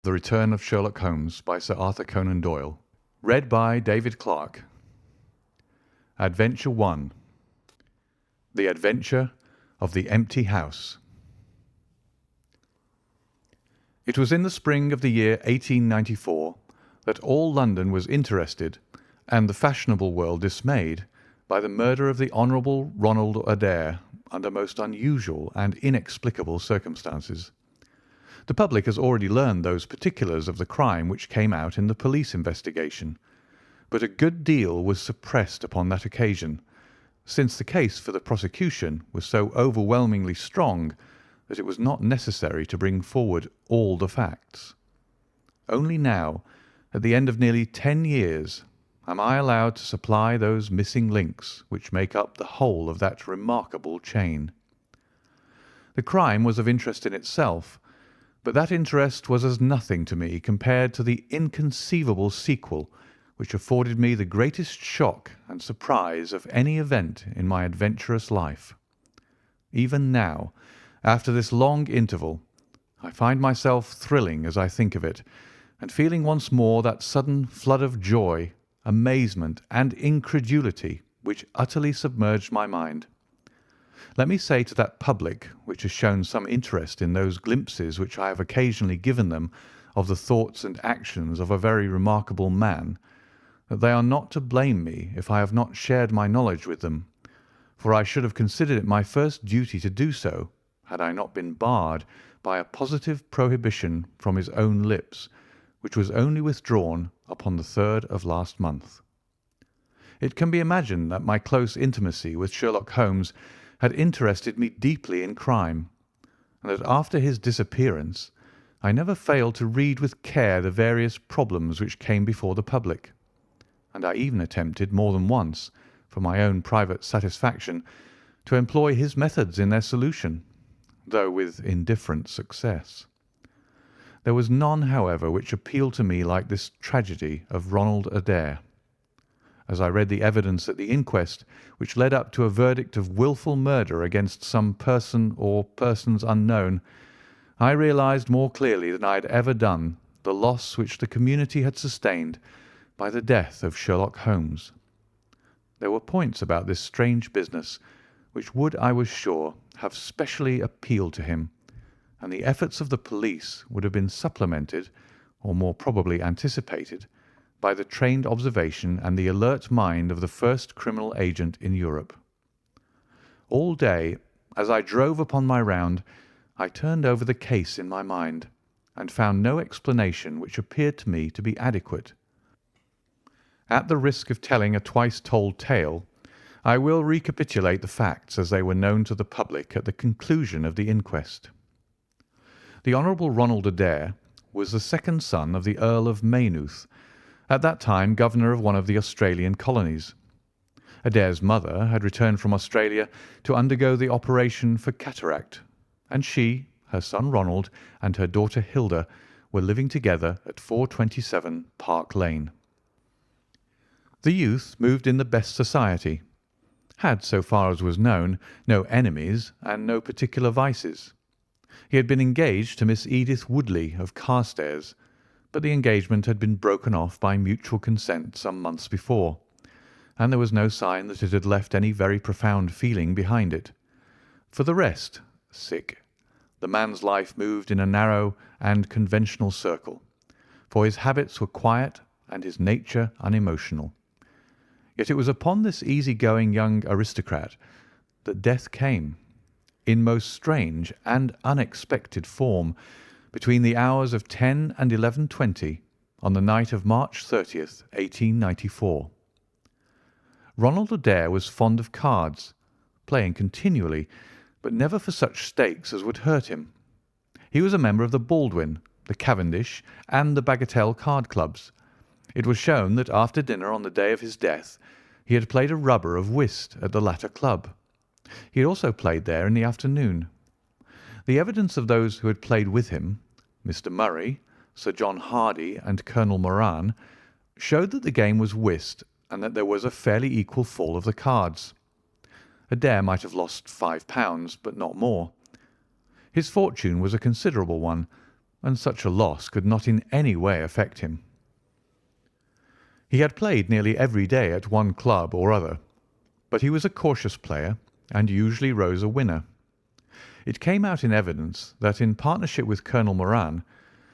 The Return of Sherlock Holmes by Sir Arthur Conan Doyle. Read by David Clarke. Adventure 1. The Adventure of the Empty House. It was in the spring of the year 1894 that all London was interested, and the fashionable world dismayed, by the murder of the Honourable Ronald Adair under most unusual and inexplicable circumstances. The public has already learned those particulars of the crime which came out in the police investigation, but a good deal was suppressed upon that occasion, since the case for the prosecution was so overwhelmingly strong that it was not necessary to bring forward all the facts. Only now, at the end of nearly 10 years, am I allowed to supply those missing links which make up the whole of that remarkable chain. The crime was of interest in itself, but that interest was as nothing to me compared to the inconceivable sequel which afforded me the greatest shock and surprise of any event in my adventurous life. Even now, after this long interval, I find myself thrilling as I think of it, and feeling once more that sudden flood of joy, amazement, and incredulity which utterly submerged my mind. Let me say to that public which has shown some interest in those glimpses which I have occasionally given them of the thoughts and actions of a very remarkable man, that they are not to blame me if I have not shared my knowledge with them, for I should have considered it my first duty to do so, had I not been barred by a positive prohibition from his own lips, which was only withdrawn upon the 3rd of last month. It can be imagined that my close intimacy with Sherlock Holmes had interested me deeply in crime, and that after his disappearance I never failed to read with care the various problems which came before the public, and I even attempted more than once, for my own private satisfaction, to employ his methods in their solution, though with indifferent success. There was none, however, which appealed to me like this tragedy of Ronald Adair. As I read the evidence at the inquest, which led up to a verdict of wilful murder against some person or persons unknown, I realized more clearly than I had ever done the loss which the community had sustained by the death of Sherlock Holmes. There were points about this strange business which would, I was sure, have specially appealed to him, and the efforts of the police would have been supplemented, or more probably anticipated, by the trained observation and the alert mind of the first criminal agent in Europe. All day, as I drove upon my round, I turned over the case in my mind, and found no explanation which appeared to me to be adequate. At the risk of telling a twice-told tale, I will recapitulate the facts as they were known to the public at the conclusion of the inquest. The Honourable Ronald Adair was the second son of the Earl of Maynooth, at that time governor of one of the Australian colonies. Adair's mother had returned from Australia to undergo the operation for cataract, and she, her son Ronald, and her daughter Hilda were living together at 427 Park Lane. The youth moved in the best society, had, so far as was known, no enemies and no particular vices. He had been engaged to Miss Edith Woodley of Carstairs, but the engagement had been broken off by mutual consent some months before, and there was no sign that it had left any very profound feeling behind it. For the rest, the man's life moved in a narrow and conventional circle, for his habits were quiet and his nature unemotional. Yet it was upon this easy-going young aristocrat that death came, in most strange and unexpected form, between the hours of 10 and 11:20 on the night of March 30th, 1894. Ronald Adair was fond of cards, playing continually, but never for such stakes as would hurt him. He was a member of the Baldwin, the Cavendish, and the Bagatelle card clubs. It was shown that after dinner on the day of his death he had played a rubber of whist at the latter club. He had also played there in the afternoon. The evidence of those who had played with him, Mr. Murray, Sir John Hardy, and Colonel Moran, showed that the game was whist and that there was a fairly equal fall of the cards. Adair might have lost £5, but not more. His fortune was a considerable one, and such a loss could not in any way affect him. He had played nearly every day at one club or other, but he was a cautious player and usually rose a winner. It came out in evidence that in partnership with Colonel Moran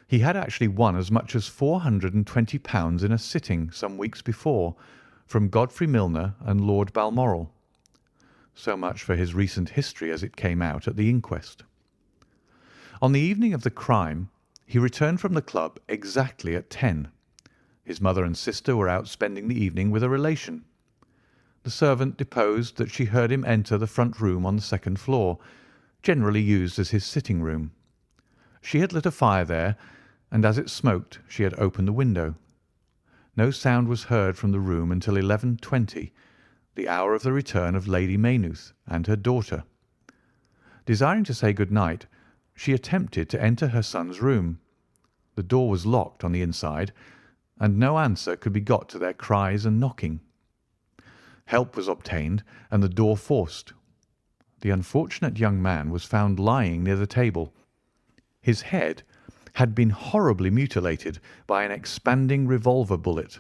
he had actually won as much as £420 in a sitting some weeks before from Godfrey Milner and Lord Balmoral. So much for his recent history as it came out at the inquest. On the evening of the crime he returned from the club exactly at 10. His mother and sister were out spending the evening with a relation. The servant deposed that she heard him enter the front room on the second floor, generally used as his sitting room. She had lit a fire there, and as it smoked she had opened the window. No sound was heard from the room until 11:20, the hour of the return of Lady Maynooth and her daughter. Desiring to say good night, she attempted to enter her son's room. The door was locked on the inside, and no answer could be got to their cries and knocking. Help was obtained and the door forced. The unfortunate young man was found lying near the table. His head had been horribly mutilated by an expanding revolver bullet,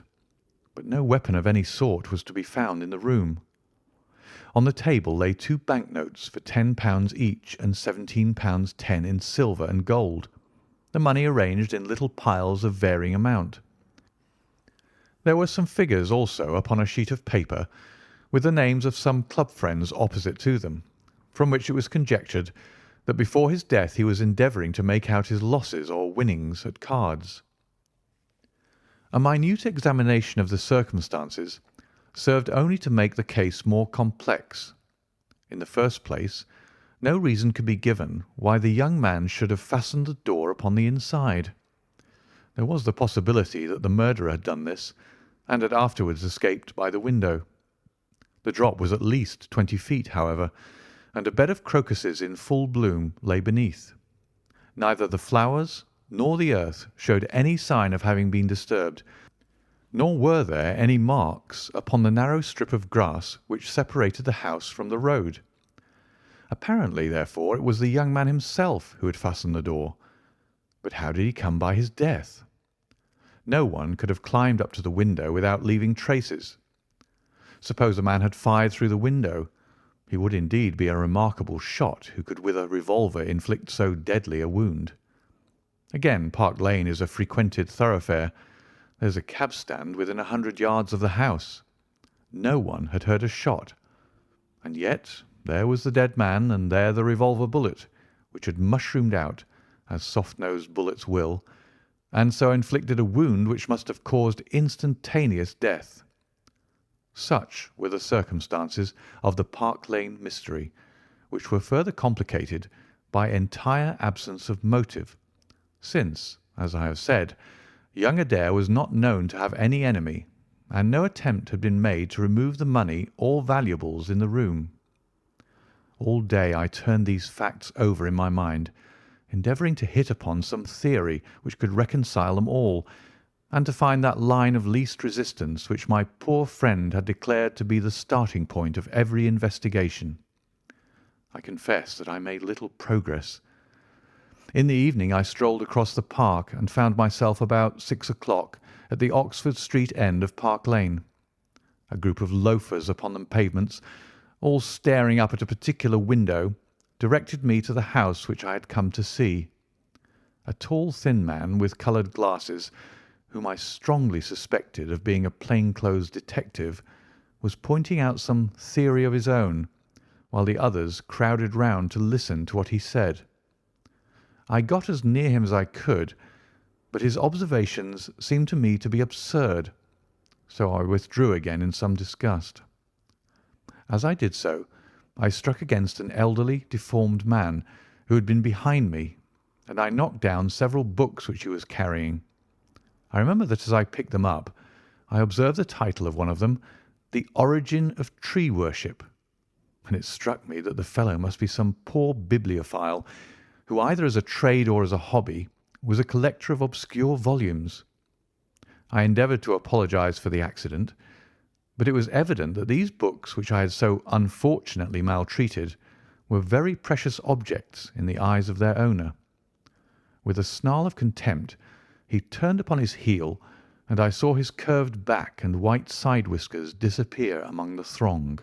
but no weapon of any sort was to be found in the room. On the table lay 2 banknotes for £10 each and £17 10 in silver and gold, the money arranged in little piles of varying amount. There were some figures also upon a sheet of paper, with the names of some club friends opposite to them, from which it was conjectured that before his death he was endeavouring to make out his losses or winnings at cards. A minute examination of the circumstances served only to make the case more complex. In the first place, no reason could be given why the young man should have fastened the door upon the inside. There was the possibility that the murderer had done this, and had afterwards escaped by the window. The drop was at least 20 feet, however, and a bed of crocuses in full bloom lay beneath. Neither the flowers nor the earth showed any sign of having been disturbed, nor were there any marks upon the narrow strip of grass which separated the house from the road. Apparently, therefore, it was the young man himself who had fastened the door. But how did he come by his death? No one could have climbed up to the window without leaving traces. Suppose a man had fired through the window, he would indeed be a remarkable shot who could with a revolver inflict so deadly a wound. Again, Park Lane is a frequented thoroughfare. There's a cab stand within 100 yards of the house. No one had heard a shot. And yet there was the dead man, and there the revolver bullet, which had mushroomed out, as soft-nosed bullets will, and so inflicted a wound which must have caused instantaneous death. Such were the circumstances of the Park Lane mystery, which were further complicated by entire absence of motive, since, as I have said, young Adair was not known to have any enemy, and no attempt had been made to remove the money or valuables in the room. All day I turned these facts over in my mind, endeavouring to hit upon some theory which could reconcile them all, and to find that line of least resistance which my poor friend had declared to be the starting point of every investigation. I confess that I made little progress. In the evening I strolled across the park and found myself about 6 o'clock at the Oxford Street end of Park Lane. A group of loafers upon the pavements, all staring up at a particular window, directed me to the house which I had come to see. A tall, thin man with coloured glasses, whom I strongly suspected of being a plain-clothes detective, was pointing out some theory of his own, while the others crowded round to listen to what he said. I got as near him as I could, but his observations seemed to me to be absurd, so I withdrew again in some disgust. As I did so, I struck against an elderly, deformed man who had been behind me, and I knocked down several books which he was carrying. I remember that as I picked them up, I observed the title of one of them, The Origin of Tree Worship, and it struck me that the fellow must be some poor bibliophile who, either as a trade or as a hobby, was a collector of obscure volumes. I endeavoured to apologize for the accident, but it was evident that these books which I had so unfortunately maltreated were very precious objects in the eyes of their owner. With a snarl of contempt, he turned upon his heel, and I saw his curved back and white side whiskers disappear among the throng.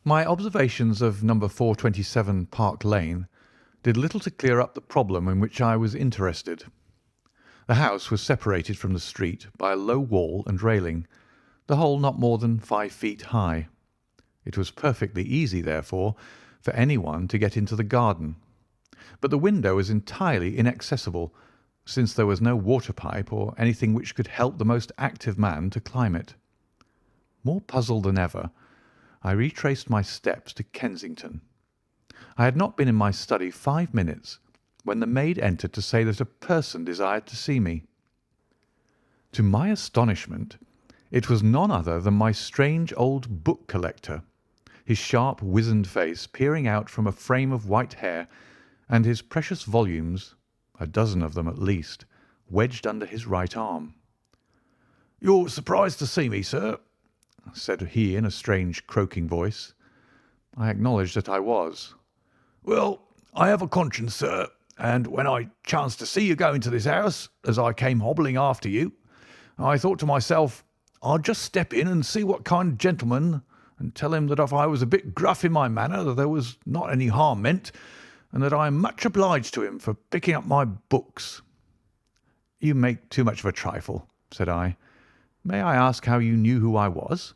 My observations of No. 427 Park Lane did little to clear up the problem in which I was interested. The house was separated from the street by a low wall and railing, the whole not more than 5 feet high. It was perfectly easy, therefore, for anyone to get into the garden, but the window was entirely inaccessible, since there was no water pipe or anything which could help the most active man to climb it. More puzzled than ever, I retraced my steps to Kensington. I had not been in my study 5 minutes when the maid entered to say that a person desired to see me. To my astonishment, it was none other than my strange old book collector, his sharp, wizened face peering out from a frame of white hair, and his precious volumes, a dozen of them at least, wedged under his right arm. "You're surprised to see me, sir?" said he in a strange, croaking voice. I acknowledged that I was. "Well, I have a conscience, sir, and when I chanced to see you go into this house, as I came hobbling after you, I thought to myself, I'll just step in and see what kind of gentleman, and tell him that if I was a bit gruff in my manner, that there was not any harm meant, and that I am much obliged to him for picking up my books." "You make too much of a trifle," said I. "May I ask how you knew who I was?"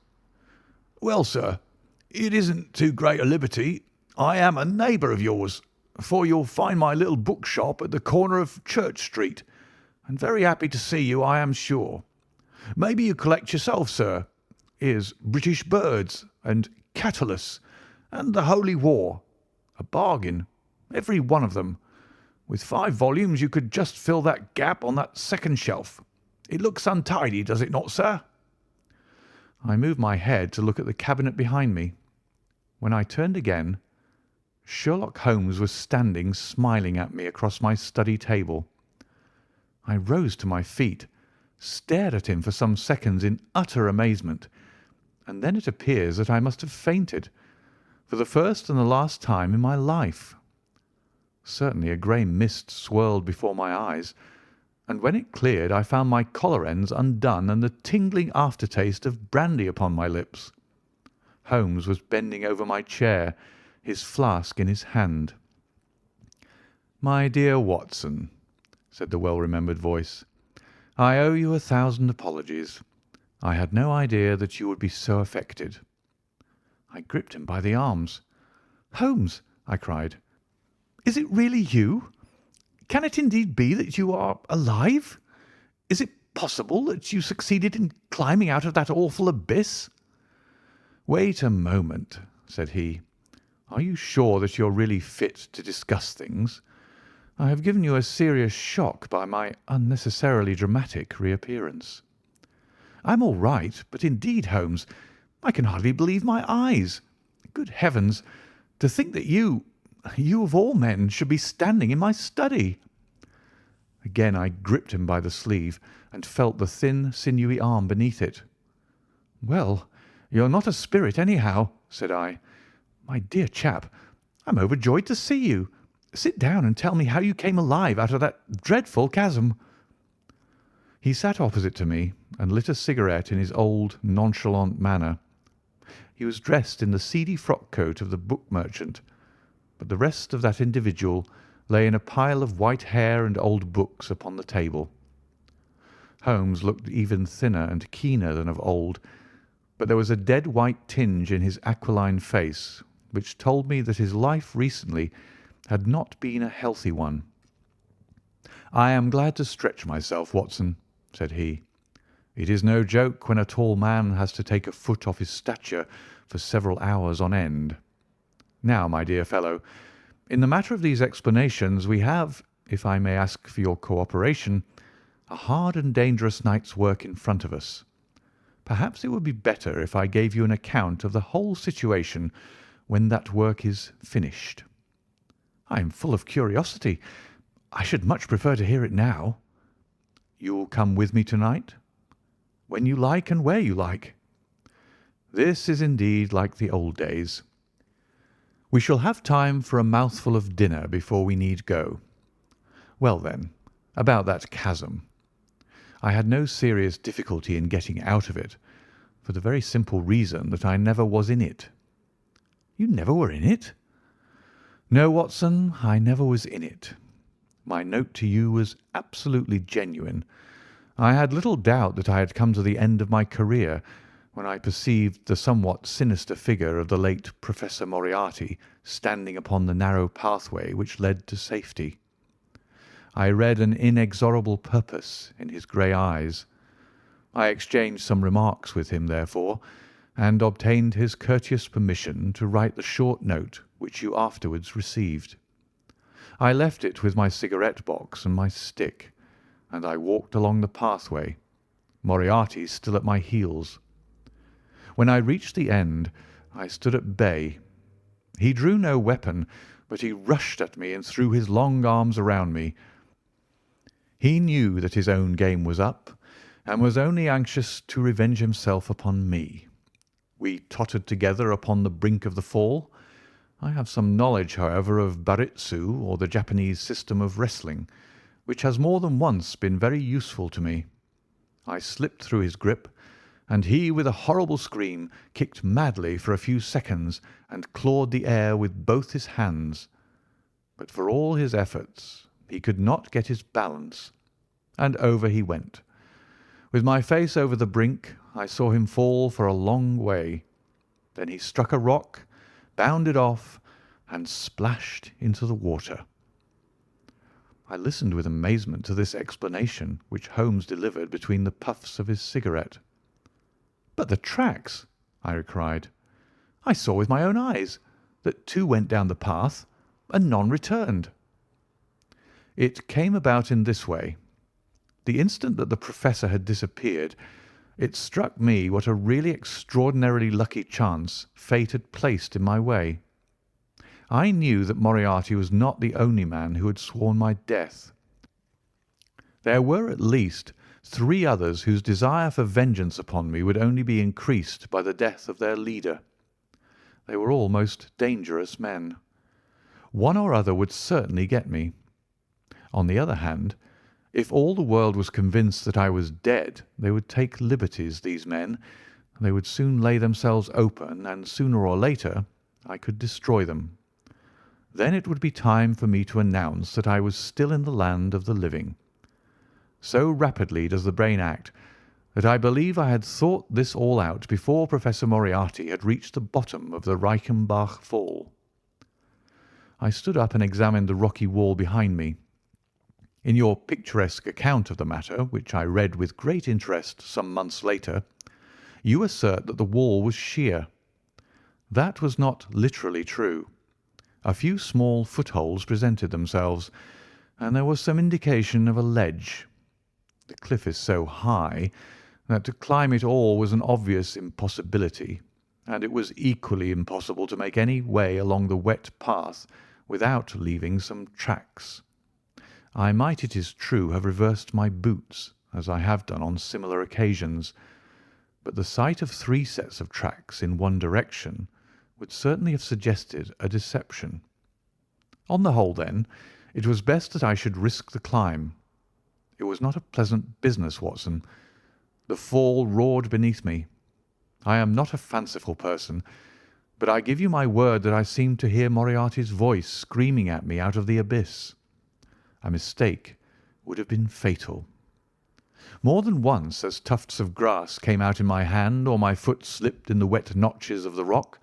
"Well, sir, it isn't too great a liberty. I am a neighbour of yours, for you'll find my little bookshop at the corner of Church Street, and very happy to see you, I am sure. Maybe you collect yourself, sir. Here's British Birds and Catullus and the Holy War. A bargain, every one of them. With 5 volumes you could just fill that gap on that second shelf. It looks untidy, does it not, sir?" I moved my head to look at the cabinet behind me. When I turned again, Sherlock Holmes was standing smiling at me across my study table. I rose to my feet, stared at him for some seconds in utter amazement, and then it appears that I must have fainted, for the first and the last time in my life. Certainly a grey mist swirled before my eyes, and when it cleared I found my collar ends undone and the tingling aftertaste of brandy upon my lips. Holmes was bending over my chair, his flask in his hand. "My dear Watson," said the well-remembered voice, "I owe you 1,000 apologies. I had no idea that you would be so affected." I gripped him by the arms. "Holmes," I cried, "is it really you? Can it indeed be that you are alive? Is it possible that you succeeded in climbing out of that awful abyss?" "Wait a moment," said he. "Are you sure that you are really fit to discuss things? I have given you a serious shock by my unnecessarily dramatic reappearance." "I'm all right, but indeed, Holmes, I can hardly believe my eyes. Good heavens, to think that you of all men, should be standing in my study." Again I gripped him by the sleeve and felt the thin, sinewy arm beneath it. "Well, you're not a spirit, anyhow," said I. "My dear chap, I'm overjoyed to see you. Sit down and tell me how you came alive out of that dreadful chasm." He sat opposite to me and lit a cigarette in his old, nonchalant manner. He was dressed in the seedy frock-coat of the book merchant, but the rest of that individual lay in a pile of white hair and old books upon the table. Holmes looked even thinner and keener than of old, but there was a dead white tinge in his aquiline face which told me that his life recently had not been a healthy one. "I am glad to stretch myself, Watson," said he. "It is no joke when a tall man has to take a foot off his stature for several hours on end. Now, my dear fellow, in the matter of these explanations we have, if I may ask for your cooperation, a hard and dangerous night's work in front of us. Perhaps it would be better if I gave you an account of the whole situation when that work is finished." "I am full of curiosity. I should much prefer to hear it now." "You will come with me tonight?" "When you like and where you like." "This is indeed like the old days. We shall have time for a mouthful of dinner before we need go. Well then, about that chasm. I had no serious difficulty in getting out of it, for the very simple reason that I never was in it." "You never were in it?" "No, Watson, I never was in it. My note to you was absolutely genuine. I had little doubt that I had come to the end of my career when I perceived the somewhat sinister figure of the late Professor Moriarty standing upon the narrow pathway which led to safety. I read an inexorable purpose in his grey eyes. I exchanged some remarks with him, therefore, and obtained his courteous permission to write the short note which you afterwards received. I left it with my cigarette box and my stick, and I walked along the pathway, Moriarty still at my heels. When I reached the end, I stood at bay. He drew no weapon, but he rushed at me and threw his long arms around me. He knew that his own game was up, and was only anxious to revenge himself upon me. We tottered together upon the brink of the fall. I have some knowledge, however, of baritsu, or the Japanese system of wrestling, which has more than once been very useful to me. I slipped through his grip, and he, with a horrible scream, kicked madly for a few seconds and clawed the air with both his hands. But for all his efforts, he could not get his balance, and over he went. With my face over the brink, I saw him fall for a long way. Then he struck a rock, bounded off, and splashed into the water. I listened with amazement to this explanation which Holmes delivered between the puffs of his cigarette. "But the tracks!" I cried. "I saw with my own eyes that two went down the path and none returned." "It came about in this way. The instant that the Professor had disappeared, it struck me what a really extraordinarily lucky chance fate had placed in my way. I knew that Moriarty was not the only man who had sworn my death. There were at least 3 others whose desire for vengeance upon me would only be increased by the death of their leader. They were all most dangerous men. One or other would certainly get me. On the other hand, if all the world was convinced that I was dead, they would take liberties, these men. They would soon lay themselves open, and sooner or later I could destroy them. Then it would be time for me to announce that I was still in the land of the living. So rapidly does the brain act that I believe I had thought this all out before Professor Moriarty had reached the bottom of the Reichenbach Fall. I stood up and examined the rocky wall behind me. In your picturesque account of the matter, which I read with great interest some months later, you assert that the wall was sheer. That was not literally true. A few small footholds presented themselves, and there was some indication of a ledge. The cliff is so high that to climb it all was an obvious impossibility, and it was equally impossible to make any way along the wet path without leaving some tracks. I might, it is true, have reversed my boots, as I have done on similar occasions, but the sight of 3 sets of tracks in one direction would certainly have suggested a deception. On the whole, then, it was best that I should risk the climb. It was not a pleasant business, Watson. The fall roared beneath me. I am not a fanciful person, but I give you my word that I seemed to hear Moriarty's voice screaming at me out of the abyss. A mistake would have been fatal. More than once, as tufts of grass came out in my hand or my foot slipped in the wet notches of the rock,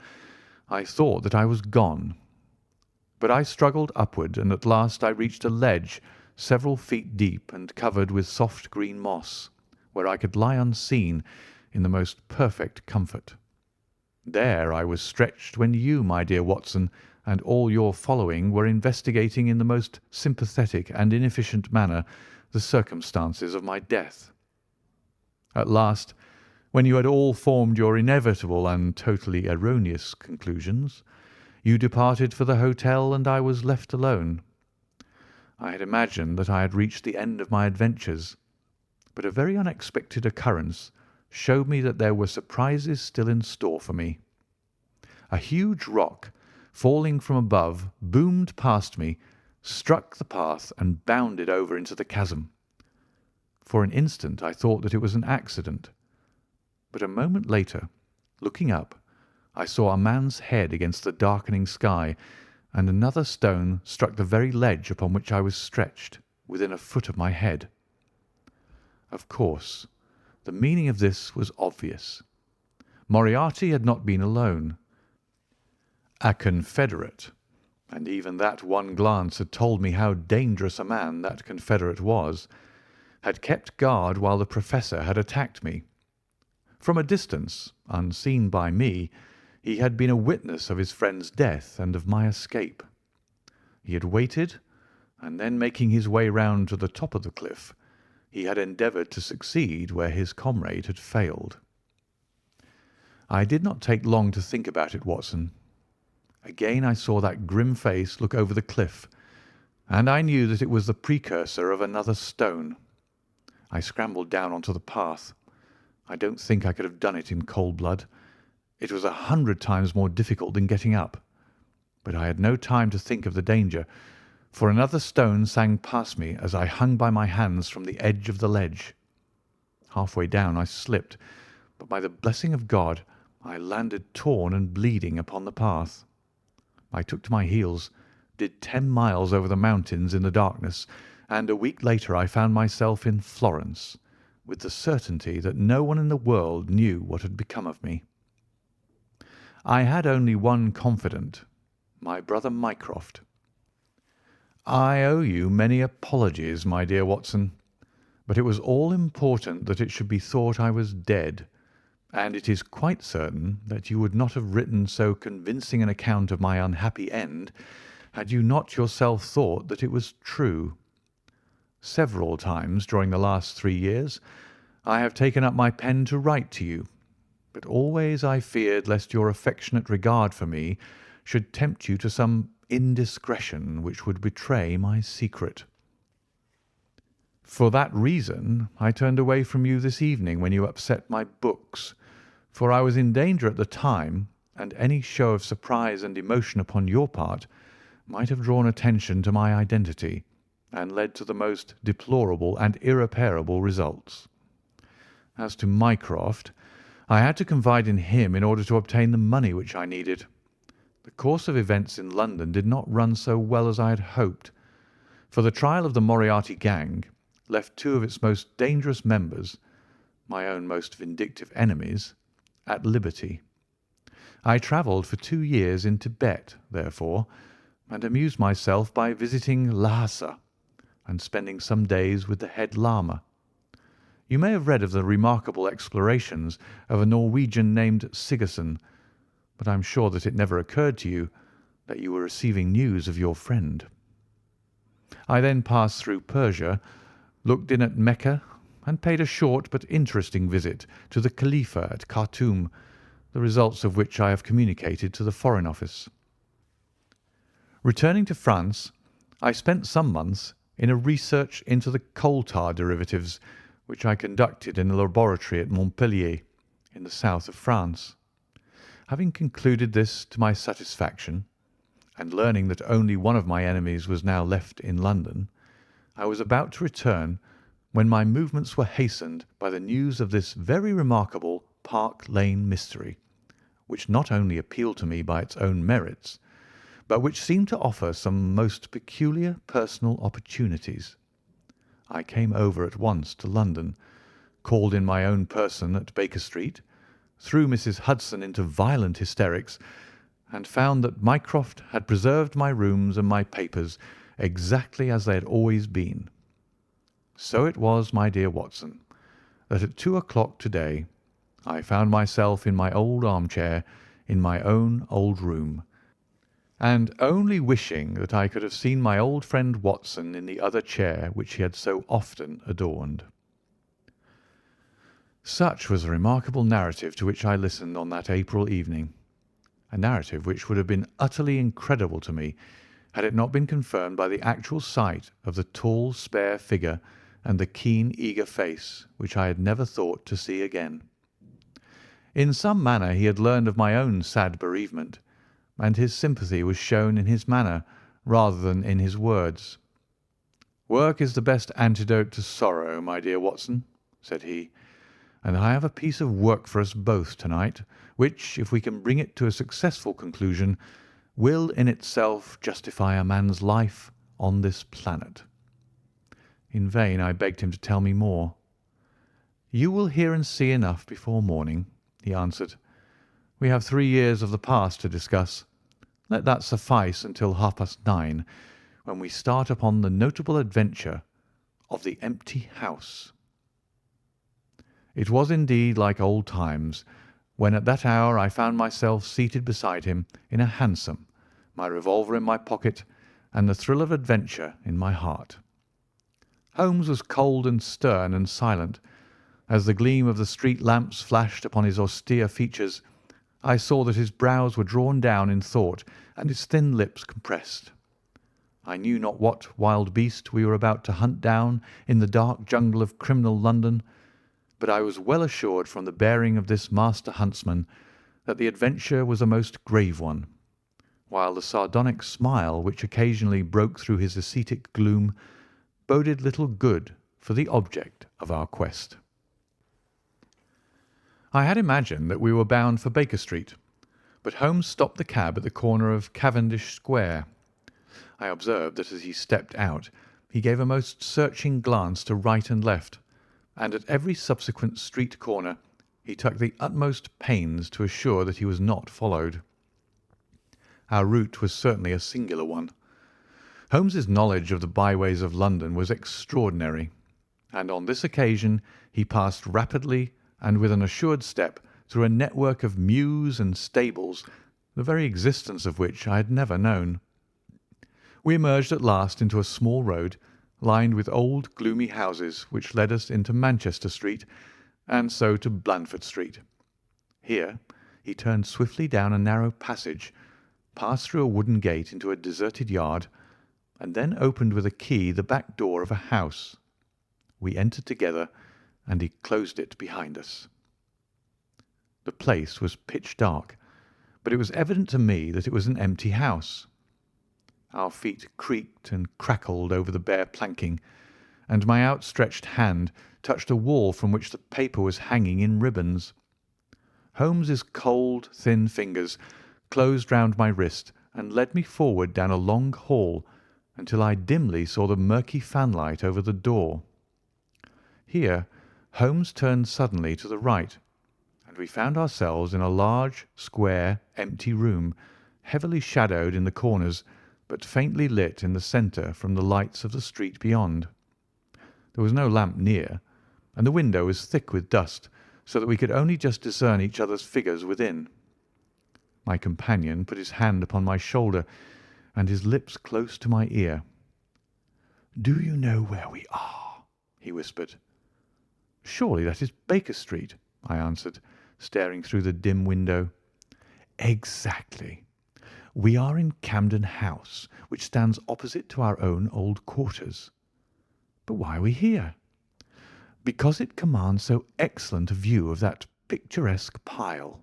I thought that I was gone. But I struggled upward, and at last I reached a ledge several feet deep and covered with soft green moss, where I could lie unseen in the most perfect comfort. There I was stretched when you, my dear Watson, and all your following were investigating in the most sympathetic and inefficient manner the circumstances of my death. At last, when you had all formed your inevitable and totally erroneous conclusions, you departed for the hotel and I was left alone. I had imagined that I had reached the end of my adventures, but a very unexpected occurrence showed me that there were surprises still in store for me. A huge rock, falling from above, boomed past me, struck the path and bounded over into the chasm. For an instant I thought that it was an accident, but a moment later, looking up, I saw a man's head against the darkening sky, and another stone struck the very ledge upon which I was stretched, within a foot of my head. Of course, the meaning of this was obvious. Moriarty had not been alone. A confederate, and even that one glance had told me how dangerous a man that confederate was, had kept guard while the Professor had attacked me. From a distance, unseen by me, he had been a witness of his friend's death and of my escape. He had waited, and then making his way round to the top of the cliff, he had endeavoured to succeed where his comrade had failed. I did not take long to think about it, Watson. Again I saw that grim face look over the cliff, and I knew that it was the precursor of another stone. I scrambled down onto the path. I don't think I could have done it in cold blood. It was 100 times more difficult than getting up. But I had no time to think of the danger, for another stone sang past me as I hung by my hands from the edge of the ledge. Halfway down I slipped, but by the blessing of God I landed torn and bleeding upon the path. I took to my heels, did 10 miles over the mountains in the darkness, and a week later I found myself in Florence, with the certainty that no one in the world knew what had become of me. I had only one confidant, my brother Mycroft. I owe you many apologies, my dear Watson, but it was all important that it should be thought I was dead, and it is quite certain that you would not have written so convincing an account of my unhappy end had you not yourself thought that it was true. Several times during the last 3 years I have taken up my pen to write to you, but always I feared lest your affectionate regard for me should tempt you to some indiscretion which would betray my secret. For that reason I turned away from you this evening when you upset my books, for I was in danger at the time, and any show of surprise and emotion upon your part might have drawn attention to my identity and led to the most deplorable and irreparable results. As to Mycroft, I had to confide in him in order to obtain the money which I needed. The course of events in London did not run so well as I had hoped, for the trial of the Moriarty gang left 2 of its most dangerous members, my own most vindictive enemies, at liberty. I travelled for 2 years in Tibet, therefore, and amused myself by visiting Lhasa and spending some days with the head lama. You may have read of the remarkable explorations of a Norwegian named Sigerson, but I am sure that it never occurred to you that you were receiving news of your friend. I then passed through Persia, looked in at Mecca, and paid a short but interesting visit to the Khalifa at Khartoum, the results of which I have communicated to the Foreign Office. Returning to France, I spent some months in a research into the coal tar derivatives, which I conducted in a laboratory at Montpellier, in the south of France. Having concluded this to my satisfaction, and learning that only one of my enemies was now left in London, I was about to return when my movements were hastened by the news of this very remarkable Park Lane mystery, which not only appealed to me by its own merits, but which seemed to offer some most peculiar personal opportunities. I came over at once to London, called in my own person at Baker Street, threw Mrs. Hudson into violent hysterics, and found that Mycroft had preserved my rooms and my papers exactly as they had always been. So it was, my dear Watson, that at 2 o'clock to-day I found myself in my old armchair in my own old room, and only wishing that I could have seen my old friend Watson in the other chair which he had so often adorned. Such was the remarkable narrative to which I listened on that April evening, a narrative which would have been utterly incredible to me had it not been confirmed by the actual sight of the tall, spare figure and the keen, eager face which I had never thought to see again. In some manner he had learned of my own sad bereavement, and his sympathy was shown in his manner rather than in his words. "Work is the best antidote to sorrow, my dear Watson," said he, "and I have a piece of work for us both to-night, which, if we can bring it to a successful conclusion, will in itself justify a man's life on this planet." In vain I begged him to tell me more. "You will hear and see enough before morning," he answered. "We have 3 years of the past to discuss. Let that suffice until 9:30, when we start upon the notable adventure of the empty house." It was indeed like old times, when at that hour I found myself seated beside him in a hansom, my revolver in my pocket, and the thrill of adventure in my heart. Holmes was cold and stern and silent. As the gleam of the street lamps flashed upon his austere features, I saw that his brows were drawn down in thought and his thin lips compressed. I knew not what wild beast we were about to hunt down in the dark jungle of criminal London, but I was well assured from the bearing of this master huntsman that the adventure was a most grave one, while the sardonic smile which occasionally broke through his ascetic gloom boded little good for the object of our quest. I had imagined that we were bound for Baker Street, but Holmes stopped the cab at the corner of Cavendish Square. I observed that as he stepped out he gave a most searching glance to right and left, and at every subsequent street corner he took the utmost pains to assure that he was not followed. Our route was certainly a singular one. Holmes's knowledge of the byways of London was extraordinary, and on this occasion he passed rapidly and with an assured step through a network of mews and stables, the very existence of which I had never known. We emerged at last into a small road, lined with old gloomy houses, which led us into Manchester Street, and so to Blandford Street. Here he turned swiftly down a narrow passage, passed through a wooden gate into a deserted yard, and then opened with a key the back door of a house. We entered together, and he closed it behind us. The place was pitch dark, but it was evident to me that it was an empty house. Our feet creaked and crackled over the bare planking, and my outstretched hand touched a wall from which the paper was hanging in ribbons. Holmes's cold, thin fingers closed round my wrist and led me forward down a long hall until I dimly saw the murky fanlight over the door. Here Holmes turned suddenly to the right, and we found ourselves in a large, square, empty room, heavily shadowed in the corners, but faintly lit in the centre from the lights of the street beyond. There was no lamp near, and the window was thick with dust, so that we could only just discern each other's figures within. My companion put his hand upon my shoulder, and his lips close to my ear. "Do you know where we are?" he whispered. "Surely that is Baker Street," I answered, staring through the dim window. "Exactly. We are in Camden House, which stands opposite to our own old quarters." "But why are we here?" "Because it commands so excellent a view of that picturesque pile.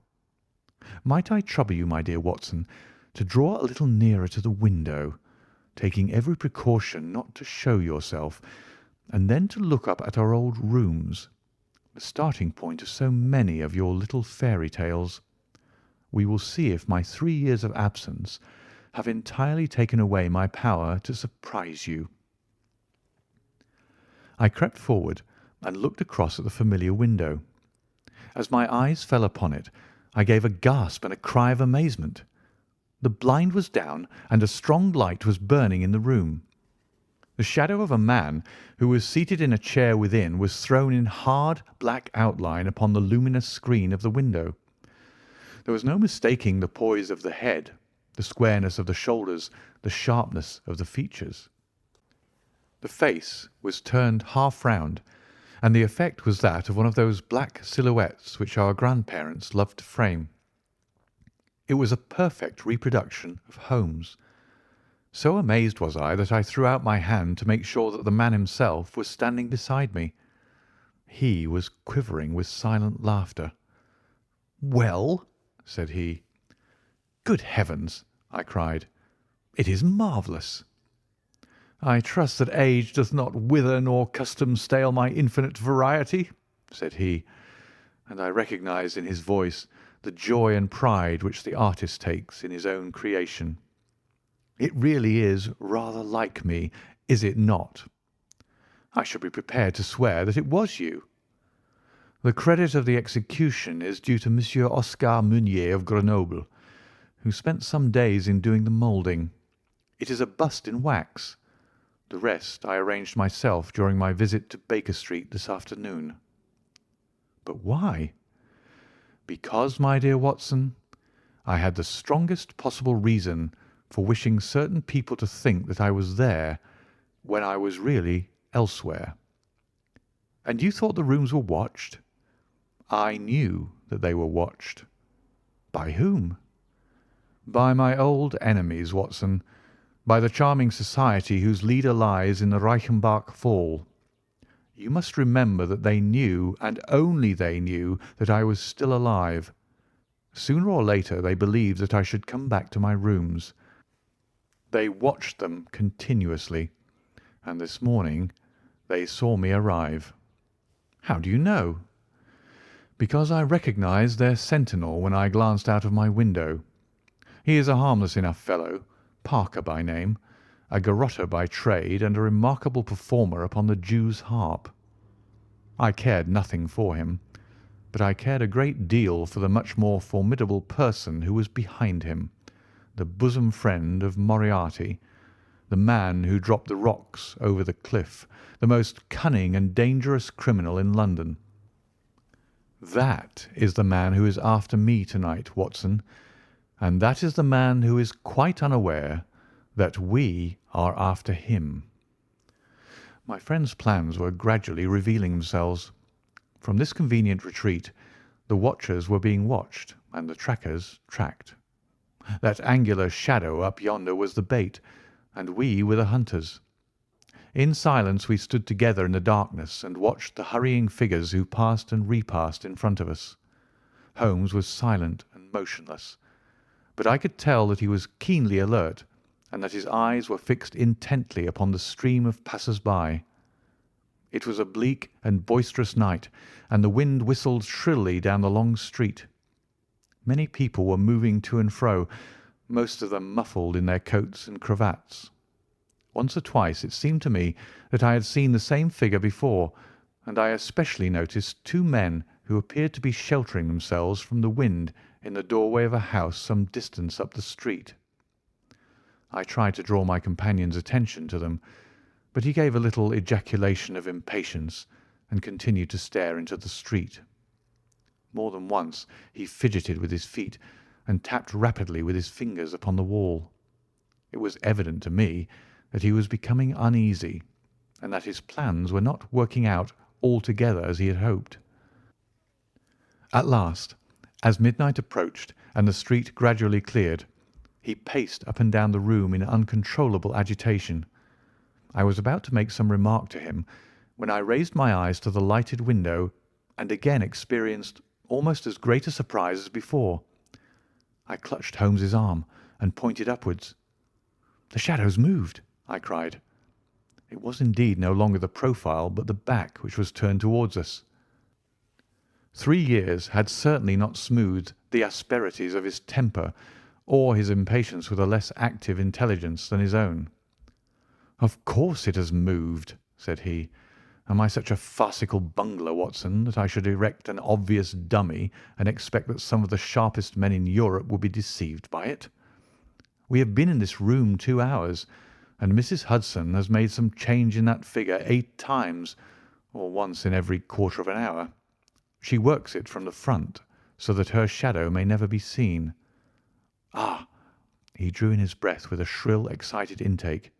Might I trouble you, my dear Watson, to draw a little nearer to the window, taking every precaution not to show yourself, and then to look up at our old rooms, the starting point of so many of your little fairy tales. We will see if my 3 years of absence have entirely taken away my power to surprise you." I crept forward and looked across at the familiar window. As my eyes fell upon it, I gave a gasp and a cry of amazement. The blind was down, and a strong light was burning in the room. The shadow of a man who was seated in a chair within was thrown in hard black outline upon the luminous screen of the window. There was no mistaking the poise of the head, the squareness of the shoulders, the sharpness of the features. The face was turned half round, and the effect was that of one of those black silhouettes which our grandparents loved to frame. It was a perfect reproduction of Holmes. So amazed was I that I threw out my hand to make sure that the man himself was standing beside me. He was quivering with silent laughter. "Well?" said he. "Good heavens!" I cried. It is marvellous. I trust that age doth not wither nor custom stale my infinite variety, said he, and I recognised in his voice the joy and pride which the artist takes in his own creation. It really is rather like me, is it not? I should be prepared to swear that it was you. The credit of the execution is due to Monsieur Oscar Meunier of Grenoble, who spent some days in doing the moulding. It is a bust in wax. The rest I arranged myself during my visit to Baker Street this afternoon. But why? Because, my dear Watson, I had the strongest possible reason for wishing certain people to think that I was there when I was really elsewhere. And you thought the rooms were watched? I knew that they were watched. By whom? By my old enemies, Watson, by the charming society whose leader lies in the Reichenbach Falls. You must remember that they knew, and only they knew, that I was still alive. Sooner or later they believed that I should come back to my rooms. They watched them continuously, and this morning they saw me arrive. How do you know? Because I recognised their sentinel when I glanced out of my window. He is a harmless enough fellow, Parker by name, a garrotter by trade, and a remarkable performer upon the Jew's harp. I cared nothing for him, but I cared a great deal for the much more formidable person who was behind him, the bosom friend of Moriarty, the man who dropped the rocks over the cliff, the most cunning and dangerous criminal in London. That is the man who is after me tonight, Watson, and that is the man who is quite unaware that we are after him. My friend's plans were gradually revealing themselves. From this convenient retreat, the watchers were being watched and the trackers tracked. That angular shadow up yonder was the bait, and we were the hunters. In silence we stood together in the darkness and watched the hurrying figures who passed and repassed in front of us. Holmes was silent and motionless, but I could tell that he was keenly alert and that his eyes were fixed intently upon the stream of passers-by. It was a bleak and boisterous night, and the wind whistled shrilly down the long street. Many people were moving to and fro, most of them muffled in their coats and cravats. Once or twice it seemed to me that I had seen the same figure before, and I especially noticed two men who appeared to be sheltering themselves from the wind in the doorway of a house some distance up the street. I tried to draw my companion's attention to them, but he gave a little ejaculation of impatience and continued to stare into the street. More than once he fidgeted with his feet and tapped rapidly with his fingers upon the wall. It was evident to me that he was becoming uneasy, and that his plans were not working out altogether as he had hoped. At last, as midnight approached and the street gradually cleared, he paced up and down the room in uncontrollable agitation. I was about to make some remark to him when I raised my eyes to the lighted window and again experienced almost as great a surprise as before. I clutched Holmes's arm and pointed upwards. "The shadows moved," I cried. It was indeed no longer the profile but the back which was turned towards us. 3 years had certainly not smoothed the asperities of his temper or his impatience with a less active intelligence than his own. "Of course it has moved," said he. "Am I such a farcical bungler, Watson, that I should erect an obvious dummy and expect that some of the sharpest men in Europe would be deceived by it? We have been in this room 2 hours, and Mrs. Hudson has made some change in that figure 8 times, or once in every quarter of an hour. She works it from the front, so that her shadow may never be seen. Ah!" He drew in his breath with a shrill, excited intake.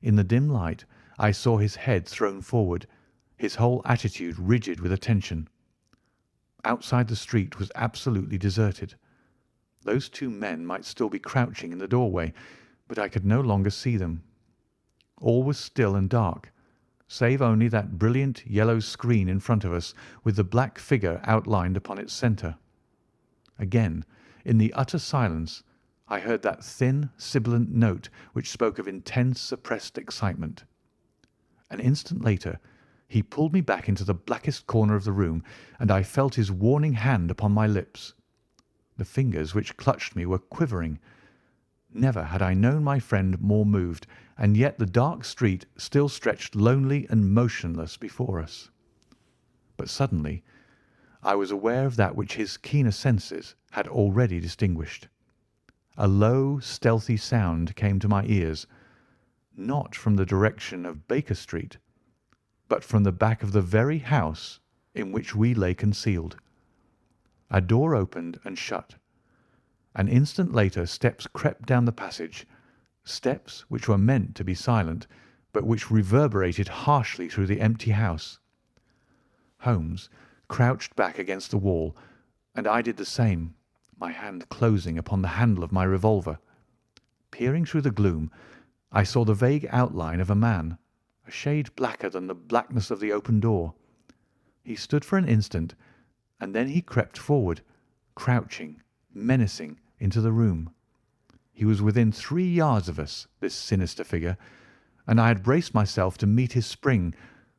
In the dim light I saw his head thrown forward, his whole attitude rigid with attention. Outside the street was absolutely deserted. Those 2 men might still be crouching in the doorway, but I could no longer see them. All was still and dark, save only that brilliant yellow screen in front of us, with the black figure outlined upon its centre. Again, in the utter silence, I heard that thin, sibilant note which spoke of intense, suppressed excitement. An instant later he pulled me back into the blackest corner of the room, and I felt his warning hand upon my lips. The fingers which clutched me were quivering. Never had I known my friend more moved, and yet the dark street still stretched lonely and motionless before us. But suddenly I was aware of that which his keener senses had already distinguished. A low, stealthy sound came to my ears, not from the direction of Baker Street, but from the back of the very house in which we lay concealed. A door opened and shut. An instant later steps crept down the passage, steps which were meant to be silent, but which reverberated harshly through the empty house. Holmes crouched back against the wall, and I did the same, my hand closing upon the handle of my revolver. Peering through the gloom, I saw the vague outline of a man, a shade blacker than the blackness of the open door. He stood for an instant, and then he crept forward, crouching, menacing, into the room. He was within 3 yards of us, this sinister figure, and I had braced myself to meet his spring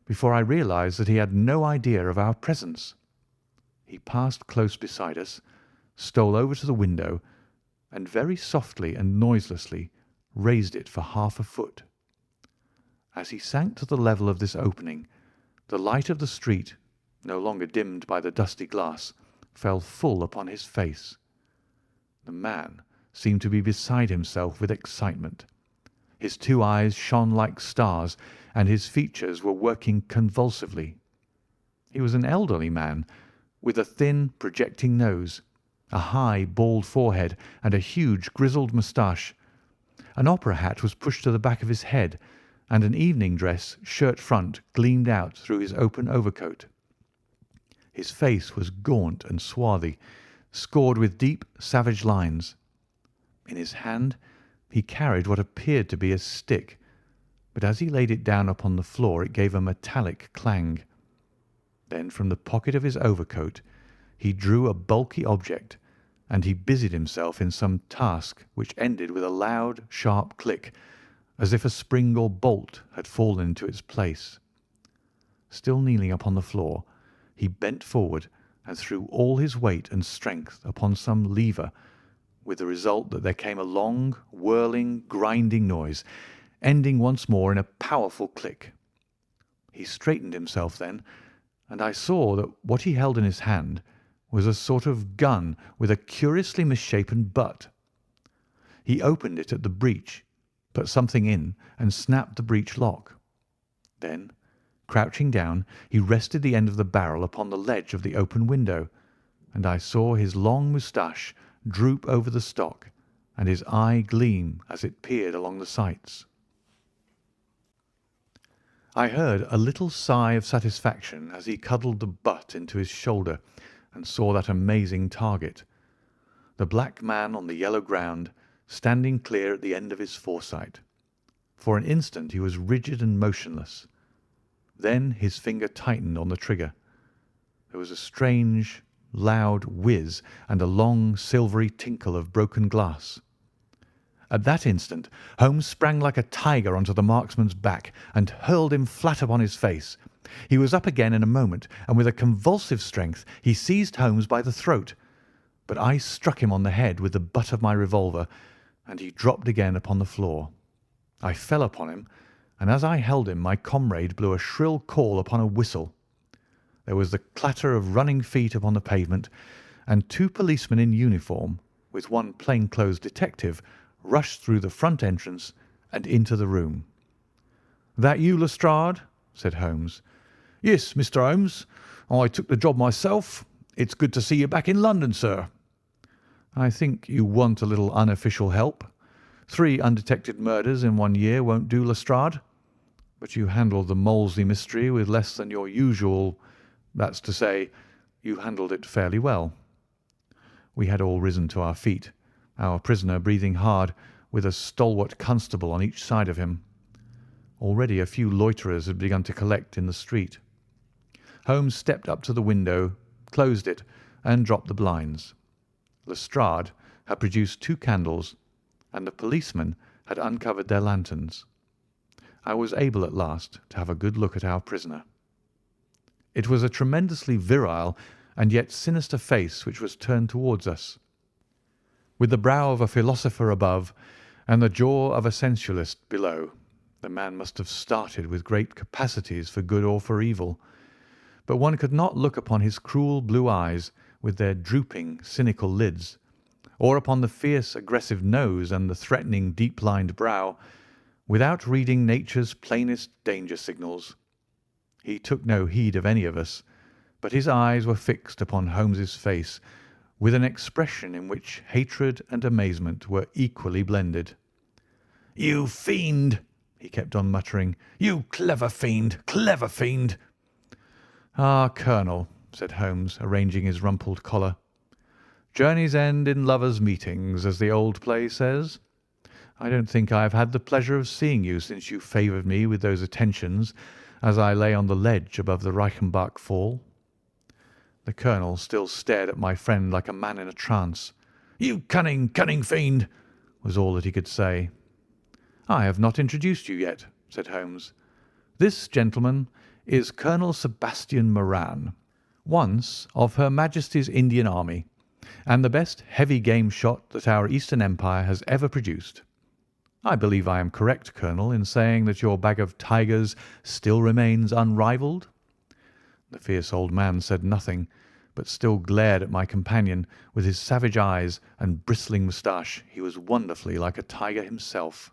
before I realized that he had no idea of our presence. He passed close beside us, stole over to the window, and very softly and noiselessly raised it for half a foot. As he sank to the level of this opening, the light of the street, no longer dimmed by the dusty glass, fell full upon his face. The man seemed to be beside himself with excitement. His 2 eyes shone like stars, and his features were working convulsively. He was an elderly man, with a thin, projecting nose, a high, bald forehead, and a huge, grizzled moustache. An opera hat was pushed to the back of his head, and an evening dress shirt front gleamed out through his open overcoat. His face was gaunt and swarthy, scored with deep, savage lines. In his hand he carried what appeared to be a stick, but as he laid it down upon the floor it gave a metallic clang. Then from the pocket of his overcoat he drew a bulky object, and he busied himself in some task which ended with a loud, sharp click, as if a spring or bolt had fallen into its place. Still kneeling upon the floor, he bent forward and threw all his weight and strength upon some lever, with the result that there came a long, whirling, grinding noise, ending once more in a powerful click. He straightened himself then, and I saw that what he held in his hand was a sort of gun with a curiously misshapen butt. He opened it at the breech, put something in, and snapped the breech lock. Then, crouching down, he rested the end of the barrel upon the ledge of the open window, and I saw his long moustache droop over the stock, and his eye gleam as it peered along the sights. I heard a little sigh of satisfaction as he cuddled the butt into his shoulder and saw that amazing target, the black man on the yellow ground, standing clear at the end of his foresight. For an instant he was rigid and motionless. Then his finger tightened on the trigger. There was a strange, loud whiz and a long, silvery tinkle of broken glass. At that instant Holmes sprang like a tiger onto the marksman's back and hurled him flat upon his face. He was up again in a moment, and with a convulsive strength he seized Holmes by the throat. But I struck him on the head with the butt of my revolver, and he dropped again upon the floor. I fell upon him, and as I held him my comrade blew a shrill call upon a whistle. There was the clatter of running feet upon the pavement, and 2 policemen in uniform, with one plain-clothes detective, rushed through the front entrance and into the room. "That you, Lestrade?" said Holmes. "Yes, Mr. Holmes. I took the job myself. It's good to see you back in London, sir." "I think you want a little unofficial help. 3 undetected murders in 1 year won't do, Lestrade. But you handled the Molesey mystery with less than your usual— that's to say, you handled it fairly well." We had all risen to our feet, our prisoner breathing hard, with a stalwart constable on each side of him. Already a few loiterers had begun to collect in the street. Holmes stepped up to the window, closed it, and dropped the blinds. Lestrade had produced 2 candles, and the policemen had uncovered their lanterns. I was able at last to have a good look at our prisoner. It was a tremendously virile and yet sinister face which was turned towards us. With the brow of a philosopher above and the jaw of a sensualist below, the man must have started with great capacities for good or for evil, but one could not look upon his cruel blue eyes with their drooping, cynical lids, or upon the fierce, aggressive nose and the threatening, deep-lined brow, without reading nature's plainest danger signals. He took no heed of any of us, but his eyes were fixed upon Holmes's face with an expression in which hatred and amazement were equally blended. "You fiend!" he kept on muttering. "You clever fiend! Clever fiend!" "Ah, Colonel," said Holmes, arranging his rumpled collar. "Journeys end in lovers' meetings, as the old play says. I don't think I have had the pleasure of seeing you since you favoured me with those attentions as I lay on the ledge above the Reichenbach Fall." The Colonel still stared at my friend like a man in a trance. "You cunning, cunning fiend!" was all that he could say. "I have not introduced you yet," said Holmes. "This gentleman is Colonel Sebastian Moran, once of Her Majesty's Indian Army, and the best heavy game shot that our Eastern Empire has ever produced. I believe I am correct, Colonel, in saying that your bag of tigers still remains unrivalled?" The fierce old man said nothing, but still glared at my companion with his savage eyes and bristling moustache. He was wonderfully like a tiger himself.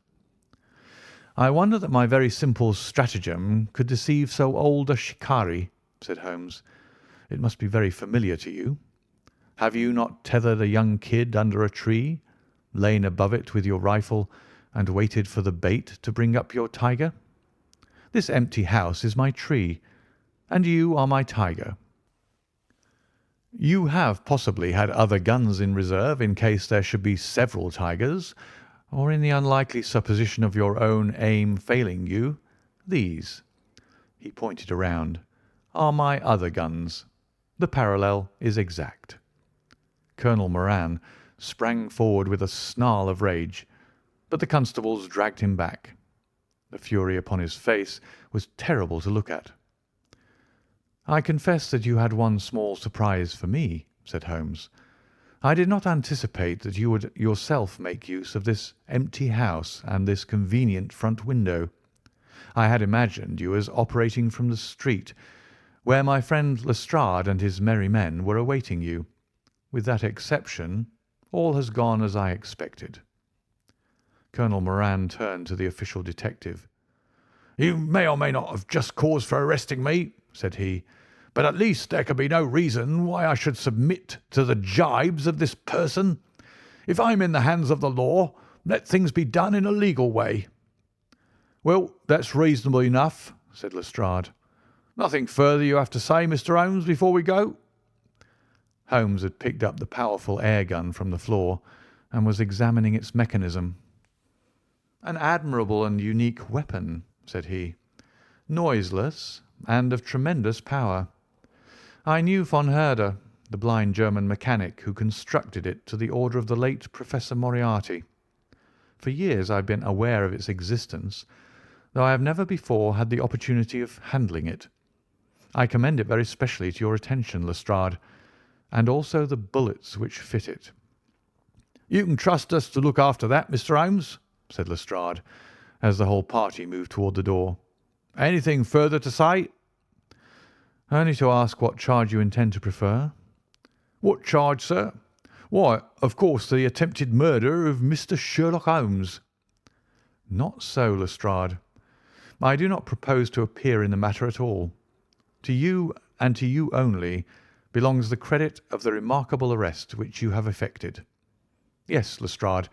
"I wonder that my very simple stratagem could deceive so old a shikari," said Holmes. "It must be very familiar to you. Have you not tethered a young kid under a tree, lain above it with your rifle, and waited for the bait to bring up your tiger? This empty house is my tree, and you are my tiger. You have possibly had other guns in reserve in case there should be several tigers, or in the unlikely supposition of your own aim failing you, these," he pointed around, "are my other guns. The parallel is exact." Colonel Moran sprang forward with a snarl of rage, but the constables dragged him back. The fury upon his face was terrible to look at. "I confess that you had one small surprise for me," said Holmes. "I did not anticipate that you would yourself make use of this empty house and this convenient front window. I had imagined you as operating from the street, where my friend Lestrade and his merry men were awaiting you. With that exception, all has gone as I expected." Colonel Moran turned to the official detective. "You may or may not have just cause for arresting me," said he, "but at least there can be no reason why I should submit to the gibes of this person. If I'm in the hands of the law, let things be done in a legal way." "Well, that's reasonable enough," said Lestrade. "Nothing further you have to say, Mr. Holmes, before we go?" Holmes had picked up the powerful air gun from the floor and was examining its mechanism. "An admirable and unique weapon," said he. "Noiseless and of tremendous power. I knew von Herder, the blind German mechanic who constructed it to the order of the late Professor Moriarty. For years I have been aware of its existence, though I have never before had the opportunity of handling it. I commend it very specially to your attention, Lestrade, and also the bullets which fit it." "You can trust us to look after that, Mr. Holmes," said Lestrade, as the whole party moved toward the door. "Anything further to say?" "Only to ask what charge you intend to prefer." "What charge, sir?" "Why, of course, the attempted murder of Mr. Sherlock Holmes." "Not so, Lestrade. I do not propose to appear in the matter at all. To you, and to you only, belongs the credit of the remarkable arrest which you have effected. Yes, Lestrade,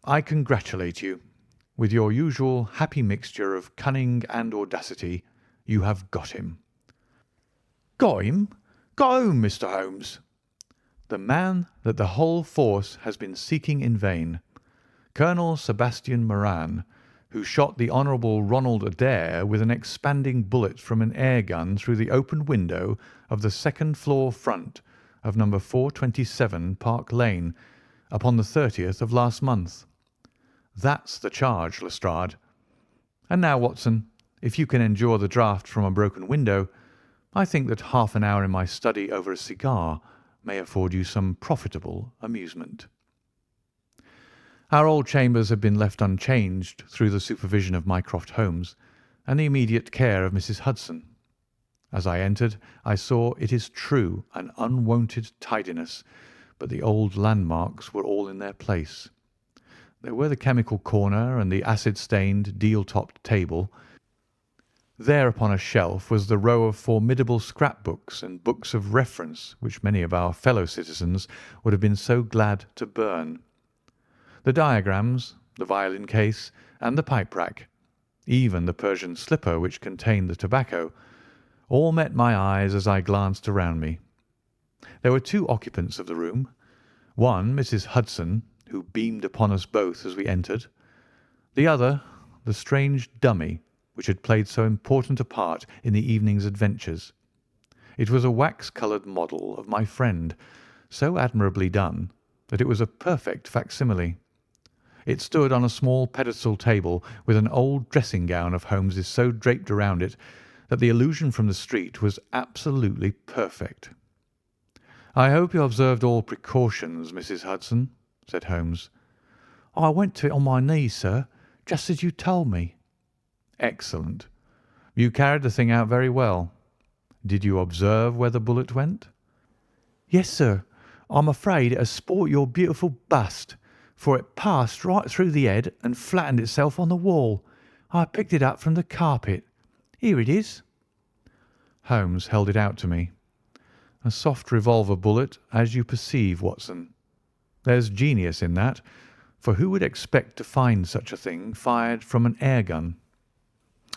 I congratulate you. With your usual happy mixture of cunning and audacity, you have got him." "Got him? Got whom, Mr. Holmes?" "The man that the whole force has been seeking in vain. Colonel Sebastian Moran, who shot the Honourable Ronald Adair with an expanding bullet from an air gun through the open window of the second-floor front of No. 427 Park Lane, upon the 30th of last month. That's the charge, Lestrade. And now, Watson, if you can endure the draught from a broken window, I think that half an hour in my study over a cigar may afford you some profitable amusement." Our old chambers had been left unchanged through the supervision of Mycroft Holmes and the immediate care of Mrs. Hudson. As I entered, I saw, it is true, an unwonted tidiness, but the old landmarks were all in their place. There were the chemical corner and the acid-stained, deal-topped table. There upon a shelf was the row of formidable scrap-books and books of reference which many of our fellow citizens would have been so glad to burn. The diagrams, the violin case, and the pipe-rack, even the Persian slipper which contained the tobacco, all met my eyes as I glanced around me. There were two occupants of the room, one Mrs. Hudson, who beamed upon us both as we entered, the other the strange dummy which had played so important a part in the evening's adventures. It was a wax-coloured model of my friend, so admirably done that it was a perfect facsimile. It stood on a small pedestal table with an old dressing-gown of Holmes's so draped around it that the illusion from the street was absolutely perfect. "I hope you observed all precautions, Mrs. Hudson," said Holmes. "I went to it on my knees, sir, just as you told me." "Excellent. You carried the thing out very well. Did you observe where the bullet went?" "Yes, sir. I'm afraid it has spoilt your beautiful bust, for it passed right through the head and flattened itself on the wall. I picked it up from the carpet. Here it is." Holmes held it out to me. "A soft revolver bullet, as you perceive, Watson. There's genius in that, for who would expect to find such a thing fired from an air gun?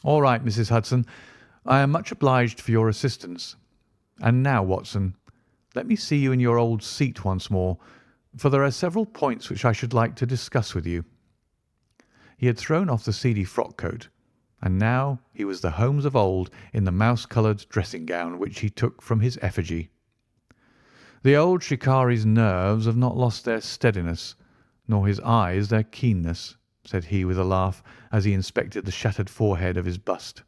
All right, Mrs. Hudson, I am much obliged for your assistance. And now, Watson, let me see you in your old seat once more, for there are several points which I should like to discuss with you." He had thrown off the seedy frock-coat, and now he was the Holmes of old in the mouse-coloured dressing-gown which he took from his effigy. "The old shikari's nerves have not lost their steadiness, nor his eyes their keenness," said he with a laugh as he inspected the shattered forehead of his bust.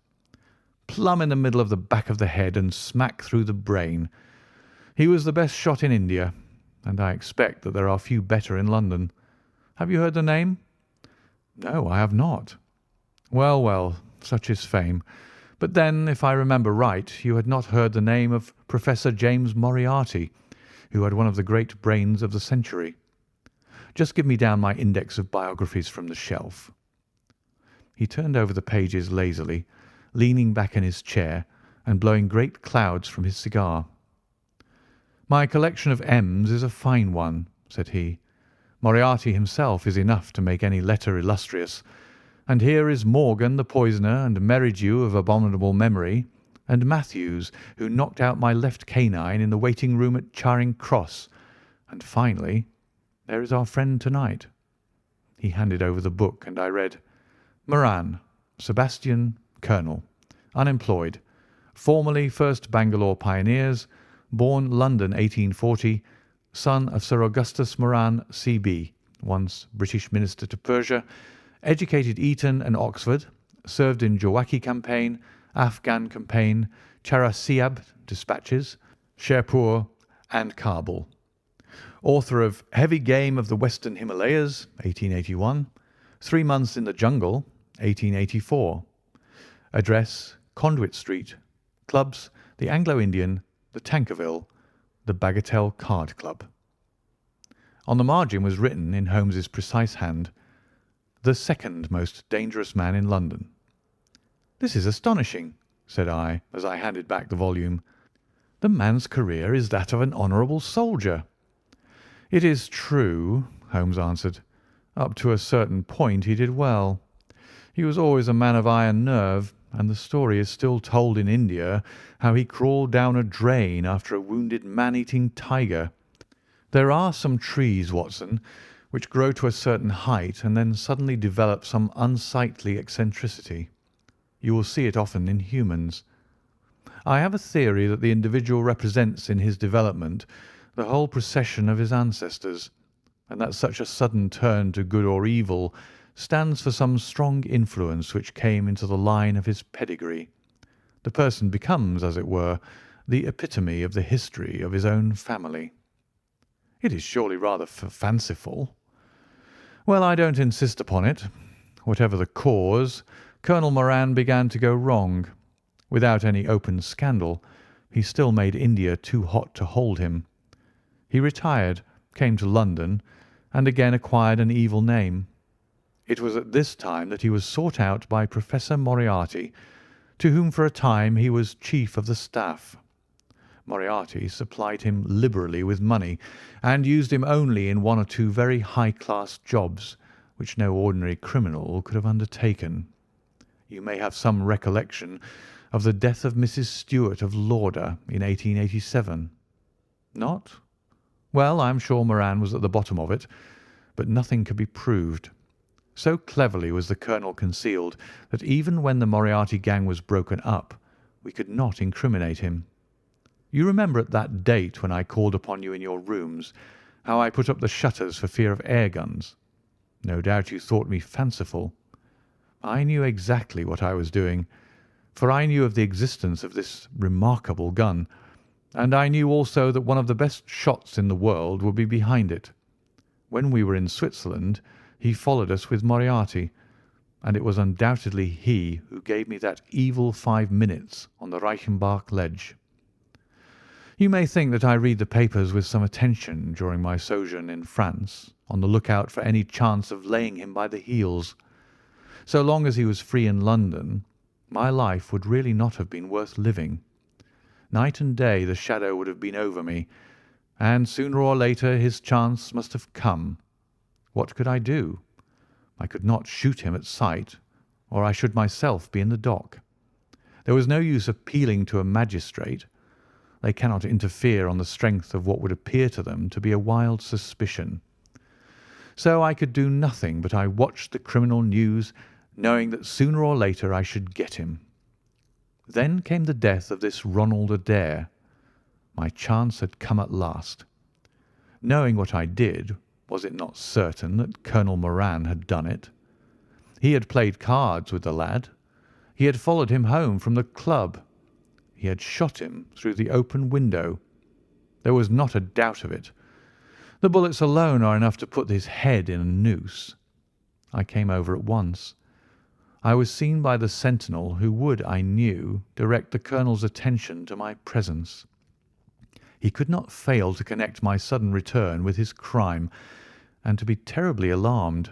"Plumb in the middle of the back of the head and smack through the brain. He was the best shot in India, and I expect that there are few better in London. Have you heard the name?" "No, I have not." "Well, well, such is fame. But then, if I remember right, you had not heard the name of Professor James Moriarty, who had one of the great brains of the century. Just give me down my index of biographies from the shelf." He turned over the pages lazily, leaning back in his chair and blowing great clouds from his cigar. "My collection of M's is a fine one," said he. "Moriarty himself is enough to make any letter illustrious. And here is Morgan the poisoner, and Merridew of abominable memory, and Matthews, who knocked out my left canine in the waiting-room at Charing Cross, and finally, there is our friend tonight." He handed over the book, and I read: "Moran, Sebastian, Colonel, unemployed, formerly 1st Bangalore Pioneers, born London 1840, son of Sir Augustus Moran, C.B., once British Minister to Persia, educated Eton and Oxford, served in Jawaki campaign, Afghan campaign, Charasiab dispatches, Sherpur, and Kabul. Author of Heavy Game of the Western Himalayas, 1881, 3 Months in the Jungle, 1884. Address, Conduit Street. Clubs, the Anglo-Indian, the Tankerville, the Bagatelle Card Club." On the margin was written, in Holmes's precise hand, "The second most dangerous man in London." "This is astonishing," said I, as I handed back the volume. "The man's career is that of an honourable soldier." "It is true," Holmes answered. "Up to a certain point he did well. He was always a man of iron nerve, and the story is still told in India how he crawled down a drain after a wounded man-eating tiger. There are some trees, Watson, which grow to a certain height and then suddenly develop some unsightly eccentricity. You will see it often in humans. I have a theory that the individual represents in his development the whole procession of his ancestors, and that such a sudden turn to good or evil stands for some strong influence which came into the line of his pedigree. The person becomes, as it were, the epitome of the history of his own family. It is surely rather fanciful. Well, I don't insist upon it. Whatever the cause, Colonel Moran began to go wrong. Without any open scandal, he still made India too hot to hold him. He retired, came to London, and again acquired an evil name. It was at this time that he was sought out by Professor Moriarty, to whom for a time he was chief of the staff. Moriarty supplied him liberally with money, and used him only in one or two very high-class jobs, which no ordinary criminal could have undertaken. You may have some recollection of the death of Mrs. Stewart of Lauder in 1887. Not? Well, I am sure Moran was at the bottom of it, but nothing could be proved. So cleverly was the colonel concealed that even when the Moriarty gang was broken up, we could not incriminate him. You remember at that date when I called upon you in your rooms, how I put up the shutters for fear of air guns? No doubt you thought me fanciful. I knew exactly what I was doing, for I knew of the existence of this remarkable gun, and I knew also that one of the best shots in the world would be behind it. When we were in Switzerland, he followed us with Moriarty, and it was undoubtedly he who gave me that evil 5 minutes on the Reichenbach ledge. You may think that I read the papers with some attention during my sojourn in France, on the lookout for any chance of laying him by the heels. So long as he was free in London, my life would really not have been worth living. Night and day the shadow would have been over me, and sooner or later his chance must have come. What could I do? I could not shoot him at sight, or I should myself be in the dock. There was no use appealing to a magistrate. They cannot interfere on the strength of what would appear to them to be a wild suspicion. So I could do nothing but I watched the criminal news, knowing that sooner or later I should get him. Then came the death of this Ronald Adair. My chance had come at last. Knowing what I did, was it not certain that Colonel Moran had done it? He had played cards with the lad. He had followed him home from the club. He had shot him through the open window. There was not a doubt of it. The bullets alone are enough to put his head in a noose. I came over at once. I was seen by the sentinel who would, I knew, direct the colonel's attention to my presence. He could not fail to connect my sudden return with his crime, and to be terribly alarmed.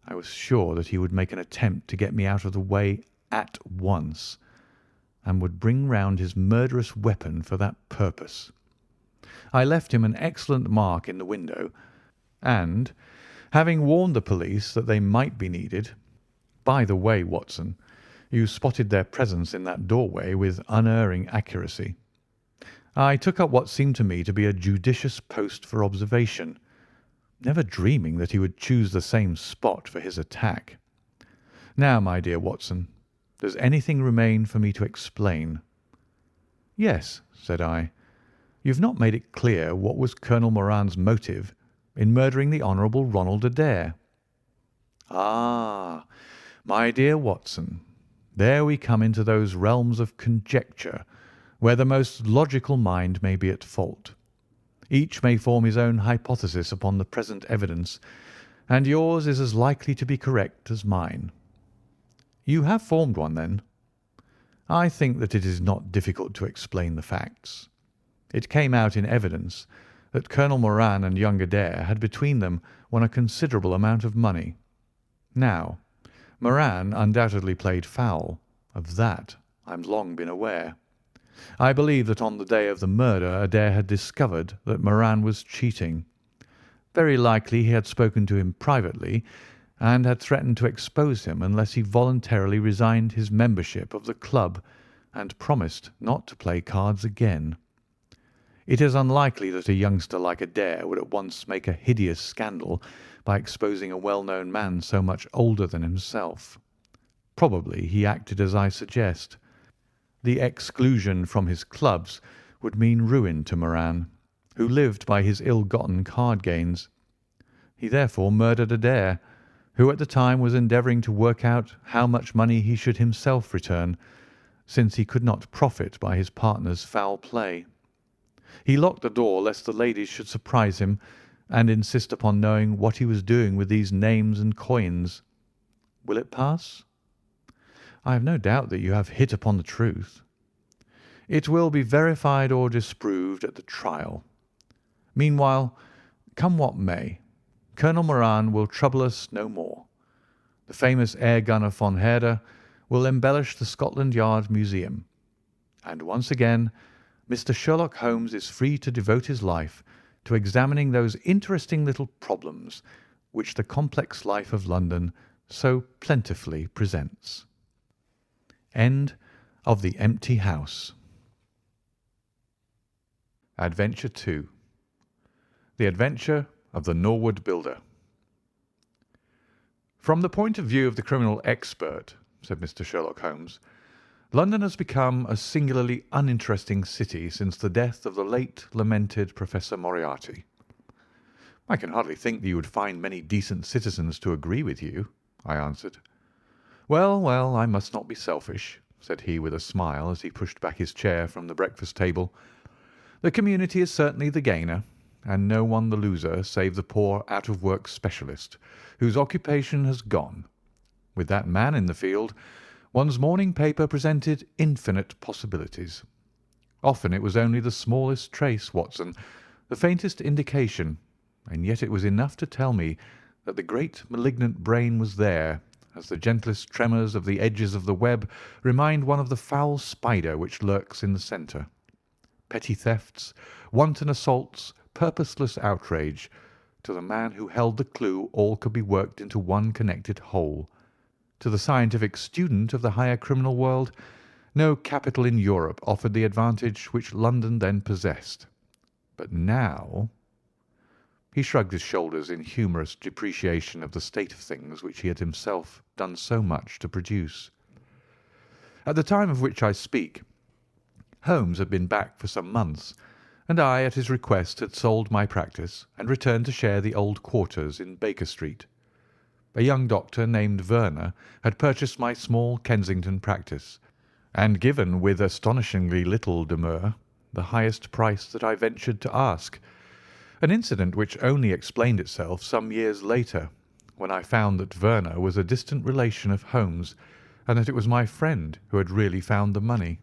I was sure that he would make an attempt to get me out of the way at once, and would bring round his murderous weapon for that purpose. I left him an excellent mark in the window, and, having warned the police that they might be needed— by the way, Watson, you spotted their presence in that doorway with unerring accuracy— I took up what seemed to me to be a judicious post for observation, never dreaming that he would choose the same spot for his attack. Now, my dear Watson, does anything remain for me to explain? Yes, said I. You've not made it clear what was Colonel Moran's motive in murdering the Honourable Ronald Adair. Ah, my dear Watson, there we come into those realms of conjecture where the most logical mind may be at fault. Each may form his own hypothesis upon the present evidence, and yours is as likely to be correct as mine. You have formed one, then? I think that it is not difficult to explain the facts. It came out in evidence that Colonel Moran and young Adair had between them won a considerable amount of money. Now, Moran undoubtedly played foul. Of that I've long been aware. I believe that on the day of the murder Adair had discovered that Moran was cheating. Very likely he had spoken to him privately, and had threatened to expose him unless he voluntarily resigned his membership of the club and promised not to play cards again. It is unlikely that a youngster like Adair would at once make a hideous scandal by exposing a well-known man so much older than himself. Probably he acted as I suggest. The exclusion from his clubs would mean ruin to Moran, who lived by his ill-gotten card gains. He therefore murdered Adair, who at the time was endeavouring to work out how much money he should himself return, since he could not profit by his partner's foul play. He locked the door lest the ladies should surprise him and insist upon knowing what he was doing with these names and coins. Will it pass? I have no doubt that you have hit upon the truth. It will be verified or disproved at the trial. Meanwhile, come what may, Colonel Moran will trouble us no more. The famous air gunner von Herder will embellish the Scotland Yard Museum. And once again, Mr. Sherlock Holmes is free to devote his life to examining those interesting little problems which the complex life of London so plentifully presents. End of The Empty House. Adventure 2. The Adventure of the Norwood Builder. From the point of view of the criminal expert, said Mr. Sherlock Holmes, London has become a singularly uninteresting city since the death of the late lamented Professor Moriarty. I can hardly think that you would find many decent citizens to agree with you, I answered. Well, well, I must not be selfish, said he with a smile as he pushed back his chair from the breakfast table. The community is certainly the gainer, and no one the loser save the poor out-of-work specialist, whose occupation has gone. With that man in the field, one's morning paper presented infinite possibilities. Often it was only the smallest trace, Watson, the faintest indication, and yet it was enough to tell me that the great malignant brain was there, as the gentlest tremors of the edges of the web remind one of the foul spider which lurks in the centre. Petty thefts, wanton assaults, purposeless outrage. To the man who held the clue, all could be worked into one connected whole. To the scientific student of the higher criminal world, no capital in Europe offered the advantage which London then possessed. But now— He shrugged his shoulders in humorous depreciation of the state of things which he had himself done so much to produce. At the time of which I speak, Holmes had been back for some months, and I, at his request, had sold my practice and returned to share the old quarters in Baker Street. A young doctor named Werner had purchased my small Kensington practice, and given with astonishingly little demur the highest price that I ventured to ask, an incident which only explained itself some years later, when I found that Werner was a distant relation of Holmes, and that it was my friend who had really found the money.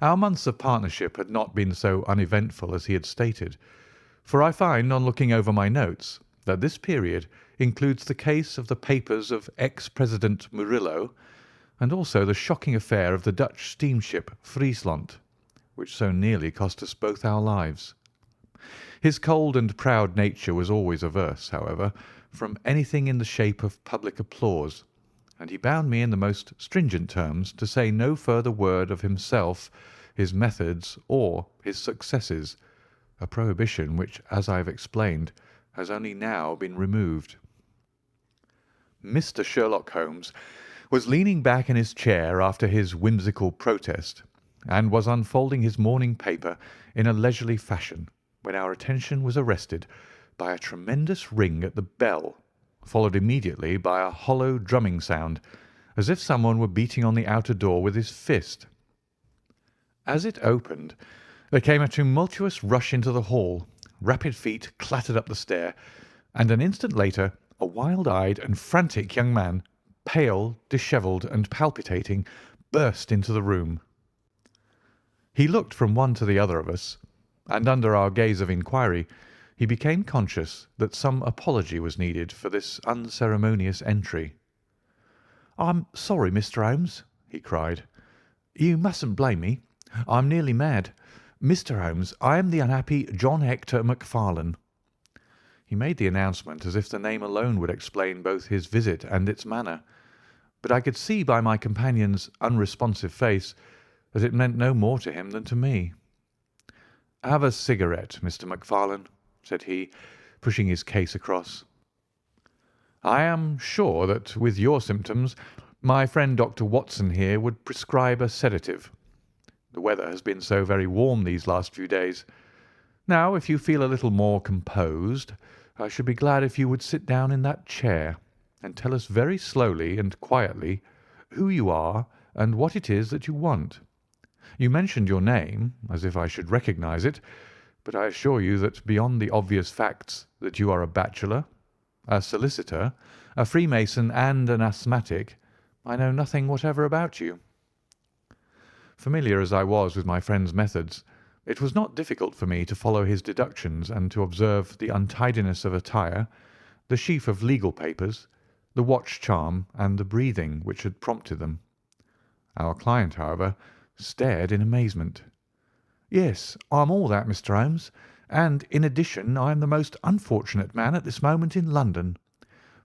Our months of partnership had not been so uneventful as he had stated, for I find, on looking over my notes, that this period includes the case of the papers of ex-President Murillo, and also the shocking affair of the Dutch steamship Friesland, which so nearly cost us both our lives. His cold and proud nature was always averse, however, from anything in the shape of public applause, and he bound me in the most stringent terms to say no further word of himself, his methods, or his successes, a prohibition which, as I have explained, has only now been removed. Mr. Sherlock Holmes was leaning back in his chair after his whimsical protest, and was unfolding his morning paper in a leisurely fashion, when our attention was arrested by a tremendous ring at the bell, followed immediately by a hollow drumming sound, as if someone were beating on the outer door with his fist. As it opened, there came a tumultuous rush into the hall, rapid feet clattered up the stair, and an instant later a wild-eyed and frantic young man, pale, dishevelled, and palpitating, burst into the room. He looked from one to the other of us, and under our gaze of inquiry he became conscious that some apology was needed for this unceremonious entry. "I'm sorry, Mr. Holmes," he cried. "You mustn't blame me. I'm nearly mad. Mr. Holmes, I am the unhappy John Hector Macfarlane." He made the announcement as if the name alone would explain both his visit and its manner, but I could see by my companion's unresponsive face that it meant no more to him than to me. "Have a cigarette, Mr. Macfarlane," said he, pushing his case across. "I am sure that with your symptoms my friend Dr. Watson here would prescribe a sedative. The weather has been so very warm these last few days. Now, if you feel a little more composed, I should be glad if you would sit down in that chair and tell us very slowly and quietly who you are and what it is that you want. You mentioned your name, as if I should recognize it, but I assure you that beyond the obvious facts that you are a bachelor, a solicitor, a Freemason, and an asthmatic, I know nothing whatever about you." Familiar as I was with my friend's methods, it was not difficult for me to follow his deductions and to observe the untidiness of attire, the sheaf of legal papers, the watch charm, and the breathing which had prompted them. Our client, however, stared in amazement. "Yes, I'm all that, Mr. Holmes, and in addition I am the most unfortunate man at this moment in London.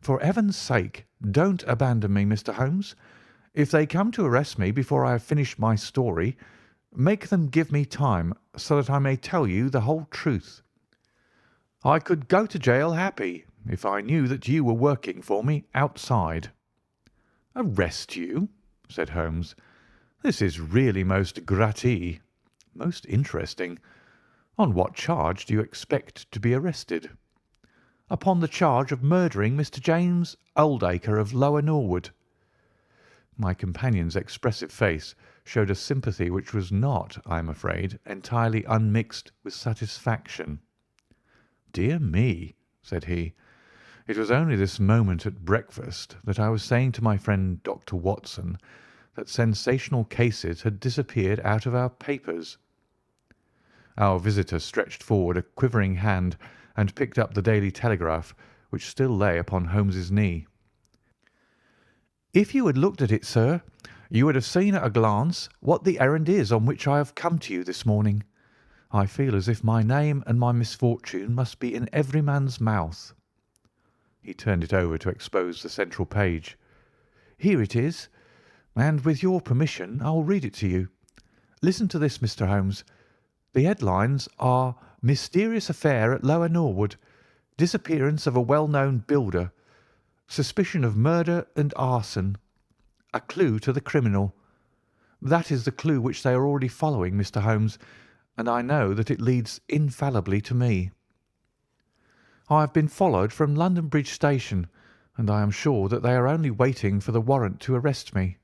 For heaven's sake, don't abandon me, Mr. Holmes. If they come to arrest me before I have finished my story, make them give me time so that I may tell you the whole truth. I could go to jail happy if I knew that you were working for me outside." "Arrest you?" said Holmes. "This is really most gratis, most interesting. On what charge do you expect to be arrested?" "Upon the charge of murdering Mr. James Oldacre of Lower Norwood." My companion's expressive face showed a sympathy which was not, I am afraid, entirely unmixed with satisfaction. "Dear me," said he, "it was only this moment at breakfast that I was saying to my friend Dr. Watson that sensational cases had disappeared out of our papers." Our visitor stretched forward a quivering hand and picked up the Daily Telegraph, which still lay upon Holmes's knee. "If you had looked at it, sir, you would have seen at a glance what the errand is on which I have come to you this morning. I feel as if my name and my misfortune must be in every man's mouth." He turned it over to expose the central page. "Here it is, and with your permission I will read it to you. Listen to this, Mr. Holmes. The headlines are 'Mysterious Affair at Lower Norwood. Disappearance of a well-known builder. Suspicion of murder and arson. A clue to the criminal.' That is the clue which they are already following, Mr. Holmes, and I know that it leads infallibly to me. I have been followed from London Bridge Station, and I am sure that they are only waiting for the warrant to arrest me.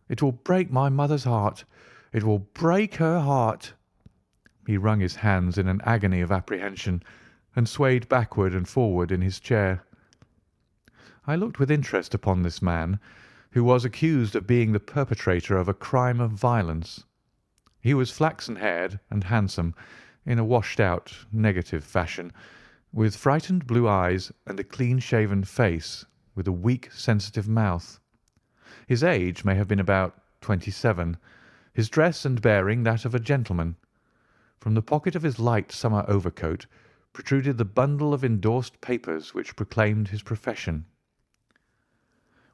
It will break my mother's heart. It will break her heart." He wrung his hands in an agony of apprehension and swayed backward and forward in his chair. I looked with interest upon this man, who was accused of being the perpetrator of a crime of violence. He was flaxen-haired and handsome, in a washed-out, negative fashion, with frightened blue eyes and a clean-shaven face, with a weak, sensitive mouth. His age may have been about 27, his dress and bearing that of a gentleman. From the pocket of his light summer overcoat protruded the bundle of endorsed papers which proclaimed his profession.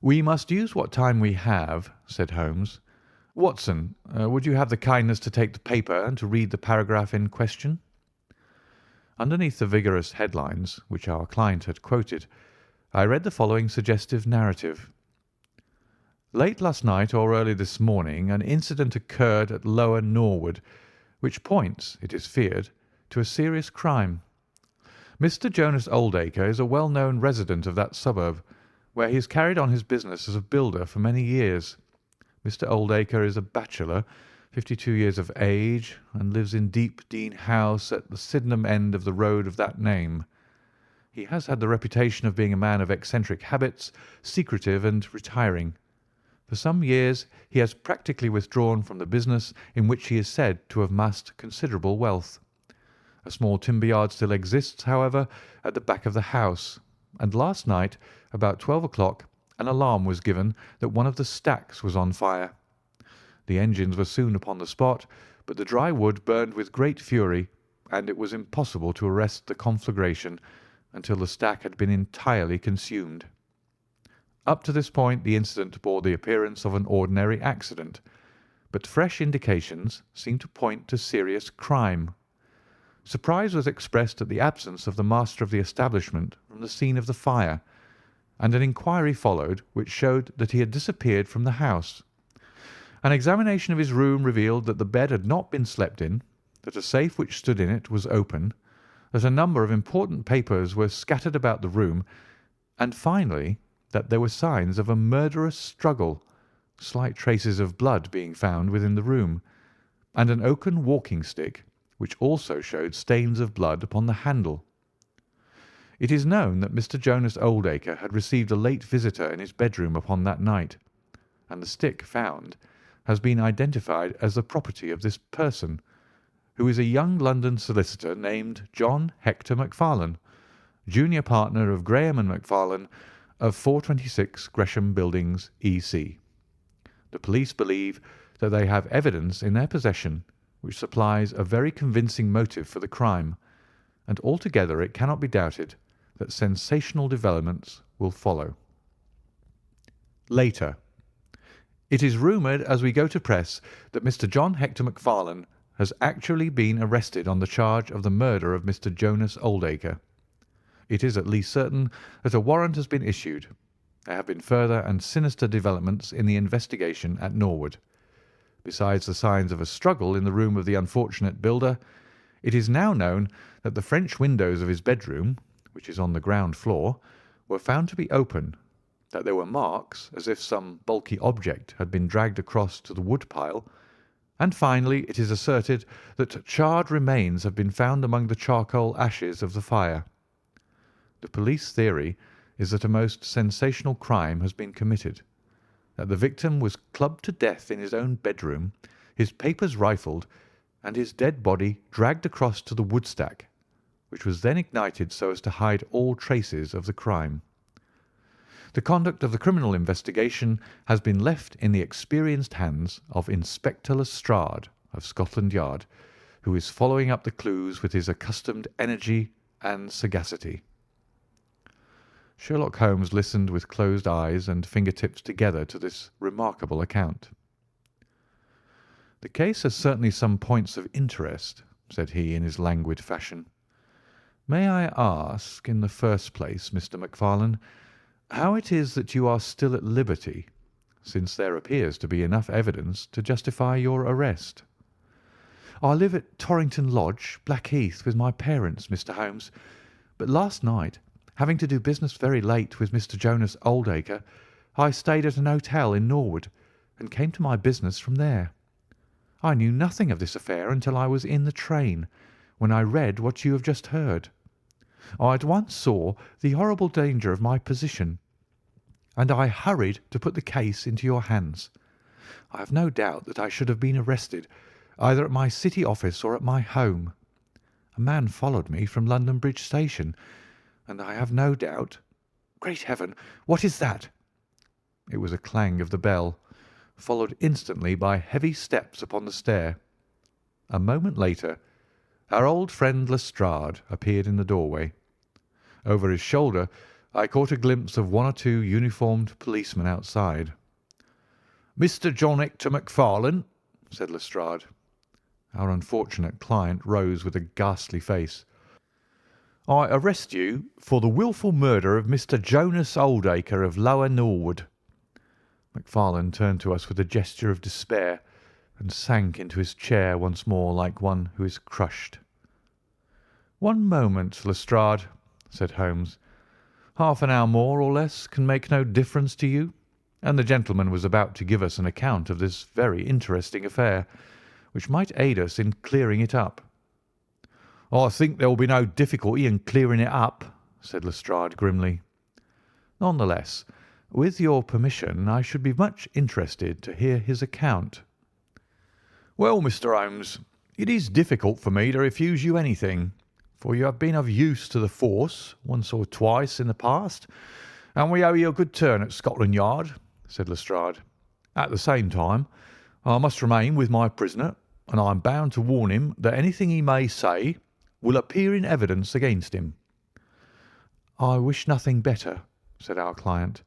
"We must use what time we have," said Holmes. "Watson, would you have the kindness to take the paper and to read the paragraph in question?" Underneath the vigorous headlines which our client had quoted, I read the following suggestive narrative. "Late last night or early this morning an incident occurred at Lower Norwood, which points, it is feared, to a serious crime. Mr. Jonas Oldacre is a well-known resident of that suburb, where he has carried on his business as a builder for many years. Mr. Oldacre is a bachelor, 52 years of age, and lives in Deep Dean House at the Sydenham end of the road of that name. He has had the reputation of being a man of eccentric habits, secretive and retiring. For some years he has practically withdrawn from the business in which he is said to have amassed considerable wealth. A small timber yard still exists, however, at the back of the house, and last night, about 12 o'clock, an alarm was given that one of the stacks was on fire. The engines were soon upon the spot, but the dry wood burned with great fury, and it was impossible to arrest the conflagration until the stack had been entirely consumed. Up to this point the incident bore the appearance of an ordinary accident, but fresh indications seemed to point to serious crime. Surprise was expressed at the absence of the master of the establishment from the scene of the fire, and an inquiry followed which showed that he had disappeared from the house. An examination of his room revealed that the bed had not been slept in, that a safe which stood in it was open, that a number of important papers were scattered about the room, and finally that there were signs of a murderous struggle, slight traces of blood being found within the room, and an oaken walking-stick which also showed stains of blood upon the handle. It is known that Mr. Jonas Oldacre had received a late visitor in his bedroom upon that night, and the stick found has been identified as the property of this person, who is a young London solicitor named John Hector Macfarlane, junior partner of Graham and Macfarlane of 426 Gresham Buildings, E.C. The police believe that they have evidence in their possession which supplies a very convincing motive for the crime, and altogether it cannot be doubted that sensational developments will follow. Later. It is rumoured as we go to press that Mr. John Hector Macfarlane has actually been arrested on the charge of the murder of Mr. Jonas Oldacre. It is at least certain that a warrant has been issued. There have been further and sinister developments in the investigation at Norwood. Besides the signs of a struggle in the room of the unfortunate builder, it is now known that the French windows of his bedroom, which is on the ground floor, were found to be open, that there were marks as if some bulky object had been dragged across to the wood pile, and finally it is asserted that charred remains have been found among the charcoal ashes of the fire. The police theory is that a most sensational crime has been committed, that the victim was clubbed to death in his own bedroom, his papers rifled, and his dead body dragged across to the woodstack, which was then ignited so as to hide all traces of the crime. The conduct of the criminal investigation has been left in the experienced hands of Inspector Lestrade of Scotland Yard, who is following up the clues with his accustomed energy and sagacity. Sherlock Holmes listened with closed eyes and finger-tips together to this remarkable account. "The case has certainly some points of interest," said he in his languid fashion. "May I ask, in the first place, Mr. Macfarlane, how it is that you are still at liberty, since there appears to be enough evidence to justify your arrest?" "I live at Torrington Lodge, Blackheath, with my parents, Mr. Holmes, but last night, having to do business very late with Mr. Jonas Oldacre, I stayed at an hotel in Norwood, and came to my business from there. I knew nothing of this affair until I was in the train, when I read what you have just heard. I at once saw the horrible danger of my position, and I hurried to put the case into your hands. I have no doubt that I should have been arrested, either at my city office or at my home. A man followed me from London Bridge Station, and I have no doubt— Great Heaven, what is that?" It was a clang of the bell, followed instantly by heavy steps upon the stair. A moment later, our old friend Lestrade appeared in the doorway. Over his shoulder I caught a glimpse of one or two uniformed policemen outside. "Mr. John Hector Macfarlane," said Lestrade. Our unfortunate client rose with a ghastly face. "I arrest you for the wilful murder of Mr. Jonas Oldacre of Lower Norwood." Macfarlane turned to us with a gesture of despair, and sank into his chair once more like one who is crushed. "One moment, Lestrade," said Holmes. "Half an hour more or less can make no difference to you, and the gentleman was about to give us an account of this very interesting affair, which might aid us in clearing it up." "I think there will be no difficulty in clearing it up," said Lestrade grimly. "None the less, with your permission, I should be much interested to hear his account." "Well, Mr. Holmes, it is difficult for me to refuse you anything, for you have been of use to the force once or twice in the past, and we owe you a good turn at Scotland Yard," said Lestrade. "At the same time, I must remain with my prisoner, and I am bound to warn him that anything he may say will appear in evidence against him." "I wish nothing better," said our client.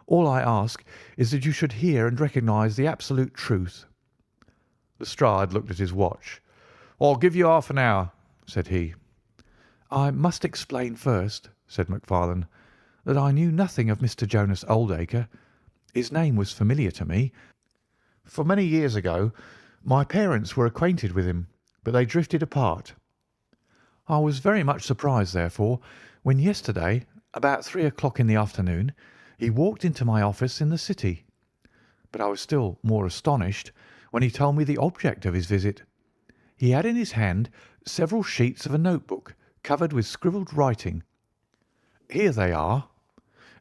"All I ask is that you should hear and recognise the absolute truth." Lestrade looked at his watch. "I'll give you half an hour," said he. "I must explain first," said Macfarlane, "that I knew nothing of Mr. Jonas Oldacre. His name was familiar to me, for many years ago my parents were acquainted with him, but they drifted apart. I was very much surprised, therefore, when yesterday, about 3 o'clock in the afternoon, he walked into my office in the City. But I was still more astonished when he told me the object of his visit. He had in his hand several sheets of a notebook covered with scribbled writing. Here they are,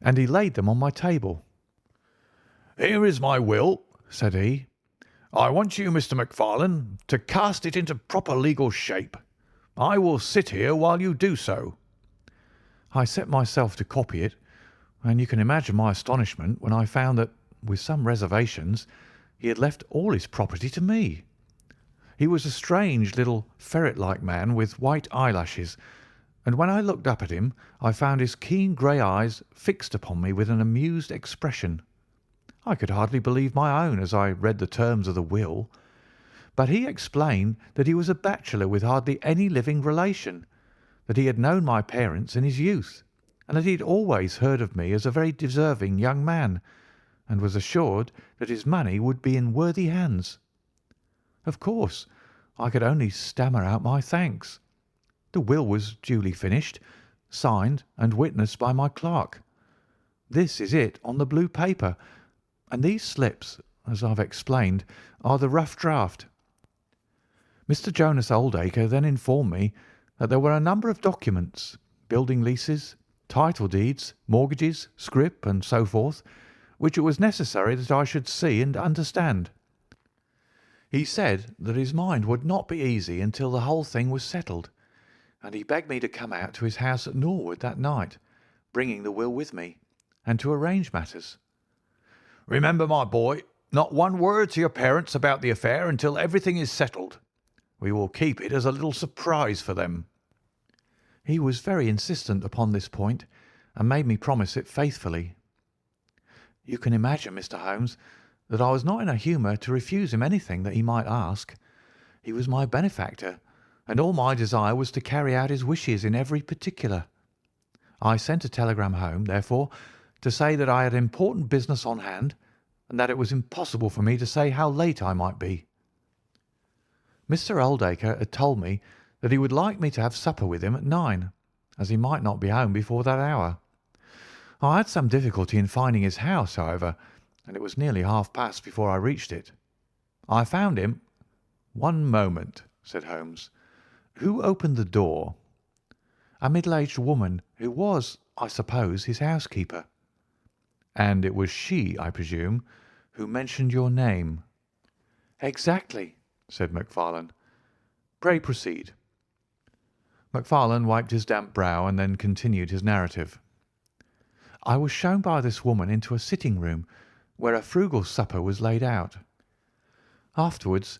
and he laid them on my table. "Here is my will," said he. "I want you, Mr. Macfarlane, to cast it into proper legal shape. I will sit here while you do so." I set myself to copy it, and you can imagine my astonishment when I found that, with some reservations, he had left all his property to me. He was a strange little ferret-like man with white eyelashes, and when I looked up at him I found his keen grey eyes fixed upon me with an amused expression. I could hardly believe my own as I read the terms of the will, but he explained that he was a bachelor with hardly any living relation, that he had known my parents in his youth, and that he had always heard of me as a very deserving young man, and was assured that his money would be in worthy hands. Of course, I could only stammer out my thanks. The will was duly finished, signed, and witnessed by my clerk. This is it on the blue paper, and these slips, as I've explained, are the rough draft. Mr. Jonas Oldacre then informed me that there were a number of documents, building leases, title deeds, mortgages, scrip, and so forth, which it was necessary that I should see and understand. He said that his mind would not be easy until the whole thing was settled, and he begged me to come out to his house at Norwood that night, bringing the will with me, and to arrange matters. "Remember, my boy, not one word to your parents about the affair until everything is settled. We will keep it as a little surprise for them." He was very insistent upon this point, and made me promise it faithfully. You can imagine, Mr. Holmes, that I was not in a humour to refuse him anything that he might ask. He was my benefactor, and all my desire was to carry out his wishes in every particular. I sent a telegram home, therefore, to say that I had important business on hand, and that it was impossible for me to say how late I might be. Mr. Oldacre had told me that he would like me to have supper with him at 9, as he might not be home before that hour. I had some difficulty in finding his house, however, and it was nearly half-past before I reached it. I found him— "One moment," said Holmes. "Who opened the door?" "A middle-aged woman who was, I suppose, his housekeeper." "And it was she, I presume, who mentioned your name?" "Exactly," said Macfarlane. "Pray proceed." Macfarlane wiped his damp brow and then continued his narrative. "I was shown by this woman into a sitting-room where a frugal supper was laid out. Afterwards,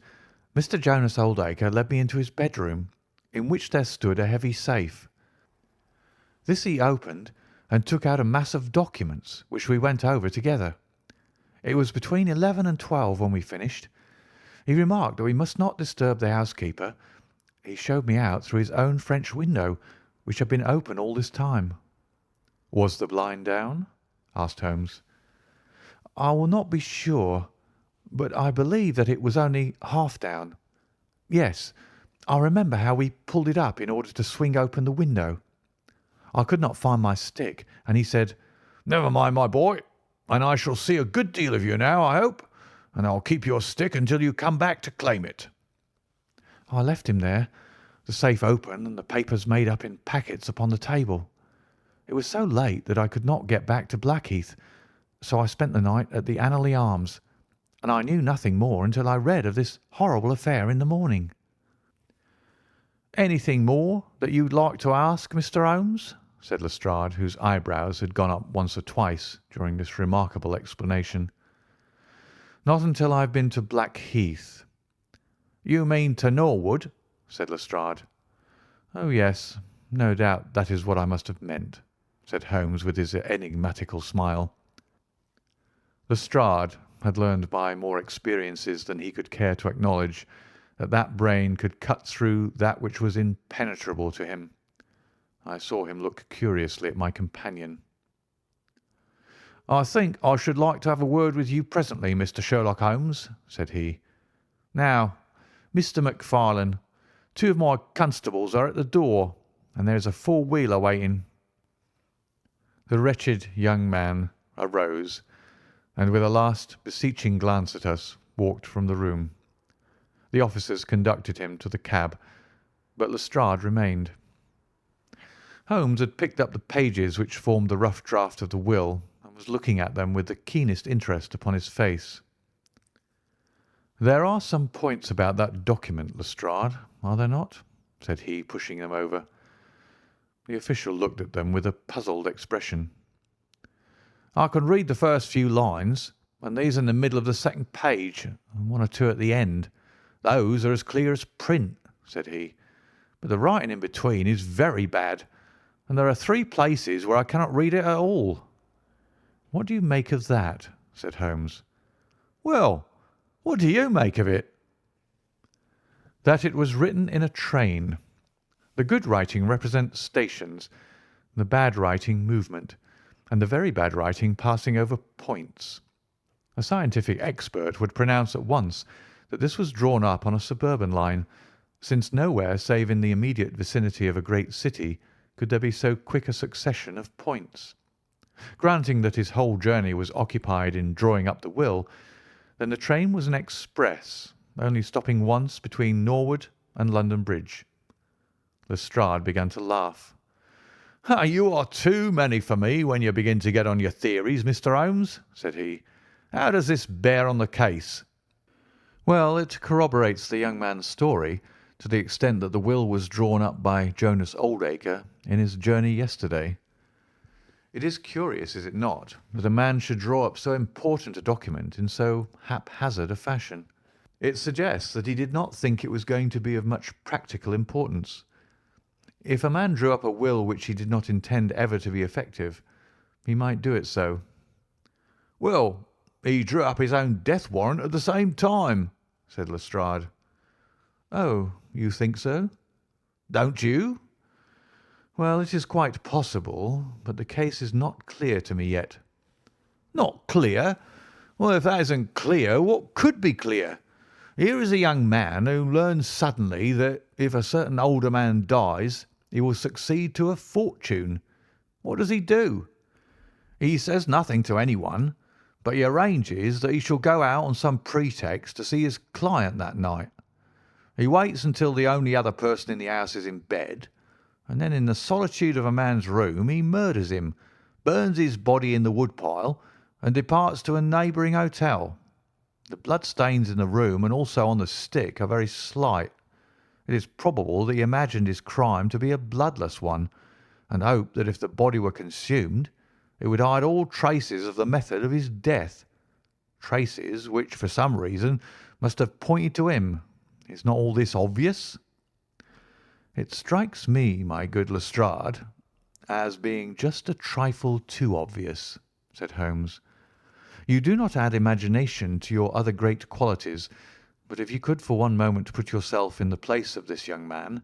Mr. Jonas Oldacre led me into his bedroom, in which there stood a heavy safe. This he opened and took out a mass of documents, which we went over together. It was between 11 and 12 when we finished. He remarked that we must not disturb the housekeeper. He showed me out through his own French window, which had been open all this time." "Was the blind down?" asked Holmes. "I will not be sure, but I believe that it was only half down. Yes, I remember how we pulled it up in order to swing open the window. I could not find my stick, and he said, 'Never mind, my boy, and I shall see a good deal of you now, I hope, and I'll keep your stick until you come back to claim it.' I left him there, the safe open and the papers made up in packets upon the table. It was so late that I could not get back to Blackheath, so I spent the night at the Annerley Arms, and I knew nothing more until I read of this horrible affair in the morning." "Anything more that you'd like to ask, Mr. Holmes?" said Lestrade, whose eyebrows had gone up once or twice during this remarkable explanation. "Not until I have been to Blackheath." "You mean to Norwood?" said Lestrade. "Oh, yes, no doubt that is what I must have meant," said Holmes with his enigmatical smile. Lestrade had learned by more experiences than he could care to acknowledge that brain could cut through that which was impenetrable to him. I saw him look curiously at my companion. "I think I should like to have a word with you presently, Mr. Sherlock Holmes," said he. "Now, Mr. Macfarlane, Two of my constables are at the door, and there's a four-wheeler waiting." The wretched young man arose, and with a last beseeching glance at us, walked from the room. The officers conducted him to the cab, but Lestrade remained. Holmes had picked up the pages which formed the rough draft of the will, and was looking at them with the keenest interest upon his face. "There are some points about that document, Lestrade, are there not?" said he, pushing them over. The official looked at them with a puzzled expression. "I can read the first few lines, and these in the middle of the second page, and one or two at the end. Those are as clear as print," said he. "But the writing in between is very bad, and there are 3 places where I cannot read it at all." "What do you make of that?" said Holmes. "Well, what do you make of it?" "That it was written in a train. The good writing represents stations, the bad writing movement, and the very bad writing passing over points. A scientific expert would pronounce at once that this was drawn up on a suburban line, since nowhere save in the immediate vicinity of a great city could there be so quick a succession of points. Granting that his whole journey was occupied in drawing up the will, then the train was an express, only stopping once between Norwood and London Bridge." Lestrade began to laugh. "You are too many for me when you begin to get on your theories, Mr. Holmes," said he. "How does this bear on the case?" "Well, it corroborates the young man's story to the extent that the will was drawn up by Jonas Oldacre in his journey yesterday. It is curious, is it not, that a man should draw up so important a document in so haphazard a fashion? It suggests that he did not think it was going to be of much practical importance. If a man drew up a will which he did not intend ever to be effective, he might do it so." "Well, he drew up his own death warrant at the same time," said Lestrade. "Oh, you think so?" "Don't you?" "Well, it is quite possible, but the case is not clear to me yet." "Not clear? Well, if that isn't clear, what could be clear? Here is a young man who learns suddenly that if a certain older man dies, he will succeed to a fortune. What does he do? He says nothing to anyone, but he arranges that he shall go out on some pretext to see his client that night. He waits until the only other person in the house is in bed, and then in the solitude of a man's room he murders him, burns his body in the woodpile, and departs to a neighbouring hotel. The bloodstains in the room and also on the stick are very slight. It is probable that he imagined his crime to be a bloodless one, and hoped that if the body were consumed, it would hide all traces of the method of his death, traces which, for some reason, must have pointed to him. Is not all this obvious?" "It strikes me, my good Lestrade, as being just a trifle too obvious," said Holmes. "You do not add imagination to your other great qualities, but if you could for one moment put yourself in the place of this young man,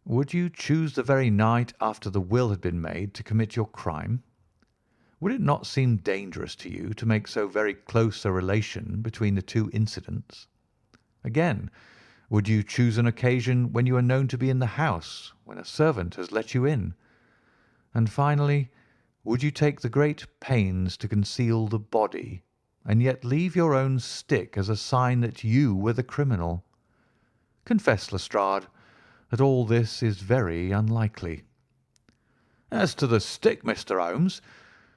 would you choose the very night after the will had been made to commit your crime? Would it not seem dangerous to you to make so very close a relation between the two incidents? Again, would you choose an occasion when you are known to be in the house, when a servant has let you in? And finally, would you take the great pains to conceal the body, and yet leave your own stick as a sign that you were the criminal? Confess, Lestrade, that all this is very unlikely." "As to the stick, Mr. Holmes,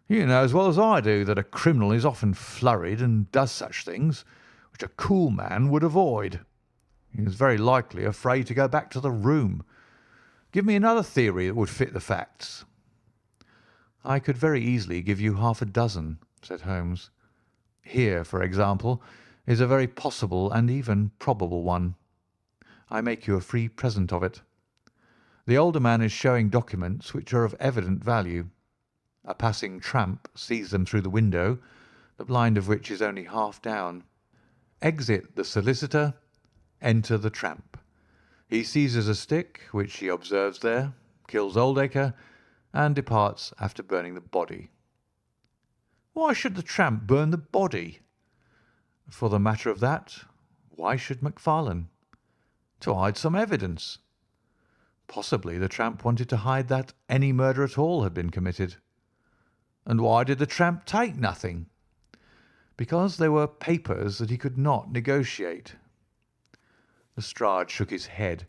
you know as well as I do that a criminal is often flurried and does such things, which a cool man would avoid. He is very likely afraid to go back to the room. Give me another theory that would fit the facts." "I could very easily give you half a dozen," said Holmes. "Here, for example, is a very possible and even probable one. I make you a free present of it. The older man is showing documents which are of evident value. A passing tramp sees them through the window, the blind of which is only half down. Exit the solicitor, enter the tramp. He seizes a stick, which he observes there, kills Oldacre, and departs after burning the body." "Why should the tramp burn the body?" "For the matter of that, why should Macfarlane? To hide some evidence. Possibly the tramp wanted to hide that any murder at all had been committed. And why did the tramp take nothing? Because there were papers that he could not negotiate. Lestrade shook his head,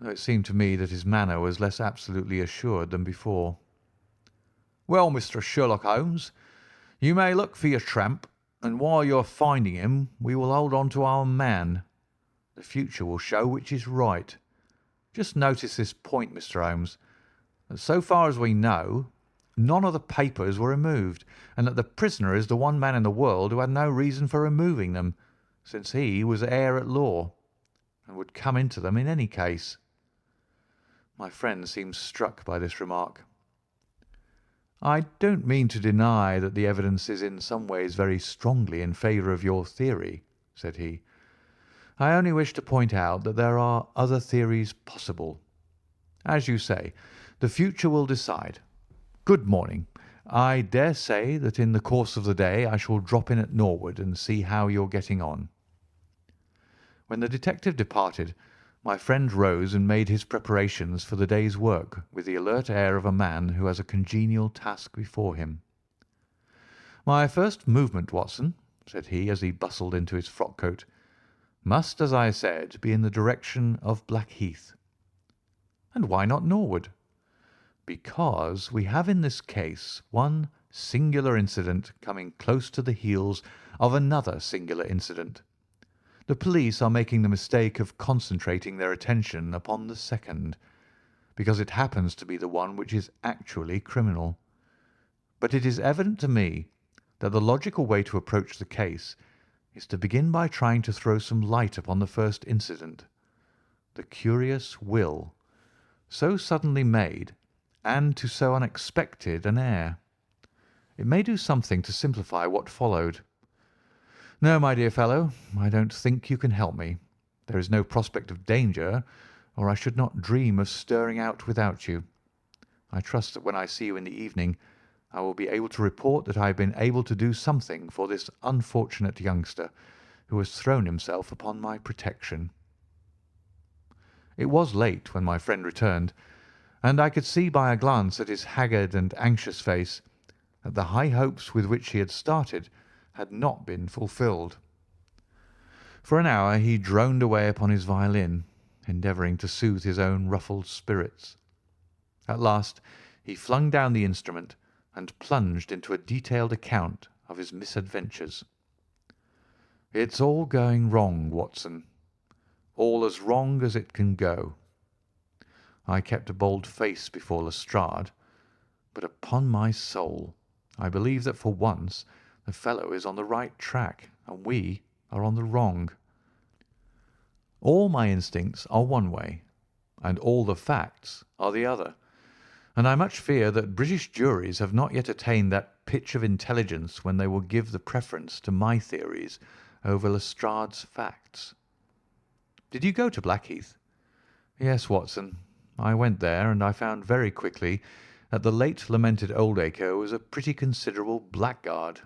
though it seemed to me that his manner was less absolutely assured than before. Well, Mr. Sherlock Holmes, you may look for your tramp, and while you're finding him, we will hold on to our man. The future will show which is right. Just notice this point, Mr. Holmes, that so far as we know, none of the papers were removed, and that the prisoner is the one man in the world who had no reason for removing them, since he was heir at law, and would come into them in any case. My friend seemed struck by this remark. I don't mean to deny that the evidence is in some ways very strongly in favour of your theory, said he. I only wish to point out that there are other theories possible. As you say, the future will decide. Good morning. I dare say that in the course of the day I shall drop in at Norwood and see how you're getting on. When the detective departed, my friend rose and made his preparations for the day's work with the alert air of a man who has a congenial task before him. My first movement, Watson, said he as he bustled into his frock-coat, must, as I said, be in the direction of Blackheath. And why not Norwood? Because we have in this case one singular incident coming close to the heels of another singular incident. The police are making the mistake of concentrating their attention upon the second, because it happens to be the one which is actually criminal. But it is evident to me that the logical way to approach the case is to begin by trying to throw some light upon the first incident, the curious will, so suddenly made, and to so unexpected an heir. It may do something to simplify what followed. No, my dear fellow, I don't think you can help me. There is no prospect of danger, or I should not dream of stirring out without you. I trust that when I see you in the evening, I will be able to report that I have been able to do something for this unfortunate youngster who has thrown himself upon my protection. It was late when my friend returned, and I could see by a glance at his haggard and anxious face that the high hopes with which he had started had not been fulfilled. For an hour he droned away upon his violin, endeavouring to soothe his own ruffled spirits. At last he flung down the instrument and plunged into a detailed account of his misadventures. It's all going wrong, Watson, all as wrong as it can go. I kept a bold face before Lestrade, but upon my soul, I believe that for once the fellow is on the right track, and we are on the wrong. All my instincts are one way, and all the facts are the other, and I much fear that British juries have not yet attained that pitch of intelligence when they will give the preference to my theories over Lestrade's facts. Did you go to Blackheath? Yes, Watson, I went there, and I found very quickly that the late lamented Oldacre was a pretty considerable blackguard.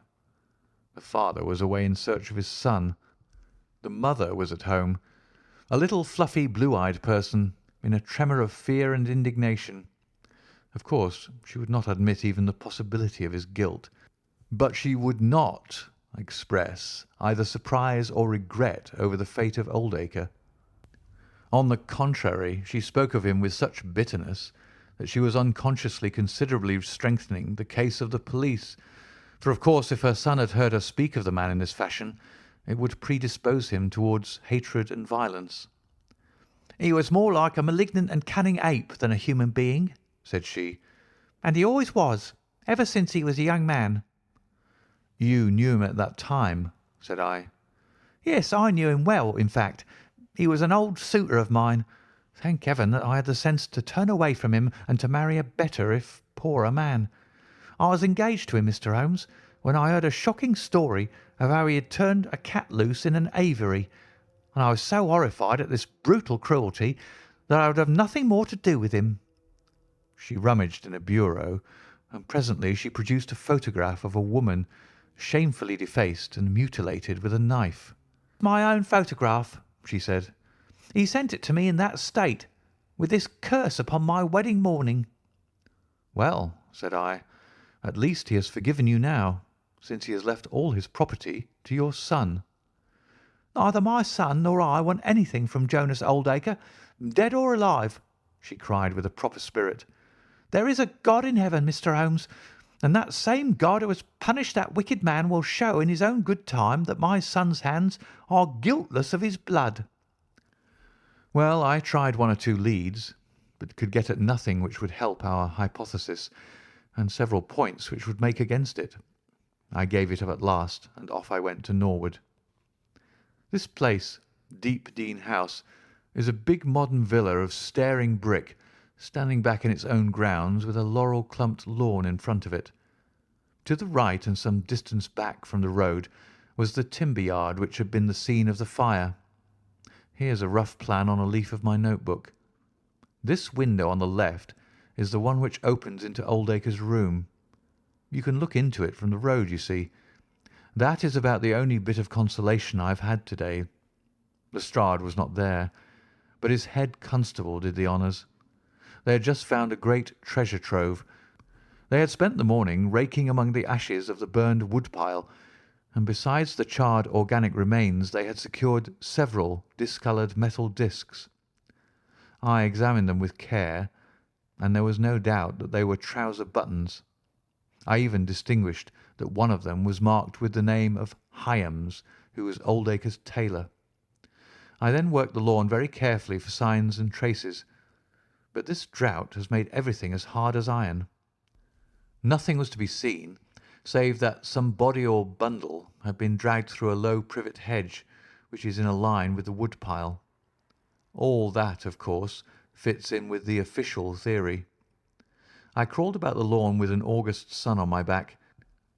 The father was away in search of his son. The mother was at home, a little fluffy blue-eyed person in a tremor of fear and indignation. Of course, she would not admit even the possibility of his guilt, but she would not express either surprise or regret over the fate of Oldacre. On the contrary, she spoke of him with such bitterness that she was unconsciously considerably strengthening the case of the police, for of course if her son had heard her speak of the man in this fashion, it would predispose him towards hatred and violence. "He was more like a malignant and cunning ape than a human being," said she, "and he always was, ever since he was a young man." "You knew him at that time?" said I. "Yes, I knew him well, in fact. He was an old suitor of mine. Thank heaven that I had the sense to turn away from him and to marry a better, if poorer man. I was engaged to him, Mr. Holmes, when I heard a shocking story of how he had turned a cat loose in an aviary, and I was so horrified at this brutal cruelty that I would have nothing more to do with him." She rummaged in a bureau, and presently she produced a photograph of a woman shamefully defaced and mutilated with a knife. "My own photograph," she said. He sent it to me in that state, with this curse upon my wedding morning." "Well," said I, "at least he has forgiven you now, since he has left all his property to your son." "Neither my son nor I want anything from Jonas Oldacre, dead or alive," she cried with a proper spirit. "There is a God in heaven, Mr. Holmes, and that same God who has punished that wicked man will show in his own good time that my son's hands are guiltless of his blood." Well, I tried one or two leads, but could get at nothing which would help our hypothesis, and several points which would make against it. I gave it up at last, and off I went to Norwood. This place, Deep Dean House, is a big modern villa of staring brick, standing back in its own grounds with a laurel-clumped lawn in front of it. To the right and some distance back from the road was the timber yard which had been the scene of the fire. Here's a rough plan on a leaf of my notebook. This window on the left is the one which opens into Oldacre's room. You can look into it from the road, you see. That is about the only bit of consolation I have had to-day. Lestrade was not there, but his head constable did the honours. They had just found a great treasure trove. They had spent the morning raking among the ashes of the burned wood-pile, and besides the charred organic remains they had secured several discoloured metal discs. I examined them with care, and there was no doubt that they were trouser buttons. I even distinguished that one of them was marked with the name of Hyams, who was Oldacre's tailor. I then worked the lawn very carefully for signs and traces, but this drought has made everything as hard as iron. Nothing was to be seen, save that some body or bundle had been dragged through a low privet hedge, which is in a line with the wood-pile. All that, of course, fits in with the official theory. I crawled about the lawn with an August sun on my back,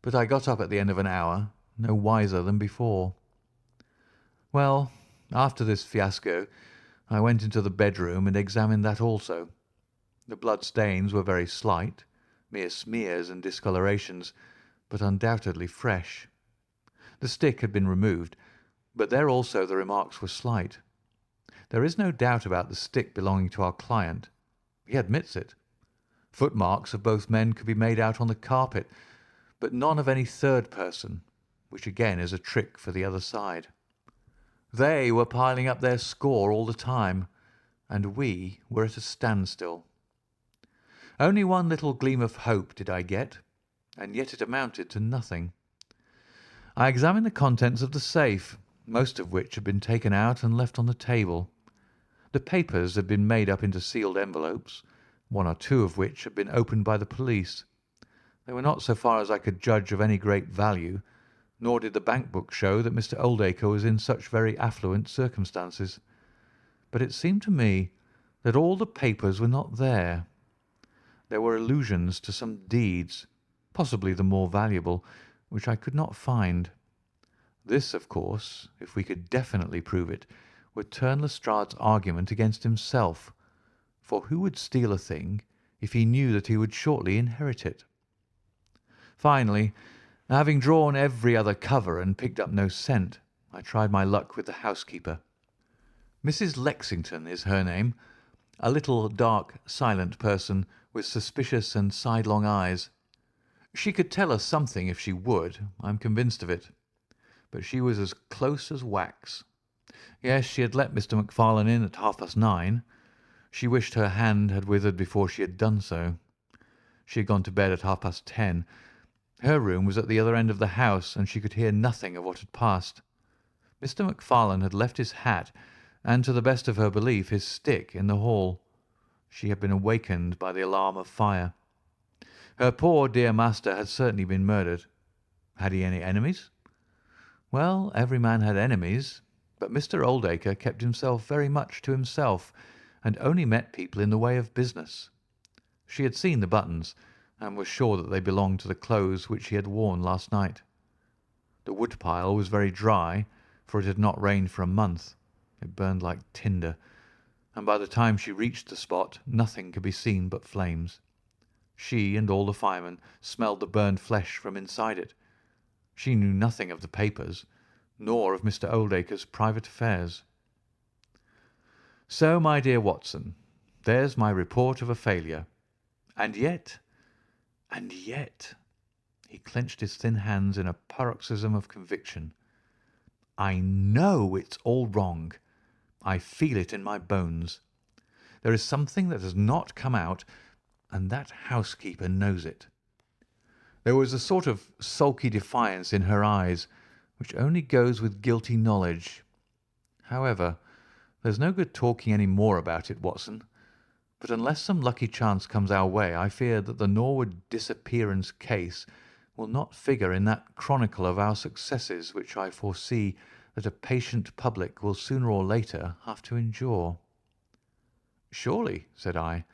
but I got up at the end of an hour, no wiser than before. Well, after this fiasco, I went into the bedroom and examined that also. The blood stains were very slight, mere smears and discolorations, but undoubtedly fresh. The stick had been removed, but there also the remarks were slight. There is no doubt about the stick belonging to our client. He admits it. Footmarks of both men could be made out on the carpet, but none of any third person, which again is a trick for the other side. They were piling up their score all the time, and we were at a standstill. Only one little gleam of hope did I get, and yet it amounted to nothing. I examined the contents of the safe, most of which had been taken out and left on the table. The papers had been made up into sealed envelopes, one or two of which had been opened by the police. They were not, so far as I could judge, of any great value, nor did the bank book show that Mr. Oldacre was in such very affluent circumstances. But it seemed to me that all the papers were not there. There were allusions to some deeds, possibly the more valuable, which I could not find. This, of course, if we could definitely prove it, would turn Lestrade's argument against himself, for who would steal a thing if he knew that he would shortly inherit it? Finally, having drawn every other cover and picked up no scent, I tried my luck with the housekeeper. Mrs. Lexington is her name, a little dark, silent person with suspicious and sidelong eyes. She could tell us something if she would, I am convinced of it, but she was as close as wax. Yes, she had let Mr. MacFarlane in at 9:30. She wished her hand had withered before she had done so. She had gone to bed at 10:30. Her room was at the other end of the house, and she could hear nothing of what had passed. Mr. MacFarlane had left his hat and, to the best of her belief, his stick in the hall. She had been awakened by the alarm of fire. Her poor dear master had certainly been murdered. Had he any enemies? Well, every man had enemies, but Mr. Oldacre kept himself very much to himself, and only met people in the way of business. She had seen the buttons, and was sure that they belonged to the clothes which he had worn last night. The wood-pile was very dry, for it had not rained for a month. It burned like tinder, and by the time she reached the spot nothing could be seen but flames. She and all the firemen smelled the burned flesh from inside it. She knew nothing of the papers, nor of Mr. Oldacre's private affairs. So, my dear Watson, there's my report of a failure. And yet, he clenched his thin hands in a paroxysm of conviction. I know it's all wrong. I feel it in my bones. There is something that has not come out, and that housekeeper knows it. There was a sort of sulky defiance in her eyes, which only goes with guilty knowledge. However, there's no good talking any more about it, Watson. But unless some lucky chance comes our way, I fear that the Norwood disappearance case will not figure in that chronicle of our successes which I foresee that a patient public will sooner or later have to endure. Surely, said I,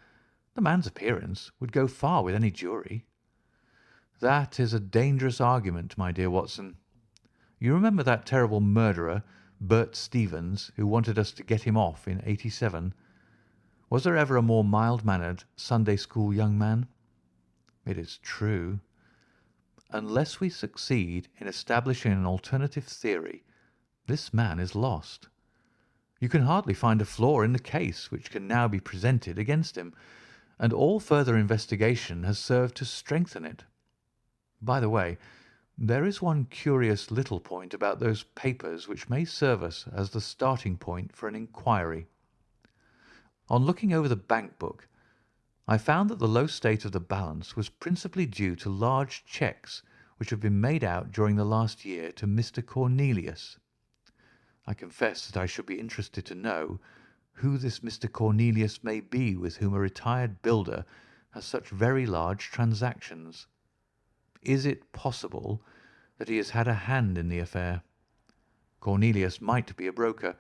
the man's appearance would go far with any jury. That is a dangerous argument, my dear Watson. You remember that terrible murderer, Bert Stevens, who wanted us to get him off in '87? Was there ever a more mild-mannered Sunday school young man? It is true. Unless we succeed in establishing an alternative theory, this man is lost. You can hardly find a flaw in the case which can now be presented against him, and all further investigation has served to strengthen it. By the way, there is one curious little point about those papers which may serve us as the starting point for an inquiry. On looking over the bank book, I found that the low state of the balance was principally due to large cheques which have been made out during the last year to Mr. Cornelius. I confess that I should be interested to know who this Mr. Cornelius may be with whom a retired builder has such very large transactions. Is it possible that he has had a hand in the affair? Cornelius might be a broker,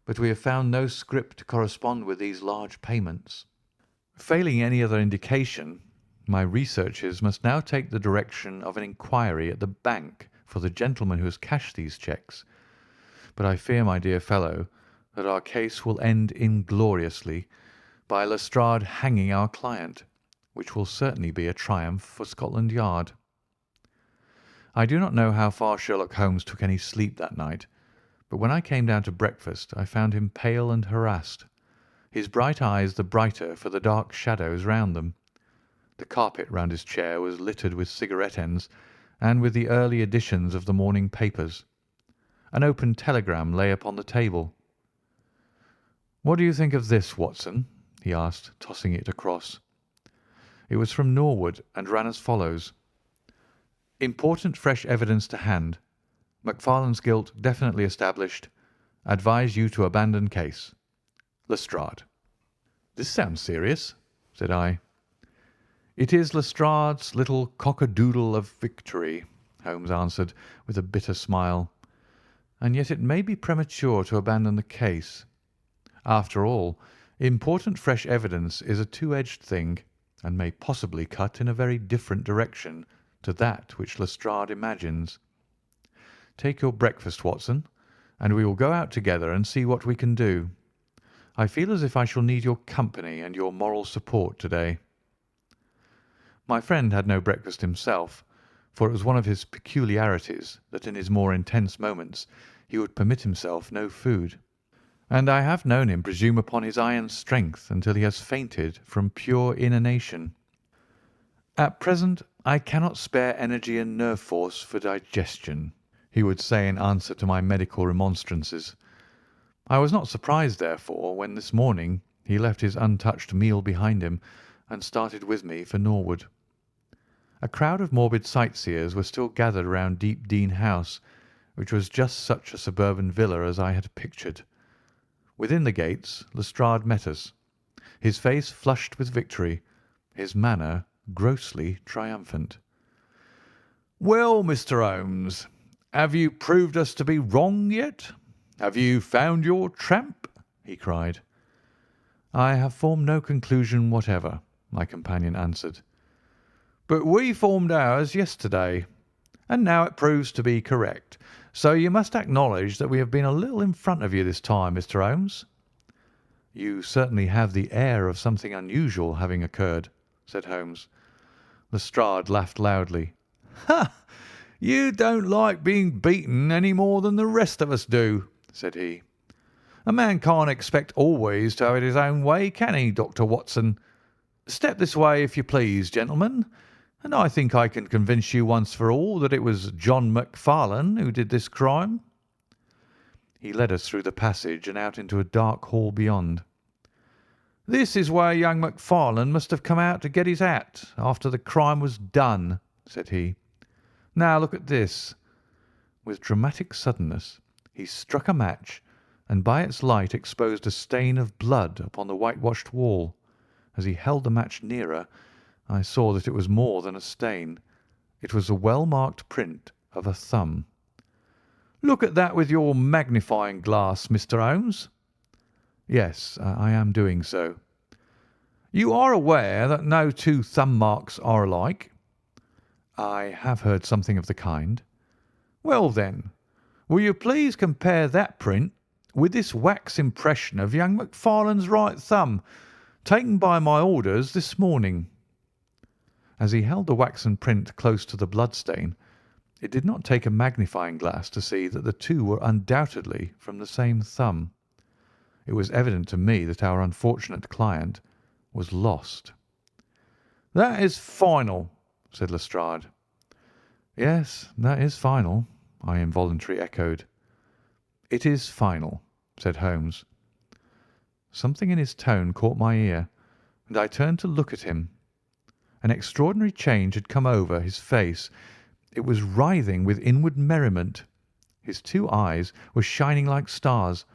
but we have found no scrip to correspond with these large payments. Failing any other indication, my researches must now take the direction of an inquiry at the bank for the gentleman who has cashed these cheques. But I fear, my dear fellow, that our case will end ingloriously by Lestrade hanging our client, which will certainly be a triumph for Scotland Yard. I do not know how far Sherlock Holmes took any sleep that night, but when I came down to breakfast I found him pale and harassed, his bright eyes the brighter for the dark shadows round them. The carpet round his chair was littered with cigarette ends and with the early editions of the morning papers. An open telegram lay upon the table. "What do you think of this, Watson?" he asked, tossing it across. It was from Norwood and ran as follows: "Important fresh evidence to hand. Macfarlane's guilt definitely established. Advise you to abandon case. Lestrade." "This sounds serious," said I. "It is Lestrade's little cock-a-doodle of victory," Holmes answered, with a bitter smile. "And yet it may be premature to abandon the case. After all, important fresh evidence is a two-edged thing, and may possibly cut in a very different direction to that which Lestrade imagines. Take your breakfast, Watson, and we will go out together and see what we can do. I feel as if I shall need your company and your moral support to-day." My friend had no breakfast himself, for it was one of his peculiarities that in his more intense moments he would permit himself no food, and I have known him presume upon his iron strength until he has fainted from pure inanition. "At present I cannot spare energy and nerve force for digestion," he would say in answer to my medical remonstrances. I was not surprised, therefore, when this morning he left his untouched meal behind him and started with me for Norwood. A crowd of morbid sightseers were still gathered round Deepdene House, which was just such a suburban villa as I had pictured. Within the gates Lestrade met us, his face flushed with victory, his manner grossly triumphant. "Well, Mr. Holmes, have you proved us to be wrong yet? Have you found your tramp?" he cried. "I have formed no conclusion whatever," my companion answered. "But we formed ours yesterday, and now it proves to be correct. So you must acknowledge that we have been a little in front of you this time, Mr. Holmes." "You certainly have the air of something unusual having occurred," said Holmes. Lestrade laughed loudly. "Ha! You don't like being beaten any more than the rest of us do," said he. A man can't expect always to have it his own way, can he, Dr. Watson? Step this way, if you please, gentlemen, and I think I can convince you once for all that it was John Macfarlane who did this crime." He led us through the passage and out into a dark hall beyond. "This is where young Macfarlane must have come out to get his hat after the crime was done," said he. "Now look at this." With dramatic suddenness he struck a match, and by its light exposed a stain of blood upon the whitewashed wall. As he held the match nearer, I saw that it was more than a stain. It was a well-marked print of a thumb. "Look at that with your magnifying glass, Mr. Holmes." "Yes, I am doing so." "You are aware that no two thumb marks are alike?" "I have heard something of the kind." "Well, then, will you please compare that print with this wax impression of young Macfarlane's right thumb, taken by my orders this morning?" As he held the waxen print close to the bloodstain, it did not take a magnifying glass to see that the two were undoubtedly from the same thumb. It was evident to me that our unfortunate client was lost. "That is final," said Lestrade. "Yes, that is final," I involuntarily echoed. "It is final," said Holmes. Something in his tone caught my ear, and I turned to look at him. An extraordinary change had come over his face. It was writhing with inward merriment. His two eyes were shining like stars.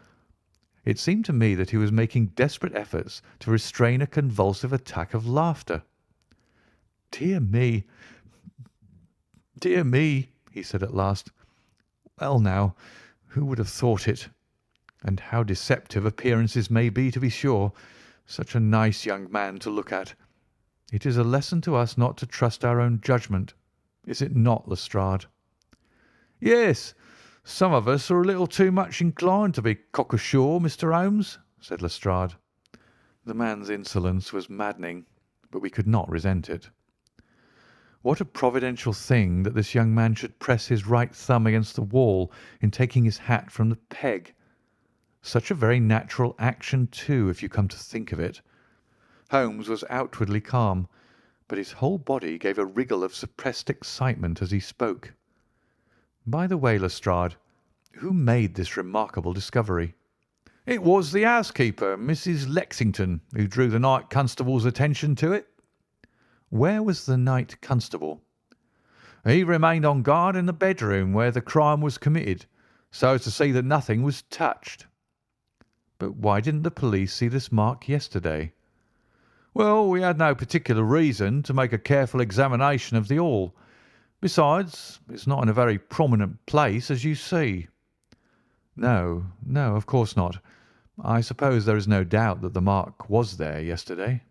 It seemed to me that he was making desperate efforts to restrain a convulsive attack of laughter. "Dear me, dear me," he said at last. "Well, now, who would have thought it? And how deceptive appearances may be, to be sure. Such a nice young man to look at. It is a lesson to us not to trust our own judgment, is it not, Lestrade?" "Yes, some of us are a little too much inclined to be cockasure, Mr. Holmes," said Lestrade. The man's insolence was maddening, but we could not resent it. What a providential thing that this young man should press his right thumb against the wall in taking his hat from the peg. Such a very natural action, too, if you come to think of it. Holmes was outwardly calm, but his whole body gave a wriggle of suppressed excitement as he spoke. "By the way, Lestrade, who made this remarkable discovery?" "It was the housekeeper, Mrs. Lexington, who drew the night constable's attention to it." "Where was the night constable?" "He remained on guard in the bedroom where the crime was committed, so as to see that nothing was touched." "But why didn't the police see this mark yesterday?" "Well, we had no particular reason to make a careful examination of the hall. Besides, it's not in a very prominent place, as you see." "No, no, of course not. I suppose there is no doubt that the mark was there yesterday."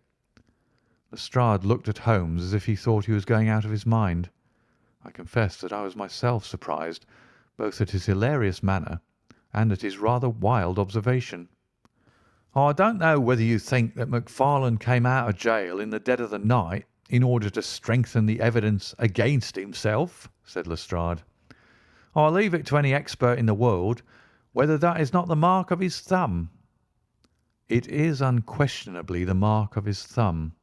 Lestrade looked at Holmes as if he thought he was going out of his mind. I confess that I was myself surprised, both at his hilarious manner and at his rather wild observation. "I don't know whether you think that Macfarlane came out of jail in the dead of the night in order to strengthen the evidence against himself," said Lestrade. "I leave it to any expert in the world whether that is not the mark of his thumb." "It is unquestionably the mark of his thumb."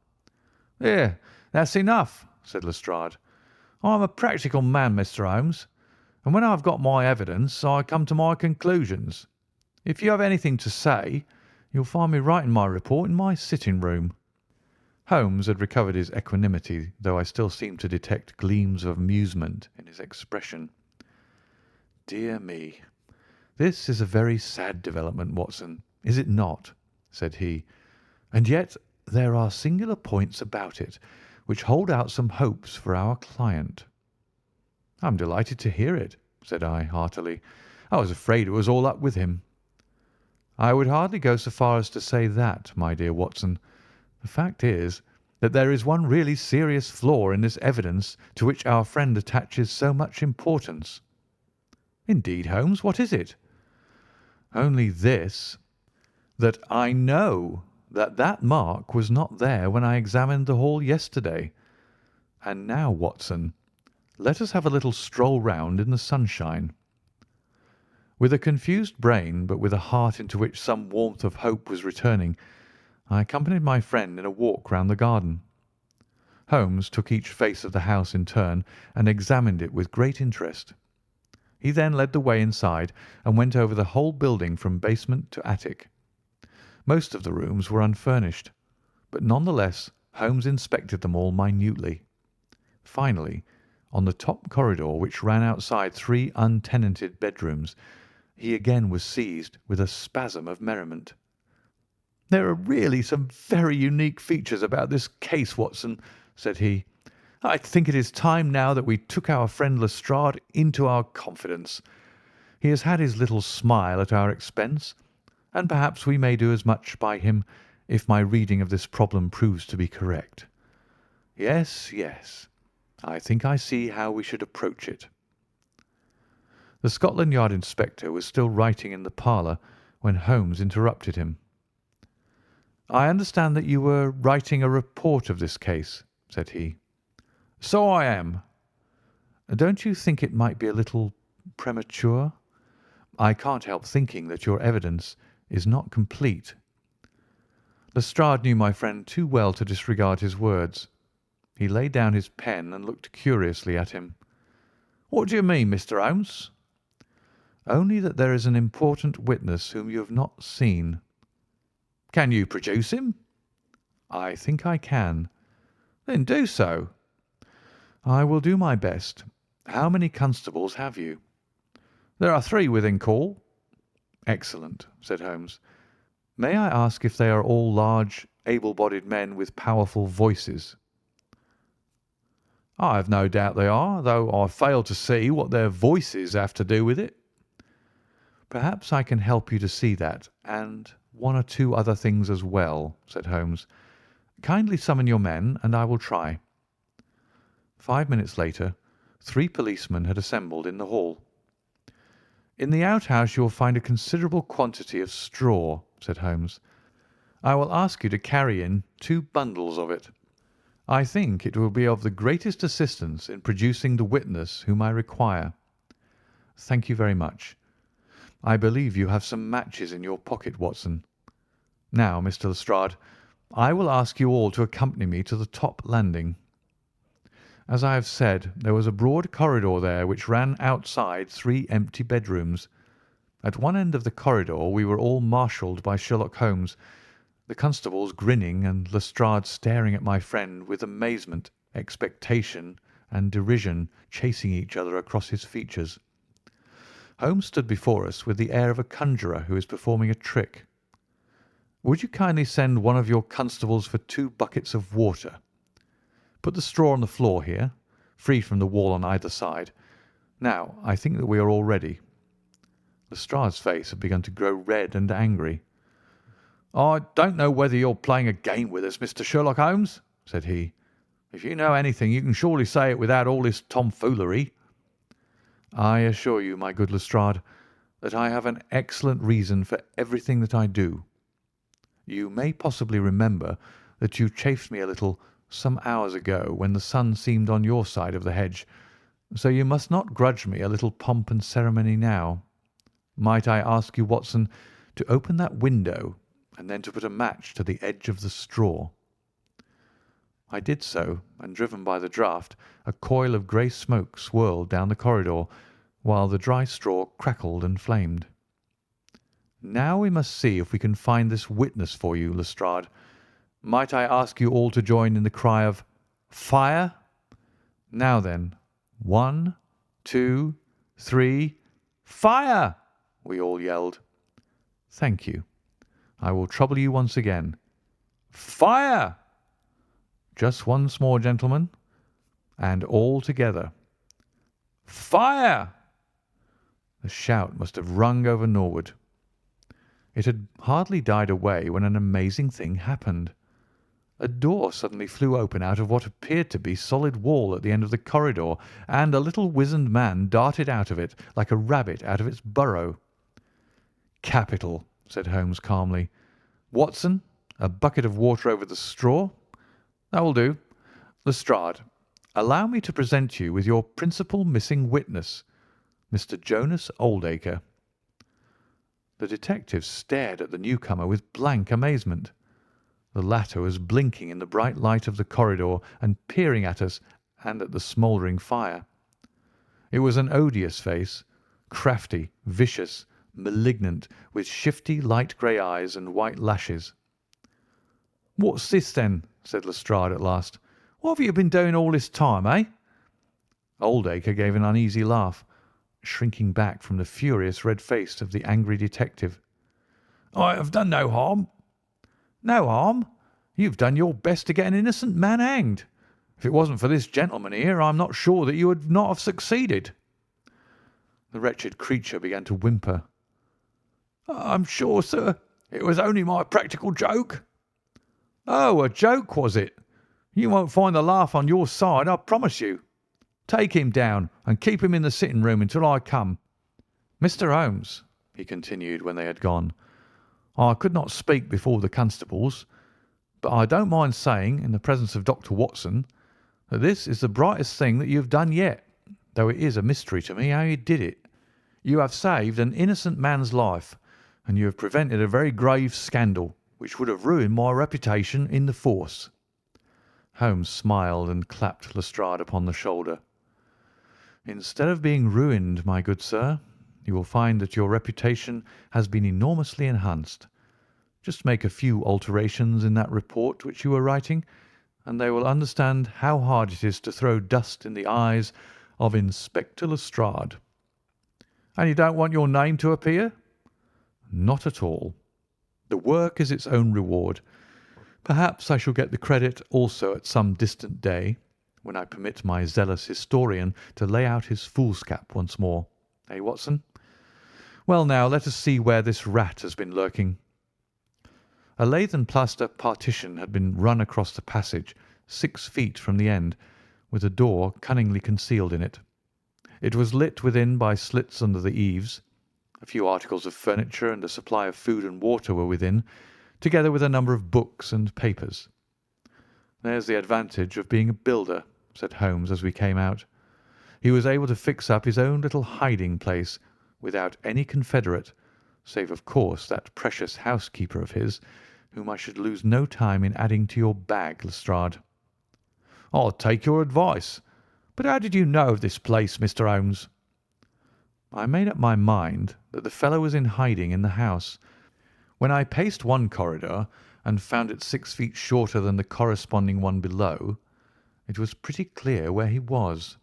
"There, that's enough," said Lestrade. "I am a practical man, Mr. Holmes, and when I have got my evidence I come to my conclusions. If you have anything to say, you'll find me writing my report in my sitting-room." Holmes had recovered his equanimity, though I still seemed to detect gleams of amusement in his expression. "Dear me, this is a very sad development, Watson, is it not?" said he. "And yet there are singular points about it which hold out some hopes for our client." "I am delighted to hear it," said I heartily. "I was afraid it was all up with him." "I would hardly go so far as to say that, my dear Watson. The fact is that there is one really serious flaw in this evidence to which our friend attaches so much importance." "Indeed, Holmes, what is it?" "Only this, that I know that that mark was not there when I examined the hall yesterday. And now, Watson, let us have a little stroll round in the sunshine." With a confused brain, but with a heart into which some warmth of hope was returning, I accompanied my friend in a walk round the garden. Holmes took each face of the house in turn and examined it with great interest. He then led the way inside and went over the whole building from basement to attic. Most of the rooms were unfurnished, but none the less Holmes inspected them all minutely. Finally, on the top corridor which ran outside 3 untenanted bedrooms, he again was seized with a spasm of merriment. "There are really some very unique features about this case, Watson," said he. "I think it is time now that we took our friend Lestrade into our confidence. He has had his little smile at our expense, and perhaps we may do as much by him if my reading of this problem proves to be correct. Yes, yes, I think I see how we should approach it." The Scotland Yard inspector was still writing in the parlour when Holmes interrupted him. "I understand that you were writing a report of this case," said he. "So I am." "Don't you think it might be a little premature? I can't help thinking that your evidence is not complete." Lestrade knew my friend too well to disregard his words. He laid down his pen and looked curiously at him. "What do you mean, Mr. Holmes?" "Only that there is an important witness whom you have not seen." "Can you produce him?" "I think I can." "Then do so." "I will do my best. How many constables have you?" "There are 3 within call." "Excellent," said Holmes. "May I ask if they are all large, able-bodied men with powerful voices?" "I have no doubt they are, though I fail to see what their voices have to do with it." "Perhaps I can help you to see that, and 1 or 2 other things as well," said Holmes. "Kindly summon your men, and I will try." 5 minutes later, 3 policemen had assembled in the hall. "In the outhouse you will find a considerable quantity of straw," said Holmes. "I will ask you to carry in 2 bundles of it. I think it will be of the greatest assistance in producing the witness whom I require." "Thank you very much. I believe you have some matches in your pocket, Watson. Now, Mr. Lestrade, I will ask you all to accompany me to the top landing. As I have said, there was a broad corridor there which ran outside 3 empty bedrooms. At one end of the corridor we were all marshalled by Sherlock Holmes, the constables grinning and Lestrade staring at my friend with amazement, expectation, and derision chasing each other across his features. Holmes stood before us with the air of a conjurer who is performing a trick. "Would you kindly send one of your constables for 2 buckets of water? Put the straw on the floor here, free from the wall on either side. Now, I think that we are all ready." Lestrade's face had begun to grow red and angry. "I don't know whether you're playing a game with us, Mr. Sherlock Holmes," said he. "If you know anything, you can surely say it without all this tomfoolery." "I assure you, my good Lestrade, that I have an excellent reason for everything that I do. You may possibly remember that you chaffed me a little some hours ago when the sun seemed on your side of the hedge, so you must not grudge me a little pomp and ceremony now. Might I ask you, Watson, to open that window and then to put a match to the edge of the straw?" I did so, and driven by the draught, a coil of grey smoke swirled down the corridor, while the dry straw crackled and flamed. "Now we must see if we can find this witness for you, Lestrade. Might I ask you all to join in the cry of 'Fire'? Now then, 1, 2, 3, 'Fire!' we all yelled. "Thank you. I will trouble you once again. 'Fire!' Just once more, gentlemen, and all together. 'Fire!' The shout must have rung over Norwood. It had hardly died away when an amazing thing happened. A door suddenly flew open out of what appeared to be solid wall at the end of the corridor, and a little wizened man darted out of it like a rabbit out of its burrow. "Capital," said Holmes calmly. "Watson, a bucket of water over the straw. That will do. Lestrade, allow me to present you with your principal missing witness, Mr. Jonas Oldacre." The detective stared at the newcomer with blank amazement. The latter was blinking in the bright light of the corridor and peering at us and at the smouldering fire. It was an odious face, crafty, vicious, malignant, with shifty light grey eyes and white lashes. "What's this, then?" said Lestrade at last. "What have you been doing all this time, eh?" Oldacre gave an uneasy laugh, shrinking back from the furious red face of the angry detective. "I have done no harm." "No harm? You've done your best to get an innocent man hanged. If it wasn't for this gentleman here, I'm not sure that you would not have succeeded." The wretched creature began to whimper. "I'm sure, sir, it was only my practical joke." "Oh, a joke, was it? You won't find the laugh on your side, I promise you. Take him down and keep him in the sitting-room until I come. Mr. Holmes," he continued when they had gone, "I could not speak before the constables, but I don't mind saying, in the presence of Dr. Watson, that this is the brightest thing that you have done yet, though it is a mystery to me how you did it. You have saved an innocent man's life, and you have prevented a very grave scandal, which would have ruined my reputation in the force." Holmes smiled and clapped Lestrade upon the shoulder. "Instead of being ruined, my good sir, you will find that your reputation has been enormously enhanced. Just make a few alterations in that report which you were writing, and they will understand how hard it is to throw dust in the eyes of Inspector Lestrade." "And you don't want your name to appear?" "Not at all. The work is its own reward. Perhaps I shall get the credit also at some distant day, when I permit my zealous historian to lay out his foolscap once more. Eh, Watson? Well, now, let us see where this rat has been lurking." A lath and plaster partition had been run across the passage 6 feet from the end, with a door cunningly concealed in it. It was lit within by slits under the eaves. A few articles of furniture and a supply of food and water were within, together with a number of books and papers. "There's the advantage of being a builder," said Holmes as we came out. "He was able to fix up his own little hiding-place without any confederate, save of course that precious housekeeper of his, whom I should lose no time in adding to your bag, Lestrade." "I'll take your advice. But how did you know of this place, Mr. Holmes?" "I made up my mind that the fellow was in hiding in the house. When I paced one corridor and found it 6 feet shorter than the corresponding one below, it was pretty clear where he was.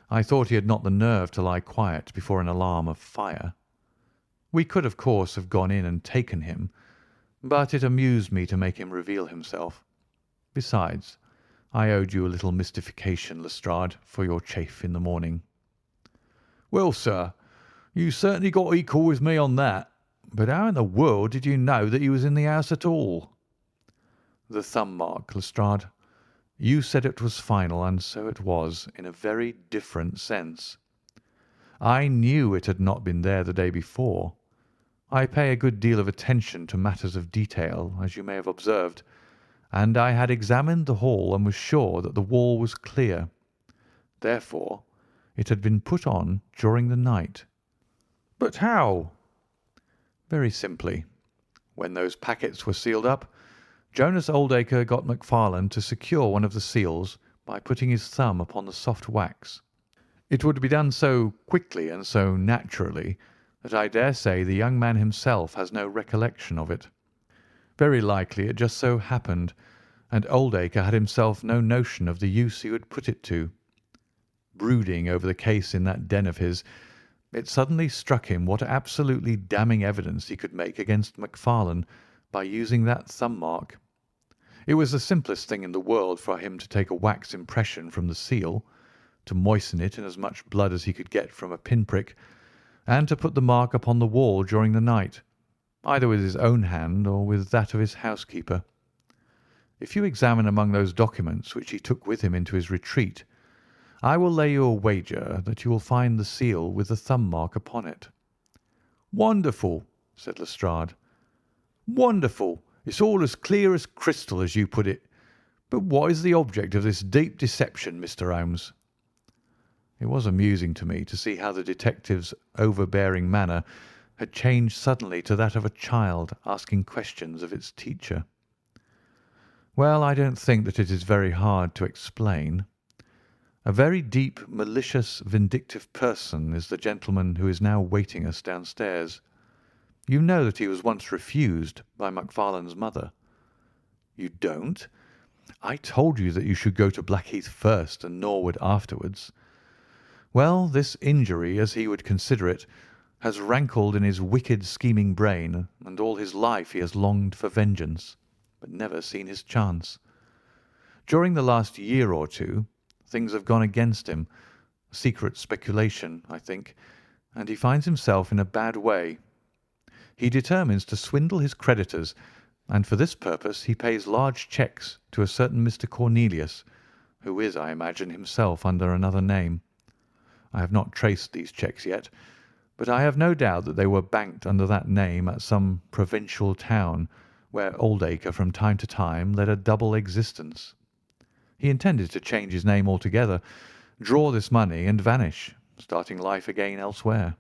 I thought he had not the nerve to lie quiet before an alarm of fire. We could, of course, have gone in and taken him, but it amused me to make him reveal himself. Besides, I owed you a little mystification, Lestrade, for your chaff in the morning." "Well, sir, you certainly got equal with me on that. But how in the world did you know that he was in the house at all?" "The thumb mark, Lestrade. You said it was final, and so it was, in a very different sense. I knew it had not been there the day before. I pay a good deal of attention to matters of detail, as you may have observed, and I had examined the hall and was sure that the wall was clear. Therefore, it had been put on during the night." "But how?" "Very simply. When those packets were sealed up, Jonas Oldacre got Macfarlane to secure one of the seals by putting his thumb upon the soft wax. It would be done so quickly and so naturally that I dare say the young man himself has no recollection of it. Very likely it just so happened, and Oldacre had himself no notion of the use he would put it to. Brooding over the case in that den of his, it suddenly struck him what absolutely damning evidence he could make against Macfarlane by using that thumb mark. It was the simplest thing in the world for him to take a wax impression from the seal, to moisten it in as much blood as he could get from a pinprick, and to put the mark upon the wall during the night, either with his own hand or with that of his housekeeper. If you examine among those documents which he took with him into his retreat, I will lay you a wager that you will find the seal with the thumb mark upon it." "Wonderful," said Lestrade. "Wonderful. It's all as clear as crystal, as you put it. But what is the object of this deep deception, Mr. Holmes?" It was amusing to me to see how the detective's overbearing manner had changed suddenly to that of a child asking questions of its teacher. Well, I don't think that it is very hard to explain. A very deep, malicious, vindictive person is the gentleman who is now waiting us downstairs. You know that he was once refused by Macfarlane's mother. You don't? I told you that you should go to Blackheath first and Norwood afterwards. Well, this injury, as he would consider it, has rankled in his wicked, scheming brain, and all his life he has longed for vengeance, but never seen his chance. During the last year or two, things have gone against him, secret speculation, I think, and he finds himself in a bad way. He determines to swindle his creditors, and for this purpose he pays large cheques to a certain Mr. Cornelius, who is, I imagine, himself under another name. I have not traced these cheques yet, but I have no doubt that they were banked under that name at some provincial town where Oldacre from time to time led a double existence. He intended to change his name altogether, draw this money, and vanish, starting life again elsewhere.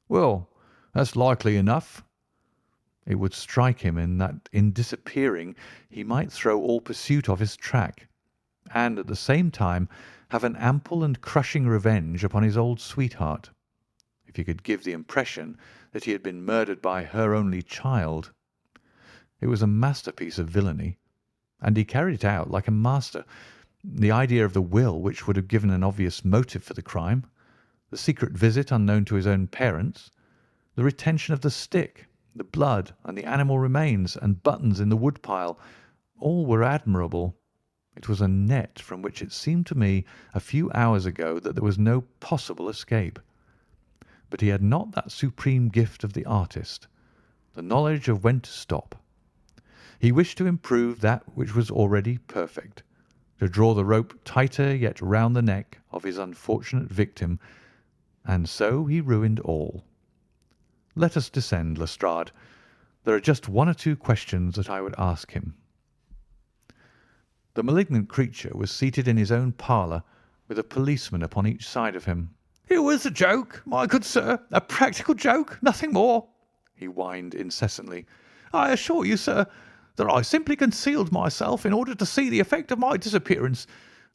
Well, that's likely enough. It would strike him that in disappearing he might throw all pursuit off his track, and at the same time have an ample and crushing revenge upon his old sweetheart, if he could give the impression that he had been murdered by her only child. It was a masterpiece of villainy, and he carried it out like a master. The idea of the will, which would have given an obvious motive for the crime, the secret visit unknown to his own parents, the retention of the stick, the blood and the animal remains and buttons in the woodpile, all were admirable. It was a net from which it seemed to me a few hours ago that there was no possible escape. But he had not that supreme gift of the artist, the knowledge of when to stop. He wished to improve that which was already perfect, to draw the rope tighter yet round the neck of his unfortunate victim, and so he ruined all. Let us descend, Lestrade. There are just one or two questions that I would ask him. The malignant creature was seated in his own parlour, with a policeman upon each side of him. "It was a joke, my good sir, a practical joke, nothing more," he whined incessantly. "I assure you, sir, that I simply concealed myself in order to see the effect of my disappearance,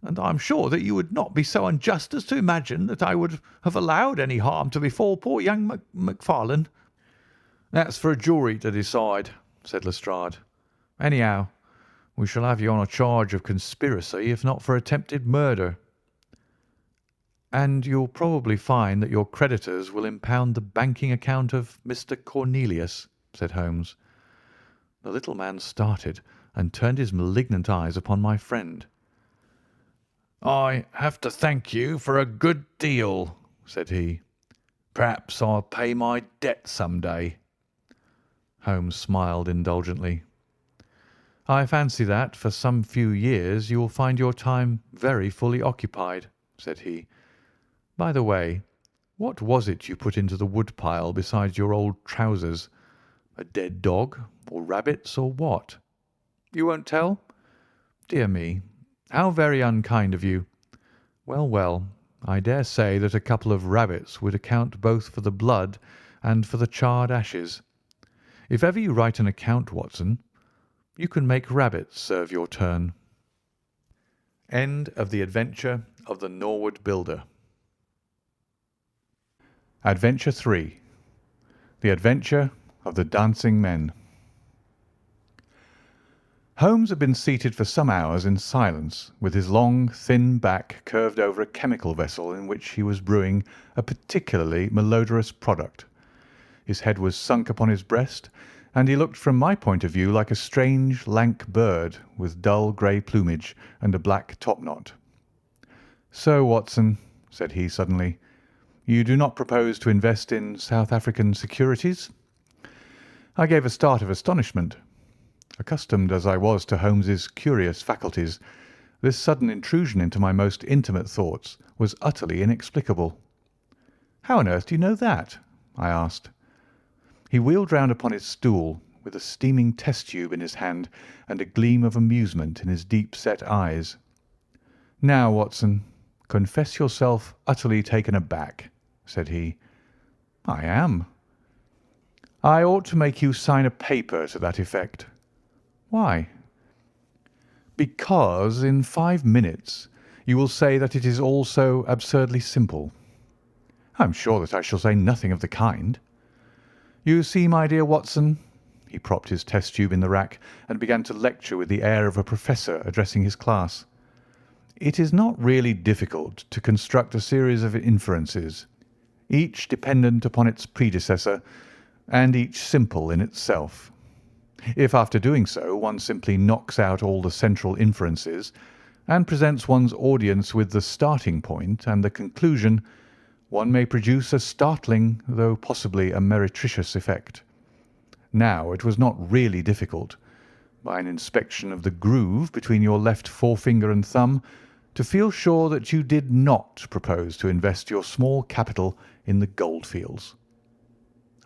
and I am sure that you would not be so unjust as to imagine that I would have allowed any harm to befall poor young Macfarlane." "That's for a jury to decide," said Lestrade. "Anyhow, we shall have you on a charge of conspiracy, if not for attempted murder." "And you'll probably find that your creditors will impound the banking account of Mr. Cornelius," said Holmes. The little man started and turned his malignant eyes upon my friend. "I have to thank you for a good deal," said he. "Perhaps I'll pay my debt some day." Holmes smiled indulgently. "I fancy that for some few years you will find your time very fully occupied," said he. "By the way, what was it you put into the woodpile besides your old trousers? A dead dog, or rabbits, or what? You won't tell? Dear me, how very unkind of you. Well, well, I dare say that a couple of rabbits would account both for the blood and for the charred ashes. If ever you write an account, Watson, you can make rabbits serve your turn." End of The Adventure of the Norwood Builder. Adventure 3. The Adventure of the Dancing Men. Holmes had been seated for some hours in silence, with his long, thin back curved over a chemical vessel in which he was brewing a particularly malodorous product. His head was sunk upon his breast, and he looked from my point of view like a strange, lank bird with dull grey plumage and a black topknot. "So, Watson," said he suddenly, "you do not propose to invest in South African securities?" I gave a start of astonishment. Accustomed as I was to Holmes's curious faculties, this sudden intrusion into my most intimate thoughts was utterly inexplicable. "How on earth do you know that?" I asked. He wheeled round upon his stool, with a steaming test tube in his hand and a gleam of amusement in his deep-set eyes. "Now, Watson, confess yourself utterly taken aback," said he. "I am." I ought to make you sign a paper to that effect." "Why?" "Because in 5 minutes you will say that it is all so absurdly simple." "I am sure that I shall say nothing of the kind." "You see, my dear Watson," he propped his test tube in the rack and began to lecture with the air of a professor addressing his class, "it is not really difficult to construct a series of inferences, each dependent upon its predecessor, and each simple in itself. If after doing so one simply knocks out all the central inferences and presents one's audience with the starting point and the conclusion, one may produce a startling, though possibly a meretricious effect. Now, it was not really difficult, by an inspection of the groove between your left forefinger and thumb, to feel sure that you did not propose to invest your small capital in the goldfields."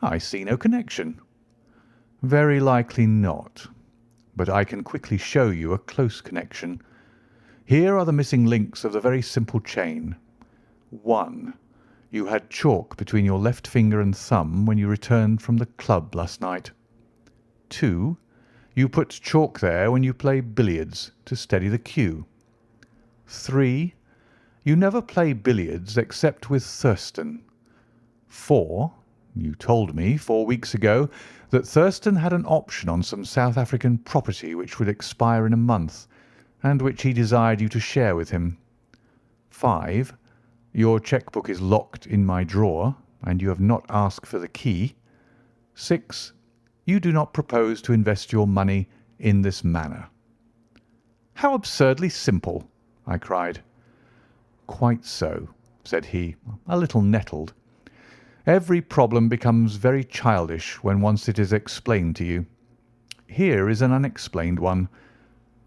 "I see no connection." "Very likely not, but I can quickly show you a close connection. Here are the missing links of the very simple chain. 1. You had chalk between your left finger and thumb when you returned from the club last night. 2. You put chalk there when you play billiards to steady the cue. 3. You never play billiards except with Thurston. 4. You told me 4 weeks ago that Thurston had an option on some South African property which would expire in a month, and which he desired you to share with him. 5. Your cheque-book is locked in my drawer, and you have not asked for the key. 6. You do not propose to invest your money in this manner." "How absurdly simple!" I cried. "Quite so," said he, a little nettled. "Every problem becomes very childish when once it is explained to you. Here is an unexplained one.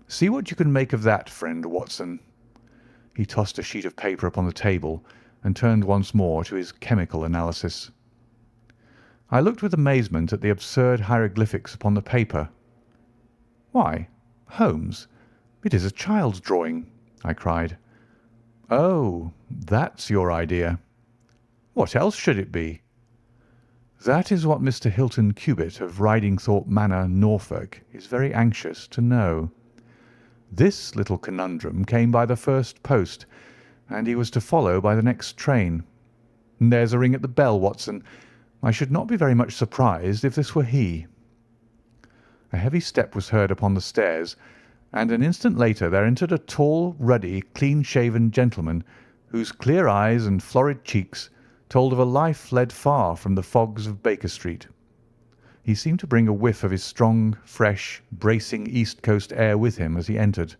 See what you can make of that, friend Watson." He tossed a sheet of paper upon the table and turned once more to his chemical analysis. I looked with amazement at the absurd hieroglyphics upon the paper. "Why, Holmes, it is a child's drawing," I cried. "Oh, that's your idea." "What else should it be?" "That is what Mr. Hilton Cubitt of Ridingthorpe Manor, Norfolk, is very anxious to know. This little conundrum came by the first post, and he was to follow by the next train. There's a ring at the bell, Watson. I should not be very much surprised if this were he." A heavy step was heard upon the stairs, and an instant later there entered a tall, ruddy, clean-shaven gentleman, whose clear eyes and florid cheeks told of a life led far from the fogs of Baker Street. He seemed to bring a whiff of his strong, fresh, bracing East Coast air with him as he entered.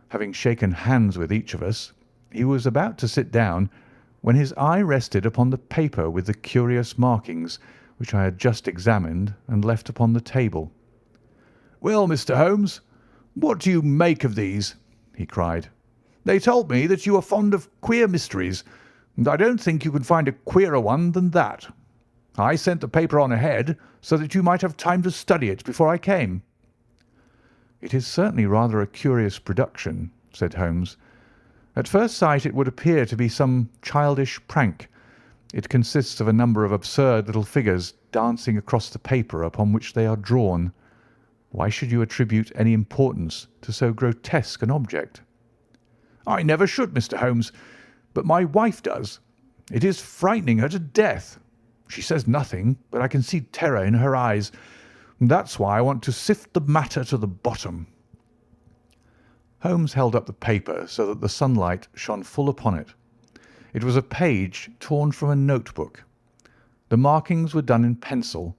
Having shaken hands with each of us, he was about to sit down when his eye rested upon the paper with the curious markings which I had just examined and left upon the table. "Well, Mr. Holmes, what do you make of these?" he cried. "They told me that you are fond of queer mysteries, and I don't think you could find a queerer one than that. I sent the paper on ahead so that you might have time to study it before I came." "It is certainly rather a curious production," said Holmes. "At first sight it would appear to be some childish prank. It consists of a number of absurd little figures dancing across the paper upon which they are drawn. Why should you attribute any importance to so grotesque an object?" "I never should, Mr. Holmes, but my wife does. It is frightening her to death. She says nothing, but I can see terror in her eyes. That's why I want to sift the matter to the bottom." Holmes held up the paper so that the sunlight shone full upon it. It was a page torn from a notebook. The markings were done in pencil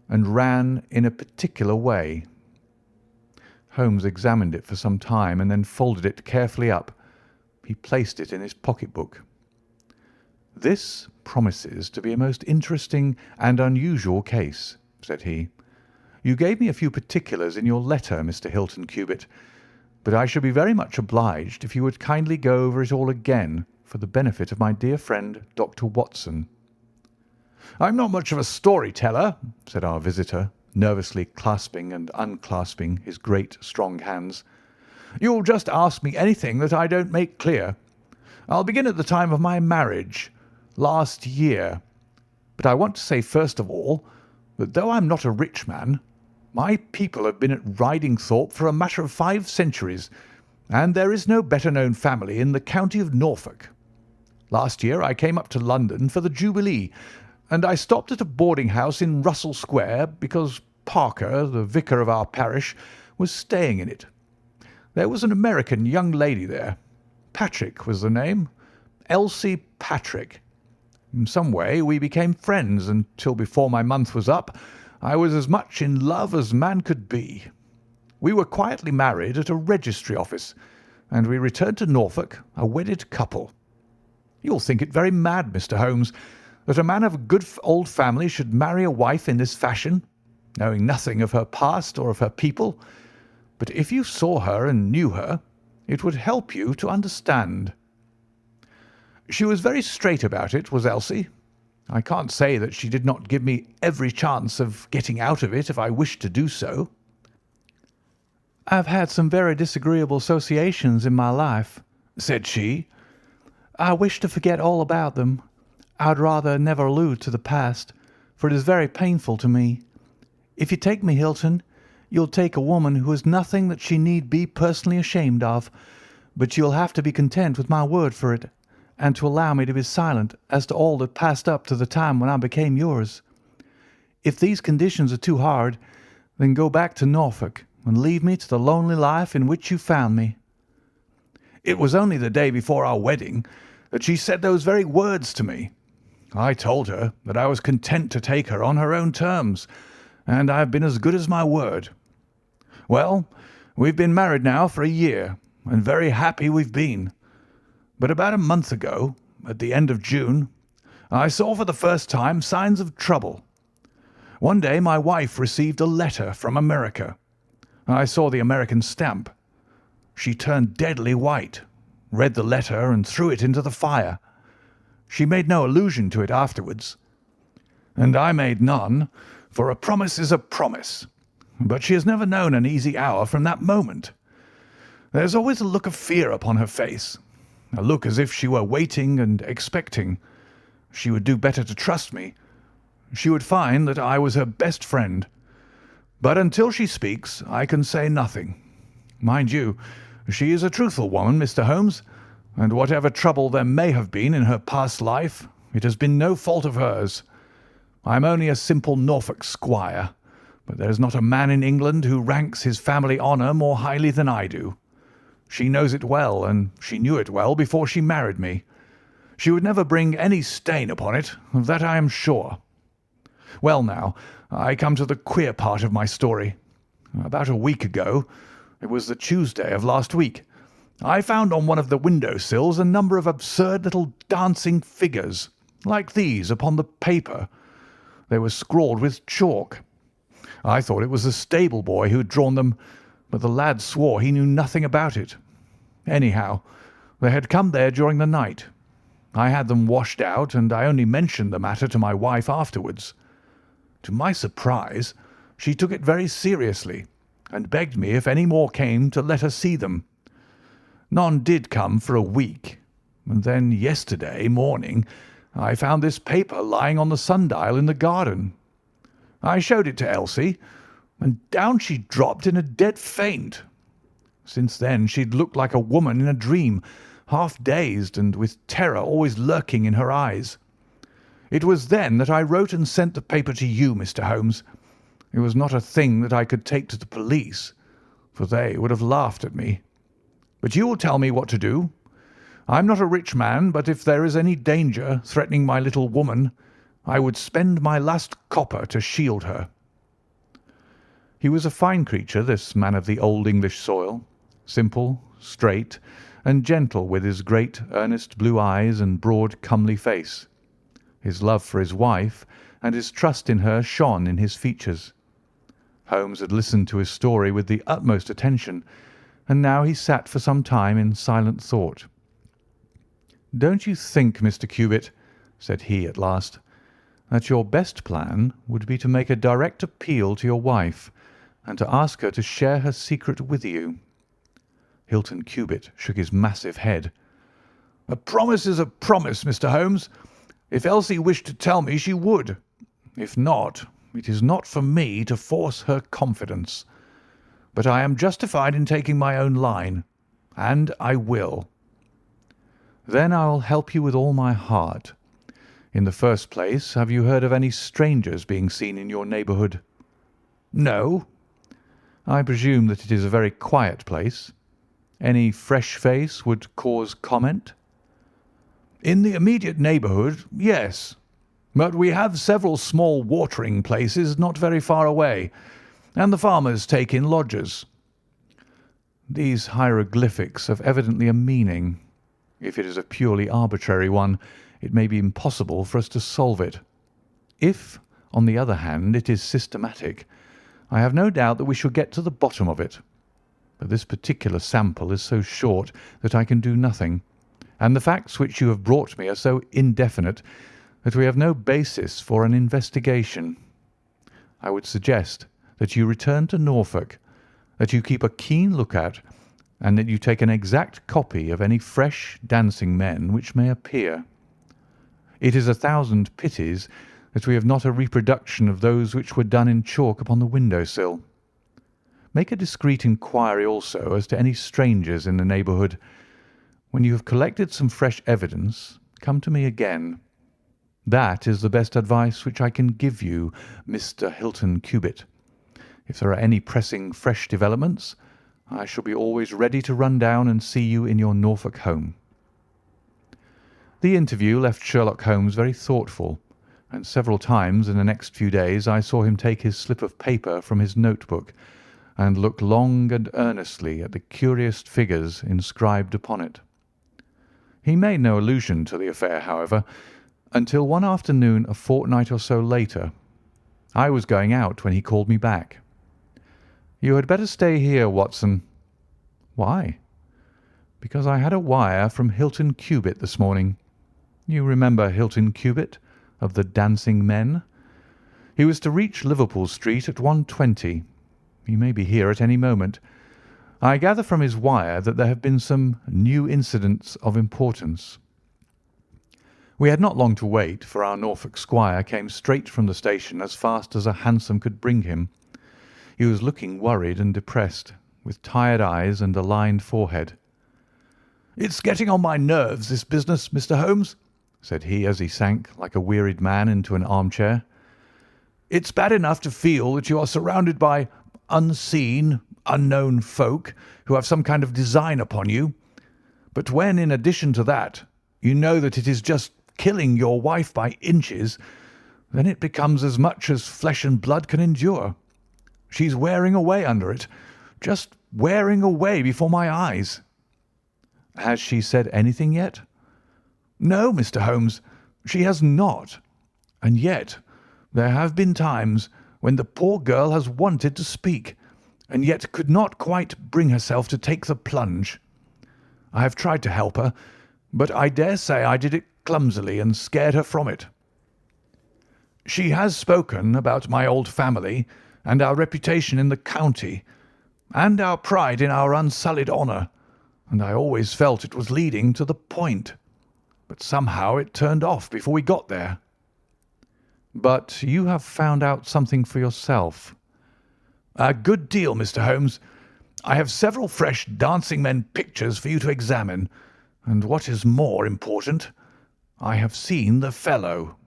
and ran in a particular way. Holmes examined it for some time and then folded it carefully up. He placed it in his pocket-book. "This promises to be a most interesting and unusual case," said he. "You gave me a few particulars in your letter, Mr. Hilton Cubitt, but I should be very much obliged if you would kindly go over it all again for the benefit of my dear friend Dr. Watson." "I'm not much of a story-teller," said our visitor, nervously clasping and unclasping his great, strong hands. "You'll just ask me anything that I don't make clear. I'll begin at the time of my marriage, last year. But I want to say first of all that though I'm not a rich man, my people have been at Ridingthorpe for a matter of 5 centuries, and there is no better known family in the county of Norfolk. Last year I came up to London for the Jubilee, and I stopped at a boarding house in Russell Square because Parker, the vicar of our parish, was staying in it. There was an American young lady there. Patrick was the name. Elsie Patrick. In some way we became friends until before my month was up I was as much in love as man could be. We were quietly married at a registry office, and we returned to Norfolk a wedded couple. You'll think it very mad, Mr. Holmes, that a man of a good old family should marry a wife in this fashion, knowing nothing of her past or of her people. But if you saw her and knew her, it would help you to understand. She was very straight about it, was Elsie. I can't say that she did not give me every chance of getting out of it if I wished to do so. "I've had some very disagreeable associations in my life," said she. "I wish to forget all about them. I'd rather never allude to the past, for it is very painful to me. If you take me, Hilton, you'll take a woman who has nothing that she need be personally ashamed of, but you'll have to be content with my word for it, and to allow me to be silent as to all that passed up to the time when I became yours. If these conditions are too hard, then go back to Norfolk and leave me to the lonely life in which you found me." It was only the day before our wedding that she said those very words to me. I told her that I was content to take her on her own terms, and I have been as good as my word. Well, we've been married now for a year, and very happy we've been. But about a month ago, at the end of June, I saw for the first time signs of trouble. One day my wife received a letter from America. I saw the American stamp. She turned deadly white, read the letter, and threw it into the fire. She made no allusion to it afterwards, and I made none, for a promise is a promise. But she has never known an easy hour from that moment. There's always a look of fear upon her face, a look as if she were waiting and expecting. She would do better to trust me. She would find that I was her best friend. But until she speaks, I can say nothing. Mind you, she is a truthful woman, Mr. Holmes, and whatever trouble there may have been in her past life, it has been no fault of hers. I am only a simple Norfolk squire, but there is not a man in England who ranks his family honour more highly than I do. She knows it well, and she knew it well before she married me. She would never bring any stain upon it, of that I am sure. Well, now, I come to the queer part of my story. About a week ago, it was the Tuesday of last week, I found on one of the window sills a number of absurd little dancing figures, like these, upon the paper. They were scrawled with chalk. I thought it was the stable boy who had drawn them, but the lad swore he knew nothing about it. Anyhow, they had come there during the night. I had them washed out, and I only mentioned the matter to my wife afterwards. To my surprise, she took it very seriously, and begged me if any more came to let her see them. None did come for a week, and then yesterday morning I found this paper lying on the sundial in the garden. I showed it to Elsie, and down she dropped in a dead faint. Since then she'd looked like a woman in a dream, half dazed and with terror always lurking in her eyes. It was then that I wrote and sent the paper to you, Mr. Holmes. It was not a thing that I could take to the police, for they would have laughed at me. But you will tell me what to do. I'm not a rich man, but if there is any danger threatening my little woman, I would spend my last copper to shield her." He was a fine creature, this man of the old English soil, simple, straight, and gentle, with his great, earnest blue eyes and broad, comely face. His love for his wife and his trust in her shone in his features. Holmes had listened to his story with the utmost attention, and now he sat for some time in silent thought. "Don't you think, Mr. Cubitt," said he at last, "that your best plan would be to make a direct appeal to your wife, and to ask her to share her secret with you?" Hilton Cubitt shook his massive head. "A promise is a promise, Mr. Holmes. If Elsie wished to tell me, she would. If not, It is not for me to force her confidence. But I am justified in taking my own line, and I will." "Then I will help you with all my heart. In the first place, have you heard of any strangers being seen in your neighbourhood?" "No." "I presume that it is a very quiet place. Any fresh face would cause comment?" "In the immediate neighbourhood, yes. But we have several small watering places not very far away, and the farmers take in lodgers." "These hieroglyphics have evidently a meaning. If it is a purely arbitrary one, it may be impossible for us to solve it. If, on the other hand, it is systematic, I have no doubt that we shall get to the bottom of it. But this particular sample is so short that I can do nothing, and the facts which you have brought me are so indefinite that we have no basis for an investigation. I would suggest that you return to Norfolk, that you keep a keen look-out, and that you take an exact copy of any fresh dancing men which may appear. It is 1,000 pities that we have not a reproduction of those which were done in chalk upon the window-sill. Make a discreet inquiry also as to any strangers in the neighbourhood. When you have collected some fresh evidence, come to me again. That is the best advice which I can give you, Mr. Hilton Cubitt. If there are any pressing fresh developments, I shall be always ready to run down and see you in your Norfolk home." The interview left Sherlock Holmes very thoughtful, and several times in the next few days I saw him take his slip of paper from his notebook and look long and earnestly at the curious figures inscribed upon it. He made no allusion to the affair, however, until one afternoon a fortnight or so later. I was going out when he called me back. "You had better stay here, Watson." "Why?" "Because I had a wire from Hilton Cubitt this morning. You remember Hilton Cubitt, of the Dancing Men? He was to reach Liverpool Street at 1:20. He may be here at any moment. I gather from his wire that there have been some new incidents of importance." We had not long to wait, for our Norfolk squire came straight from the station as fast as a hansom could bring him. He was looking worried and depressed, with tired eyes and a lined forehead. "It's getting on my nerves, this business, Mr. Holmes," said he as he sank like a wearied man into an armchair. "It's bad enough to feel that you are surrounded by unseen, unknown folk who have some kind of design upon you, but when, in addition to that, you know that it is just killing your wife by inches, then it becomes as much as flesh and blood can endure. She's wearing away under it, just wearing away before my eyes." "Has she said anything yet?" "No, Mr. Holmes, she has not. And yet there have been times when the poor girl has wanted to speak, and yet could not quite bring herself to take the plunge. I have tried to help her, but I dare say I did it clumsily and scared her from it. She has spoken about my old family and our reputation in the county, and our pride in our unsullied honour, and I always felt it was leading to the point. But somehow it turned off before we got there." "But you have found out something for yourself." "A good deal, Mr. Holmes. I have several fresh dancing men pictures for you to examine, and what is more important, I have seen the fellow."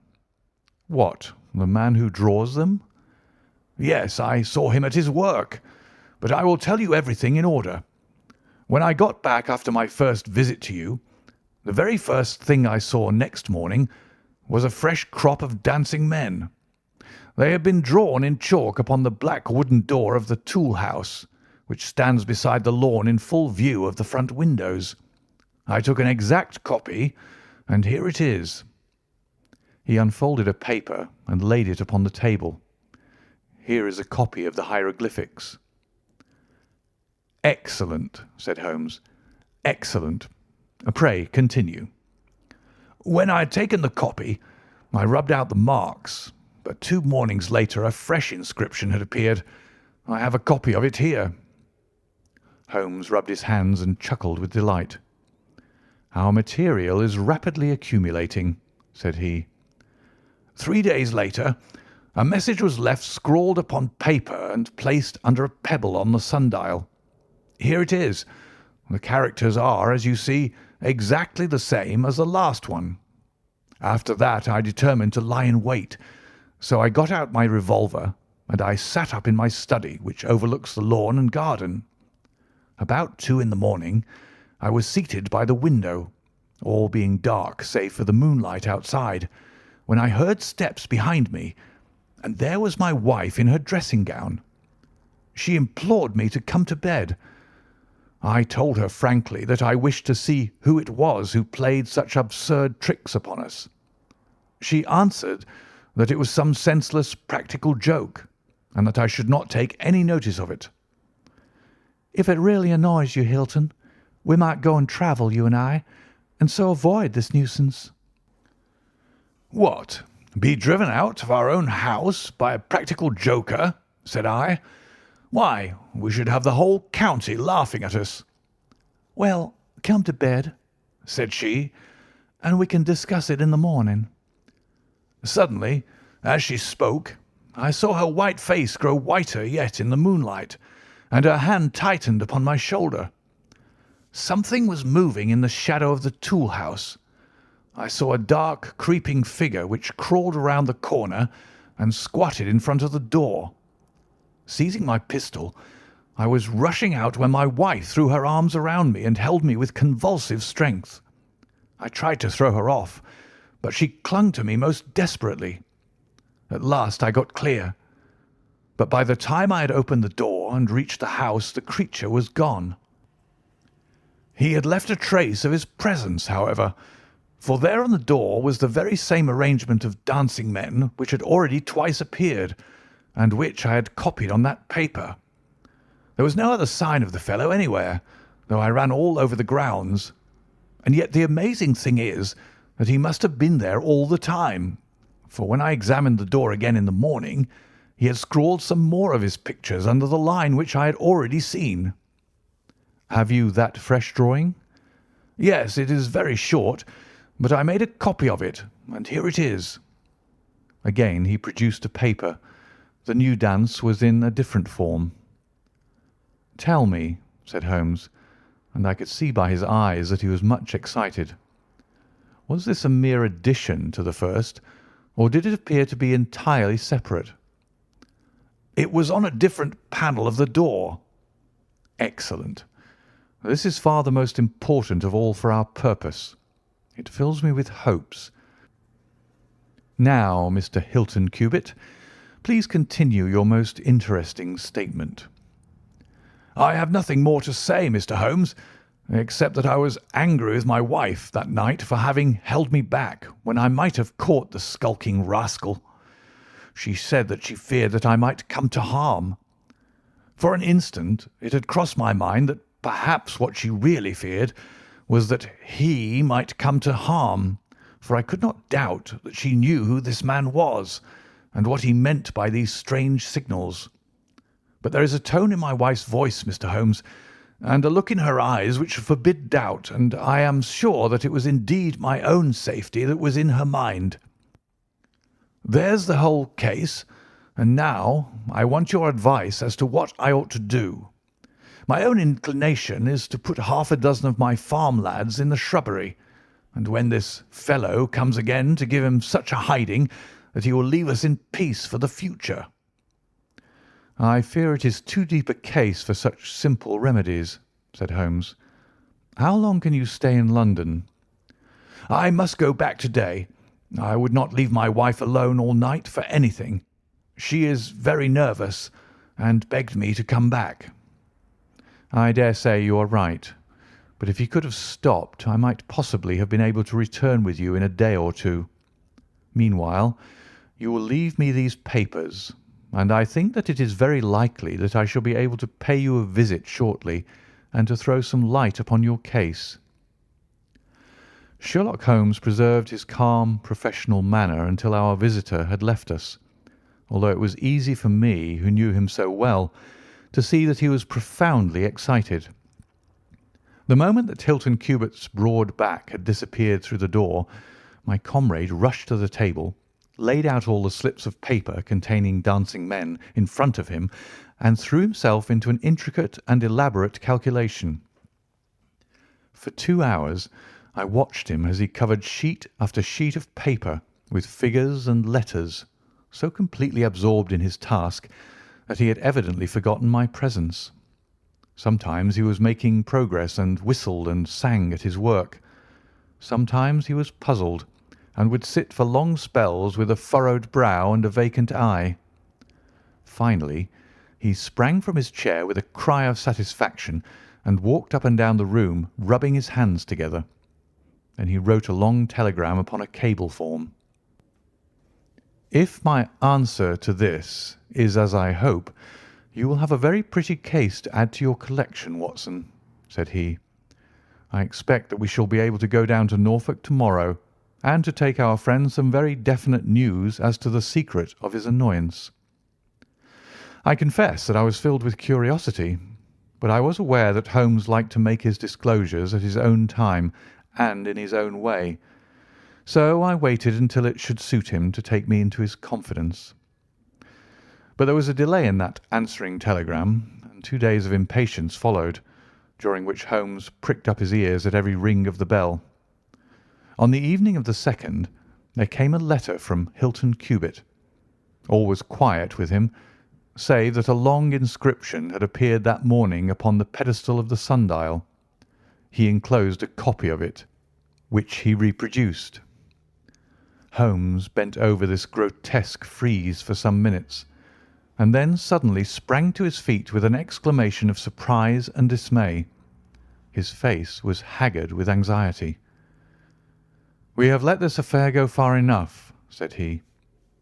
"What, the man who draws them?" "Yes, I saw him at his work. But I will tell you everything in order. When I got back after my first visit to you, the very first thing I saw next morning was a fresh crop of dancing men. They had been drawn in chalk upon the black wooden door of the tool house, which stands beside the lawn in full view of the front windows. I took an exact copy, and here it is." He unfolded a paper and laid it upon the table. "Here is a copy of the hieroglyphics." "Excellent," said Holmes. "Excellent. Pray continue." "When I had taken the copy, I rubbed out the marks, but 2 mornings later a fresh inscription had appeared. I have a copy of it here." Holmes rubbed his hands and chuckled with delight. "Our material is rapidly accumulating," said he. 3 days later, A message was left scrawled upon paper and placed under a pebble on the sundial. Here it is. The characters are, as you see, exactly the same as the last one. After that I determined to lie in wait, so I got out my revolver and I sat up in my study, which overlooks the lawn and garden. About 2 in the morning I was seated by the window, all being dark save for the moonlight outside, when I heard steps behind me, and there was my wife in her dressing gown. She implored me to come to bed. I told her frankly that I wished to see who it was who played such absurd tricks upon us. She answered that it was some senseless practical joke, and that I should not take any notice of it. If it really annoys you, Hilton, we might go and travel, you and I, and so avoid this nuisance. What, be driven out of our own house by a practical joker? Said I. Why, we should have the whole county laughing at us. Well, come to bed, said she, and we can discuss it in the morning. Suddenly, as she spoke, I saw her white face grow whiter yet in the moonlight, and her hand tightened upon my shoulder. Something was moving in the shadow of the tool house. I saw a dark, creeping figure which crawled around the corner and squatted in front of the door. Seizing my pistol, I was rushing out when my wife threw her arms around me and held me with convulsive strength. I tried to throw her off, but she clung to me most desperately. At last I got clear, but by the time I had opened the door and reached the house, the creature was gone. He had left a trace of his presence, however, for there on the door was the very same arrangement of dancing men which had already twice appeared, and which I had copied on that paper. There was no other sign of the fellow anywhere, though I ran all over the grounds, and yet the amazing thing is that he must have been there all the time, for when I examined the door again in the morning, he had scrawled some more of his pictures under the line which I had already seen. Have you that fresh drawing? Yes, it is very short, but I made a copy of it, and here it is. Again he produced a paper. The new dance was in a different form. Tell me, said Holmes, and I could see by his eyes that he was much excited. Was this a mere addition to the first, or did it appear to be entirely separate? It was on a different panel of the door. Excellent. This is far the most important of all for our purpose. It fills me with hopes. Now, Mr. Hilton Cubitt, please continue your most interesting statement. I have nothing more to say, Mr. Holmes, except that I was angry with my wife that night for having held me back when I might have caught the skulking rascal. She said that she feared that I might come to harm. For an instant it had crossed my mind that perhaps what she really feared was that he might come to harm, for I could not doubt that she knew who this man was and what he meant by these strange signals. But there is a tone in my wife's voice, Mr. Holmes, and a look in her eyes which forbid doubt, and I am sure that it was indeed my own safety that was in her mind. There's the whole case, and now I want your advice as to what I ought to do. My own inclination is to put half a dozen of my farm lads in the shrubbery, and when this fellow comes again, to give him such a hiding that he will leave us in peace for the future. I fear it is too deep a case for such simple remedies, said Holmes. How long can you stay in London? I must go back to-day. I would not leave my wife alone all night for anything. She is very nervous, and begged me to come back. I dare say you are right, but if you could have stopped, I might possibly have been able to return with you in a day or two. Meanwhile, you will leave me these papers, and I think that it is very likely that I shall be able to pay you a visit shortly and to throw some light upon your case. Sherlock Holmes preserved his calm, professional manner until our visitor had left us, although it was easy for me, who knew him so well, to see that he was profoundly excited. The moment that Hilton Cubitt's broad back had disappeared through the door, my comrade rushed to the table, laid out all the slips of paper containing dancing men in front of him, and threw himself into an intricate and elaborate calculation. For 2 hours I watched him as he covered sheet after sheet of paper with figures and letters, so completely absorbed in his task that he had evidently forgotten my presence. Sometimes he was making progress and whistled and sang at his work. Sometimes he was puzzled, and would sit for long spells with a furrowed brow and a vacant eye. Finally, he sprang from his chair with a cry of satisfaction and walked up and down the room, rubbing his hands together. Then he wrote a long telegram upon a cable form. "If my answer to this is as I hope, you will have a very pretty case to add to your collection, Watson," said he. "I expect that we shall be able to go down to Norfolk to-morrow, and to take our friend some very definite news as to the secret of his annoyance." I confess that I was filled with curiosity, but I was aware that Holmes liked to make his disclosures at his own time and in his own way, so I waited until it should suit him to take me into his confidence. But there was a delay in that answering telegram, and 2 days of impatience followed, during which Holmes pricked up his ears at every ring of the bell. On the evening of the 2nd there came a letter from Hilton Cubitt. All was quiet with him, save that a long inscription had appeared that morning upon the pedestal of the sundial. He enclosed a copy of it, which he reproduced. Holmes bent over this grotesque frieze for some minutes, and then suddenly sprang to his feet with an exclamation of surprise and dismay. His face was haggard with anxiety. "We have let this affair go far enough," said he.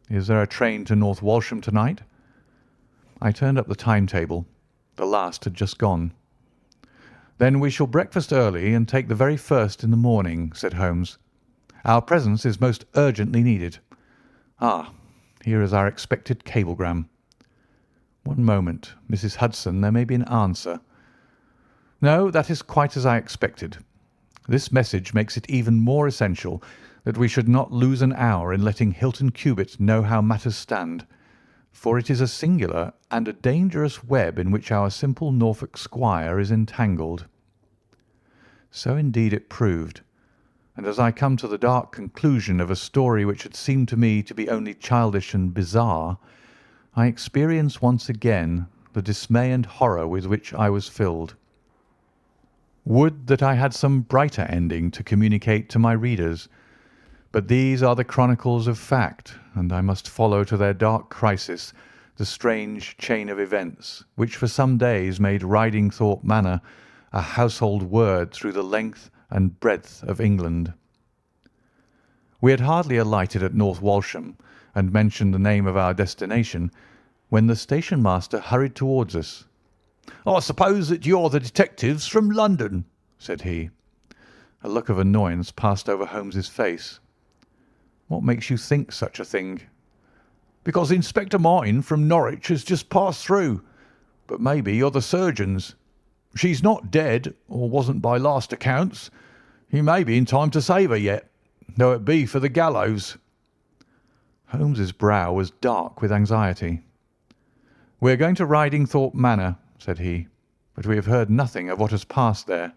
"Is there a train to North Walsham to-night?" I turned up the timetable. The last had just gone. "Then we shall breakfast early and take the very first in the morning," said Holmes. "Our presence is most urgently needed. Ah, here is our expected cablegram. One moment, Mrs. Hudson, there may be an answer. No, that is quite as I expected. This message makes it even more essential that we should not lose an hour in letting Hilton Cubitt know how matters stand, for it is a singular and a dangerous web in which our simple Norfolk squire is entangled." So indeed it proved, and as I come to the dark conclusion of a story which had seemed to me to be only childish and bizarre, I experience once again the dismay and horror with which I was filled. Would that I had some brighter ending to communicate to my readers, but these are the chronicles of fact, and I must follow to their dark crisis the strange chain of events which for some days made Ridingthorpe Manor a household word through the length and breadth of England. We had hardly alighted at North Walsham and mentioned the name of our destination when the station master hurried towards us. "I suppose that you're the detectives from London," said he. A look of annoyance passed over Holmes's face. "What makes you think such a thing?" "Because Inspector Martin from Norwich has just passed through. But maybe you're the surgeons. She's not dead, or wasn't by last accounts. He may be in time to save her yet, though it be for the gallows." Holmes's brow was dark with anxiety. "We are going to Ridingthorpe Manor," said he, "but we have heard nothing of what has passed there."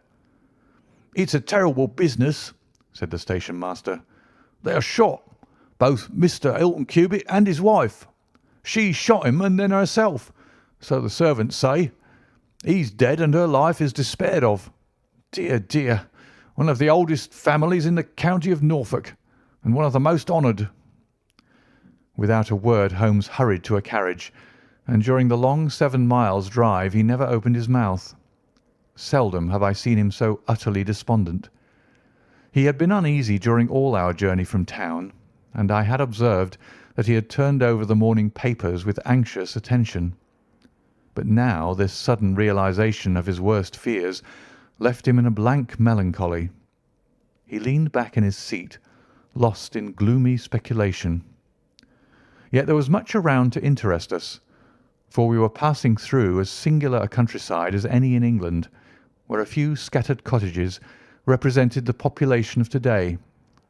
"It's a terrible business," said the station master. "They are shot, both Mr. Hilton Cubitt and his wife. She shot him and then herself, so the servants say. He's dead and her life is despaired of. Dear, dear, one of the oldest families in the county of Norfolk, and one of the most honoured." Without a word Holmes hurried to a carriage, and during the long 7 miles' drive he never opened his mouth. Seldom have I seen him so utterly despondent. He had been uneasy during all our journey from town, and I had observed that he had turned over the morning papers with anxious attention. But now this sudden realization of his worst fears left him in a blank melancholy. He leaned back in his seat, lost in gloomy speculation. Yet there was much around to interest us, for we were passing through as singular a countryside as any in England, where a few scattered cottages represented the population of to-day,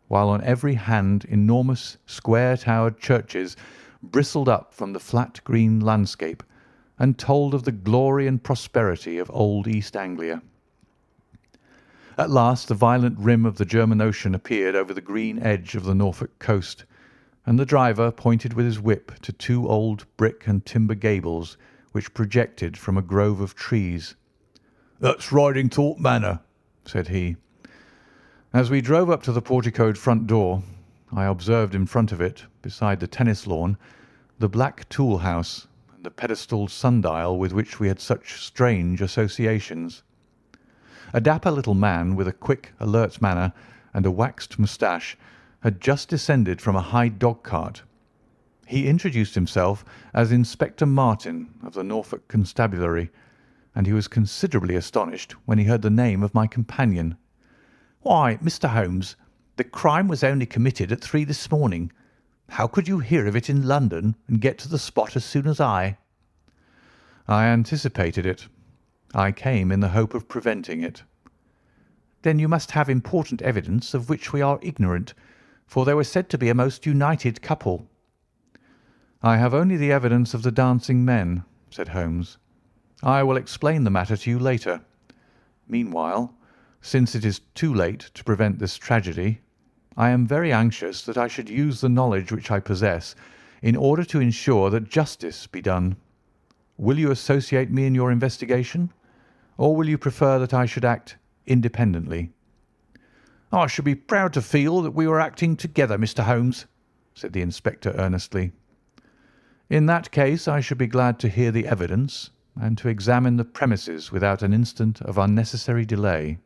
while on every hand enormous square-towered churches bristled up from the flat green landscape and told of the glory and prosperity of old East Anglia. At last the violent rim of the German Ocean appeared over the green edge of the Norfolk coast, and the driver pointed with his whip to two old brick and timber gables which projected from a grove of trees. "That's Ridingthorpe Manor," said he. As we drove up to the porticoed front door, I observed in front of it, beside the tennis lawn, the black tool house and the pedestaled sundial with which we had such strange associations. A dapper little man with a quick, alert manner and a waxed moustache had just descended from a high dog-cart. He introduced himself as Inspector Martin of the Norfolk Constabulary, and he was considerably astonished when he heard the name of my companion. "Why, Mr. Holmes, the crime was only committed at 3 this morning. How could you hear of it in London and get to the spot as soon as I?" "I anticipated it. I came in the hope of preventing it." "Then you must have important evidence of which we are ignorant, for they were said to be a most united couple." "I have only the evidence of the dancing men," said Holmes. "I will explain the matter to you later. Meanwhile, since it is too late to prevent this tragedy, I am very anxious that I should use the knowledge which I possess in order to ensure that justice be done. Will you associate me in your investigation, or will you prefer that I should act independently?" "I should be proud to feel that we were acting together, Mr. Holmes," said the inspector earnestly. "In that case I should be glad to hear the evidence and to examine the premises without an instant of unnecessary delay."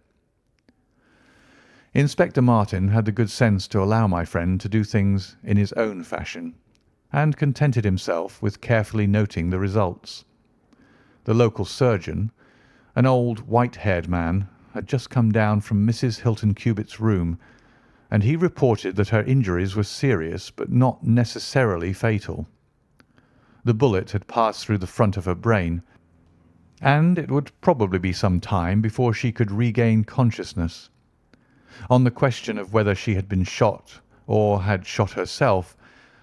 Inspector Martin had the good sense to allow my friend to do things in his own fashion, and contented himself with carefully noting the results. The local surgeon, an old white-haired man, had just come down from Mrs. Hilton Cubit's room, and he reported that her injuries were serious but not necessarily fatal. The bullet had passed through the front of her brain, and it would probably be some time before she could regain consciousness. On the question of whether she had been shot or had shot herself,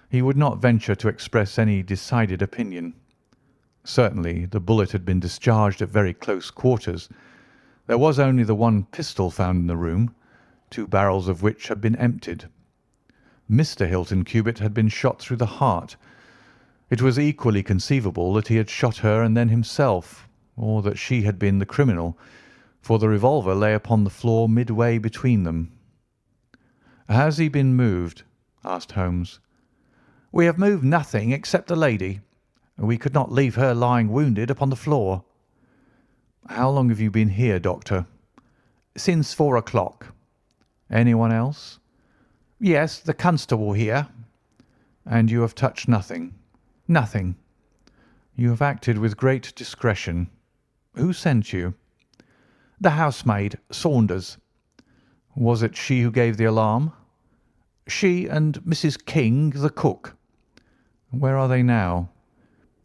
he would not venture to express any decided opinion. Certainly the bullet had been discharged at very close quarters. There was only the one pistol found in the room, 2 barrels of which had been emptied. Mr. Hilton Cubit had been shot through the heart. It was equally conceivable that he had shot her and then himself, or that she had been the criminal, for the revolver lay upon the floor midway between them. "Has he been moved?" asked Holmes. "We have moved nothing except the lady. We could not leave her lying wounded upon the floor." "How long have you been here, Doctor?" "Since 4 o'clock." "Anyone else?" "Yes, the constable here." "And you have touched nothing?" "Nothing." "You have acted with great discretion. Who sent you?" "The housemaid, Saunders." "Was it she who gave the alarm?" "She and Mrs. King, the cook." "Where are they now?"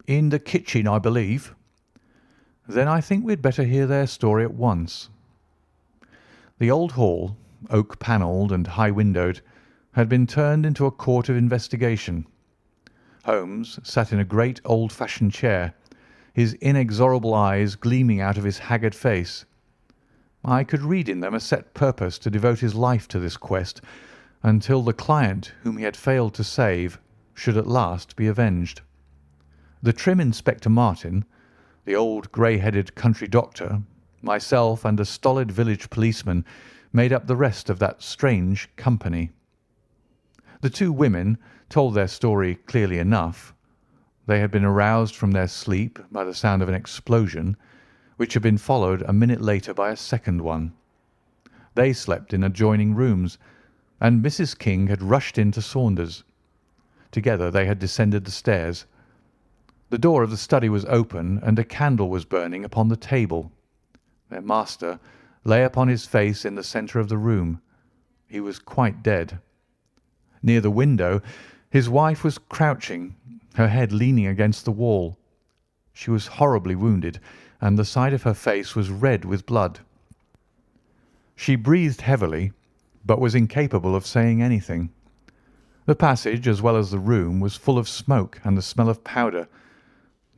"In the kitchen, I believe." "Then I think we had better hear their story at once." The old hall, oak-panelled and high-windowed, had been turned into a court of investigation. Holmes sat in a great old-fashioned chair, his inexorable eyes gleaming out of his haggard face. I could read in them a set purpose to devote his life to this quest until the client whom he had failed to save should at last be avenged. The trim Inspector Martin, the old grey-headed country doctor, myself, and a stolid village policeman made up the rest of that strange company. The 2 women told their story clearly enough. They had been aroused from their sleep by the sound of an explosion, which had been followed a minute later by a second one. They slept in adjoining rooms, and Mrs. King had rushed in to Saunders. Together they had descended the stairs. The door of the study was open, and a candle was burning upon the table. Their master lay upon his face in the centre of the room. He was quite dead. Near the window his wife was crouching, her head leaning against the wall. She was horribly wounded, and the side of her face was red with blood. She breathed heavily, but was incapable of saying anything. The passage, as well as the room, was full of smoke and the smell of powder.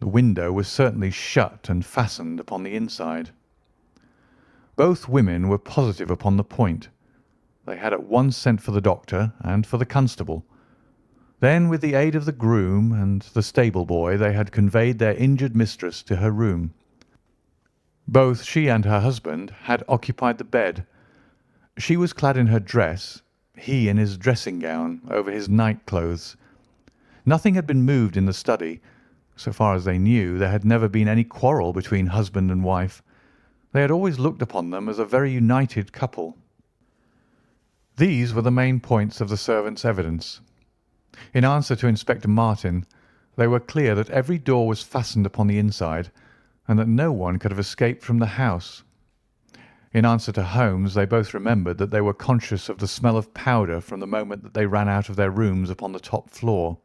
The window was certainly shut and fastened upon the inside. Both women were positive upon the point. They had at once sent for the doctor and for the constable. Then, with the aid of the groom and the stable boy, they had conveyed their injured mistress to her room. Both she and her husband had occupied the bed. She was clad in her dress, he in his dressing gown over his night clothes. Nothing had been moved in the study. So far as they knew, there had never been any quarrel between husband and wife. They had always looked upon them as a very united couple. These were the main points of the servants' evidence. In answer to Inspector Martin, they were clear that every door was fastened upon the inside, and that no one could have escaped from the house. In answer to Holmes, they both remembered that they were conscious of the smell of powder from the moment that they ran out of their rooms upon the top floor.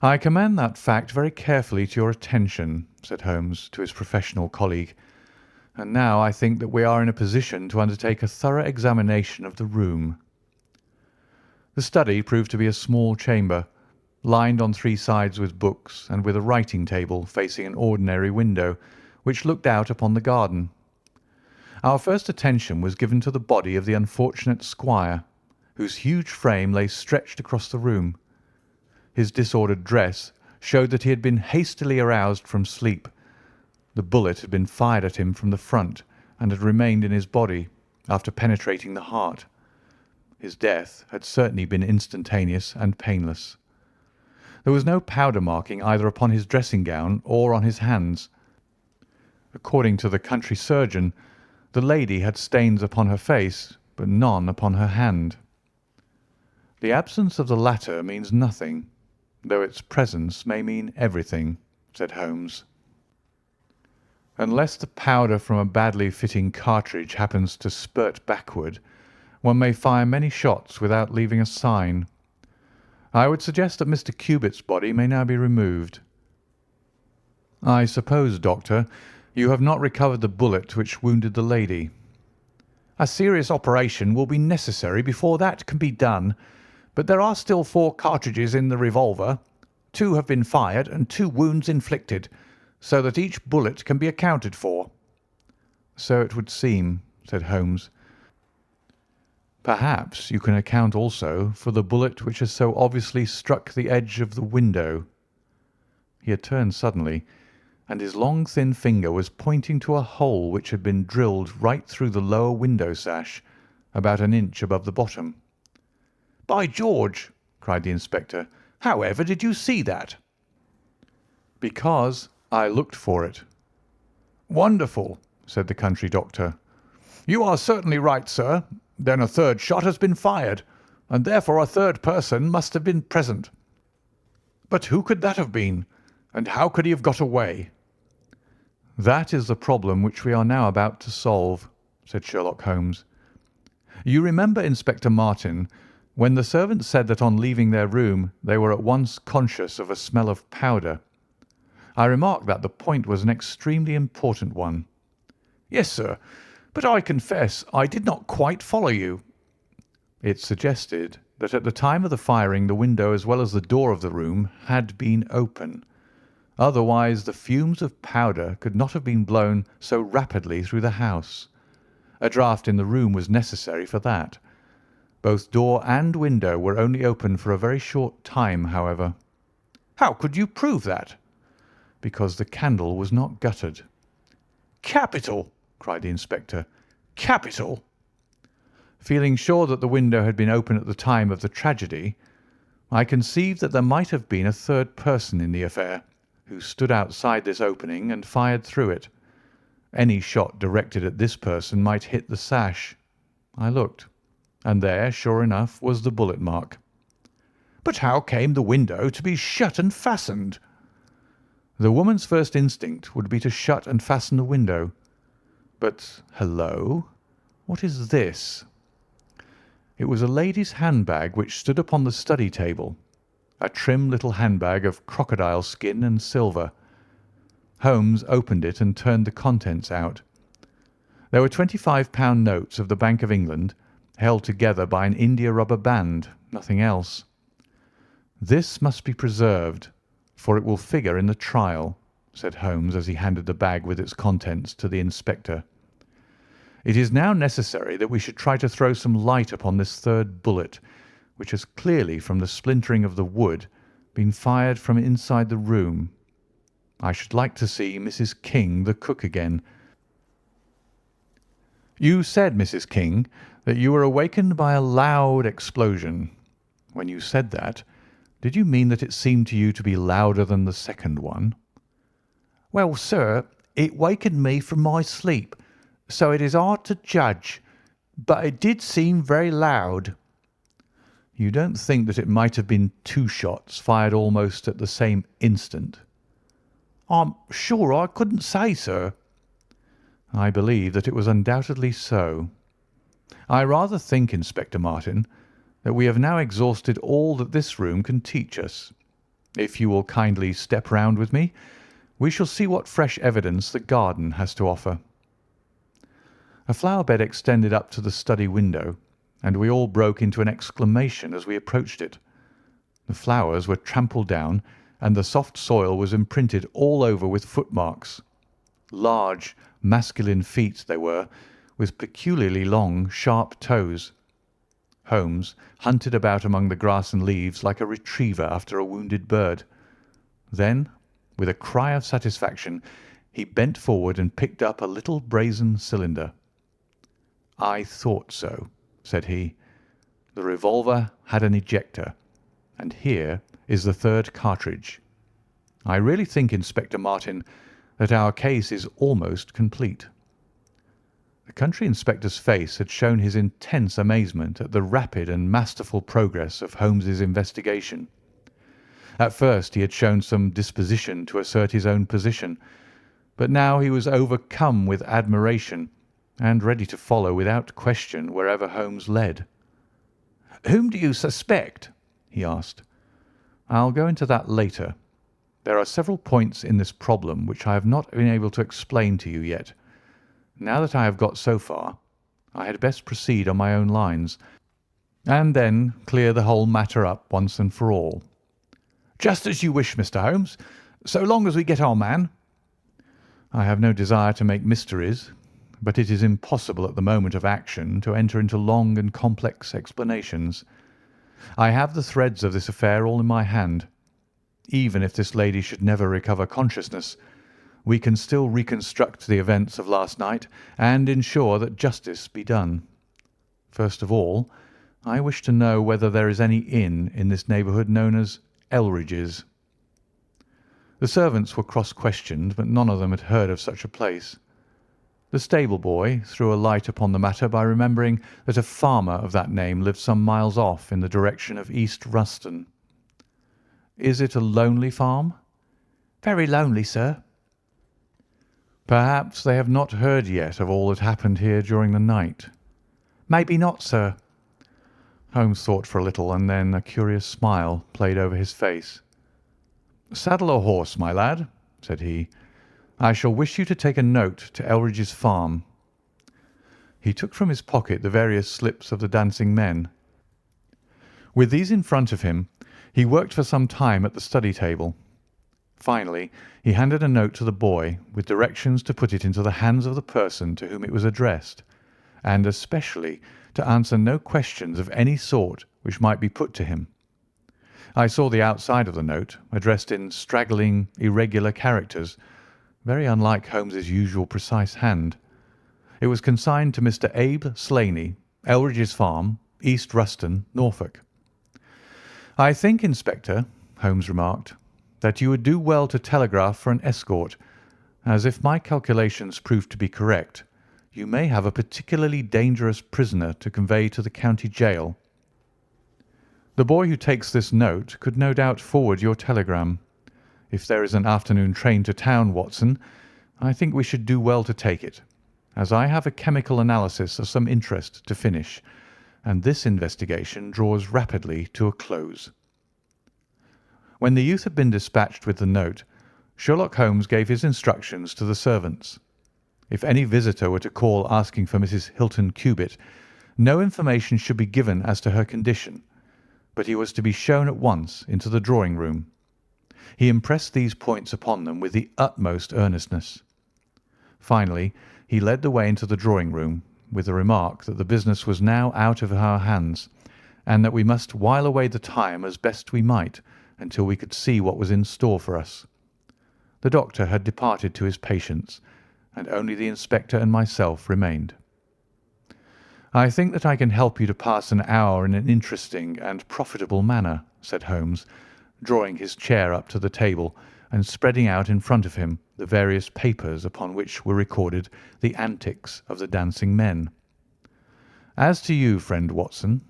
"I commend that fact very carefully to your attention," said Holmes to his professional colleague, "and now I think that we are in a position to undertake a thorough examination of the room." The study proved to be a small chamber, lined on three sides with books, and with a writing table facing an ordinary window, which looked out upon the garden. Our first attention was given to the body of the unfortunate squire, whose huge frame lay stretched across the room. His disordered dress showed that he had been hastily aroused from sleep. The bullet had been fired at him from the front, and had remained in his body after penetrating the heart. His death had certainly been instantaneous and painless. There was no powder marking either upon his dressing gown or on his hands. According to the country surgeon, the lady had stains upon her face, but none upon her hand. The absence of the latter means nothing, though its presence may mean everything, said Holmes. Unless the powder from a badly fitting cartridge happens to spurt backward, one may fire many shots without leaving a sign. I would suggest that Mr. Cubitt's body may now be removed. I suppose, Doctor, you have not recovered the bullet which wounded the lady. A serious operation will be necessary before that can be done, but there are still 4 cartridges in the revolver. 2 have been fired and 2 wounds inflicted, so that each bullet can be accounted for. So it would seem, said Holmes. Perhaps you can account also for the bullet which has so obviously struck the edge of the window. He had turned suddenly, and his long thin finger was pointing to a hole which had been drilled right through the lower window sash, about an inch above the bottom. "By George!" cried the inspector. "How ever did you see that?" "Because I looked for it." "Wonderful!" said the country doctor. "You are certainly right, sir. Then a 3rd shot has been fired, and therefore a 3rd person must have been present. But who could that have been, and how could he have got away?" "That is the problem which we are now about to solve," said Sherlock Holmes. "You remember, Inspector Martin, when the servants said that on leaving their room they were at once conscious of a smell of powder. I remarked that the point was an extremely important one." "Yes, sir, but I confess I did not quite follow you." "It suggested that at the time of the firing the window as well as the door of the room had been open. Otherwise the fumes of powder could not have been blown so rapidly through the house. A draught in the room was necessary for that. Both door and window were only open for a very short time, however." "How could you prove that?" "Because the candle was not guttered." "Capital!" cried the inspector. "Capital!" Feeling sure that the window had been open at the time of the tragedy, I conceived that there might have been a 3rd person in the affair, who stood outside this opening and fired through it. Any shot directed at this person might hit the sash. I looked, and there, sure enough, was the bullet mark. "But how came the window to be shut and fastened?" "The woman's first instinct would be to shut and fasten the window. But, hello, what is this?" It was a lady's handbag which stood upon the study table, a trim little handbag of crocodile skin and silver. Holmes opened it and turned the contents out. There were £25 notes of the Bank of England held together by an india-rubber band, nothing else. "This must be preserved, for it will figure in the trial," said Holmes as he handed the bag with its contents to the inspector. "It is now necessary that we should try to throw some light upon this third bullet, which has clearly, from the splintering of the wood, been fired from inside the room. I should like to see Mrs. King, the cook, again. You said, Mrs. King, that you were awakened by a loud explosion. When you said that, did you mean that it seemed to you to be louder than the second one?" "Well, sir, it wakened me from my sleep, so it is hard to judge, but it did seem very loud." "You don't think that it might have been two shots fired almost at the same instant?" "I'm sure I couldn't say, sir." "I believe that it was undoubtedly so. I rather think, Inspector Martin, that we have now exhausted all that this room can teach us. If you will kindly step round with me, we shall see what fresh evidence the garden has to offer." A flower bed extended up to the study window, and we all broke into an exclamation as we approached it. The flowers were trampled down, and the soft soil was imprinted all over with footmarks. Large, masculine feet they were, with peculiarly long, sharp toes. Holmes hunted about among the grass and leaves like a retriever after a wounded bird. Then, with a cry of satisfaction, he bent forward and picked up a little brazen cylinder. "I thought so," said he. "The revolver had an ejector, and here is the third cartridge. I really think, Inspector Martin, that our case is almost complete." The country inspector's face had shown his intense amazement at the rapid and masterful progress of Holmes's investigation. At first he had shown some disposition to assert his own position, but now he was overcome with admiration and ready to follow without question wherever Holmes led. "Whom do you suspect?" he asked. "I'll go into that later. There are several points in this problem which I have not been able to explain to you yet. Now that I have got so far, I had best proceed on my own lines, and then clear the whole matter up once and for all." "Just as you wish, Mr. Holmes, so long as we get our man." "I have no desire to make mysteries, but it is impossible at the moment of action to enter into long and complex explanations. I have the threads of this affair all in my hand. Even if this lady should never recover consciousness, we can still reconstruct the events of last night and ensure that justice be done. First of all, I wish to know whether there is any inn in this neighbourhood known as Elridge's." The servants were cross-questioned, but none of them had heard of such a place. The stable boy threw a light upon the matter by remembering that a farmer of that name lived some miles off in the direction of East Ruston. "Is it a lonely farm?" "Very lonely, sir." "Perhaps they have not heard yet of all that happened here during the night." "Maybe not, sir." Holmes thought for a little, and then a curious smile played over his face. "Saddle a horse, my lad," said he. "I shall wish you to take a note to Elridge's farm." He took from his pocket the various slips of the dancing men. With these in front of him, he worked for some time at the study table. Finally, he handed a note to the boy with directions to put it into the hands of the person to whom it was addressed, and especially to answer no questions of any sort which might be put to him. I saw the outside of the note, addressed in straggling, irregular characters, very unlike Holmes's usual precise hand. It was consigned to Mr. Abe Slaney, Elridge's Farm, East Ruston, Norfolk. "I think, Inspector," Holmes remarked, "that you would do well to telegraph for an escort, as if my calculations prove to be correct, you may have a particularly dangerous prisoner to convey to the county jail. The boy who takes this note could no doubt forward your telegram. If there is an afternoon train to town, Watson, I think we should do well to take it, as I have a chemical analysis of some interest to finish, and this investigation draws rapidly to a close." When the youth had been dispatched with the note, Sherlock Holmes gave his instructions to the servants. If any visitor were to call asking for Mrs. Hilton Cubitt, No information should be given as to her condition, but he was to be shown at once into the drawing-room. He impressed these points upon them with the utmost earnestness. Finally, he led the way into the drawing-room, with the remark that the business was now out of our hands, and that we must while away the time as best we might until we could see what was in store for us. The doctor had departed to his patients, and only the inspector and myself remained. "I think that I can help you to pass an hour in an interesting and profitable manner," said Holmes, drawing his chair up to the table and spreading out in front of him the various papers upon which were recorded the antics of the dancing men. "As to you, friend Watson,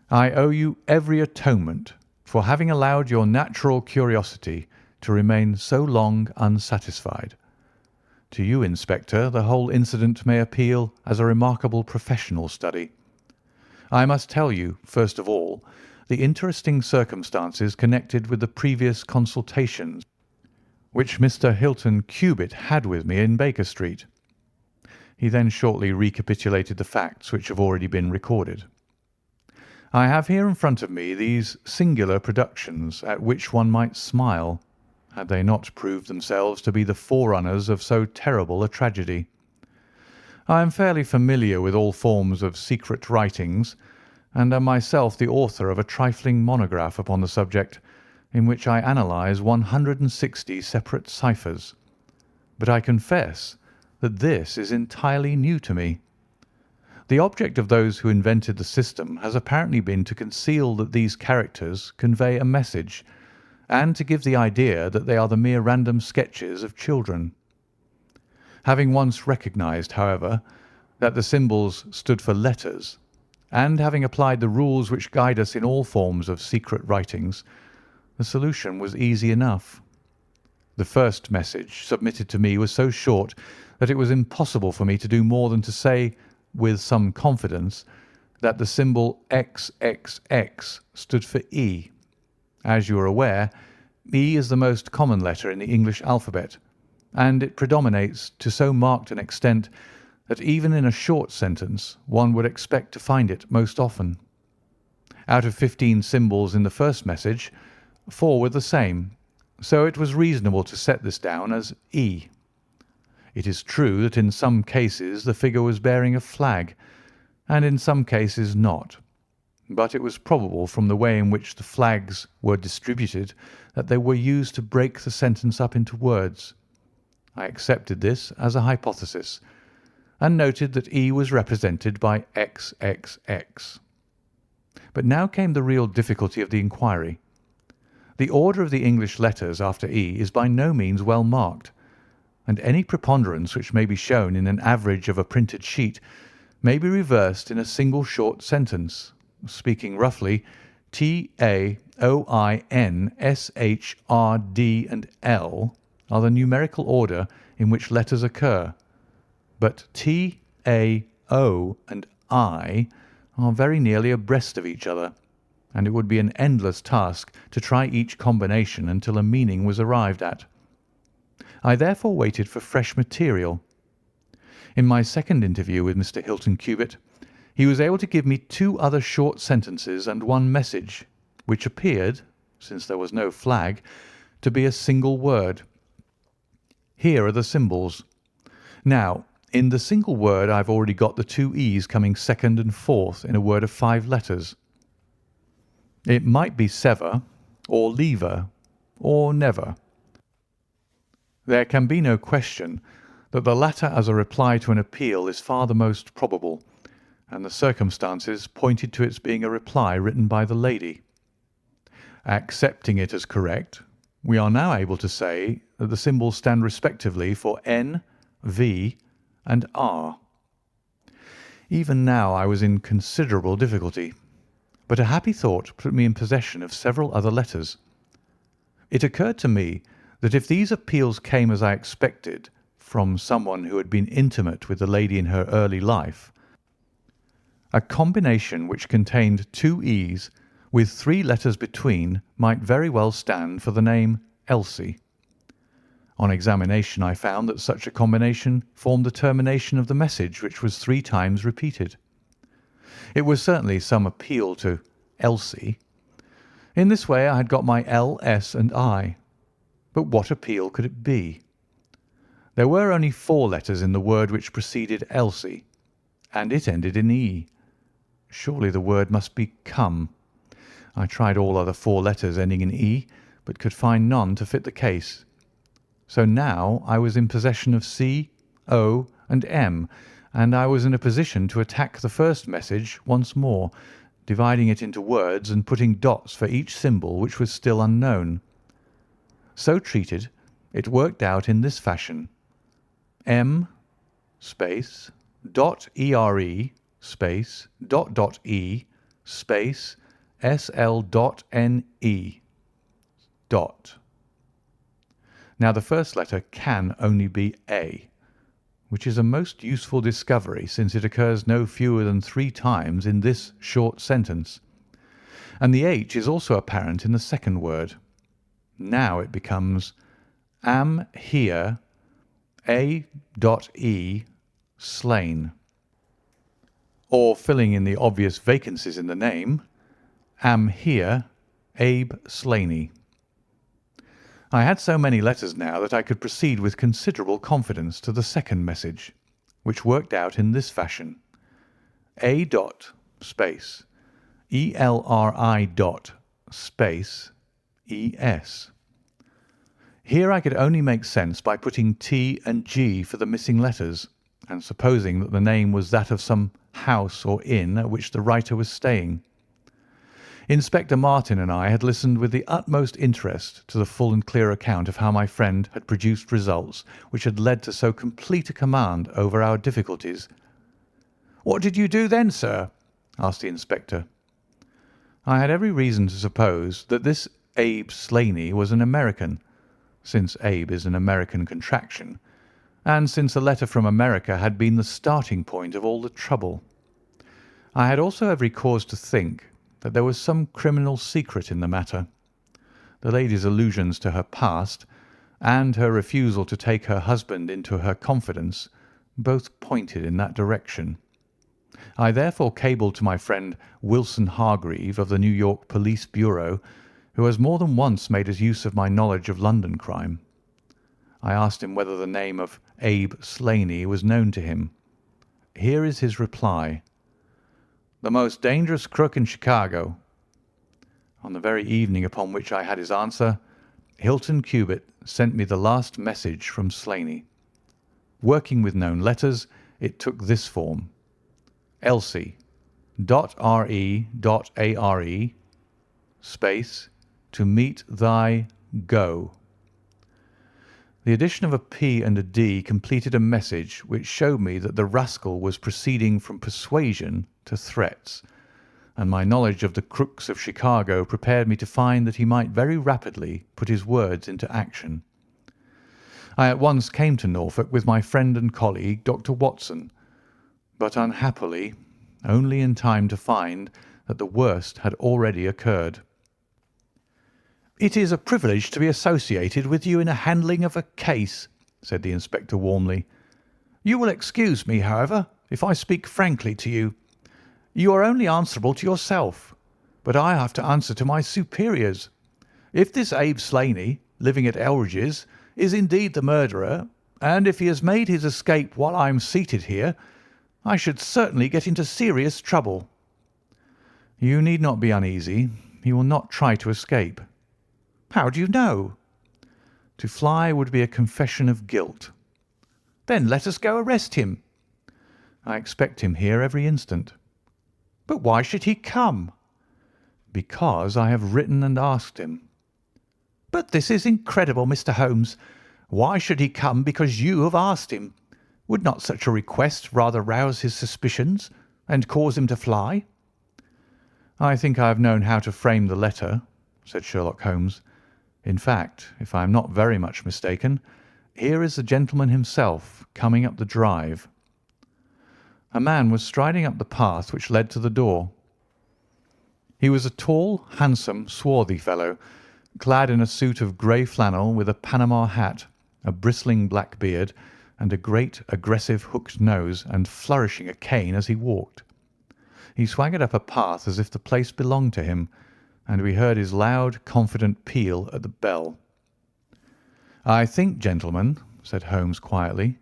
I owe you every atonement for having allowed your natural curiosity to remain so long unsatisfied. To you, Inspector, the whole incident may appeal as a remarkable professional study. I must tell you, first of all, the interesting circumstances connected with the previous consultations which Mr. Hilton Cubitt had with me in Baker Street." He then shortly recapitulated the facts which have already been recorded. "I have here in front of me these singular productions at which one might smile, had they not proved themselves to be the forerunners of so terrible a tragedy. I am fairly familiar with all forms of secret writings, and am myself the author of a trifling monograph upon the subject, in which I analyse 160 separate ciphers. But I confess that this is entirely new to me. The object of those who invented the system has apparently been to conceal that these characters convey a message, and to give the idea that they are the mere random sketches of children. Having once recognised, however, that the symbols stood for letters, and having applied the rules which guide us in all forms of secret writings, the solution was easy enough. The first message submitted to me was so short that it was impossible for me to do more than to say, with some confidence, that the symbol XXX stood for E. As you are aware, E is the most common letter in the English alphabet, and it predominates to so marked an extent that even in a short sentence one would expect to find it most often. Out of 15 symbols in the first message, 4 were the same, so it was reasonable to set this down as E. It is true that in some cases the figure was bearing a flag, and in some cases not, but it was probable from the way in which the flags were distributed that they were used to break the sentence up into words. I accepted this as a hypothesis, and noted that E was represented by XXX. But now came the real difficulty of the inquiry. The order of the English letters after E is by no means well marked, and any preponderance which may be shown in an average of a printed sheet may be reversed in a single short sentence. Speaking roughly, T, A, O, I, N, S, H, R, D, and L are the numerical order in which letters occur, but T, A, O, and I are very nearly abreast of each other, and it would be an endless task to try each combination until a meaning was arrived at. I therefore waited for fresh material. In my second interview with Mr. Hilton Cubitt, he was able to give me 2 other short sentences and 1 message, which appeared, since there was no flag, to be a single word. Here are the symbols. Now, in the single word I've already got the 2 E's coming second and fourth in a word of 5 letters. It might be sever, or lever, or never. There can be no question that the latter as a reply to an appeal is far the most probable, and the circumstances pointed to its being a reply written by the lady. Accepting it as correct, we are now able to say that the symbols stand respectively for N, V, and R. Even now I was in considerable difficulty, but a happy thought put me in possession of several other letters. It occurred to me that if these appeals came as I expected from someone who had been intimate with the lady in her early life, a combination which contained 2 E's with 3 letters between might very well stand for the name Elsie. On examination I found that such a combination formed the termination of the message, which was 3 times repeated. It was certainly some appeal to Elsie. In this way I had got my L, S, and I. But what appeal could it be? There were only 4 letters in the word which preceded Elsie, and it ended in E. Surely the word must be come. I tried all other 4 letters ending in E, but could find none to fit the case. So now I was in possession of C, O, and M, and I was in a position to attack the first message once more, dividing it into words and putting dots for each symbol which was still unknown. So treated, it worked out in this fashion: M space dot ERE space dot E space SL dot NE dot. Now the first letter can only be A, which is a most useful discovery, since it occurs no fewer than 3 times in this short sentence, and the H is also apparent in the second word. Now it becomes am here A.E slain, or filling in the obvious vacancies in the name, am here Abe Slaney. I had so many letters now that I could proceed with considerable confidence to the second message, which worked out in this fashion: A dot space ELRI dot space ES. Here I could only make sense by putting T and G for the missing letters, and supposing that the name was that of some house or inn at which the writer was staying. Inspector Martin and I had listened with the utmost interest to the full and clear account of how my friend had produced results which had led to so complete a command over our difficulties. "What did you do then, sir?" asked the inspector. I had every reason to suppose that this Abe Slaney was an American, since Abe is an American contraction, and since a letter from America had been the starting point of all the trouble. I had also every cause to think that there was some criminal secret in the matter. The lady's allusions to her past, and her refusal to take her husband into her confidence, both pointed in that direction. I therefore cabled to my friend Wilson Hargreave of the New York Police Bureau, who has more than once made use of my knowledge of London crime. I asked him whether the name of Abe Slaney was known to him. Here is his reply: "The most dangerous crook in Chicago." On the very evening upon which I had his answer, Hilton Cubitt sent me the last message from Slaney. Working with known letters, it took this form: Elsie .re.are space to meet thy go. The addition of a P and a D completed a message which showed me that the rascal was proceeding from persuasion to threats, and my knowledge of the crooks of Chicago prepared me to find that he might very rapidly put his words into action. I at once came to Norfolk with my friend and colleague, Dr. Watson, but unhappily only in time to find that the worst had already occurred. "It is a privilege to be associated with you in a handling of a case," said the inspector warmly. "You will excuse me, however, if I speak frankly to you. You are only answerable to yourself, but I have to answer to my superiors. If this Abe Slaney, living at Elridge's, is indeed the murderer, and if he has made his escape while I am seated here, I should certainly get into serious trouble." "You need not be uneasy. He will not try to escape." "How do you know?" "To fly would be a confession of guilt." "Then let us go arrest him." "I expect him here every instant." "But why should he come?" "Because I have written and asked him." "But this is incredible, Mr. Holmes. Why should he come because you have asked him? Would not such a request rather rouse his suspicions and cause him to fly?" "I think I have known how to frame the letter," said Sherlock Holmes. "In fact, if I am not very much mistaken, here is the gentleman himself coming up the drive." A man was striding up the path which led to the door. He was a tall, handsome, swarthy fellow, clad in a suit of grey flannel with a Panama hat a bristling black beard, and a great aggressive hooked nose, and flourishing a cane as he walked. He swaggered up a path as if the place belonged to him, and we heard his loud, confident peal at the bell. "I think, gentlemen," said Holmes quietly,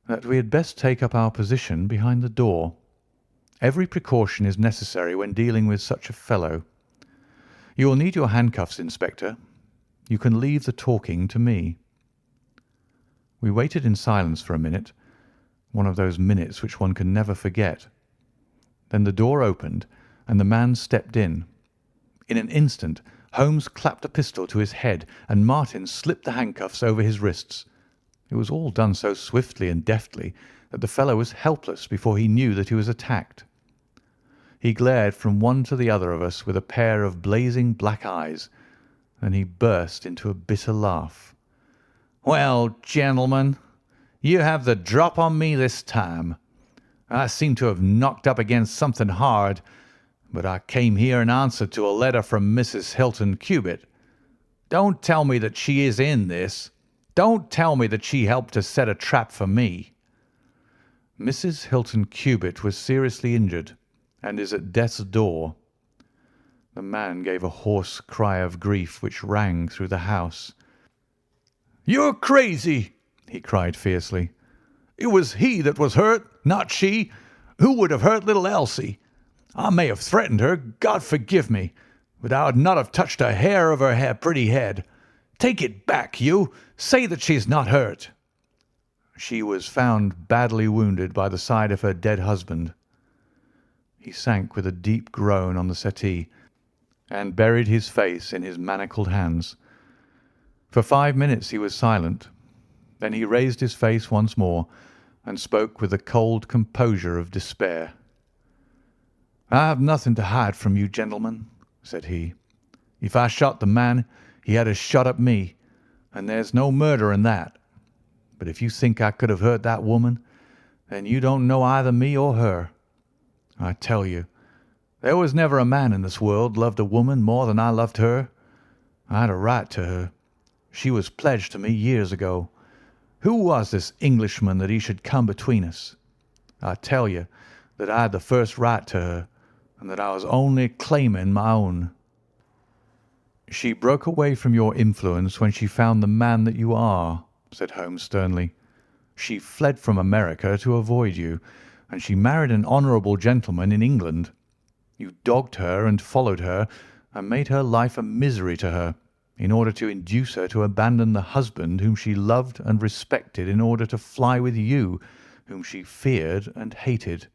"that we had best take up our position behind the door. Every precaution is necessary when dealing with such a fellow. You will need your handcuffs, Inspector. You can leave the talking to me." We waited in silence for a minute, one of those minutes which one can never forget. Then the door opened, and the man stepped in. In an instant Holmes clapped a pistol to his head, and Martin slipped the handcuffs over his wrists. It was all done so swiftly and deftly that the fellow was helpless before he knew that he was attacked. He glared from one to the other of us with a pair of blazing black eyes. Then he burst into a bitter laugh. "Well, gentlemen, you have the drop on me this time. I seem to have knocked up against something hard, but I came here in answer to a letter from Mrs. Hilton Cubitt. Don't tell me that she is in this. Don't tell me that she helped to set a trap for me." "Mrs. Hilton Cubitt was seriously injured, and is at death's door." The man gave a hoarse cry of grief which rang through the house. "You're crazy!" he cried fiercely. "It was he that was hurt, not she. Who would have hurt little Elsie? I may have threatened her, God forgive me, but I would not have touched a hair of her pretty head. Take it back, you. Say that she is not hurt." "She was found badly wounded by the side of her dead husband." He sank with a deep groan on the settee, and buried his face in his manacled hands. For 5 minutes he was silent. Then he raised his face once more, and spoke with the cold composure of despair. "I have nothing to hide from you, gentlemen," said he. "If I shot the man, he had a shot at me, and there's no murder in that. But if you think I could have hurt that woman, then you don't know either me or her. I tell you, there was never a man in this world loved a woman more than I loved her. I had a right to her. She was pledged to me years ago. Who was this Englishman that he should come between us? I tell you that I had the first right to her, and that I was only claiming my own." "She broke away from your influence when she found the man that you are," said Holmes sternly. "She fled from America to avoid you, and she married an honourable gentleman in England. You dogged her and followed her, and made her life a misery to her, in order to induce her to abandon the husband whom she loved and respected in order to fly with you, whom she feared and hated.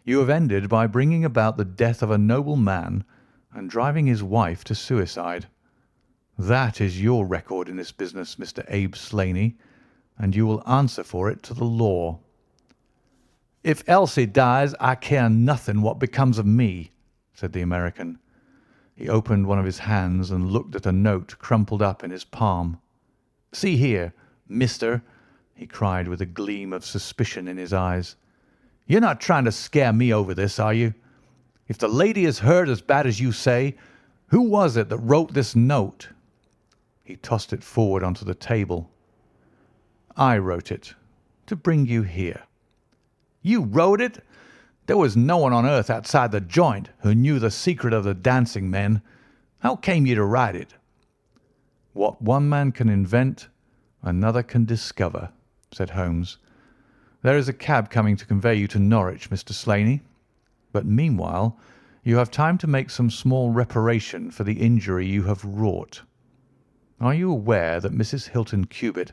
You have ended by bringing about the death of a noble man and driving his wife to suicide. That is your record in this business, Mr. Abe Slaney, and you will answer for it to the law." "If Elsie dies, I care nothing what becomes of me," said the American. He opened one of his hands and looked at a note crumpled up in his palm. "See here, mister," he cried with a gleam of suspicion in his eyes. "You're not trying to scare me over this, are you? If the lady is hurt as bad as you say, who was it that wrote this note?" He tossed it forward onto the table. "I wrote it, to bring you here." "You wrote it? There was no one on earth outside the joint who knew the secret of the dancing men. How came you to write it?" "What one man can invent, another can discover," said Holmes. "There is a cab coming to convey you to Norwich, Mr. Slaney. But meanwhile you have time to make some small reparation for the injury you have wrought. Are you aware that Mrs. Hilton Cubitt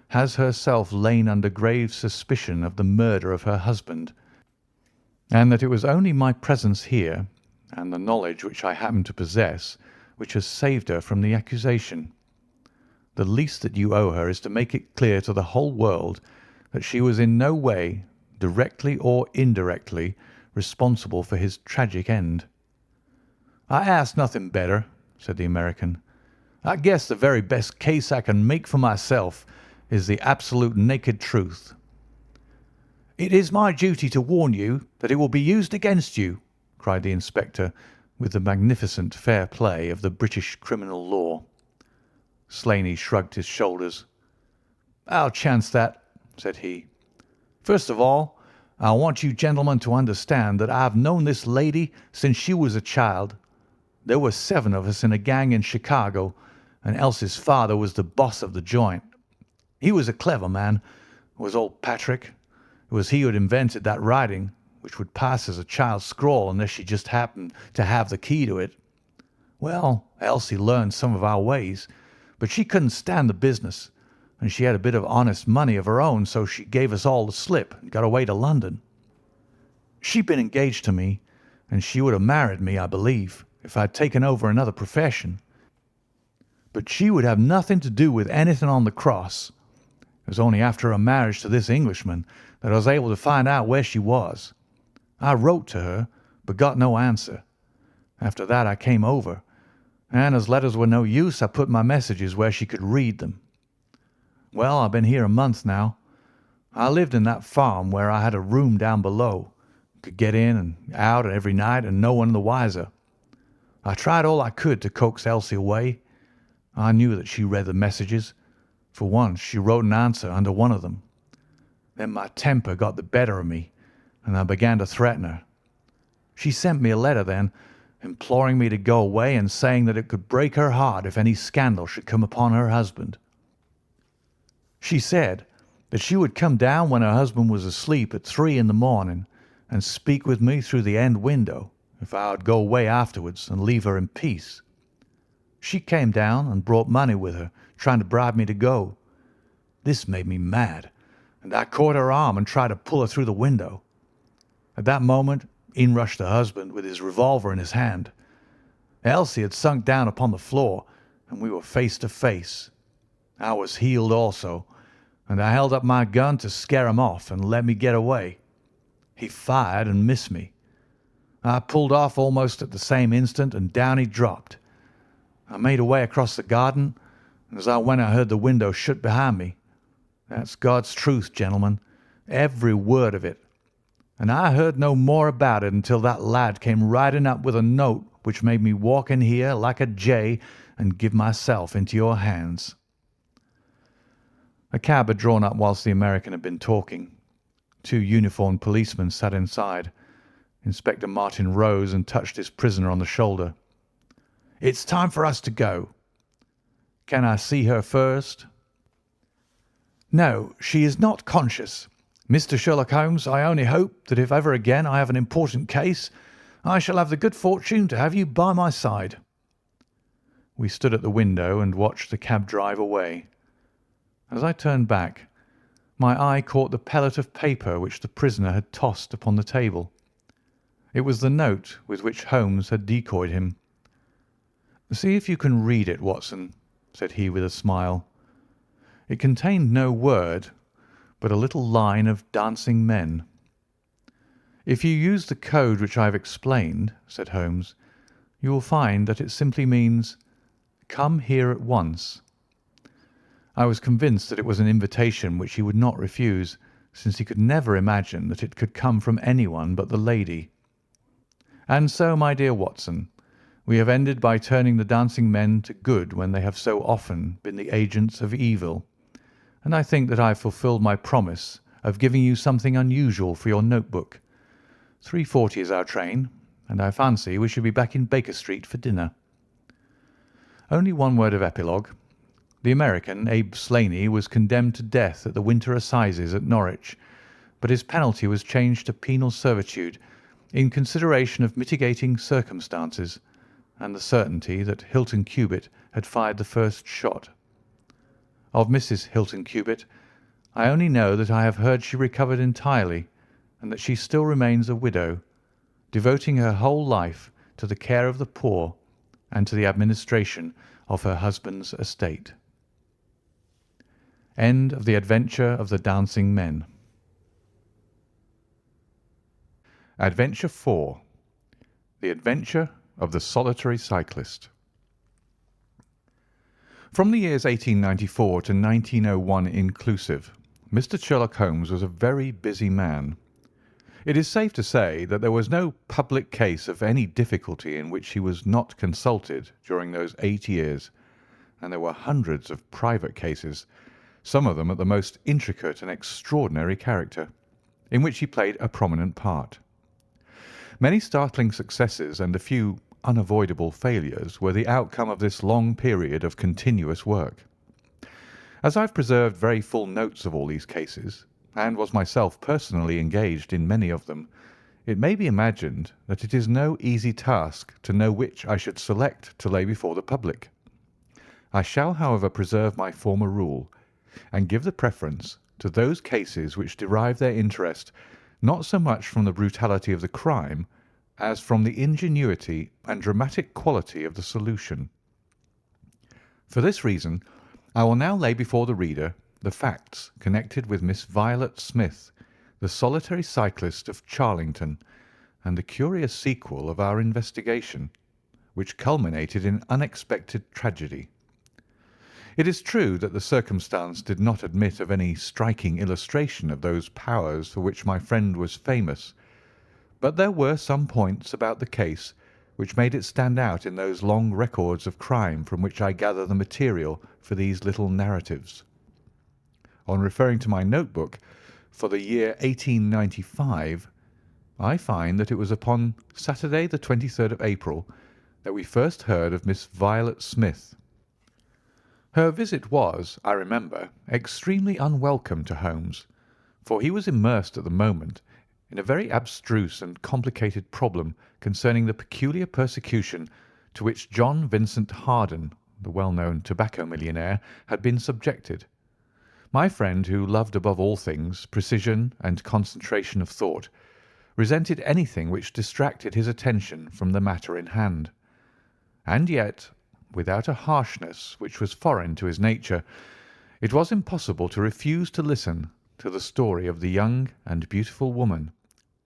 has herself lain under grave suspicion of the murder of her husband, and that it was only my presence here, and the knowledge which I happen to possess, which has saved her from the accusation? The least that you owe her is to make it clear to the whole world that she was in no way, directly or indirectly, responsible for his tragic end." "I ask nothing better," said the American. "I guess the very best case I can make for myself is the absolute naked truth." "It is my duty to warn you that it will be used against you," cried the inspector, with the magnificent fair play of the British criminal law. Slaney shrugged his shoulders. "I'll chance that," said he. "First of all, I want you gentlemen to understand that I've known this lady since she was a child. There were 7 of us in a gang in Chicago, and Elsie's father was the boss of the joint. He was a clever man, was old Patrick. It was he who had invented that writing, which would pass as a child's scrawl unless she just happened to have the key to it. Well, Elsie learned some of our ways, but she couldn't stand the business, and she had a bit of honest money of her own, so she gave us all the slip and got away to London. She'd been engaged to me, and she would have married me, I believe, if I'd taken over another profession. But she would have nothing to do with anything on the cross. It was only after her marriage to this Englishman that I was able to find out where she was. I wrote to her, but got no answer. After that I came over, and as letters were no use, I put my messages where she could read them. Well, I've been here a month now. I lived in that farm where I had a room down below, could get in and out every night and no one the wiser. I tried all I could to coax Elsie away. I knew that she read the messages. For once she wrote an answer under one of them. Then my temper got the better of me, and I began to threaten her. She sent me a letter then, imploring me to go away and saying that it could break her heart if any scandal should come upon her husband. She said that she would come down when her husband was asleep at 3 in the morning and speak with me through the end window if I would go away afterwards and leave her in peace. She came down and brought money with her, trying to bribe me to go. This made me mad, and I caught her arm and tried to pull her through the window. At that moment in rushed her husband with his revolver in his hand. Elsie had sunk down upon the floor, and we were face to face. I was healed also, and I held up my gun to scare him off and let me get away. He fired and missed me. I pulled off almost at the same instant, and down he dropped. I made away across the garden, and as I went I heard the window shut behind me. That's God's truth, gentlemen, every word of it. And I heard no more about it until that lad came riding up with a note which made me walk in here like a jay and give myself into your hands." A cab had drawn up whilst the American had been talking. 2 uniformed policemen sat inside. Inspector Martin rose and touched his prisoner on the shoulder. "It's time for us to go." "Can I see her first?" "No, she is not conscious. Mr. Sherlock Holmes, I only hope that if ever again I have an important case, I shall have the good fortune to have you by my side." We stood at the window and watched the cab drive away. As I turned back, my eye caught the pellet of paper which the prisoner had tossed upon the table. It was the note with which Holmes had decoyed him. "See if you can read it, Watson," said he with a smile. It contained no word, but a little line of dancing men. "If you use the code which I have explained," said Holmes, "you will find that it simply means, 'Come here at once.'" I was convinced that it was an invitation which he would not refuse, since he could never imagine that it could come from anyone but the lady. And so, my dear Watson, we have ended by turning the dancing men to good when they have so often been the agents of evil, and I think that I have fulfilled my promise of giving you something unusual for your notebook. 3:40 is our train, and I fancy we shall be back in Baker Street for dinner. Only one word of epilogue. The American, Abe Slaney, was condemned to death at the winter assizes at Norwich, but his penalty was changed to penal servitude in consideration of mitigating circumstances and the certainty that Hilton Cubitt had fired the first shot. Of Mrs. Hilton Cubitt, I only know that I have heard she recovered entirely, and that she still remains a widow, devoting her whole life to the care of the poor and to the administration of her husband's estate. End of The Adventure of the Dancing Men. Adventure 4. The Adventure of the Solitary Cyclist. From the years 1894 to 1901 inclusive, Mr. Sherlock Holmes was a very busy man. It is safe to say that there was no public case of any difficulty in which he was not consulted during those 8 years, and there were hundreds of private cases, some of them at the most intricate and extraordinary character, in which he played a prominent part. Many startling successes and a few unavoidable failures were the outcome of this long period of continuous work. As I've preserved very full notes of all these cases, and was myself personally engaged in many of them, it may be imagined that it is no easy task to know which I should select to lay before the public. I shall, however, preserve my former rule, and give the preference to those cases which derive their interest not so much from the brutality of the crime as from the ingenuity and dramatic quality of the solution. For this reason, I will now lay before the reader the facts connected with Miss Violet Smith, the solitary cyclist of Charlington, and the curious sequel of our investigation, which culminated in unexpected tragedy. It is true that the circumstance did not admit of any striking illustration of those powers for which my friend was famous, but there were some points about the case which made it stand out in those long records of crime from which I gather the material for these little narratives. On referring to my notebook for the year 1895, I find that it was upon Saturday the 23rd of April that we first heard of Miss Violet Smith. Her visit was, I remember, extremely unwelcome to Holmes, for he was immersed at the moment in a very abstruse and complicated problem concerning the peculiar persecution to which John Vincent Harden, the well-known tobacco millionaire, had been subjected. My friend, who loved above all things precision and concentration of thought, resented anything which distracted his attention from the matter in hand. And yet, without a harshness which was foreign to his nature, it was impossible to refuse to listen to the story of the young and beautiful woman,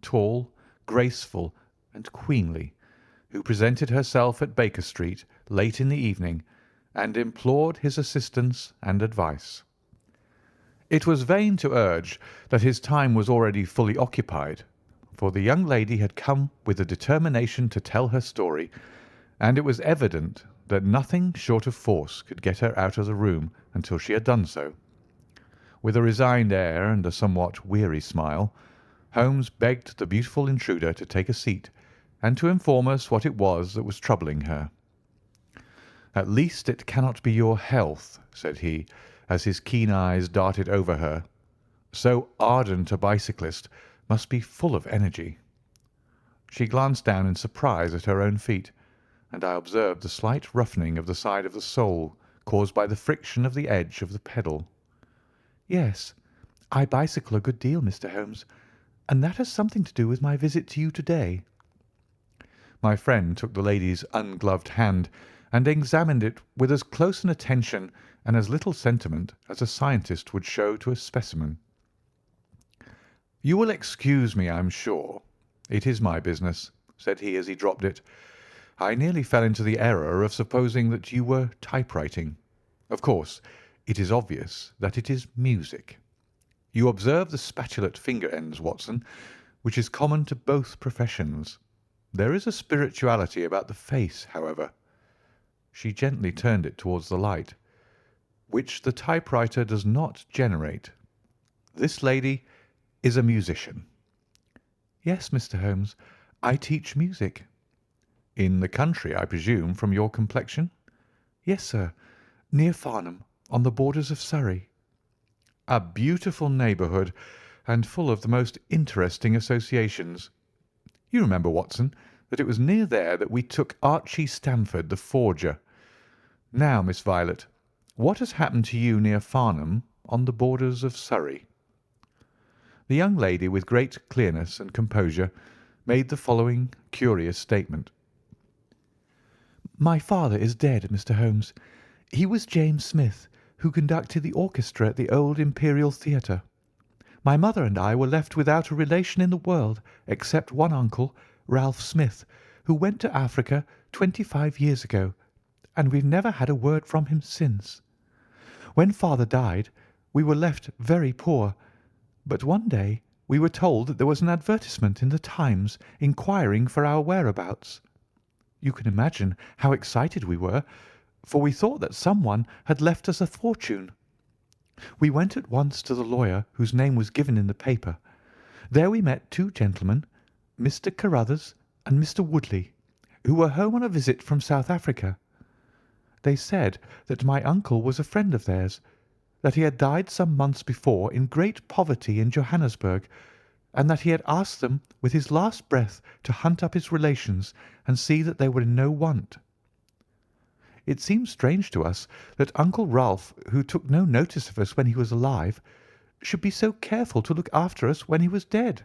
tall, graceful, and queenly, who presented herself at Baker Street late in the evening and implored his assistance and advice. It was vain to urge that his time was already fully occupied, for the young lady had come with the determination to tell her story, and it was evident that nothing short of force could get her out of the room until she had done so. With a resigned air and a somewhat weary smile, Holmes begged the beautiful intruder to take a seat and to inform us what it was that was troubling her. "At least it cannot be your health," said he, as his keen eyes darted over her. "So ardent a bicyclist must be full of energy." She glanced down in surprise at her own feet, and I observed the slight roughening of the side of the sole caused by the friction of the edge of the pedal. "Yes, I bicycle a good deal, Mr. Holmes, and that has something to do with my visit to you to-day." My friend took the lady's ungloved hand and examined it with as close an attention and as little sentiment as a scientist would show to a specimen. "You will excuse me, I am sure. It is my business," said he as he dropped it. "I nearly fell into the error of supposing that you were typewriting. Of course, it is obvious that it is music. You observe the spatulate finger ends, Watson, which is common to both professions. There is a spirituality about the face, however." She gently turned it towards the light, "which the typewriter does not generate. This lady is a musician." "Yes, Mr. Holmes, I teach music." "In the country, I presume, from your complexion?" "Yes, sir, near Farnham, on the borders of Surrey." "A beautiful neighbourhood, and full of the most interesting associations. You remember, Watson, that it was near there that we took Archie Stamford, the forger. Now, Miss Violet, what has happened to you near Farnham, on the borders of Surrey?" The young lady, with great clearness and composure, made the following curious statement. "My father is dead, Mr. Holmes. He was James Smith, who conducted the orchestra at the old Imperial Theatre. My mother and I were left without a relation in the world except one uncle, Ralph Smith, who went to Africa 25 years ago, and we've never had a word from him since. When father died, we were left very poor, but one day we were told that there was an advertisement in the Times inquiring for our whereabouts. You can imagine how excited we were, for we thought that someone had left us a fortune. We went at once to the lawyer whose name was given in the paper. There we met two gentlemen, Mr. Carruthers and Mr. Woodley, who were home on a visit from South Africa. They said that my uncle was a friend of theirs, that he had died some months before in great poverty in Johannesburg, and that he had asked them with his last breath to hunt up his relations and see that they were in no want. It seemed strange to us that Uncle Ralph, who took no notice of us when he was alive, should be so careful to look after us when he was dead.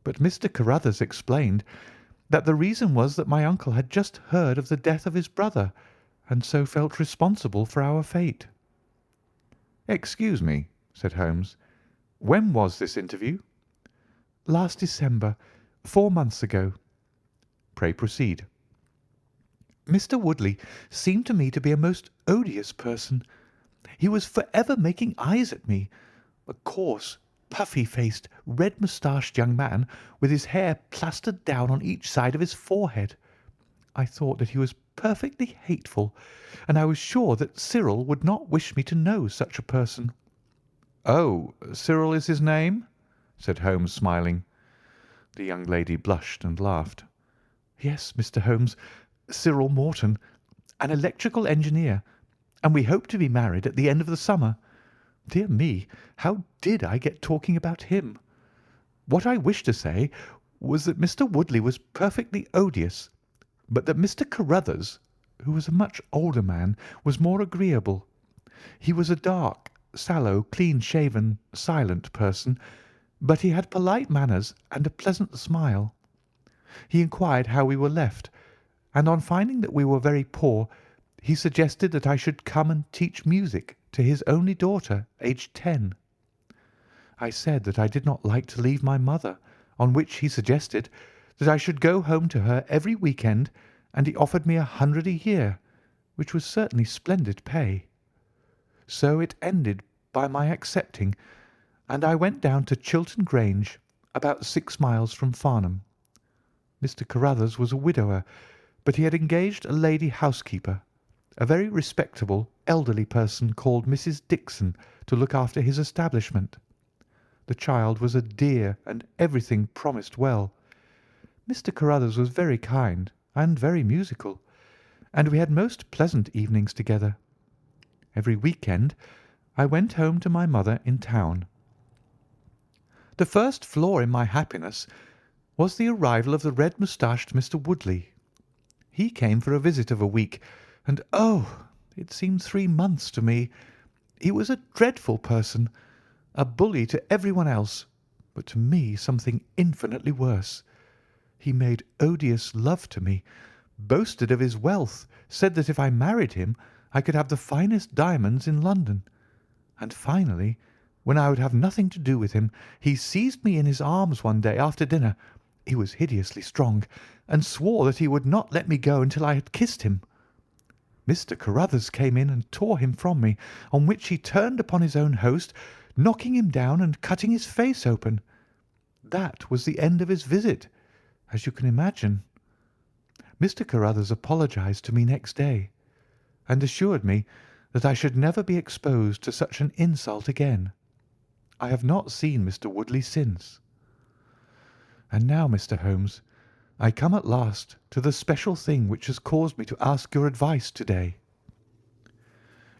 But Mr. Carruthers explained that the reason was that my uncle had just heard of the death of his brother, and so felt responsible for our fate. "Excuse me," said Holmes. "When was this interview?" "Last December, 4 months ago." "Pray proceed." Mr. Woodley seemed to me to be a most odious person. He was for ever making eyes at me, a coarse, puffy-faced, red-moustached young man with his hair plastered down on each side of his forehead. I thought that he was perfectly hateful, and I was sure that Cyril would not wish me to know such a person. "Oh, Cyril is his name?" said Holmes, smiling. The young lady blushed and laughed. "Yes, Mr. Holmes, Cyril Morton, an electrical engineer, and we hope to be married at the end of the summer. Dear me, how did I get talking about him? What I wished to say was that Mr. Woodley was perfectly odious, but that Mr. Carruthers, who was a much older man, was more agreeable. He was a dark, sallow, clean-shaven, silent person, but he had polite manners and a pleasant smile. He inquired how we were left, and on finding that we were very poor, he suggested that I should come and teach music to his only daughter, aged 10. I said that I did not like to leave my mother, on which he suggested that I should go home to her every week-end, and he offered me 100 a year, which was certainly splendid pay. So it ended by my accepting, and I went down to Chiltern Grange, about 6 miles from Farnham. Mr. Carruthers was a widower, but he had engaged a lady housekeeper, a very respectable, elderly person called Mrs. Dixon, to look after his establishment. The child was a dear, and everything promised well. Mr. Carruthers was very kind and very musical, and we had most pleasant evenings together. Every week-end I went home to my mother in town. The first flaw in my happiness was the arrival of the red-moustached Mr. Woodley. He came for a visit of a week, and oh, it seemed 3 months to me. He was a dreadful person, a bully to everyone else, but to me something infinitely worse. He made odious love to me, boasted of his wealth, said that if I married him I could have the finest diamonds in London, and finally, when I would have nothing to do with him, he seized me in his arms one day after dinner, he was hideously strong, and swore that he would not let me go until I had kissed him. Mr. Carruthers came in and tore him from me, on which he turned upon his own host, knocking him down and cutting his face open. That was the end of his visit, as you can imagine. Mr. Carruthers apologized to me next day, and assured me that I should never be exposed to such an insult again. I have not seen Mr. Woodley since. And now, Mr. Holmes, I come at last to the special thing which has caused me to ask your advice to-day.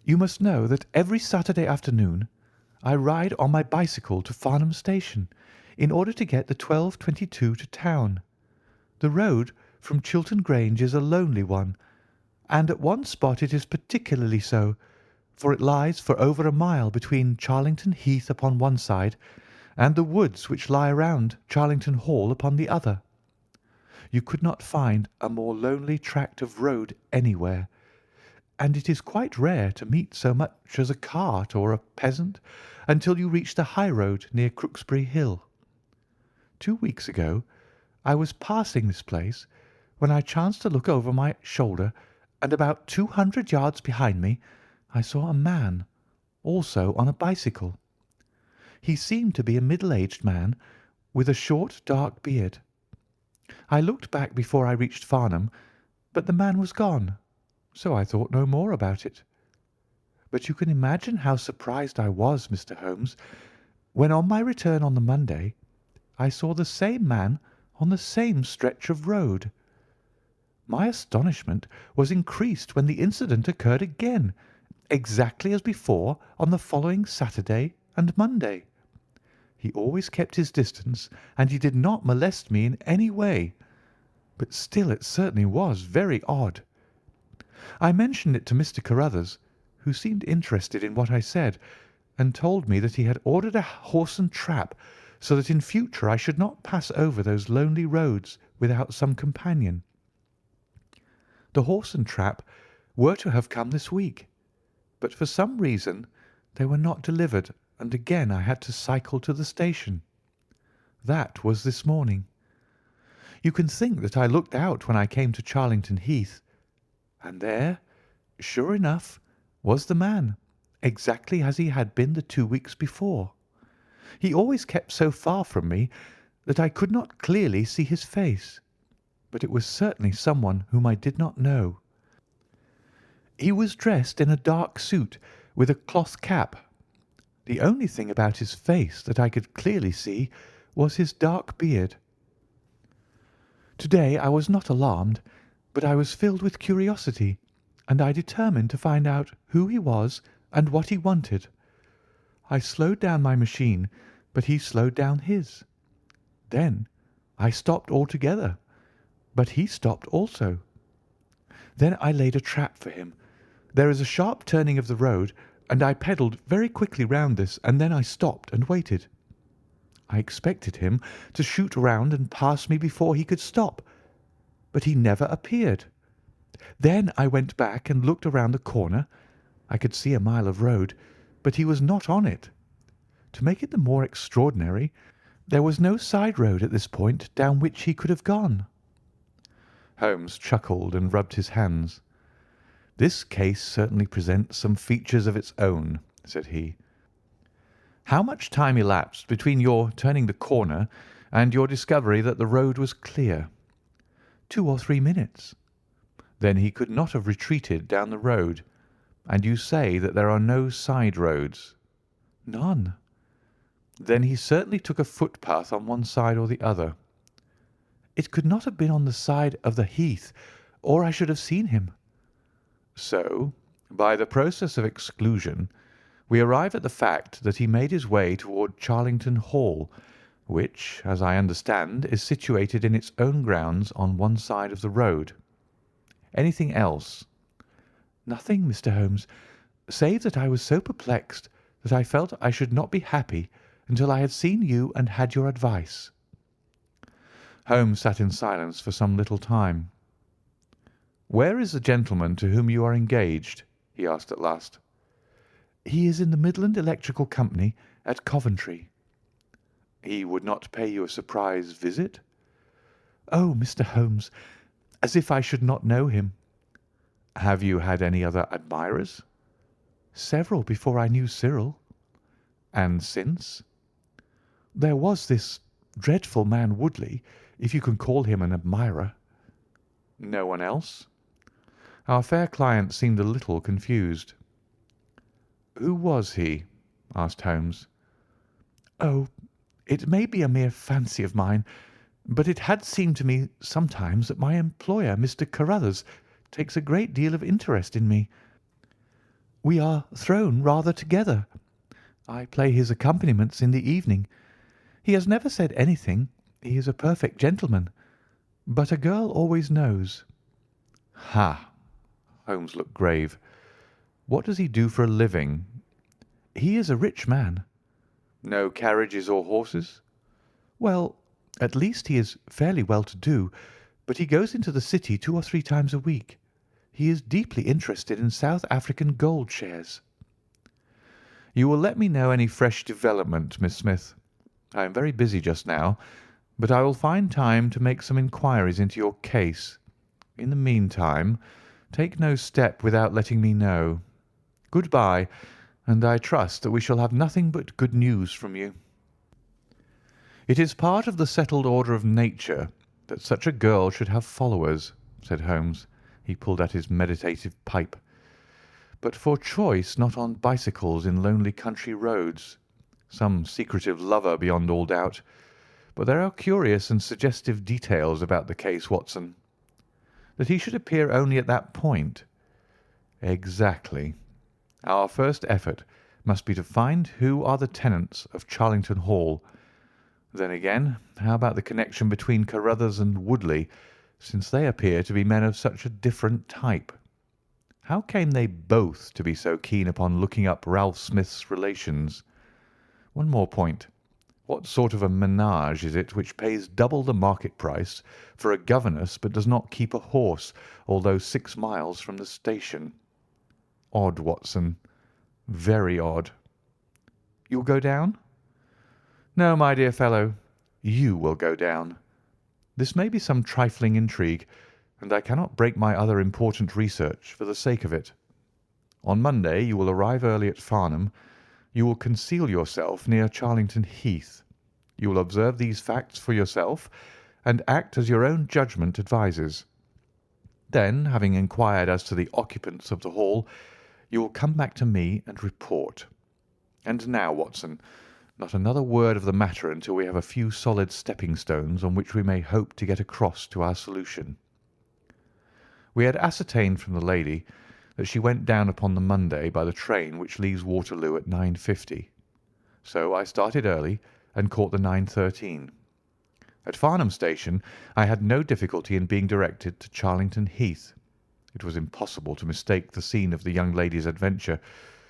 You must know that every Saturday afternoon I ride on my bicycle to Farnham Station in order to get the 12:22 to town. The road from Chiltern Grange is a lonely one, and at one spot it is particularly so, for it lies for over a mile between Charlington Heath upon one side and the woods which lie around Charlington Hall upon the other. You could not find a more lonely tract of road anywhere, and it is quite rare to meet so much as a cart or a peasant until you reach the high road near Crooksbury Hill. 2 weeks ago I was passing this place when I chanced to look over my shoulder, and about 200 yards behind me I saw a man, also on a bicycle. He seemed to be a middle-aged man with a short dark beard. I looked back before I reached Farnham, but the man was gone, so I thought no more about it. But you can imagine how surprised I was, Mr. Holmes, when on my return on the Monday I saw the same man on the same stretch of road. My astonishment was increased when the incident occurred again, exactly as before on the following Saturday and Monday. He always kept his distance, and he did not molest me in any way. But still it certainly was very odd. I mentioned it to Mr. Carruthers, who seemed interested in what I said, and told me that he had ordered a horse and trap so that in future I should not pass over those lonely roads without some companion. The horse and trap were to have come this week, but for some reason they were not delivered, and again I had to cycle to the station. That was this morning. You can think that I looked out when I came to Charlington Heath, and there, sure enough, was the man, exactly as he had been the 2 weeks before. He always kept so far from me that I could not clearly see his face, but it was certainly someone whom I did not know. He was dressed in a dark suit with a cloth cap. The only thing about his face that I could clearly see was his dark beard. Today I was not alarmed, but I was filled with curiosity, and I determined to find out who he was and what he wanted. I slowed down my machine, but he slowed down his. Then I stopped altogether, but he stopped also. Then I laid a trap for him. There is a sharp turning of the road, and I pedalled very quickly round this, and then I stopped and waited. I expected him to shoot round and pass me before he could stop, but he never appeared. Then I went back and looked around the corner. I could see a mile of road, but he was not on it. To make it the more extraordinary, there was no side road at this point down which he could have gone. Holmes chuckled and rubbed his hands. "This case certainly presents some features of its own," said he. "How much time elapsed between your turning the corner and your discovery that the road was clear?" 2 or 3 minutes. "Then he could not have retreated down the road, and you say that there are no side roads?" "None." "Then he certainly took a footpath on one side or the other." "It could not have been on the side of the heath, or I should have seen him." "So, by the process of exclusion, we arrive at the fact that he made his way toward Charlington Hall, which, as I understand, is situated in its own grounds on one side of the road. Anything else?" "Nothing, Mr. Holmes, save that I was so perplexed that I felt I should not be happy until I had seen you and had your advice." Holmes sat in silence for some little time. "Where is the gentleman to whom you are engaged?" he asked at last. "He is in the Midland Electrical Company at Coventry." "He would not pay you a surprise visit?" "Oh, Mr. Holmes, as if I should not know him." "Have you had any other admirers?" "Several before I knew Cyril." "And since?" "There was this dreadful man Woodley, if you can call him an admirer." "No one else?" Our fair client seemed a little confused. "Who was he?" asked Holmes. "Oh, it may be a mere fancy of mine, but it had seemed to me sometimes that my employer, Mr. Carruthers, takes a great deal of interest in me. We are thrown rather together. I play his accompaniments in the evening. He has never said anything. He is a perfect gentleman. But a girl always knows." "Ha!" Holmes looked grave. "What does he do for a living?" "He is a rich man." "No carriages or horses?" "Well, at least he is fairly well to do, but he goes into the city 2 or 3 times a week. He is deeply interested in South African gold shares." "You will let me know any fresh development, Miss Smith. I am very busy just now, but I will find time to make some inquiries into your case. In the meantime, take no step without letting me know. Good-bye, and I trust that we shall have nothing but good news from you." "It is part of the settled order of nature that such a girl should have followers," said Holmes. He pulled at his meditative pipe. but for choice not on bicycles in lonely country roads. Some secretive lover beyond all doubt. But there are curious and suggestive details about the case, Watson. That he should appear only at that point. Exactly. Our first effort must be to find who are the tenants of Charlington Hall. Then again, how about the connection between Carruthers and Woodley, since they appear to be men of such a different type? How came they both to be so keen upon looking up Ralph Smith's relations? One more point. What sort of a menage is it which pays double the market price for a governess but does not keep a horse, although 6 miles from the station? Odd, Watson. Very odd. You'll go down? No, my dear fellow, you will go down. This may be some trifling intrigue, and I cannot break my other important research for the sake of it. On Monday you will arrive early at Farnham. You will conceal yourself near Charlington Heath. You will observe these facts for yourself, and act as your own judgment advises. Then, having inquired as to the occupants of the hall, you will come back to me and report. And now, Watson, not another word of the matter until we have a few solid stepping-stones on which we may hope to get across to our solution. We had ascertained from the lady that she went down upon the Monday by the train which leaves Waterloo at 9:50. So I started early and caught the 9:13. At Farnham Station I had no difficulty in being directed to Charlington Heath. It was impossible to mistake the scene of the young lady's adventure,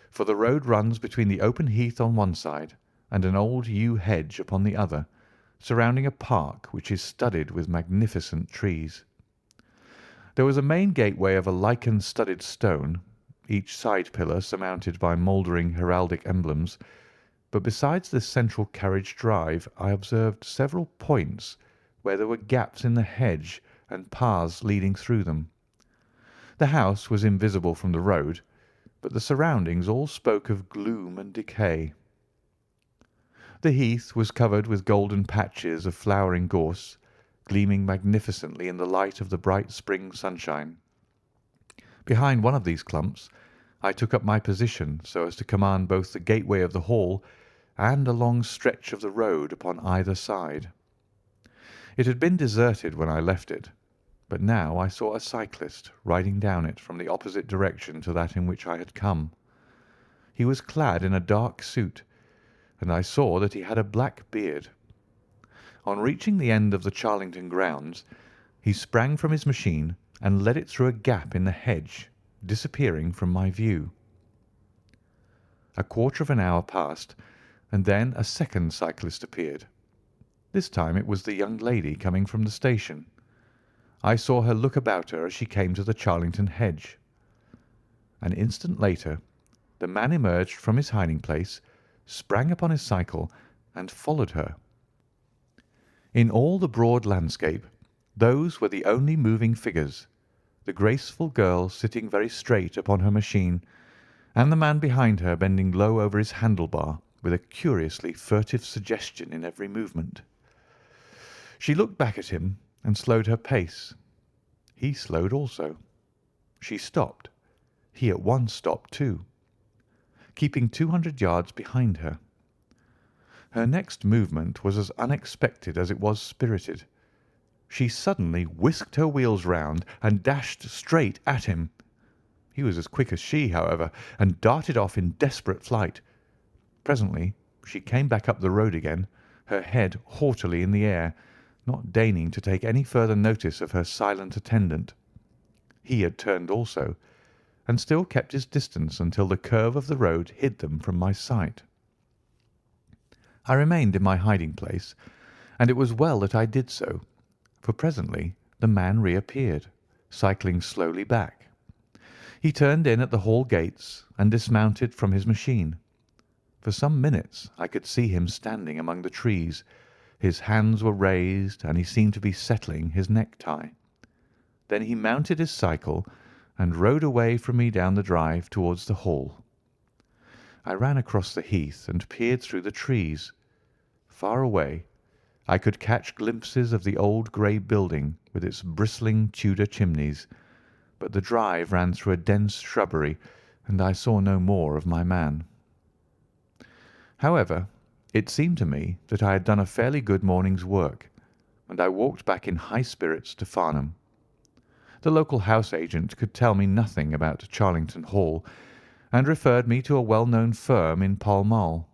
for the road runs between the open heath on one side and an old yew hedge upon the other, surrounding a park which is studded with magnificent trees. There was a main gateway of a lichen-studded stone, each side pillar surmounted by mouldering heraldic emblems, but besides this central carriage drive I observed several points where there were gaps in the hedge and paths leading through them. The house was invisible from the road, but the surroundings all spoke of gloom and decay. The heath was covered with golden patches of flowering gorse, gleaming magnificently in the light of the bright spring sunshine. Behind one of these clumps I took up my position so as to command both the gateway of the hall and a long stretch of the road upon either side. It had been deserted when I left it, but now I saw a cyclist riding down it from the opposite direction to that in which I had come. He was clad in a dark suit, and I saw that he had a black beard. On reaching the end of the Charlington grounds, he sprang from his machine and led it through a gap in the hedge, disappearing from my view. A quarter of an hour passed, and then a second cyclist appeared. This time it was the young lady coming from the station. I saw her look about her as she came to the Charlington hedge. An instant later the man emerged from his hiding-place, sprang upon his cycle, and followed her. In all the broad landscape those were the only moving figures, the graceful girl sitting very straight upon her machine, and the man behind her bending low over his handle-bar with a curiously furtive suggestion in every movement. She looked back at him and slowed her pace. He slowed also. She stopped. He at once stopped too, keeping 200 yards behind her. Her next movement was as unexpected as it was spirited. She suddenly whisked her wheels round and dashed straight at him. He was as quick as she, however, and darted off in desperate flight. Presently she came back up the road again, her head haughtily in the air, not deigning to take any further notice of her silent attendant. He had turned also, and still kept his distance until the curve of the road hid them from my sight. I remained in my hiding-place, and it was well that I did so, for presently the man reappeared, cycling slowly back. He turned in at the hall gates and dismounted from his machine. For some minutes I could see him standing among the trees. His hands were raised, and he seemed to be settling his necktie. Then he mounted his cycle and rode away from me down the drive towards the hall. I ran across the heath and peered through the trees. Far away I could catch glimpses of the old grey building with its bristling Tudor chimneys, but the drive ran through a dense shrubbery, and I saw no more of my man. However, it seemed to me that I had done a fairly good morning's work, and I walked back in high spirits to Farnham. The local house agent could tell me nothing about Charlington Hall, and referred me to a well-known firm in Pall Mall.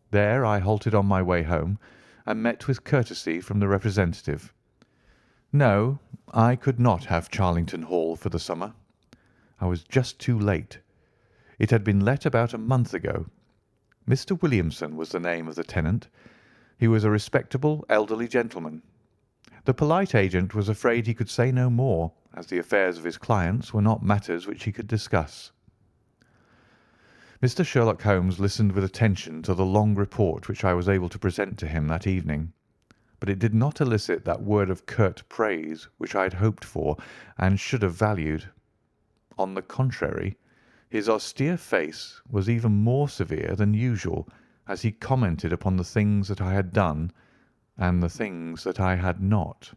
There I halted on my way home, and met with courtesy from the representative. No, I could not have Charlington Hall for the summer. I was just too late. It had been let about a month ago. Mr. Williamson was the name of the tenant. He was a respectable elderly gentleman. The polite agent was afraid he could say no more, as the affairs of his clients were not matters which he could discuss. Mr. Sherlock Holmes listened with attention to the long report which I was able to present to him that evening, but it did not elicit that word of curt praise which I had hoped for and should have valued. On the contrary, his austere face was even more severe than usual as he commented upon the things that I had done and the things that I had not.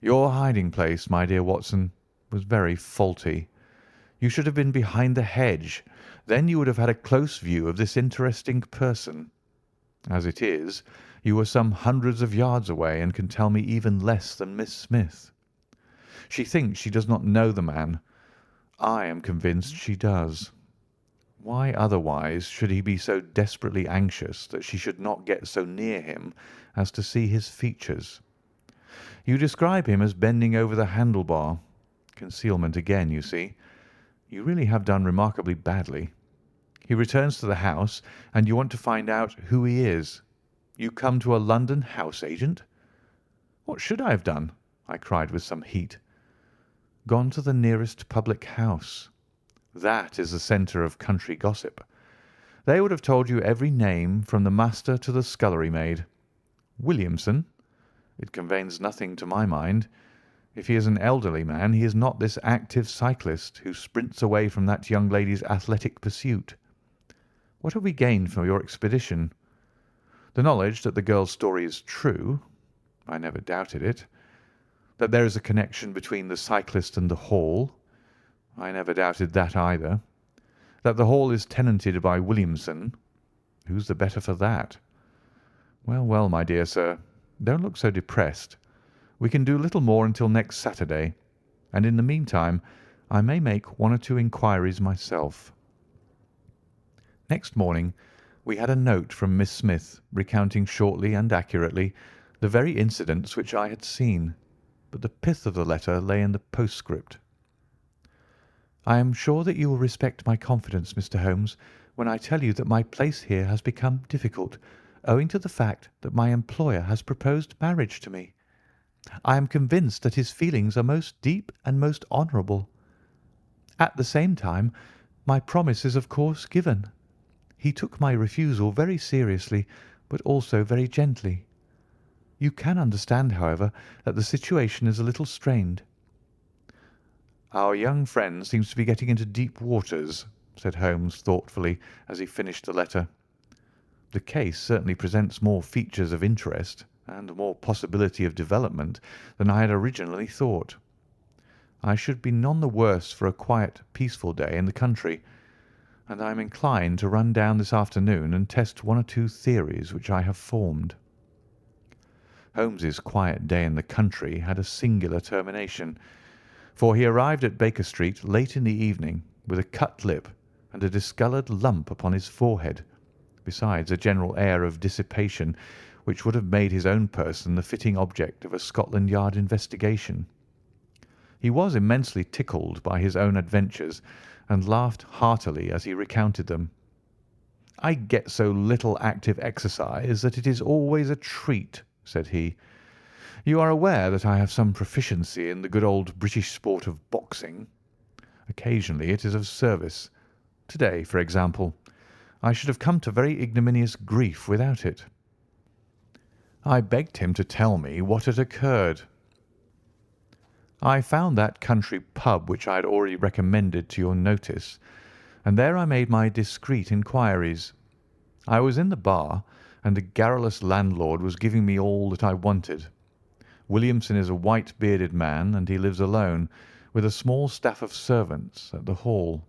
Your hiding-place, my dear Watson, was very faulty. You should have been behind the hedge. Then you would have had a close view of this interesting person. As it is, you were some hundreds of yards away and can tell me even less than Miss Smith. She thinks she does not know the man. I am convinced she does. Why otherwise should he be so desperately anxious that she should not get so near him as to see his features? You describe him as bending over the handlebar. Concealment again, you see. You really have done remarkably badly. He returns to the house, and you want to find out who he is. You come to a London house agent? What should I have done? I cried with some heat. Gone to the nearest public house. That is the centre of country gossip. They would have told you every name from the master to the scullery maid. Williamson? It conveys nothing to my mind. If he is an elderly man, he is not this active cyclist who sprints away from that young lady's athletic pursuit. What have we gained from your expedition? The knowledge that the girl's story is true. I never doubted it. That there is a connection between the cyclist and the Hall. I never doubted that either. That the Hall is tenanted by Williamson. Who's the better for that? Well, well, my dear sir, don't look so depressed. We can do little more until next Saturday, and in the meantime I may make one or two inquiries myself. Next morning we had a note from Miss Smith recounting shortly and accurately the very incidents which I had seen, but the pith of the letter lay in the postscript. I am sure that you will respect my confidence, Mr. Holmes, when I tell you that my place here has become difficult, owing to the fact that my employer has proposed marriage to me. I am convinced that his feelings are most deep and most honourable. At the same time, my promise is of course given. He took my refusal very seriously, but also very gently. You can understand, however, that the situation is a little strained. Our young friend seems to be getting into deep waters, said Holmes thoughtfully as he finished the letter. The case certainly presents more features of interest and more possibility of development than I had originally thought. I should be none the worse for a quiet, peaceful day in the country, and I am inclined to run down this afternoon and test one or two theories which I have formed. Holmes's quiet day in the country had a singular termination, for he arrived at Baker Street late in the evening with a cut lip and a discoloured lump upon his forehead, besides a general air of dissipation which would have made his own person the fitting object of a Scotland Yard investigation. He was immensely tickled by his own adventures, and laughed heartily as he recounted them. I get so little active exercise that it is always a treat, said he. You are aware that I have some proficiency in the good old British sport of boxing. Occasionally it is of service. To-day, for example, I should have come to very ignominious grief without it. I begged him to tell me what had occurred. I found that country pub which I had already recommended to your notice, and there I made my discreet inquiries. I was in the bar, and the garrulous landlord was giving me all that I wanted. Williamson is a white-bearded man, and he lives alone, with a small staff of servants, at the Hall.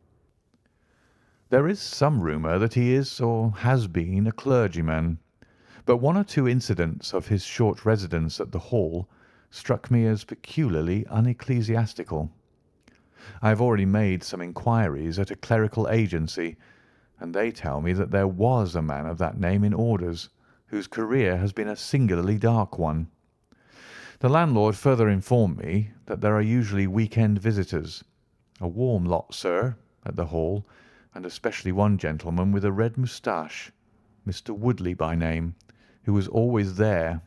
There is some rumour that he is or has been a clergyman, but one or two incidents of his short residence at the Hall struck me as peculiarly unecclesiastical. I have already made some inquiries at a clerical agency, and they tell me that there was a man of that name in orders, whose career has been a singularly dark one. The landlord further informed me that there are usually week-end visitors, a warm lot, sir, at the Hall, and especially one gentleman with a red moustache, Mr. Woodley by name, who was always there.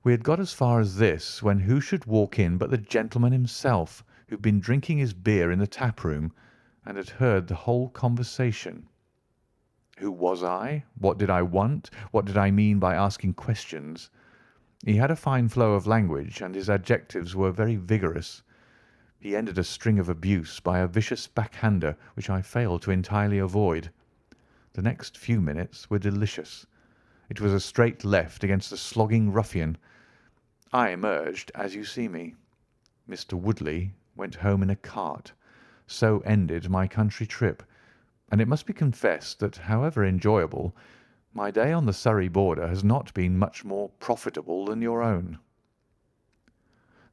We had got as far as this when who should walk in but the gentleman himself, who had been drinking his beer in the tap-room and had heard the whole conversation. Who was I? What did I want? What did I mean by asking questions? He had a fine flow of language, and his adjectives were very vigorous. He ended a string of abuse by a vicious backhander which I failed to entirely avoid. The next few minutes were delicious. It was a straight left against a slogging ruffian. I emerged as you see me. Mr. Woodley went home in a cart. So ended my country trip, and it must be confessed that, however enjoyable, my day on the Surrey border has not been much more profitable than your own.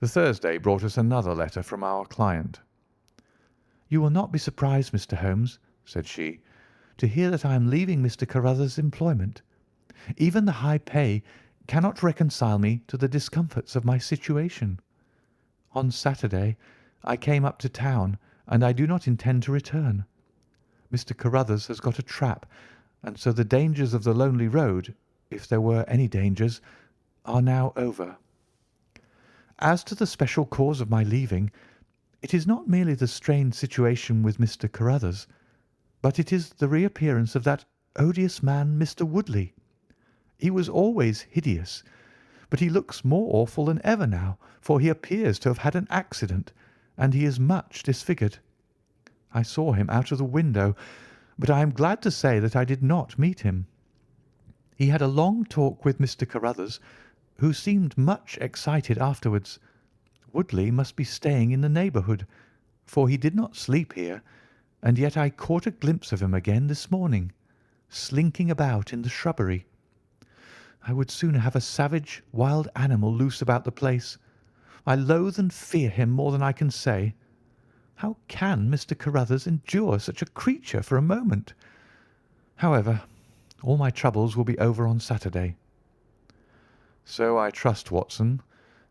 The Thursday brought us another letter from our client. "You will not be surprised, Mr. Holmes," said she, "to hear that I am leaving Mr. Carruthers' employment. Even the high pay cannot reconcile me to the discomforts of my situation. On Saturday I came up to town, and I do not intend to return. Mr. Carruthers has got a trap, and so the dangers of the lonely road, if there were any dangers, are now over. As to the special cause of my leaving, it is not merely the strained situation with Mr. Carruthers, but it is the reappearance of that odious man, Mr. Woodley. He was always hideous, but he looks more awful than ever now, for he appears to have had an accident, and he is much disfigured. I saw him out of the window, but I am glad to say that I did not meet him. He had a long talk with Mr. Carruthers, who seemed much excited afterwards. Woodley must be staying in the neighbourhood, for he did not sleep here, and yet I caught a glimpse of him again this morning, slinking about in the shrubbery. I would sooner have a savage, wild animal loose about the place. I loathe and fear him more than I can say. How can Mr. Carruthers endure such a creature for a moment? However, all my troubles will be over on Saturday." "So I trust, Watson,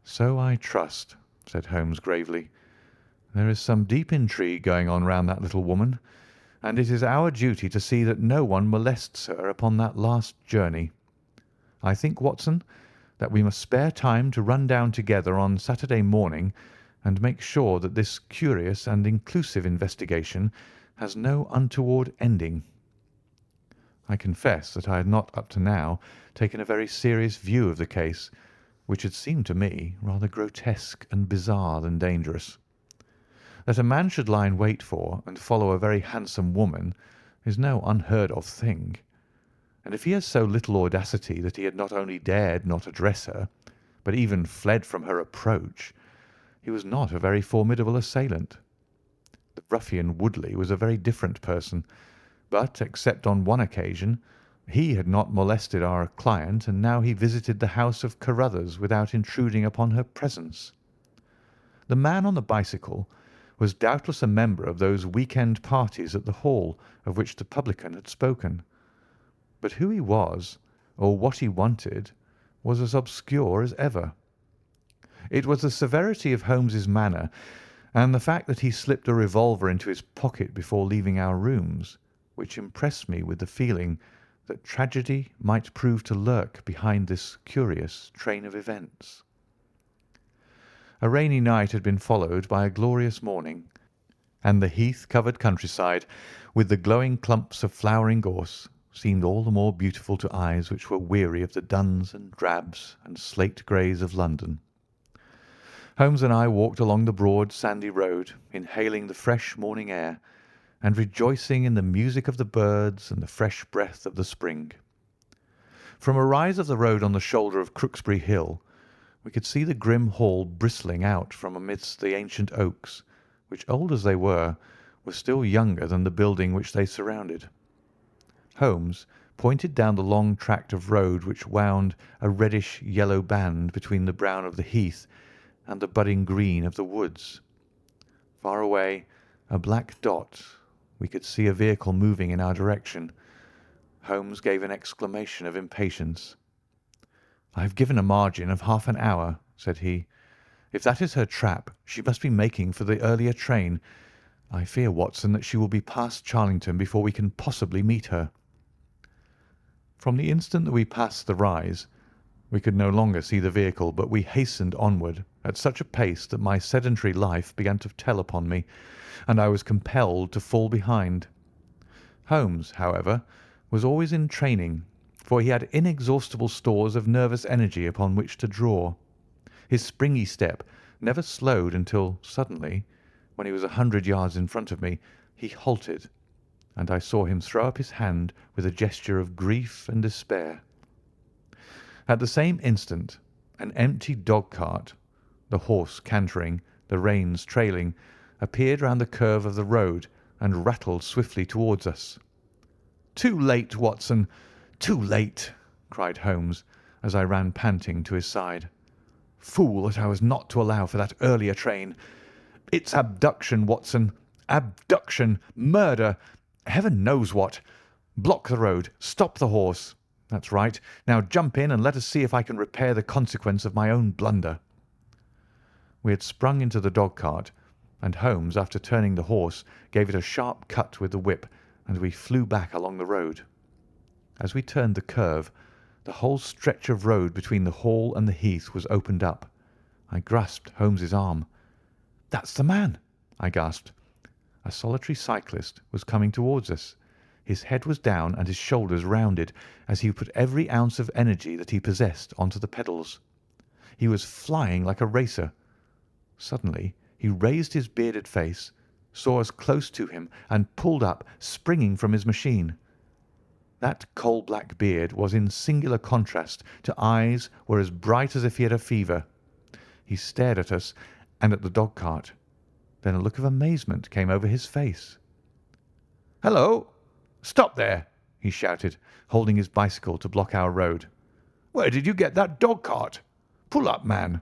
so I trust," said Holmes gravely. "There is some deep intrigue going on round that little woman, and it is our duty to see that no one molests her upon that last journey. I think, Watson, that we must spare time to run down together on Saturday morning and make sure that this curious and inclusive investigation has no untoward ending." I confess that I had not up to now taken a very serious view of the case, which had seemed to me rather grotesque and bizarre than dangerous. That a man should lie in wait for and follow a very handsome woman is no unheard of thing, and if he has so little audacity that he had not only dared not address her, but even fled from her approach, he was not a very formidable assailant. The ruffian Woodley was a very different person, but, except on one occasion, he had not molested our client, and now he visited the house of Carruthers without intruding upon her presence. The man on the bicycle was doubtless a member of those week-end parties at the Hall of which the publican had spoken, but who he was, or what he wanted, was as obscure as ever. It was the severity of Holmes's manner, and the fact that he slipped a revolver into his pocket before leaving our rooms, which impressed me with the feeling that tragedy might prove to lurk behind this curious train of events. A rainy night had been followed by a glorious morning, and the heath-covered countryside, with the glowing clumps of flowering gorse, seemed all the more beautiful to eyes which were weary of the duns and drabs and slate-greys of London. Holmes and I walked along the broad, sandy road, inhaling the fresh morning air, and rejoicing in the music of the birds and the fresh breath of the spring. From a rise of the road on the shoulder of Crooksbury Hill, we could see the grim Hall bristling out from amidst the ancient oaks, which, old as they were were still younger than the building which they surrounded. Holmes pointed down the long tract of road which wound a reddish-yellow band between the brown of the heath and the budding green of the woods. Far away, a black dot. We could see a vehicle moving in our direction. Holmes gave an exclamation of impatience. "I have given a margin of half an hour," said he. "If that is her trap, she must be making for the earlier train. I fear, Watson, that she will be past Charlington before we can possibly meet her." From the instant that we passed the rise, we could no longer see the vehicle, but we hastened onward at such a pace that my sedentary life began to tell upon me, and I was compelled to fall behind. Holmes, however, was always in training, for he had inexhaustible stores of nervous energy upon which to draw. His springy step never slowed until suddenly, when he was 100 yards in front of me, he halted, and I saw him throw up his hand with a gesture of grief and despair. At the same instant, an empty dog-cart, the horse cantering, the reins trailing, appeared round the curve of the road and rattled swiftly towards us. "Too late, Watson, too late!" cried Holmes, as I ran panting to his side. "Fool that I was not to allow for that earlier train! It's abduction, Watson, abduction, murder, heaven knows what! Block the road, stop the horse. That's right. Now jump in and let us see if I can repair the consequence of my own blunder." We had sprung into the dog-cart, and Holmes, after turning the horse, gave it a sharp cut with the whip, and we flew back along the road. As we turned the curve, the whole stretch of road between the Hall and the heath was opened up. I grasped Holmes's arm. "That's the man!" I gasped. A solitary cyclist was coming towards us. His head was down and his shoulders rounded as he put every ounce of energy that he possessed onto the pedals. He was flying like a racer. Suddenly he raised his bearded face, saw us close to him, and pulled up, springing from his machine. That coal-black beard was in singular contrast to eyes were as bright as if he had a fever. He stared at us and at the dog-cart. Then a look of amazement came over his face. "Hello! Stop there!" he shouted, holding his bicycle to block our road. "Where did you get that dog-cart? Pull up, man!"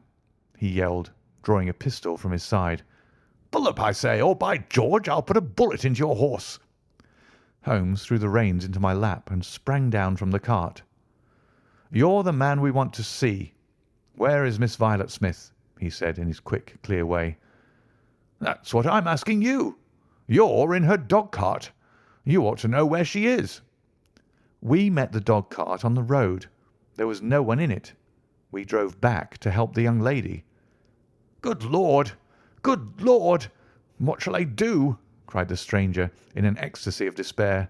he yelled, drawing a pistol from his side. "Pull up, I say, or by George, I'll put a bullet into your horse." Holmes threw the reins into my lap and sprang down from the cart. "You're the man we want to see. Where is Miss Violet Smith?" he said in his quick, clear way. "That's what I'm asking you. You're in her dog-cart. You ought to know where she is." "We met the dog-cart on the road. There was no one in it. We drove back to help the young lady." "Good Lord! Good Lord! What shall I do?" cried the stranger in an ecstasy of despair.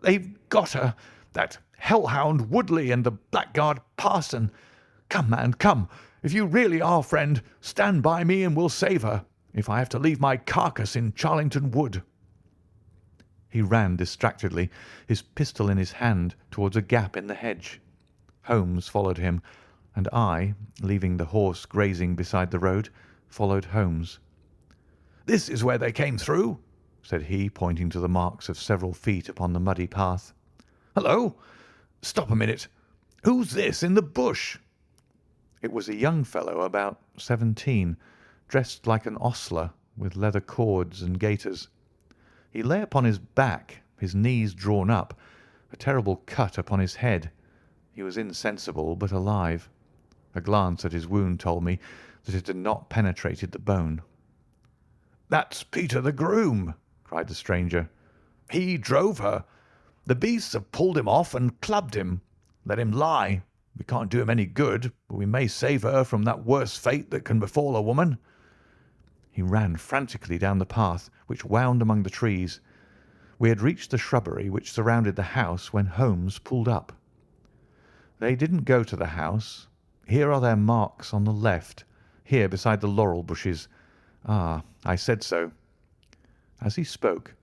"They've got her, that hell-hound Woodley and the blackguard parson. Come, man, come. If you really are a friend, stand by me and we'll save her, if I have to leave my carcass in Charlington Wood." He ran distractedly, his pistol in his hand, towards a gap in the hedge. Holmes followed him, and I, leaving the horse grazing beside the road, followed Holmes. "This is where they came through," said he, pointing to the marks of several feet upon the muddy path. "Hullo! Stop a minute. Who's this in the bush?" It was a young fellow about 17, dressed like an ostler, with leather cords and gaiters. He lay upon his back, his knees drawn up, a terrible cut upon his head. He was insensible, but alive. A glance at his wound told me that it had not penetrated the bone. "That's Peter the groom," cried the stranger. "He drove her. The beasts have pulled him off and clubbed him. Let him lie. We can't do him any good, but we may save her from that worst fate that can befall a woman." He ran frantically down the path which wound among the trees. We had reached the shrubbery which surrounded the house when Holmes pulled up. "They didn't go to the house. Here are their marks on the left, here beside the laurel bushes. Ah, I said so." As he spoke,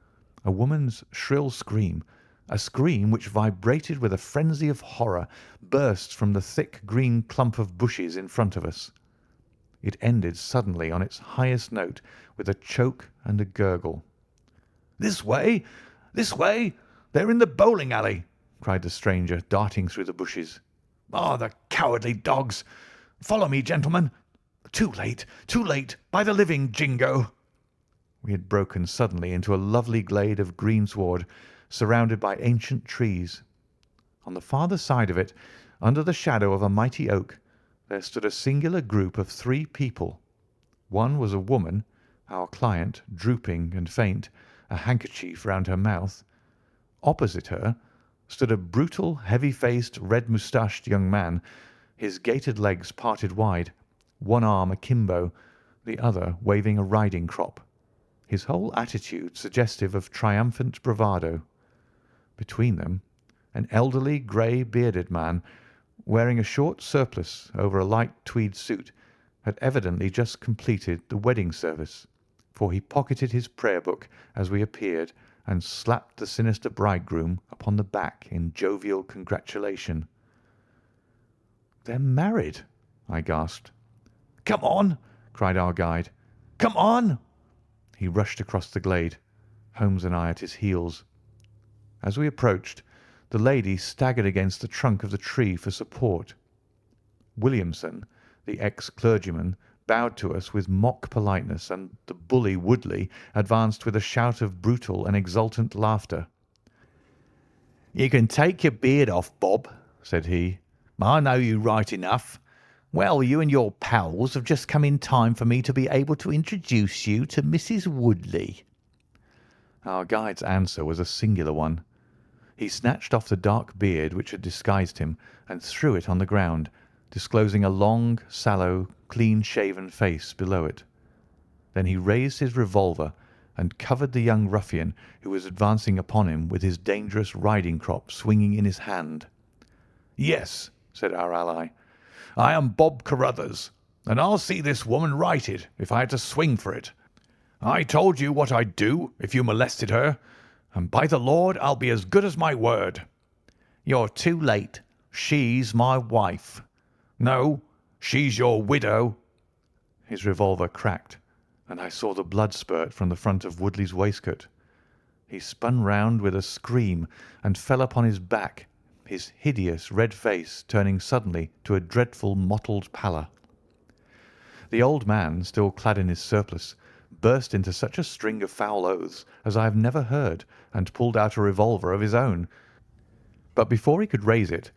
a woman's shrill scream, a scream which vibrated with a frenzy of horror, burst from the thick green clump of bushes in front of us. It ended suddenly on its highest note with a choke and a gurgle. "This way! This way! They're in the bowling alley!" cried the stranger, darting through the bushes. "Ah, the cowardly dogs! Follow me, gentlemen! Too late! Too late! By the living Jingo!" We had broken suddenly into a lovely glade of greensward surrounded by ancient trees. On the farther side of it, under the shadow of a mighty oak, there stood a singular group of three people. One was a woman, our client, drooping and faint, a handkerchief round her mouth. Opposite her stood a brutal, heavy-faced, red-moustached young man, his gaitered legs parted wide, one arm akimbo, the other waving a riding crop, his whole attitude suggestive of triumphant bravado. Between them, an elderly, grey-bearded man, wearing a short surplice over a light tweed suit, had evidently just completed the wedding service, for he pocketed his prayer book as we appeared and slapped the sinister bridegroom upon the back in jovial congratulation. "They're married," I gasped. "Come on!" cried our guide. "Come on!" He rushed across the glade, Holmes and I at his heels. As we approached, the lady staggered against the trunk of the tree for support. Williamson, the ex-clergyman, bowed to us with mock politeness, and the bully Woodley advanced with a shout of brutal and exultant laughter. "You can take your beard off, Bob," said he. "I know you right enough. Well, you and your pals have just come in time for me to be able to introduce you to Mrs. Woodley." Our guide's answer was a singular one. He snatched off the dark beard which had disguised him and threw it on the ground, disclosing a long, sallow, clean-shaven face below it. Then he raised his revolver and covered the young ruffian who was advancing upon him with his dangerous riding crop swinging in his hand. "Yes," said our ally, "I am Bob Carruthers, and I'll see this woman righted if I had to swing for it. I told you what I'd do if you molested her, and by the Lord I'll be as good as my word." "You're too late. She's my wife." "No, she's your widow." His revolver cracked, and I saw the blood spurt from the front of Woodley's waistcoat. He spun round with a scream and fell upon his back, his hideous red face turning suddenly to a dreadful mottled pallor. The old man, still clad in his surplice, burst into such a string of foul oaths as I have never heard, and pulled out a revolver of his own. But before he could raise it,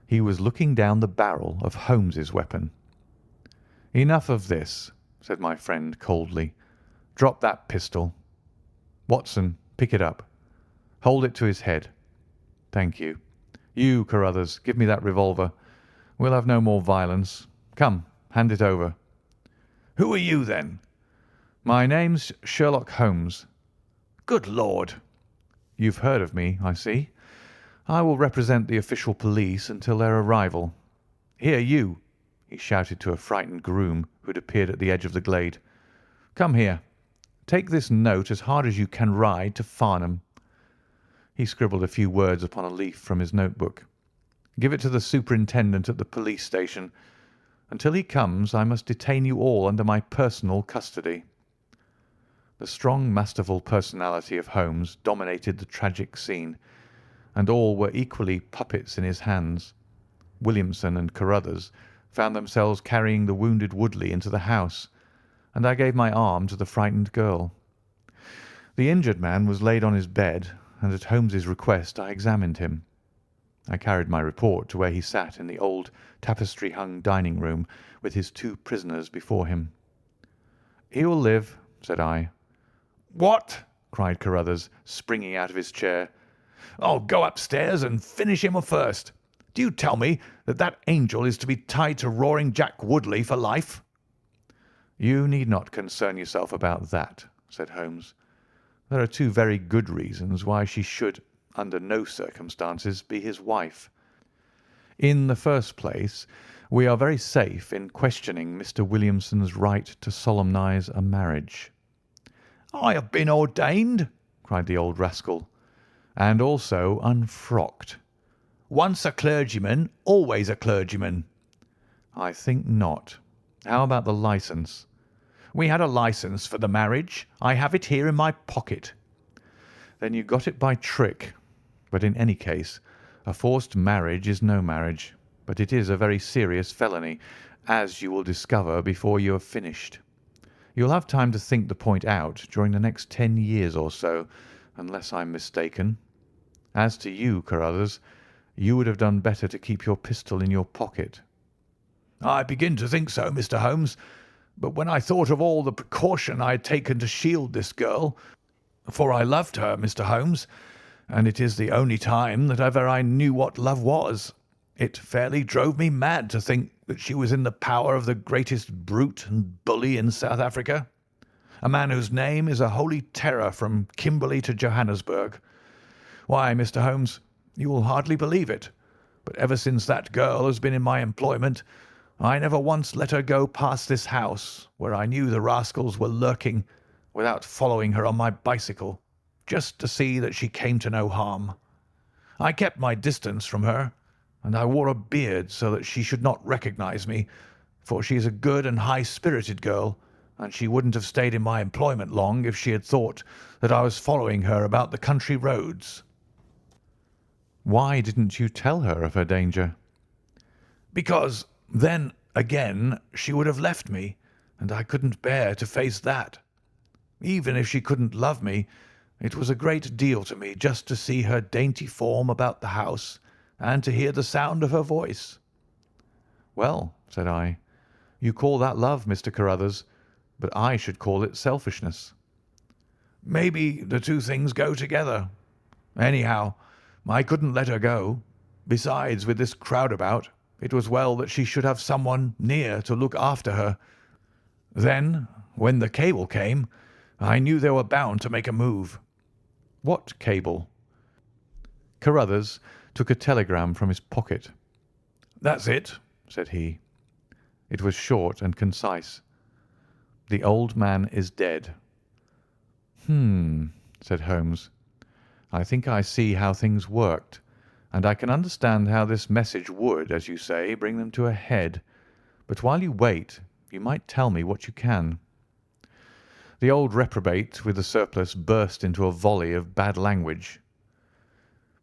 he was looking down the barrel of Holmes's weapon. "Enough of this," said my friend coldly. "Drop that pistol. Watson, pick it up. Hold it to his head. Thank you. You, Carruthers, give me that revolver. We'll have no more violence. Come, hand it over." "Who are you, then?" "My name's Sherlock Holmes." "Good Lord!" "You've heard of me, I see. I will represent the official police until their arrival. Here, you," he shouted to a frightened groom who had appeared at the edge of the glade. "Come here. Take this note as hard as you can ride to Farnham." He scribbled a few words upon a leaf from his notebook. "Give it to the superintendent at the police station. Until he comes, I must detain you all under my personal custody." The strong, masterful personality of Holmes dominated the tragic scene, and all were equally puppets in his hands. Williamson and Carruthers found themselves carrying the wounded Woodley into the house, and I gave my arm to the frightened girl. The injured man was laid on his bed, and at Holmes's request I examined him. I carried my report to where he sat in the old tapestry-hung dining-room with his two prisoners before him. "He will live," said I. "What?" cried Carruthers, springing out of his chair. "I'll go upstairs and finish him first. Do you tell me that that angel is to be tied to Roaring Jack Woodley for life?" "You need not concern yourself about that," said Holmes. "There are two very good reasons why she should, under no circumstances, be his wife. In the first place, we are very safe in questioning Mr. Williamson's right to solemnize a marriage." "I have been ordained," cried the old rascal. "And also unfrocked." "Once a clergyman, always a clergyman." "I think not. How about the licence?" "We had a licence for the marriage. I have it here in my pocket." Then you got it by trick. But in any case, a forced marriage is no marriage, but it is a very serious felony, as you will discover before you have finished. You'll have time to think the point out during the next 10 years or so, unless I'm mistaken. As to you, Carruthers, you would have done better to keep your pistol in your pocket." "I begin to think so, Mr. Holmes. But when I thought of all the precaution I had taken to shield this girl, for I loved her, Mr. Holmes, and it is the only time that ever I knew what love was, it fairly drove me mad to think that she was in the power of the greatest brute and bully in South Africa, a man whose name is a holy terror from Kimberley to Johannesburg. Why, Mr. Holmes, you will hardly believe it, but ever since that girl has been in my employment, I never once let her go past this house, where I knew the rascals were lurking, without following her on my bicycle, just to see that she came to no harm. I kept my distance from her, and I wore a beard so that she should not recognize me, for she is a good and high-spirited girl, and she wouldn't have stayed in my employment long if she had thought that I was following her about the country roads." "Why didn't you tell her of her danger?" "Because then, again, she would have left me, and I couldn't bear to face that. Even if she couldn't love me, it was a great deal to me just to see her dainty form about the house and to hear the sound of her voice." "Well," said I, "you call that love, Mr. Carruthers, but I should call it selfishness." "Maybe the two things go together. Anyhow, I couldn't let her go. Besides, with this crowd about, it was well that she should have someone near to look after her. Then, when the cable came, I knew they were bound to make a move." "What cable?" Carruthers took a telegram from his pocket. "That's it," said he. It was short and concise. "The old man is dead." Said Holmes. "I think I see how things worked, and I can understand how this message would, as you say, bring them to a head. But while you wait, you might tell me what you can." The old reprobate with the surplice burst into a volley of bad language.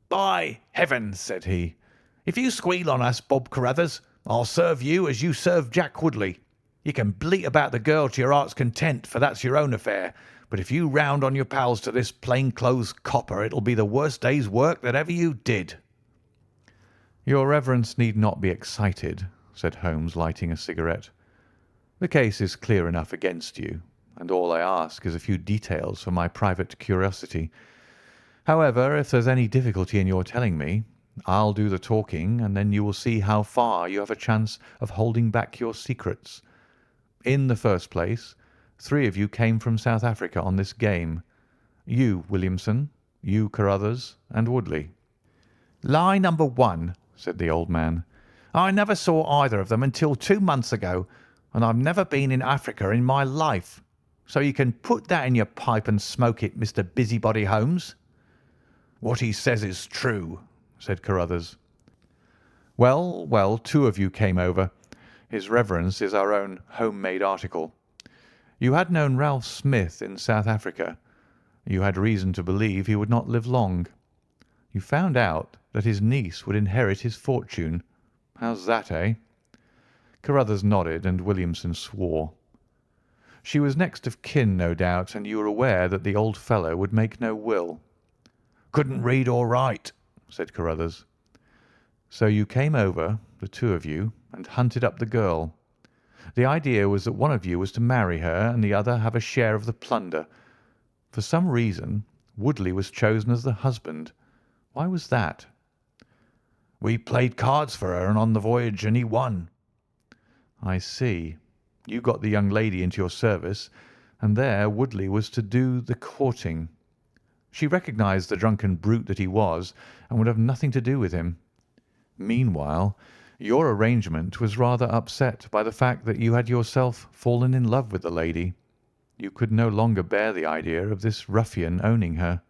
"By heaven," said he, "if you squeal on us, Bob Carruthers, I'll serve you as you served Jack Woodley. You can bleat about the girl to your heart's content, for that's your own affair, but if you round on your pals to this plain-clothes copper, it'll be the worst day's work that ever you did." "Your reverence need not be excited," said Holmes, lighting a cigarette. "The case is clear enough against you, and all I ask is a few details for my private curiosity. However, if there's any difficulty in your telling me, I'll do the talking, and then you will see how far you have a chance of holding back your secrets. In the first place, 3 of you came from South Africa on this game. You, Williamson, you, Carruthers, and Woodley." "Lie number 1, said the old man. "I never saw either of them until 2 months ago, and I've never been in Africa in my life. So you can put that in your pipe and smoke it, Mr. Busybody Holmes." "What he says is true," said Carruthers. "Well, well, 2 of you came over. His reverence is our own home-made article. You had known Ralph Smith in South Africa. You had reason to believe he would not live long. You found out that his niece would inherit his fortune. How's that, eh?" Carruthers nodded, and Williamson swore. "She was next of kin, no doubt, and you were aware that the old fellow would make no will." "Couldn't read or write," said Carruthers. "So you came over, the 2 of you, and hunted up the girl. The idea was that one of you was to marry her and the other have a share of the plunder. For some reason, Woodley was chosen as the husband. Why was that?" "We played cards for her and on the voyage, and he won." "I see. You got the young lady into your service, and there Woodley was to do the courting. She recognised the drunken brute that he was, and would have nothing to do with him. Meanwhile, your arrangement was rather upset by the fact that you had yourself fallen in love with the lady. You could no longer bear the idea of this ruffian owning her."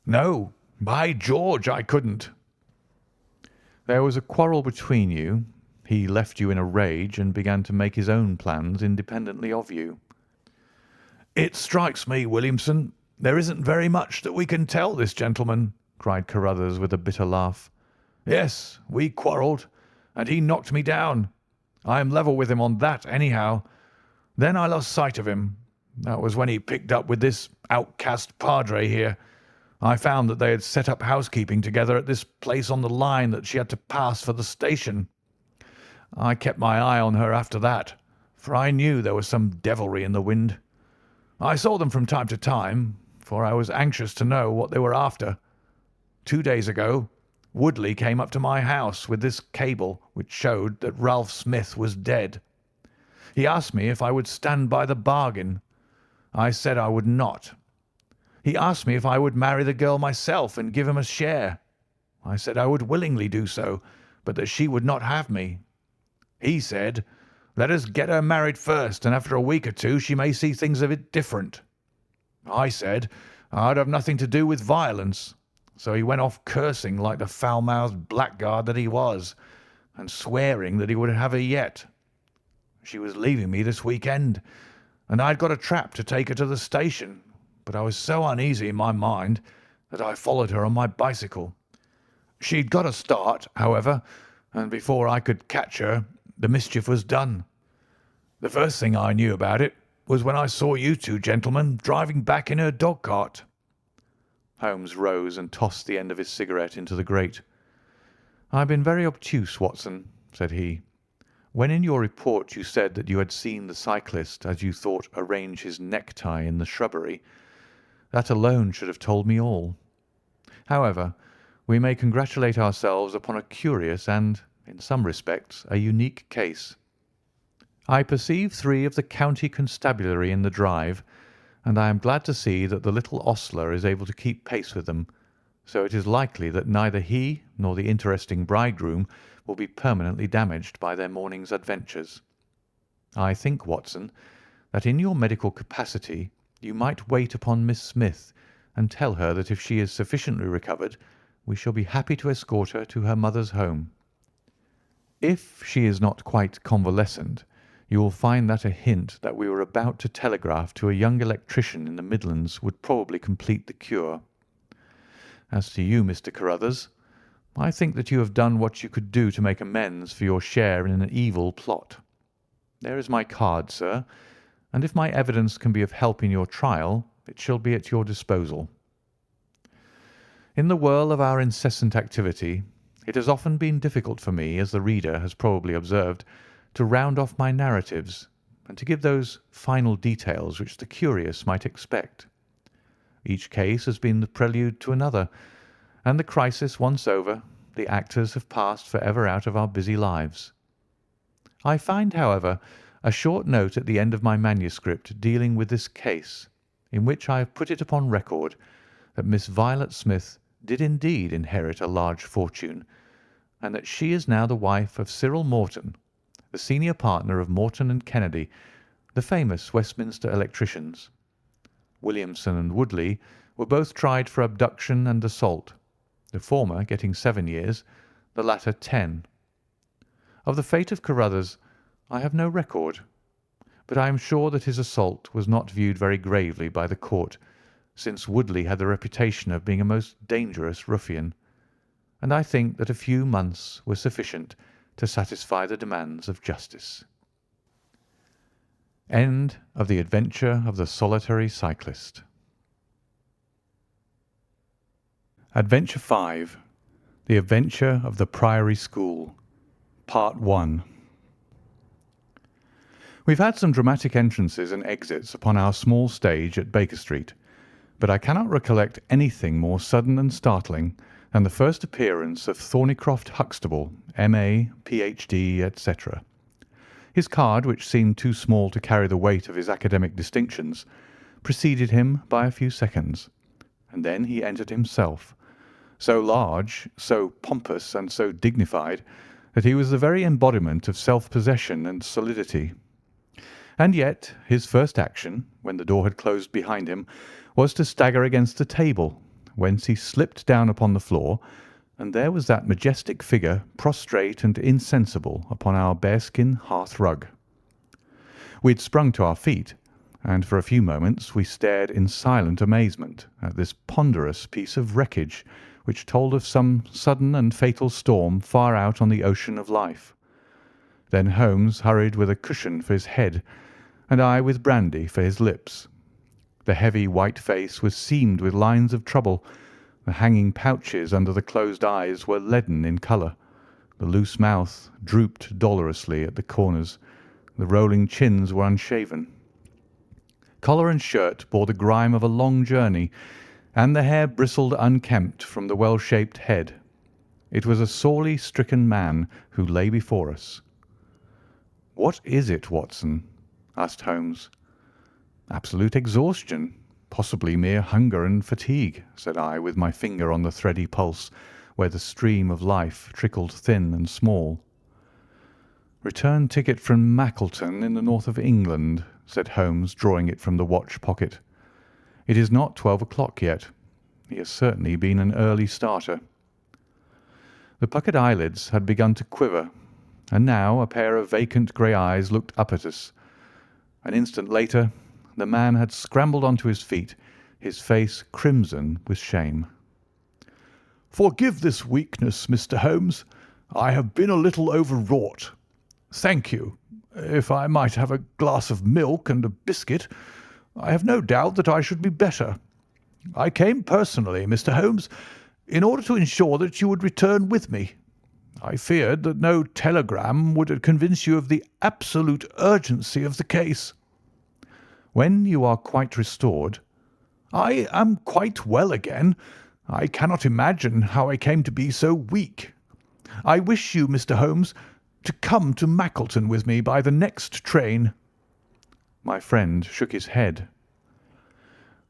"No, by George, I couldn't." "There was a quarrel between you. He left you in a rage and began to make his own plans independently of you." "It strikes me, Williamson, "There isn't very much that we can tell this gentleman," cried Carruthers with a bitter laugh. "Yes, we quarrelled, and he knocked me down. I am level with him on that, anyhow. Then I lost sight of him. That was when he picked up with this outcast padre here. I found that they had set up housekeeping together at this place on the line that she had to pass for the station. I kept my eye on her after that, for I knew there was some devilry in the wind. I saw them from time to time, for I was anxious to know what they were after. 2 days ago, Woodley came up to my house with this cable which showed that Ralph Smith was dead. He asked me if I would stand by the bargain. I said I would not. He asked me if I would marry the girl myself and give him a share. I said I would willingly do so, but that she would not have me. He said, 'Let us get her married first, and after a week or two she may see things a bit different.' I said I'd have nothing to do with violence, so he went off cursing like the foul-mouthed blackguard that he was, and swearing that he would have her yet. She was leaving me this week-end, and I had got a trap to take her to the station, but I was so uneasy in my mind that I followed her on my bicycle. She'd got a start, however, and before I could catch her, the mischief was done. The first thing I knew about it was when I saw you two gentlemen driving back in her dog-cart." Holmes rose and tossed the end of his cigarette into the grate. "I have been very obtuse, Watson," said he. "When in your report you said that you had seen the cyclist, as you thought, arrange his necktie in the shrubbery, that alone should have told me all. However, we may congratulate ourselves upon a curious and, in some respects, a unique case. I perceive 3 of the county constabulary in the drive, and I am glad to see that the little ostler is able to keep pace with them, so it is likely that neither he nor the interesting bridegroom will be permanently damaged by their morning's adventures. I think, Watson, that in your medical capacity you might wait upon Miss Smith and tell her that if she is sufficiently recovered, we shall be happy to escort her to her mother's home. If she is not quite convalescent, you will find that a hint that we were about to telegraph to a young electrician in the Midlands would probably complete the cure. As to you, Mr. Carruthers, I think that you have done what you could do to make amends for your share in an evil plot. There is my card, sir, and if my evidence can be of help in your trial, it shall be at your disposal. In the whirl of our incessant activity, it has often been difficult for me, as the reader has probably observed, to round off my narratives and to give those final details which the curious might expect. Each case has been the prelude to another, and the crisis once over, the actors have passed for ever out of our busy lives. I find, however, a short note at the end of my manuscript dealing with this case, in which I have put it upon record that Miss Violet Smith did indeed inherit a large fortune, and that she is now the wife of Cyril Morton, the senior partner of Morton and Kennedy, the famous Westminster electricians. Williamson and Woodley were both tried for abduction and assault, the former getting 7 years, the latter 10. Of the fate of Carruthers I have no record, but I am sure that his assault was not viewed very gravely by the court, since Woodley had the reputation of being a most dangerous ruffian, and I think that a few months were sufficient to satisfy the demands of justice. End of The Adventure of the Solitary Cyclist. Adventure 5. The Adventure of the Priory School. Part 1. We've had some dramatic entrances and exits upon our small stage at Baker Street, but I cannot recollect anything more sudden and startling than the first appearance of Thornycroft Huxtable, M.A., Ph.D., etc. His card, which seemed too small to carry the weight of his academic distinctions, preceded him by a few seconds, and then he entered himself, so large, so pompous, and so dignified that he was the very embodiment of self-possession and solidity. And yet his first action, when the door had closed behind him, was to stagger against the table, whence he slipped down upon the floor, and there was that majestic figure prostrate and insensible upon our bearskin hearth-rug. We had sprung to our feet, and for a few moments we stared in silent amazement at this ponderous piece of wreckage which told of some sudden and fatal storm far out on the ocean of life. Then Holmes hurried with a cushion for his head, and I with brandy for his lips. The heavy white face was seamed with lines of trouble. The hanging pouches under the closed eyes were leaden in colour. The loose mouth drooped dolorously at the corners. The rolling chins were unshaven. Collar and shirt bore the grime of a long journey, and the hair bristled unkempt from the well-shaped head. It was a sorely stricken man who lay before us. "What is it, Watson?" asked Holmes. "Absolute exhaustion, possibly mere hunger and fatigue," said I, with my finger on the thready pulse, where the stream of life trickled thin and small. "Return ticket from Mackleton in the north of England," said Holmes, drawing it from the watch pocket. "It is not 12 o'clock yet. He has certainly been an early starter." The puckered eyelids had begun to quiver, and now a pair of vacant grey eyes looked up at us. An instant later the man had scrambled onto his feet, his face crimson with shame. "Forgive this weakness, Mr. Holmes. I have been a little overwrought. Thank you. If I might have a glass of milk and a biscuit, I have no doubt that I should be better. I came personally, Mr. Holmes, in order to ensure that you would return with me. I feared that no telegram would convince you of the absolute urgency of the case." "When you are quite restored—" "I am quite well again. I cannot imagine how I came to be so weak. I wish you, Mr. Holmes, to come to Mackleton with me by the next train." My friend shook his head.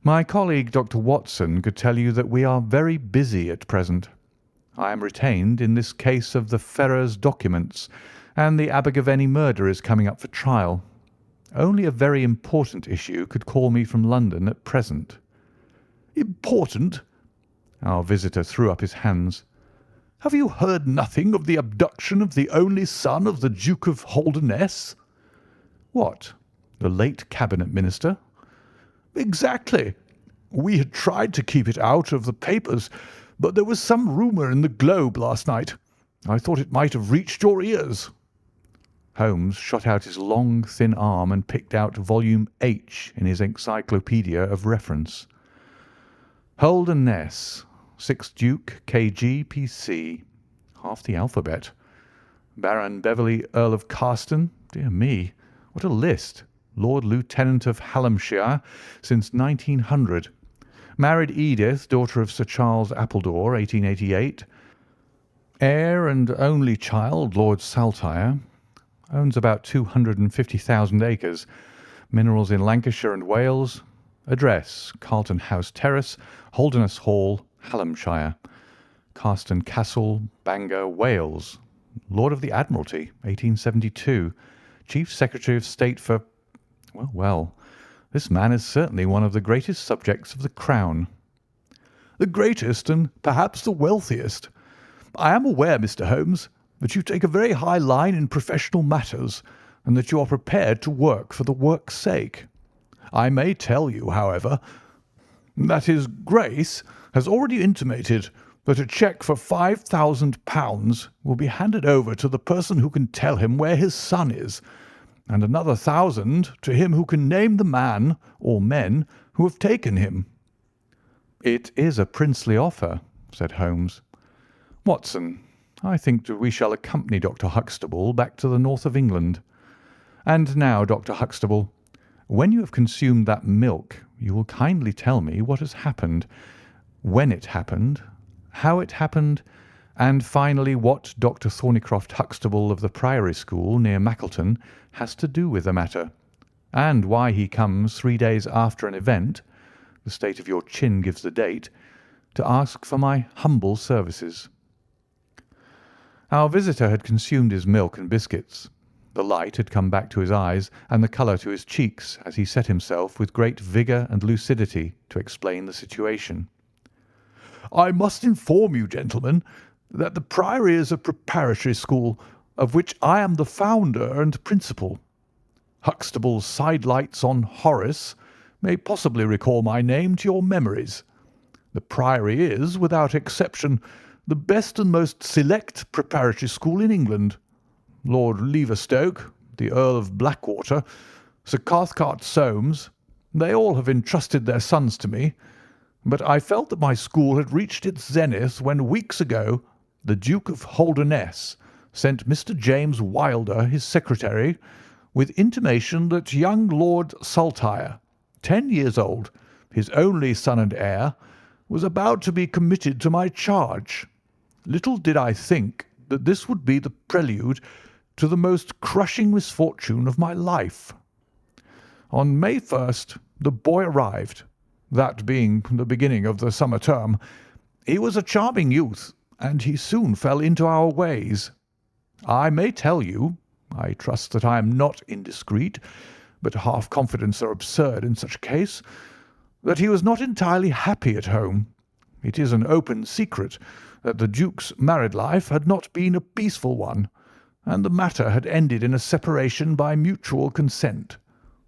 "My colleague, Dr. Watson, could tell you that we are very busy at present. I am retained in this case of the Ferrers documents, and the Abergavenny murder is coming up for trial. Only a very important issue could call me from London at present." "Important?" Our visitor threw up his hands. "Have you heard nothing of the abduction of the only son of the Duke of Holdernesse?" "What, the late Cabinet Minister?" "Exactly. We had tried to keep it out of the papers, but there was some rumour in the Globe last night. I thought it might have reached your ears." Holmes shot out his long, thin arm and picked out volume H in his encyclopaedia of reference. "Holdernesse, 6th Duke, K.G., P.C. Half the alphabet. Baron Beverley, Earl of Carston. Dear me, what a list. Lord Lieutenant of Hallamshire since 1900. Married Edith, daughter of Sir Charles Appledore, 1888. Heir and only child, Lord Saltire. Owns about 250,000 acres. Minerals in Lancashire and Wales. Address, Carlton House Terrace, Holdernesse Hall, Hallamshire. Carston Castle, Bangor, Wales. Lord of the Admiralty, 1872. Chief Secretary of State for— Well, this man is certainly one of the greatest subjects of the Crown." "The greatest and perhaps the wealthiest. I am aware, Mr. Holmes, that you take a very high line in professional matters, and that you are prepared to work for the work's sake. I may tell you, however, that His Grace has already intimated that a cheque for £5,000 will be handed over to the person who can tell him where his son is, and another 1,000 to him who can name the man or men who have taken him." "It is a princely offer," said Holmes. "Watson, I think that we shall accompany Dr. Huxtable back to the north of England. And now, Dr. Huxtable, when you have consumed that milk, you will kindly tell me what has happened, when it happened, how it happened, and finally what Dr. Thornycroft Huxtable of the Priory School near Mackleton has to do with the matter, and why he comes 3 days after an event— the state of your chin gives the date— to ask for my humble services." Our visitor had consumed his milk and biscuits. The light had come back to his eyes and the colour to his cheeks as he set himself with great vigour and lucidity to explain the situation. "I must inform you, gentlemen, that the Priory is a preparatory school of which I am the founder and principal. Huxtable's sidelights on Horace may possibly recall my name to your memories. The Priory is, without exception, the best and most select preparatory school in England. Lord Leverstoke, the Earl of Blackwater, Sir Cathcart Soames, they all have entrusted their sons to me, but I felt that my school had reached its zenith when weeks ago the Duke of Holdernesse sent Mr. James Wilder, his secretary, with intimation that young Lord Saltire, 10 years old, his only son and heir, was about to be committed to my charge. Little did I think that this would be the prelude to the most crushing misfortune of my life. On May 1st the boy arrived, that being the beginning of the summer term. He was a charming youth, and he soon fell into our ways. I may tell you, I trust that I am not indiscreet, but half-confidence are absurd in such a case, that he was not entirely happy at home. It is an open secret that the Duke's married life had not been a peaceful one, and the matter had ended in a separation by mutual consent,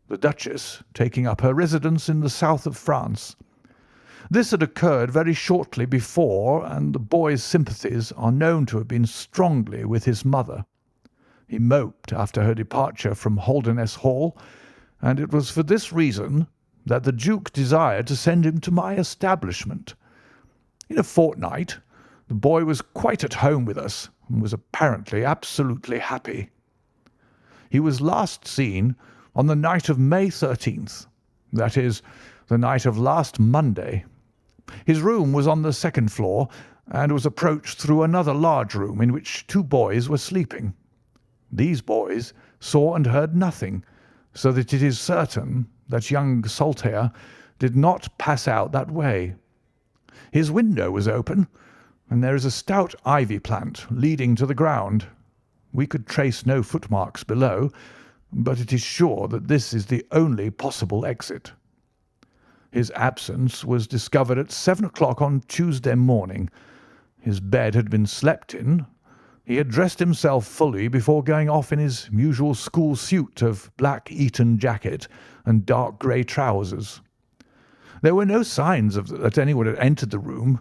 the Duchess taking up her residence in the south of France. This had occurred very shortly before, and the boy's sympathies are known to have been strongly with his mother. He moped after her departure from Holdernesse Hall, and it was for this reason that the Duke desired to send him to my establishment. In a fortnight the boy was quite at home with us, and was apparently absolutely happy. He was last seen on the night of May 13th, that is, the night of last Monday. His room was on the second floor, and was approached through another large room in which 2 boys were sleeping. These boys saw and heard nothing, so that it is certain that young Saltire did not pass out that way. His window was open, and there is a stout ivy plant leading to the ground. We could trace no footmarks below, but it is sure that this is the only possible exit. His absence was discovered at 7 o'clock on Tuesday morning. His bed had been slept in. He had dressed himself fully before going off in his usual school suit of black Eton jacket and dark grey trousers. There were no signs that anyone had entered the room,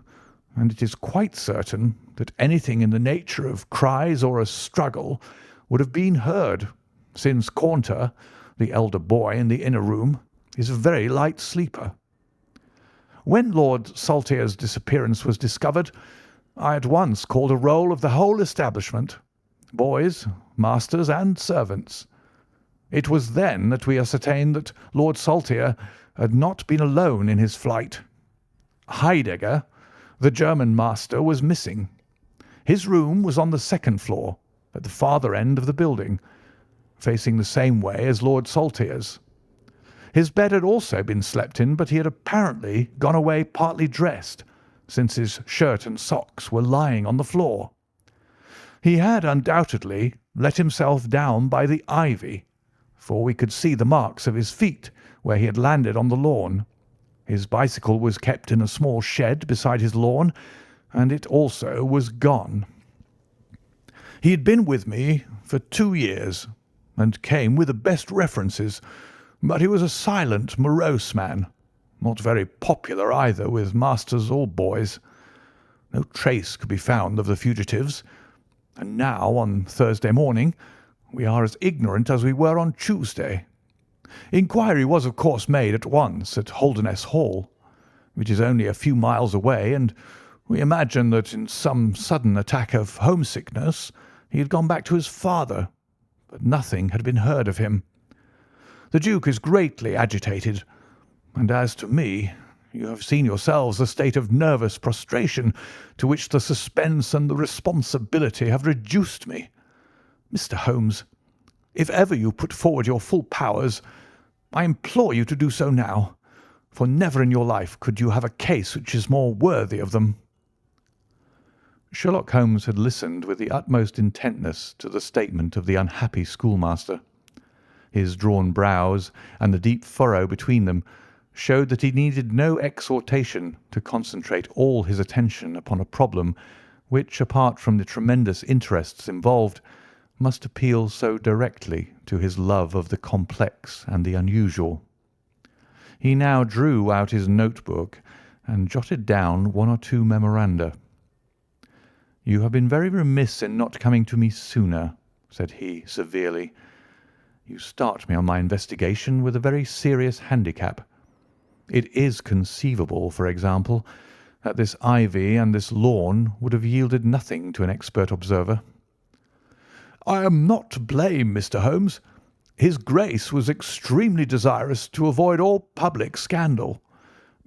and it is quite certain that anything in the nature of cries or a struggle would have been heard, since Caunter, the elder boy in the inner room, is a very light sleeper. When Lord Saltire's disappearance was discovered, I at once called a roll of the whole establishment, boys, masters, and servants. It was then that we ascertained that Lord Saltire had not been alone in his flight. Heidegger, the German master, was missing. His room was on the second floor, at the farther end of the building, facing the same way as Lord Saltire's. His bed had also been slept in, but he had apparently gone away partly dressed, since his shirt and socks were lying on the floor. He had undoubtedly let himself down by the ivy, for we could see the marks of his feet where he had landed on the lawn. His bicycle was kept in a small shed beside his lawn, and it also was gone. He had been with me for 2 years, and came with the best references, but he was a silent, morose man, not very popular either with masters or boys. No trace could be found of the fugitives, and now, on Thursday morning, we are as ignorant as we were on Tuesday. Inquiry was, of course, made at once at Holdernesse Hall, which is only a few miles away, and we imagine that in some sudden attack of homesickness he had gone back to his father, but nothing had been heard of him. The Duke is greatly agitated, and as to me, you have seen yourselves the state of nervous prostration to which the suspense and the responsibility have reduced me. Mr. Holmes, if ever you put forward your full powers, I implore you to do so now, for never in your life could you have a case which is more worthy of them." Sherlock Holmes had listened with the utmost intentness to the statement of the unhappy schoolmaster. His drawn brows and the deep furrow between them showed that he needed no exhortation to concentrate all his attention upon a problem which, apart from the tremendous interests involved, must appeal so directly to his love of the complex and the unusual. He now drew out his notebook and jotted down one or two memoranda. "You have been very remiss in not coming to me sooner," said he severely. "You start me on my investigation with a very serious handicap. It is conceivable, for example, that this ivy and this lawn would have yielded nothing to an expert observer." "I am not to blame, Mr. Holmes. His Grace was extremely desirous to avoid all public scandal.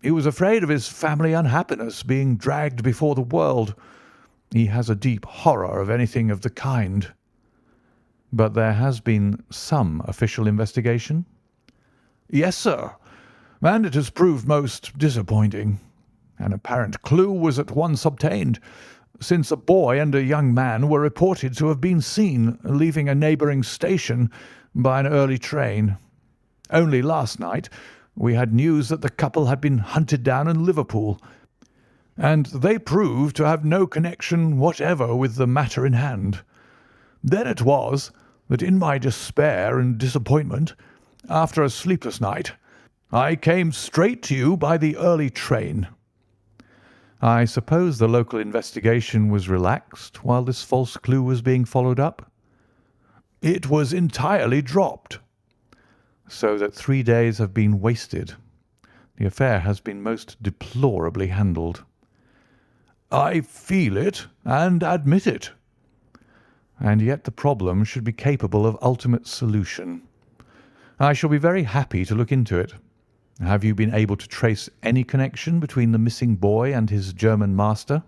He was afraid of his family unhappiness being dragged before the world. He has a deep horror of anything of the kind." "But there has been some official investigation?" "Yes, sir, and it has proved most disappointing. An apparent clue was at once obtained, since a boy and a young man were reported to have been seen leaving a neighbouring station by an early train. Only last night we had news that the couple had been hunted down in Liverpool, and they proved to have no connection whatever with the matter in hand. Then it was that in my despair and disappointment, after a sleepless night, I came straight to you by the early train." "I suppose the local investigation was relaxed while this false clue was being followed up?" "It was entirely dropped." "So that 3 days have been wasted. The affair has been most deplorably handled." "I feel it and admit it." "And yet the problem should be capable of ultimate solution. I shall be very happy to look into it. Have you been able to trace any connection between the missing boy and his German master?"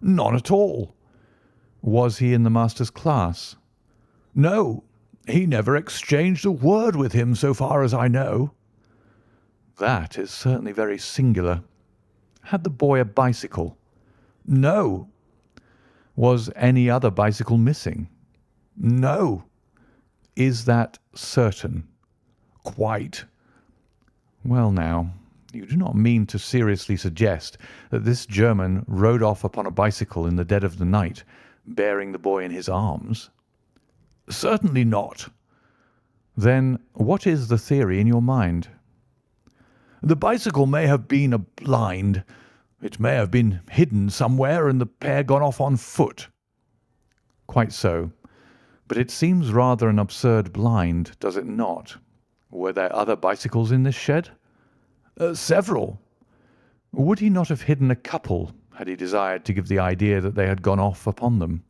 "None at all." "Was he in the master's class?" "No, he never exchanged a word with him so far as I know." "That is certainly very singular. Had the boy a bicycle?" "No." "Was any other bicycle missing?" "No." "Is that certain?" "Quite." "Well, now, you do not mean to seriously suggest that this German rode off upon a bicycle in the dead of the night, bearing the boy in his arms?" "Certainly not." "Then what is the theory in your mind?" "The bicycle may have been a blind. It may have been hidden somewhere and the pair gone off on foot." "Quite so. But it seems rather an absurd blind, does it not? Were there other bicycles in this shed?" "Several." "Would he not have hidden a couple had he desired to give the idea that they had gone off upon them?"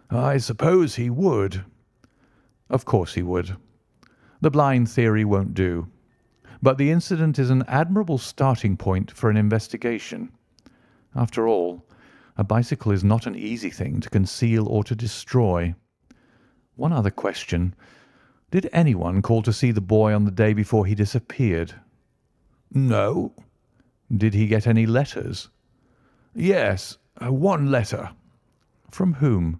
"I suppose he would." "Of course he would. The blind theory won't do. But the incident is an admirable starting point for an investigation. After all, a bicycle is not an easy thing to conceal or to destroy. One other question. Did anyone call to see the boy on the day before he disappeared?" "No." "Did he get any letters?" "Yes, one letter." "From whom?"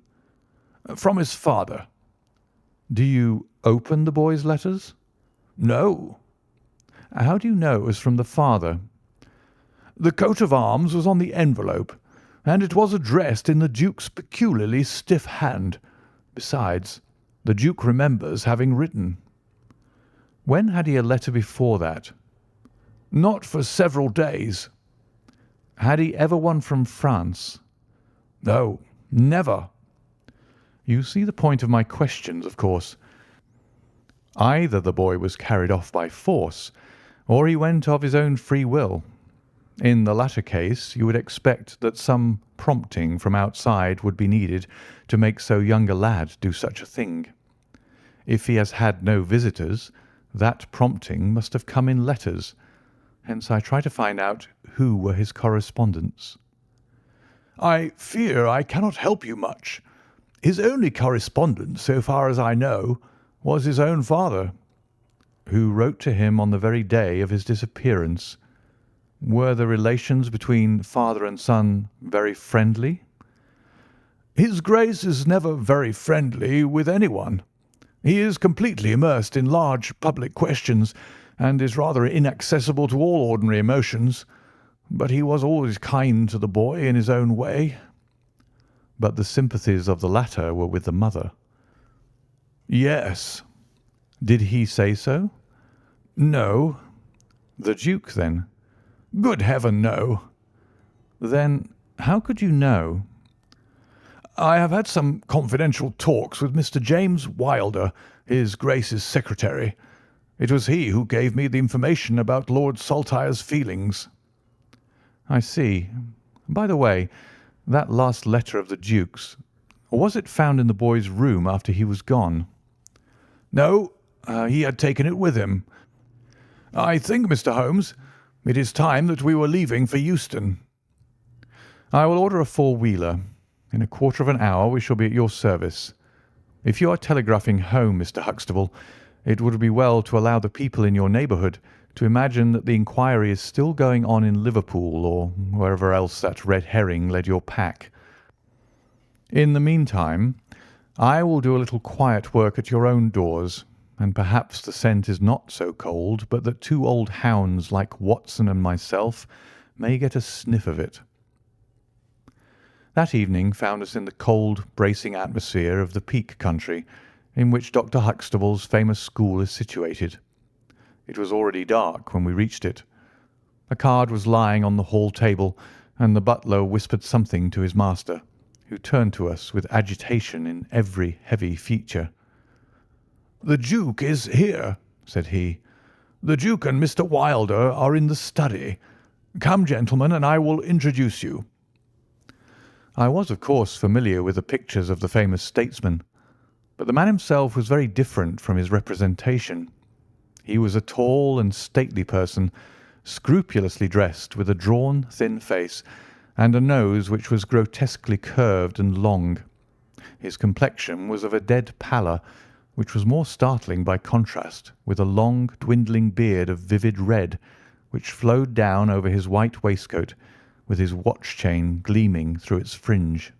"From his father." "Do you open the boy's letters?" "No." "How do you know it was from the father?" "The coat of arms was on the envelope, and it was addressed in the Duke's peculiarly stiff hand. Besides, the Duke remembers having written." "When had he a letter before that?" "Not for several days." "Had he ever one from France?" "No, never." "You see the point of my questions, of course. Either the boy was carried off by force, or he went of his own free will. In the latter case, you would expect that some prompting from outside would be needed to make so young a lad do such a thing. If he has had no visitors, that prompting must have come in letters. Hence I try to find out who were his correspondents." "I fear I cannot help you much. His only correspondent, so far as I know, was his own father." "Who wrote to him on the very day of his disappearance. Were the relations between father and son very friendly?" "His Grace is never very friendly with anyone. He is completely immersed in large public questions, and is rather inaccessible to all ordinary emotions. But he was always kind to the boy in his own way." but the sympathies of the latter were with the mother. "Yes." "Did he say so?" "No." "The Duke, then?" "Good heaven, no." "Then how could you know?" "I have had some confidential talks with Mr. James Wilder, his Grace's secretary. It was he who gave me the information about Lord Saltire's feelings." "I see. By the way, that last letter of the Duke's, was it found in the boy's room after he was gone?" "No, he had taken it with him. I think, Mr. Holmes, it is time that we were leaving for Euston." "I will order a four-wheeler. In a quarter of an hour we shall be at your service. If you are telegraphing home, Mr. Huxtable, it would be well to allow the people in your neighbourhood to imagine that the inquiry is still going on in Liverpool or wherever else that red herring led your pack. In the meantime, I will do a little quiet work at your own doors, and perhaps the scent is not so cold but that two old hounds like Watson and myself may get a sniff of it." That evening found us in the cold, bracing atmosphere of the Peak country, in which Dr. Huxtable's famous school is situated. It was already dark when we reached it. A card was lying on the hall table, and the butler whispered something to his master, who turned to us with agitation in every heavy feature. "The Duke is here," said he. "The Duke and Mr. Wilder are in the study. Come, gentlemen, and I will introduce you." I was, of course, familiar with the pictures of the famous statesman, but the man himself was very different from his representation. He was a tall and stately person, scrupulously dressed, with a drawn, thin face, and a nose which was grotesquely curved and long. His complexion was of a dead pallor, which was more startling by contrast with a long, dwindling beard of vivid red, which flowed down over his white waistcoat, with his watch-chain gleaming through its fringe.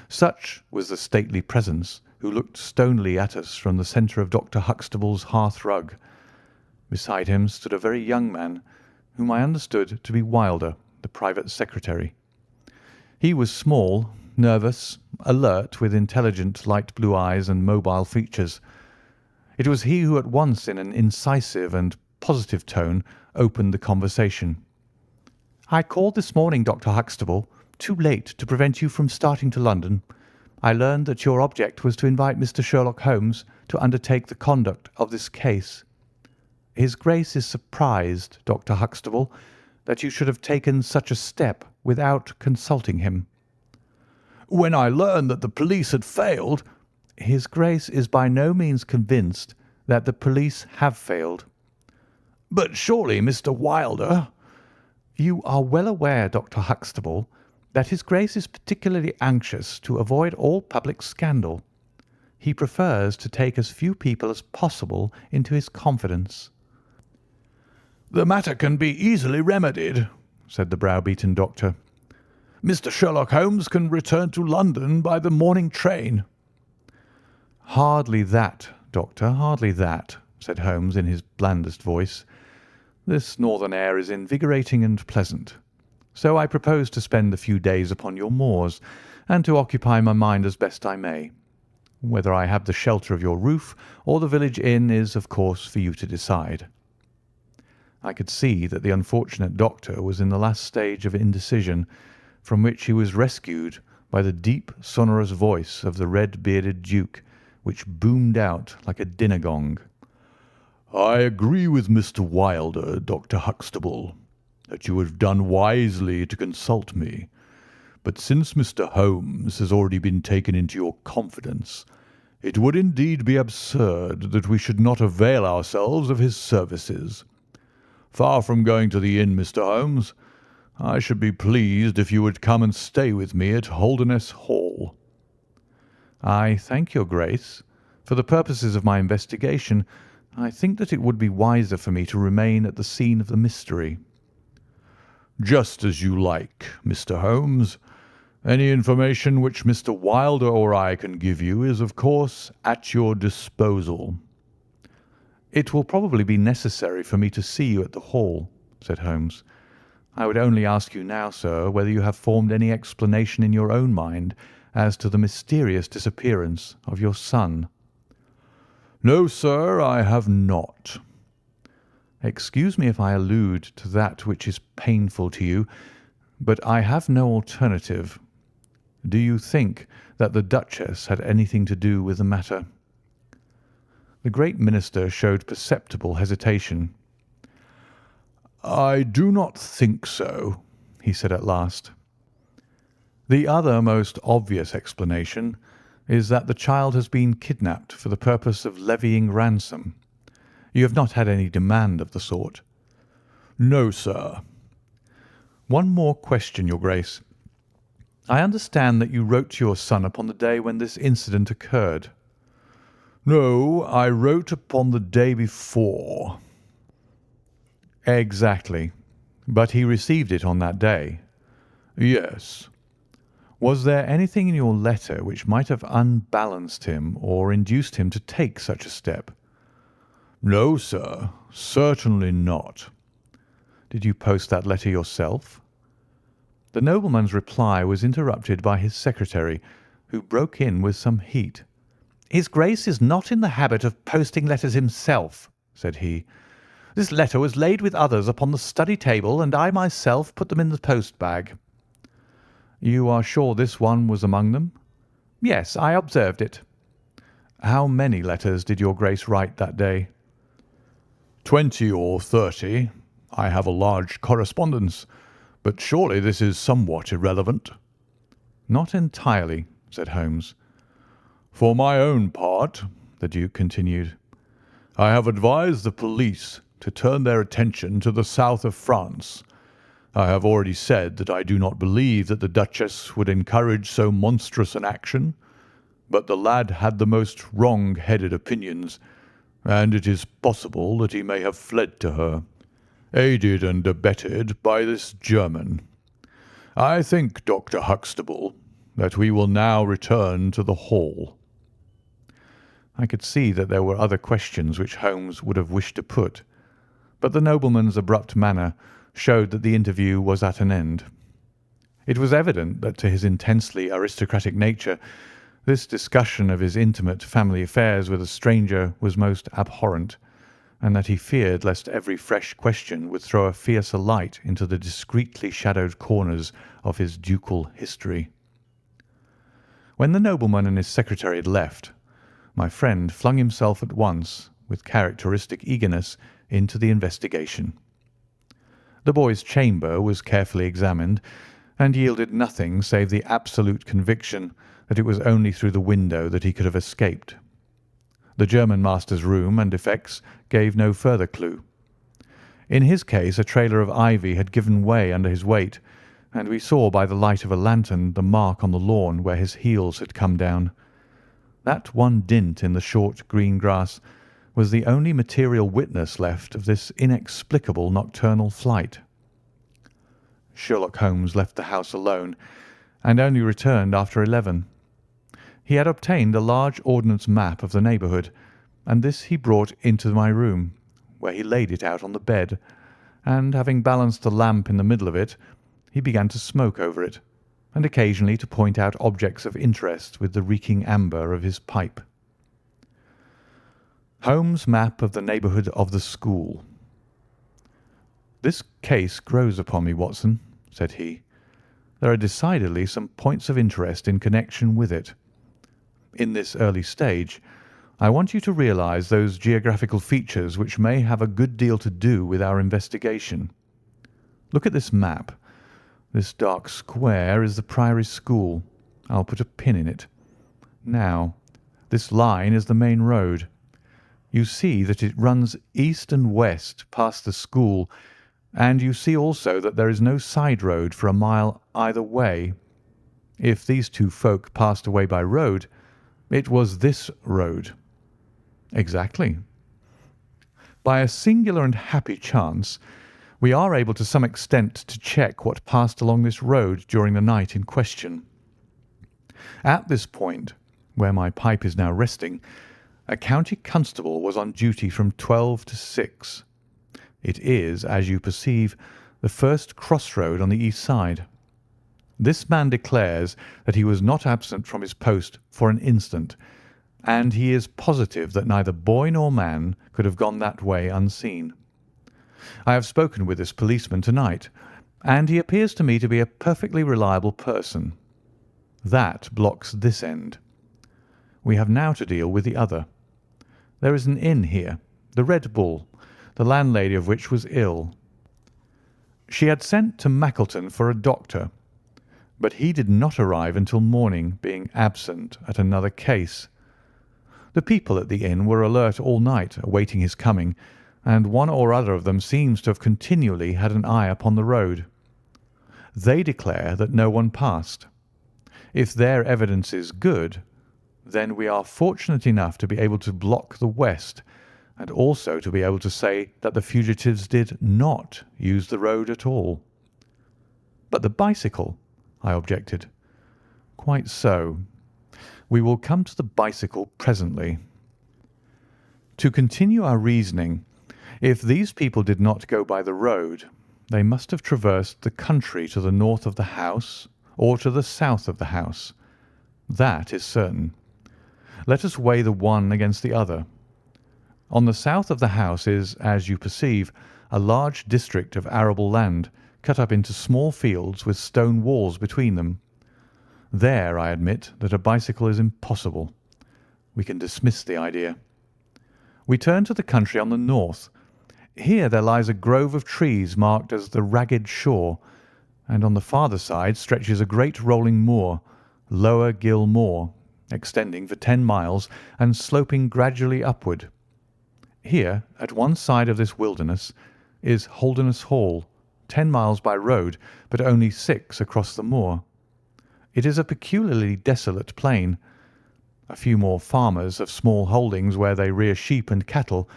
Such was the stately presence who looked stonily at us from the centre of Dr. Huxtable's hearth-rug. Beside him stood a very young man, whom I understood to be Wilder, the private secretary. He was small, nervous, alert, with intelligent light blue eyes and mobile features. It was he who at once, in an incisive and positive tone, opened the conversation. "I called this morning, Dr. Huxtable, too late to prevent you from starting to London. I learned that your object was to invite Mr. Sherlock Holmes to undertake the conduct of this case. His Grace is surprised, Dr. Huxtable, that you should have taken such a step without consulting him." "When I learned that the police had failed—" "His Grace is by no means convinced that the police have failed." "But surely Mr. Wilder—" "You are well aware, Dr. Huxtable, that his Grace is particularly anxious to avoid all public scandal. He prefers to take as few people as possible into his confidence." "The matter can be easily remedied," said the browbeaten doctor. "Mr. Sherlock Holmes can return to London by the morning train." "Hardly that, Doctor, hardly that," said Holmes in his blandest voice. "This northern air is invigorating and pleasant, so I propose to spend a few days upon your moors, and to occupy my mind as best I may. Whether I have the shelter of your roof or the village inn is, of course, for you to decide." I could see that the unfortunate doctor was in the last stage of indecision, from which he was rescued by the deep, sonorous voice of the red-bearded Duke, which boomed out like a dinner gong. "I agree with Mr. Wilder, Dr. Huxtable, that you have done wisely to consult me. But since Mr. Holmes has already been taken into your confidence, it would indeed be absurd that we should not avail ourselves of his services. Far from going to the inn, Mr. Holmes, I should be pleased if you would come and stay with me at Holderness Hall." "I thank your Grace. For the purposes of my investigation, I think that it would be wiser for me to remain at the scene of the mystery." "Just as you like, Mr. Holmes. Any information which Mr. Wilder or I can give you is, of course, at your disposal." "It will probably be necessary for me to see you at the Hall," said Holmes. I would only ask you now, sir, whether you have formed any explanation in your own mind as to the mysterious disappearance of your son." "No, sir, I have not." "Excuse me if I allude to that which is painful to you, but I have no alternative. Do you think that the Duchess had anything to do with the matter?" The great minister showed perceptible hesitation. "I do not think so," he said at last. "The other most obvious explanation is that the child has been kidnapped for the purpose of levying ransom. You have not had any demand of the sort?" "No, sir." "One more question, your Grace. I understand that you wrote to your son upon the day when this incident occurred?" "No, I wrote upon the day before." "Exactly. But he received it on that day?" "Yes." "Was there anything in your letter which might have unbalanced him or induced him to take such a step?" "No, sir, certainly not." "Did you post that letter yourself?" The nobleman's reply was interrupted by his secretary, who broke in with some heat. "His Grace is not in the habit of posting letters himself," said he. "This letter was laid with others upon the study table, and I myself put them in the post bag." "You are sure this one was among them?" "Yes, I observed it." "How many letters did your Grace write that day?" 20 or 30. I have a large correspondence, but surely this is somewhat irrelevant." "Not entirely," said Holmes. "For my own part," the Duke continued, "I have advised the police to turn their attention to the south of France. I have already said that I do not believe that the Duchess would encourage so monstrous an action, but the lad had the most wrong-headed opinions, and it is possible that he may have fled to her, aided and abetted by this German. I think, Dr. Huxtable, that we will now return to the hall." I could see that there were other questions which Holmes would have wished to put, but the nobleman's abrupt manner showed that the interview was at an end. It was evident that to his intensely aristocratic nature this discussion of his intimate family affairs with a stranger was most abhorrent, and that he feared lest every fresh question would throw a fiercer light into the discreetly shadowed corners of his ducal history. When the nobleman and his secretary had left, my friend flung himself at once, with characteristic eagerness, into the investigation. The boy's chamber was carefully examined, and yielded nothing save the absolute conviction that it was only through the window that he could have escaped. The German master's room and effects gave no further clue. In his case a trailer of ivy had given way under his weight, and we saw by the light of a lantern the mark on the lawn where his heels had come down. That one dint in the short green grass was the only material witness left of this inexplicable nocturnal flight. Sherlock Holmes left the house alone, and only returned after 11. He had obtained a large ordnance map of the neighbourhood, and this he brought into my room, where he laid it out on the bed, and having balanced the lamp in the middle of it, he began to smoke over it, and occasionally to point out objects of interest with the reeking amber of his pipe. Holmes' map of the neighbourhood of the school. "This case grows upon me, Watson," said he. "There are decidedly some points of interest in connection with it. In this early stage, I want you to realise those geographical features which may have a good deal to do with our investigation. Look at this map. This dark square is the Priory School. I'll put a pin in it. Now, this line is the main road. You see that it runs east and west past the school, and you see also that there is no side road for a mile either way. If these two folk passed away by road, it was this road." "Exactly." "By a singular and happy chance, we are able to some extent to check what passed along this road during the night in question. At this point, where my pipe is now resting, a county constable was on duty from 12 to 6. It is, as you perceive, the first crossroad on the east side. This man declares that he was not absent from his post for an instant, and he is positive that neither boy nor man could have gone that way unseen. I have spoken with this policeman tonight, and he appears to me to be a perfectly reliable person. That blocks this end. We have now to deal with the other. There is an inn here, the Red Bull, the landlady of which was ill. She had sent to Mackleton for a doctor, but he did not arrive until morning, being absent at another case. The people at the inn were alert all night, awaiting his coming, and one or other of them seems to have continually had an eye upon the road. They declare that no one passed. If their evidence is good, then we are fortunate enough to be able to block the west, and also to be able to say that the fugitives did not use the road at all. But the bicycle, I objected. Quite so. We will come to the bicycle presently. To continue our reasoning, if these people did not go by the road, they must have traversed the country to the north of the house or to the south of the house. That is certain. Let us weigh the one against the other. On the south of the house is, as you perceive, a large district of arable land, cut up into small fields with stone walls between them. There I admit that a bicycle is impossible. We can dismiss the idea. We turn to the country on the north. Here there lies a grove of trees marked as the Ragged Shaw, and on the farther side stretches a great rolling moor, Lower Gill Moor, extending for 10 miles and sloping gradually upward. Here, at one side of this wilderness, is Holderness Hall, 10 miles by road, but only 6 across the moor. It is a peculiarly desolate plain. A few more farmers have small holdings where they rear sheep and cattle.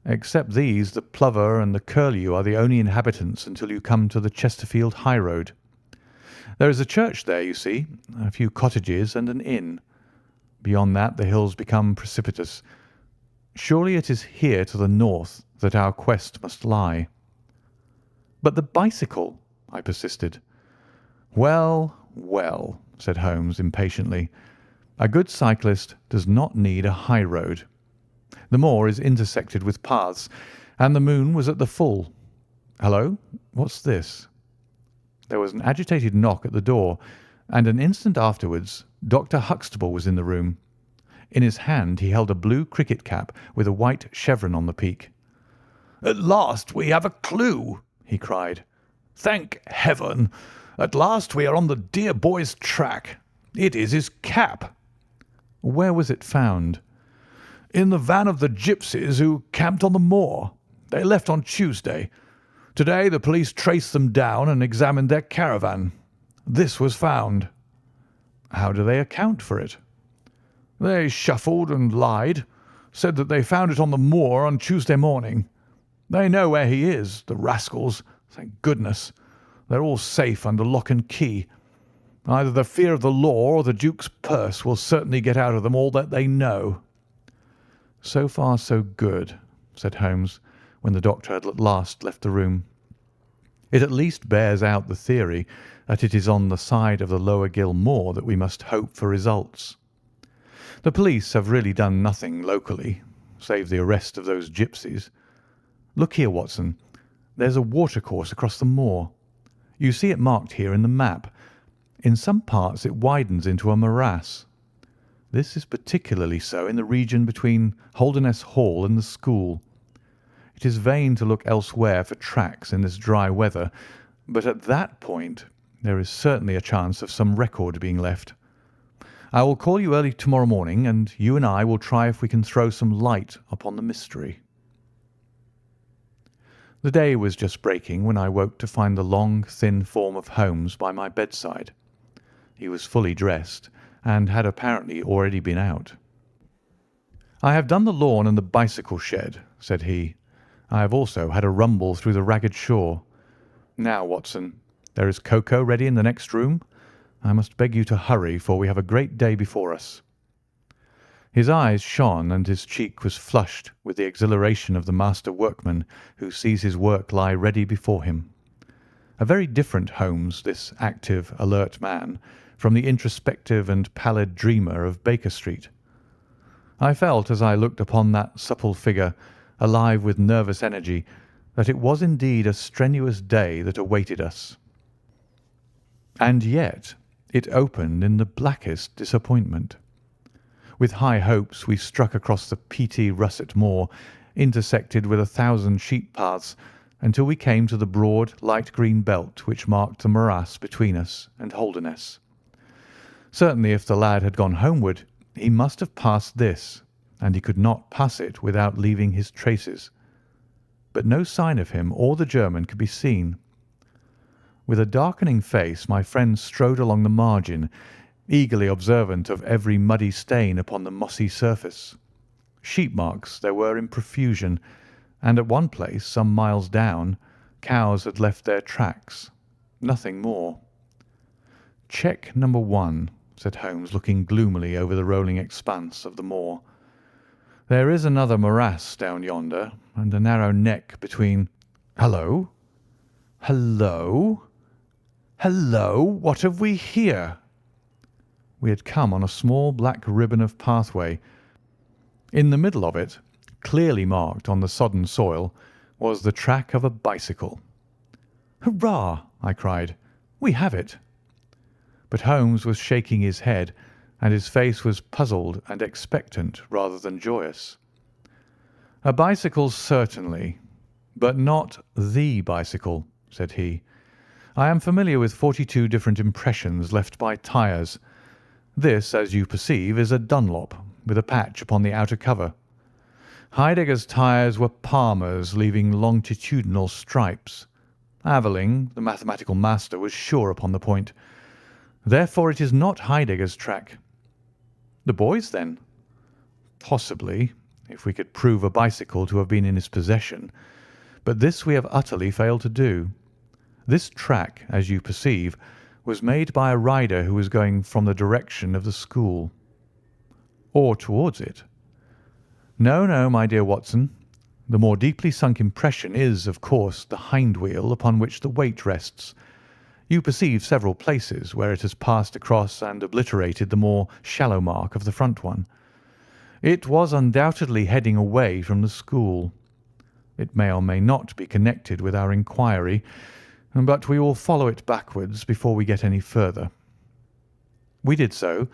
Except these, the plover and the curlew are the only inhabitants until you come to the Chesterfield high road. There is a church there, you see, a few cottages and an inn. Beyond that the hills become precipitous. Surely it is here to the north that our quest must lie. But the bicycle, I persisted. Well, well, said Holmes impatiently. A good cyclist does not need a high road. The moor is intersected with paths, and the moon was at the full. Hello, what's this? There was an agitated knock at the door, and an instant afterwards Dr. Huxtable was in the room. In his hand he held a blue cricket cap with a white chevron on the peak. "At last we have a clue," he cried. "Thank heaven! At last we are on the dear boy's track. It is his cap." "Where was it found?" "In the van of the gipsies who camped on the moor. They left on Tuesday. Today the police traced them down and examined their caravan. This was found." "How do they account for it?" "They shuffled and lied, said that they found it on the moor on Tuesday morning. They know where he is, the rascals, thank goodness. They're all safe under lock and key. Either the fear of the law or the Duke's purse will certainly get out of them all that they know." "So far so good," said Holmes, when the doctor had at last left the room. "It at least bears out the theory that it is on the side of the Lower Gill Moor that we must hope for results. The police have really done nothing locally, save the arrest of those gipsies. Look here, Watson. There's a watercourse across the moor. You see it marked here in the map. In some parts it widens into a morass. This is particularly so in the region between Holderness Hall and the school. It is vain to look elsewhere for tracks in this dry weather, but at that point there is certainly a chance of some record being left. I will call you early tomorrow morning, and you and I will try if we can throw some light upon the mystery." The day was just breaking when I woke to find the long, thin form of Holmes by my bedside. He was fully dressed, and had apparently already been out. "I have done the lawn and the bicycle shed," said he. "I have also had a rumble through the Ragged Shaw. Now, Watson, there is cocoa ready in the next room. I must beg you to hurry, for we have a great day before us." His eyes shone, and his cheek was flushed with the exhilaration of the master workman who sees his work lie ready before him. A very different Holmes, this active, alert man, from the introspective and pallid dreamer of Baker Street. I felt, as I looked upon that supple figure, alive with nervous energy, that it was indeed a strenuous day that awaited us. And yet it opened in the blackest disappointment. With high hopes we struck across the peaty russet moor, intersected with 1,000 sheep paths, until we came to the broad light green belt which marked the morass between us and Holderness. Certainly if the lad had gone homeward, he must have passed this, and he could not pass it without leaving his traces. But no sign of him or the German could be seen. With a darkening face my friend strode along the margin, eagerly observant of every muddy stain upon the mossy surface. Sheep marks there were in profusion, and at one place, some miles down, cows had left their tracks. Nothing more. "Check number 1, said Holmes, looking gloomily over the rolling expanse of the moor. "There is another morass down yonder, and a narrow neck between. Hallo! Hallo! Hallo! What have we here?" We had come on a small black ribbon of pathway. In the middle of it, clearly marked on the sodden soil, was the track of a bicycle. "Hurrah!" I cried. "We have it." But Holmes was shaking his head, and his face was puzzled and expectant rather than joyous. "A bicycle, certainly, but not the bicycle," said he. "I am familiar with 42 different impressions left by tyres. This, as you perceive, is a Dunlop, with a patch upon the outer cover. Heidegger's tyres were Palmer's, leaving longitudinal stripes. Aveling, the mathematical master, was sure upon the point. Therefore it is not Heidegger's track." "The boy's, then?" "Possibly, if we could prove a bicycle to have been in his possession. But this we have utterly failed to do. This track, as you perceive, was made by a rider who was going from the direction of the school." "Or towards it." "No, no, my dear Watson. The more deeply sunk impression is, of course, the hind wheel upon which the weight rests. You perceive several places where it has passed across and obliterated the more shallow mark of the front one. It was undoubtedly heading away from the school. It may or may not be connected with our inquiry, but we will follow it backwards before we get any further." We did so,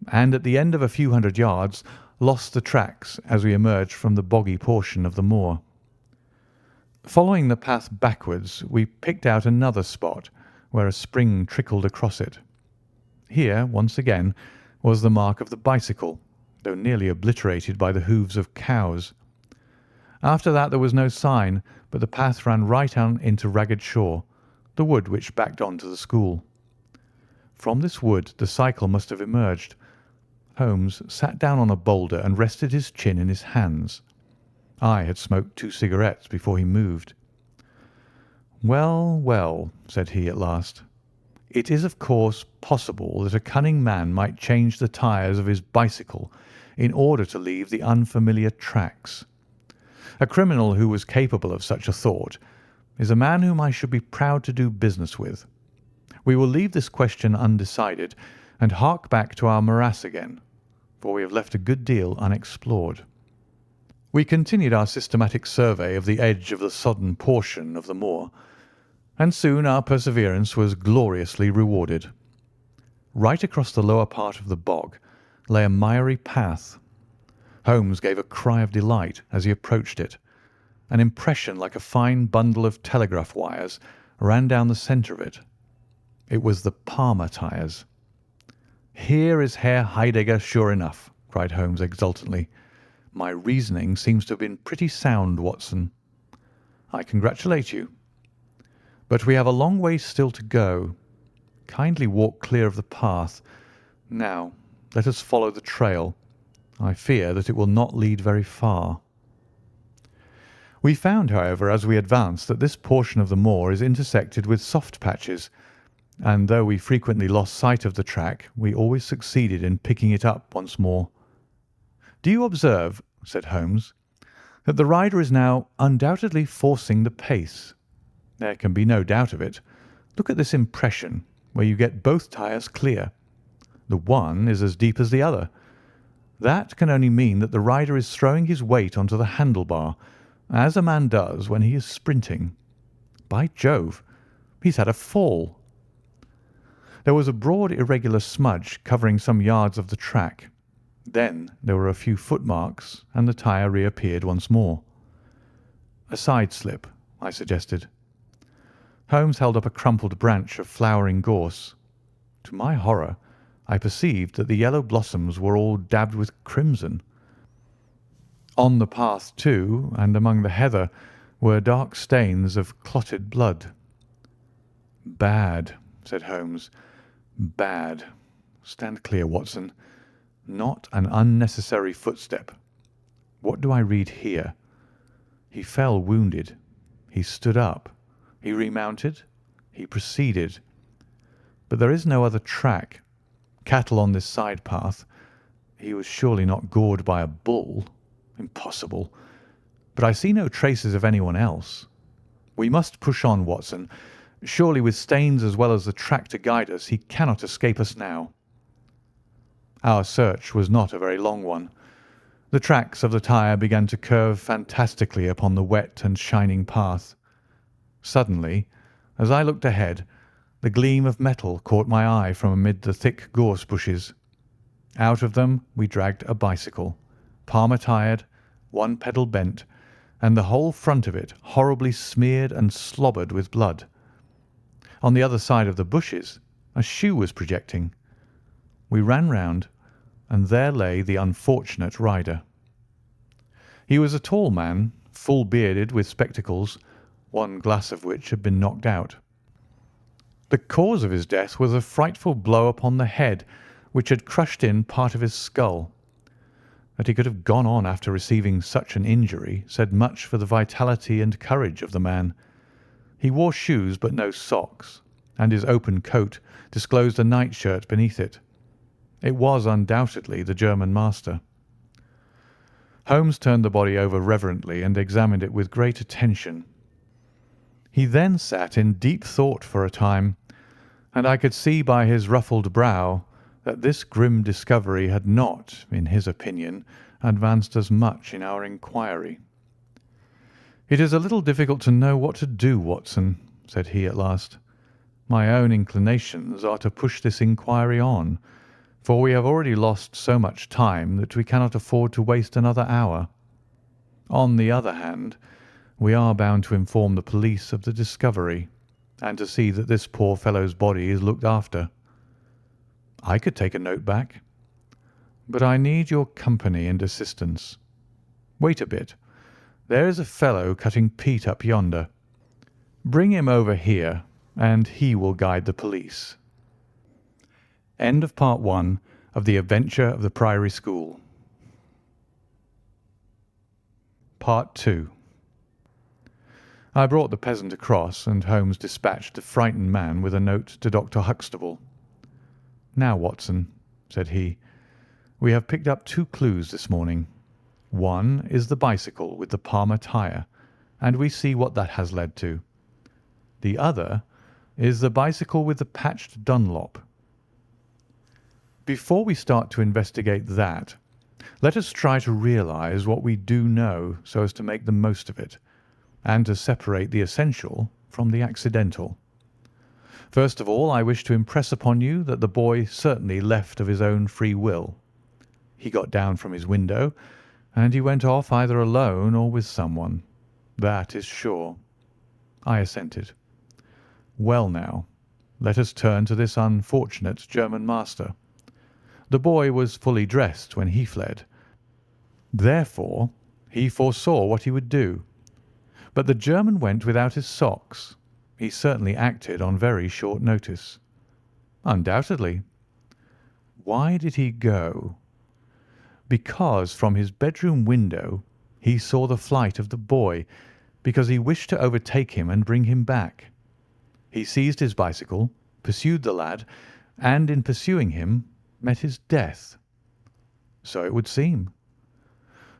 and at the end of a few hundred yards lost the tracks as we emerged from the boggy portion of the moor. Following the path backwards, we picked out another spot where a spring trickled across it. Here, once again, was the mark of the bicycle, though nearly obliterated by the hoofs of cows. After that there was no sign, but the path ran right on into Ragged Shaw, the wood which backed on to the school. From this wood the cycle must have emerged. Holmes sat down on a boulder and rested his chin in his hands. I had smoked 2 cigarettes before he moved. "Well, well," said he at last, "it is of course possible that a cunning man might change the tyres of his bicycle in order to leave the unfamiliar tracks. A criminal who was capable of such a thought is a man whom I should be proud to do business with. We will leave this question undecided and hark back to our morass again, for we have left a good deal unexplored." We continued our systematic survey of the edge of the sodden portion of the moor, and soon our perseverance was gloriously rewarded. Right across the lower part of the bog lay a miry path. Holmes gave a cry of delight as he approached it. An impression like a fine bundle of telegraph wires ran down the centre of it. It was the Palmer tyres. "Here is Herr Heidegger sure enough," cried Holmes exultantly. "My reasoning seems to have been pretty sound, Watson." "I congratulate you." "But we have a long way still to go. Kindly walk clear of the path. Now, let us follow the trail. I fear that it will not lead very far." We found, however, as we advanced, that this portion of the moor is intersected with soft patches, and though we frequently lost sight of the track, we always succeeded in picking it up once more. "Do you observe," said Holmes, "that the rider is now undoubtedly forcing the pace? There can be no doubt of it. Look at this impression, where you get both tyres clear. The one is as deep as the other. That can only mean that the rider is throwing his weight onto the handlebar, as a man does when he is sprinting. By Jove, he's had a fall." There was a broad irregular smudge covering some yards of the track. Then there were a few footmarks, and the tyre reappeared once more. "A side slip," I suggested. Holmes held up a crumpled branch of flowering gorse. To my horror, I perceived that the yellow blossoms were all dabbed with crimson. On the path, too, and among the heather, were dark stains of clotted blood. "Bad," said Holmes. "Bad. Stand clear, Watson. Not an unnecessary footstep. What do I read here? He fell wounded. He stood up. He remounted. He proceeded. But there is no other track. Cattle on this side path. He was surely not gored by a bull. Impossible. But I see no traces of anyone else. We must push on, Watson. Surely with stains as well as the track to guide us, he cannot escape us now." Our search was not a very long one. The tracks of the tyre began to curve fantastically upon the wet and shining path. Suddenly, as I looked ahead, the gleam of metal caught my eye from amid the thick gorse bushes. Out of them we dragged a bicycle, palmer-tired, one pedal bent, and the whole front of it horribly smeared and slobbered with blood. On the other side of the bushes a shoe was projecting. We ran round, and there lay the unfortunate rider. He was a tall man, full bearded, with spectacles, one glass of which had been knocked out. The cause of his death was a frightful blow upon the head, which had crushed in part of his skull. That he could have gone on after receiving such an injury said much for the vitality and courage of the man. He wore shoes but no socks, and his open coat disclosed a nightshirt beneath it. It was undoubtedly the German master. Holmes turned the body over reverently and examined it with great attention. He then sat in deep thought for a time, and I could see by his ruffled brow that this grim discovery had not, in his opinion, advanced us much in our inquiry. "It is a little difficult to know what to do, Watson," said he at last. "My own inclinations are to push this inquiry on, for we have already lost so much time that we cannot afford to waste another hour. On the other hand, we are bound to inform the police of the discovery, and to see that this poor fellow's body is looked after. I could take a note back, but I need your company and assistance. Wait a bit. There is a fellow cutting peat up yonder. Bring him over here, and he will guide the police." End of Part 1 of The Adventure of the Priory School. Part 2. I brought the peasant across, and Holmes dispatched the frightened man with a note to Dr. Huxtable. "Now, Watson," said he, "we have picked up 2 clues this morning. One is the bicycle with the Palmer tyre, and we see what that has led to. The other is the bicycle with the patched Dunlop. Before we start to investigate that, let us try to realize what we do know so as to make the most of it, and to separate the essential from the accidental. First of all, I wish to impress upon you that the boy certainly left of his own free will. He got down from his window, and he went off either alone or with someone. That is sure." I assented. "Well now, let us turn to this unfortunate German master. The boy was fully dressed when he fled. Therefore, he foresaw what he would do. But the German went without his socks. He certainly acted on very short notice." "Undoubtedly." "Why did he go?" "Because from his bedroom window he saw the flight of the boy, because he wished to overtake him and bring him back. He seized his bicycle, pursued the lad, and in pursuing him met his death." "So it would seem."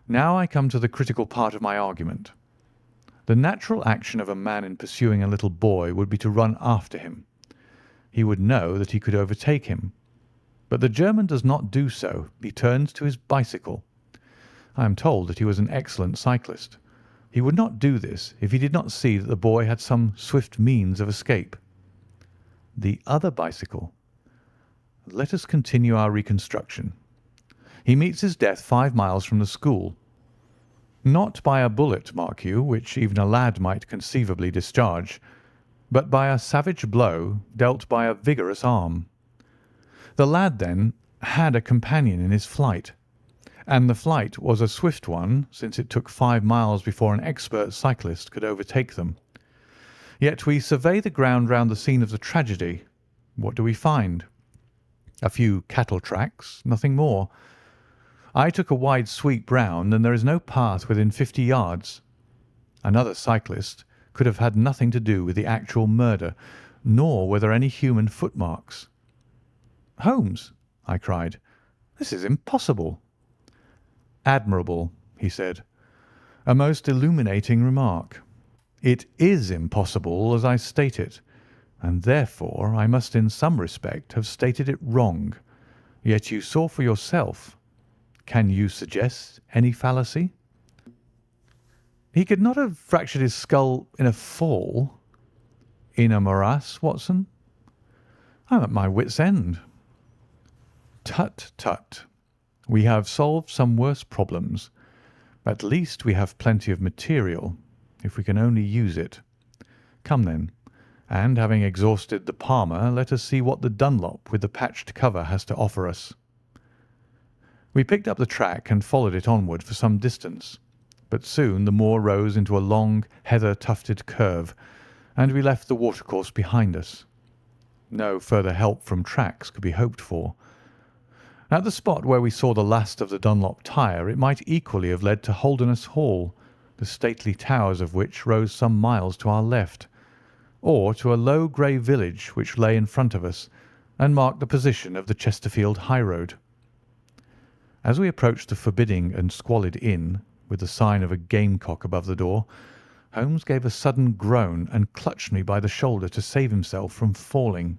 "Now I come to the critical part of my argument. The natural action of a man in pursuing a little boy would be to run after him. He would know that he could overtake him. But the German does not do so. He turns to his bicycle. I am told that he was an excellent cyclist. He would not do this if he did not see that the boy had some swift means of escape. The other bicycle. Let us continue our reconstruction. He meets his death 5 miles from the school. Not by a bullet, mark you, which even a lad might conceivably discharge, but by a savage blow dealt by a vigorous arm. The lad, then, had a companion in his flight, and the flight was a swift one, since it took 5 miles before an expert cyclist could overtake them. Yet we survey the ground round the scene of the tragedy. What do we find? A few cattle tracks, nothing more. I took a wide sweep round, and there is no path within 50 yards. Another cyclist could have had nothing to do with the actual murder, nor were there any human footmarks. "Holmes," I cried, "this is impossible." "Admirable," he said. "A most illuminating remark. It is impossible as I state it, and therefore I must in some respect have stated it wrong. Yet you saw for yourself. Can you suggest any fallacy?" "He could not have fractured his skull in a fall." "In a morass, Watson?" "I am at my wit's end." "Tut, tut. We have solved some worse problems. At least we have plenty of material, if we can only use it. Come then, and having exhausted the Palmer, let us see what the Dunlop with the patched cover has to offer us." We picked up the track and followed it onward for some distance, but soon the moor rose into a long, heather-tufted curve, and we left the watercourse behind us. No further help from tracks could be hoped for. At the spot where we saw the last of the Dunlop tire, it might equally have led to Holderness Hall, the stately towers of which rose some miles to our left, or to a low grey village which lay in front of us and marked the position of the Chesterfield highroad. As we approached the forbidding and squalid inn, with the sign of a gamecock above the door, Holmes gave a sudden groan and clutched me by the shoulder to save himself from falling.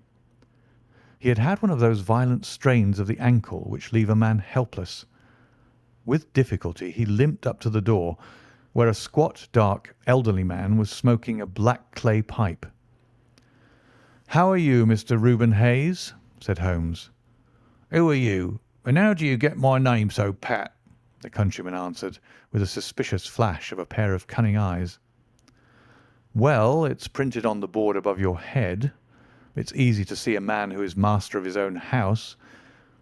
He had had one of those violent strains of the ankle which leave a man helpless. With difficulty he limped up to the door, where a squat, dark, elderly man was smoking a black clay pipe. "How are you, Mr. Reuben Hayes?" said Holmes. "Who are you, and how do you get my name so pat?" the countryman answered, with a suspicious flash of a pair of cunning eyes. "Well, it's printed on the board above your head. It's easy to see a man who is master of his own house.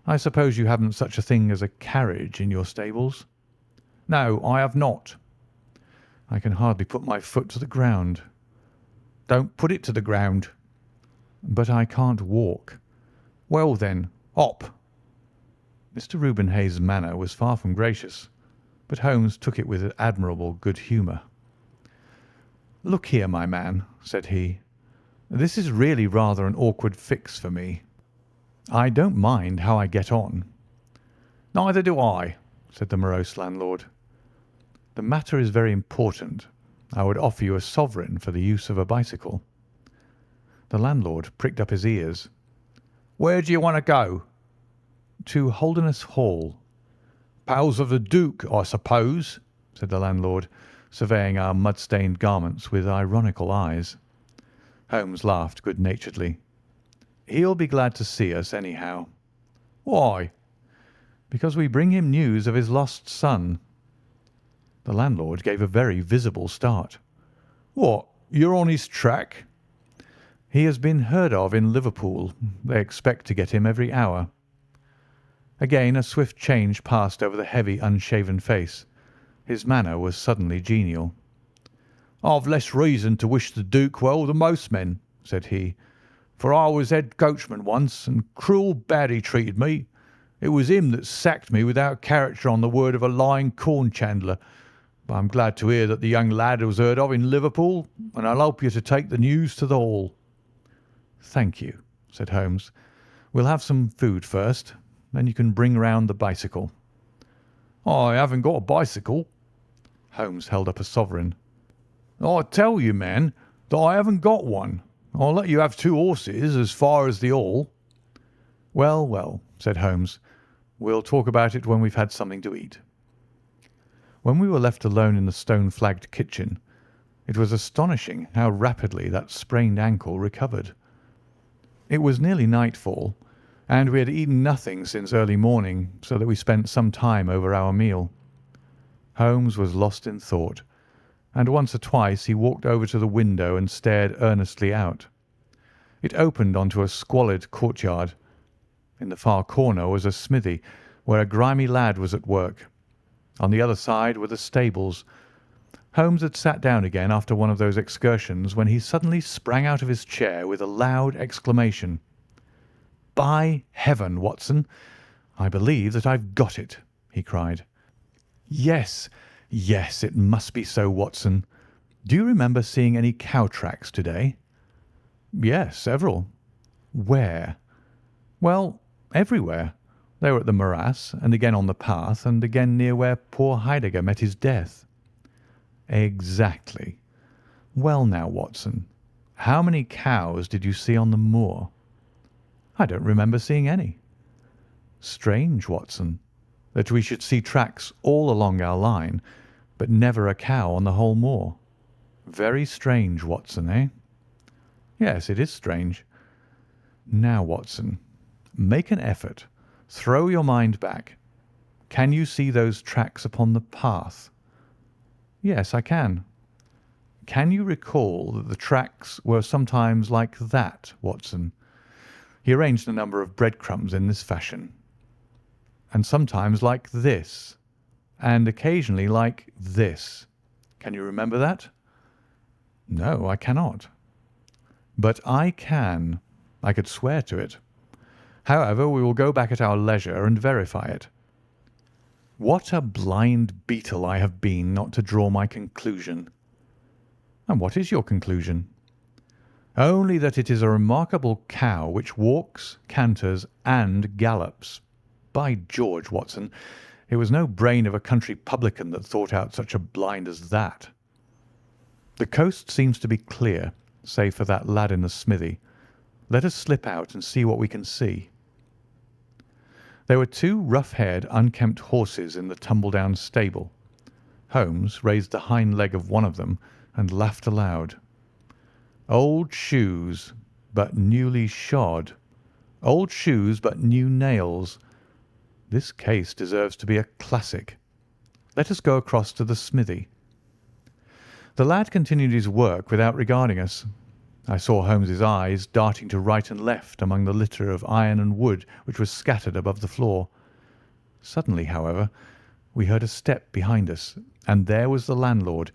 I suppose you haven't such a thing as a carriage in your stables?" "No, I have not." "I can hardly put my foot to the ground." "Don't put it to the ground." "But I can't walk." "Well, then, hop." Mr. Reuben Hayes' manner was far from gracious, but Holmes took it with admirable good humour. "Look here, my man," said he, "this is really rather an awkward fix for me. I don't mind how I get on." "Neither do I," said the morose landlord. "The matter is very important. I would offer you a sovereign for the use of a bicycle." The landlord pricked up his ears. "Where do you want to go?" "To Holderness Hall." "Pals of the Duke, I suppose," said the landlord, surveying our mud-stained garments with ironical eyes. Holmes laughed good-naturedly. "He'll be glad to see us, anyhow." "Why?" "Because we bring him news of his lost son." The landlord gave a very visible start. "What, you're on his track?" "He has been heard of in Liverpool. They expect to get him every hour." Again a swift change passed over the heavy, unshaven face. His manner was suddenly genial. "I've less reason to wish the Duke well than most men," said he, "for I was head coachman once, and cruel bad he treated me. It was him that sacked me without character on the word of a lying corn chandler. But I'm glad to hear that the young lad was heard of in Liverpool, and I'll help you to take the news to the Hall." "Thank you," said Holmes. "We'll have some food first. Then you can bring round the bicycle." "I haven't got a bicycle." Holmes held up a sovereign. I tell you, man, that I haven't got one. I'll let you have 2 horses as far as the hall." "Well, well," said Holmes, "we'll talk about it when we've had something to eat." When we were left alone in the stone-flagged kitchen, it was astonishing how rapidly that sprained ankle recovered. It was nearly nightfall, and we had eaten nothing since early morning, so that we spent some time over our meal. Holmes was lost in thought, and once or twice he walked over to the window and stared earnestly out. It opened onto a squalid courtyard. In the far corner was a smithy, where a grimy lad was at work. On the other side were the stables. Holmes had sat down again after one of those excursions when he suddenly sprang out of his chair with a loud exclamation. "By heaven, Watson, I believe that I've got it," he cried. "Yes, yes, it must be so, Watson. Do you remember seeing any cow tracks today?" "Yes, several." "Where?" "Well, everywhere. They were at the morass, and again on the path, and again near where poor Heidegger met his death." "Exactly. Well now, Watson, how many cows did you see on the moor?" "I don't remember seeing any." "Strange, Watson, that we should see tracks all along our line, but never a cow on the whole moor. Very strange, Watson, eh?" "Yes, it is strange." "Now, Watson, make an effort. Throw your mind back. Can you see those tracks upon the path?" "Yes, I can." "Can you recall that the tracks were sometimes like that, Watson?" He arranged a number of breadcrumbs in this fashion. "And sometimes like this, and occasionally like this. Can you remember that?" "No, I cannot." "But I can. I could swear to it. However, we will go back at our leisure and verify it. What a blind beetle I have been not to draw my conclusion." "And what is your conclusion?" "Only that it is a remarkable cow which walks, canters, and gallops. By George, Watson, it was no brain of a country publican that thought out such a blind as that. The coast seems to be clear, save for that lad in the smithy. Let us slip out and see what we can see." There were 2 rough-haired, unkempt horses in the tumble-down stable. Holmes raised the hind leg of one of them and laughed aloud. "Old shoes, but newly shod. Old shoes, but new nails. This case deserves to be a classic. Let us go across to the smithy." The lad continued his work without regarding us. I saw Holmes's eyes darting to right and left among the litter of iron and wood which was scattered above the floor. Suddenly, however, we heard a step behind us, and there was the landlord,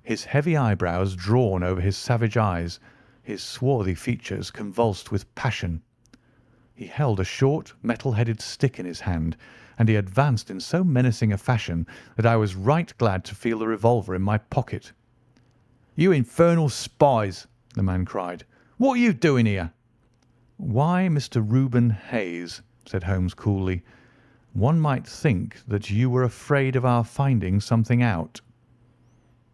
his heavy eyebrows drawn over his savage eyes, his swarthy features convulsed with passion. He held a short, metal-headed stick in his hand, and he advanced in so menacing a fashion that I was right glad to feel the revolver in my pocket. "You infernal spies!" the man cried. "What are you doing here?" "Why, Mr. Reuben Hayes," said Holmes coolly, "one might think that you were afraid of our finding something out."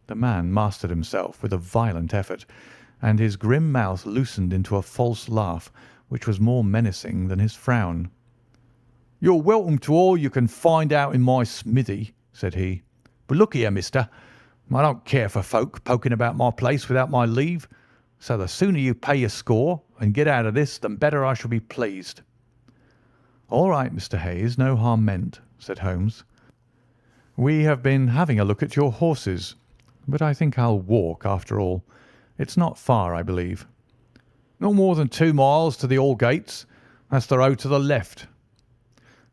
The man mastered himself with a violent effort, and his grim mouth loosened into a false laugh, which was more menacing than his frown. "You're welcome to all you can find out in my smithy," said he. "But look here, mister, I don't care for folk poking about my place without my leave, so the sooner you pay your score and get out of this, the better I shall be pleased." "All right, Mr. Hayes, no harm meant," said Holmes. "We have been having a look at your horses, but I think I'll walk after all. It's not far, I believe." "Not more than 2 miles to the Aldgates. That's the road to the left."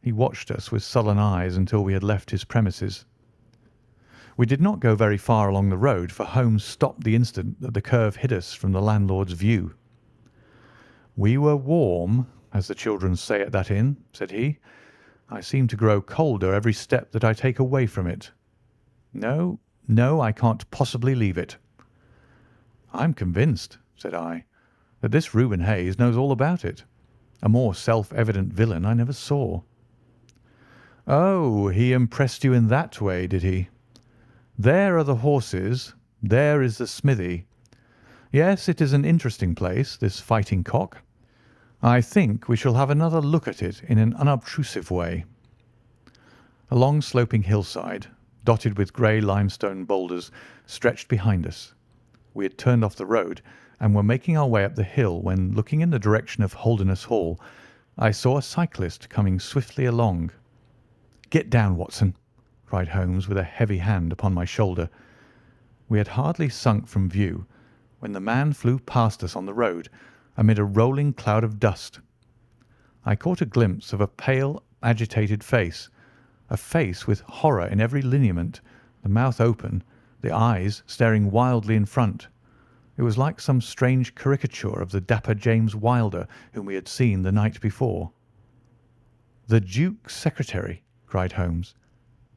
He watched us with sullen eyes until we had left his premises. We did not go very far along the road, for Holmes stopped the instant that the curve hid us from the landlord's view. "We were warm, as the children say at that inn," said he. "I seem to grow colder every step that I take away from it. No, no, I can't possibly leave it." "I'm convinced," said I, "that this Reuben Hayes knows all about it. A more self-evident villain I never saw." "Oh, he impressed you in that way, did he? There are the horses, There is the smithy. Yes, it is an interesting place, this Fighting Cock. I think we shall have another look at it in an unobtrusive way." A long sloping hillside, dotted with grey limestone boulders, stretched behind us. We had turned off the road and were making our way up the hill when, looking in the direction of Holderness Hall, I saw a cyclist coming swiftly along. "Get down, Watson!" cried Holmes with a heavy hand upon my shoulder. We had hardly sunk from view when the man flew past us on the road amid a rolling cloud of dust. I caught a glimpse of a pale, agitated face, a face with horror in every lineament, the mouth open, the eyes staring wildly in front. It was like some strange caricature of the dapper James Wilder whom we had seen the night before. "The Duke's secretary!" cried Holmes.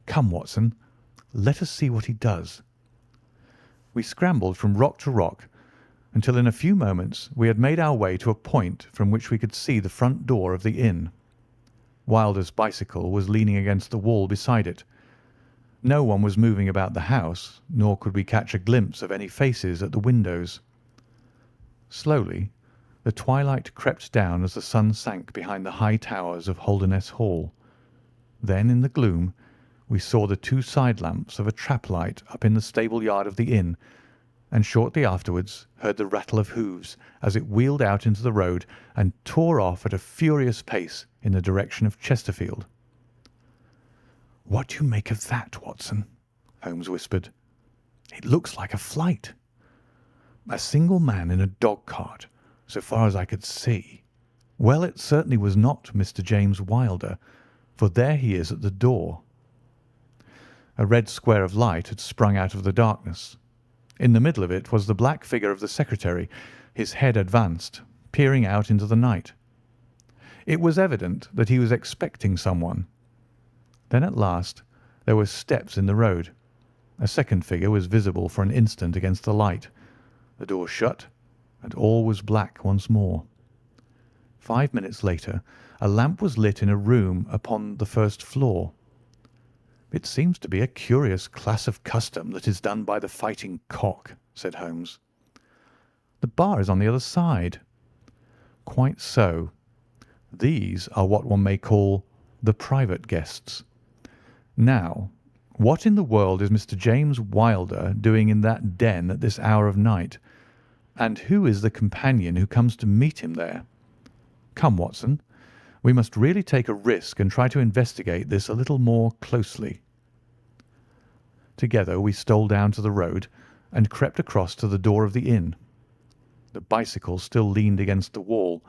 "Come, Watson, let us see what he does." We scrambled from rock to rock until in a few moments we had made our way to a point from which we could see the front door of the inn. Wilder's bicycle was leaning against the wall beside it. No one was moving about the house, nor could we catch a glimpse of any faces at the windows. Slowly the twilight crept down as the sun sank behind the high towers of Holderness Hall. Then in the gloom we saw the two side lamps of a trap light up in the stable yard of the inn, and shortly afterwards heard the rattle of hoofs as it wheeled out into the road and tore off at a furious pace in the direction of Chesterfield. "What do you make of that, Watson?" Holmes whispered. "It looks like a flight. A single man in a dog-cart, so far as I could see. Well, it certainly was not Mr. James Wilder, for there he is at the door." A red square of light had sprung out of the darkness. In the middle of it was the black figure of the secretary, his head advanced, peering out into the night. It was evident that he was expecting someone. Then at last there were steps in the road. A second figure was visible for an instant against the light. The door shut, and all was black once more. 5 minutes later a lamp was lit in a room upon the first floor. "It seems to be a curious class of custom that is done by the Fighting Cock," said Holmes. "The bar is on the other side." "Quite so. These are what one may call the private guests. Now, what in the world is Mr. James Wilder doing in that den at this hour of night? And who is the companion who comes to meet him there? Come, Watson, we must really take a risk and try to investigate this a little more closely." Together we stole down to the road and crept across to the door of the inn. The bicycle still leaned against the wall.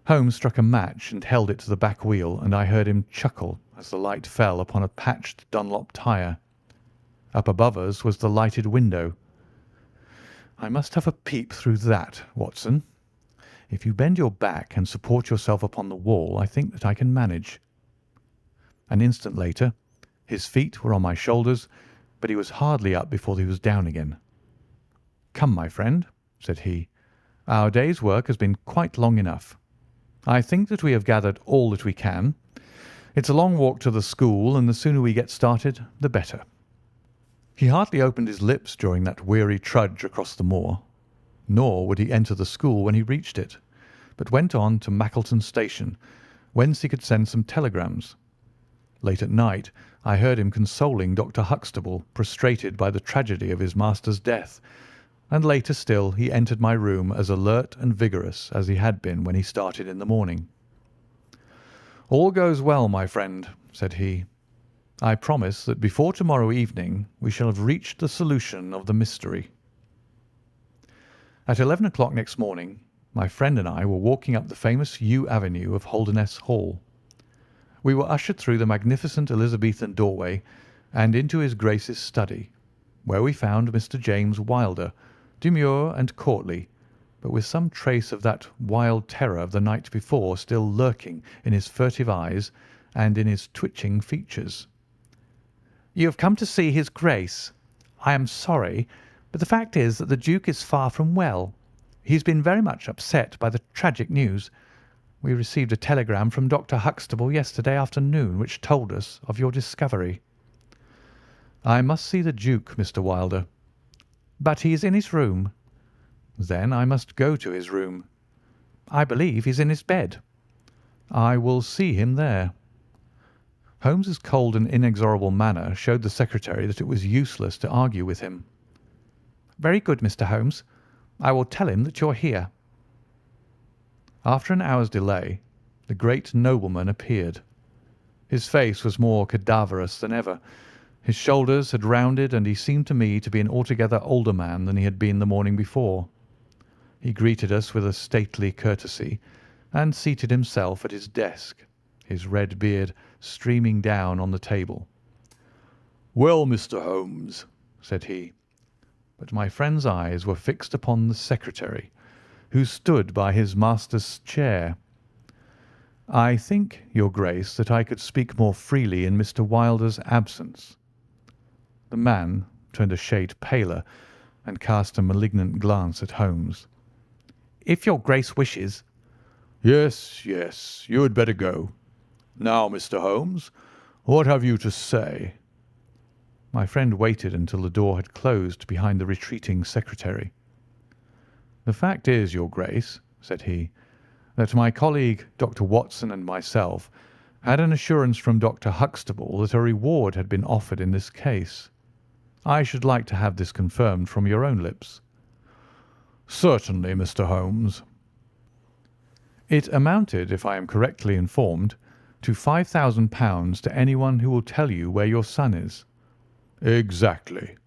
Holmes struck a match and held it to the back wheel, and I heard him chuckle as the light fell upon a patched Dunlop tyre. Up above us was the lighted window. "I must have a peep through that, Watson. If you bend your back and support yourself upon the wall, I think that I can manage." An instant later his feet were on my shoulders, but he was hardly up before he was down again. "Come, my friend," said he, "our day's work has been quite long enough. I think that we have gathered all that we can. It's a long walk to the school, and the sooner we get started, the better." He hardly opened his lips during that weary trudge across the moor, nor would he enter the school when he reached it, but went on to Mackleton Station, whence he could send some telegrams. Late at night I heard him consoling Dr. Huxtable, prostrated by the tragedy of his master's death, and later still he entered my room as alert and vigorous as he had been when he started in the morning. "All goes well, my friend," said he. "I promise that before tomorrow evening we shall have reached the solution of the mystery." At 11 o'clock next morning my friend and I were walking up the famous yew avenue of Holderness Hall. We were ushered through the magnificent Elizabethan doorway and into his Grace's study, where we found Mr. James Wilder, demure and courtly, but with some trace of that wild terror of the night before still lurking in his furtive eyes and in his twitching features. "You have come to see his Grace. I am sorry, but the fact is that the Duke is far from well. He's been very much upset by the tragic news. We received a telegram from Dr. Huxtable yesterday afternoon which told us of your discovery." "I must see the Duke, Mr. Wilder." But he is in his room. Then I must go to his room. I believe he's in his bed. I will see him there. Holmes's cold and inexorable manner showed the secretary that it was useless to argue with him. Very good, Mr. Holmes. I will tell him that you're here. After an hour's delay, the great nobleman appeared. His face was more cadaverous than ever. His shoulders had rounded, and he seemed to me to be an altogether older man than he had been the morning before. He greeted us with a stately courtesy, and seated himself at his desk, his red beard streaming down on the table. "Well, Mr. Holmes," said he. But my friend's eyes were fixed upon the secretary, who stood by his master's chair. "I think, your Grace, that I could speak more freely in Mr. Wilder's absence." The man turned a shade paler and cast a malignant glance at Holmes. "If your Grace wishes—" "Yes, yes, you had better go. Now, Mr. Holmes, what have you to say?" My friend waited until the door had closed behind the retreating secretary. "The fact is, your Grace," said he, "that my colleague, Dr. Watson, and myself had an assurance from Dr. Huxtable that a reward had been offered in this case. I should like to have this confirmed from your own lips." "Certainly, Mr. Holmes." "It amounted, if I am correctly informed, to £5,000 to anyone who will tell you where your son is." "Exactly."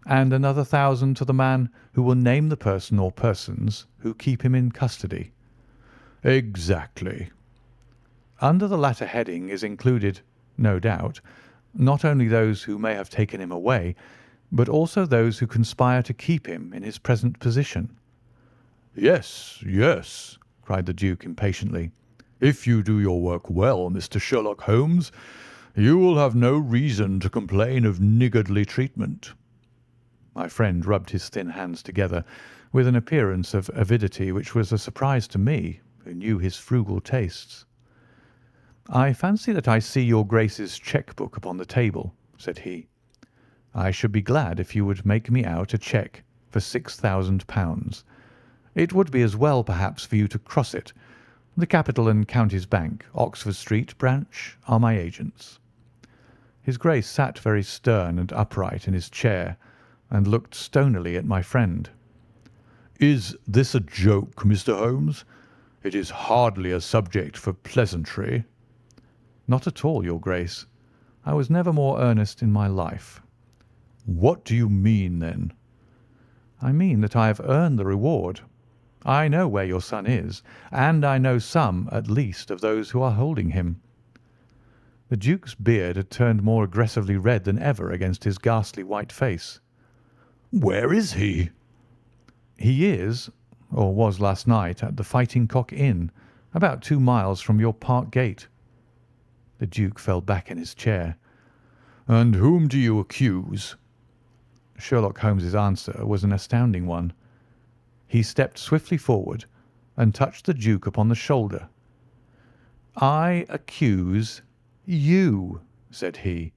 "And another 1,000 to the man who will name the person or persons who keep him in custody." "Exactly." "Under the latter heading is included, no doubt, not only those who may have taken him away, but also those who conspire to keep him in his present position." "Yes, yes," cried the Duke impatiently. "If you do your work well, Mr. Sherlock Holmes, you will have no reason to complain of niggardly treatment." My friend rubbed his thin hands together with an appearance of avidity which was a surprise to me, who knew his frugal tastes. "I fancy that I see your Grace's cheque-book upon the table," said he. "I should be glad if you would make me out a cheque for £6,000. It would be as well, perhaps, for you to cross it. The Capital and Counties Bank, Oxford Street, Branch, are my agents." His Grace sat very stern and upright in his chair, and looked stonily at my friend. "Is this a joke, Mr. Holmes? It is hardly a subject for pleasantry." "Not at all, your Grace. I was never more earnest in my life." "What do you mean, then?" "I mean that I have earned the reward. I know where your son is, and I know some, at least, of those who are holding him." The Duke's beard had turned more aggressively red than ever against his ghastly white face. "Where is he?" "He is, or was last night, at the Fighting Cock Inn, about 2 miles from your park gate." The Duke fell back in his chair. "And whom do you accuse?" Sherlock Holmes's answer was an astounding one. He stepped swiftly forward and touched the Duke upon the shoulder. "I accuse you," said he.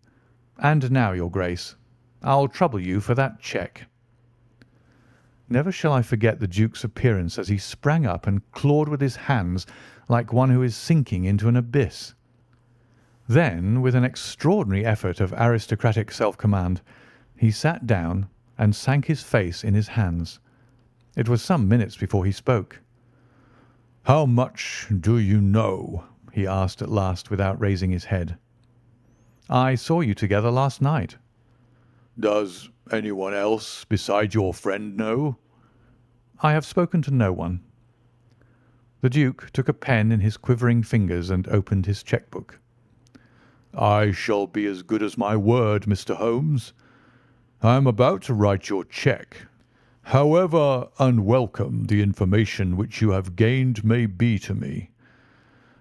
"And now, your Grace, I'll trouble you for that cheque." Never shall I forget the Duke's appearance as he sprang up and clawed with his hands like one who is sinking into an abyss. Then, with an extraordinary effort of aristocratic self-command, he sat down and sank his face in his hands. It was some minutes before he spoke. "How much do you know?" he asked at last without raising his head. "I saw you together last night." "Does anyone else besides your friend know?" "I have spoken to no one." The Duke took a pen in his quivering fingers and opened his cheque-book. "I shall be as good as my word, Mr. Holmes. I am about to write your cheque. However unwelcome the information which you have gained may be to me,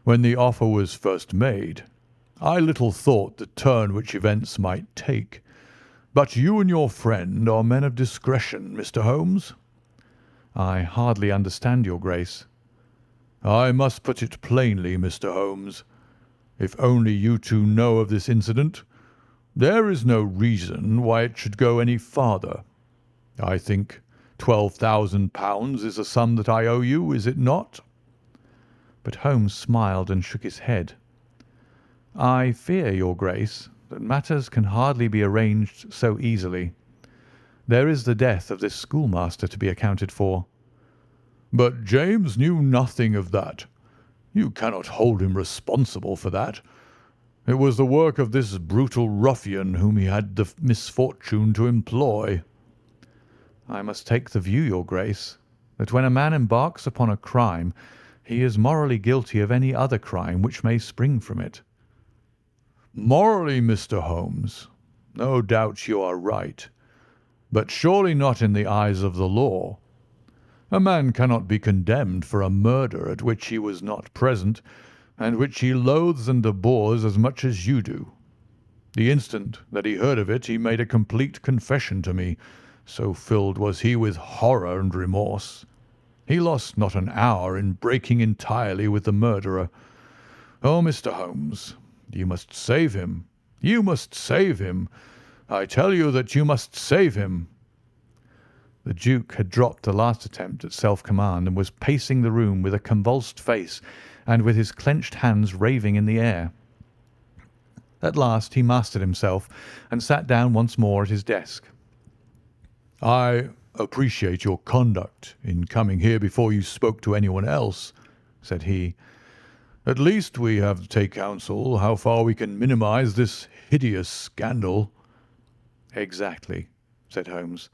when the offer was first made, I little thought the turn which events might take. But you and your friend are men of discretion, Mr. Holmes." "I hardly understand your Grace." "I must put it plainly, Mr. Holmes. If only you two know of this incident, there is no reason why it should go any farther. I think £12,000 is a sum that I owe you, is it not?" But Holmes smiled and shook his head. "I fear, your Grace, that matters can hardly be arranged so easily. There is the death of this schoolmaster to be accounted for." "But James knew nothing of that. You cannot hold him responsible for that. It was the work of this brutal ruffian whom he had the misfortune to employ." "I must take the view, your Grace, that when a man embarks upon a crime, he is morally guilty of any other crime which may spring from it." "Morally, Mr. Holmes, no doubt you are right, but surely not in the eyes of the law. A man cannot be condemned for a murder at which he was not present, and which he loathes and abhors as much as you do. The instant that he heard of it he made a complete confession to me, so filled was he with horror and remorse. He lost not an hour in breaking entirely with the murderer. Oh, Mr. Holmes, you must save him. You must save him. I tell you that you must save him." The Duke had dropped the last attempt at self-command and was pacing the room with a convulsed face and with his clenched hands raving in the air. At last he mastered himself and sat down once more at his desk. "I appreciate your conduct in coming here before you spoke to anyone else," said he. "At least we have to take counsel how far we can minimize this hideous scandal." "Exactly," said Holmes.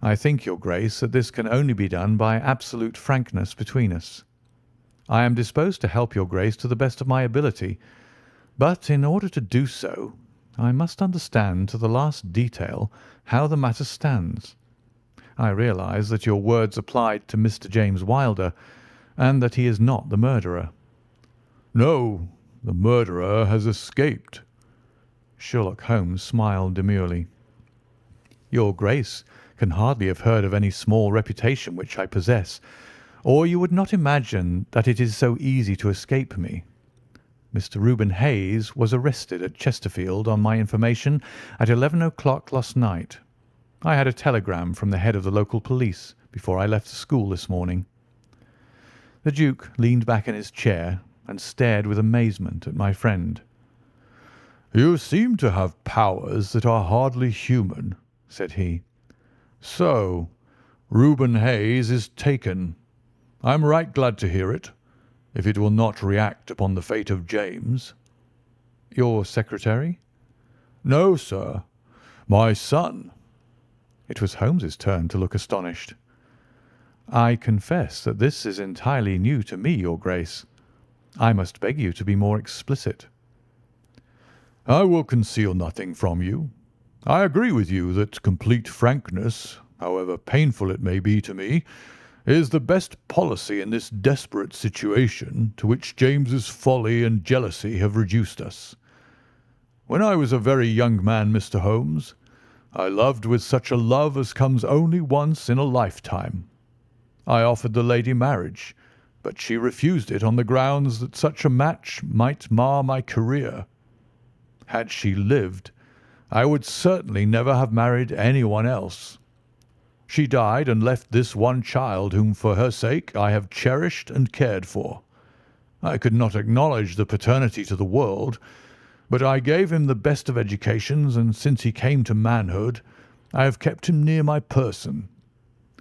"I think, your Grace, that this can only be done by absolute frankness between us. I am disposed to help your Grace to the best of my ability, but in order to do so, I must understand to the last detail how the matter stands. I realise that your words applied to Mr. James Wilder, and that he is not the murderer." "No, the murderer has escaped." Sherlock Holmes smiled demurely. "Your Grace can hardly have heard of any small reputation which I possess, or you would not imagine that it is so easy to escape me. Mr. Reuben Hayes was arrested at Chesterfield on my information at 11 o'clock last night. I had a telegram from the head of the local police before I left the school this morning." The Duke leaned back in his chair and stared with amazement at my friend. "You seem to have powers that are hardly human," said he. "So, Reuben Hayes is taken. I am right glad to hear it, if it will not react upon the fate of James." "Your secretary?" "No, sir. My son." It was Holmes's turn to look astonished. "I confess that this is entirely new to me, your Grace. I must beg you to be more explicit." "I will conceal nothing from you. I agree with you that complete frankness, however painful it may be to me, is the best policy in this desperate situation to which James's folly and jealousy have reduced us. When I was a very young man, Mr. Holmes, I loved with such a love as comes only once in a lifetime. I offered the lady marriage, but she refused it on the grounds that such a match might mar my career. Had she lived, I would certainly never have married anyone else. She died and left this one child whom for her sake I have cherished and cared for. I could not acknowledge the paternity to the world, but I gave him the best of educations, and since he came to manhood, I have kept him near my person.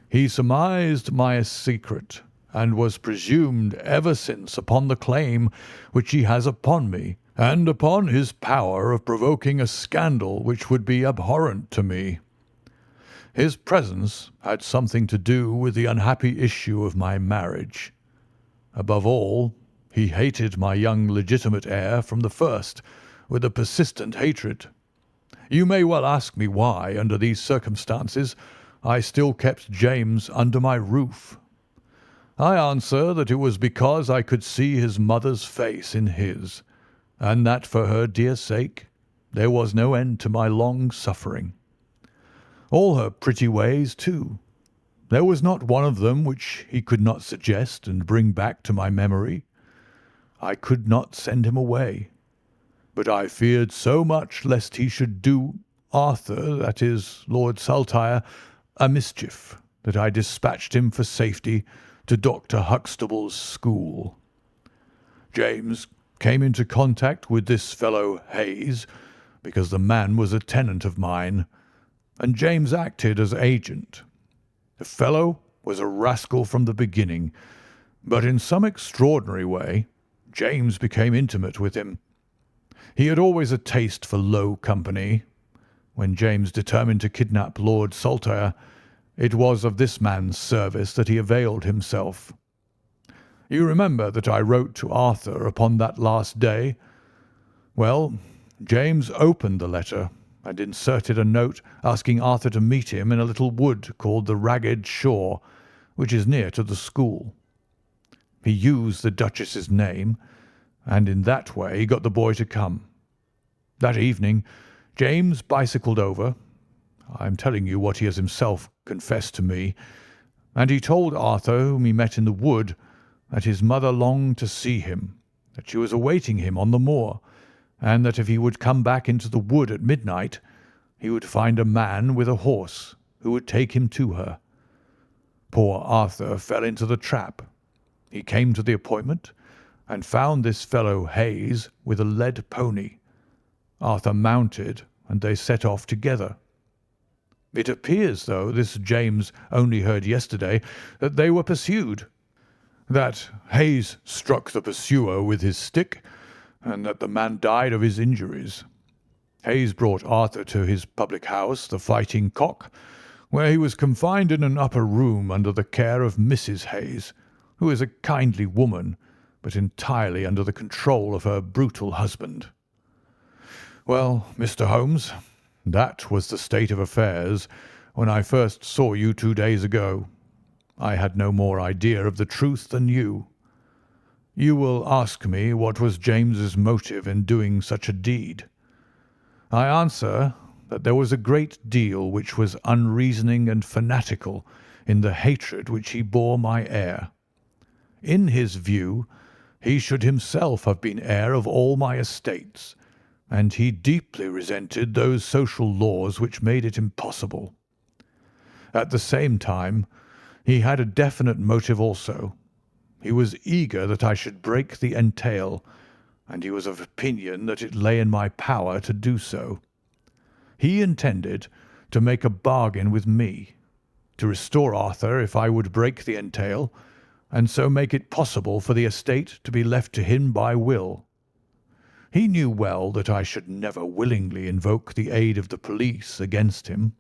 He surmised my secret, and was presumed ever since upon the claim which he has upon me, and upon his power of provoking a scandal which would be abhorrent to me. His presence had something to do with the unhappy issue of my marriage. Above all, he hated my young legitimate heir from the first, with a persistent hatred. You may well ask me why, under these circumstances, I still kept James under my roof. I answer that it was because I could see his mother's face in his, and that for her dear sake there was no end to my long suffering. All her pretty ways, too. There was not one of them which he could not suggest and bring back to my memory. I could not send him away, but I feared so much lest he should do Arthur, that is, Lord Saltire, a mischief that I dispatched him for safety to Dr. Huxtable's school. James came into contact with this fellow Hayes because the man was a tenant of mine, and James acted as agent. The fellow was a rascal from the beginning, but in some extraordinary way James became intimate with him. He had always a taste for low company. When James determined to kidnap Lord Saltire, it was of this man's service that he availed himself. You remember that I wrote to Arthur upon that last day? Well, James opened the letter and inserted a note asking Arthur to meet him in a little wood called the Ragged Shaw, which is near to the school. He used the Duchess's name, and in that way got the boy to come. That evening James bicycled over. I am telling you what he has himself confessed to me, and he told Arthur, whom he met in the wood, that his mother longed to see him, that she was awaiting him on the moor, and that if he would come back into the wood at midnight, he would find a man with a horse who would take him to her. Poor Arthur fell into the trap. He came to the appointment and found this fellow Hayes with a led pony. Arthur mounted, and they set off together. It appears, though this James only heard yesterday, that they were pursued, that Hayes struck the pursuer with his stick, and that the man died of his injuries. Hayes brought Arthur to his public house, the Fighting Cock, where he was confined in an upper room under the care of Mrs. Hayes, who is a kindly woman, but entirely under the control of her brutal husband. Well, Mr. Holmes, that was the state of affairs when I first saw you 2 days ago. I had no more idea of the truth than you. You will ask me what was James's motive in doing such a deed. I answer that there was a great deal which was unreasoning and fanatical in the hatred which he bore my heir. In his view, he should himself have been heir of all my estates, and he deeply resented those social laws which made it impossible. At the same time, he had a definite motive also. He was eager that I should break the entail, and he was of opinion that it lay in my power to do so. He intended to make a bargain with me, to restore Arthur if I would break the entail, and so make it possible for the estate to be left to him by will. He knew well that I should never willingly invoke the aid of the police against him.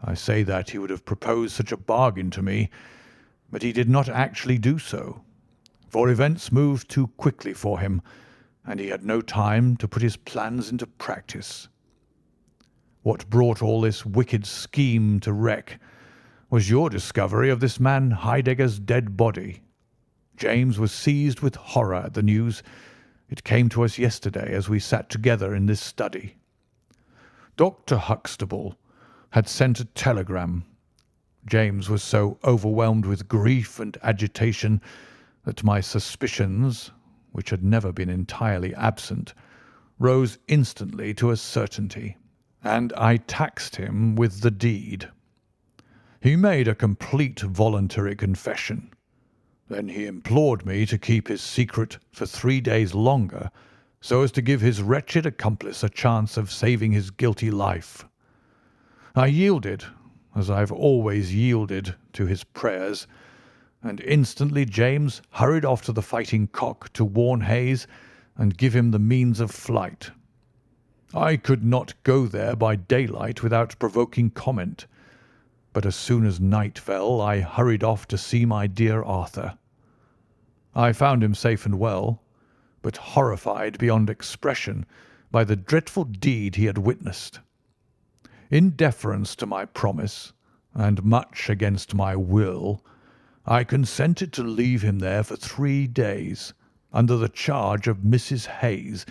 I say that he would have proposed such a bargain to me, but he did not actually do so, for events moved too quickly for him, and he had no time to put his plans into practice. What brought all this wicked scheme to wreck was your discovery of this man Heidegger's dead body. James was seized with horror at the news. It came to us yesterday as we sat together in this study. Dr. Huxtable had sent a telegram. James was so overwhelmed with grief and agitation that my suspicions, which had never been entirely absent, rose instantly to a certainty, and I taxed him with the deed. He made a complete voluntary confession. Then he implored me to keep his secret for 3 days longer, so as to give his wretched accomplice a chance of saving his guilty life. I yielded, as I have always yielded, to his prayers, and instantly James hurried off to the Fighting Cock to warn Hayes and give him the means of flight. I could not go there by daylight without provoking comment, but as soon as night fell I hurried off to see my dear Arthur. I found him safe and well, but horrified beyond expression by the dreadful deed he had witnessed. In deference to my promise, and much against my will, I consented to leave him there for 3 days, under the charge of Mrs. Hayes,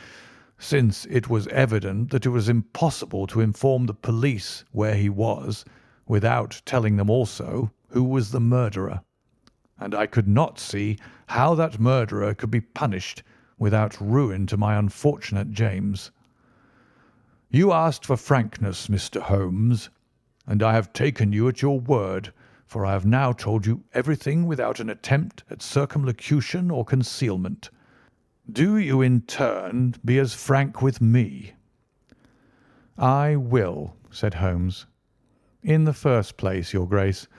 since it was evident that it was impossible to inform the police where he was without telling them also who was the murderer, and I could not see how that murderer could be punished without ruin to my unfortunate James. You asked for frankness, Mr. Holmes, and I have taken you at your word, for I have now told you everything without an attempt at circumlocution or concealment. Do you in turn be as frank with me?" "I will," said Holmes. "In the first place, your Grace,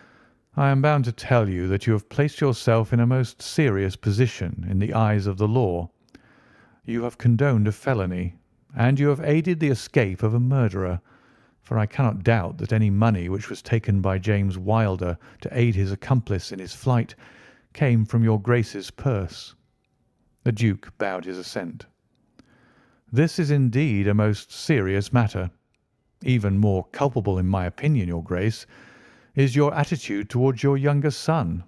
I am bound to tell you that you have placed yourself in a most serious position in the eyes of the law. You have condoned a felony, and you have aided the escape of a murderer, for I cannot doubt that any money which was taken by James Wilder to aid his accomplice in his flight came from your Grace's purse." The Duke bowed his assent. "This is indeed a most serious matter. Even more culpable, in my opinion, your Grace, is your attitude towards your younger son.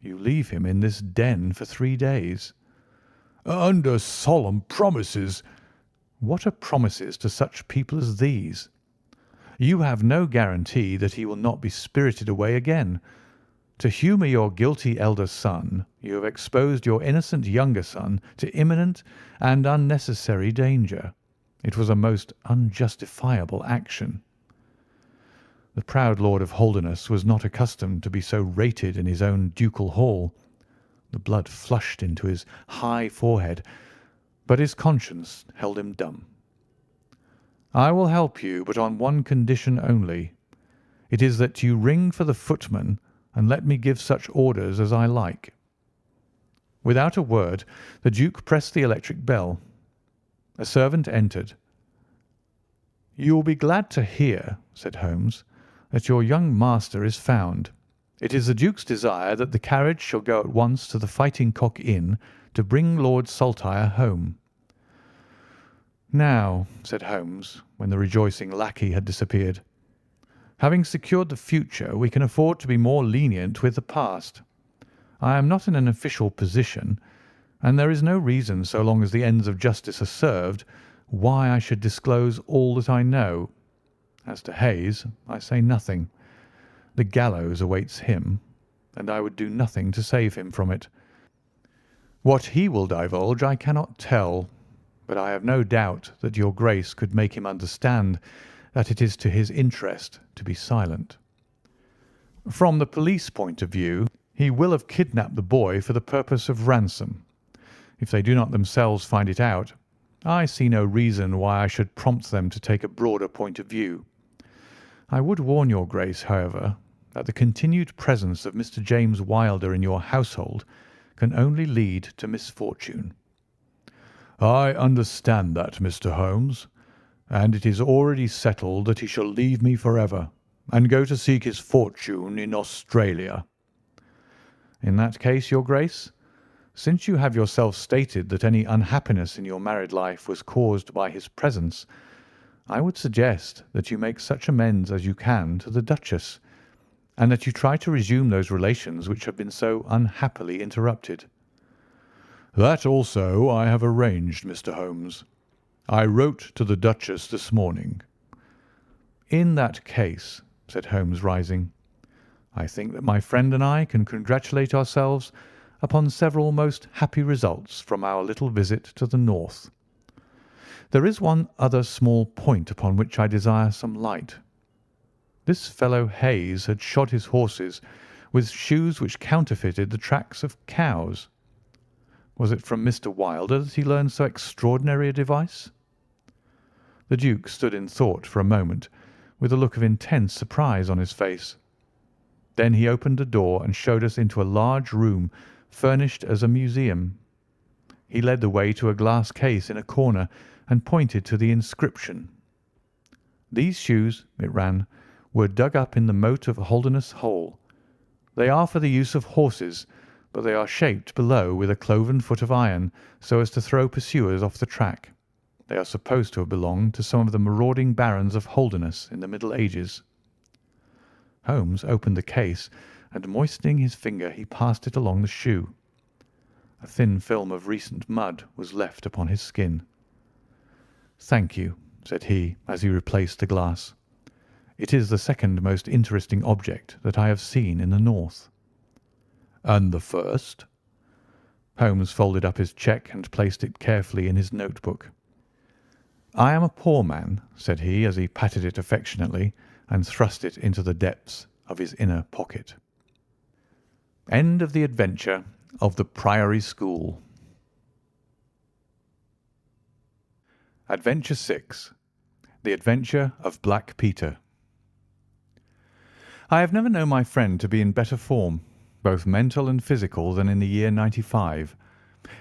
You leave him in this den for 3 days." "Under solemn promises." "What are promises to such people as these? You have no guarantee that he will not be spirited away again. To humour your guilty elder son, you have exposed your innocent younger son to imminent and unnecessary danger. It was a most unjustifiable action." The proud Lord of Holderness was not accustomed to be so rated in his own ducal hall. The blood flushed into his high forehead, but his conscience held him dumb. "I will help you, but on one condition only. It is that you ring for the footman and let me give such orders as I like." Without a word, the Duke pressed the electric bell. A servant entered. "You will be glad to hear," said Holmes, "that your young master is found. It is the Duke's desire that the carriage shall go at once to the Fighting Cock Inn to bring Lord Saltire home." "Now," said Holmes, when the rejoicing lackey had disappeared, "having secured the future, we can afford to be more lenient with the past. I am not in an official position, and there is no reason, so long as the ends of justice are served, why I should disclose all that I know. As to Hayes, I say nothing. The gallows awaits him, and I would do nothing to save him from it. What he will divulge I cannot tell, but I have no doubt that your Grace could make him understand that it is to his interest to be silent. From the police point of view, he will have kidnapped the boy for the purpose of ransom. If they do not themselves find it out, I see no reason why I should prompt them to take a broader point of view. I would warn your Grace, however, that the continued presence of Mr. James Wilder in your household can only lead to misfortune." "I understand that, Mr. Holmes, and it is already settled that he shall leave me forever and go to seek his fortune in Australia." "In that case, your Grace, since you have yourself stated that any unhappiness in your married life was caused by his presence, I would suggest that you make such amends as you can to the Duchess, and that you try to resume those relations which have been so unhappily interrupted." "That also I have arranged, Mr. Holmes. I wrote to the Duchess this morning." "In that case," said Holmes, rising, "I think that my friend and I can congratulate ourselves upon several most happy results from our little visit to the north. There is one other small point upon which I desire some light. This fellow Hayes had shod his horses with shoes which counterfeited the tracks of cows. Was it from Mr. Wilder that he learned so extraordinary a device?" The Duke stood in thought for a moment, with a look of intense surprise on his face. Then he opened a door and showed us into a large room furnished as a museum. He led the way to a glass case in a corner and pointed to the inscription. "These shoes," it ran, "were dug up in the moat of Holderness Hole. They are for the use of horses, but they are shaped below with a cloven foot of iron so as to throw pursuers off the track. They are supposed to have belonged to some of the marauding barons of Holderness in the Middle Ages." Holmes opened the case, and moistening his finger he passed it along the shoe. A thin film of recent mud was left upon his skin. "Thank you," said he, as he replaced the glass. "It is the second most interesting object that I have seen in the north." "And the first?" Holmes folded up his cheque and placed it carefully in his notebook. "I am a poor man," said he, as he patted it affectionately, and thrust it into the depths of his inner pocket. End of the adventure of the Priory School. Adventure 6. The Adventure of Black Peter. I have never known my friend to be in better form, both mental and physical, than in the year '95.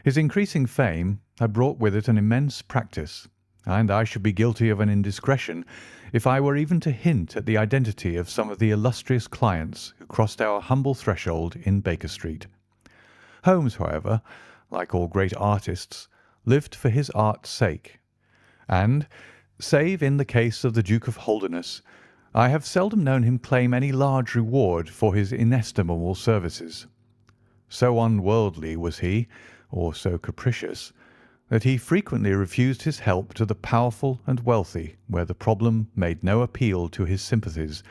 His increasing fame had brought with it an immense practice, and I should be guilty of an indiscretion if I were even to hint at the identity of some of the illustrious clients who crossed our humble threshold in Baker Street. Holmes, however, like all great artists, lived for his art's sake, and, save in the case of the Duke of Holderness, I have seldom known him claim any large reward for his inestimable services. So unworldly was he, or so capricious, that he frequently refused his help to the powerful and wealthy where the problem made no appeal to his sympathies,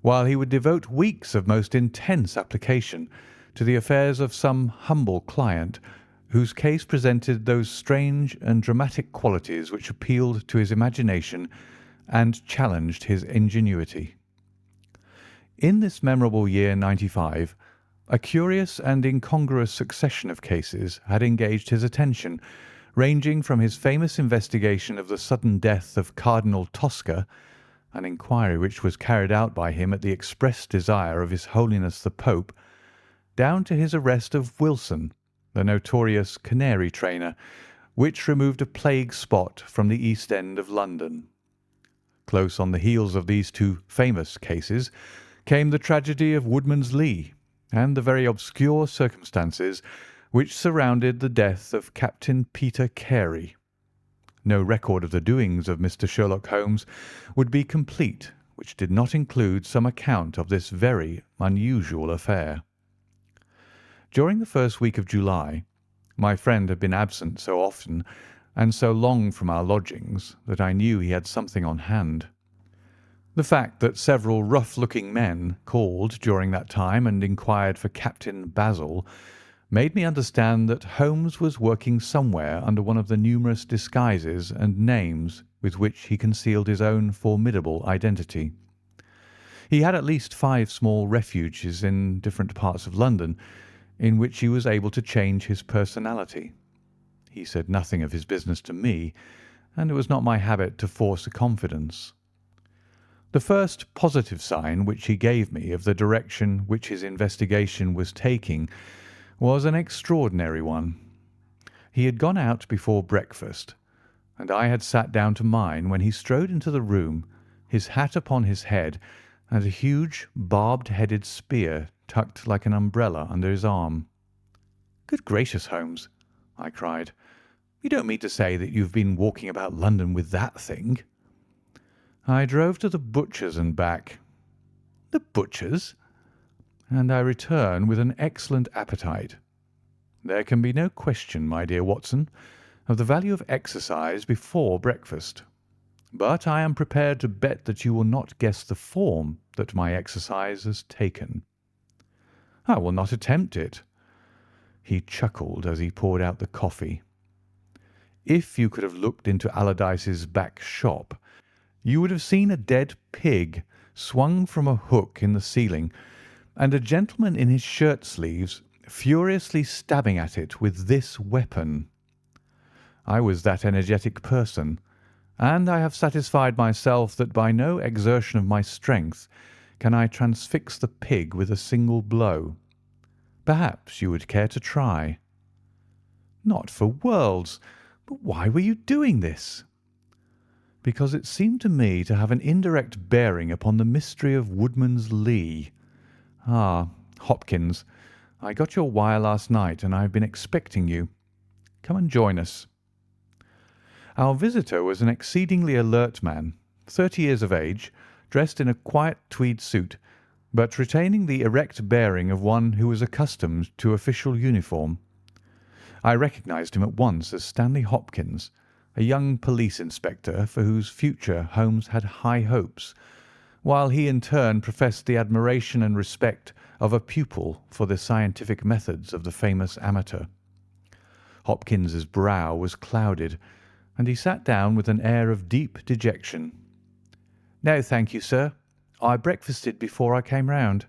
while he would devote weeks of most intense application to the affairs of some humble client whose case presented those strange and dramatic qualities which appealed to his imagination and challenged his ingenuity. In this memorable year '95, a curious and incongruous succession of cases had engaged his attention, ranging from his famous investigation of the sudden death of Cardinal Tosca, an inquiry which was carried out by him at the express desire of His Holiness the Pope, down to his arrest of Wilson, the notorious canary trainer, which removed a plague spot from the East End of London. Close on the heels of these two famous cases came the tragedy of Woodman's Lee and the very obscure circumstances which surrounded the death of Captain Peter Carey. No record of the doings of Mr. Sherlock Holmes would be complete which did not include some account of this very unusual affair. During the first week of July, my friend had been absent so often and so long from our lodgings that I knew he had something on hand. The fact that several rough-looking men called during that time and inquired for Captain Basil made me understand that Holmes was working somewhere under one of the numerous disguises and names with which he concealed his own formidable identity. He had at least 5 small refuges in different parts of London, in which he was able to change his personality. He said nothing of his business to me, and it was not my habit to force a confidence. The first positive sign which he gave me of the direction which his investigation was taking was an extraordinary one. He had gone out before breakfast, and I had sat down to mine when he strode into the room, his hat upon his head, and a huge barbed-headed spear tucked like an umbrella under his arm. "Good gracious, Holmes!" I cried. "You don't mean to say that you've been walking about London with that thing?" "I drove to the butcher's and back." "The butcher's?" "And I return with an excellent appetite. There can be no question, my dear Watson, of the value of exercise before breakfast. But I am prepared to bet that you will not guess the form that my exercise has taken." "I will not attempt it." He chuckled as he poured out the coffee. "If you could have looked into Allardyce's back shop, you would have seen a dead pig swung from a hook in the ceiling, and a gentleman in his shirt sleeves furiously stabbing at it with this weapon. I was that energetic person, and I have satisfied myself that by no exertion of my strength can I transfix the pig with a single blow. Perhaps you would care to try." "Not for worlds. But why were you doing this?" "Because it seemed to me to have an indirect bearing upon the mystery of Woodman's Lee. Ah, Hopkins, I got your wire last night, and I have been expecting you. Come and join us." Our visitor was an exceedingly alert man, 30 years of age, dressed in a quiet tweed suit, but retaining the erect bearing of one who was accustomed to official uniform. I recognized him at once as Stanley Hopkins, a young police inspector for whose future Holmes had high hopes, while he in turn professed the admiration and respect of a pupil for the scientific methods of the famous amateur. Hopkins's brow was clouded, and he sat down with an air of deep dejection. "No, thank you, sir. I breakfasted before I came round.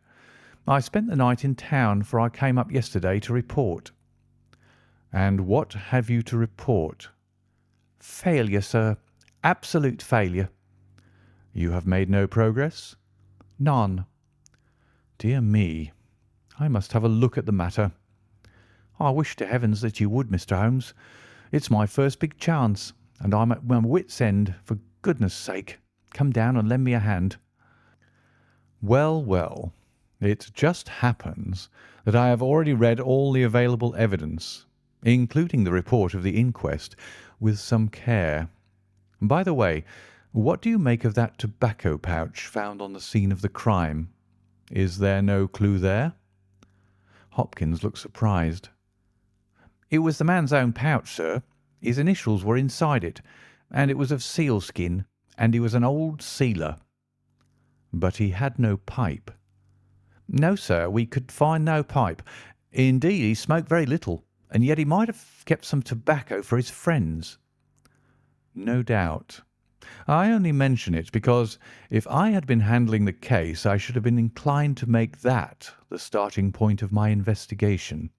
I spent the night in town, for I came up yesterday to report." "And what have you to report?" "Failure, sir. Absolute failure." "You have made no progress?" "None." "Dear me, I must have a look at the matter." "I wish to heavens that you would, Mr. Holmes. It's my first big chance, and I'm at my wit's end. For goodness' sake, come down and lend me a hand." "Well, well, it just happens that I have already read all the available evidence, including the report of the inquest, with some care. By the way, what do you make of that tobacco pouch found on the scene of the crime? Is there no clue there?" Hopkins looked surprised. "It was the man's own pouch, sir. His initials were inside it, and it was of sealskin, and he was an old sealer." "But he had no pipe?" "No, sir, we could find no pipe. Indeed, he smoked very little, and yet he might have kept some tobacco for his friends." "No doubt. I only mention it because if I had been handling the case I should have been inclined to make that the starting point of my investigation.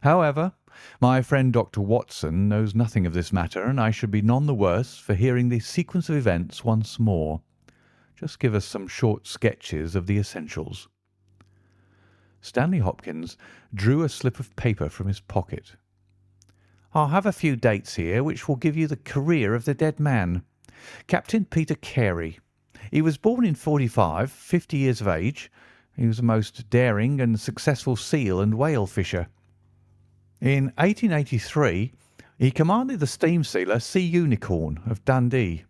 However, my friend Dr. Watson knows nothing of this matter, and I should be none the worse for hearing the sequence of events once more. Just give us some short sketches of the essentials." Stanley Hopkins drew a slip of paper from his pocket. "I have a few dates here which will give you the career of the dead man. Captain Peter Carey. He was born in '45, 50 years of age. He was a most daring and successful seal and whale fisher. In 1883 he commanded the steam sealer Sea Unicorn of Dundee.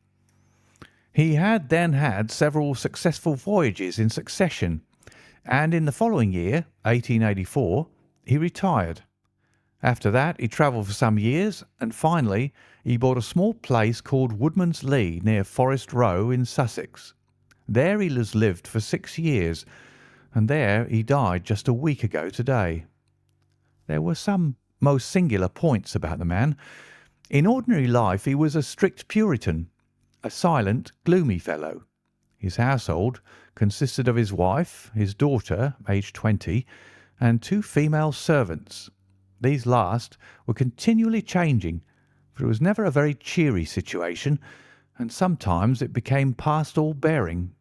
He had then had several successful voyages in succession, and in the following year, 1884, he retired. After that he travelled for some years, and finally he bought a small place called Woodman's Lee near Forest Row in Sussex. There he has lived for 6 years, and there he died just a week ago today. There were some most singular points about the man. In ordinary life he was a strict Puritan, a silent, gloomy fellow. His household consisted of his wife, his daughter, aged 20, and 2 female servants. These last were continually changing, for it was never a very cheery situation, and sometimes it became past all bearing.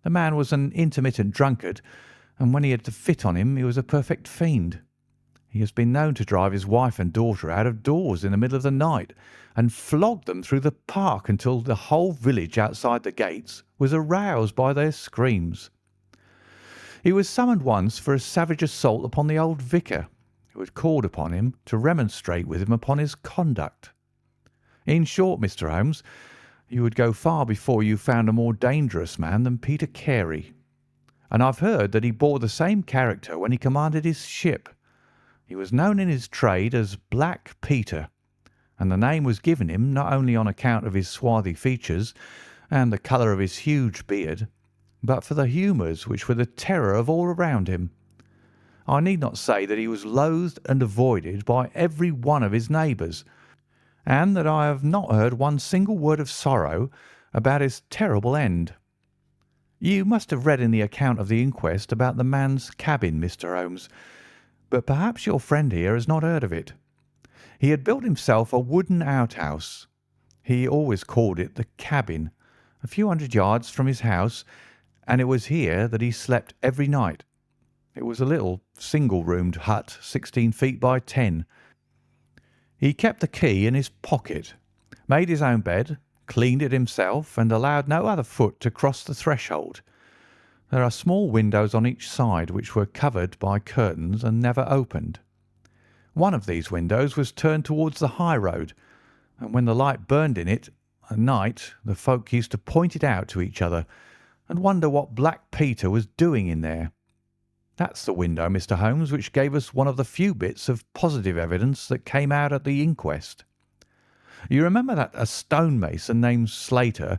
The man was an intermittent drunkard, and when he had the fit on him he was a perfect fiend. He has been known to drive his wife and daughter out of doors in the middle of the night and flog them through the park until the whole village outside the gates was aroused by their screams. He was summoned once for a savage assault upon the old vicar, who had called upon him to remonstrate with him upon his conduct. In short, Mr. Holmes, you would go far before you found a more dangerous man than Peter Carey. And I've heard that he bore the same character when he commanded his ship. He was known in his trade as Black Peter, and the name was given him not only on account of his swarthy features and the colour of his huge beard, but for the humours which were the terror of all around him. I need not say that he was loathed and avoided by every one of his neighbours, and that I have not heard one single word of sorrow about his terrible end. You must have read in the account of the inquest about the man's cabin, Mr. Holmes, but perhaps your friend here has not heard of it. He had built himself a wooden outhouse. He always called it the cabin, a few hundred yards from his house, and it was here that he slept every night. It was a little single-roomed hut, 16 feet by 10. He kept the key in his pocket, made his own bed, cleaned it himself, and allowed no other foot to cross the threshold. There are small windows on each side which were covered by curtains and never opened. One of these windows was turned towards the high road, and when the light burned in it at night the folk used to point it out to each other and wonder what Black Peter was doing in there. That's the window, Mr. Holmes, which gave us one of the few bits of positive evidence that came out at the inquest. You remember that a stonemason named Slater,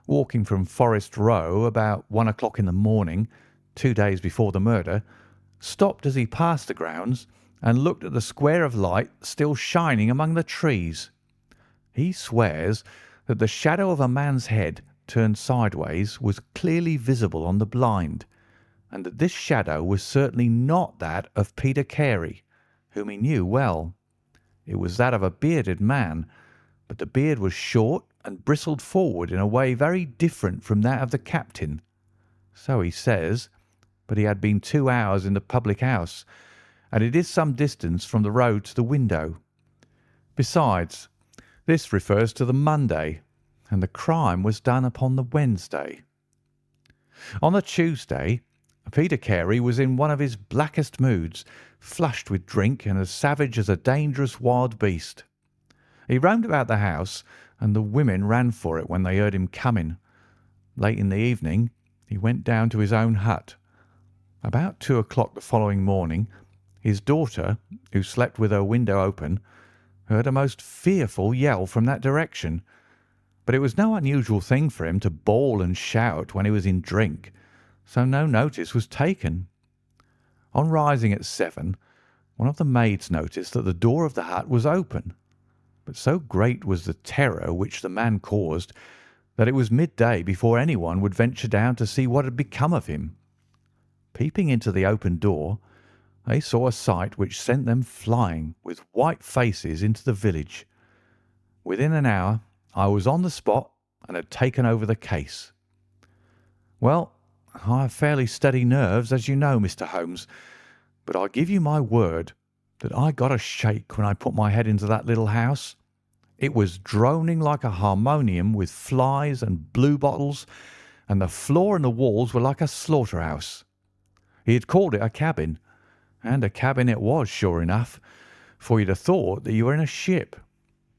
walking from Forest Row about 1 o'clock in the morning, 2 days before the murder, stopped as he passed the grounds and looked at the square of light still shining among the trees. He swears that the shadow of a man's head turned sideways was clearly visible on the blind, and that this shadow was certainly not that of Peter Carey, whom he knew well. It was that of a bearded man, but the beard was short and bristled forward in a way very different from that of the captain. So he says, but he had been 2 hours in the public house, and it is some distance from the road to the window. Besides, this refers to the Monday, and the crime was done upon the Wednesday. On the Tuesday, Peter Carey was in one of his blackest moods, flushed with drink and as savage as a dangerous wild beast. He roamed about the house, and the women ran for it when they heard him coming. Late in the evening, he went down to his own hut. About 2 o'clock the following morning, his daughter, who slept with her window open, heard a most fearful yell from that direction, but it was no unusual thing for him to bawl and shout when he was in drink, so no notice was taken. On rising at 7, one of the maids noticed that the door of the hut was open, but so great was the terror which the man caused that it was midday before anyone would venture down to see what had become of him. Peeping into the open door, they saw a sight which sent them flying with white faces into the village. Within an hour I was on the spot and had taken over the case. Well, I have fairly steady nerves, as you know, Mr. Holmes, but I give you my word that I got a shake when I put my head into that little house. It was droning like a harmonium with flies and bluebottles, and the floor and the walls were like a slaughterhouse. He had called it a cabin, and a cabin it was, sure enough, for you'd have thought that you were in a ship.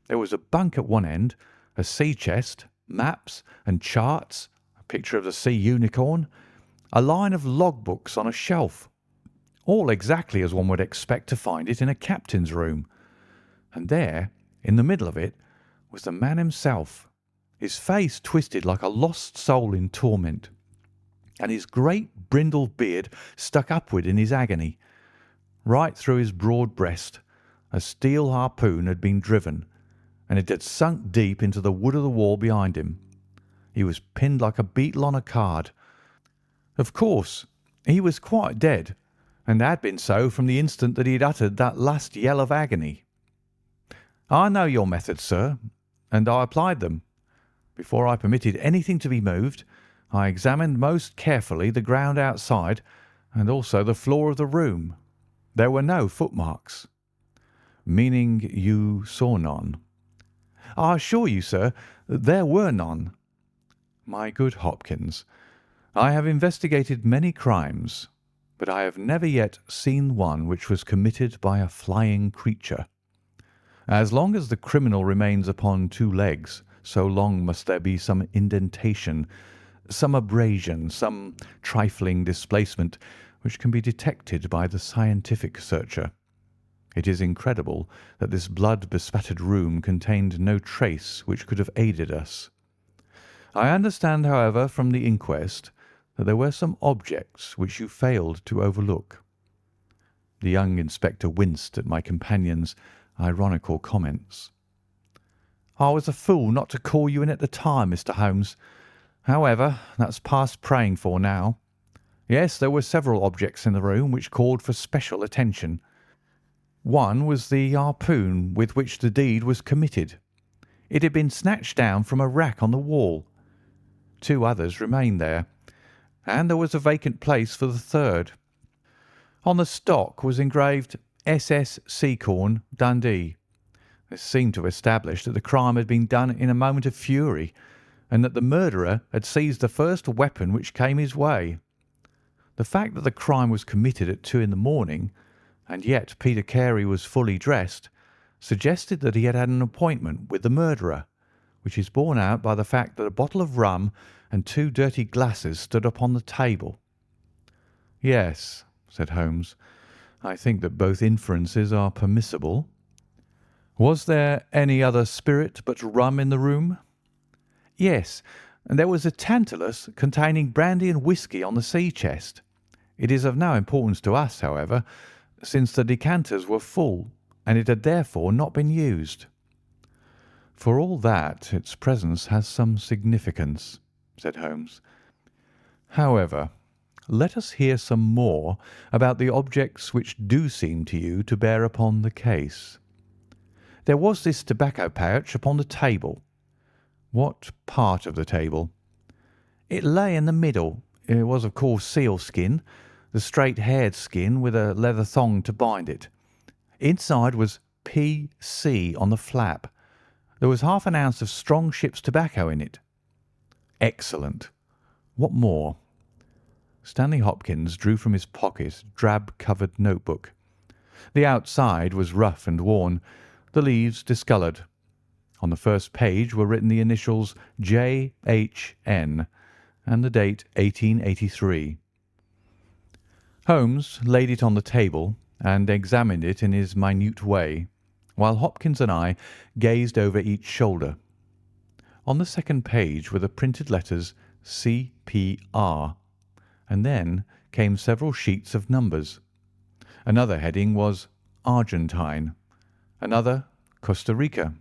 There was a bunk at one end, a sea chest, maps and charts, a picture of the sea unicorn, a line of logbooks on a shelf, all exactly as one would expect to find it in a captain's room. And there, in the middle of it, was the man himself, his face twisted like a lost soul in torment, and his great brindled beard stuck upward in his agony. Right through his broad breast a steel harpoon had been driven, and it had sunk deep into the wood of the wall behind him. He was pinned like a beetle on a card. Of course, he was quite dead, and had been so from the instant that he had uttered that last yell of agony. I know your methods, sir, and I applied them. Before I permitted anything to be moved, I examined most carefully the ground outside and also the floor of the room. There were no footmarks. Meaning you saw none? I assure you, sir, that there were none. My good Hopkins, I have investigated many crimes, but I have never yet seen one which was committed by a flying creature. As long as the criminal remains upon 2 legs, so long must there be some indentation, some abrasion, some trifling displacement which can be detected by the scientific searcher. It is incredible that this blood-bespattered room contained no trace which could have aided us. I understand, however, from the inquest that there were some objects which you failed to overlook. The young inspector winced at my companion's ironical comments. I was a fool not to call you in at the time, Mr. Holmes. However, that's past praying for now. Yes, there were several objects in the room which called for special attention. One was the harpoon with which the deed was committed. It had been snatched down from a rack on the wall. 2 others remained there, and there was a vacant place for the third. On the stock was engraved SS Seacorn, Dundee. This seemed to establish that the crime had been done in a moment of fury, and that the murderer had seized the first weapon which came his way. The fact that the crime was committed at 2 in the morning, and yet Peter Carey was fully dressed, suggested that he had had an appointment with the murderer, which is borne out by the fact that a bottle of rum and 2 dirty glasses stood upon the table. Yes, said Holmes, I think that both inferences are permissible. Was there any other spirit but rum in the room? Yes, and there was a tantalus containing brandy and whisky on the sea chest. It is of no importance to us, however, since the decanters were full, and it had therefore not been used. For all that, its presence has some significance. said Holmes. "However, let us hear some more about the objects which do seem to you to bear upon the case. There was this tobacco pouch upon the table. What part of the table?" "It lay in the middle. It was, of course, sealskin, the straight-haired skin with a leather thong to bind it. Inside was P.C. on the flap. There was half an ounce of strong ship's tobacco in it." "Excellent. What more?" Stanley Hopkins drew from his pocket a drab-covered notebook. The outside was rough and worn, the leaves discoloured. On the first page were written the initials J.H.N. and the date 1883. Holmes laid it on the table and examined it in his minute way, while Hopkins and I gazed over each shoulder. On the second page were the printed letters C.P.R., and then came several sheets of numbers. Another heading was Argentine, another Costa Rica,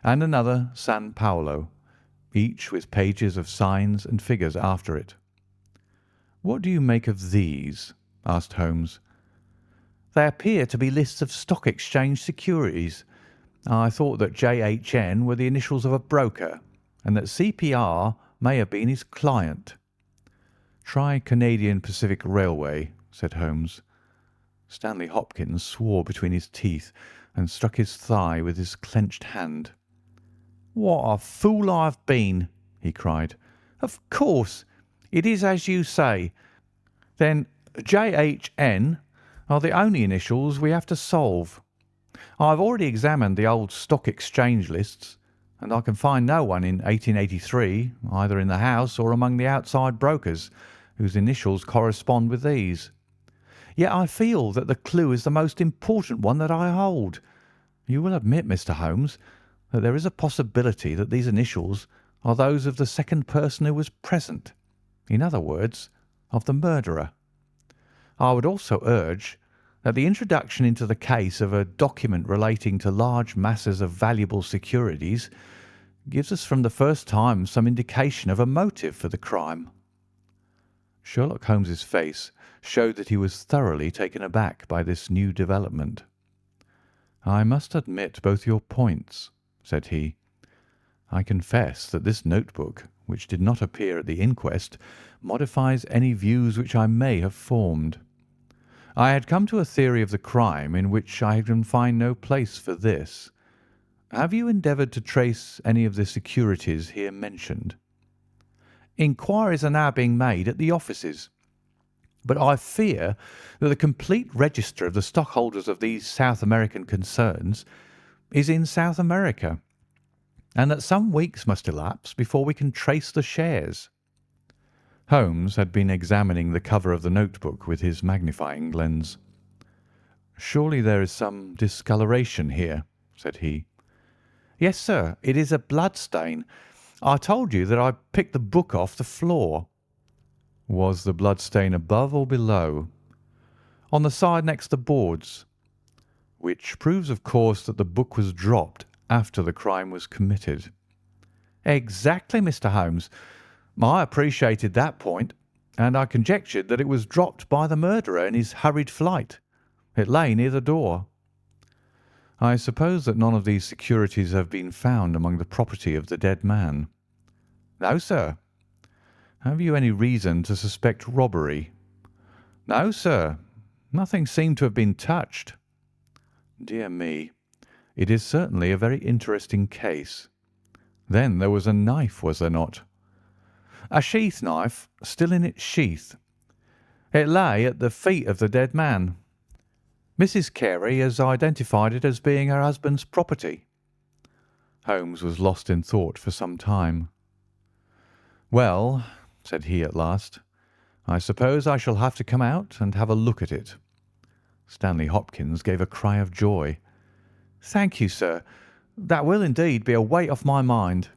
and another San Paulo, each with pages of signs and figures after it. "What do you make of these?" asked Holmes. "They appear to be lists of stock exchange securities. I thought that J.H.N. were the initials of a broker, and that C.P.R. may have been his client." "Try Canadian Pacific Railway," said Holmes. Stanley Hopkins swore between his teeth and struck his thigh with his clenched hand. "What a fool I've been!" he cried. "Of course, it is as you say. Then J.H.N. are the only initials we have to solve. I have already examined the old Stock Exchange lists, and I can find no one in 1883, either in the house or among the outside brokers, whose initials correspond with these. Yet I feel that the clue is the most important one that I hold. You will admit, Mr. Holmes, that there is a possibility that these initials are those of the second person who was present, in other words, of the murderer. I would also urge that the introduction into the case of a document relating to large masses of valuable securities gives us from the first time some indication of a motive for the crime." Sherlock Holmes's face showed that he was thoroughly taken aback by this new development. "I must admit both your points," said he. "I confess that this notebook, which did not appear at the inquest, modifies any views which I may have formed. I had come to a theory of the crime in which I can find no place for this. Have you endeavoured to trace any of the securities here mentioned?" "Inquiries are now being made at the offices, but I fear that the complete register of the stockholders of these South American concerns is in South America, and that some weeks must elapse before we can trace the shares." Holmes had been examining the cover of the notebook with his magnifying lens. "Surely there is some discoloration here," said he. "Yes, sir, it is a blood stain. I told you that I picked the book off the floor." "Was the blood stain above or below?" "On the side next the boards." "Which proves, of course, that the book was dropped after the crime was committed." "Exactly, Mr. Holmes. I appreciated that point, and I conjectured that it was dropped by the murderer in his hurried flight. It lay near the door." "I suppose that none of these securities have been found among the property of the dead man?" "No, sir." "Have you any reason to suspect robbery?" "No, sir. Nothing seemed to have been touched." "Dear me, it is certainly a very interesting case. Then there was a knife, was there not?" "A sheath knife, still in its sheath. It lay at the feet of the dead man. Mrs. Carey has identified it as being her husband's property." Holmes was lost in thought for some time. "Well," said he at last, "I suppose I shall have to come out and have a look at it." Stanley Hopkins gave a cry of joy. "Thank you, sir. That will indeed be a weight off my mind."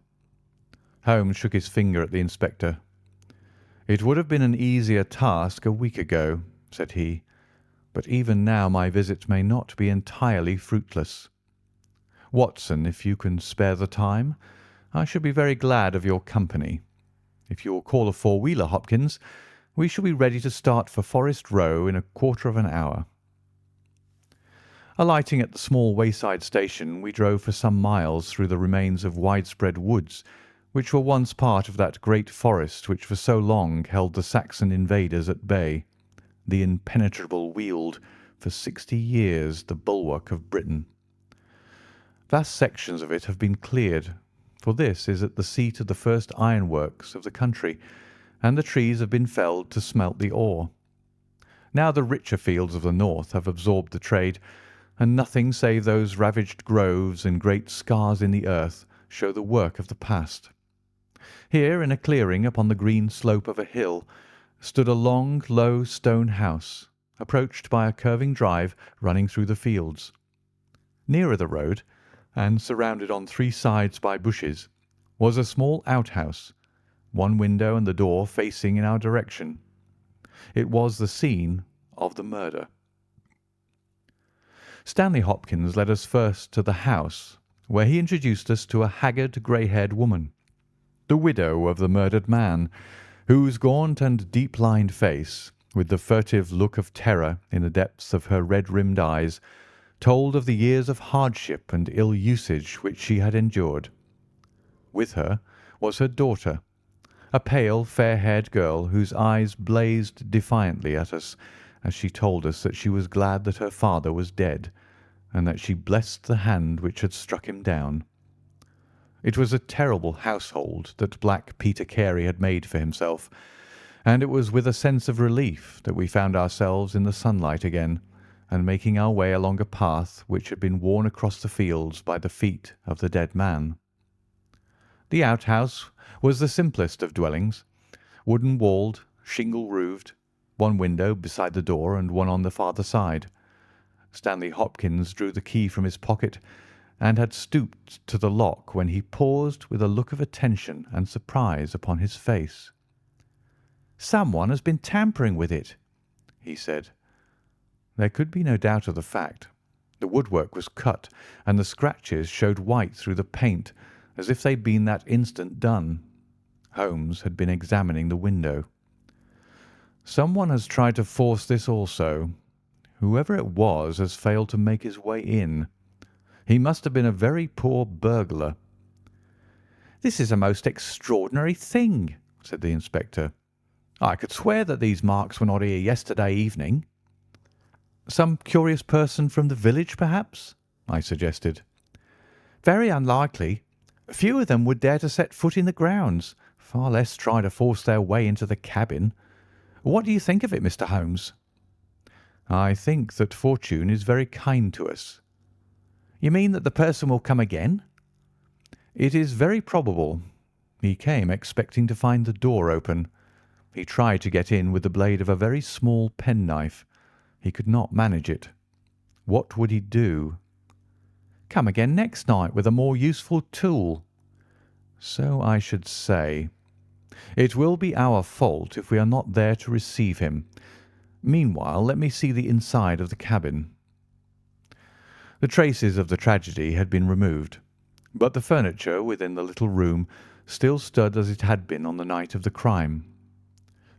Holmes shook his finger at the inspector. "It would have been an easier task a week ago," said he, "but even now my visit may not be entirely fruitless. Watson, if you can spare the time, I should be very glad of your company. If you will call a four-wheeler, Hopkins, we shall be ready to start for Forest Row in a quarter of an hour." Alighting at the small wayside station, we drove for some miles through the remains of widespread woods, which were once part of that great forest which for so long held the Saxon invaders at bay, the impenetrable Weald, for 60 years the bulwark of Britain. Vast sections of it have been cleared, for this is at the seat of the first ironworks of the country, and the trees have been felled to smelt the ore. Now the richer fields of the north have absorbed the trade, and nothing save those ravaged groves and great scars in the earth show the work of the past. Here, in a clearing upon the green slope of a hill, stood a long, low stone house, approached by a curving drive running through the fields. Nearer the road, and surrounded on 3 sides by bushes, was a small outhouse, one window and the door facing in our direction. It was the scene of the murder. Stanley Hopkins led us first to the house, where he introduced us to a haggard, grey-haired woman, the widow of the murdered man, whose gaunt and deep-lined face, with the furtive look of terror in the depths of her red-rimmed eyes, told of the years of hardship and ill usage which she had endured. With her was her daughter, a pale, fair-haired girl whose eyes blazed defiantly at us as she told us that she was glad that her father was dead, and that she blessed the hand which had struck him down. It was a terrible household that Black Peter Carey had made for himself, and it was with a sense of relief that we found ourselves in the sunlight again, and making our way along a path which had been worn across the fields by the feet of the dead man. The outhouse was the simplest of dwellings, wooden-walled, shingle-roofed, one window beside the door and one on the farther side. Stanley Hopkins drew the key from his pocket and had stooped to the lock when he paused with a look of attention and surprise upon his face. "Someone has been tampering with it," he said. There could be no doubt of the fact. The woodwork was cut, and the scratches showed white through the paint, as if they'd been that instant done. Holmes had been examining the window. "Someone has tried to force this also. Whoever it was has failed to make his way in. He must have been a very poor burglar." "This is a most extraordinary thing," said the inspector. "I could swear that these marks were not here yesterday evening." "Some curious person from the village, perhaps?" I suggested. "Very unlikely. Few of them would dare to set foot in the grounds, far less try to force their way into the cabin. What do you think of it, Mr. Holmes?" "I think that fortune is very kind to us." "You mean that the person will come again?" "It is very probable. He came expecting to find the door open. He tried to get in with the blade of a very small penknife. He could not manage it. What would he do?" "Come again next night with a more useful tool." "So I should say. It will be our fault if we are not there to receive him. Meanwhile, let me see the inside of the cabin." The traces of the tragedy had been removed, but the furniture within the little room still stood as it had been on the night of the crime.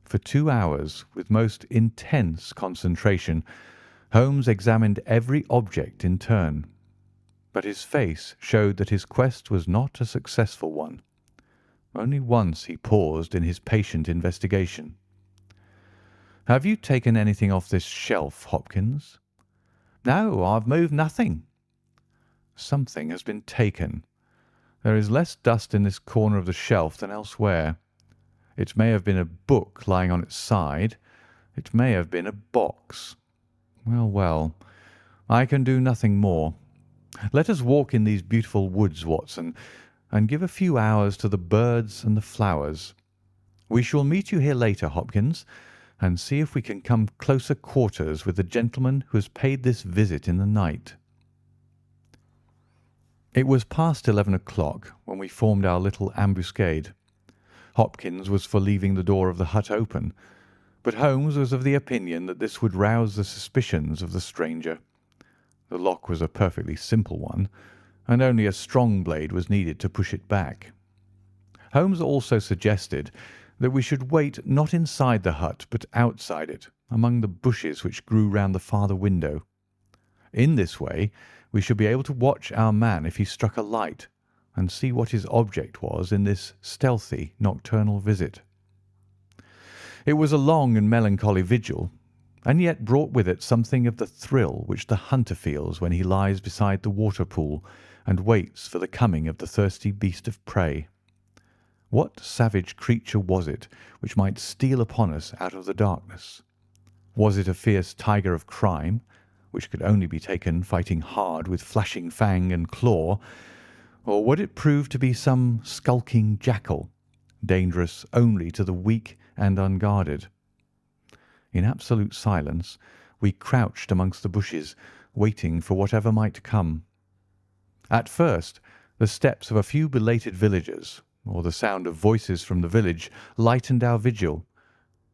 For 2 hours, with most intense concentration, Holmes examined every object in turn, but his face showed that his quest was not a successful one. Only once he paused in his patient investigation. "Have you taken anything off this shelf, Hopkins?" "No, I've moved nothing." "Something has been taken. There is less dust in this corner of the shelf than elsewhere. It may have been a book lying on its side. It may have been a box. Well, well, I can do nothing more. Let us walk in these beautiful woods, Watson, and give a few hours to the birds and the flowers. We shall meet you here later, Hopkins, and see if we can come closer quarters with the gentleman who has paid this visit in the night." It was past 11 o'clock when we formed our little ambuscade. Hopkins was for leaving the door of the hut open, but Holmes was of the opinion that this would rouse the suspicions of the stranger. The lock was a perfectly simple one, and only a strong blade was needed to push it back. Holmes also suggested that we should wait not inside the hut but outside it, among the bushes which grew round the farther window. In this way we should be able to watch our man if he struck a light, and see what his object was in this stealthy nocturnal visit. It was a long and melancholy vigil, and yet brought with it something of the thrill which the hunter feels when he lies beside the water pool and waits for the coming of the thirsty beast of prey. What savage creature was it which might steal upon us out of the darkness? Was it a fierce tiger of crime, which could only be taken fighting hard with flashing fang and claw, or would it prove to be some skulking jackal, dangerous only to the weak and unguarded? In absolute silence we crouched amongst the bushes, waiting for whatever might come. At first the steps of a few belated villagers, or the sound of voices from the village, lightened our vigil,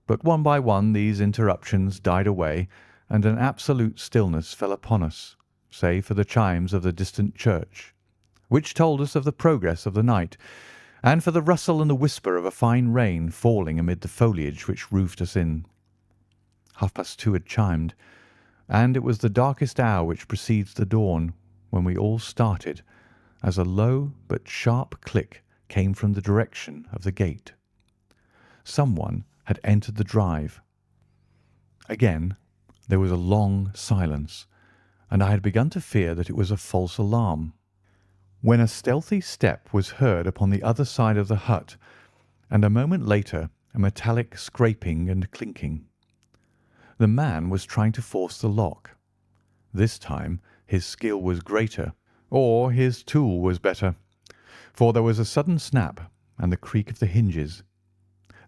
but one by one these interruptions died away, and an absolute stillness fell upon us, save for the chimes of the distant church, which told us of the progress of the night, and for the rustle and the whisper of a fine rain falling amid the foliage which roofed us in. 2:30 had chimed, and it was the darkest hour which precedes the dawn when we all started, as a low but sharp click came from the direction of the gate. Someone had entered the drive. Again there was a long silence, and I had begun to fear that it was a false alarm, when a stealthy step was heard upon the other side of the hut, and a moment later a metallic scraping and clinking. The man was trying to force the lock. This time his skill was greater, or his tool was better, for there was a sudden snap and the creak of the hinges.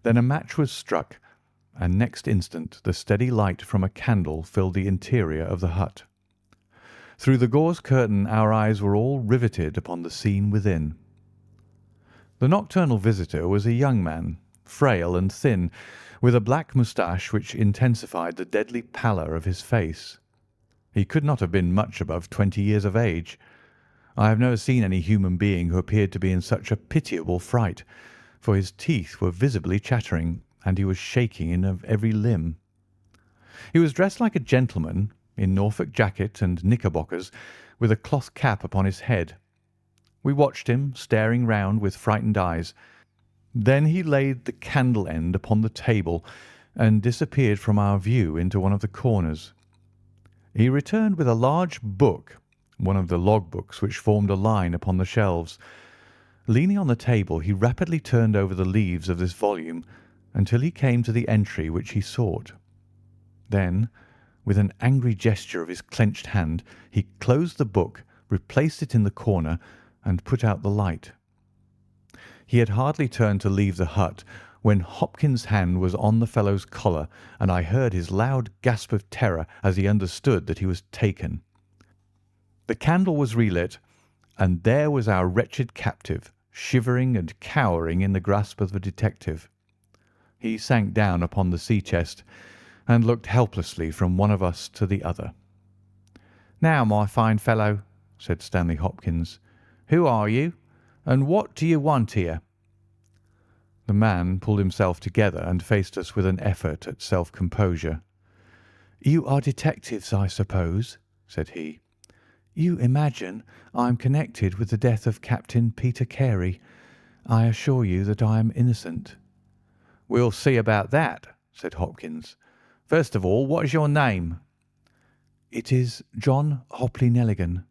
Then a match was struck, and next instant the steady light from a candle filled the interior of the hut. Through the gauze curtain our eyes were all riveted upon the scene within. The nocturnal visitor was a young man, frail and thin, with a black moustache which intensified the deadly pallor of his face. He could not have been much above 20 years of age. I have never seen any human being who appeared to be in such a pitiable fright, for his teeth were visibly chattering, and he was shaking in every limb. He was dressed like a gentleman, in Norfolk jacket and knickerbockers, with a cloth cap upon his head. We watched him, staring round with frightened eyes. Then he laid the candle end upon the table and disappeared from our view into one of the corners. He returned with a large book, one of the log books which formed a line upon the shelves. Leaning on the table, he rapidly turned over the leaves of this volume until he came to the entry which he sought. Then, with an angry gesture of his clenched hand, he closed the book, replaced it in the corner, and put out the light. He had hardly turned to leave the hut when Hopkins's hand was on the fellow's collar, and I heard his loud gasp of terror as he understood that he was taken. The candle was relit, and there was our wretched captive, shivering and cowering in the grasp of the detective. He sank down upon the sea-chest and looked helplessly from one of us to the other. "Now, my fine fellow," said Stanley Hopkins, "who are you, and what do you want here?" The man pulled himself together and faced us with an effort at self-composure. "You are detectives, I suppose," said he. "You imagine I am connected with the death of Captain Peter Carey. I assure you that I am innocent." "We'll see about that," said Hopkins. "First of all, what is your name?" "It is John Hopley Nelligan."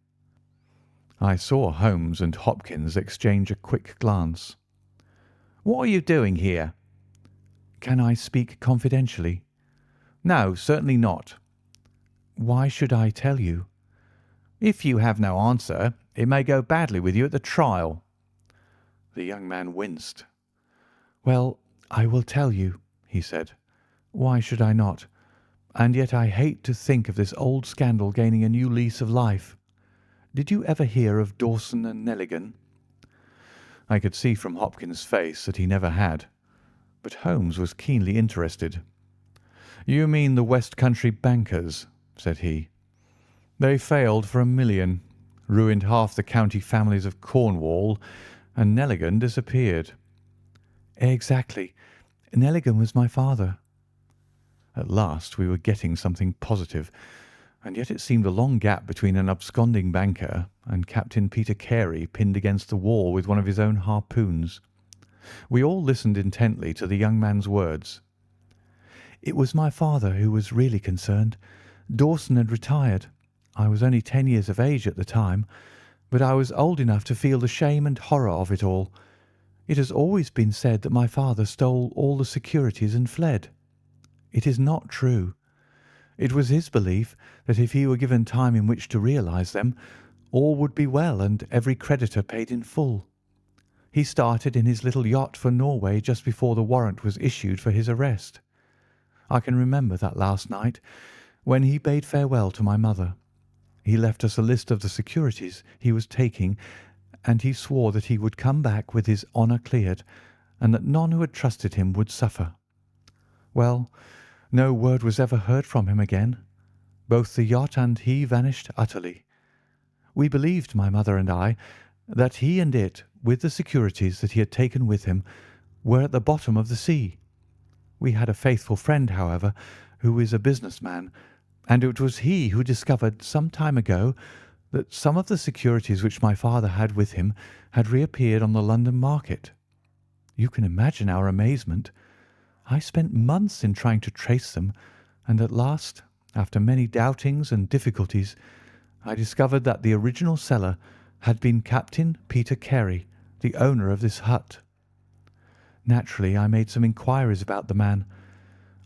I saw Holmes and Hopkins exchange a quick glance. "What are you doing here?" "Can I speak confidentially?" "No, certainly not." "Why should I tell you?" "If you have no answer, it may go badly with you at the trial." The young man winced. "Well, I will tell you," he said. "Why should I not? And yet I hate to think of this old scandal gaining a new lease of life. Did you ever hear of Dawson and Nelligan?" I could see from Hopkins' face that he never had, but Holmes was keenly interested. "You mean the West Country bankers," said he. "They failed for £1 million, ruined half the county families of Cornwall, and Nelligan disappeared. Exactly. Nelligan was my father. At last we were getting something positive, and yet it seemed a long gap between an absconding banker and Captain Peter Carey pinned against the wall with one of his own harpoons. We all listened intently to the young man's words. It was my father who was really concerned. Dawson had retired. I was only 10 years of age at the time, but I was old enough to feel the shame and horror of it all. It has always been said that my father stole all the securities and fled. It is not true. It was his belief that if he were given time in which to realize them, all would be well and every creditor paid in full. He started in his little yacht for Norway just before the warrant was issued for his arrest. I can remember that last night when he bade farewell to my mother. He left us a list of the securities he was taking, and he swore that he would come back with his honour cleared, and that none who had trusted him would suffer. Well, no word was ever heard from him again. Both the yacht and he vanished utterly. We believed, my mother and I, that he and it, with the securities that he had taken with him, were at the bottom of the sea. We had a faithful friend, however, who is a business man, and it was he who discovered some time ago that some of the securities which my father had with him had reappeared on the London market. You can imagine our amazement. I spent months in trying to trace them, and at last, after many doubtings and difficulties, I discovered that the original seller had been Captain Peter Carey, the owner of this hut. Naturally, I made some inquiries about the man.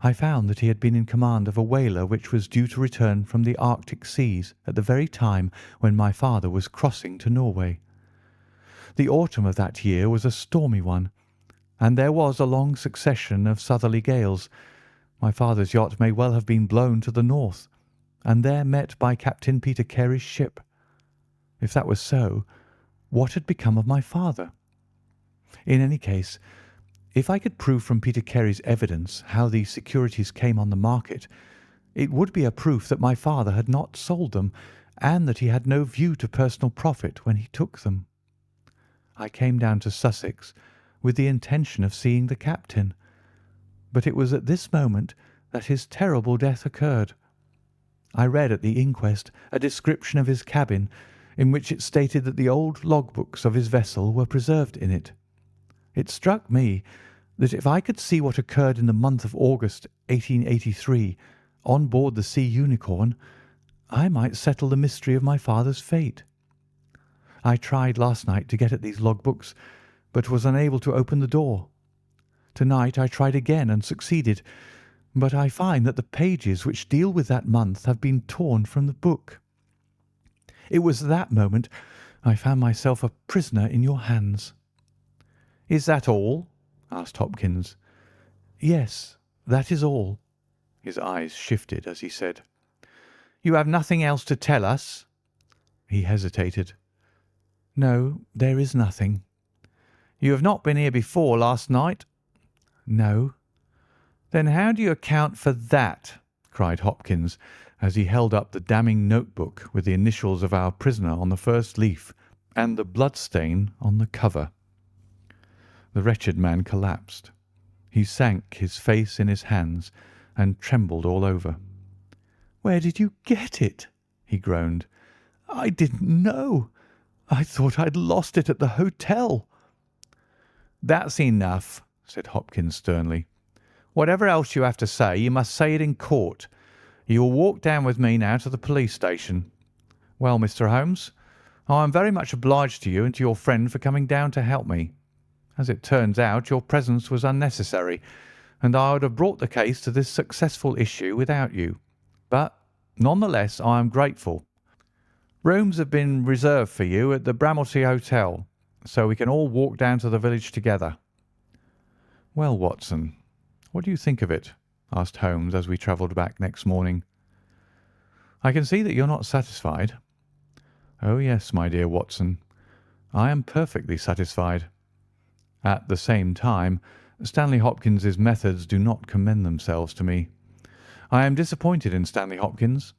I found that he had been in command of a whaler which was due to return from the Arctic seas at the very time when my father was crossing to Norway. The autumn of that year was a stormy one, and there was a long succession of southerly gales. My father's yacht may well have been blown to the north, and there met by Captain Peter Carey's ship. If that was so, what had become of my father? In any case, if I could prove from Peter Carey's evidence how these securities came on the market, it would be a proof that my father had not sold them, and that he had no view to personal profit when he took them. I came down to Sussex with the intention of seeing the captain, but it was at this moment that his terrible death occurred. I read at the inquest a description of his cabin, in which it stated that the old logbooks of his vessel were preserved in it. It struck me that if I could see what occurred in the month of August 1883 on board the Sea Unicorn, I might settle the mystery of my father's fate. I tried last night to get at these logbooks, but was unable to open the door. Tonight I tried again and succeeded, but I find that the pages which deal with that month have been torn from the book. It was that moment I found myself a prisoner in your hands." "Is that all?" asked Hopkins. "Yes, that is all." His eyes shifted as he said, "You have nothing else to tell us?" He hesitated. "No, there is nothing." "You have not been here before last night?" "No." "Then how do you account for that?" cried Hopkins, as he held up the damning notebook with the initials of our prisoner on the first leaf and the blood stain on the cover. The wretched man collapsed. He sank his face in his hands and trembled all over. "Where did you get it?" he groaned. "I didn't know. I thought I'd lost it at the hotel." "That's enough," said Hopkins sternly. "Whatever else you have to say, you must say it in court. You will walk down with me now to the police station. Well, Mr. Holmes, I am very much obliged to you and to your friend for coming down to help me. As it turns out, your presence was unnecessary, and I would have brought the case to this successful issue without you. But, none the less, I am grateful. Rooms have been reserved for you at the Bramley Hotel, so we can all walk down to the village together." "Well, Watson, what do you think of it?" asked Holmes as we travelled back next morning. "I can see that you're not satisfied." "Oh, yes, my dear Watson, I am perfectly satisfied. At the same time, Stanley Hopkins's methods do not commend themselves to me. I am disappointed in Stanley Hopkins.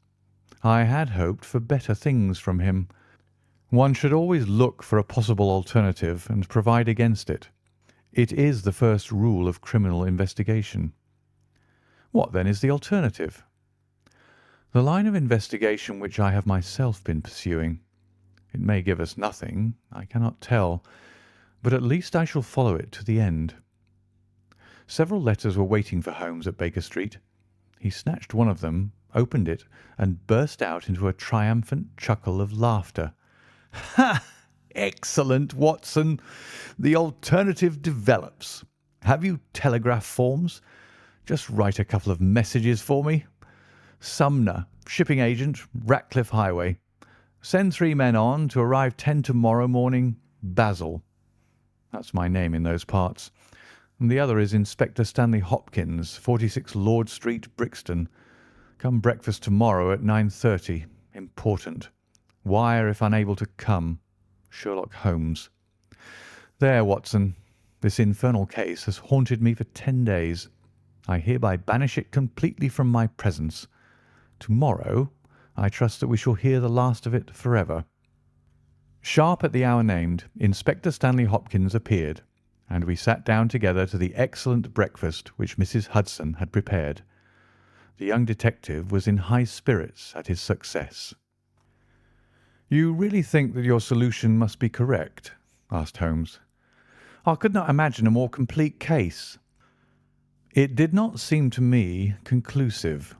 I had hoped for better things from him. One should always look for a possible alternative and provide against it. It is the first rule of criminal investigation. What, then, is the alternative? The line of investigation which I have myself been pursuing. It may give us nothing, I cannot tell, but at least I shall follow it to the end. Several letters were waiting for Holmes at Baker Street. He snatched one of them, opened it, and burst out into a triumphant chuckle of laughter. "Ha! Excellent, Watson! The alternative develops. Have you telegraph forms? Just write a couple of messages for me. Sumner, shipping agent, Ratcliffe Highway. Send 3 men on to arrive 10 tomorrow morning, Basil. That's my name in those parts. And the other is Inspector Stanley Hopkins, 46 Lord Street, Brixton. Come breakfast tomorrow at 9:30. Important. Wire if unable to come. Sherlock Holmes. There, Watson. This infernal case has haunted me for 10 days. I hereby banish it completely from my presence. Tomorrow, I trust that we shall hear the last of it forever." Sharp at the hour named, Inspector Stanley Hopkins appeared, and we sat down together to the excellent breakfast which Mrs. Hudson had prepared. The young detective was in high spirits at his success. "You really think that your solution must be correct?" asked Holmes. "I could not imagine a more complete case." "It did not seem to me conclusive."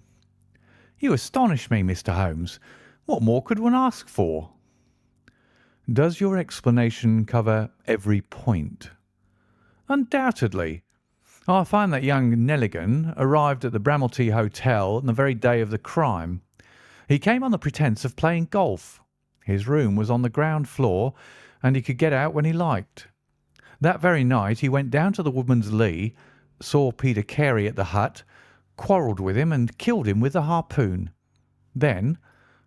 "You astonish me, Mr. Holmes. What more could one ask for?" "Does your explanation cover every point?" "Undoubtedly. I find that young Nelligan arrived at the Bramley Hotel on the very day of the crime. He came on the pretence of playing golf. His room was on the ground floor, and he could get out when he liked. That very night he went down to the Woodman's Lee, saw Peter Carey at the hut, quarrelled with him and killed him with the harpoon. Then,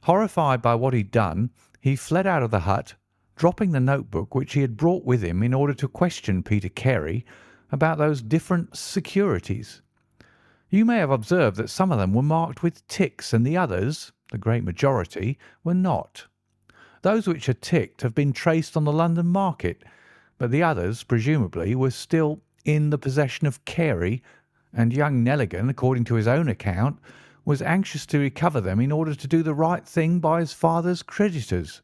horrified by what he'd done, he fled out of the hut, dropping the notebook which he had brought with him in order to question Peter Carey about those different securities. You may have observed that some of them were marked with ticks and the others, the great majority, were not. Those which are ticked have been traced on the London market, but the others, presumably, were still in the possession of Carey, and young Nelligan, according to his own account, was anxious to recover them in order to do the right thing by his father's creditors.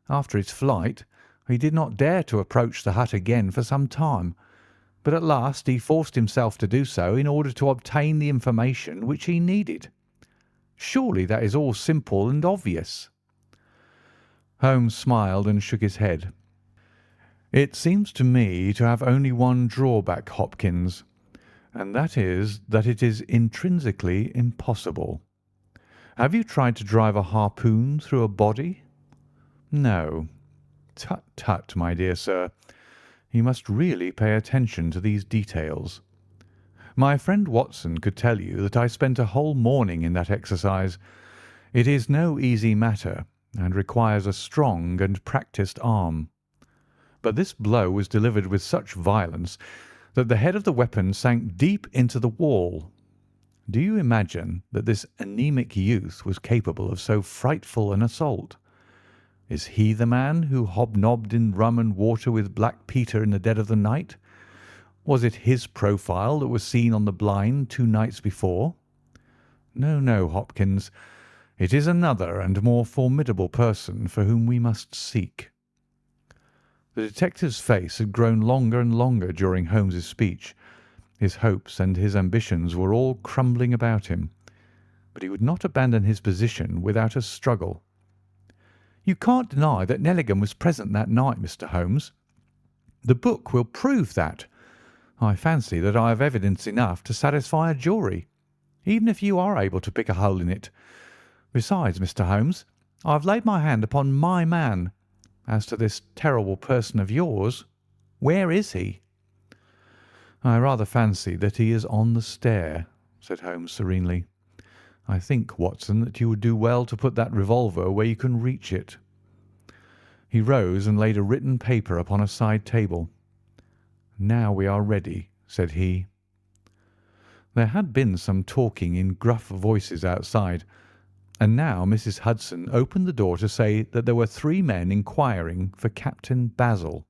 After his flight, he did not dare to approach the hut again for some time, but at last he forced himself to do so in order to obtain the information which he needed. Surely that is all simple and obvious." Holmes smiled and shook his head. "It seems to me to have only one drawback, Hopkins, and that is that it is intrinsically impossible. Have you tried to drive a harpoon through a body?" "No." "Tut, tut, my dear sir. You must really pay attention to these details. My friend Watson could tell you that I spent a whole morning in that exercise. It is no easy matter, and requires a strong and practised arm. But this blow was delivered with such violence that the head of the weapon sank deep into the wall. Do you imagine that this anemic youth was capable of so frightful an assault? Is he the man who hobnobbed in rum and water with Black Peter in the dead of the night? Was it his profile that was seen on the blind 2 nights before? No, no, Hopkins. It is another and more formidable person for whom we must seek." The detective's face had grown longer and longer during Holmes's speech. His hopes and his ambitions were all crumbling about him, but he would not abandon his position without a struggle. "You can't deny that Nelligan was present that night, Mr. Holmes. The book will prove that. I fancy that I have evidence enough to satisfy a jury, even if you are able to pick a hole in it. Besides, Mr. Holmes, I have laid my hand upon my man. As to this terrible person of yours, where is he?" "I rather fancy that he is on the stair," said Holmes serenely. "I think, Watson, that you would do well to put that revolver where you can reach it." He rose and laid a written paper upon a side table. "Now we are ready," said he. There had been some talking in gruff voices outside, and now Mrs. Hudson opened the door to say that there were 3 men inquiring for Captain Basil.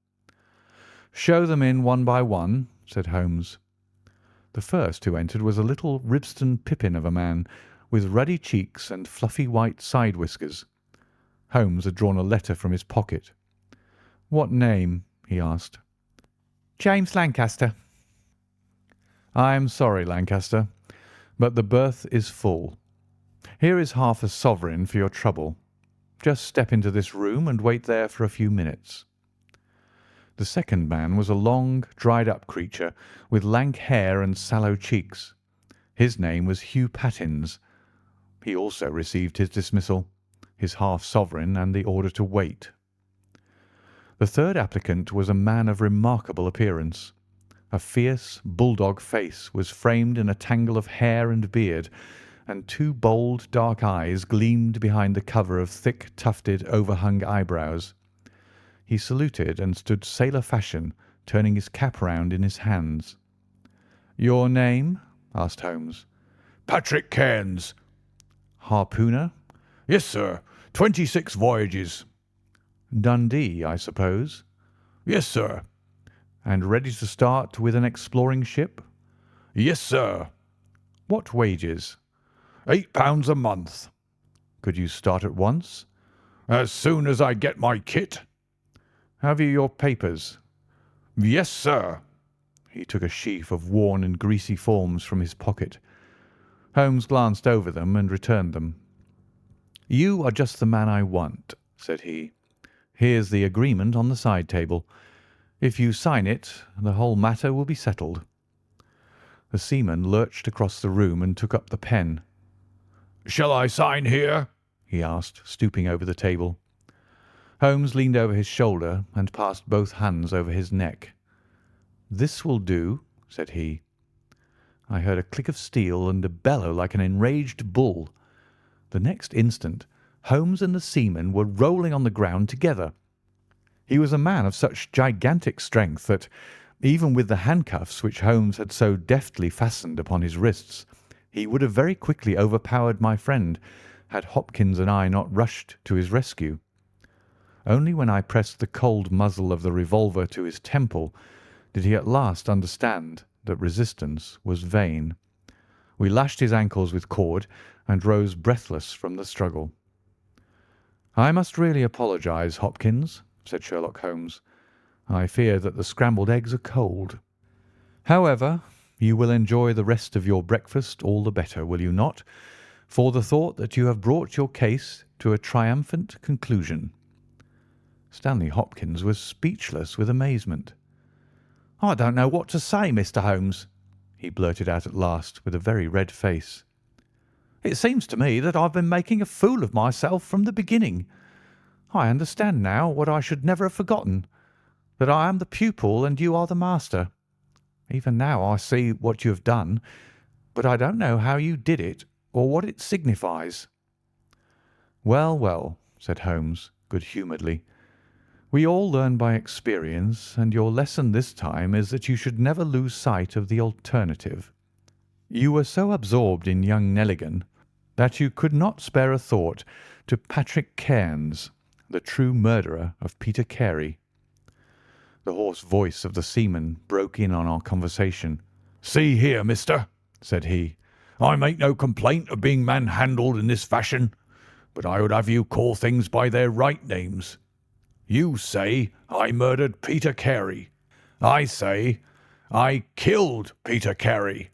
"Show them in one by one," said Holmes. The first who entered was a little Ribston pippin of a man, with ruddy cheeks and fluffy white side whiskers. Holmes had drawn a letter from his pocket. "What name?" he asked. "James Lancaster." "I am sorry, Lancaster, but the berth is full. Here is half a sovereign for your trouble. Just step into this room and wait there for a few minutes." The second man was a long, dried-up creature with lank hair and sallow cheeks. His name was Hugh Pattins. He also received his dismissal, his half-sovereign, and the order to wait. The third applicant was a man of remarkable appearance. A fierce, bulldog face was framed in a tangle of hair and beard, and two bold, dark eyes gleamed behind the cover of thick, tufted, overhung eyebrows. He saluted and stood sailor fashion, turning his cap round in his hands. "Your name?" asked Holmes. "Patrick Cairns." "Harpooner?" "Yes, sir. 26 voyages." "Dundee, I suppose?" "Yes, sir." "And ready to start with an exploring ship?" "Yes, sir." "What wages?" £8 a month." "Could you start at once?" "As soon as I get my kit." "Have you your papers?" "Yes, sir." He took a sheaf of worn and greasy forms from his pocket. Holmes glanced over them and returned them. "You are just the man I want," said he. "Here's the agreement on the side table. If you sign it, the whole matter will be settled." The seaman lurched across the room and took up the pen. "Shall I sign here?" he asked, stooping over the table. Holmes leaned over his shoulder and passed both hands over his neck. "This will do," said he. I heard a click of steel and a bellow like an enraged bull. The next instant Holmes and the seaman were rolling on the ground together. He was a man of such gigantic strength that, even with the handcuffs which Holmes had so deftly fastened upon his wrists, he would have very quickly overpowered my friend had Hopkins and I not rushed to his rescue. Only when I pressed the cold muzzle of the revolver to his temple did he at last understand that resistance was vain. We lashed his ankles with cord and rose breathless from the struggle. "I must really apologize, Hopkins," said Sherlock Holmes. "I fear that the scrambled eggs are cold. However, you will enjoy the rest of your breakfast all the better, will you not, for the thought that you have brought your case to a triumphant conclusion?" Stanley Hopkins was speechless with amazement. "I don't know what to say, Mr. Holmes," he blurted out at last, with a very red face. "It seems to me that I've been making a fool of myself from the beginning. I understand now what I should never have forgotten, that I am the pupil and you are the master. Even now I see what you have done, but I don't know how you did it or what it signifies." "Well, well," said Holmes, good-humouredly. "We all learn by experience, and your lesson this time is that you should never lose sight of the alternative. You were so absorbed in young Nelligan that you could not spare a thought to Patrick Cairns, the true murderer of Peter Carey." The hoarse voice of the seaman broke in on our conversation. "See here, mister," said he, "I make no complaint of being manhandled in this fashion, but I would have you call things by their right names. You say I murdered Peter Carey. I say I killed Peter Carey,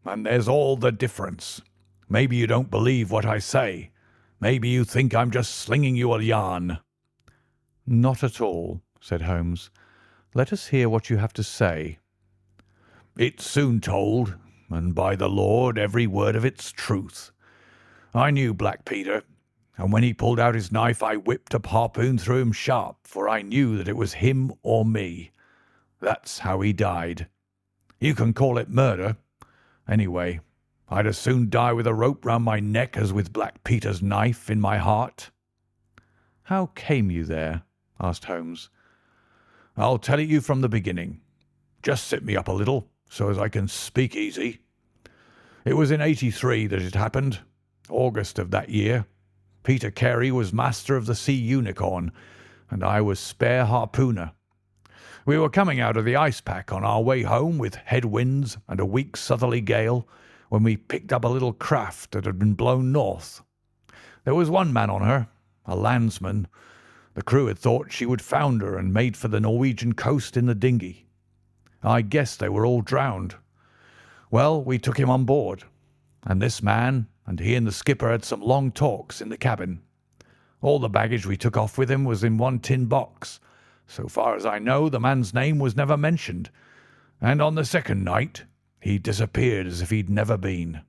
and there's all the difference. Maybe you don't believe what I say. Maybe you think I'm just slinging you a yarn." "Not at all," said Holmes. "Let us hear what you have to say." "It's soon told, and by the Lord, every word of it's truth. I knew Black Peter, and when he pulled out his knife I whipped a harpoon through him sharp, for I knew that it was him or me. That's how he died. You can call it murder. Anyway, I'd as soon die with a rope round my neck as with Black Peter's knife in my heart." "How came you there?" asked Holmes. "I'll tell it you from the beginning. Just sit me up a little, so as I can speak easy. It was in '83 that it happened, August of that year. Peter Carey was master of the Sea Unicorn, and I was spare harpooner. We were coming out of the ice pack on our way home with headwinds and a weak southerly gale when we picked up a little craft that had been blown north. There was one man on her, a landsman. The crew had thought she would founder and made for the Norwegian coast in the dinghy. I guessed they were all drowned. Well, we took him on board, and this man and he and the skipper had some long talks in the cabin. All the baggage we took off with him was in one tin box. So far as I know, the man's name was never mentioned, and on the second night he disappeared as if he'd never been.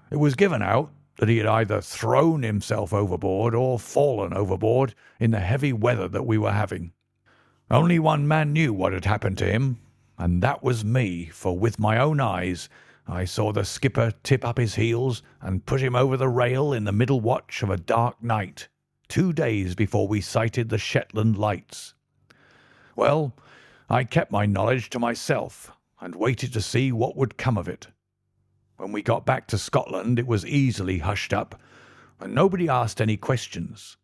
It was given out that he had either thrown himself overboard or fallen overboard in the heavy weather that we were having. Only one man knew what had happened to him, and that was me, for with my own eyes I saw the skipper tip up his heels and put him over the rail in the middle watch of a dark night, 2 days before we sighted the Shetland lights. Well, I kept my knowledge to myself and waited to see what would come of it. When we got back to Scotland it was easily hushed up, and nobody asked any questions.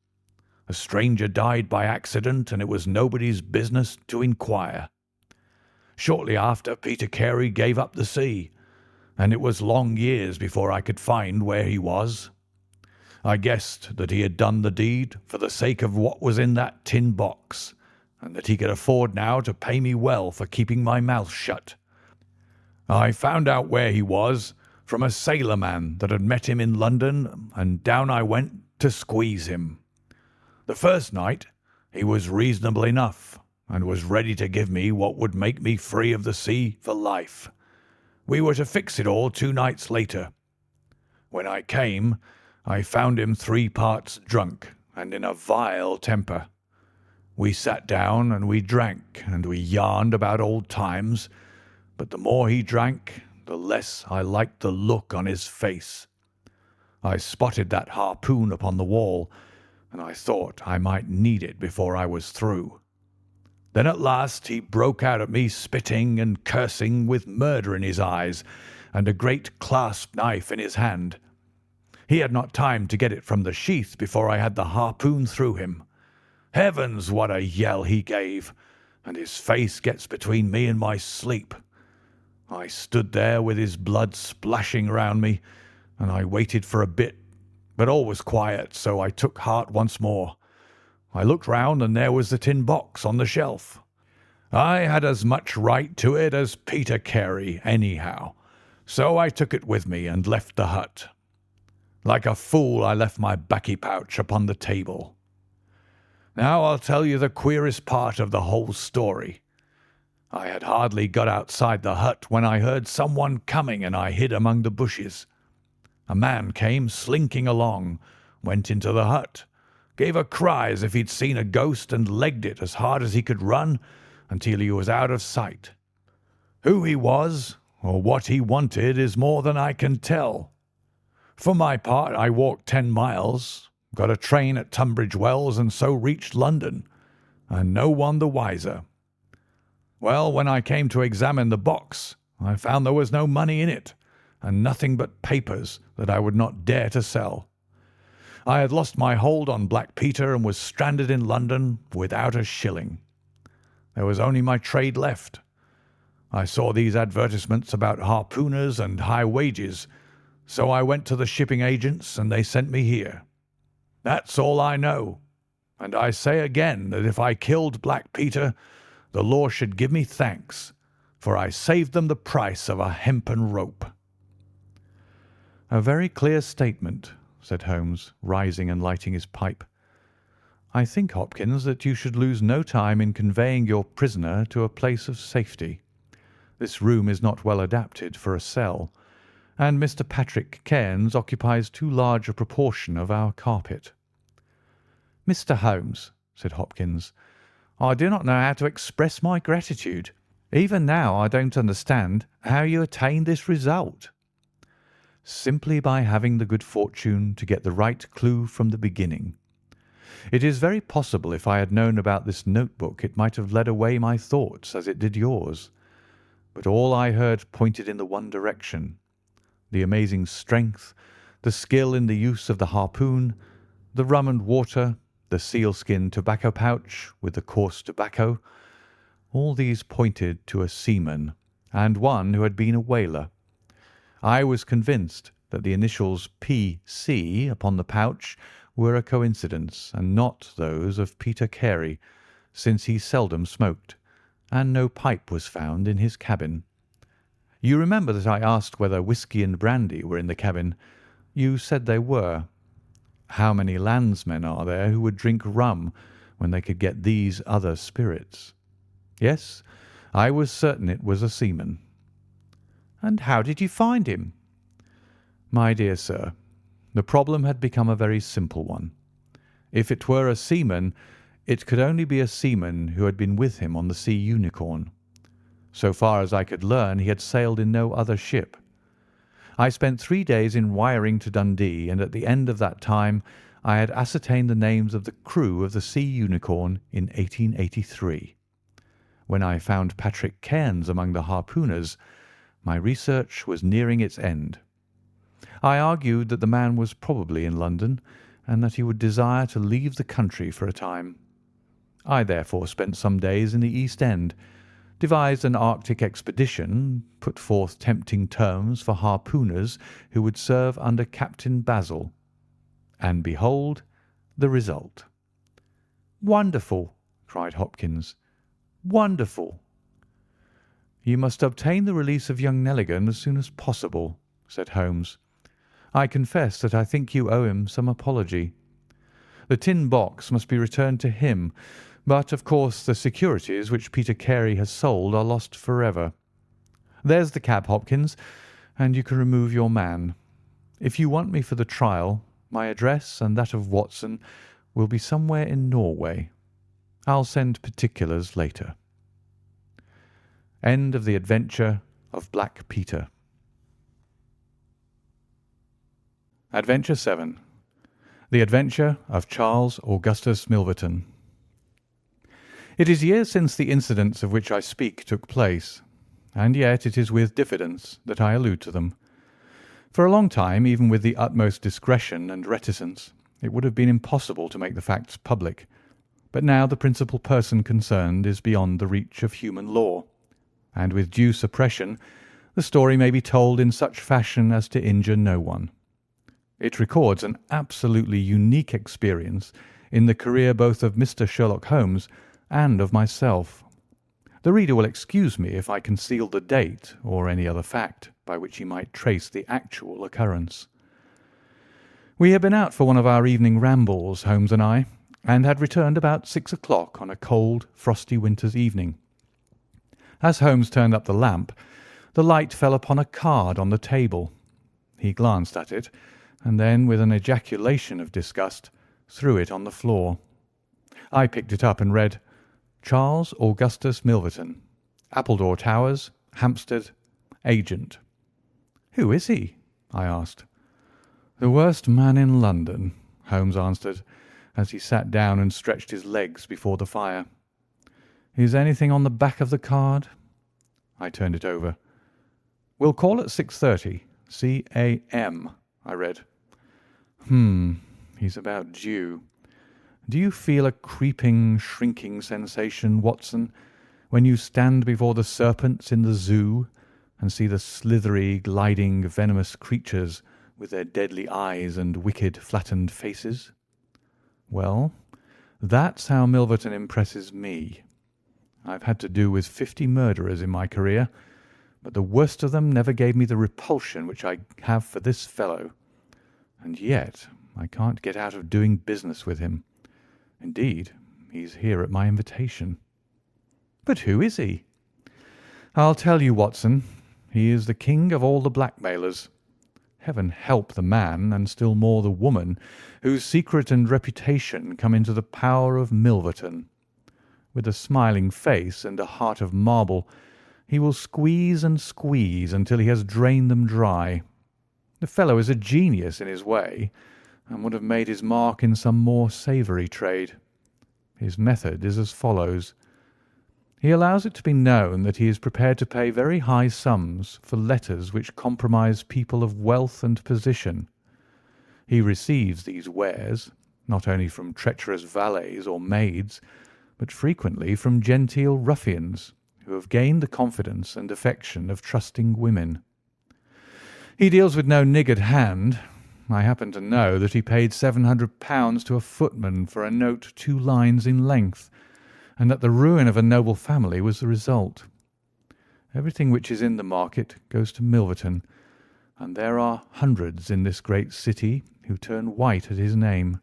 A stranger died by accident, and it was nobody's business to inquire. Shortly after, Peter Carey gave up the sea, and it was long years before I could find where he was. I guessed that he had done the deed for the sake of what was in that tin box, and that he could afford now to pay me well for keeping my mouth shut. I found out where he was from a sailor-man that had met him in London, and down I went to squeeze him. The first night he was reasonable enough, and was ready to give me what would make me free of the sea for life. We were to fix it all 2 nights later. When I came, I found him 3 parts drunk and in a vile temper. We sat down and we drank and we yarned about old times, but the more he drank, the less I liked the look on his face. I spotted that harpoon upon the wall, and I thought I might need it before I was through. Then at last he broke out at me, spitting and cursing, with murder in his eyes and a great clasp knife in his hand. He had not time to get it from the sheath before I had the harpoon through him. Heavens, what a yell he gave, and his face gets between me and my sleep. I stood there with his blood splashing round me, and I waited for a bit, but all was quiet, so I took heart once more. I looked round, and there was the tin box on the shelf. I had as much right to it as Peter Carey, anyhow, so I took it with me and left the hut. Like a fool, I left my baccy pouch upon the table. Now I'll tell you the queerest part of the whole story. I had hardly got outside the hut when I heard someone coming, and I hid among the bushes. A man came slinking along, went into the hut, gave a cry as if he'd seen a ghost, and legged it as hard as he could run until he was out of sight. Who he was or what he wanted is more than I can tell. For my part, I walked 10 miles, got a train at Tunbridge Wells, and so reached London, and no one the wiser. Well, when I came to examine the box, I found there was no money in it, and nothing but papers that I would not dare to sell. I had lost my hold on Black Peter and was stranded in London without a shilling. There was only my trade left. I saw these advertisements about harpooners and high wages, so I went to the shipping agents and they sent me here. That's all I know, and I say again that if I killed Black Peter, the law should give me thanks, for I saved them the price of a hempen rope." "A very clear statement," said Holmes, rising and lighting his pipe. "I think, Hopkins, that you should lose no time in conveying your prisoner to a place of safety. This room is not well adapted for a cell, and Mr. Patrick Cairns occupies too large a proportion of our carpet." "Mr. Holmes," said Hopkins, "I do not know how to express my gratitude. Even now I don't understand how you attained this result." "Simply by having the good fortune to get the right clue from the beginning. It is very possible if I had known about this notebook it might have led away my thoughts as it did yours. But all I heard pointed in the one direction. The amazing strength, the skill in the use of the harpoon, the rum and water, the sealskin tobacco pouch with the coarse tobacco. All these pointed to a seaman, and one who had been a whaler. I was convinced that the initials P.C. upon the pouch were a coincidence, and not those of Peter Carey, since he seldom smoked, and no pipe was found in his cabin. You remember that I asked whether whisky and brandy were in the cabin. You said they were. How many landsmen are there who would drink rum when they could get these other spirits? Yes, I was certain it was a seaman. And how did you find him? My dear sir, the problem had become a very simple one. If it were a seaman, it could only be a seaman who had been with him on the Sea Unicorn. So far as I could learn, he had sailed in no other ship. I spent 3 days in wiring to Dundee, and at the end of that time I had ascertained the names of the crew of the Sea Unicorn in 1883. When I found Patrick Cairns among the harpooners, my research was nearing its end. I argued that the man was probably in London, and that he would desire to leave the country for a time. I therefore spent some days in the East End, devised an Arctic expedition, put forth tempting terms for harpooners who would serve under Captain Basil, and behold the result. Wonderful, cried Hopkins. wonderful. You must obtain the release of young Nelligan as soon as possible, said Holmes. I confess that I think you owe him some apology. The tin box must be returned to him, but of course the securities which Peter Carey has sold are lost forever. There's the cab, Hopkins, and you can remove your man. If you want me for the trial, my address and that of Watson will be somewhere in Norway. I'll send particulars later. End of the Adventure of Black Peter. Adventure 7. The Adventure of Charles Augustus Milverton. It is years since the incidents of which I speak took place, and yet it is with diffidence that I allude to them. For a long time, even with the utmost discretion and reticence, it would have been impossible to make the facts public, but now the principal person concerned is beyond the reach of human law, and with due suppression the story may be told in such fashion as to injure no one. It records an absolutely unique experience in the career both of Mr. Sherlock Holmes and of myself. The reader will excuse me if I conceal the date or any other fact by which he might trace the actual occurrence. We had been out for one of our evening rambles, Holmes and I, and had returned about 6 o'clock on a cold, frosty winter's evening. As Holmes turned up the lamp, the light fell upon a card on the table. He glanced at it, and then, with an ejaculation of disgust, threw it on the floor. I picked it up and read, Charles Augustus Milverton, Appledore Towers, Hampstead, Agent. Who is he? I asked. The worst man in London, Holmes answered, as he sat down and stretched his legs before the fire. Is anything on the back of the card? I turned it over. We'll call at 6:30. C.A.M., I read. He's about due. Do you feel a creeping, shrinking sensation, Watson, when you stand before the serpents in the zoo and see the slithery, gliding, venomous creatures with their deadly eyes and wicked, flattened faces? Well, that's how Milverton impresses me. I've had to do with 50 murderers in my career, but the worst of them never gave me the repulsion which I have for this fellow. And yet I can't get out of doing business with him. Indeed, he's here at my invitation. But who is he? I'll tell you, Watson. He is the king of all the blackmailers. Heaven help the man, and still more the woman, whose secret and reputation come into the power of Milverton. With a smiling face and a heart of marble, he will squeeze and squeeze until he has drained them dry. The fellow is a genius in his way, and would have made his mark in some more savoury trade. His method is as follows. He allows it to be known that he is prepared to pay very high sums for letters which compromise people of wealth and position. He receives these wares, not only from treacherous valets or maids, but frequently from genteel ruffians who have gained the confidence and affection of trusting women. He deals with no niggard hand. I happen to know that he paid £700 to a footman for a note 2 lines in length, and that the ruin of a noble family was the result. Everything which is in the market goes to Milverton, and there are hundreds in this great city who turn white at his name.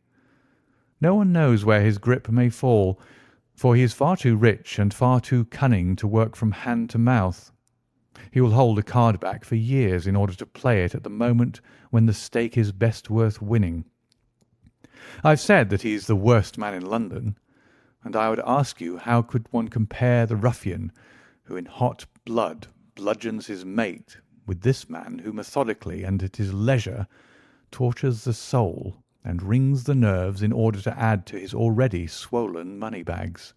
No one knows where his grip may fall, for he is far too rich and far too cunning to work from hand to mouth. He will hold a card back for years in order to play it at the moment when the stake is best worth winning. I've said that he is the worst man in London, and I would ask you how could one compare the ruffian who in hot blood bludgeons his mate with this man who methodically and at his leisure tortures the soul and wrings the nerves in order to add to his already swollen money-bags.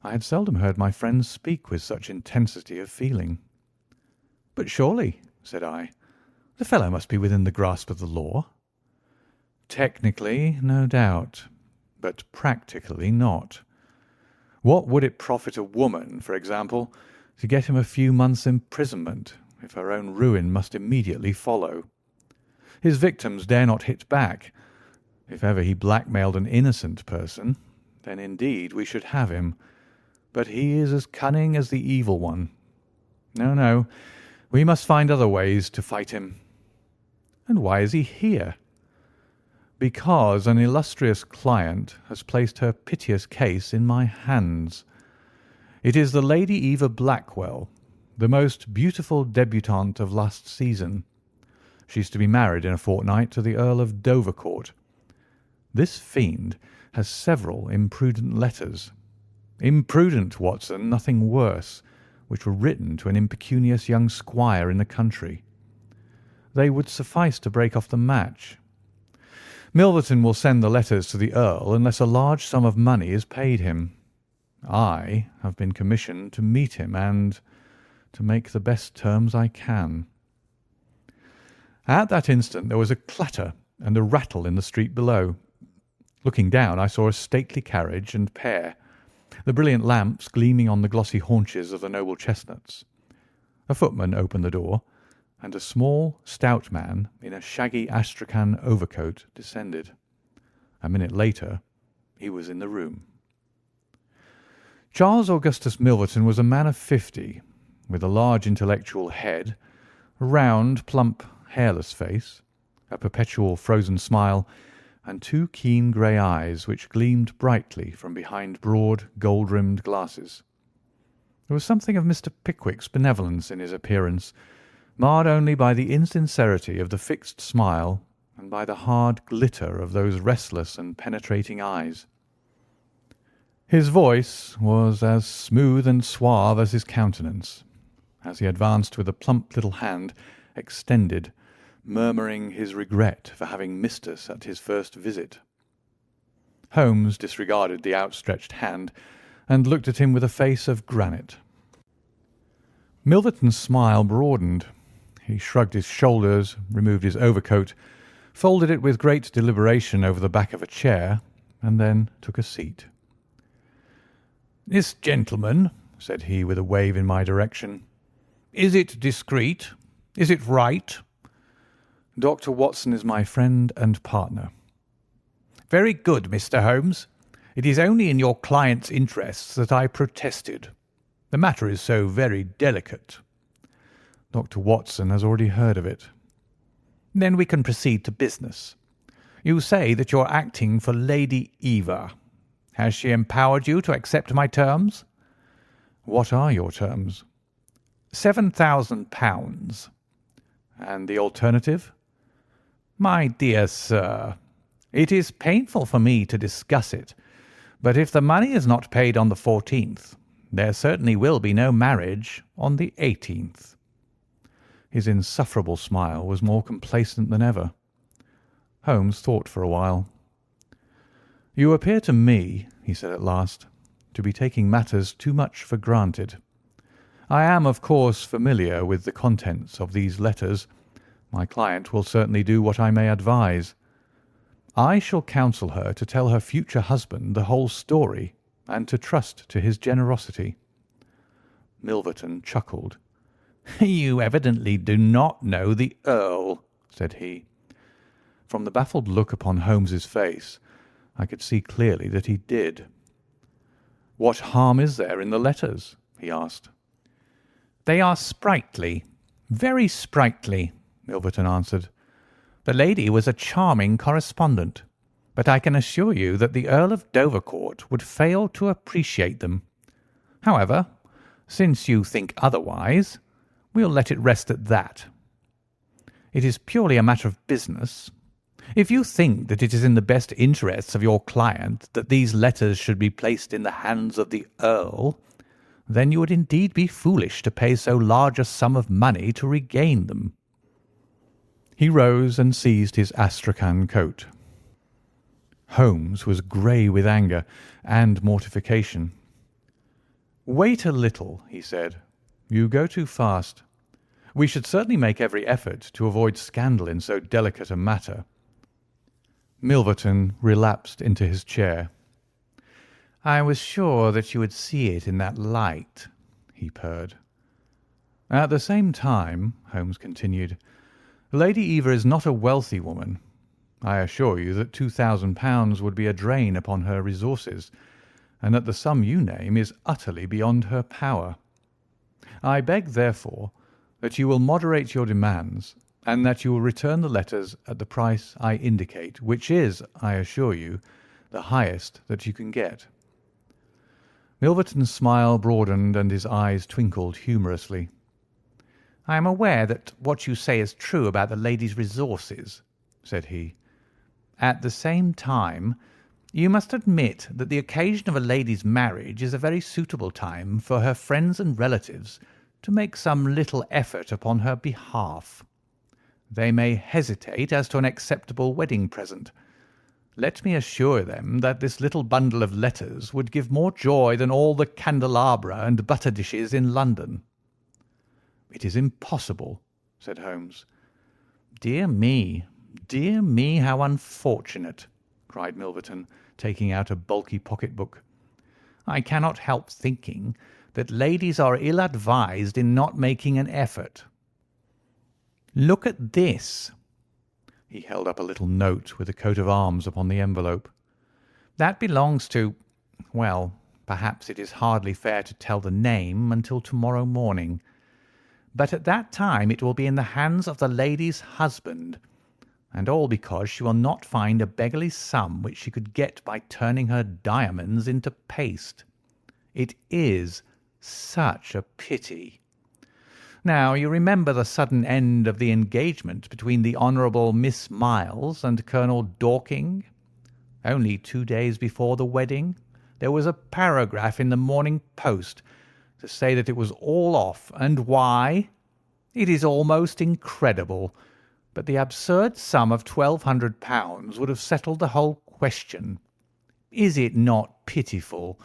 I had seldom heard my friend speak with such intensity of feeling. "But surely," said I, "the fellow must be within the grasp of the law." "Technically, no doubt, but practically not. What would it profit a woman, for example, to get him a few months' imprisonment if her own ruin must immediately follow? His victims dare not hit back. If ever he blackmailed an innocent person, then indeed we should have him. But he is as cunning as the evil one. No, no, we must find other ways to fight him." "And why is he here?" "Because an illustrious client has placed her piteous case in my hands. It is the Lady Eva Blackwell, the most beautiful debutante of last season. She is to be married in a fortnight to the Earl of Dovercourt. This fiend has several imprudent letters. Imprudent, Watson, nothing worse, which were written to an impecunious young squire in the country. They would suffice to break off the match. Milverton will send the letters to the Earl unless a large sum of money is paid him. I have been commissioned to meet him and to make the best terms I can." At that instant there was a clatter and a rattle in the street below. Looking down, I saw a stately carriage and pair, the brilliant lamps gleaming on the glossy haunches of the noble chestnuts. A footman opened the door, and a small, stout man in a shaggy astrakhan overcoat descended. A minute later he was in the room. Charles Augustus Milverton was a man of 50, with a large intellectual head, a round, plump, hairless face, a perpetual frozen smile, and 2 keen grey eyes which gleamed brightly from behind broad, gold-rimmed glasses. There was something of Mr. Pickwick's benevolence in his appearance, marred only by the insincerity of the fixed smile and by the hard glitter of those restless and penetrating eyes. His voice was as smooth and suave as his countenance, as he advanced with a plump little hand extended, murmuring his regret for having missed us at his first visit. Holmes disregarded the outstretched hand and looked at him with a face of granite. Milverton's smile broadened. He shrugged his shoulders, removed his overcoat, folded it with great deliberation over the back of a chair, and then took a seat. "This gentleman," said he with a wave in my direction, "is it discreet? Is it right?" "Dr. Watson is my friend and partner." "Very good, Mr. Holmes. It is only in your client's interests that I protested. The matter is so very delicate." "Dr. Watson has already heard of it." "Then we can proceed to business. You say that you are acting for Lady Eva. Has she empowered you to accept my terms?" "What are your terms?" £7,000. "And the alternative?" "My dear sir, it is painful for me to discuss it, but if the money is not paid on the 14th, there certainly will be no marriage on the 18th. His insufferable smile was more complacent than ever. Holmes thought for a while. "You appear to me," he said at last, "to be taking matters too much for granted. I am, of course, familiar with the contents of these letters. My client will certainly do what I may advise. I shall counsel her to tell her future husband the whole story, and to trust to his generosity." Milverton chuckled. "You evidently do not know the Earl," said he. From the baffled look upon Holmes's face, I could see clearly that he did. "What harm is there in the letters?" he asked. "They are sprightly, very sprightly," Milverton answered. "The lady was a charming correspondent, but I can assure you that the Earl of Dovercourt would fail to appreciate them. However, since you think otherwise, we'll let it rest at that. It is purely a matter of business. If you think that it is in the best interests of your client that these letters should be placed in the hands of the Earl, then you would indeed be foolish to pay so large a sum of money to regain them." He rose and seized his astrakhan coat. Holmes was grey with anger and mortification. "Wait a little," he said. "You go too fast. We should certainly make every effort to avoid scandal in so delicate a matter." Milverton relapsed into his chair. "I was sure that you would see it in that light," he purred. "At the same time," Holmes continued, "Lady Eva is not a wealthy woman. I assure you that £2,000 would be a drain upon her resources, and that the sum you name is utterly beyond her power. I beg, therefore, that you will moderate your demands, and that you will return the letters at the price I indicate, which is, I assure you, the highest that you can get." Milverton's smile broadened and his eyes twinkled humorously. "I am aware that what you say is true about the lady's resources," said he. "At the same time, you must admit that the occasion of a lady's marriage is a very suitable time for her friends and relatives to make some little effort upon her behalf. They may hesitate as to an acceptable wedding present. Let me assure them that this little bundle of letters would give more joy than all the candelabra and butter dishes in London." "It is impossible," said Holmes. Dear me, how unfortunate," cried Milverton, taking out a bulky pocket-book. "I cannot help thinking that ladies are ill-advised in not making an effort. Look at this." He held up a little note with a coat of arms upon the envelope. "That belongs to, well, perhaps it is hardly fair to tell the name until tomorrow morning. But at that time it will be in the hands of the lady's husband, and all because she will not find a beggarly sum which she could get by turning her diamonds into paste. It is such a pity. Now, you remember the sudden end of the engagement between the Honourable Miss Miles and Colonel Dorking? Only 2 days before the wedding, there was a paragraph in the Morning Post to say that it was all off, and why? It is almost incredible, but the absurd sum of £1,200 would have settled the whole question. Is it not pitiful?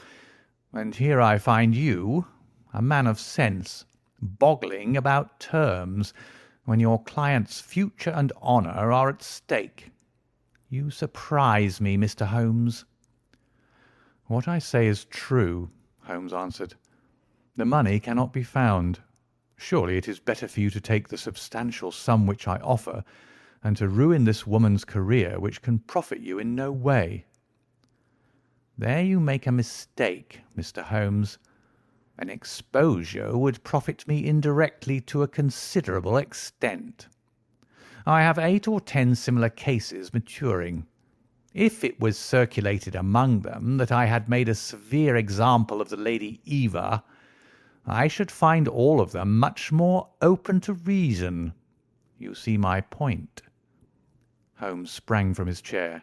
And here I find you, a man of sense, boggling about terms when your client's future and honour are at stake. You surprise me, Mr. Holmes." "What I say is true," Holmes answered. "The money cannot be found. Surely it is better for you to take the substantial sum which I offer, and to ruin this woman's career which can profit you in no way." "There you make a mistake, Mr. Holmes. An exposure would profit me indirectly to a considerable extent. I have 8 or 10 similar cases maturing. If it was circulated among them that I had made a severe example of the Lady Eva, I should find all of them much more open to reason. You see my point." Holmes sprang from his chair.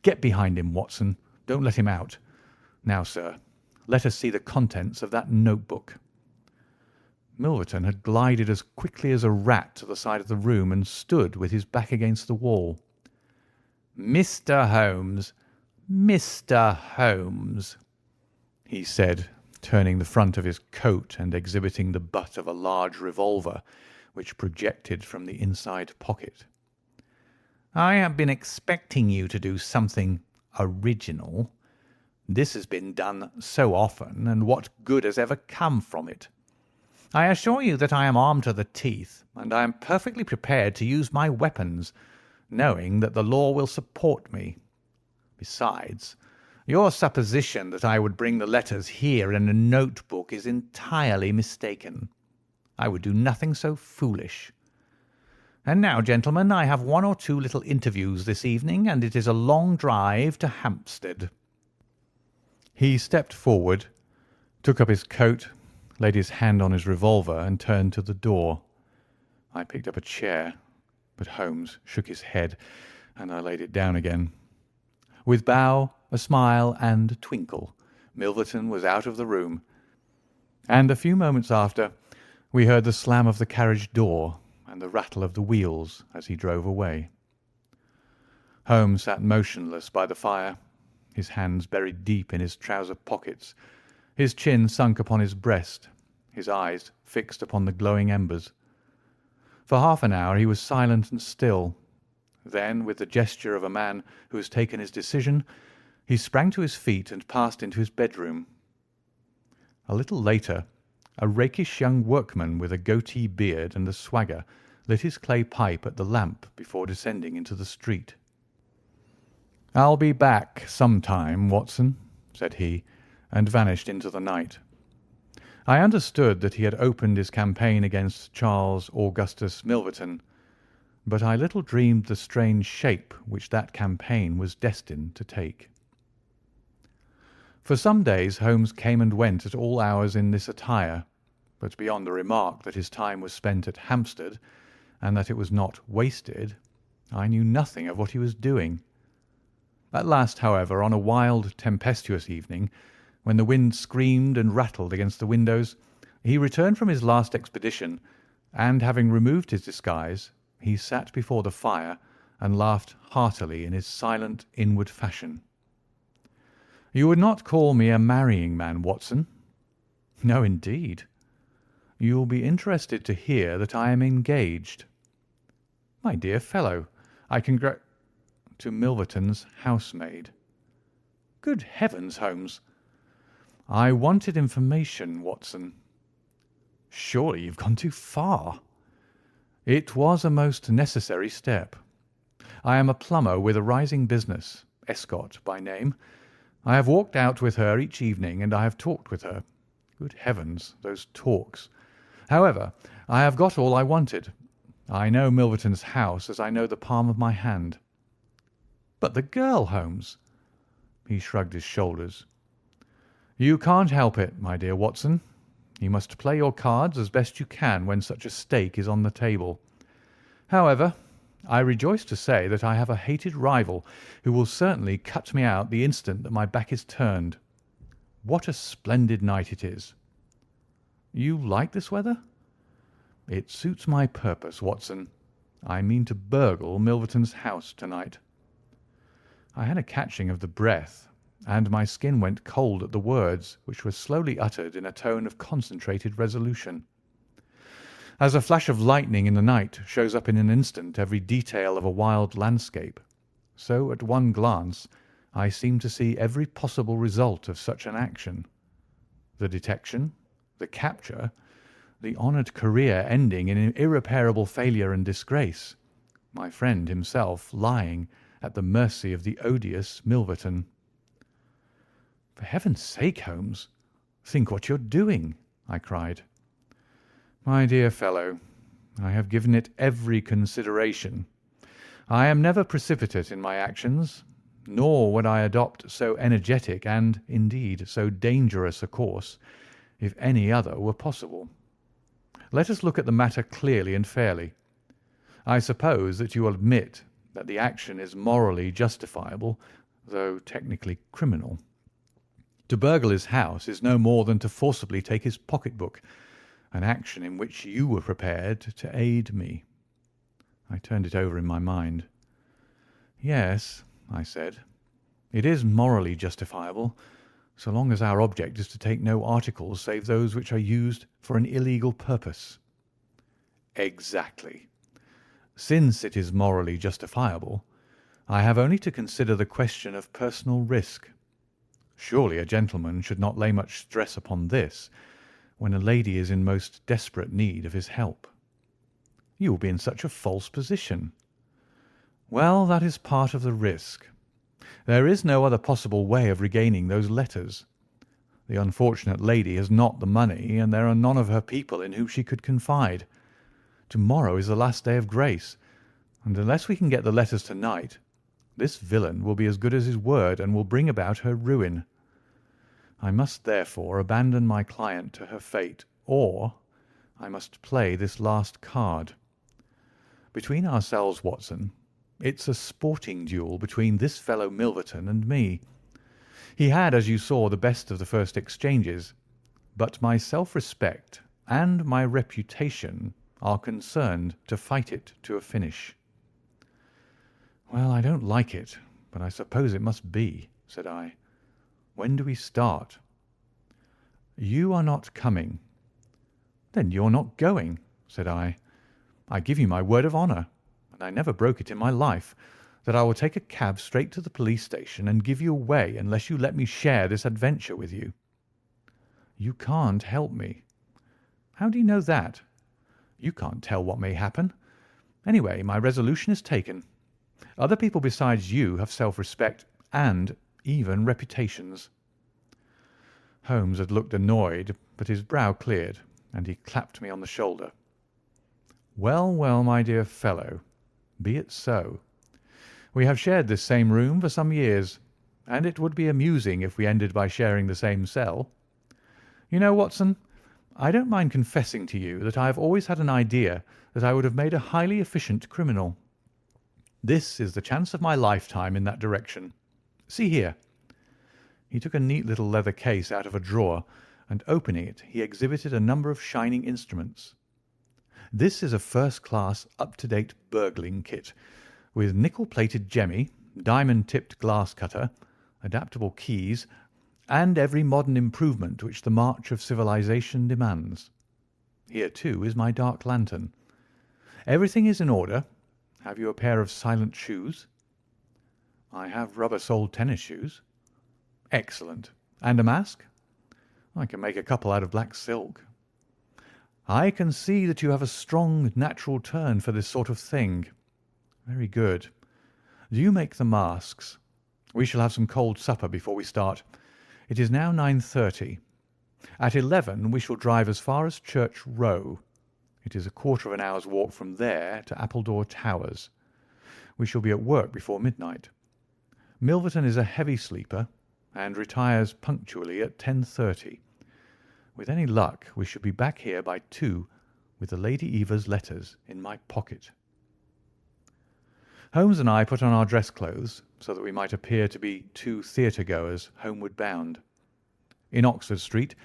"Get behind him, Watson. Don't let him out. Now, sir, let us see the contents of that notebook." Milverton had glided as quickly as a rat to the side of the room and stood with his back against the wall. Mr. Holmes," he said, turning the front of his coat and exhibiting the butt of a large revolver which projected from the inside pocket. I have been expecting you to do something original. This has been done so often, and what good has ever come from it? I assure you that I am armed to the teeth, and I am perfectly prepared to use my weapons, knowing that the law will support me. Besides, your supposition that I would bring the letters here in a notebook is entirely mistaken. I would do nothing so foolish. And now, gentlemen, I have one or two little interviews this evening, and it is a long drive to Hampstead." He stepped forward, took up his coat, laid his hand on his revolver, and turned to the door. I picked up a chair, but Holmes shook his head, and I laid it down again. With bow, a smile, and a twinkle, Milverton was out of the room, and a few moments after we heard the slam of the carriage door and the rattle of the wheels as he drove away. Holmes sat motionless by the fire, his hands buried deep in his trouser pockets, his chin sunk upon his breast, his eyes fixed upon the glowing embers. For half an hour he was silent and still. Then, with the gesture of a man who has taken his decision, he sprang to his feet and passed into his bedroom. A little later, a rakish young workman with a goatee beard and a swagger lit his clay pipe at the lamp before descending into the street. "I'll be back some time, Watson," said he, and vanished into the night. I understood that he had opened his campaign against Charles Augustus Milverton, but I little dreamed the strange shape which that campaign was destined to take. For some days Holmes came and went at all hours in this attire, but beyond the remark that his time was spent at Hampstead, and that it was not wasted, I knew nothing of what he was doing. At last, however, on a wild, tempestuous evening, when the wind screamed and rattled against the windows, he returned from his last expedition, and having removed his disguise, he sat before the fire and laughed heartily in his silent, inward fashion. "You would not call me a marrying man, Watson?" "No, indeed." "You will be interested to hear that I am engaged." "My dear fellow, I to Milverton's housemaid." "Good heavens, Holmes!" "I wanted information, Watson." "Surely you've gone too far." "It was a most necessary step. I am a plumber with a rising business, Escott by name. I have walked out with her each evening, and I have talked with her. Good heavens, those talks! However, I have got all I wanted. I know Milverton's house as I know the palm of my hand." "But the girl, Holmes?" He shrugged his shoulders. "You can't help it, my dear Watson. You must play your cards as best you can when such a stake is on the table. However, I rejoice to say that I have a hated rival who will certainly cut me out the instant that my back is turned. What a splendid night it is!" "You like this weather?" "It suits my purpose, Watson. I mean to burgle Milverton's house to-night." I had a catching of the breath, and my skin went cold at the words, which were slowly uttered in a tone of concentrated resolution. As a flash of lightning in the night shows up in an instant every detail of a wild landscape, so at one glance I seemed to see every possible result of such an action. The detection, the capture, the honoured career ending in irreparable failure and disgrace, my friend himself lying at the mercy of the odious Milverton. "For heaven's sake, Holmes, think what you're doing," I cried. "My dear fellow, I have given it every consideration. I am never precipitate in my actions, nor would I adopt so energetic and, indeed, so dangerous a course if any other were possible. Let us look at the matter clearly and fairly. I suppose that you will admit that the action is morally justifiable, though technically criminal. To burgle his house is no more than to forcibly take his pocket-book, an action in which you were prepared to aid me." I turned it over in my mind. "Yes," I said, "it is morally justifiable, so long as our object is to take no articles save those which are used for an illegal purpose." "Exactly. Since it is morally justifiable, I have only to consider the question of personal risk. Surely a gentleman should not lay much stress upon this when a lady is in most desperate need of his help. You will be in such a false position. Well, that is part of the risk. There is no other possible way of regaining those letters. The unfortunate lady has not the money, and there are none of her people in whom she could confide. Tomorrow is the last day of grace, and unless we can get the letters tonight, this villain will be as good as his word and will bring about her ruin. I must therefore abandon my client to her fate, or I must play this last card. Between ourselves, Watson, it's a sporting duel between this fellow Milverton and me. He had, as you saw, the best of the first exchanges, but my self-respect and my reputation are concerned to fight it to a finish. Well, I don't like it, but I suppose it must be, said I. When do we start? You are not coming. Then you're not going, said I. I give you my word of honour, and I never broke it in my life, that I will take a cab straight to the police station and give you away unless you let me share this adventure with you. You can't help me. How do you know that? You can't tell what may happen. Anyway, my resolution is taken. Other people besides you have self-respect and even reputations. Holmes had looked annoyed, but his brow cleared, and he clapped me on the shoulder. Well, well, my dear fellow, be it so. We have shared this same room for some years, and it would be amusing if we ended by sharing the same cell. You know, Watson, I don't mind confessing to you that I have always had an idea that I would have made a highly efficient criminal. This is the chance of my lifetime in that direction. See here. He took a neat little leather case out of a drawer, and opening it, he exhibited a number of shining instruments. This is a first-class, up-to-date burgling kit, with nickel-plated jemmy, diamond-tipped glass cutter, adaptable keys, and every modern improvement which the march of civilization demands. Here, too, is my dark lantern. Everything is in order. Have you a pair of silent shoes? I have rubber-soled tennis shoes. Excellent. And a mask? I can make a couple out of black silk. I can see that you have a strong natural turn for this sort of thing. Very good. Do you make the masks? We shall have some cold supper before we start. It is now 9:30. At 11 we shall drive as far as Church Row. It is a quarter of an hour's walk from there to Appledore Towers. We shall be at work before midnight. Milverton is a heavy sleeper and retires punctually at 10:30. With any luck we should be back here by 2 with the Lady Eva's letters in my pocket. Holmes and I put on our dress clothes so that we might appear to be two theatre-goers homeward bound. In Oxford Street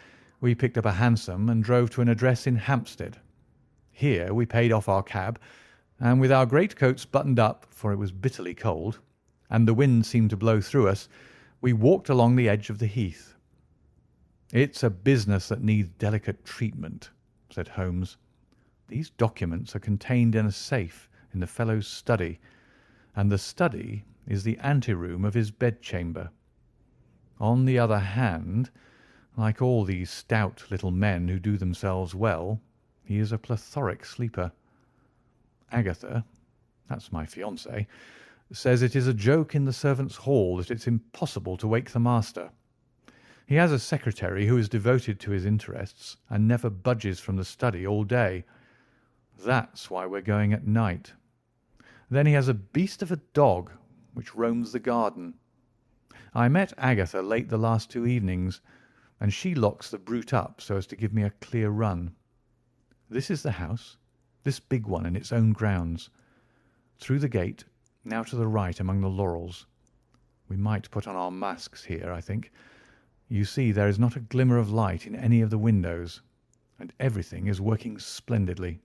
we picked up a hansom and drove to an address in Hampstead. Here we paid off our cab, and with our greatcoats buttoned up, for it was bitterly cold, and the wind seemed to blow through us, we walked along the edge of the heath. It's a business that needs delicate treatment, said Holmes. These documents are contained in a safe in the fellow's study, and the study is the anteroom of his bedchamber. On the other hand, like all these stout little men who do themselves well, he is a plethoric sleeper. Agatha, that's my fiancée, says it is a joke in the servants' hall that it's impossible to wake the master. He has a secretary who is devoted to his interests and never budges from the study all day. That's why we're going at night. Then he has a beast of a dog which roams the garden. I met Agatha late the last 2 evenings, and she locks the brute up so as to give me a clear run. This is the house, this big one in its own grounds. Through the gate, now to the right among the laurels. We might put on our masks here, I think. You see, there is not a glimmer of light in any of the windows, and everything is working splendidly.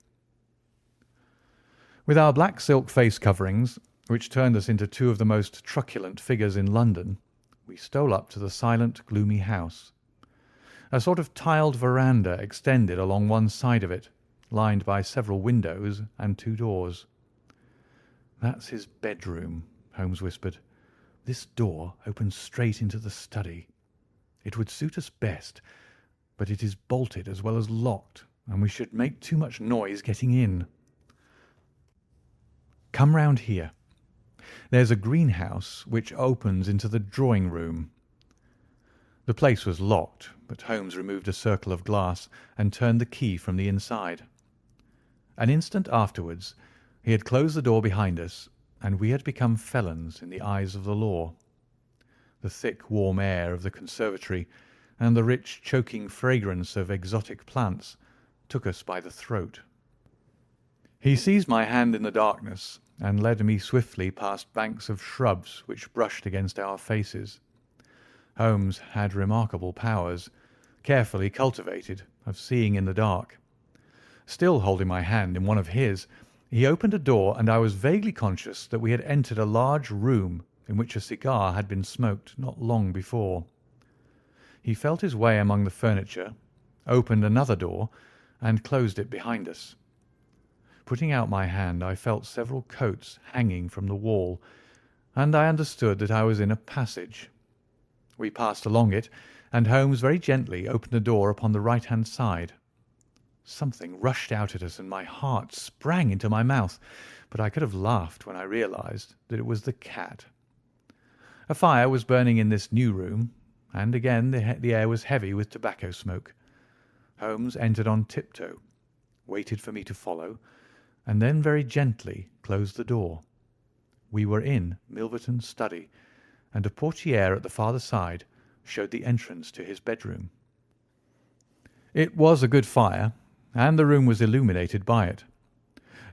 With our black silk face coverings, which turned us into two of the most truculent figures in London, we stole up to the silent, gloomy house. A sort of tiled veranda extended along one side of it, lined by several windows and 2 doors. "That's his bedroom," Holmes whispered. "This door opens straight into the study. It would suit us best, but it is bolted as well as locked, and we should make too much noise getting in. Come round here. There's a greenhouse which opens into the drawing-room." The place was locked, but Holmes removed a circle of glass and turned the key from the inside. An instant afterwards he had closed the door behind us, and we had become felons in the eyes of the law. The thick, warm air of the conservatory and the rich, choking fragrance of exotic plants took us by the throat. He seized my hand in the darkness and led me swiftly past banks of shrubs which brushed against our faces. Holmes had remarkable powers, carefully cultivated, of seeing in the dark. Still holding my hand in one of his, he opened a door, and I was vaguely conscious that we had entered a large room in which a cigar had been smoked not long before. He felt his way among the furniture, opened another door, and closed it behind us. Putting out my hand, I felt several coats hanging from the wall, and I understood that I was in a passage. We passed along it, and Holmes very gently opened a door upon the right-hand side. Something rushed out at us, and my heart sprang into my mouth, but I could have laughed when I realized that it was the cat. A fire was burning in this new room, and again the air was heavy with tobacco smoke. Holmes entered on tiptoe, waited for me to follow, and then very gently closed the door. We were in Milverton's study, and a portière at the farther side showed the entrance to his bedroom. It was a good fire, and the room was illuminated by it.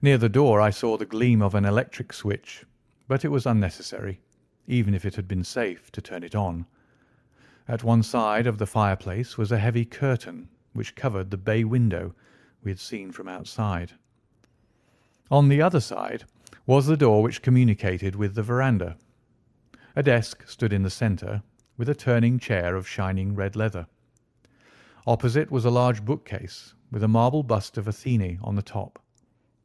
Near the door I saw the gleam of an electric switch, but it was unnecessary, even if it had been safe to turn it on. At one side of the fireplace was a heavy curtain which covered the bay window we had seen from outside. On the other side was the door which communicated with the veranda. A desk stood in the centre, with a turning chair of shining red leather. Opposite was a large bookcase, with a marble bust of Athene on the top.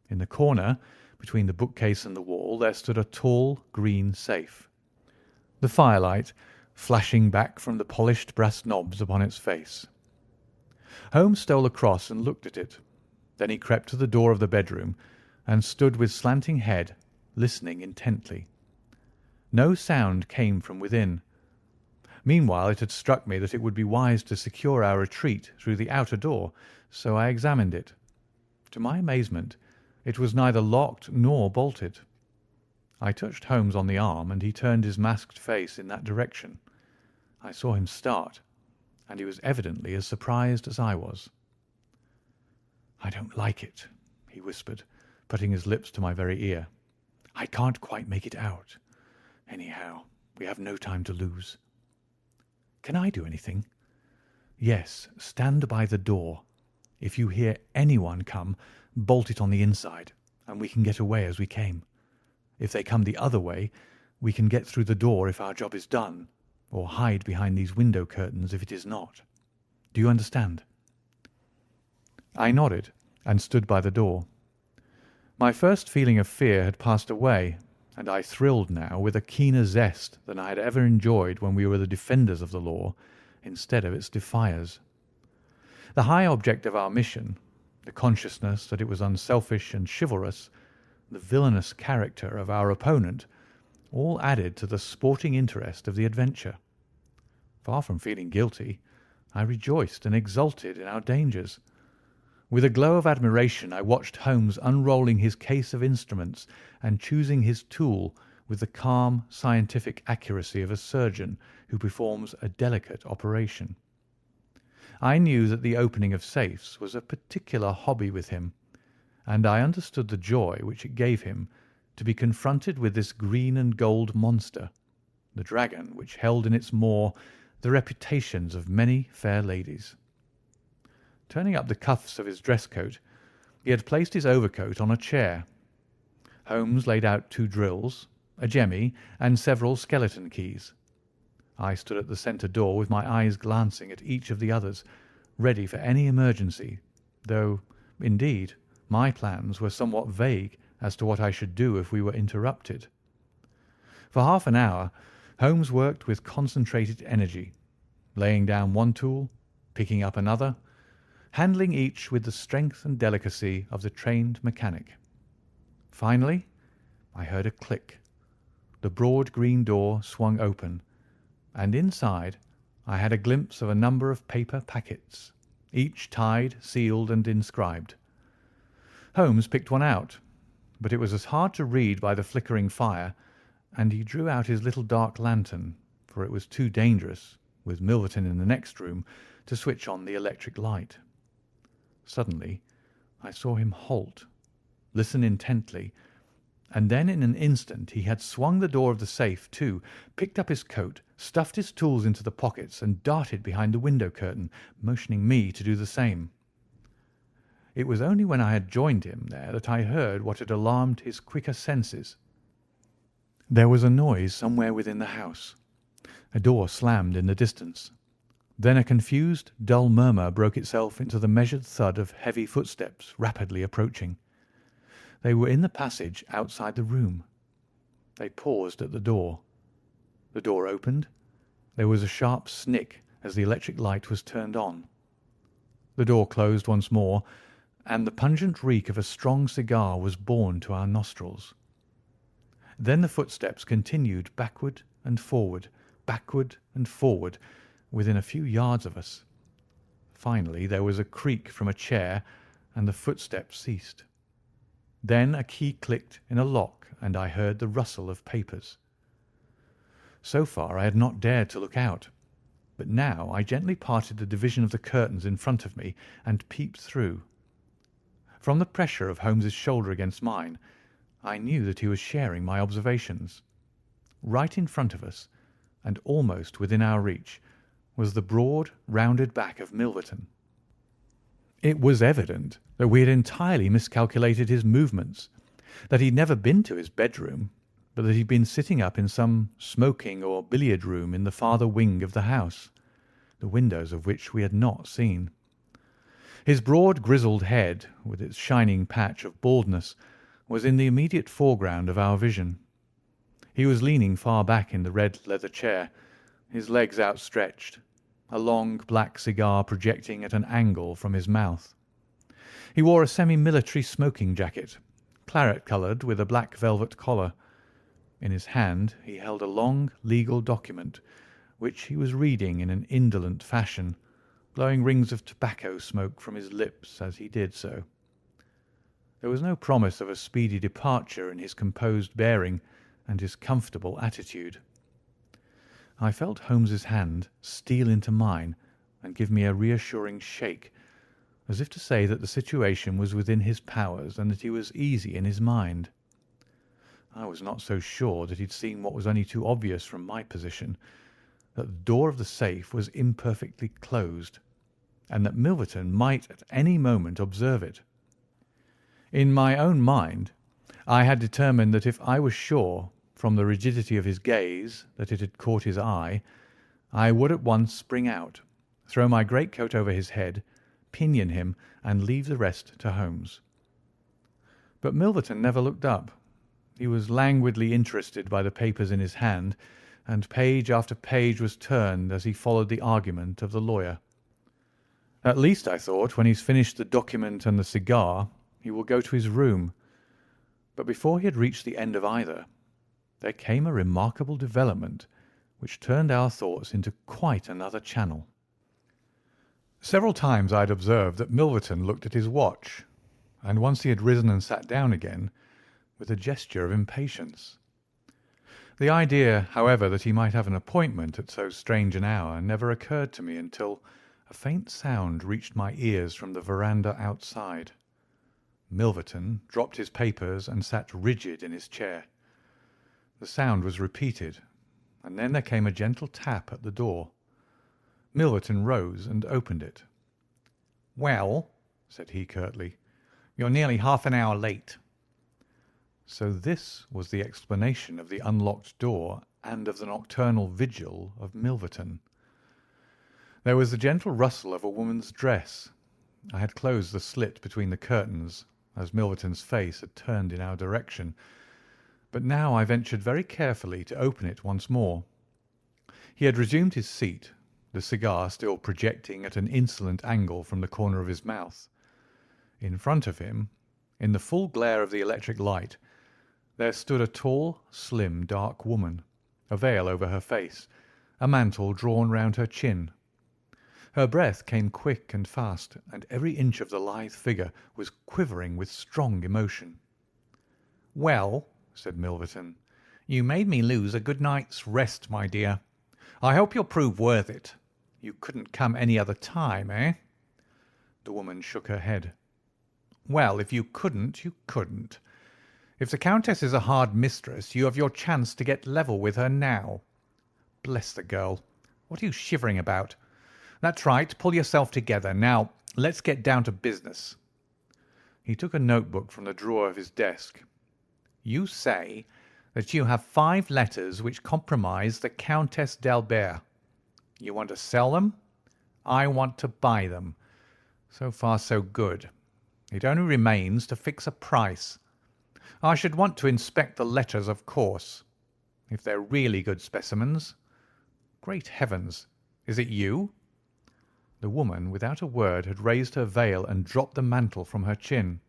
In the corner, between the bookcase and the wall, there stood a tall green safe. The firelight flashing back from the polished brass knobs upon its face. Holmes stole across and looked at it. Then he crept to the door of the bedroom and stood with slanting head, listening intently. No sound came from within. Meanwhile it had struck me that it would be wise to secure our retreat through the outer door, so I examined it. To my amazement, it was neither locked nor bolted. I touched Holmes on the arm, and he turned his masked face in that direction. I saw him start, and he was evidently as surprised as I was. "I don't like it," he whispered, putting his lips to my very ear. "I can't quite make it out. Anyhow, we have no time to lose." "Can I do anything?" "Yes, stand by the door. If you hear anyone come, bolt it on the inside, and we can get away as we came. If they come the other way, we can get through the door if our job is done, or hide behind these window curtains if it is not. Do you understand?" I nodded and stood by the door. My first feeling of fear had passed away, and I thrilled now with a keener zest than I had ever enjoyed when we were the defenders of the law instead of its defiers. The high object of our mission, the consciousness that it was unselfish and chivalrous, the villainous character of our opponent, all added to the sporting interest of the adventure. Far from feeling guilty, I rejoiced and exulted in our dangers. With a glow of admiration I watched Holmes unrolling his case of instruments and choosing his tool with the calm, scientific accuracy of a surgeon who performs a delicate operation. I knew that the opening of safes was a particular hobby with him, and I understood the joy which it gave him to be confronted with this green and gold monster, the dragon which held in its maw the reputations of many fair ladies. Turning up the cuffs of his dress coat, he had placed his overcoat on a chair. Holmes laid out 2 drills, a jemmy, and several skeleton keys. I stood at the centre door with my eyes glancing at each of the others, ready for any emergency, though, indeed, my plans were somewhat vague as to what I should do if we were interrupted. For half an hour Holmes worked with concentrated energy, laying down one tool, picking up another, handling each with the strength and delicacy of the trained mechanic. Finally, I heard a click. The broad green door swung open, and inside I had a glimpse of a number of paper packets, each tied, sealed, and inscribed. Holmes picked one out, but it was as hard to read by the flickering fire, and he drew out his little dark lantern, for it was too dangerous, with Milverton in the next room, to switch on the electric light. Suddenly I saw him halt, listen intently, and then in an instant he had swung the door of the safe to, picked up his coat, stuffed his tools into the pockets, and darted behind the window curtain, motioning me to do the same. It was only when I had joined him there that I heard what had alarmed his quicker senses. There was a noise somewhere within the house. A door slammed in the distance. Then a confused, dull murmur broke itself into the measured thud of heavy footsteps rapidly approaching. They were in the passage outside the room. They paused at the door. The door opened. There was a sharp snick as the electric light was turned on. The door closed once more, and the pungent reek of a strong cigar was borne to our nostrils. Then the footsteps continued backward, within a few yards of us. Finally there was a creak from a chair, and the footsteps ceased. Then a key clicked in a lock, and I heard the rustle of papers. So far I had not dared to look out, but now I gently parted the division of the curtains in front of me and peeped through. From the pressure of Holmes's shoulder against mine, I knew that he was sharing my observations. Right in front of us, and almost within our reach, was the broad, rounded back of Milverton. It was evident that we had entirely miscalculated his movements, that he had never been to his bedroom, but that he had been sitting up in some smoking or billiard room in the farther wing of the house, the windows of which we had not seen. His broad grizzled head, with its shining patch of baldness, was in the immediate foreground of our vision. He was leaning far back in the red leather chair, his legs outstretched, a long black cigar projecting at an angle from his mouth. He wore a semi-military smoking jacket, claret-coloured with a black velvet collar. In his hand he held a long legal document, which he was reading in an indolent fashion, blowing rings of tobacco smoke from his lips as he did so. There was no promise of a speedy departure in his composed bearing and his comfortable attitude. I felt Holmes's hand steal into mine and give me a reassuring shake, as if to say that the situation was within his powers and that he was easy in his mind. I was not so sure that he'd seen what was only too obvious from my position, that the door of the safe was imperfectly closed, and that Milverton might at any moment observe it. In my own mind, I had determined that if I was sure, from the rigidity of his gaze, that it had caught his eye, I would at once spring out, throw my greatcoat over his head, pinion him, and leave the rest to Holmes. But Milverton never looked up. He was languidly interested by the papers in his hand, and page after page was turned as he followed the argument of the lawyer. At least, I thought, when he's finished the document and the cigar, he will go to his room. But before he had reached the end of either, there came a remarkable development which turned our thoughts into quite another channel. Several times I had observed that Milverton looked at his watch, and once he had risen and sat down again with a gesture of impatience. The idea, however, that he might have an appointment at so strange an hour never occurred to me until a faint sound reached my ears from the veranda outside. Milverton dropped his papers and sat rigid in his chair. The sound was repeated, and then there came a gentle tap at the door. Milverton rose and opened it. "Well," said he curtly, "you're nearly half an hour late." So this was the explanation of the unlocked door and of the nocturnal vigil of Milverton. There was the gentle rustle of a woman's dress. I had closed the slit between the curtains, as Milverton's face had turned in our direction, but now I ventured very carefully to open it once more. He had resumed his seat, the cigar still projecting at an insolent angle from the corner of his mouth. In front of him, in the full glare of the electric light, there stood a tall, slim, dark woman, a veil over her face, a mantle drawn round her chin. Her breath came quick and fast, and every inch of the lithe figure was quivering with strong emotion. "Well," said Milverton, "you made me lose a good night's rest, my dear. I hope you'll prove worth it. You couldn't come any other time, eh?" The woman shook her head. "Well, if you couldn't, you couldn't. If the Countess is a hard mistress, you have your chance to get level with her now. Bless the girl. What are you shivering about? That's right, pull yourself together. Now, let's get down to business." He took a notebook from the drawer of his desk. "You say that you have 5 letters which compromise the Countess d'Albert. You want to sell them? I want to buy them. So far, so good. It only remains to fix a price. I should want to inspect the letters, of course. If they're really good specimens. Great heavens! Is it you?" The woman, without a word, had raised her veil and dropped the mantle from her chin.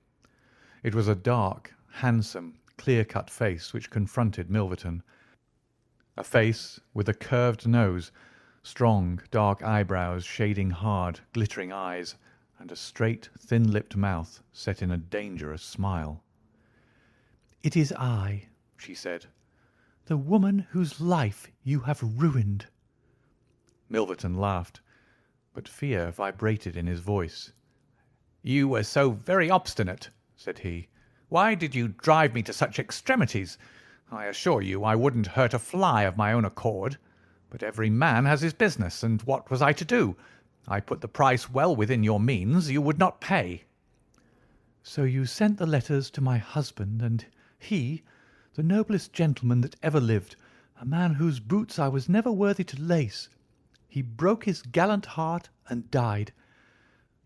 It was a dark, handsome, clear-cut face which confronted Milverton. A face with a curved nose, strong, dark eyebrows shading hard, glittering eyes, and a straight, thin-lipped mouth set in a dangerous smile. "It is I," she said, "the woman whose life you have ruined." Milverton laughed, but fear vibrated in his voice. "You were so very obstinate," said he. "Why did you drive me to such extremities? I assure you I wouldn't hurt a fly of my own accord. But every man has his business, and what was I to do? I put the price well within your means. You would not pay." "So you sent the letters to my husband, and he, the noblest gentleman that ever lived, a man whose boots I was never worthy to lace, he broke his gallant heart and died.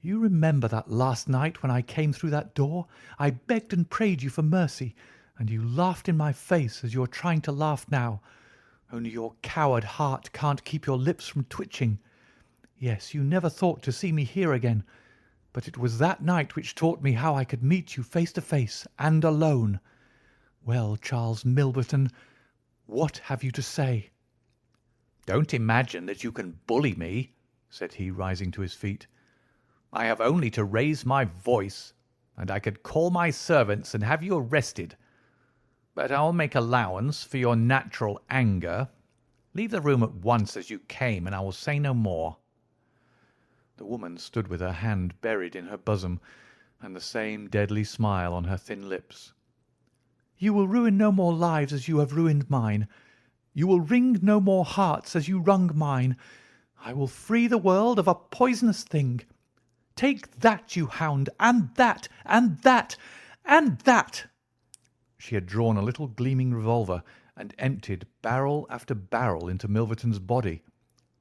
You remember that last night when I came through that door, I begged and prayed you for mercy, and you laughed in my face as you are trying to laugh now, only your coward heart can't keep your lips from twitching. Yes, you never thought to see me here again, but it was that night which taught me how I could meet you face to face and alone. Well, Charles Milverton, what have you to say?" "Don't imagine that you can bully me," said he, rising to his feet. "I have only to raise my voice, and I could call my servants and have you arrested. But I'll make allowance for your natural anger. Leave the room at once as you came, and I will say no more." The woman stood with her hand buried in her bosom, and the same deadly smile on her thin lips. "You will ruin no more lives as you have ruined mine. You will wring no more hearts as you wrung mine. I will free the world of a poisonous thing. Take that, you hound, and that, and that, and that." She had drawn a little gleaming revolver and emptied barrel after barrel into Milverton's body,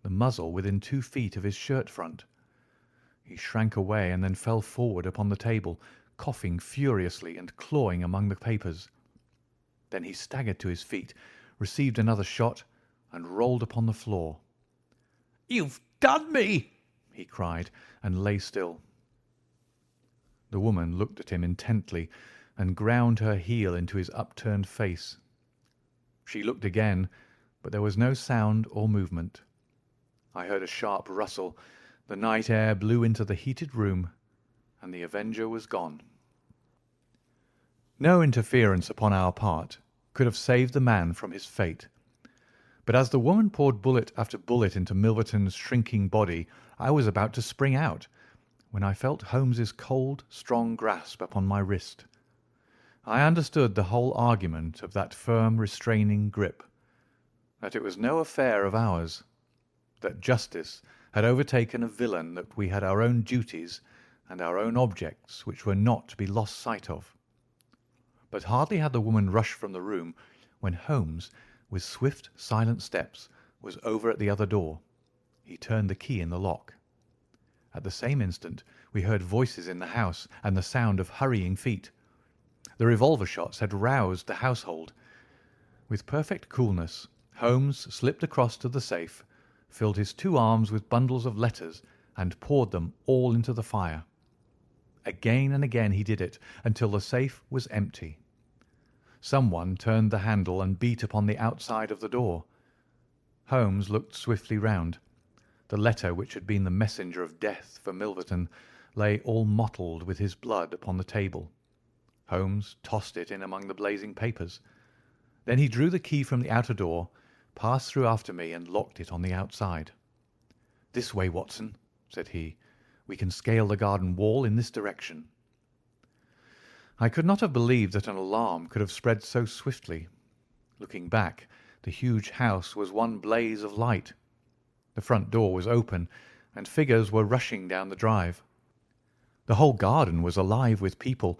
the muzzle within 2 feet of his shirt front. He shrank away and then fell forward upon the table, coughing furiously and clawing among the papers. Then he staggered to his feet, received another shot, and rolled upon the floor. "You've done me!" he cried, and lay still. The woman looked at him intently and ground her heel into his upturned face. She looked again, but there was no sound or movement. I heard a sharp rustle, the night air blew into the heated room, and the avenger was gone. No interference upon our part could have saved the man from his fate. But as the woman poured bullet after bullet into Milverton's shrinking body, I was about to spring out, when I felt Holmes's cold, strong grasp upon my wrist. I understood the whole argument of that firm, restraining grip, that it was no affair of ours, that justice had overtaken a villain, that we had our own duties and our own objects which were not to be lost sight of. But hardly had the woman rushed from the room when Holmes, with swift, silent steps, was over at the other door. He turned the key in the lock. At the same instant we heard voices in the house and the sound of hurrying feet. The revolver shots had roused the household. With perfect coolness, Holmes slipped across to the safe, filled his 2 arms with bundles of letters, and poured them all into the fire. Again and again he did it, until the safe was empty. Someone turned the handle and beat upon the outside of the door. Holmes looked swiftly round. The letter which had been the messenger of death for Milverton lay all mottled with his blood upon the table. Holmes tossed it in among the blazing papers. Then he drew the key from the outer door, passed through after me, and locked it on the outside. "This way, Watson," said he. "We can scale the garden wall in this direction." I could not have believed that an alarm could have spread so swiftly. Looking back, the huge house was one blaze of light. The front door was open, and figures were rushing down the drive. The whole garden was alive with people,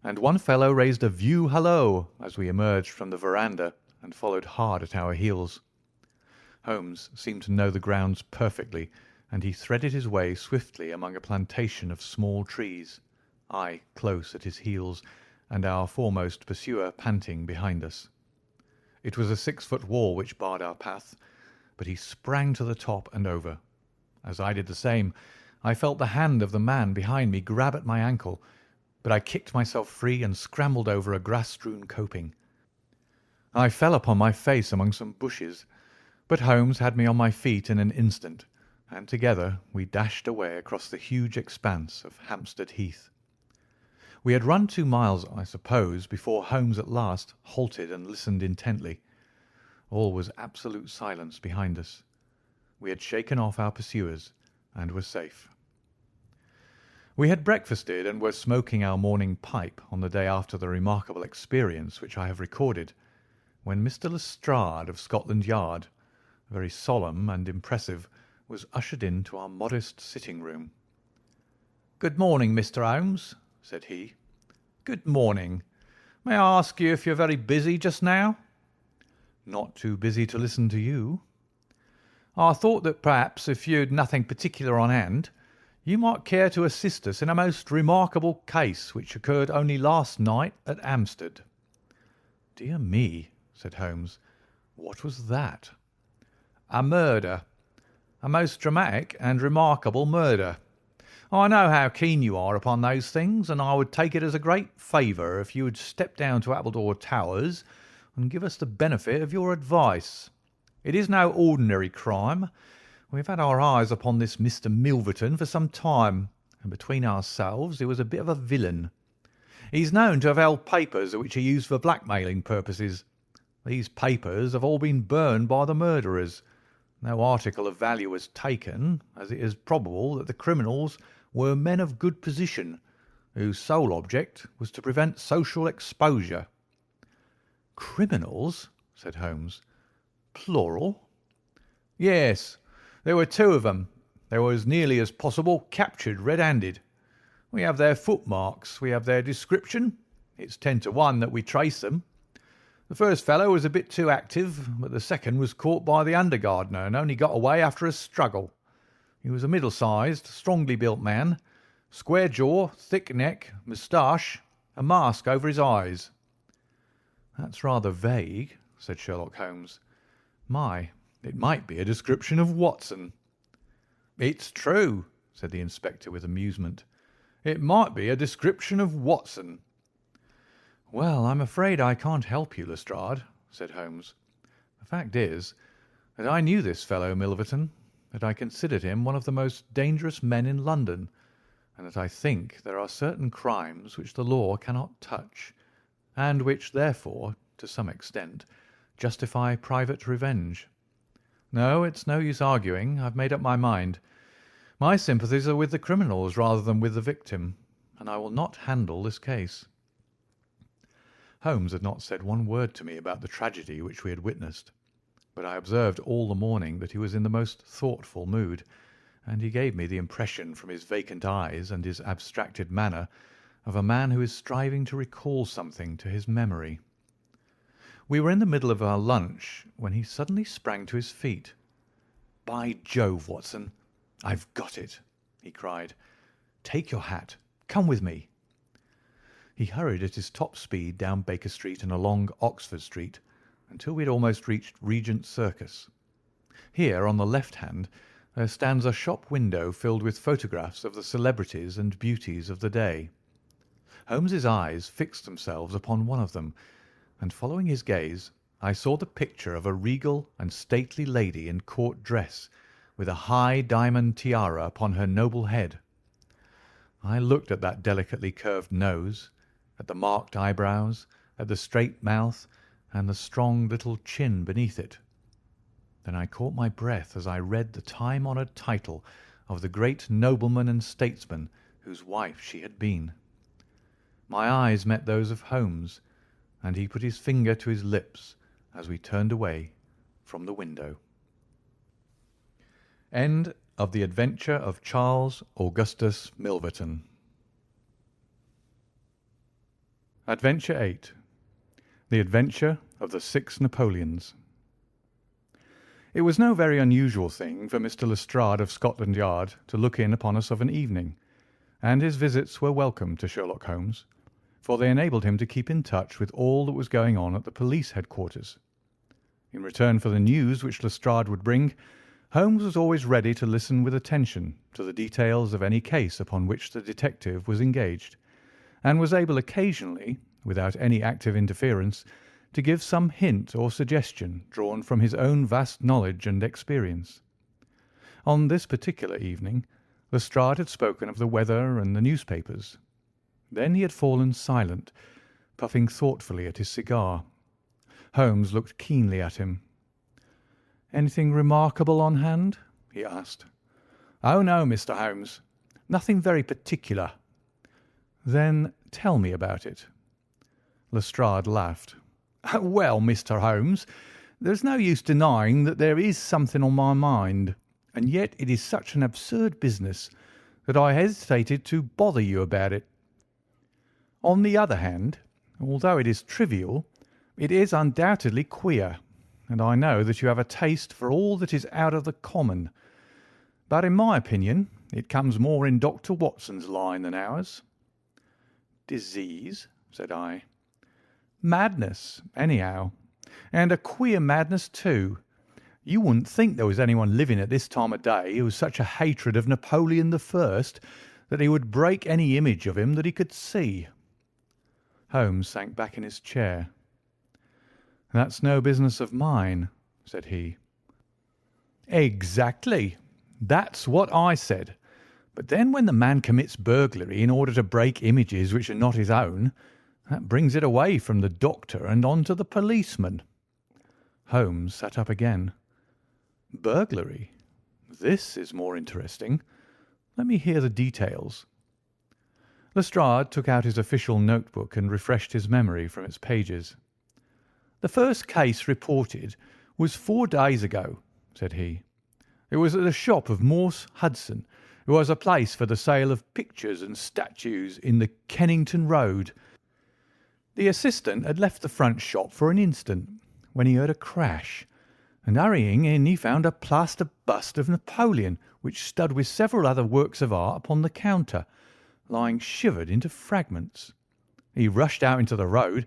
and one fellow raised a view hallo as we emerged from the veranda and followed hard at our heels. Holmes seemed to know the grounds perfectly, and he threaded his way swiftly among a plantation of small trees, I close at his heels, and our foremost pursuer panting behind us. It was a 6-foot wall which barred our path, but he sprang to the top and over. As I did the same, I felt the hand of the man behind me grab at my ankle, but I kicked myself free and scrambled over a grass-strewn coping. I fell upon my face among some bushes, but Holmes had me on my feet in an instant, and together we dashed away across the huge expanse of Hampstead Heath. We had run 2 miles, I suppose, before Holmes at last halted and listened intently. All was absolute silence behind us. We had shaken off our pursuers and were safe. We had breakfasted and were smoking our morning pipe on the day after the remarkable experience which I have recorded, when Mr. Lestrade of Scotland Yard, very solemn and impressive, was ushered into our modest sitting-room. "Good morning, Mr. Holmes," said he. "Good morning. May I ask you if you're very busy just now?" "Not too busy to listen to you." "I thought that perhaps if you'd nothing particular on hand, you might care to assist us in a most remarkable case which occurred only last night at Hampstead." "Dear me," said Holmes. "What was that?" "A murder. A most dramatic and remarkable murder. I know how keen you are upon those things, and I would take it as a great favour if you would step down to Appledore Towers and give us the benefit of your advice. It is no ordinary crime. We have had our eyes upon this Mr. Milverton for some time, and between ourselves he was a bit of a villain. He is known to have held papers which he used for blackmailing purposes. These papers have all been burned by the murderers. No article of value was taken, as it is probable that the criminals were men of good position, whose sole object was to prevent social exposure." "Criminals?" said Holmes. "Plural?" "Yes. There were 2 of them. They were as nearly as possible captured red-handed. We have their footmarks. We have their description. It's 10 to 1 that we trace them. The first fellow was a bit too active, but the second was caught by the under gardener and only got away after a struggle. He was a middle-sized, strongly built man, square jaw, thick neck, moustache, a mask over his eyes." "That's rather vague," said Sherlock Holmes. "My, it might be a description of Watson." "It's true," said the inspector with amusement. "It might be a description of Watson." "Well, I'm afraid I can't help you, Lestrade," said Holmes. "The fact is that I knew this fellow Milverton, that I considered him one of the most dangerous men in London, and that I think there are certain crimes which the law cannot touch, and which, therefore, to some extent, justify private revenge. No, it's no use arguing. I've made up my mind. My sympathies are with the criminals rather than with the victim, and I will not handle this case." Holmes had not said one word to me about the tragedy which we had witnessed, but I observed all the morning that he was in the most thoughtful mood, and he gave me the impression from his vacant eyes and his abstracted manner of a man who is striving to recall something to his memory. We were in the middle of our lunch when he suddenly sprang to his feet. "By Jove, Watson, I've got it!" he cried. "Take your hat. Come with me." He hurried at his top speed down Baker Street and along Oxford Street until we had almost reached Regent Circus. Here, on the left hand, there stands a shop window filled with photographs of the celebrities and beauties of the day. Holmes's eyes fixed themselves upon one of them, and following his gaze, I saw the picture of a regal and stately lady in court dress, with a high diamond tiara upon her noble head. I looked at that delicately curved nose, at the marked eyebrows, at the straight mouth, and the strong little chin beneath it. Then I caught my breath as I read the time-honoured title of the great nobleman and statesman whose wife she had been. My eyes met those of Holmes, and he put his finger to his lips as we turned away from the window. End of The Adventure of Charles Augustus Milverton. Adventure 8. The Adventure of the 6 Napoleons. It was no very unusual thing for Mr. Lestrade of Scotland Yard to look in upon us of an evening, and his visits were welcome to Sherlock Holmes, for they enabled him to keep in touch with all that was going on at the police headquarters. In return for the news which Lestrade would bring, Holmes was always ready to listen with attention to the details of any case upon which the detective was engaged, and was able occasionally, without any active interference, to give some hint or suggestion drawn from his own vast knowledge and experience. On this particular evening, Lestrade had spoken of the weather and the newspapers. Then he had fallen silent, puffing thoughtfully at his cigar. Holmes looked keenly at him. "Anything remarkable on hand?" he asked. "Oh, no, Mr. Holmes. Nothing very particular." "Then tell me about it." Lestrade laughed. "Well, Mr. Holmes, there's no use denying that there is something on my mind, and yet it is such an absurd business that I hesitated to bother you about it. On the other hand, although it is trivial, it is undoubtedly queer, and I know that you have a taste for all that is out of the common. But in my opinion, it comes more in Dr. Watson's line than ours." "Disease?" said I. "Madness, anyhow, and a queer madness too. You wouldn't think there was anyone living at this time of day who was such a hatred of Napoleon I that he would break any image of him that he could see." Holmes sank back in his chair. "That's no business of mine," said he. "Exactly. That's what I said. But then when the man commits burglary in order to break images which are not his own, that brings it away from the doctor and on to the policeman." Holmes sat up again. "Burglary? This is more interesting. Let me hear the details." Lestrade took out his official notebook and refreshed his memory from its pages. "The first case reported was 4 days ago," said he. "It was at the shop of Morse Hudson, who has a place for the sale of pictures and statues in the Kennington Road. The assistant had left the front shop for an instant when he heard a crash, and hurrying in he found a plaster bust of Napoleon, which stood with several other works of art upon the counter, lying shivered into fragments. He rushed out into the road,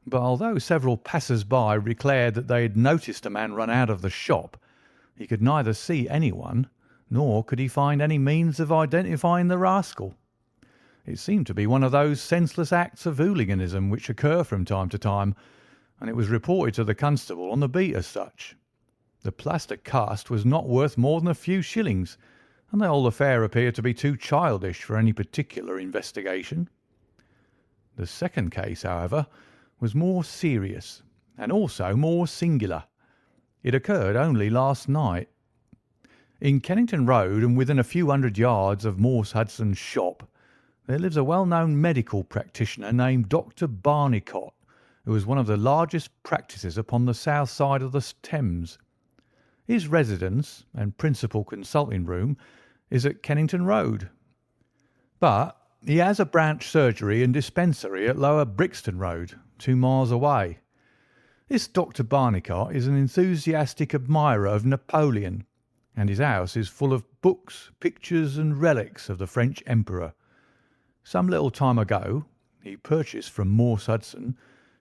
but although several passers-by declared that they had noticed a man run out of the shop, he could neither see anyone, nor could he find any means of identifying the rascal. It seemed to be one of those senseless acts of hooliganism which occur from time to time, and it was reported to the constable on the beat as such. The plaster cast was not worth more than a few shillings, and the whole affair appeared to be too childish for any particular investigation. The second case, however, was more serious, and also more singular. It occurred only last night. In Kennington Road, and within a few hundred yards of Morse Hudson's shop, there lives a well-known medical practitioner named Dr. Barnicot, who is one of the largest practices upon the south side of the Thames. His residence and principal consulting room is at Kennington Road, but he has a branch surgery and dispensary at Lower Brixton Road, 2 miles away. This Dr. Barnicot is an enthusiastic admirer of Napoleon. and his house is full of books, pictures, and relics of the French Emperor. Some little time ago he purchased from Morse Hudson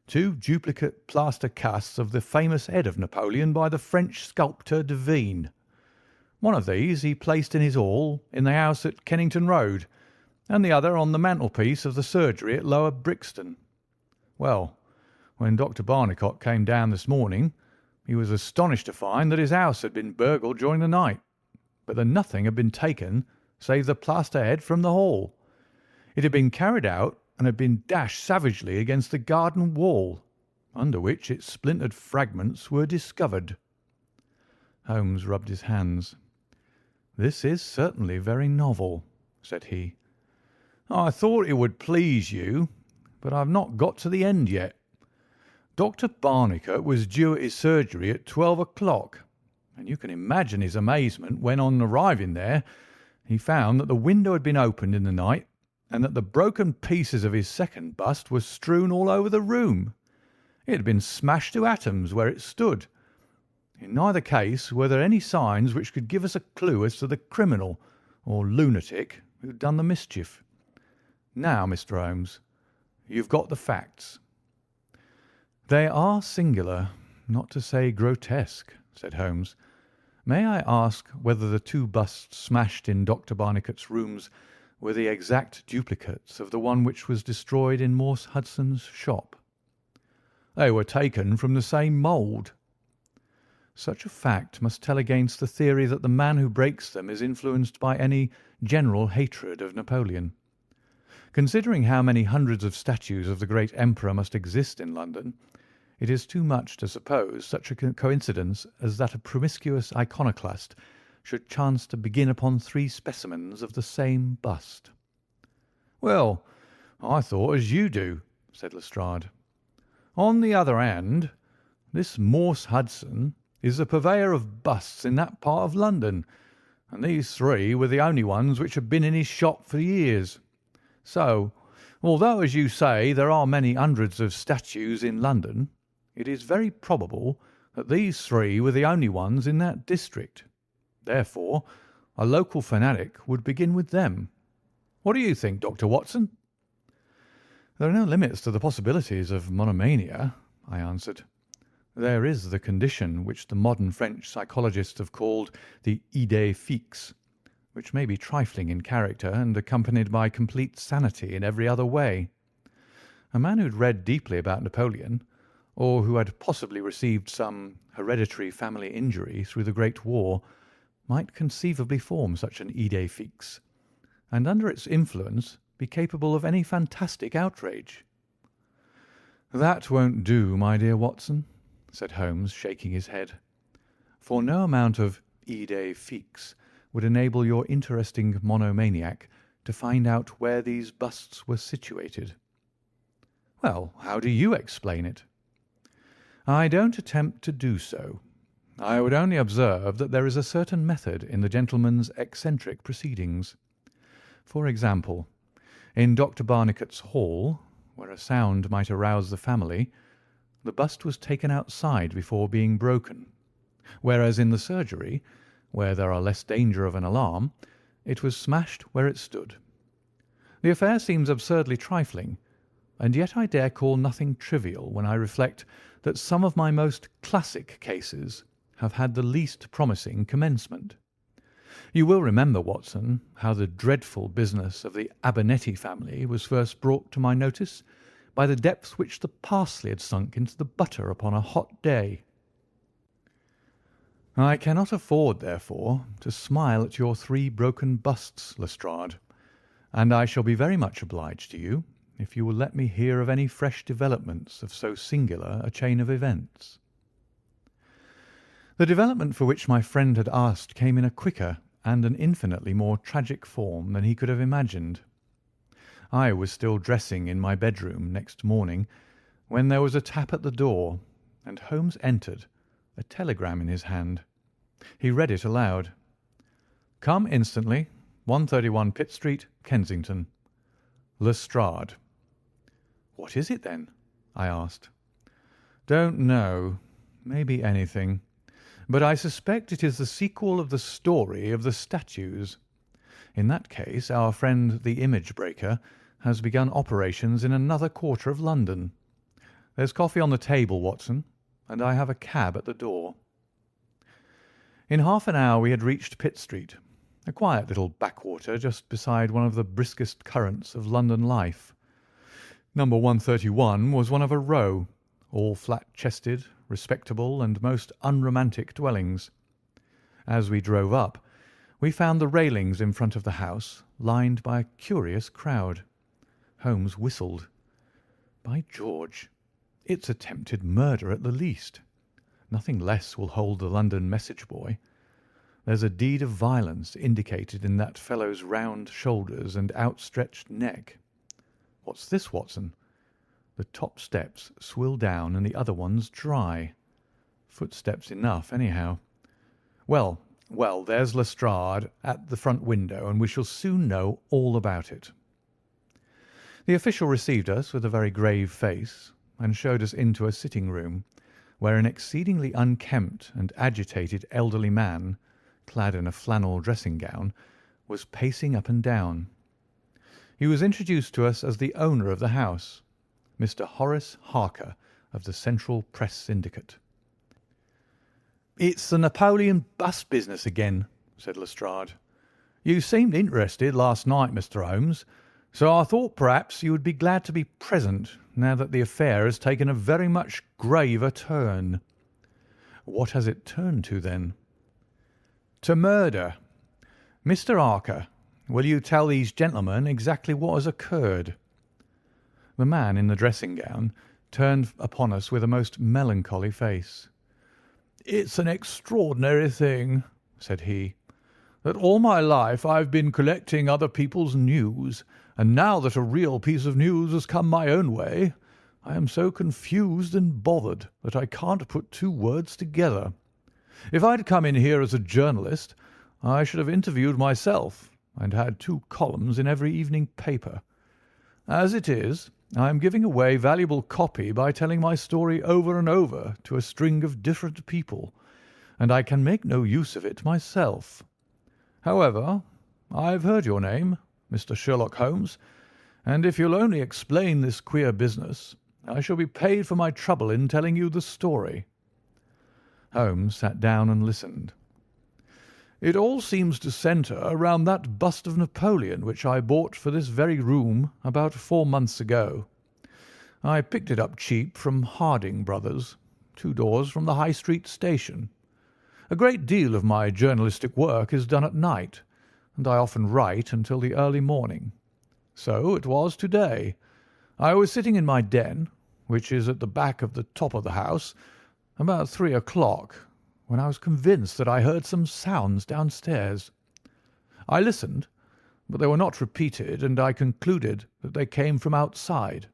2 duplicate plaster casts of the famous head of Napoleon by the French sculptor Devine. One of these he placed in his hall in the house at Kennington Road, and the other on the mantelpiece of the surgery at Lower Brixton. Well, when Dr. Barnicot came down this morning, he was astonished to find that his house had been burgled during the night, but that nothing had been taken save the plaster head from the hall. It had been carried out and had been dashed savagely against the garden wall, under which its splintered fragments were discovered. Holmes rubbed his hands. "This is certainly very novel," said he. "I thought it would please you, but I have not got to the end yet. Dr. Barnicot was due at his surgery at 12 o'clock, and you can imagine his amazement when, on arriving there, he found that the window had been opened in the night and that the broken pieces of his second bust were strewn all over the room. It had been smashed to atoms where it stood. In neither case were there any signs which could give us a clue as to the criminal or lunatic who had done the mischief. Now, Mr. Holmes, you've got the facts." "They are singular, not to say grotesque," said Holmes. "May I ask whether the 2 busts smashed in Dr. Barnicot's rooms were the exact duplicates of the one which was destroyed in Morse Hudson's shop?" "They were taken from the same mould." "Such a fact must tell against the theory that the man who breaks them is influenced by any general hatred of Napoleon. Considering how many hundreds of statues of the great emperor must exist in London, it is too much to suppose such a coincidence as that a promiscuous iconoclast should chance to begin upon 3 specimens of the same bust." "Well, I thought as you do," said Lestrade. "On the other hand, this Morse Hudson is the purveyor of busts in that part of London, and these 3 were the only ones which had been in his shop for years. So, although, as you say, there are many hundreds of statues in London, it is very probable that these 3 were the only ones in that district. Therefore, a local fanatic would begin with them. What do you think, Dr. Watson?" "There are no limits to the possibilities of monomania," I answered. "There is the condition which the modern French psychologists have called the idée fixe, which may be trifling in character and accompanied by complete sanity in every other way. A man who had read deeply about Napoleon, or who had possibly received some hereditary family injury through the Great War, might conceivably form such an idée fixe, and under its influence be capable of any fantastic outrage." "That won't do, my dear Watson," said Holmes, shaking his head, "for no amount of idée fixe would enable your interesting monomaniac to find out where these busts were situated." "Well, how do you explain it?" "I don't attempt to do so. I would only observe that there is a certain method in the gentleman's eccentric proceedings. For example, in Dr. Barnicot's hall, where a sound might arouse the family, the bust was taken outside before being broken, whereas in the surgery, where there are less danger of an alarm, it was smashed where it stood. The affair seems absurdly trifling, and yet I dare call nothing trivial when I reflect that some of my most classic cases have had the least promising commencement. You will remember, Watson, how the dreadful business of the Abernethy family was first brought to my notice by the depth which the parsley had sunk into the butter upon a hot day. I cannot afford, therefore, to smile at your 3 broken busts, Lestrade, and I shall be very much obliged to you if you will let me hear of any fresh developments of so singular a chain of events. The development for which my friend had asked came in a quicker and an infinitely more tragic form than he could have imagined. I was still dressing in my bedroom next morning when there was a tap at the door, and Holmes entered, a telegram in his hand. He read it aloud. "Come instantly, 131 Pitt Street, Kensington. Lestrade." "What is it, then?" I asked. "Don't know. Maybe anything. but I suspect it is the sequel of the story of the statues. In that case, our friend the image breaker has begun operations in another quarter of London. There's coffee on the table, Watson, and I have a cab at the door." In half an hour we had reached Pitt Street, a quiet little backwater just beside one of the briskest currents of London life. Number 131 was one of a row, all flat-chested, respectable, and most unromantic dwellings. As we drove up, we found the railings in front of the house lined by a curious crowd. Holmes whistled. "By George, it's attempted murder at the least. Nothing less will hold the London message boy. There's a deed of violence indicated in that fellow's round shoulders and outstretched neck. What's this, Watson? The top steps swill down and the other ones dry. Footsteps enough, anyhow. Well, there's Lestrade at the front window, and we shall soon know all about it." The official received us with a very grave face and showed us into a sitting-room, where an exceedingly unkempt and agitated elderly man, clad in a flannel dressing-gown, was pacing up and down. He was introduced to us as the owner of the house, Mr. Horace Harker, of the Central Press Syndicate. "It's the Napoleon bust business again," said Lestrade. "You seemed interested last night, Mr. Holmes, so I thought perhaps you would be glad to be present now that the affair has taken a very much graver turn." "What has it turned to, then?" "To murder. Mr. Harker, will you tell these gentlemen exactly what has occurred?" The man in the dressing-gown turned upon us with a most melancholy face. "It's an extraordinary thing," said he, "that all my life I have been collecting other people's news, and now that a real piece of news has come my own way, I am so confused and bothered that I can't put two words together. If I'd come in here as a journalist, I should have interviewed myself and had 2 columns in every evening paper. As it is, I am giving away valuable copy by telling my story over and over to a string of different people, and I can make no use of it myself. However, I've heard your name, Mr. Sherlock Holmes, and if you'll only explain this queer business, I shall be paid for my trouble in telling you the story." Holmes sat down and listened. "It all seems to centre around that bust of Napoleon which I bought for this very room about 4 months ago. I picked it up cheap from Harding Brothers, 2 doors from the High Street station. A great deal of my journalistic work is done at night, and I often write until the early morning. So it was to-day. I was sitting in my den, which is at the back of the top of the house, about 3 o'clock, when I was convinced that I heard some sounds downstairs. I listened, but they were not repeated, and I concluded that they came from outside.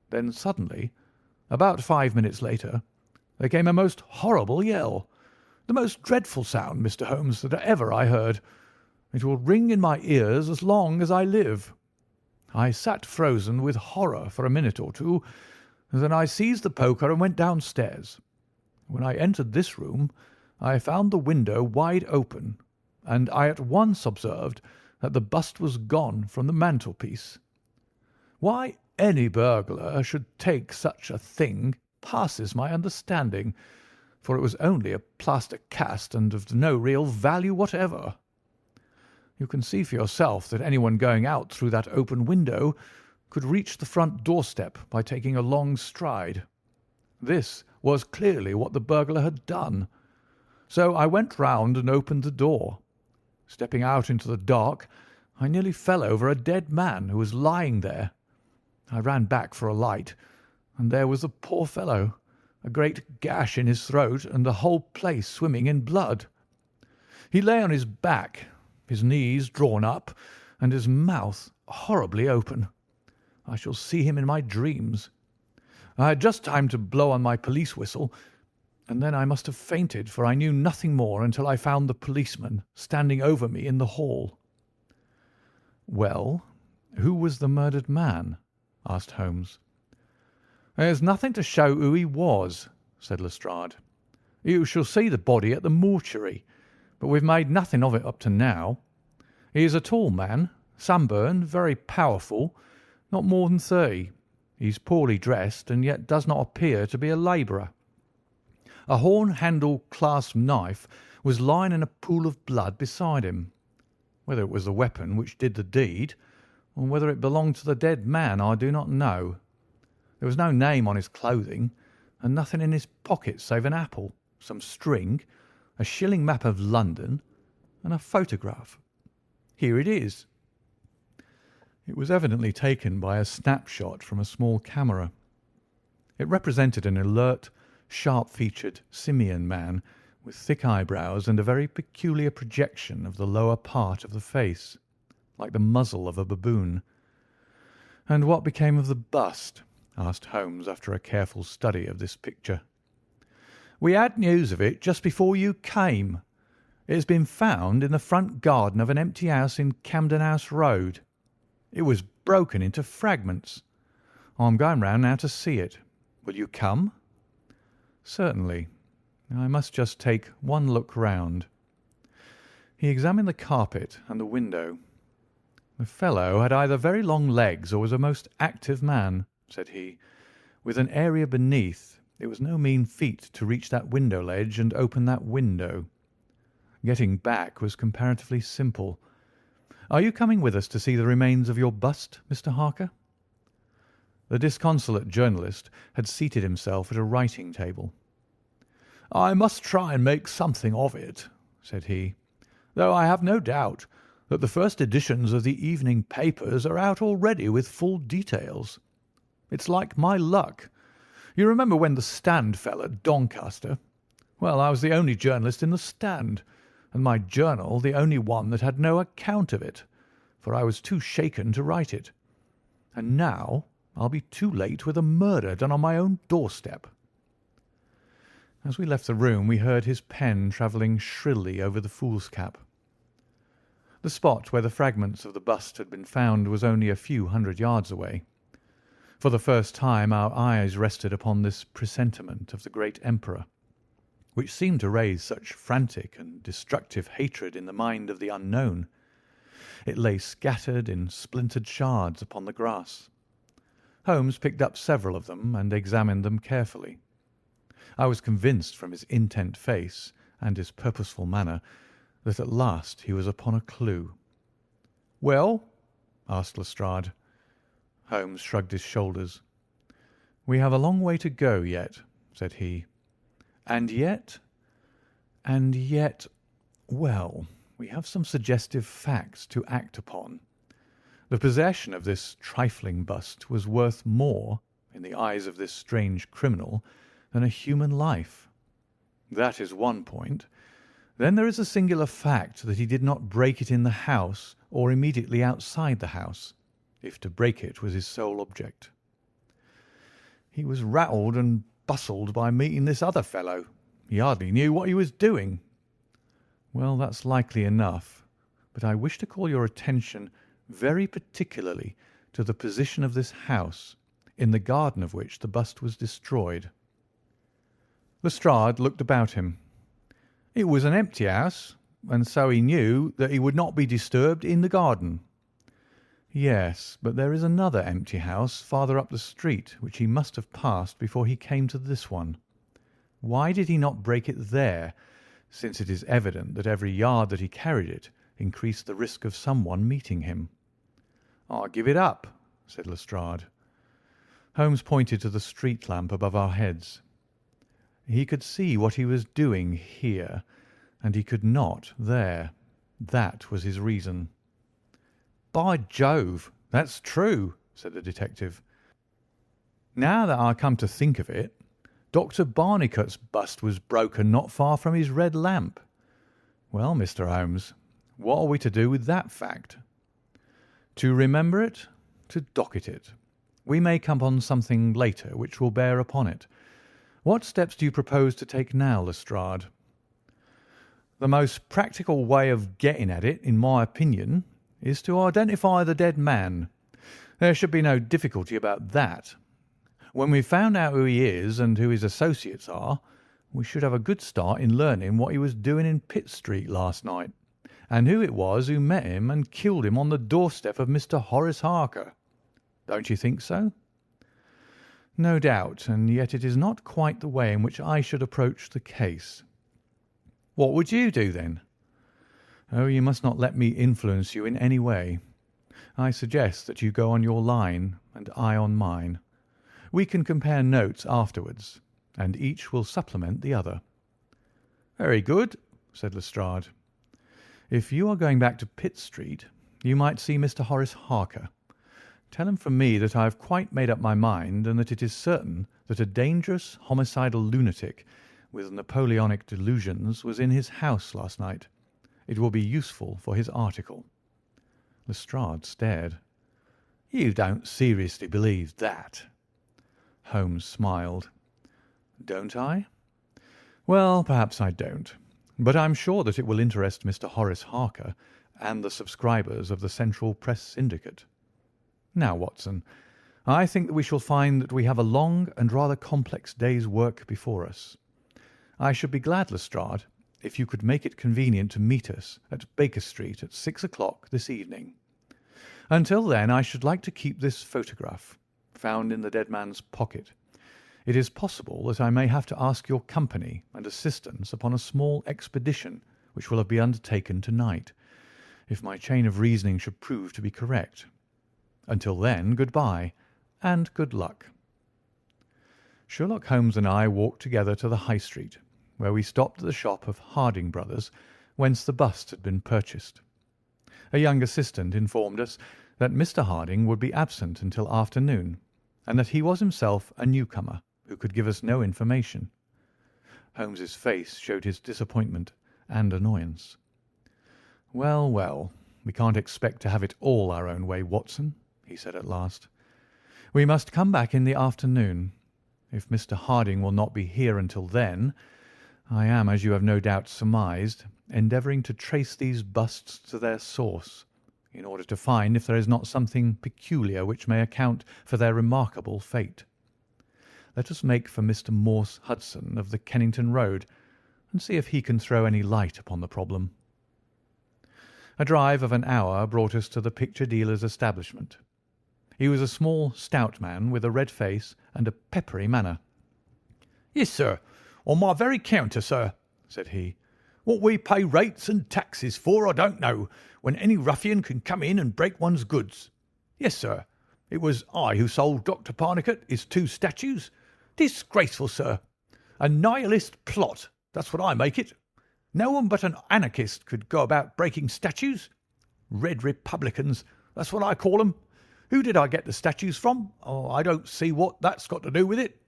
Then suddenly, about 5 minutes later, there came a most horrible yell, the most dreadful sound, Mr. Holmes, that ever I heard. It will ring in my ears as long as I live. I sat frozen with horror for a minute or two, and then I seized the poker and went downstairs. When I entered this room, I found the window wide open, and I at once observed that the bust was gone from the mantelpiece. Why any burglar should take such a thing passes my understanding, for it was only a plaster cast and of no real value whatever. You can see for yourself that anyone going out through that open window could reach the front doorstep by taking a long stride. This was clearly what the burglar had done. So I went round and opened the door. Stepping out into the dark, I nearly fell over a dead man who was lying there. I ran back for a light, and there was the poor fellow, a great gash in his throat and the whole place swimming in blood. He lay on his back, his knees drawn up, and his mouth horribly open. I shall see him in my dreams. I had just time to blow on my police whistle, and then I must have fainted, for I knew nothing more until I found the policeman standing over me in the hall." "Well, who was the murdered man?" asked Holmes. "There's nothing to show who he was," said Lestrade. You shall see the body at the mortuary, but we've made nothing of it up to now. He is a tall man, sunburned, very powerful, not more than 30. He's poorly dressed, and yet does not appear to be a labourer. A horn-handled clasp knife was lying in a pool of blood beside him. Whether it was the weapon which did the deed, or whether it belonged to the dead man, I do not know. There was no name on his clothing, and nothing in his pocket save an apple, some string, a shilling map of London, and a photograph. Here it is." It was evidently taken by a snapshot from a small camera. It represented an alert, sharp-featured simian man with thick eyebrows and a very peculiar projection of the lower part of the face, like the muzzle of a baboon. "And what became of the bust?" asked Holmes after a careful study of this picture. "We had news of it just before you came. It has been found in the front garden of an empty house in Camden House Road. It was broken into fragments. I am going round now to see it. Will you come?" "Certainly. I must just take one look round." He examined the carpet and the window. "The fellow had either very long legs or was a most active man," said he. "With an area beneath, it was no mean feat to reach that window ledge and open that window. Getting back was comparatively simple. Are you coming with us to see the remains of your bust, Mr. Harker?" The disconsolate journalist had seated himself at a writing table. "I must try and make something of it," said he, "though I have no doubt that the first editions of the evening papers are out already with full details. It's like my luck. You remember when the Stand fell at Doncaster? Well, I was the only journalist in the Stand, and my journal the only one that had no account of it, for I was too shaken to write it. And now I'll be too late with a murder done on my own doorstep." As we left the room, we heard his pen travelling shrilly over the foolscap. The spot where the fragments of the bust had been found was only a few hundred yards away. For the first time our eyes rested upon this presentiment of the great emperor, which seemed to raise such frantic and destructive hatred in the mind of the unknown. It lay scattered in splintered shards upon the grass. Holmes picked up several of them and examined them carefully. I was convinced from his intent face and his purposeful manner that at last he was upon a clue. "Well?" asked Lestrade. Holmes shrugged his shoulders. "We have a long way to go yet," said he. And yet, well, we have some suggestive facts to act upon. The possession of this trifling bust was worth more, in the eyes of this strange criminal, than a human life. That is one point. Then there is the singular fact that he did not break it in the house or immediately outside the house, if to break it was his sole object. He was rattled and bustled by meeting this other fellow. He hardly knew what he was doing. Well, that's likely enough, but I wish to call your attention very particularly to the position of this house, in the garden of which the bust was destroyed. Lestrade looked about him. It was an empty house, and so he knew that he would not be disturbed in the garden. Yes, but there is another empty house farther up the street which he must have passed before he came to this one. Why did he not break it there, since it is evident that every yard that he carried it increased the risk of someone meeting him? "I give it up," said Lestrade. Holmes pointed to the street lamp above our heads. He could see what he was doing here, and he could not there. That was his reason. "By Jove, that's true," said the detective. "Now that I come to think of it, Dr. Barnicot's bust was broken not far from his red lamp. Well, Mr. Holmes, what are we to do with that fact? To remember it, to docket it. We may come on something later which will bear upon it. What steps do you propose to take now, Lestrade?" "The most practical way of getting at it, in my opinion, is to identify the dead man. There should be no difficulty about that. When we've found out who he is and who his associates are, We should have a good start in learning what he was doing in Pitt Street last night, and who it was who met him and killed him on the doorstep of Mr. Horace Harker. Don't you think so?" "No doubt, and yet it is not quite the way in which I should approach the case." "What would you do, then?" "Oh, you must not let me influence you in any way. I suggest that you go on your line and I on mine. We can compare notes afterwards, and each will supplement the other." "Very good," said Lestrade. "If you are going back to Pitt Street, you might see Mr. Horace Harker. Tell him from me that I have quite made up my mind, and that it is certain that a dangerous, homicidal lunatic with Napoleonic delusions was in his house last night. It will be useful for his article." Lestrade stared. "You don't seriously believe that?" Holmes smiled. "Don't I? Well, perhaps I don't, but I'm sure that it will interest Mr. Horace Harker and the subscribers of the Central Press Syndicate. Now, Watson, I think that we shall find that we have a long and rather complex day's work before us. I should be glad, Lestrade, if you could make it convenient to meet us at Baker Street at 6 o'clock this evening. Until then, I should like to keep this photograph, found in the dead man's pocket. It is possible that I may have to ask your company and assistance upon a small expedition which will be undertaken tonight, if my chain of reasoning should prove to be correct. Until then, good-bye, and good luck." Sherlock Holmes and I walked together to the High Street, where we stopped at the shop of Harding Brothers, whence the bust had been purchased. A young assistant informed us that Mr. Harding would be absent until afternoon, and that he was himself a newcomer who could give us no information. Holmes's face showed his disappointment and annoyance. "Well, well, we can't expect to have it all our own way, Watson," he said at last. "We must come back in the afternoon. If Mr. Harding will not be here until then, I am, as you have no doubt surmised, endeavouring to trace these busts to their source, in order to find if there is not something peculiar which may account for their remarkable fate. Let us make for Mr. Morse Hudson of the Kennington Road, and see if he can throw any light upon the problem." A drive of an hour brought us to the picture dealer's establishment. He was a small, stout man with a red face and a peppery manner. "Yes, sir, on my very counter, sir," said he. "What we pay rates and taxes for I don't know, when any ruffian can come in and break one's goods. Yes, sir, it was I who sold Dr. Parnicott his 2 statues. Disgraceful, sir. A nihilist plot, that's what I make it. No one but an anarchist could go about breaking statues. Red Republicans, that's what I call 'em. Who did I get the statues from? Oh, I don't see what that's got to do with it.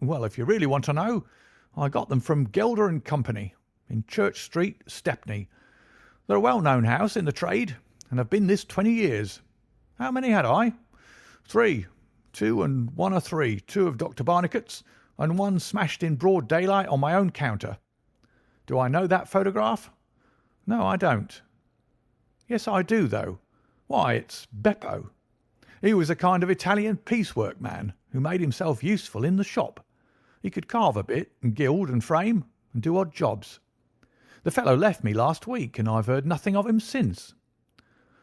Well, if you really want to know, I got them from Gelder and Company, in Church Street, Stepney. They're a well-known house in the trade, and have been this 20 years. How many had I? 3. 2 and 1 are 3. 2 of Dr. Barnicott's, and 1 smashed in broad daylight on my own counter. Do I know that photograph? No, I don't. Yes, I do, though. Why, it's Beppo. He was a kind of Italian piecework man who made himself useful in the shop. He could carve a bit and gild and frame and do odd jobs. The fellow left me last week, and I've heard nothing of him since.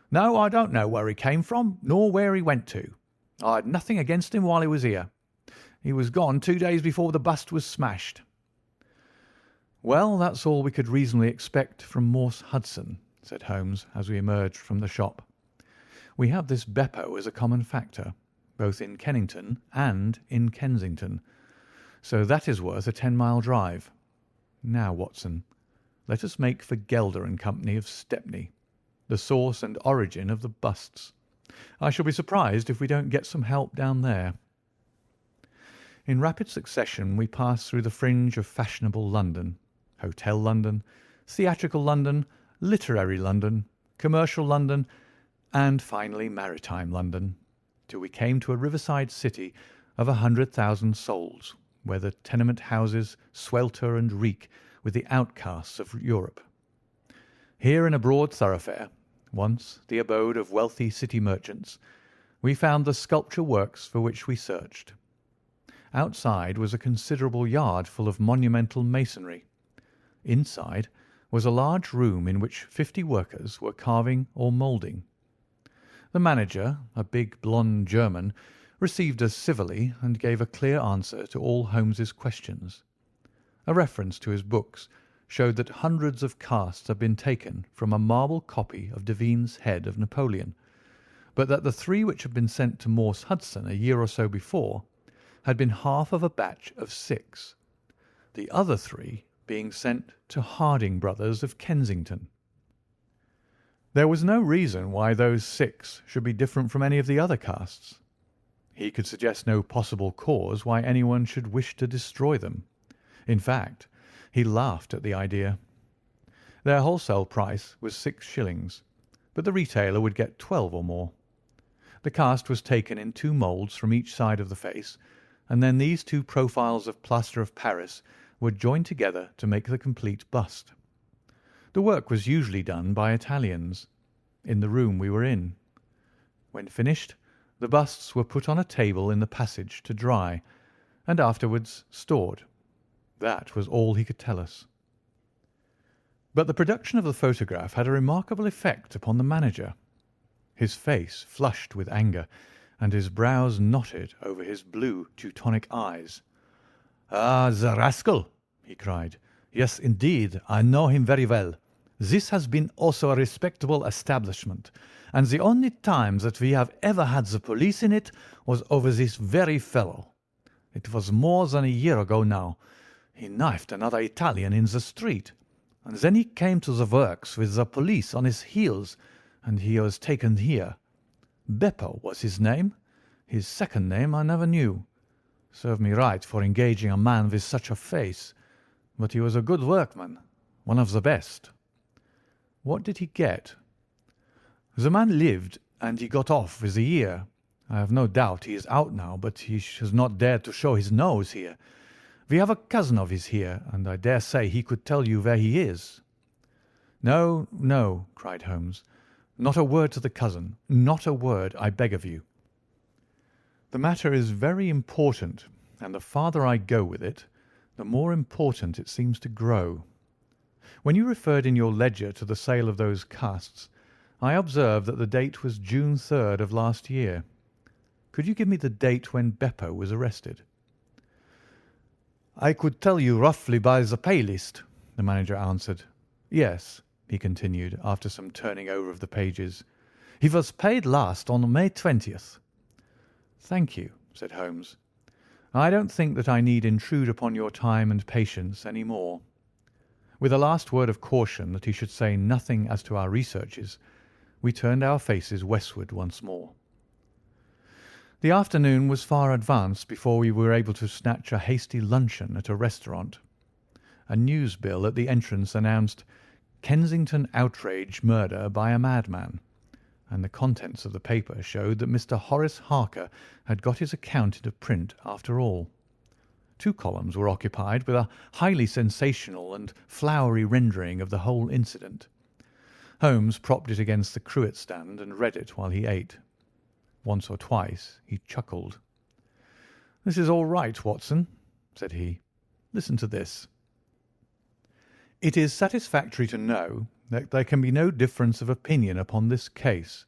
No, I don't know where he came from, nor where he went to. I had nothing against him while he was here. He was gone 2 days before the bust was smashed." "Well, that's all we could reasonably expect from Morse Hudson," said Holmes, as we emerged from the shop. "We have this Beppo as a common factor, both in Kennington and in Kensington, so that is worth a 10-mile drive. Now, Watson, let us make for Gelder and Company of Stepney, the source and origin of the busts. I shall be surprised if we don't get some help down there." In rapid succession we passed through the fringe of fashionable London, Hotel London, theatrical London, literary London, commercial London, and finally maritime London, till we came to a riverside city of 100,000 souls, where the tenement houses swelter and reek with the outcasts of Europe. Here, in a broad thoroughfare, once the abode of wealthy city merchants, we found the sculpture works for which we searched. Outside was a considerable yard full of monumental masonry. Inside was a large room in which 50 workers were carving or moulding. The manager, a big blonde German, received us civilly and gave a clear answer to all Holmes's questions. A reference to his books showed that hundreds of casts had been taken from a marble copy of Devine's head of Napoleon, but that the 3 which had been sent to Morse Hudson a year or so before had been half of a batch of 6, the other 3 being sent to Harding Brothers of Kensington. There was no reason why those 6 should be different from any of the other casts. He could suggest no possible cause why anyone should wish to destroy them. In fact, he laughed at the idea. Their wholesale price was 6 shillings, but the retailer would get 12 or more. The cast was taken in 2 moulds from each side of the face, and then these 2 profiles of plaster of Paris were joined together to make the complete bust. The work was usually done by Italians, in the room we were in. When finished, the busts were put on a table in the passage to dry, and afterwards stored. That was all he could tell us. But the production of the photograph had a remarkable effect upon the manager. His face flushed with anger, and his brows knotted over his blue Teutonic eyes. "Ah, the rascal!" he cried. "Yes, indeed, I know him very well. This has been also a respectable establishment, and the only time that we have ever had the police in it was over this very fellow. It was more than a year ago now. He knifed another Italian in the street, and then he came to the works with the police on his heels, and he was taken here. Beppo was his name. His second name I never knew. Serve me right for engaging a man with such a face. But he was a good workman, one of the best." "What did he get?" "The man lived, and he got off with a year. I have no doubt he is out now, but he has not dared to show his nose here. We have a cousin of his here, and I dare say he could tell you where he is." "No, no," cried Holmes. "Not a word to the cousin. Not a word, I beg of you. The matter is very important, and the farther I go with it, the more important it seems to grow. When you referred in your ledger to the sale of those casts, I observed that the date was June 3rd of last year. Could you give me the date when Beppo was arrested?" "I could tell you roughly by the pay list," the manager answered. "Yes," he continued, after some turning over of the pages. "He was paid last on May 20th. "Thank you," said Holmes. "I don't think that I need intrude upon your time and patience any more." With a last word of caution that he should say nothing as to our researches, we turned our faces westward once more. The afternoon was far advanced before we were able to snatch a hasty luncheon at a restaurant. A news bill at the entrance announced "Kensington outrage murder by a madman," and the contents of the paper showed that Mr. Horace Harker had got his account into print after all. 2 columns were occupied with a highly sensational and flowery rendering of the whole incident. Holmes propped it against the cruet stand and read it while he ate. Once or twice he chuckled. "This is all right, Watson," said he. "Listen to this. It is satisfactory to know that there can be no difference of opinion upon this case,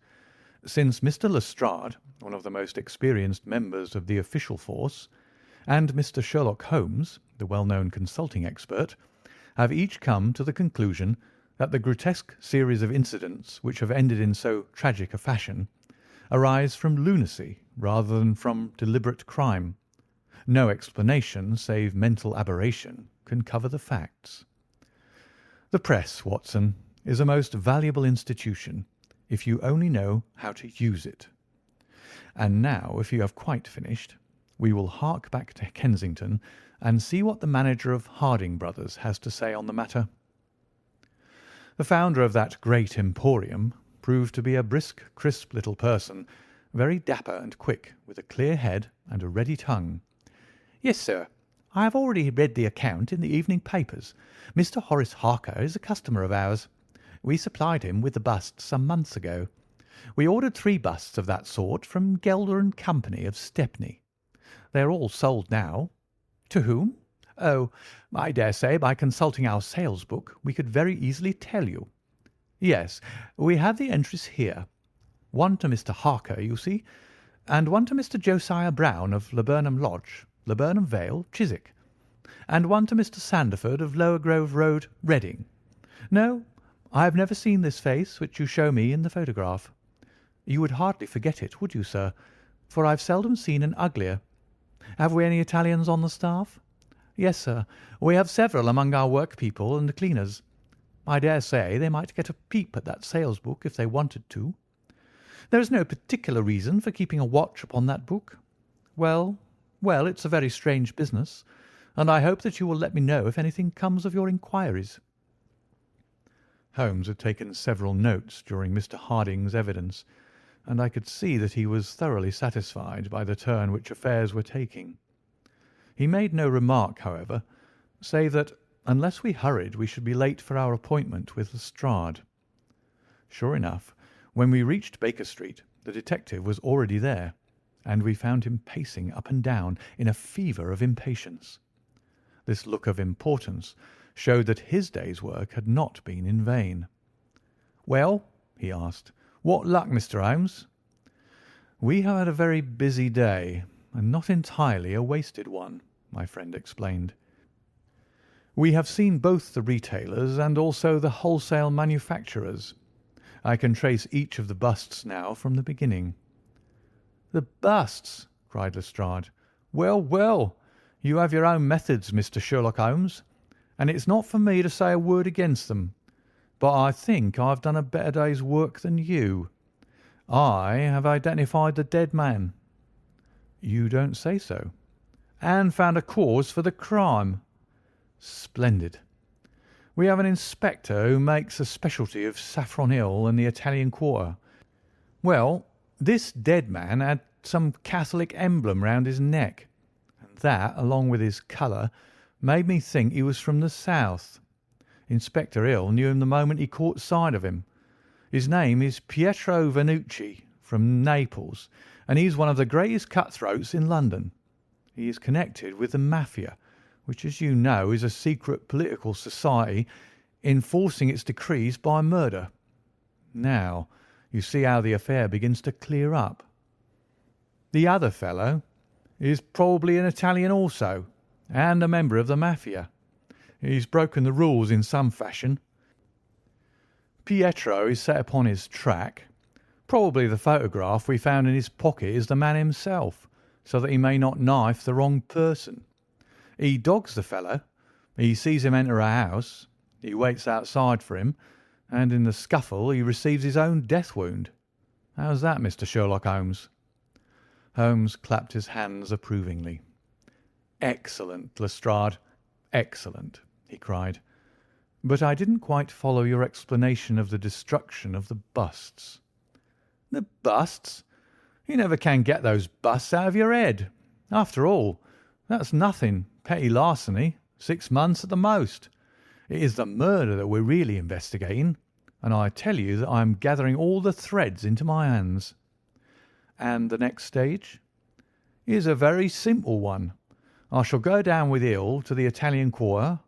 since Mr. Lestrade, one of the most experienced members of the official force, and Mr. Sherlock Holmes, the well-known consulting expert, have each come to the conclusion that the grotesque series of incidents which have ended in so tragic a fashion arise from lunacy rather than from deliberate crime. No explanation save mental aberration can cover the facts. The press, Watson, is a most valuable institution if you only know how to use it. And now, if you have quite finished, we will hark back to Kensington and see what the manager of Harding Brothers has to say on the matter." The founder of that great emporium proved to be a brisk, crisp little person, very dapper and quick, with a clear head and a ready tongue. "Yes, sir. I have already read the account in the evening papers. Mr. Horace Harker is a customer of ours. We supplied him with the busts some months ago. We ordered 3 busts of that sort from Gelder and Company of Stepney. They are all sold now." "To whom?" "Oh, I dare say by consulting our sales book we could very easily tell you. Yes, we have the entries here. One to Mr. Harker, you see, and one to Mr. Josiah Brown of Laburnum Lodge, Laburnum Vale, Chiswick, and one to Mr. Sanderford of Lower Grove Road, Reading. No, I have never seen this face which you show me in the photograph. You would hardly forget it, would you, sir? For I've seldom seen an uglier. Have we any Italians on the staff?" "Yes, sir. We have several among our workpeople and the cleaners. I dare say they might get a peep at that sales book if they wanted to." "There is no particular reason for keeping a watch upon that book." "Well, well, it's a very strange business, and I hope that you will let me know if anything comes of your inquiries." Holmes had taken several notes during Mr. Harding's evidence, and I could see that he was thoroughly satisfied by the turn which affairs were taking. He made no remark, however, save that unless we hurried we should be late for our appointment with Lestrade. Sure enough, when we reached Baker Street, the detective was already there, and we found him pacing up and down in a fever of impatience. This look of importance showed that his day's work had not been in vain. "Well," he asked, "what luck, Mr. Holmes?" "We have had a very busy day, and not entirely a wasted one," my friend explained. "We have seen both the retailers and also the wholesale manufacturers. I can trace each of the busts now from the beginning." "The busts!" cried Lestrade. "Well, well, you have your own methods, Mr. Sherlock Holmes, and it's not for me to say a word against them. But I think I've done a better day's work than you. I have identified the dead man." "You don't say so." "And found a cause for the crime." "Splendid. We have an inspector who makes a specialty of Saffron Hill and the Italian Quarter. Well, this dead man had some Catholic emblem round his neck, and that, along with his colour, made me think he was from the south. Inspector Hill knew him the moment he caught sight of him. His name is Pietro Vanucci, from Naples, and he is one of the greatest cutthroats in London. He is connected with the Mafia, which, as you know, is a secret political society enforcing its decrees by murder. Now, you see how the affair begins to clear up. The other fellow is probably an Italian also, and a member of the Mafia. He's broken the rules in some fashion. Pietro is set upon his track. Probably the photograph we found in his pocket is the man himself, so that he may not knife the wrong person. He dogs the fellow. He sees him enter a house. He waits outside for him, and in the scuffle he receives his own death wound. How's that, Mr. Sherlock Holmes?" Holmes clapped his hands approvingly. "Excellent, Lestrade, excellent," he cried. "But I didn't quite follow your explanation of the destruction of the busts." "The busts? You never can get those busts out of your head. After all, that's nothing. Petty larceny, 6 months at the most. It is the murder that we're really investigating, and I tell you that I am gathering all the threads into my hands." "And the next stage?" "Is a very simple one. I shall go down with Hill to the Italian Quarter,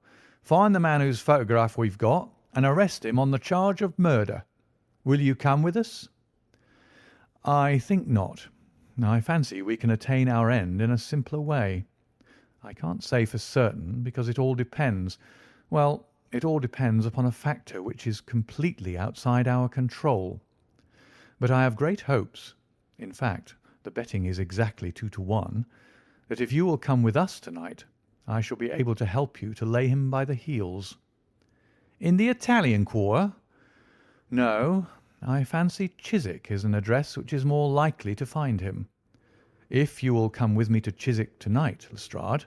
find the man whose photograph we've got, and arrest him on the charge of murder. Will you come with us?" "I think not. I fancy we can attain our end in a simpler way. I can't say for certain, because it all depends upon a factor which is completely outside our control. But I have great hopes. In fact, the betting is exactly 2-1, that if you will come with us tonight, I shall be able to help you to lay him by the heels." "In the Italian Quarter?" "No, I fancy Chiswick is an address which is more likely to find him. If you will come with me to Chiswick tonight, Lestrade,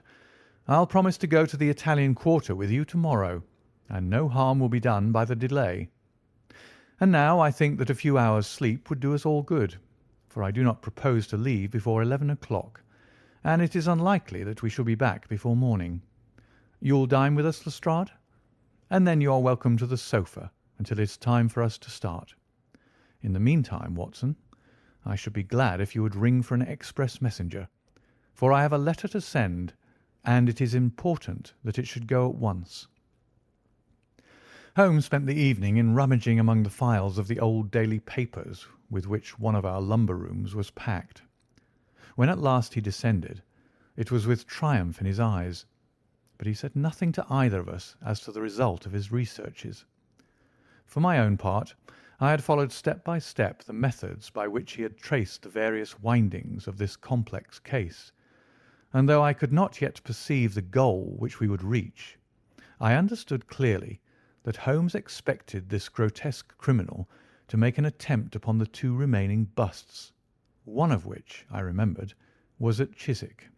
I'll promise to go to the Italian Quarter with you tomorrow, and no harm will be done by the delay. And now I think that a few hours' sleep would do us all good, for I do not propose to leave before 11 o'clock, and it is unlikely that we shall be back before morning. You'll dine with us, Lestrade? And then you are welcome to the sofa until it's time for us to start. In the meantime, Watson, I should be glad if you would ring for an express messenger, for I have a letter to send, and it is important that it should go at once." Holmes spent the evening in rummaging among the files of the old daily papers with which one of our lumber rooms was packed. When at last he descended, it was with triumph in his eyes, but he said nothing to either of us as to the result of his researches. For my own part, I had followed step by step the methods by which he had traced the various windings of this complex case, and though I could not yet perceive the goal which we would reach, I understood clearly that Holmes expected this grotesque criminal to make an attempt upon the two remaining busts, one of which, I remembered, was at Chiswick.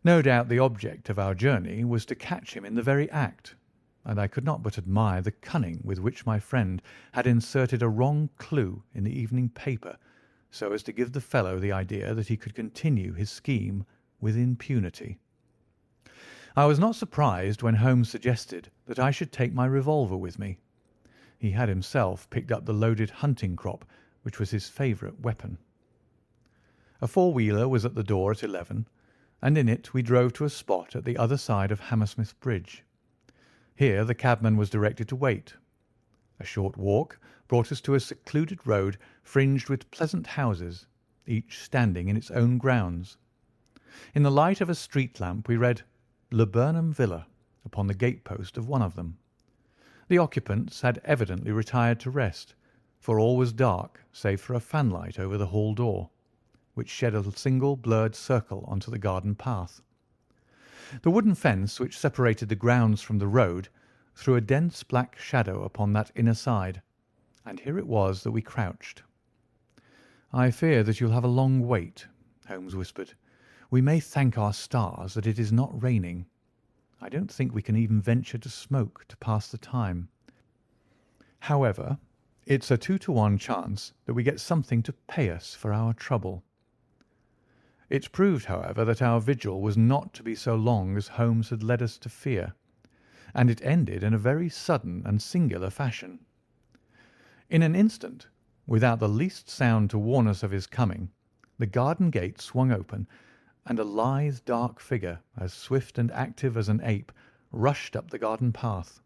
No doubt the object of our journey was to catch him in the very act, and I could not but admire the cunning with which my friend had inserted a wrong clue in the evening paper, so as to give the fellow the idea that he could continue his scheme with impunity. I was not surprised when Holmes suggested that I should take my revolver with me. He had himself picked up the loaded hunting crop, which was his favourite weapon. A four-wheeler was at the door at 11, and in it we drove to a spot at the other side of Hammersmith Bridge. Here the cabman was directed to wait. A short walk brought us to a secluded road fringed with pleasant houses, each standing in its own grounds. In the light of a street lamp we read "Laburnum Villa" upon the gatepost of one of them. The occupants had evidently retired to rest, for all was dark save for a fanlight over the hall door, which shed a single blurred circle onto the garden path. The wooden fence which separated the grounds from the road threw a dense black shadow upon that inner side, and here it was that we crouched. "I fear that you'll have a long wait," Holmes whispered. "We may thank our stars that it is not raining. I don't think we can even venture to smoke to pass the time. However, it's a 2-to-1 chance that we get something to pay us for our trouble." It proved, however, that our vigil was not to be so long as Holmes had led us to fear, and it ended in a very sudden and singular fashion. In an instant, without the least sound to warn us of his coming, the garden gate swung open, and a lithe, dark figure, as swift and active as an ape, rushed up the garden path.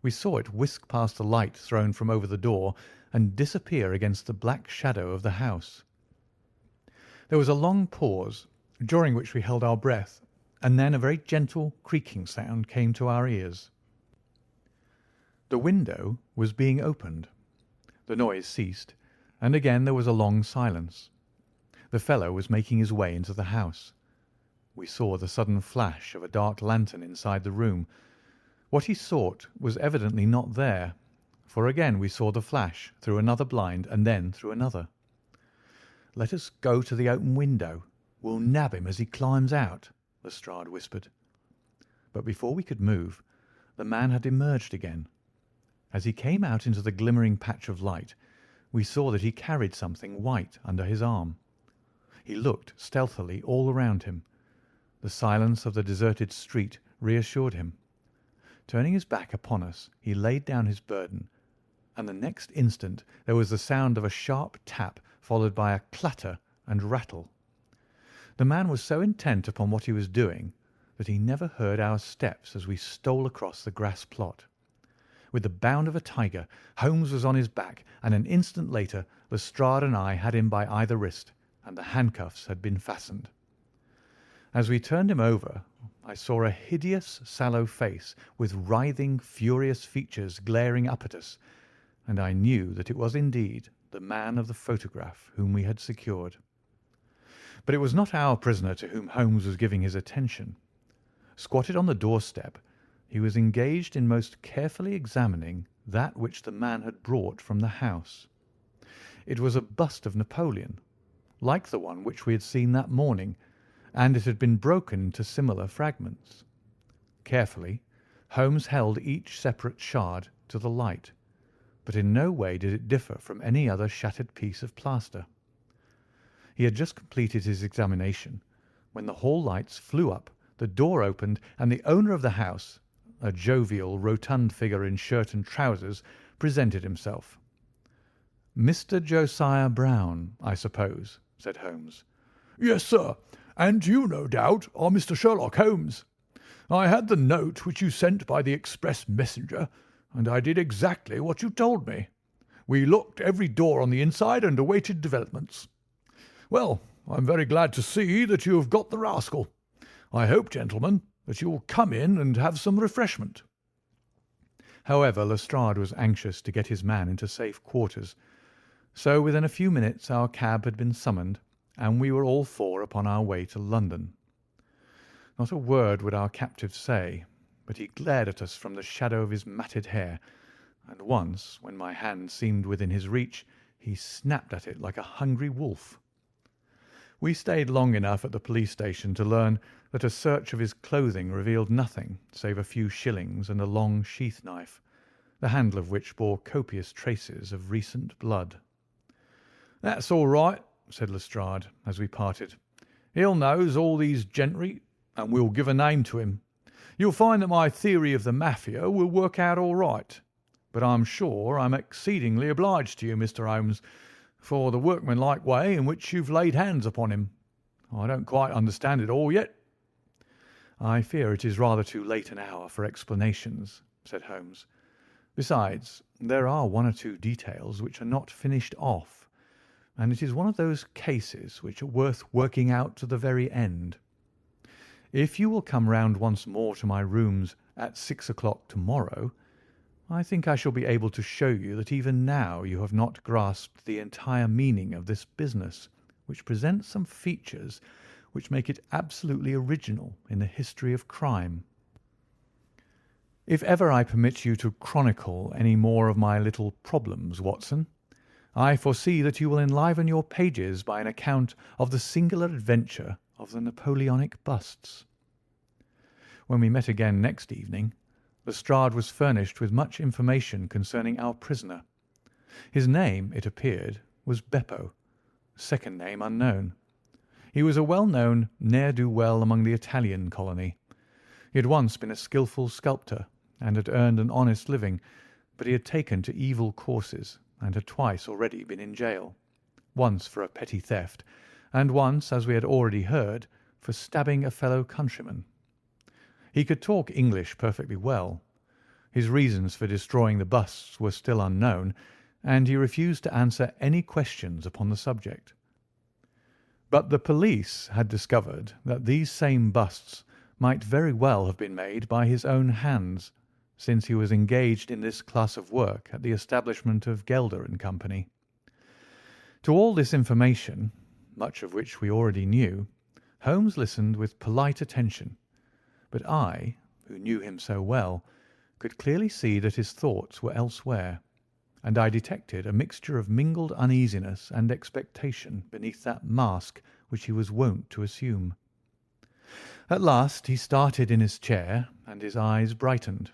We saw it whisk past the light thrown from over the door and disappear against the black shadow of the house. There was a long pause, during which we held our breath, and then a very gentle creaking sound came to our ears. The window was being opened. The noise ceased, and again there was a long silence. The fellow was making his way into the house. We saw the sudden flash of a dark lantern inside the room. What he sought was evidently not there, for again we saw the flash through another blind and then through another. "Let us go to the open window. We'll nab him as he climbs out," Lestrade whispered. But before we could move, the man had emerged again. As he came out into the glimmering patch of light, we saw that he carried something white under his arm. He looked stealthily all around him. The silence of the deserted street reassured him. Turning his back upon us, he laid down his burden, and the next instant there was the sound of a sharp tap followed by a clatter and rattle. The man was so intent upon what he was doing that he never heard our steps as we stole across the grass plot. With the bound of a tiger, Holmes was on his back, and an instant later Lestrade and I had him by either wrist, and the handcuffs had been fastened. As we turned him over, I saw a hideous, sallow face with writhing, furious features glaring up at us, and I knew that it was indeed the man of the photograph whom we had secured. But it was not our prisoner to whom Holmes was giving his attention. Squatted on the doorstep, he was engaged in most carefully examining that which the man had brought from the house. It was a bust of Napoleon, like the one which we had seen that morning, and it had been broken into similar fragments. Carefully, Holmes held each separate shard to the light, but in no way did it differ from any other shattered piece of plaster. He had just completed his examination when the hall lights flew up, the door opened, and the owner of the house, a jovial, rotund figure in shirt and trousers, presented himself. "Mr. Josiah Brown, I suppose," said Holmes. "Yes, sir, And you, no doubt, are Mr. Sherlock Holmes. I had the note which you sent by the express messenger, and I did exactly what you told me. We locked every door on the inside and awaited developments. Well, I'm very glad to see that you have got the rascal. I hope, gentlemen, that you will come in and have some refreshment." However, Lestrade was anxious to get his man into safe quarters, so within a few minutes our cab had been summoned, and we were all four upon our way to London. Not a word would our captive say, but he glared at us from the shadow of his matted hair, and once, when my hand seemed within his reach, he snapped at it like a hungry wolf. We stayed long enough at the police station to learn that a search of his clothing revealed nothing save a few shillings and a long sheath knife, the handle of which bore copious traces of recent blood. "That's all right," said Lestrade, as we parted. "Hill knows all these gentry, and we'll give a name to him. You'll find that my theory of the Mafia will work out all right. But I'm sure I'm exceedingly obliged to you, Mr. Holmes, for the workmanlike way in which you've laid hands upon him. I don't quite understand it all yet." "I fear it is rather too late an hour for explanations," said Holmes. "Besides, there are one or two details which are not finished off, and it is one of those cases which are worth working out to the very end. If you will come round once more to my rooms at 6 o'clock tomorrow, I think I shall be able to show you that even now you have not grasped the entire meaning of this business, which presents some features which make it absolutely original in the history of crime. If ever I permit you to chronicle any more of my little problems, Watson, I foresee that you will enliven your pages by an account of the singular adventure of the Napoleonic busts." When we met again next evening, Lestrade was furnished with much information concerning our prisoner. His name, it appeared, was Beppo, second name unknown. He was a well-known ne'er-do-well among the Italian colony. He had once been a skilful sculptor and had earned an honest living, but he had taken to evil courses and had twice already been in jail, once for a petty theft, and once, as we had already heard, for stabbing a fellow countryman. He could talk English perfectly well. His reasons for destroying the busts were still unknown, and he refused to answer any questions upon the subject. But the police had discovered that these same busts might very well have been made by his own hands, since he was engaged in this class of work at the establishment of Gelder and Company. To all this information, much of which we already knew, Holmes listened with polite attention, but I, who knew him so well, could clearly see that his thoughts were elsewhere, and I detected a mixture of mingled uneasiness and expectation beneath that mask which he was wont to assume. At last he started in his chair, and his eyes brightened.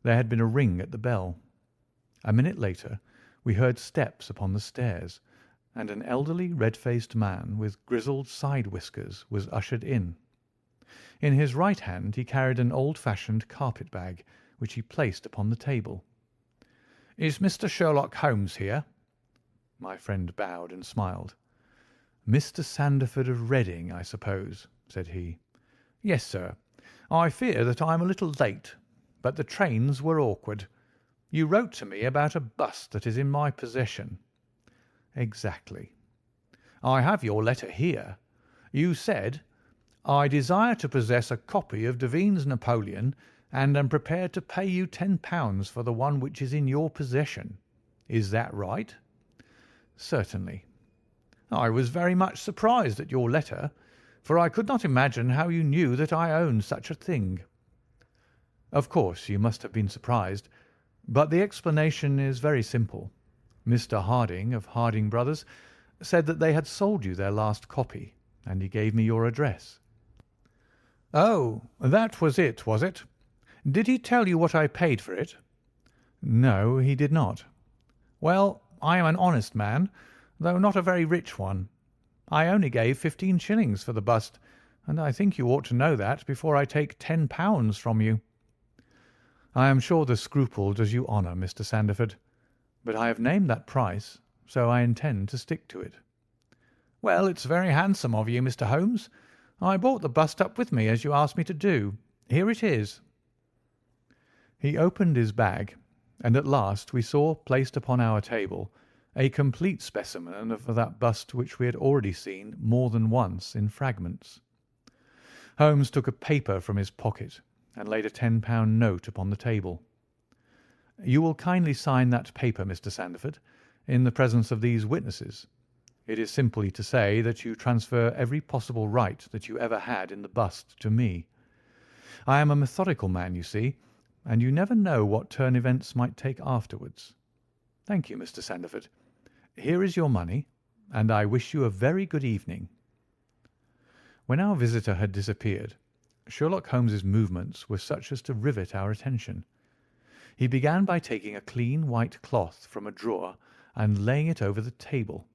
There had been a ring at the bell. A minute later we heard steps upon the stairs, and an elderly red-faced man with grizzled side whiskers was ushered in. In his right hand he carried an old-fashioned carpet-bag, which he placed upon the table. "Is Mr. Sherlock Holmes here?" My friend bowed and smiled. "Mr. Sandford of Reading, I suppose," said he. "Yes, sir. I fear that I am a little late, but the trains were awkward. You wrote to me about a bust that is in my possession." "Exactly." "I have your letter here. You said, 'I desire to possess a copy of Devine's Napoleon and am prepared to pay you £10 for the one which is in your possession.' Is that right?" "Certainly." "I was very much surprised at your letter, for I could not imagine how you knew that I owned such a thing." "Of course you must have been surprised, but the explanation is very simple. Mr. Harding, of Harding Brothers, said that they had sold you their last copy, and he gave me your address." "Oh, that was it, was it? Did he tell you what I paid for it?" "No, he did not." "Well, I am an honest man, though not a very rich one. I only gave 15 shillings for the bust, and I think you ought to know that before I take £10 from you." "I am sure the scruple does you honour, Mr. Sandford, but I have named that price, so I intend to stick to it." "Well, it's very handsome of you, Mr. Holmes. I brought the bust up with me, as you asked me to do. Here it is." He opened his bag, and at last we saw placed upon our table a complete specimen of that bust which we had already seen more than once in fragments. Holmes took a paper from his pocket and laid a £10 note upon the table. "You will kindly sign that paper, Mr. Sandford, in the presence of these witnesses. It is simply to say that you transfer every possible right that you ever had in the bust to me. I am a methodical man, you see, and you never know what turn events might take afterwards. Thank you, Mr. Sandford. Here is your money, and I wish you a very good evening." When our visitor had disappeared, Sherlock Holmes's movements were such as to rivet our attention. He began by taking a clean white cloth from a drawer and laying it over the table.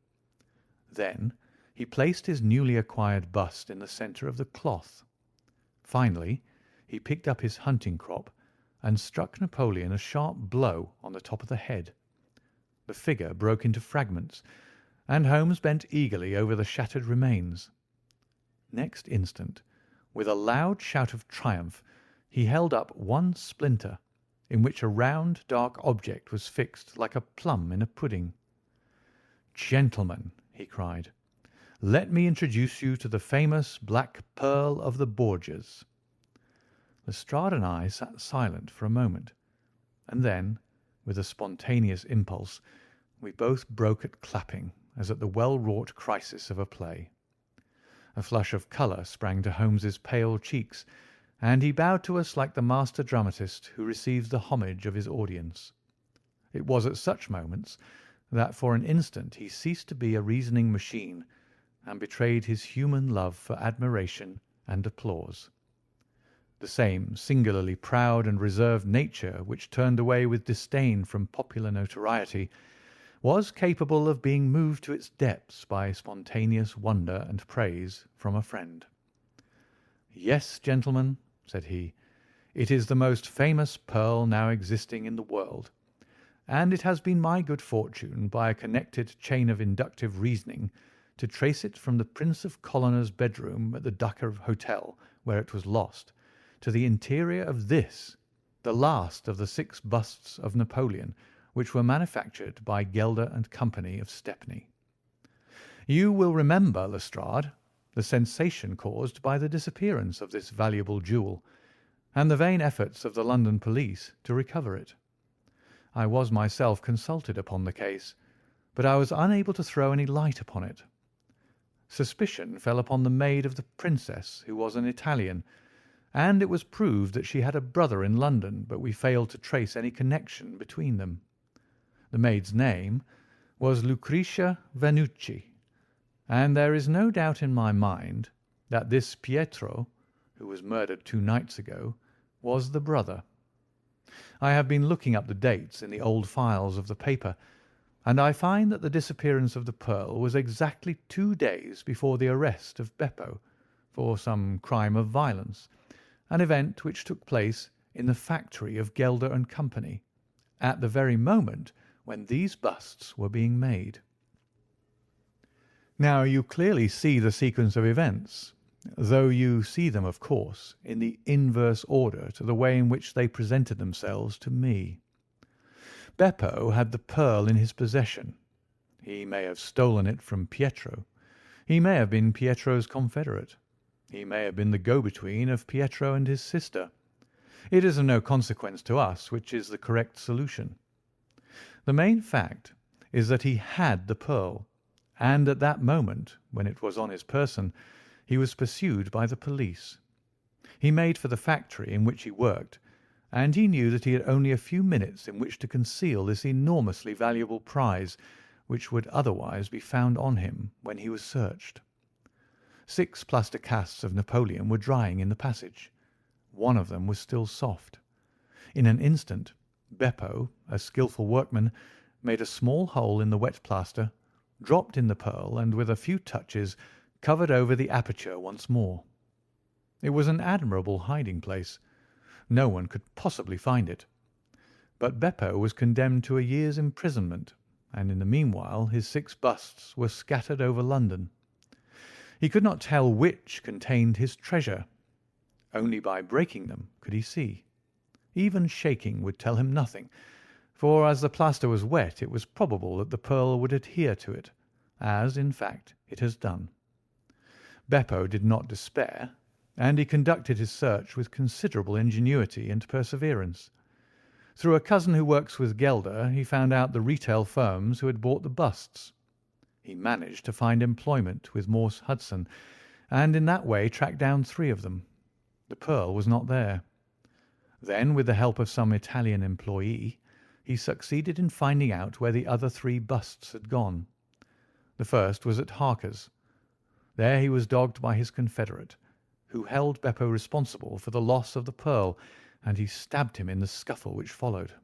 Then he placed his newly acquired bust in the centre of the cloth. Finally, he picked up his hunting crop and struck Napoleon a sharp blow on the top of the head. The figure broke into fragments, and Holmes bent eagerly over the shattered remains. Next instant, with a loud shout of triumph, he held up one splinter, in which a round, dark object was fixed like a plum in a pudding. "Gentlemen," he cried, "let me introduce you to the famous Black Pearl of the Borgias." Lestrade and I sat silent for a moment, and then, with a spontaneous impulse, we both broke at clapping, as at the well-wrought crisis of a play. A flush of colour sprang to Holmes's pale cheeks, and he bowed to us like the master dramatist who receives the homage of his audience. It was at such moments that for an instant he ceased to be a reasoning machine and betrayed his human love for admiration and applause. The same singularly proud and reserved nature which turned away with disdain from popular notoriety was capable of being moved to its depths by spontaneous wonder and praise from a friend. "Yes, gentlemen," said he, "it is the most famous pearl now existing in the world, and it has been my good fortune, by a connected chain of inductive reasoning, to trace it from the Prince of Colonel's bedroom at the Ducker Hotel, where it was lost, to the interior of this, the last of the 6 busts of Napoleon, which were manufactured by Gelder and Company of Stepney. You will remember, Lestrade, the sensation caused by the disappearance of this valuable jewel, and the vain efforts of the London police to recover it. I was myself consulted upon the case, but I was unable to throw any light upon it. Suspicion fell upon the maid of the Princess, who was an Italian, and it was proved that she had a brother in London, but we failed to trace any connection between them. The maid's name was Lucretia Vannucci, and there is no doubt in my mind that this Pietro, who was murdered 2 nights ago, was the brother. I have been looking up the dates in the old files of the paper, and I find that the disappearance of the pearl was exactly 2 days before the arrest of Beppo for some crime of violence, an event which took place in the factory of Gelder and Company, at the very moment when these busts were being made. Now you clearly see the sequence of events, though you see them, of course, in the inverse order to the way in which they presented themselves to me. Beppo had the pearl in his possession. He may have stolen it from Pietro. He may have been Pietro's confederate. He may have been the go-between of Pietro and his sister. It is of no consequence to us which is the correct solution. The main fact is that he had the pearl, and at that moment, when it was on his person, he was pursued by the police. He made for the factory in which he worked, and he knew that he had only a few minutes in which to conceal this enormously valuable prize, which would otherwise be found on him when he was searched. 6 plaster casts of Napoleon were drying in the passage. One of them was still soft. In an instant, Beppo, a skilful workman, made a small hole in the wet plaster, dropped in the pearl, and with a few touches covered over the aperture once more. It was an admirable hiding-place. No one could possibly find it. But Beppo was condemned to a year's imprisonment, and in the meanwhile his 6 busts were scattered over London. He could not tell which contained his treasure. Only by breaking them could he see. Even shaking would tell him nothing, for as the plaster was wet it was probable that the pearl would adhere to it, as, in fact, it has done. Beppo did not despair, and he conducted his search with considerable ingenuity and perseverance. Through a cousin who works with Gelder, he found out the retail firms who had bought the busts. He managed to find employment with Morse Hudson, and in that way tracked down 3 of them. The pearl was not there. Then, with the help of some Italian employee, he succeeded in finding out where the other 3 busts had gone. The first was at Harker's. There he was dogged by his confederate, who held Beppo responsible for the loss of the pearl, and he stabbed him in the scuffle which followed.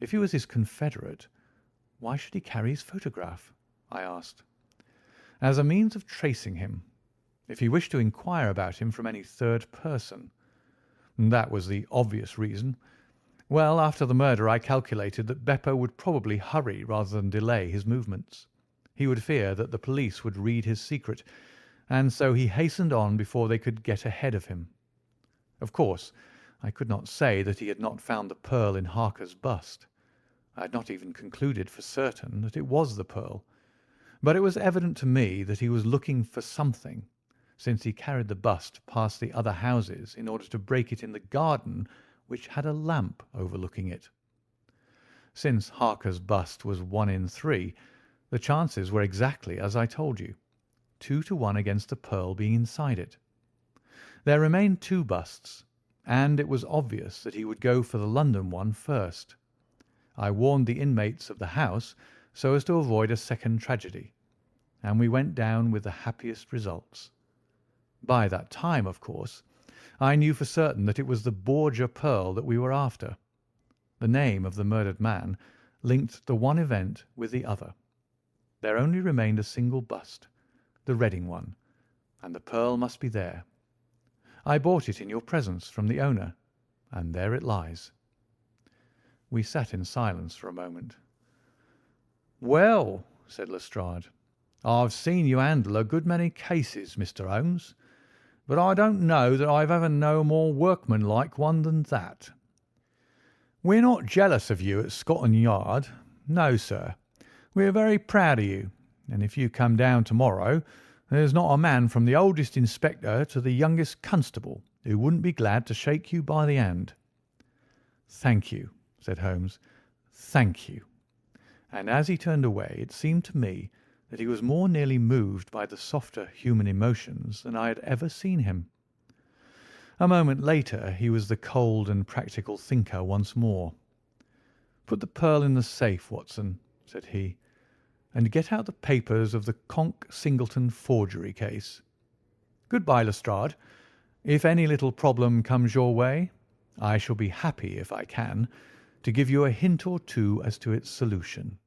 If he was his confederate, why should he carry his photograph? I asked. As a means of tracing him, if he wished to inquire about him from any third person. That was the obvious reason. Well, after the murder I calculated that Beppo would probably hurry rather than delay his movements. He would fear that the police would read his secret, and so he hastened on before they could get ahead of him. Of course, I could not say that he had not found the pearl in Harker's bust. I had not even concluded for certain that it was the pearl, but it was evident to me that he was looking for something, since he carried the bust past the other houses in order to break it in the garden which had a lamp overlooking it. Since Harker's bust was 1 in 3, the chances were exactly as I told you, 2 to 1 against the pearl being inside it. There remained 2 busts, and it was obvious that he would go for the London one first. I warned the inmates of the house so as to avoid a second tragedy, and we went down with the happiest results. By that time, of course, I knew for certain that it was the Borgia pearl that we were after. The name of the murdered man linked the one event with the other. There only remained a single bust, the Reading one, and the pearl must be there. I bought it in your presence from the owner, and there it lies." We sat in silence for a moment. "Well," said Lestrade, "I've seen you handle a good many cases, Mr. Holmes, but I don't know that I've ever known a more workmanlike one than that. We're not jealous of you at Scotland Yard. No, sir. We are very proud of you, and if you come down to-morrow, there's not a man from the oldest inspector to the youngest constable who wouldn't be glad to shake you by the hand." "Thank you," said Holmes. "Thank you." And as he turned away, it seemed to me that he was more nearly moved by the softer human emotions than I had ever seen him. A moment later he was the cold and practical thinker once more. "Put the pearl in the safe, Watson," said he, "and get out the papers of the Conk-Singleton forgery case. Good-bye, Lestrade. If any little problem comes your way, I shall be happy, if I can, to give you a hint or two as to its solution."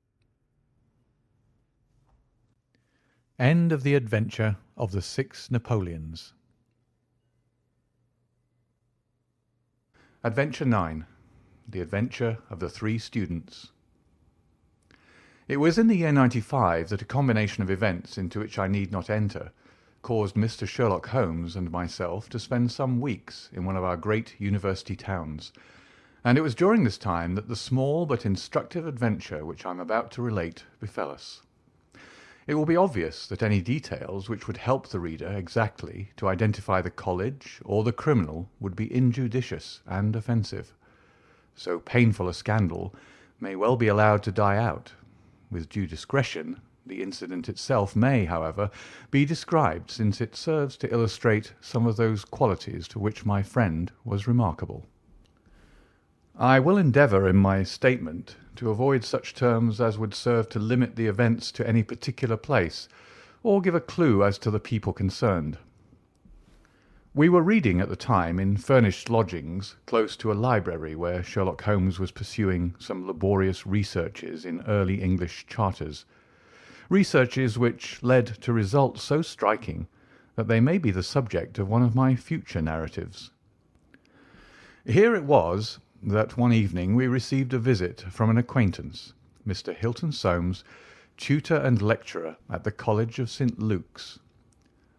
End of the Adventure of the 6 Napoleons. Adventure 9. The Adventure of the 3 Students. It was in the year 95 that a combination of events into which I need not enter caused Mr. Sherlock Holmes and myself to spend some weeks in one of our great university towns, and it was during this time that the small but instructive adventure which I am about to relate befell us. It will be obvious that any details which would help the reader exactly to identify the college or the criminal would be injudicious and offensive. So painful a scandal may well be allowed to die out. With due discretion, the incident itself may, however, be described, since it serves to illustrate some of those qualities to which my friend was remarkable. I will endeavour in my statement to avoid such terms as would serve to limit the events to any particular place, or give a clue as to the people concerned. We were reading at the time in furnished lodgings close to a library where Sherlock Holmes was pursuing some laborious researches in early English charters, researches which led to results so striking that they may be the subject of one of my future narratives. Here it was that one evening we received a visit from an acquaintance, Mr. Hilton Soames, tutor and lecturer at the College of St. Luke's.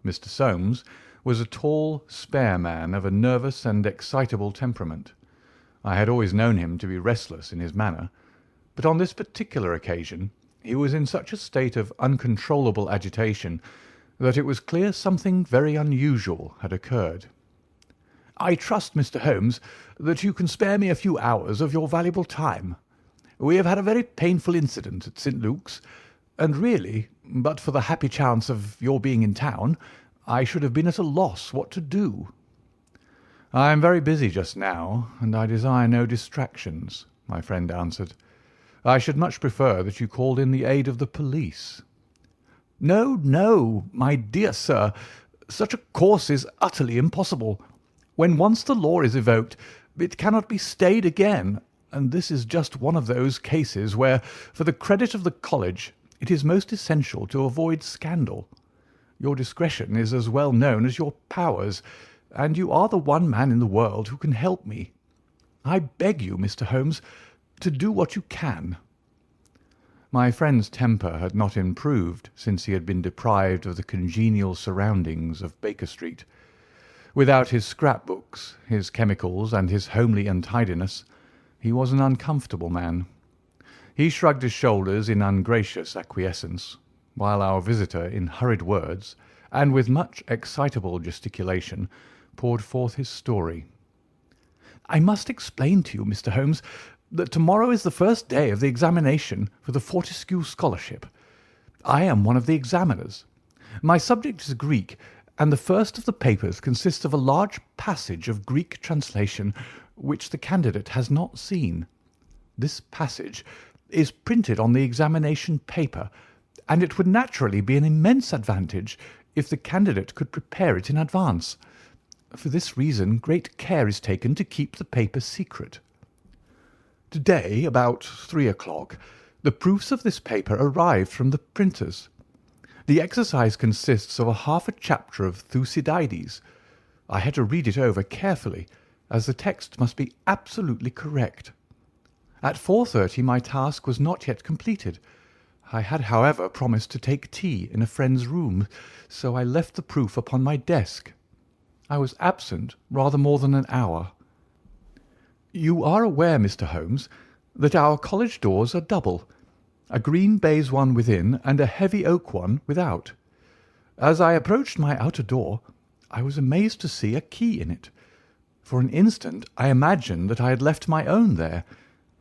Mr. Soames was a tall, spare man of a nervous and excitable temperament. I had always known him to be restless in his manner, but on this particular occasion he was in such a state of uncontrollable agitation that it was clear something very unusual had occurred. "I trust, Mr. Holmes, that you can spare me a few hours of your valuable time. We have had a very painful incident at St. Luke's, and really, but for the happy chance of your being in town, I should have been at a loss what to do." "I am very busy just now, and I desire no distractions," my friend answered. "I should much prefer that you called in the aid of the police." "No, no, my dear sir. Such a course is utterly impossible. When once the law is evoked, it cannot be stayed again, and this is just one of those cases where, for the credit of the college, it is most essential to avoid scandal. Your discretion is as well known as your powers, and you are the one man in the world who can help me. I beg you, Mr. Holmes, to do what you can." My friend's temper had not improved since he had been deprived of the congenial surroundings of Baker Street. Without his scrapbooks, his chemicals, and his homely untidiness, he was an uncomfortable man. He shrugged his shoulders in ungracious acquiescence, while our visitor, in hurried words, and with much excitable gesticulation, poured forth his story. "I must explain to you, Mr. Holmes, that tomorrow is the first day of the examination for the Fortescue Scholarship. I am one of the examiners. My subject is Greek, and the first of the papers consists of a large passage of Greek translation which the candidate has not seen. This passage is printed on the examination paper, and it would naturally be an immense advantage if the candidate could prepare it in advance. For this reason great care is taken to keep the paper secret. To-day, about 3 o'clock, the proofs of this paper arrived from the printers. The exercise consists of half a chapter of Thucydides. I had to read it over carefully, as the text must be absolutely correct. At 4:30 my task was not yet completed. I had, however, promised to take tea in a friend's room, so I left the proof upon my desk. I was absent rather more than an hour. You are aware, Mr. Holmes, that our college doors are double, a green baize one within and a heavy oak one without. As I approached my outer door, I was amazed to see a key in it. For an instant I imagined that I had left my own there,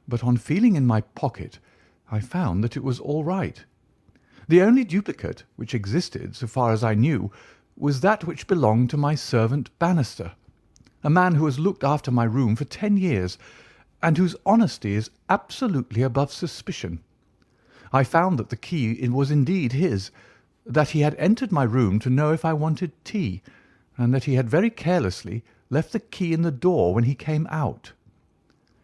but on feeling in my pocket I found that it was all right. The only duplicate which existed, so far as I knew, was that which belonged to my servant Bannister, a man who has looked after my room for 10 years, and whose honesty is absolutely above suspicion. I found that the key was indeed his, that he had entered my room to know if I wanted tea, and that he had very carelessly left the key in the door when he came out.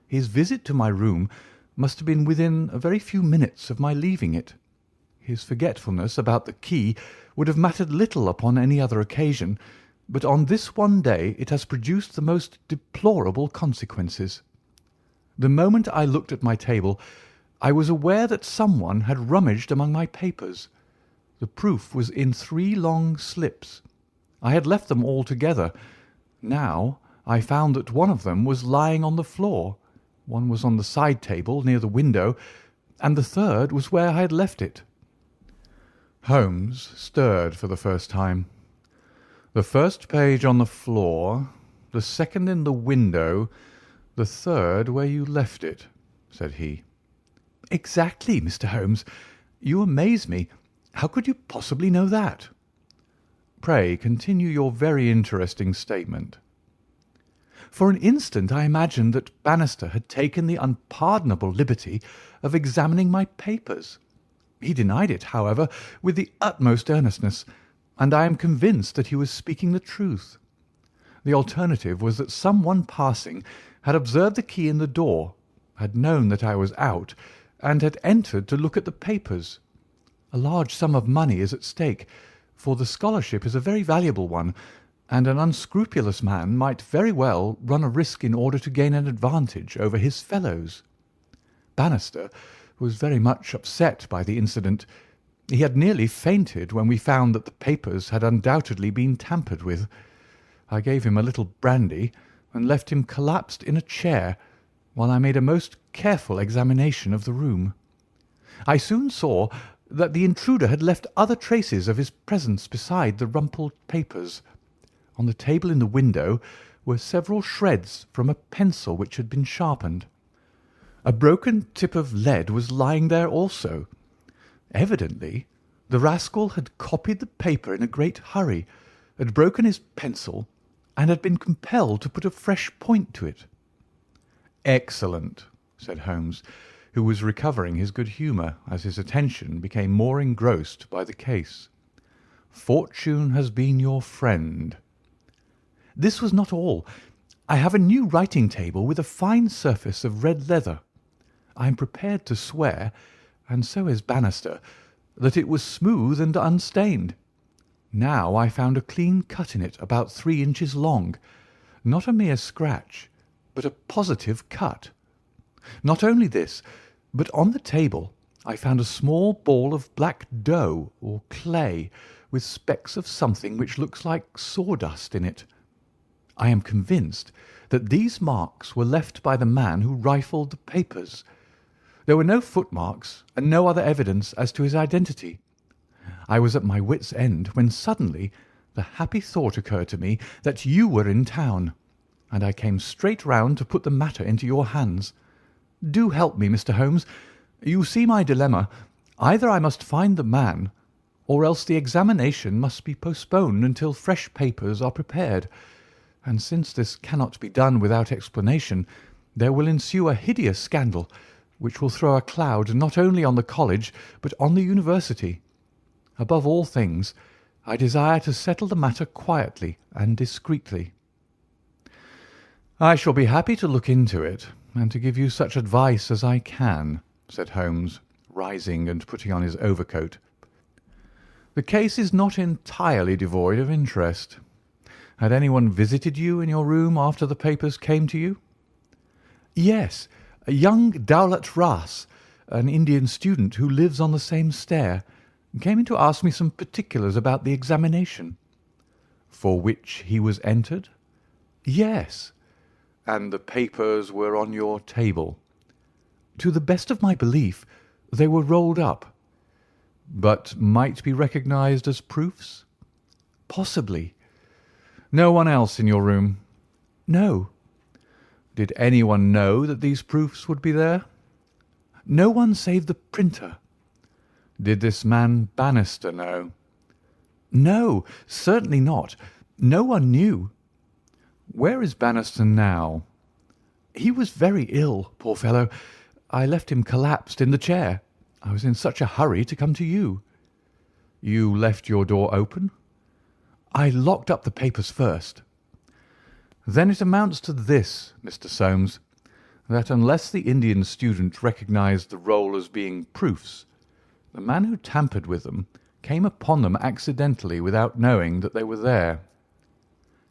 His visit to my room must have been within a very few minutes of my leaving it. His forgetfulness about the key would have mattered little upon any other occasion, but on this one day it has produced the most deplorable consequences. The moment I looked at my table, I was aware that someone had rummaged among my papers. The proof was in 3 long slips. I had left them all together. Now I found that one of them was lying on the floor, one was on the side table near the window, and the third was where I had left it. Holmes stirred for the first time. "The first page on the floor, the second in the window, the third where you left it," said he. "Exactly, Mr. Holmes. You amaze me. How could you possibly know that?" "Pray continue your very interesting statement." "For an instant I imagined that Bannister had taken the unpardonable liberty of examining my papers. He denied it, however, with the utmost earnestness, and I am convinced that he was speaking the truth. The alternative was that some one passing had observed the key in the door, had known that I was out, and had entered to look at the papers. A large sum of money is at stake, for the scholarship is a very valuable one, and an unscrupulous man might very well run a risk in order to gain an advantage over his fellows. Bannister was very much upset by the incident. He had nearly fainted when we found that the papers had undoubtedly been tampered with. I gave him a little brandy and left him collapsed in a chair while I made a most careful examination of the room. I soon saw that the intruder had left other traces of his presence beside the rumpled papers. On the table in the window were several shreds from a pencil which had been sharpened. A broken tip of lead was lying there also. Evidently, the rascal had copied the paper in a great hurry, had broken his pencil, and had been compelled to put a fresh point to it. "Excellent," said Holmes, who was recovering his good humour as his attention became more engrossed by the case. "Fortune has been your friend." "This was not all. I have a new writing table with a fine surface of red leather. I am prepared to swear, and so is Bannister, that it was smooth and unstained. Now I found a clean cut in it about 3 inches long, not a mere scratch, but a positive cut. Not only this, but on the table I found a small ball of black dough or clay with specks of something which looks like sawdust in it. I am convinced that these marks were left by the man who rifled the papers. There were no footmarks and no other evidence as to his identity. I was at my wits' end when suddenly the happy thought occurred to me that you were in town, and I came straight round to put the matter into your hands. Do help me, Mr. Holmes. You see my dilemma. Either I must find the man, or else the examination must be postponed until fresh papers are prepared, and since this cannot be done without explanation, there will ensue a hideous scandal, which will throw a cloud not only on the college but on the university. Above all things, I desire to settle the matter quietly and discreetly." "I shall be happy to look into it, and to give you such advice as I can," said Holmes, rising and putting on his overcoat. "The case is not entirely devoid of interest. Had anyone visited you in your room after the papers came to you?" "Yes, a young Dowlett Ras, an Indian student who lives on the same stair, came in to ask me some particulars about the examination." "For which he was entered?" "Yes." "And the papers were on your table?" "To the best of my belief, they were rolled up." "But might be recognised as proofs?" "Possibly." "No one else in your room?" "No." "Did anyone know that these proofs would be there?" "No one save the printer." "Did this man Bannister know?" "No, certainly not. No one knew." "Where is Bannister now?" "He was very ill, poor fellow. I left him collapsed in the chair. I was in such a hurry to come to you." "You left your door open?" "I locked up the papers first." "Then it amounts to this, Mr. Soames, that unless the Indian student recognised the roll as being proofs, the man who tampered with them came upon them accidentally without knowing that they were there."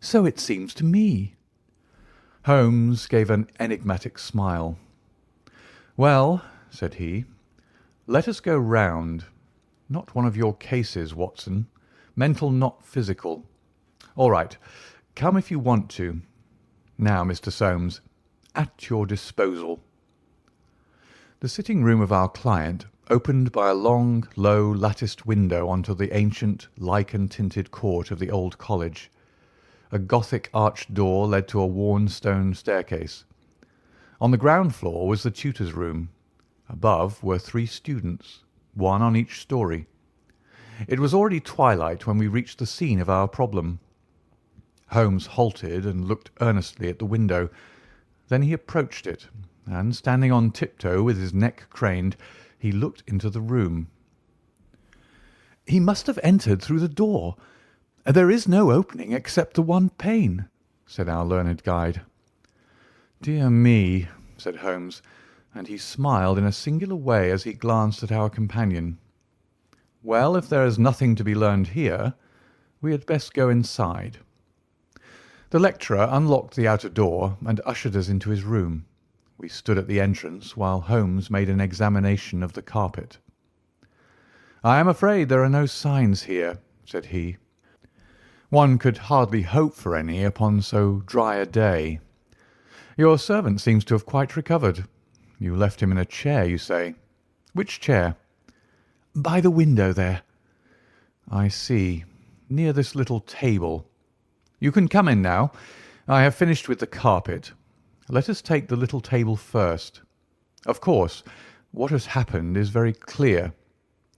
"So it seems to me." Holmes gave an enigmatic smile. "Well," said he, "let us go round. Not one of your cases, Watson. Mental, not physical. All right. Come if you want to. Now, Mr. Soames, at your disposal." The sitting room of our client opened by a long, low, latticed window onto the ancient, lichen-tinted court of the old college. A Gothic arched door led to a worn stone staircase. On the ground floor was the tutor's room. Above were 3 students, one on each story. It was already twilight when we reached the scene of our problem. Holmes halted and looked earnestly at the window. Then he approached it, and standing on tiptoe with his neck craned, he looked into the room. "He must have entered through the door. There is no opening except the one pane," said our learned guide. "Dear me," said Holmes, and he smiled in a singular way as he glanced at our companion. "Well, if there is nothing to be learned here, we had best go inside." The lecturer unlocked the outer door and ushered us into his room. We stood at the entrance while Holmes made an examination of the carpet. "I am afraid there are no signs here," said he. "One could hardly hope for any upon so dry a day. Your servant seems to have quite recovered. You left him in a chair, you say. Which chair?" "By the window there." "I see. Near this little table. You can come in now. I have finished with the carpet. Let us take the little table first. Of course, what has happened is very clear.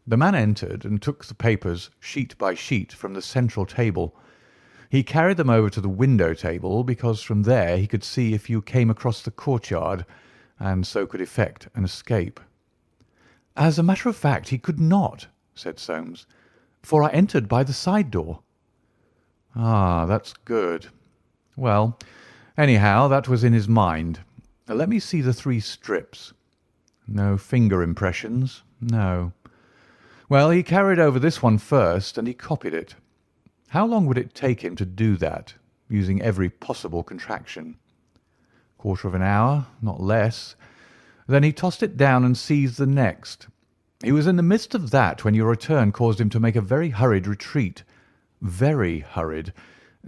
The man entered and took the papers sheet by sheet from the central table. He carried them over to the window table because from there he could see if you came across the courtyard, and so could effect an escape." "As a matter of fact, he could not," said Soames, "for I entered by the side door." "Ah, that's good. Well, anyhow, that was in his mind. Let me see the 3 strips. No finger impressions. No. Well, he carried over this one first, and he copied it. How long would it take him to do that, using every possible contraction? Quarter of an hour, not less. Then he tossed it down and seized the next. He was in the midst of that when your return caused him to make a very hurried retreat. Very hurried,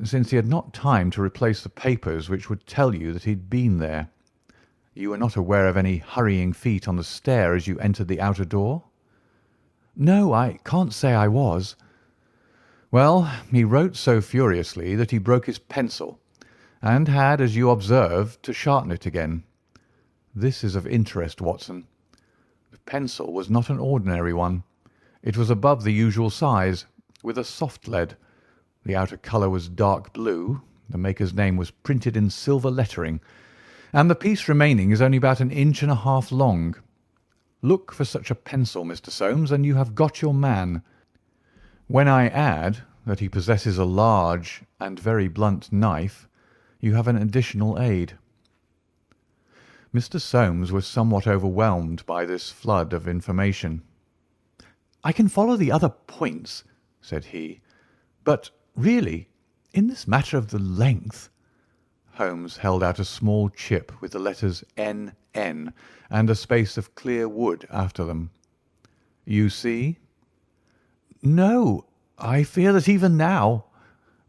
since he had not time to replace the papers which would tell you that he had been there. You were not aware of any hurrying feet on the stair as you entered the outer door?" "No, I can't say I was." "Well, he wrote so furiously that he broke his pencil, and had, as you observed, to sharpen it again. This is of interest, Watson. The pencil was not an ordinary one. It was above the usual size, with a soft lead. The outer colour was dark blue, the maker's name was printed in silver lettering, and the piece remaining is only about 1.5 inches long. Look for such a pencil, Mr. Soames, and you have got your man. When I add that he possesses a large and very blunt knife, you have an additional aid." Mr. Soames was somewhat overwhelmed by this flood of information. "I can follow the other points," said he, "but really, in this matter of the length—" Holmes held out a small chip with the letters N.N. and a space of clear wood after them. "You see?" "No, I fear that even now—"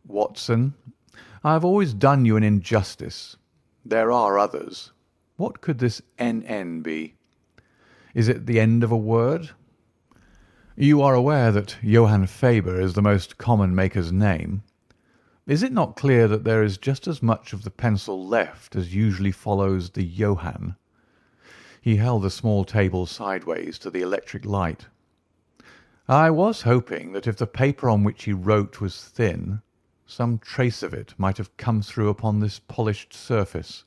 "Watson, I have always done you an injustice. There are others. What could this N.N. be? Is it the end of a word? You are aware that Johann Faber is the most common maker's name. Is it not clear that there is just as much of the pencil left as usually follows the Johann?" He held the small table sideways to the electric light. "I was hoping that if the paper on which he wrote was thin, some trace of it might have come through upon this polished surface.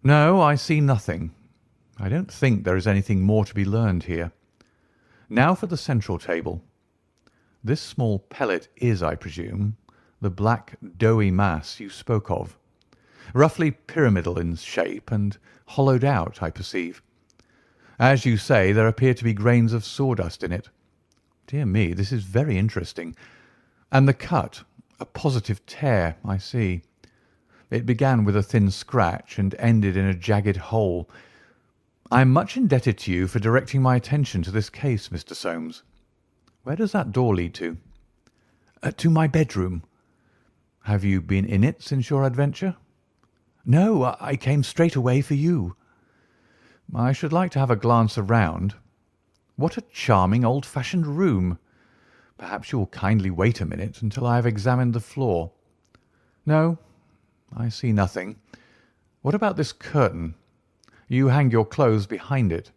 No, I see nothing. I don't think there is anything more to be learned here. Now for the central table. This small pellet is, I presume, the black doughy mass you spoke of. Roughly pyramidal in shape and hollowed out, I perceive. As you say, there appear to be grains of sawdust in it. Dear me, this is very interesting. And the cut, a positive tear, I see. It began with a thin scratch and ended in a jagged hole. I am much indebted to you for directing my attention to this case, Mr. Soames. Where does that door lead to?" To my bedroom." "Have you been in it since your adventure?" "No, I came straight away for you." "I should like to have a glance around. What a charming old-fashioned room! Perhaps you will kindly wait a minute until I have examined the floor. No, I see nothing. What about this curtain? You hang your clothes behind it.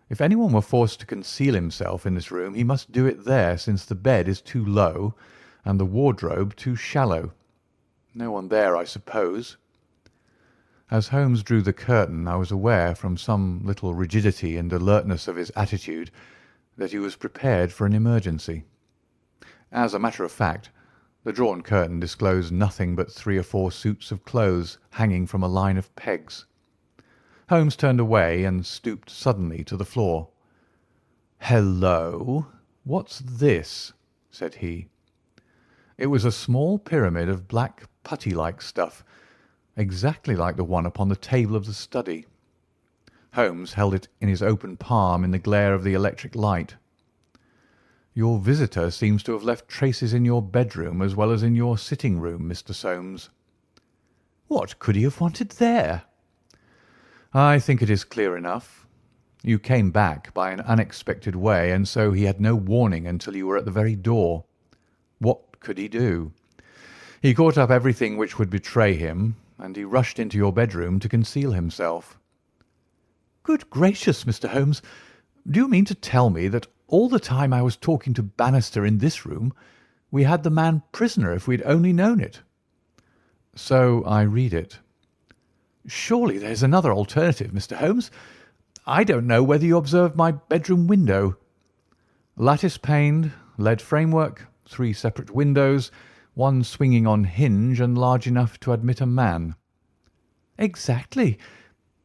If anyone were forced to conceal himself in this room, he must do it there, since the bed is too low and the wardrobe too shallow. No one there, I suppose." As Holmes drew the curtain, I was aware, from some little rigidity and alertness of his attitude, that he was prepared for an emergency. As a matter of fact, the drawn curtain disclosed nothing but 3 or 4 suits of clothes hanging from a line of pegs. Holmes turned away and stooped suddenly to the floor. "Hello! What's this?" said he. It was a small pyramid of black putty-like stuff, exactly like the one upon the table of the study. Holmes held it in his open palm in the glare of the electric light. Your visitor seems to have left traces in your bedroom as well as in your sitting-room, Mr. Soames." "What could he have wanted there?" "I think it is clear enough. You came back by an unexpected way, and so he had no warning until you were at the very door. What could he do? He caught up everything which would betray him, and he rushed into your bedroom to conceal himself." "Good gracious, Mr. Holmes, do you mean to tell me that all the time I was talking to Bannister in this room we had the man prisoner if we'd only known it?" "So I read it." "Surely there's another alternative, Mr. Holmes. I don't know whether you observed my bedroom window." "Lattice-paned, lead framework, 3 separate windows, one swinging on hinge and large enough to admit a man." "Exactly.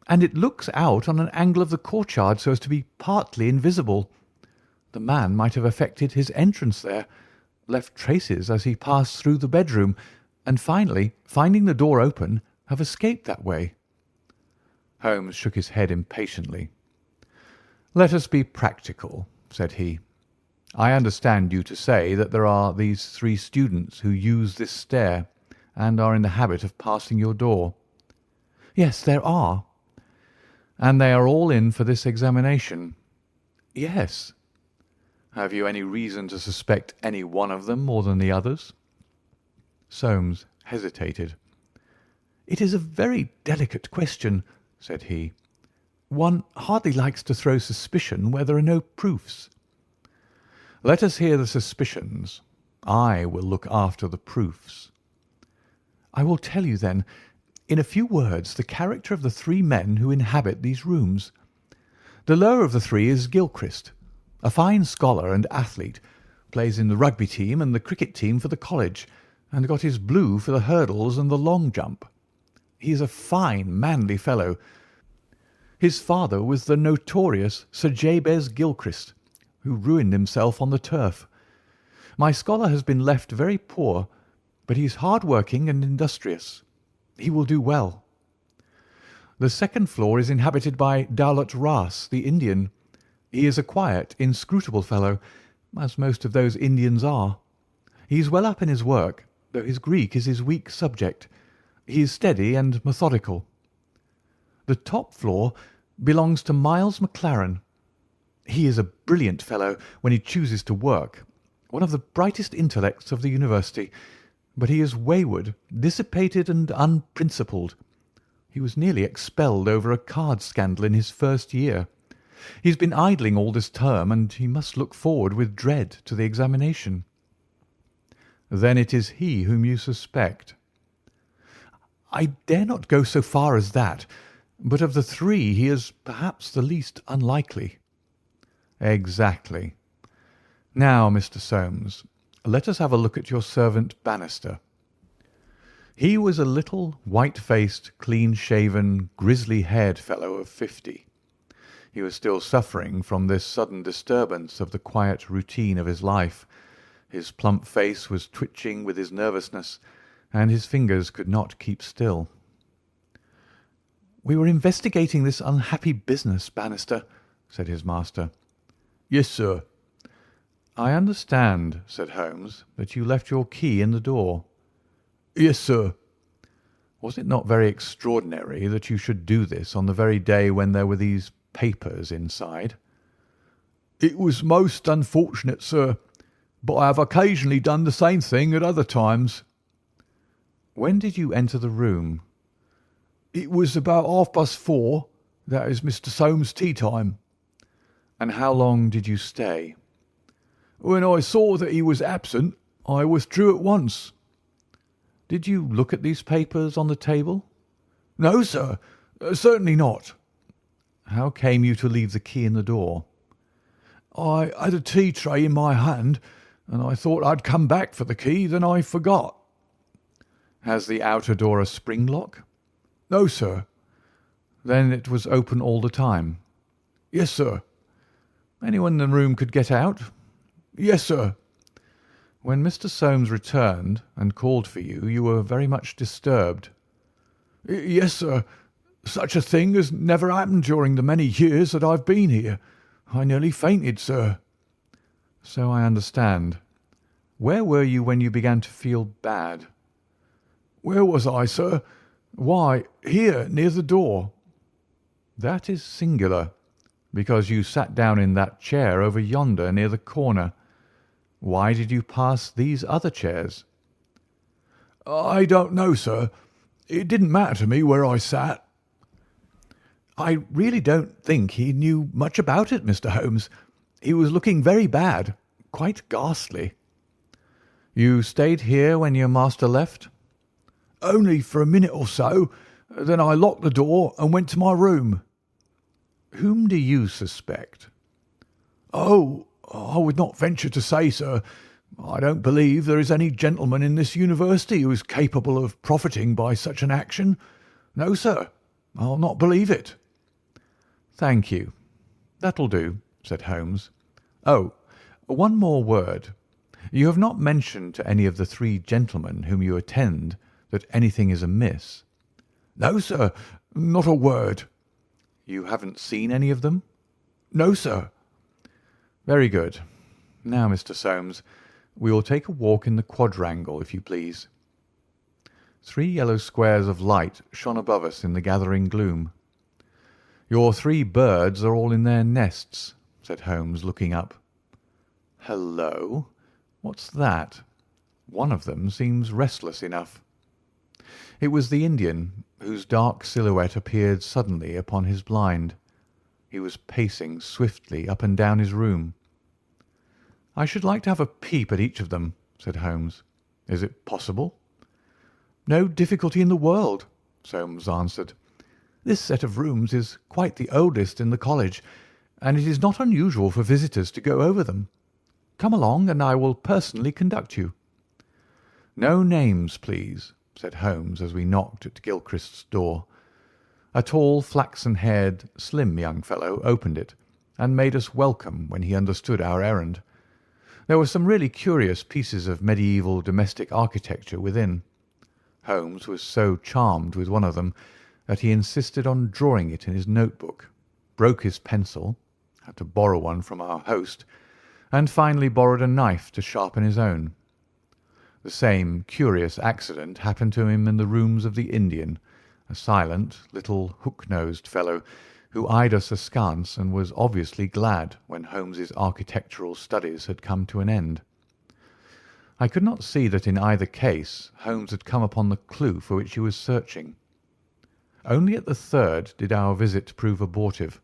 And it looks out on an angle of the courtyard so as to be partly invisible. The man might have effected his entrance there, left traces as he passed through the bedroom, and finally, finding the door open, have escaped that way." Holmes shook his head impatiently. "Let us be practical," said he. "I understand you to say that there are these 3 students who use this stair and are in the habit of passing your door." "Yes, there are." "And they are all in for this examination?" "Yes." "Have you any reason to suspect any one of them more than the others?" Soames hesitated. "It is a very delicate question," said he. "One hardly likes to throw suspicion where there are no proofs." "Let us hear the suspicions. I will look after the proofs." "I will tell you, then, in a few words, the character of the 3 men who inhabit these rooms. The lower of the 3 is Gilchrist, a fine scholar and athlete, plays in the rugby team and the cricket team for the college, and got his blue for the hurdles and the long jump. He is a fine, manly fellow. His father was the notorious Sir Jabez Gilchrist, who ruined himself on the turf. My scholar has been left very poor, but he is hard-working and industrious. He will do well. The second floor is inhabited by Dowlett Ras, the Indian. He is a quiet, inscrutable fellow, as most of those Indians are. He is well up in his work, though his Greek is his weak subject. He is steady and methodical. The top floor belongs to Miles Maclaren. He is a brilliant fellow when he chooses to work, one of the brightest intellects of the university, but he is wayward, dissipated, and unprincipled. He was nearly expelled over a card scandal in his first year. He has been idling all this term, and he must look forward with dread to the examination." "Then it is he whom you suspect?" "I dare not go so far as that, but of the 3 he is perhaps the least unlikely." "Exactly. Now, Mr. Soames, let us have a look at your servant Bannister." He was a little, white-faced, clean-shaven, grizzly-haired fellow of 50. He was still suffering from this sudden disturbance of the quiet routine of his life. His plump face was twitching with his nervousness, and his fingers could not keep still. "We were investigating this unhappy business, Bannister," said his master. "Yes, sir." "I understand," said Holmes, "that you left your key in the door." "Yes, sir." "Was it not very extraordinary that you should do this on the very day when there were these papers inside?" "It was most unfortunate, sir, but I have occasionally done the same thing at other times." "When did you enter the room?" "It was about 4:30. That is Mr. Soames' tea time." "And how long did you stay?" "When I saw that he was absent, I withdrew at once." "Did you look at these papers on the table?" "No, sir, certainly not." "How came you to leave the key in the door?" "I had a tea tray in my hand, and I thought I'd come back for the key, then I forgot." "Has the outer door a spring lock?" "No, sir." "Then it was open all the time?" "Yes, sir." "Anyone in the room could get out?" "Yes, sir." "When Mr. Soames returned and called for you, you were very much disturbed?" "Yes, sir. Such a thing has never happened during the many years that I've been here. I nearly fainted, sir." So I understand. Where were you when you began to feel bad?" "Where was I, sir? Why, here, near the door." "That is singular, because you sat down in that chair over yonder near the corner. Why did you pass these other chairs?" "I don't know, sir. It didn't matter to me where I sat." "I really don't think he knew much about it, Mr. Holmes. He was looking very bad, quite ghastly." "You stayed here when your master left?" "Only for a minute or so. Then I locked the door and went to my room." "Whom do you suspect?" "Oh, I would not venture to say, sir. I don't believe there is any gentleman in this university who is capable of profiting by such an action. No, sir, I'll not believe it." "Thank you. That'll do," said Holmes. "Oh, one more word. You have not mentioned to any of the three gentlemen whom you attend that anything is amiss?" "No, sir, not a word." "You haven't seen any of them?" "No, sir." "Very good. Now, Mr. Soames, we will take a walk in the quadrangle, if you please." 3 yellow squares of light shone above us in the gathering gloom. "Your 3 birds are all in their nests," said Holmes, looking up. "Hello! What's that? One of them seems restless enough." It was the Indian, whose dark silhouette appeared suddenly upon his blind. He was pacing swiftly up and down his room. "I should like to have a peep at each of them," said Holmes. "Is it possible?" "No difficulty in the world," Soames answered. "This set of rooms is quite the oldest in the college, and it is not unusual for visitors to go over them. Come along, and I will personally conduct you." "No names, please," said Holmes as we knocked at Gilchrist's door. A tall, flaxen-haired, slim young fellow opened it, and made us welcome when he understood our errand. There were some really curious pieces of medieval domestic architecture within. Holmes was so charmed with one of them that he insisted on drawing it in his notebook, broke his pencil, had to borrow one from our host, and finally borrowed a knife to sharpen his own. The same curious accident happened to him in the rooms of the Indian, a silent, little, hook-nosed fellow who eyed us askance and was obviously glad when Holmes's architectural studies had come to an end. I could not see that in either case Holmes had come upon the clue for which he was searching. Only at the third did our visit prove abortive.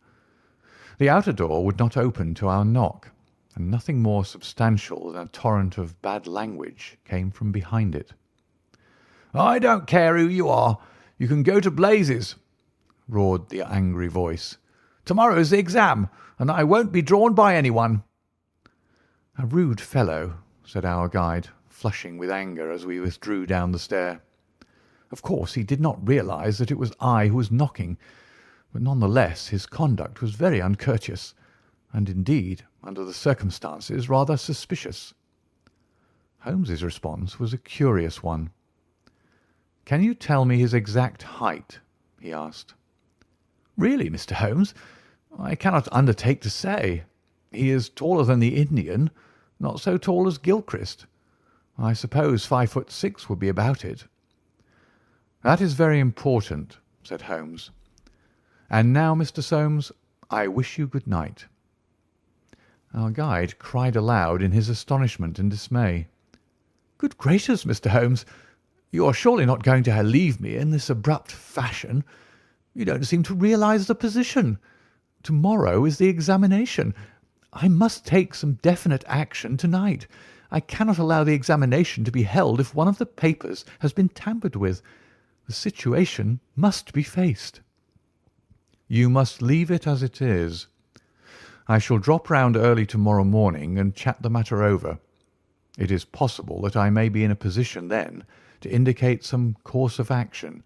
The outer door would not open to our knock, and nothing more substantial than a torrent of bad language came from behind it. "I don't care who you are. You can go to blazes," roared the angry voice. "Tomorrow's the exam, and I won't be drawn by anyone." "A rude fellow," said our guide, flushing with anger as we withdrew down the stair. Of course he did not realize that it was I who was knocking, but none the less his conduct was very uncourteous, and indeed, under the circumstances, rather suspicious. Holmes's response was a curious one. "Can you tell me his exact height?" he asked. "Really, Mr. Holmes, I cannot undertake to say. He is taller than the Indian, not so tall as Gilchrist. I suppose 5'6" would be about it." "That is very important," said Holmes. "And now, Mr. Soames, I wish you good night." Our guide cried aloud in his astonishment and dismay. "Good gracious, Mr. Holmes, you are surely not going to leave me in this abrupt fashion. You don't seem to realize the position. To-morrow is the examination. I must take some definite action to-night. I cannot allow the examination to be held if one of the papers has been tampered with. The situation must be faced." "You must leave it as it is. I shall drop round early to-morrow morning and chat the matter over. It is possible that I may be in a position then to indicate some course of action.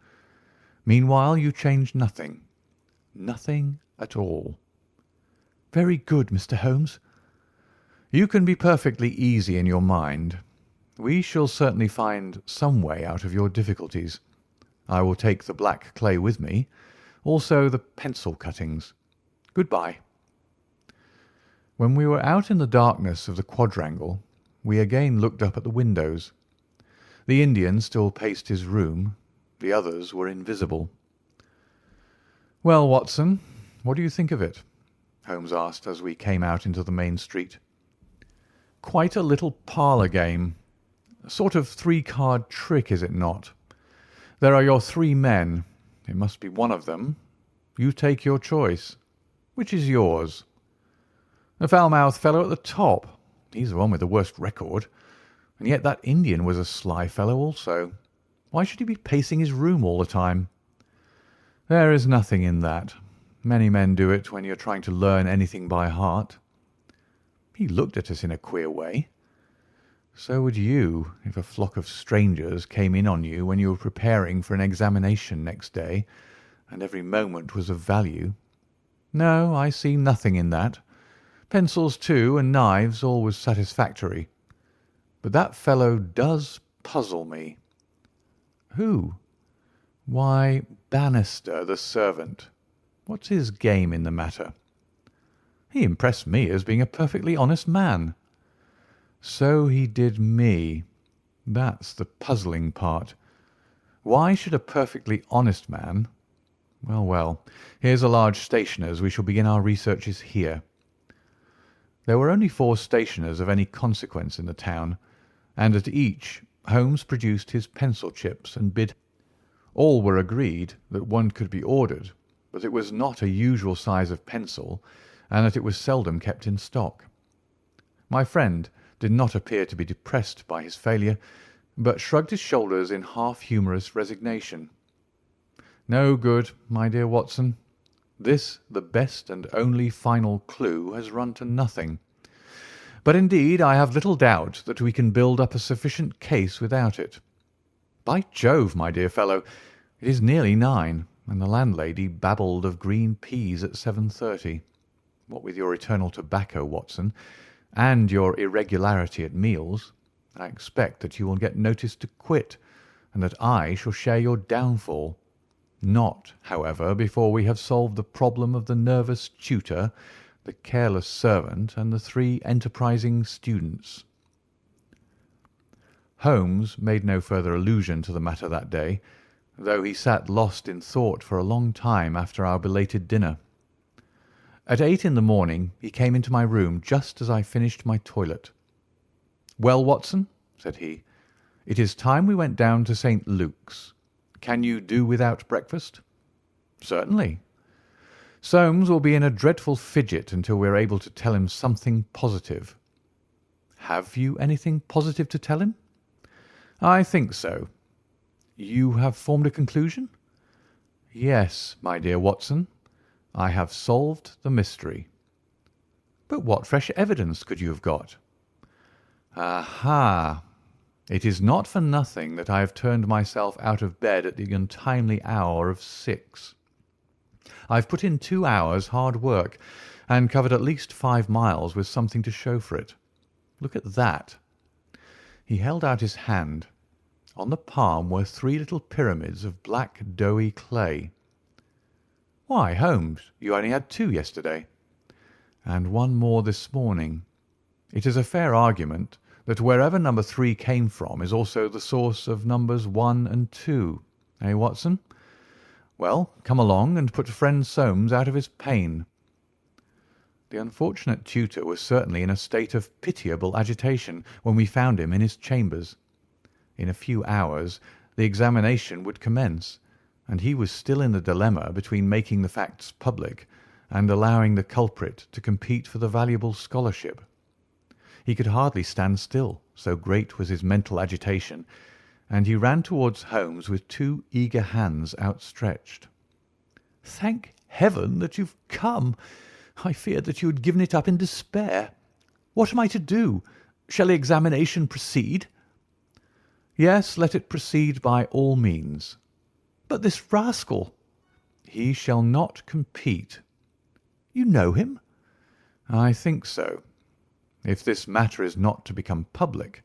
Meanwhile you change nothing. Nothing at all." "Very good, Mr. Holmes." "You can be perfectly easy in your mind. We shall certainly find some way out of your difficulties. I will take the black clay with me, also the pencil cuttings. Good-bye." When we were out in the darkness of the quadrangle, we again looked up at the windows. The Indian still paced his room. The others were invisible. "Well, Watson, what do you think of it?" Holmes asked as we came out into the main street. "Quite a little parlour game. A sort of three-card trick, is it not? There are your three men. It must be one of them. You take your choice. Which is yours? The foul-mouthed fellow at the top. He's the one with the worst record. And yet that Indian was a sly fellow also. Why should he be pacing his room all the time? There is nothing in that. Many men do it when you're trying to learn anything by heart." He looked at us in a queer way. "So would you if a flock of strangers came in on you when you were preparing for an examination next day, and every moment was of value. No, I see nothing in that. Pencils, too, and knives always satisfactory. But that fellow does puzzle me." "Who?" "Why, Bannister, the servant. What's his game in the matter?" "He impressed me as being a perfectly honest man." "So he did me. That's the puzzling part. Why should a perfectly honest man— Well, well, here's a large stationer's. We shall begin our researches here." There were only 4 stationers of any consequence in the town, and at each Holmes produced his pencil chips and bid. All were agreed that one could be ordered, but it was not a usual size of pencil, and that it was seldom kept in stock. My friend did not appear to be depressed by his failure, but shrugged his shoulders in half-humorous resignation. "No good, my dear Watson. This, the best and only final clue, has run to nothing. But indeed I have little doubt that we can build up a sufficient case without it. By Jove, my dear fellow, it is nearly 9, and the landlady babbled of green peas at 7:30. What with your eternal tobacco, Watson, and your irregularity at meals, I expect that you will get notice to quit, and that I shall share your downfall. Not, however, before we have solved the problem of the nervous tutor, the careless servant, and the 3 enterprising students." Holmes made no further allusion to the matter that day, though he sat lost in thought for a long time after our belated dinner. At 8 in the morning he came into my room just as I finished my toilet. "Well, Watson," said he, "it is time we went down to St. Luke's. Can you do without breakfast?" "Certainly." "Soames will be in a dreadful fidget until we are able to tell him something positive." "Have you anything positive to tell him?" "I think so." "You have formed a conclusion?" "Yes, my dear Watson. I have solved the mystery." "But what fresh evidence could you have got?" "Aha! It is not for nothing that I have turned myself out of bed at the untimely hour of 6. I've put in 2 hours' hard work, and covered at least 5 miles with something to show for it. Look at that." He held out his hand. On the palm were 3 little pyramids of black doughy clay. "Why, Holmes, you only had 2 yesterday." "And 1 more this morning. It is a fair argument that wherever number 3 came from is also the source of numbers 1 and 2. Eh, Watson? Well, come along and put friend Soames out of his pain." The unfortunate tutor was certainly in a state of pitiable agitation when we found him in his chambers. In a few hours the examination would commence, and he was still in the dilemma between making the facts public and allowing the culprit to compete for the valuable scholarship. He could hardly stand still, so great was his mental agitation, and he ran towards Holmes with 2 eager hands outstretched. "Thank Heaven that you've come. I feared that you had given it up in despair. What am I to do? Shall the examination proceed?" "Yes, let it proceed by all means." "But this rascal—" "He shall not compete." "You know him?" "I think so. If this matter is not to become public,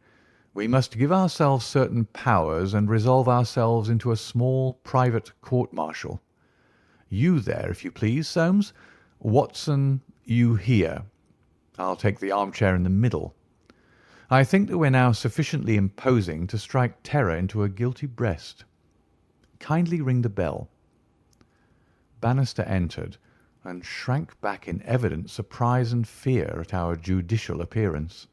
we must give ourselves certain powers and resolve ourselves into a small private court-martial. You there, if you please, Soames. Watson, you here. I'll take the armchair in the middle. I think that we're now sufficiently imposing to strike terror into a guilty breast. Kindly ring the bell." Bannister entered, and shrank back in evident surprise and fear at our judicial appearance.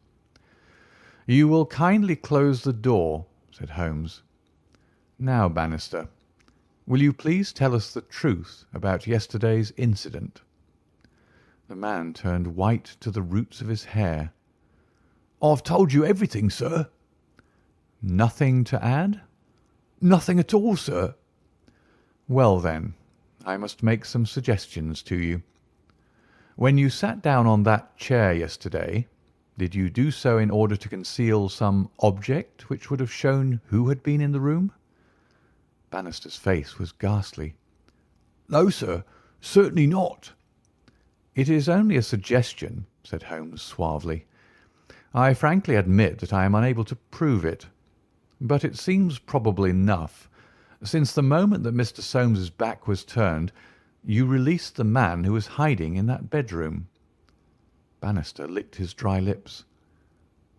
"You will kindly close the door," said Holmes. "Now, Bannister, will you please tell us the truth about yesterday's incident?" The man turned white to the roots of his hair. "I've told you everything, sir." "Nothing to add?" "Nothing at all, sir." "Well, then, I must make some suggestions to you. When you sat down on that chair yesterday, did you do so in order to conceal some object which would have shown who had been in the room?" Bannister's face was ghastly. "No, sir, certainly not." "It is only a suggestion," said Holmes suavely. "I frankly admit that I am unable to prove it, but it seems probable enough, since the moment that Mr. Soames's back was turned, you released the man who was hiding in that bedroom." Bannister licked his dry lips.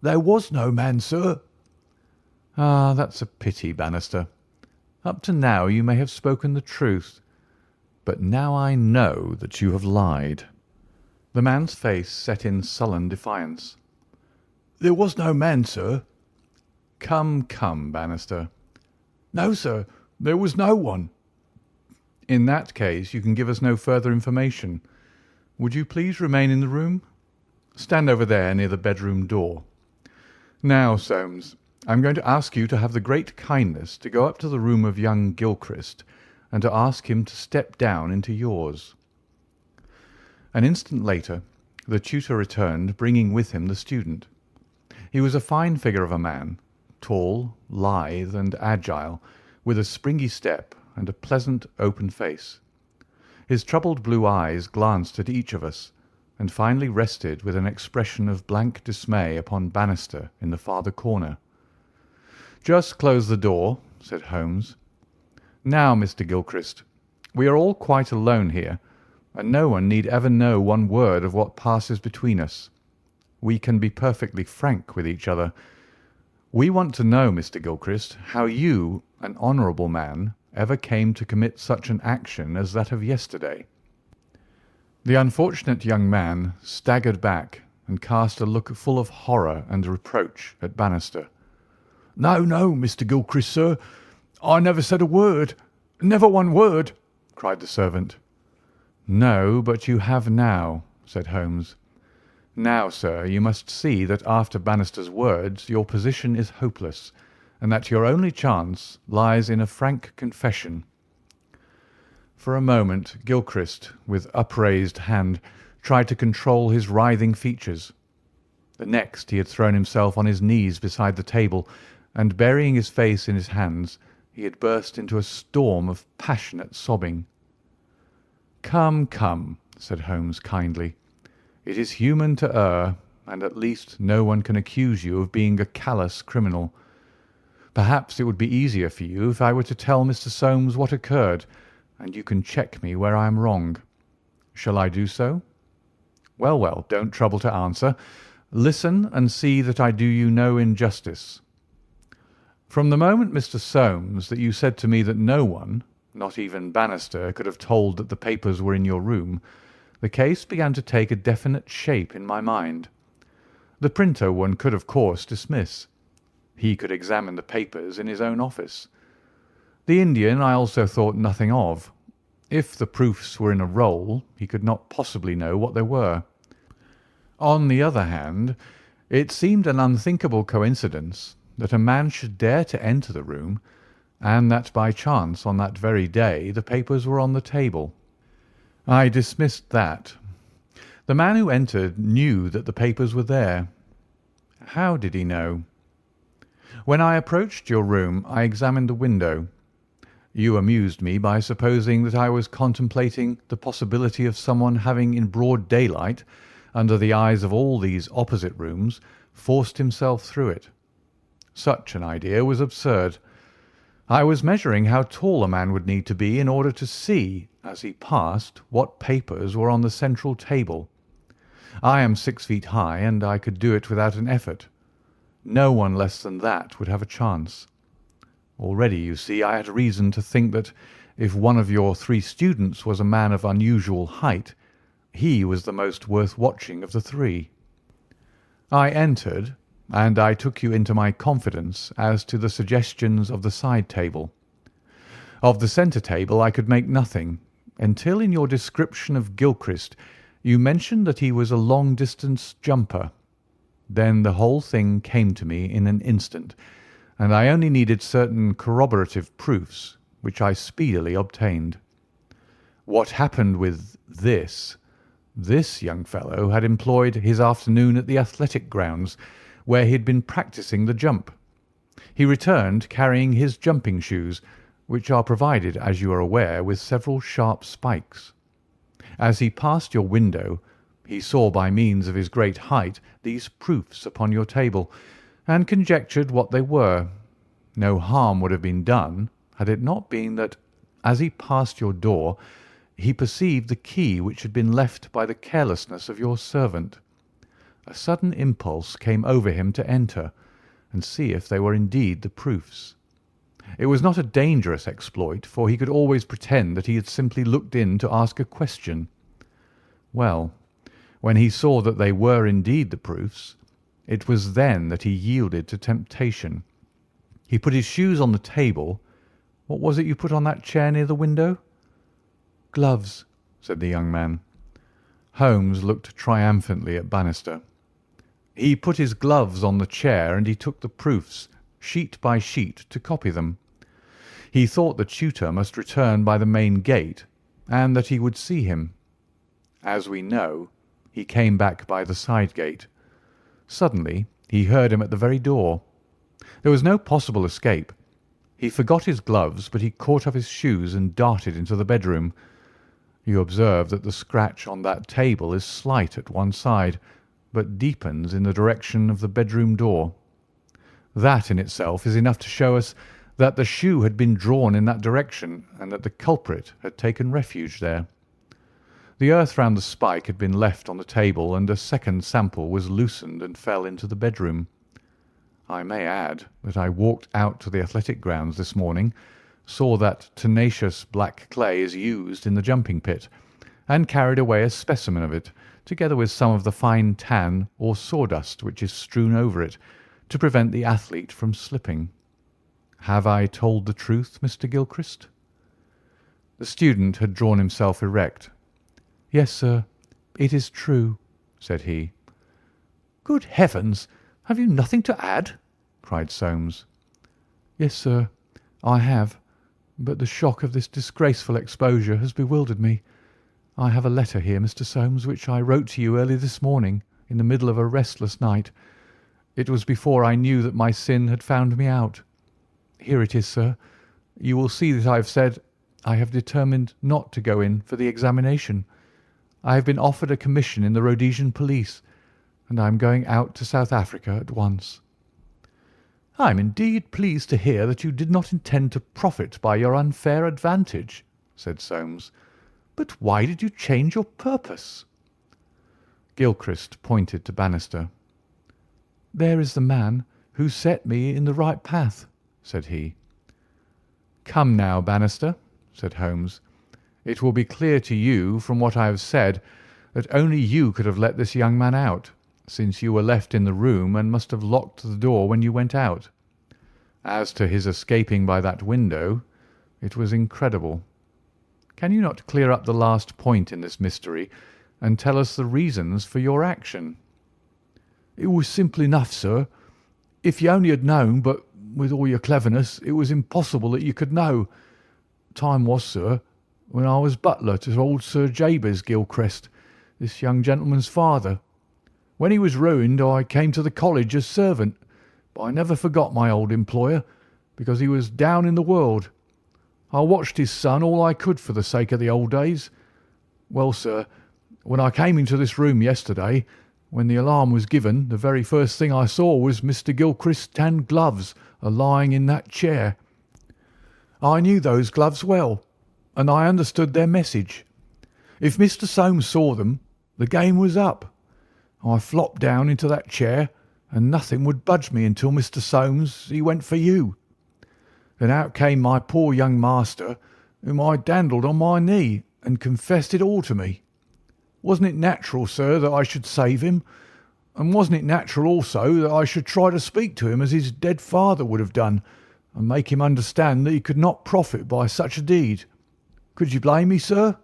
"There was no man, sir." "Ah, that's a pity, Bannister. Up to now you may have spoken the truth, but now I know that you have lied." The man's face set in sullen defiance. "There was no man, sir." Come, come, Bannister. "No, sir, there was no one." "In that case you can give us no further information. Would you please remain in the room? Stand over there near the bedroom door. Now, Soames, I'm going to ask you to have the great kindness to go up to the room of young Gilchrist and to ask him to step down into yours." An instant later the tutor returned, bringing with him the student. He was a fine figure of a man, tall, lithe, and agile, with a springy step and a pleasant, open face. His troubled blue eyes glanced at each of us, and finally rested with an expression of blank dismay upon Bannister in the farther corner. "Just close the door," said Holmes. "Now, Mr. Gilchrist, we are all quite alone here, and no one need ever know one word of what passes between us. We can be perfectly frank with each other. We want to know, Mr. Gilchrist, how you, an honourable man, ever came to commit such an action as that of yesterday." The unfortunate young man staggered back and cast a look full of horror and reproach at Bannister. "No, no, Mr. Gilchrist, sir. I never said a word. Never one word," cried the servant. "No, but you have now," said Holmes. "Now, sir, you must see that after Bannister's words your position is hopeless, and that your only chance lies in a frank confession." For a moment Gilchrist, with upraised hand, tried to control his writhing features. The next he had thrown himself on his knees beside the table, and burying his face in his hands, he had burst into a storm of passionate sobbing. "Come, come," said Holmes kindly. "It is human to err, and at least no one can accuse you of being a callous criminal. Perhaps it would be easier for you if I were to tell Mr. Soames what occurred, and you can check me where I am wrong. Shall I do so? Well, well, don't trouble to answer. Listen and see that I do you no injustice. From the moment, Mr. Soames, that you said to me that no one, not even Bannister, could have told that the papers were in your room, the case began to take a definite shape in my mind. The printer one could, of course, dismiss. He could examine the papers in his own office. The Indian I also thought nothing of. If the proofs were in a roll, he could not possibly know what they were. On the other hand, it seemed an unthinkable coincidence that a man should dare to enter the room, and that by chance on that very day the papers were on the table. I dismissed that. The man who entered knew that the papers were there. How did he know? When I approached your room I examined the window. You amused me by supposing that I was contemplating the possibility of someone having in broad daylight, under the eyes of all these opposite rooms, forced himself through it. Such an idea was absurd. I was measuring how tall a man would need to be in order to see, as he passed, what papers were on the central table. I am 6 feet high, and I could do it without an effort. No one less than that would have a chance. Already, you see, I had reason to think that if one of your 3 students was a man of unusual height, he was the most worth watching of the 3. I entered, and I took you into my confidence as to the suggestions of the side table. Of the centre table I could make nothing, until in your description of Gilchrist you mentioned that he was a long-distance jumper. Then the whole thing came to me in an instant, and I only needed certain corroborative proofs, which I speedily obtained. What happened with this young fellow had employed his afternoon at the athletic grounds, where he had been practising the jump. He returned carrying his jumping shoes, which are provided, as you are aware, with several sharp spikes. As he passed your window, he saw by means of his great height these proofs upon your table, and conjectured what they were. No harm would have been done, had it not been that, as he passed your door, he perceived the key which had been left by the carelessness of your servant. A sudden impulse came over him to enter, and see if they were indeed the proofs. It was not a dangerous exploit, for he could always pretend that he had simply looked in to ask a question. Well, when he saw that they were indeed the proofs, it was then that he yielded to temptation. He put his shoes on the table. What was it you put on that chair near the window? Gloves, said the young man. Holmes looked triumphantly at Bannister. He put his gloves on the chair, and he took the proofs, sheet by sheet, to copy them. He thought the tutor must return by the main gate, and that he would see him. As we know, he came back by the side gate. Suddenly he heard him at the very door. There was no possible escape. He forgot his gloves, but he caught up his shoes and darted into the bedroom. You observe that the scratch on that table is slight at one side, but deepens in the direction of the bedroom door. That in itself is enough to show us that the shoe had been drawn in that direction, and that the culprit had taken refuge there. The earth round the spike had been left on the table, and a second sample was loosened and fell into the bedroom. I may add that I walked out to the athletic grounds this morning, saw that tenacious black clay is used in the jumping pit, and carried away a specimen of it, together with some of the fine tan or sawdust which is strewn over it, to prevent the athlete from slipping. Have I told the truth, Mr. Gilchrist? The student had drawn himself erect. Yes, sir, it is true, said he. Good heavens! Have you nothing to add? Cried Soames. Yes, sir, I have, but the shock of this disgraceful exposure has bewildered me. I have a letter here, Mr. Soames, which I wrote to you early this morning, in the middle of a restless night. It was before I knew that my sin had found me out. Here it is, sir. You will see that I have said I have determined not to go in for the examination. I have been offered a commission in the Rhodesian police, and I am going out to South Africa at once. I am indeed pleased to hear that you did not intend to profit by your unfair advantage, said Soames. But why did you change your purpose? Gilchrist pointed to Bannister. There is the man who set me in the right path, said he. Come now, Bannister, said Holmes. It will be clear to you from what I have said that only you could have let this young man out, since you were left in the room and must have locked the door when you went out. As to his escaping by that window, it was incredible. Can you not clear up the last point in this mystery, and tell us the reasons for your action? It was simple enough, sir. If you only had known, but with all your cleverness, it was impossible that you could know. Time was, sir, when I was butler to old Sir Jabez Gilchrist, this young gentleman's father. When he was ruined, I came to the college as servant, but I never forgot my old employer, because he was down in the world. I watched his son all I could for the sake of the old days. Well, sir, when I came into this room yesterday, when the alarm was given, the very first thing I saw was Mr. Gilchrist's tan gloves lying in that chair. I knew those gloves well, and I understood their message. If Mr. Soames saw them, the game was up. I flopped down into that chair, and nothing would budge me until Mr. Soames he went for you. Then out came my poor young master, whom I dandled on my knee, and confessed it all to me. Wasn't it natural, sir, that I should save him? And wasn't it natural also that I should try to speak to him as his dead father would have done, and make him understand that he could not profit by such a deed? Could you blame me, sir?"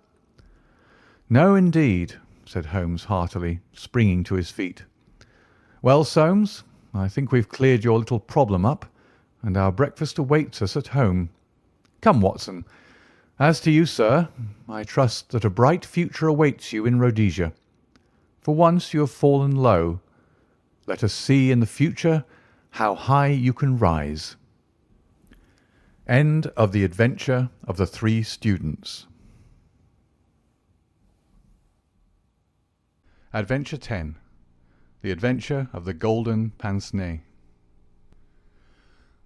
"No, indeed," said Holmes heartily, springing to his feet. "Well, Soames, I think we've cleared your little problem up, and our breakfast awaits us at home. Come, Watson. As to you, sir, I trust that a bright future awaits you in Rhodesia. For once you have fallen low. Let us see in the future how high you can rise." End of The Adventure of the Three Students. Adventure 10. The Adventure of the Golden Pince-Nez.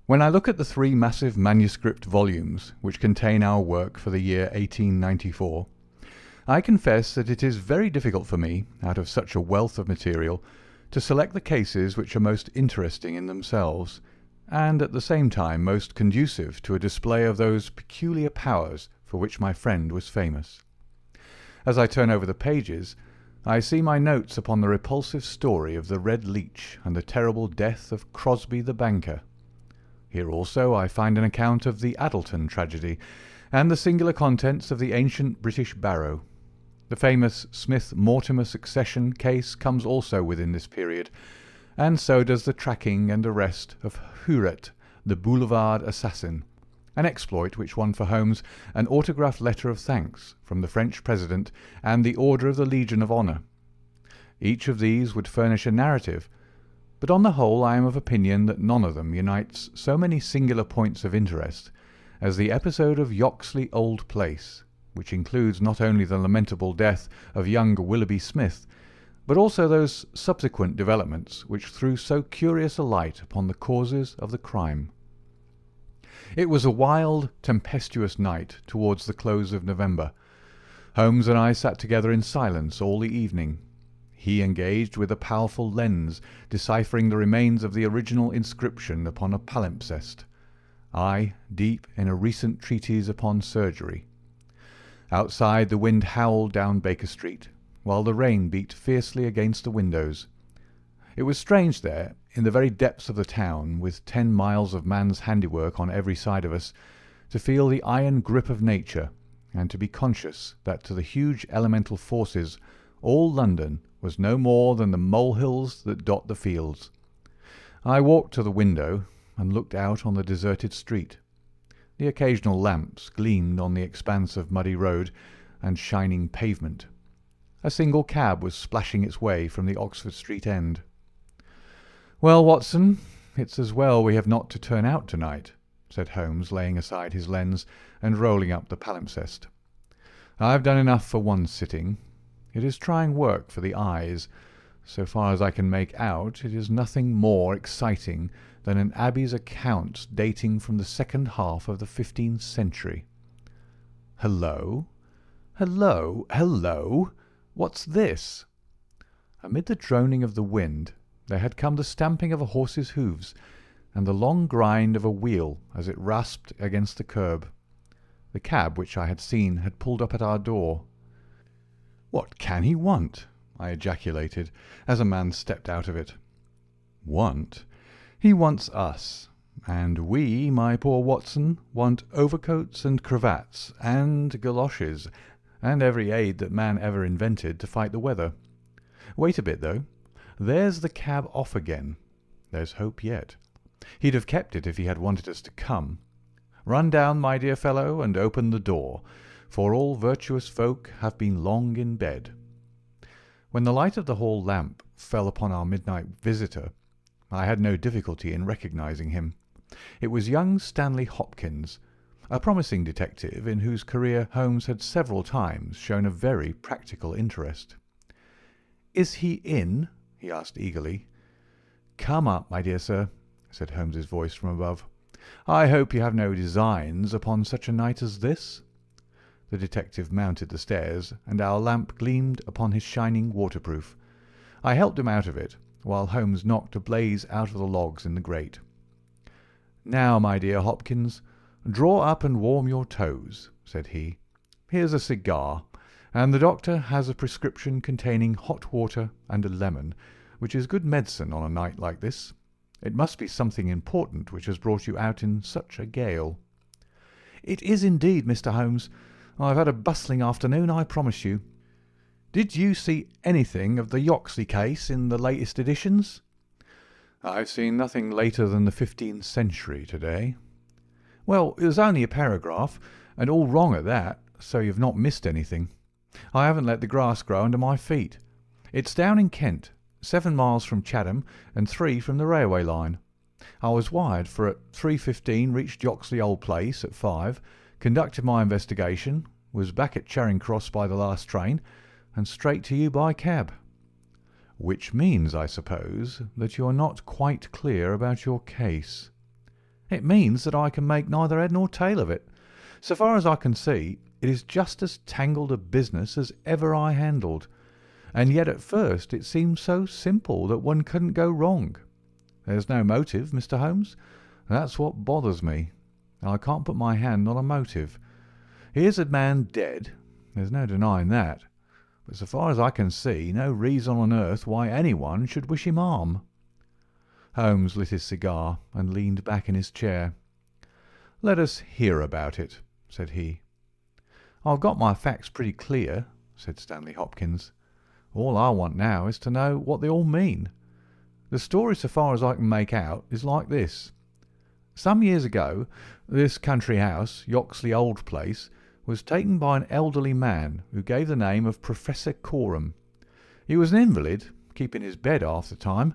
When I look at the three massive manuscript volumes which contain our work for the year 1894, I confess that it is very difficult for me, out of such a wealth of material, to select the cases which are most interesting in themselves, and at the same time most conducive to a display of those peculiar powers for which my friend was famous. As I turn over the pages, I see my notes upon the repulsive story of the Red Leech and the terrible death of Crosby the banker. Here also I find an account of the Addleton tragedy, and the singular contents of the ancient British barrow. The famous Smith-Mortimer succession case comes also within this period, and so does the tracking and arrest of Huret, the boulevard assassin, an exploit which won for Holmes an autographed letter of thanks from the French President and the Order of the Legion of Honour. Each of these would furnish a narrative, but on the whole I am of opinion that none of them unites so many singular points of interest as the episode of Yoxley Old Place, which includes not only the lamentable death of young Willoughby Smith, but also those subsequent developments which threw so curious a light upon the causes of the crime. It was a wild, tempestuous night towards the close of November. Holmes and I sat together in silence all the evening. He engaged with a powerful lens, deciphering the remains of the original inscription upon a palimpsest. I deep in a recent treatise upon surgery. Outside the wind howled down Baker Street, while the rain beat fiercely against the windows. It was strange there, in the very depths of the town, with 10 miles of man's handiwork on every side of us, to feel the iron grip of nature, and to be conscious that to the huge elemental forces all London was no more than the molehills that dot the fields. I walked to the window and looked out on the deserted street. The occasional lamps gleamed on the expanse of muddy road and shining pavement. A single cab was splashing its way from the Oxford Street end. "Well, Watson, it's as well we have not to turn out tonight," said Holmes, laying aside his lens and rolling up the palimpsest. "I've done enough for one sitting. It is trying work for the eyes. So far as I can make out, it is nothing more exciting than an Abbey's accounts dating from the second half of the 15th century. Hello! Hello! Hello! What's this?" Amid the droning of the wind there had come the stamping of a horse's hoofs and the long grind of a wheel as it rasped against the curb. The cab which I had seen had pulled up at our door. "What can he want?" I ejaculated, as a man stepped out of it. "Want? He wants us, and we, my poor Watson, want overcoats and cravats and galoshes and every aid that man ever invented to fight the weather. Wait a bit, though. There's the cab off again. There's hope yet. He'd have kept it if he had wanted us to come. Run down, my dear fellow, and open the door, for all virtuous folk have been long in bed." When the light of the hall lamp fell upon our midnight visitor, I had no difficulty in recognizing him. It was young Stanley Hopkins, a promising detective in whose career Holmes had several times shown a very practical interest. "Is he in?" he asked eagerly. "Come up, my dear sir," said Holmes's voice from above. "I hope you have no designs upon such a night as this?" The detective mounted the stairs, and our lamp gleamed upon his shining waterproof. I helped him out of it, while Holmes knocked a blaze out of the logs in the grate. "Now, my dear Hopkins, draw up and warm your toes," said he. "Here's a cigar, and the doctor has a prescription containing hot water and a lemon, which is good medicine on a night like this. It must be something important which has brought you out in such a gale." "It is indeed, Mr. Holmes. I've had a bustling afternoon, I promise you. Did you see anything of the Yoxley case in the latest editions?" "I've seen nothing later than the 15th century to-day." "Well, it was only a paragraph, and all wrong at that, so you've not missed anything. I haven't let the grass grow under my feet. It's down in Kent, 7 miles from Chatham and 3 from the railway line. I was wired for at 3:15, reached Yoxley Old Place at 5, conducted my investigation, was back at Charing Cross by the last train, and straight to you by cab." "Which means, I suppose, that you are not quite clear about your case." "It means that I can make neither head nor tail of it. So far as I can see, it is just as tangled a business as ever I handled, and yet at first it seemed so simple that one couldn't go wrong. There's no motive, Mr. Holmes. That's what bothers me. I can't put my hand on a motive. Here's a man dead, there's no denying that, but so far as I can see, no reason on earth why anyone should wish him harm." Holmes lit his cigar and leaned back in his chair. "Let us hear about it," said he. "I've got my facts pretty clear," said Stanley Hopkins. "All I want now is to know what they all mean. The story, so far as I can make out, is like this. Some years ago, this country house, Yoxley Old Place, was taken by an elderly man who gave the name of Professor Coram. He was an invalid, keeping his bed half the time,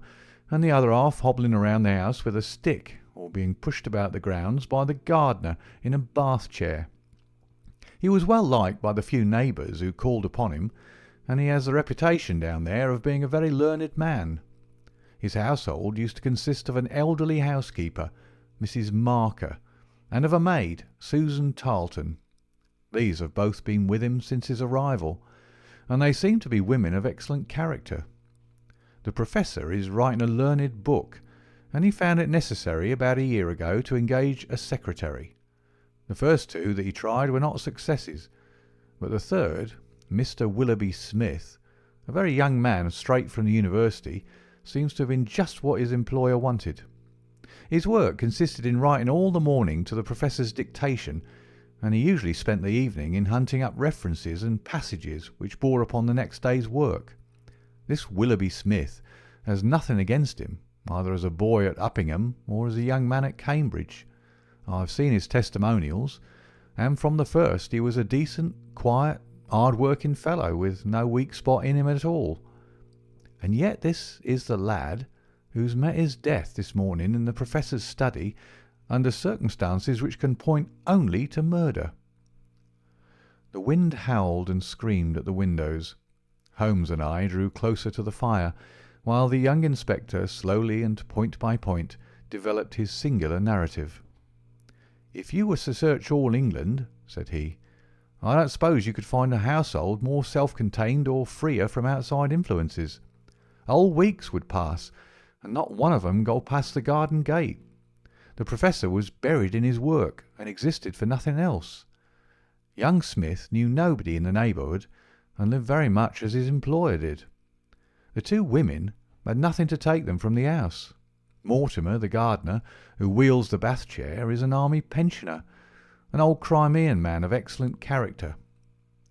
and the other half hobbling around the house with a stick, or being pushed about the grounds by the gardener in a bath chair. He was well liked by the few neighbours who called upon him, and he has the reputation down there of being a very learned man. His household used to consist of an elderly housekeeper, Mrs. Marker, and of a maid, Susan Tarleton. These have both been with him since his arrival, and they seem to be women of excellent character. The Professor is writing a learned book, and he found it necessary about a year ago to engage a secretary. The first 2 that he tried were not successes, but the third, Mr. Willoughby Smith, a very young man straight from the university, seems to have been just what his employer wanted. His work consisted in writing all the morning to the Professor's dictation, and he usually spent the evening in hunting up references and passages which bore upon the next day's work. This Willoughby Smith has nothing against him, either as a boy at Uppingham or as a young man at Cambridge. I've seen his testimonials, and from the first he was a decent, quiet, hard-working fellow with no weak spot in him at all. And yet this is the lad who's met his death this morning in the Professor's study under circumstances which can point only to murder." The wind howled and screamed at the windows. Holmes and I drew closer to the fire, while the young inspector slowly and point by point developed his singular narrative. "If you were to search all England," said he, "I don't suppose you could find a household more self-contained or freer from outside influences. Whole weeks would pass, and not one of them go past the garden gate. The Professor was buried in his work, and existed for nothing else. Young Smith knew nobody in the neighbourhood, and lived very much as his employer did. The 2 women had nothing to take them from the house. Mortimer, the gardener, who wheels the bath chair, is an army pensioner, an old Crimean man of excellent character.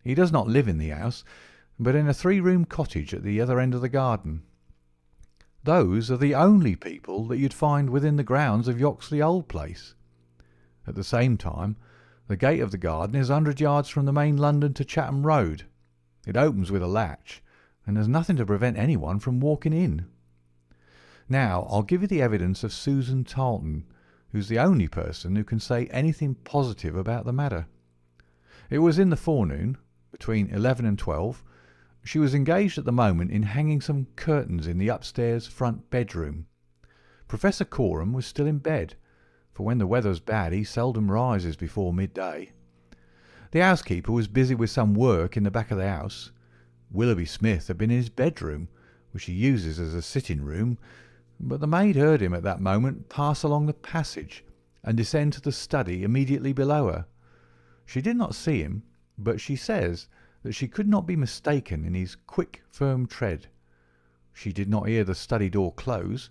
He does not live in the house, but in a 3-room cottage at the other end of the garden. Those are the only people that you'd find within the grounds of Yoxley Old Place. At the same time, the gate of the garden is 100 yards from the main London to Chatham Road. It opens with a latch, and there's nothing to prevent anyone from walking in. Now, I'll give you the evidence of Susan Tarleton, who's the only person who can say anything positive about the matter. It was in the forenoon, between 11 and 12. She was engaged at the moment in hanging some curtains in the upstairs front bedroom. Professor Coram was still in bed, for when the weather's bad he seldom rises before midday. The housekeeper was busy with some work in the back of the house. Willoughby Smith had been in his bedroom, which he uses as a sitting-room, but the maid heard him at that moment pass along the passage and descend to the study immediately below her. She did not see him, but she says that she could not be mistaken in his quick, firm tread. She did not hear the study door close,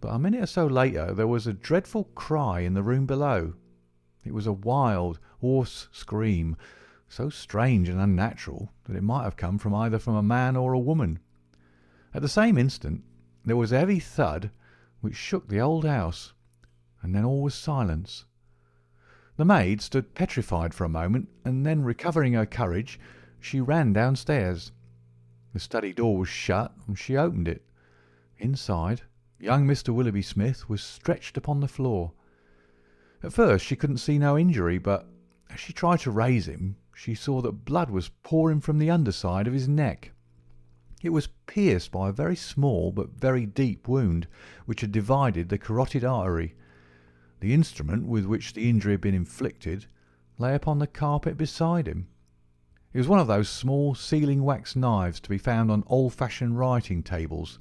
but a minute or so later there was a dreadful cry in the room below. It was a wild, hoarse scream, so strange and unnatural that it might have come from either a man or a woman. At the same instant there was a heavy thud which shook the old house, and then all was silence. The maid stood petrified for a moment, and then, recovering her courage, she ran downstairs. The study door was shut, and she opened it. Inside, young Mr. Willoughby Smith was stretched upon the floor. At first she couldn't see no injury, but as she tried to raise him, she saw that blood was pouring from the underside of his neck. It was pierced by a very small but very deep wound, which had divided the carotid artery. The instrument with which the injury had been inflicted lay upon the carpet beside him. It was one of those small sealing-wax knives to be found on old-fashioned writing tables,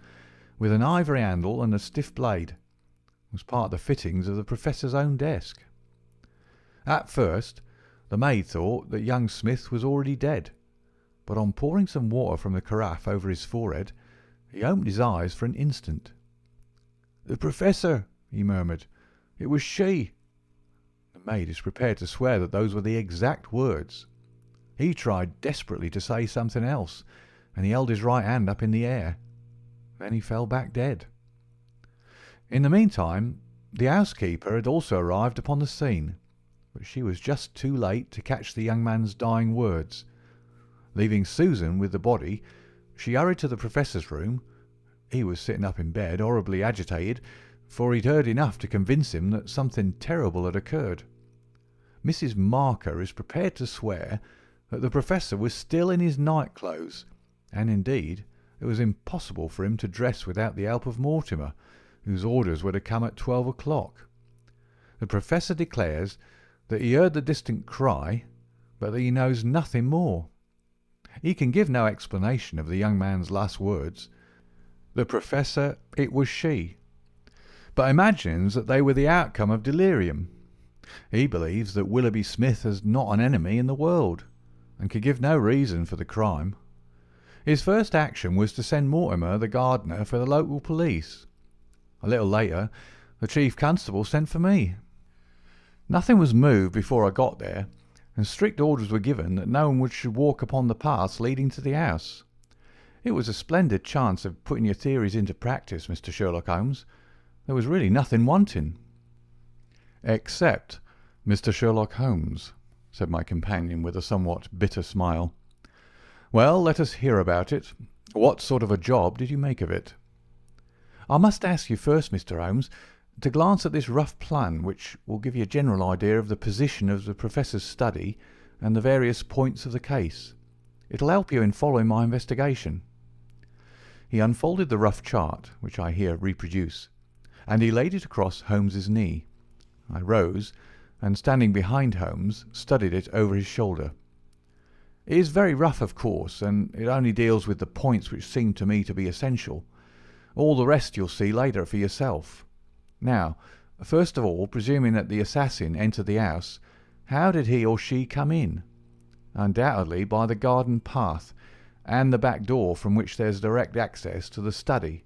with an ivory handle and a stiff blade. It was part of the fittings of the Professor's own desk. At first, the maid thought that young Smith was already dead, but on pouring some water from the carafe over his forehead, he opened his eyes for an instant. "The Professor," he murmured. "It was she." The maid is prepared to swear that those were the exact words. He tried desperately to say something else, and he held his right hand up in the air. Then he fell back dead. In the meantime, the housekeeper had also arrived upon the scene, but she was just too late to catch the young man's dying words. Leaving Susan with the body, she hurried to the Professor's room. He was sitting up in bed, horribly agitated, for he'd heard enough to convince him that something terrible had occurred. Mrs. Marker is prepared to swear that the Professor was still in his night clothes, and indeed it was impossible for him to dress without the help of Mortimer, whose orders were to come at 12 o'clock. The Professor declares that he heard the distant cry, but that he knows nothing more. He can give no explanation of the young man's last words. The Professor, it was she, but imagines that they were the outcome of delirium. He believes that Willoughby Smith has not an enemy in the world, and can give no reason for the crime. His first action was to send Mortimer, the gardener, for the local police. A little later, the chief constable sent for me. Nothing was moved before I got there, and strict orders were given that no one should walk upon the paths leading to the house. It was a splendid chance of putting your theories into practice, Mr. Sherlock Holmes. There was really nothing wanting. "Except Mr. Sherlock Holmes," said my companion with a somewhat bitter smile. "Well, let us hear about it. What sort of a job did you make of it?" "I must ask you first, Mr. Holmes, to glance at this rough plan, which will give you a general idea of the position of the Professor's study and the various points of the case. It'll help you in following my investigation." He unfolded the rough chart, which I here reproduce, and he laid it across Holmes's knee. I rose, and standing behind Holmes, studied it over his shoulder. It is very rough, of course, and it only deals with the points which seem to me to be essential. All the rest you'll see later for yourself. Now, first of all, presuming that the assassin entered the house, how did he or she come in? Undoubtedly by the garden path, and the back door from which there's direct access to the study.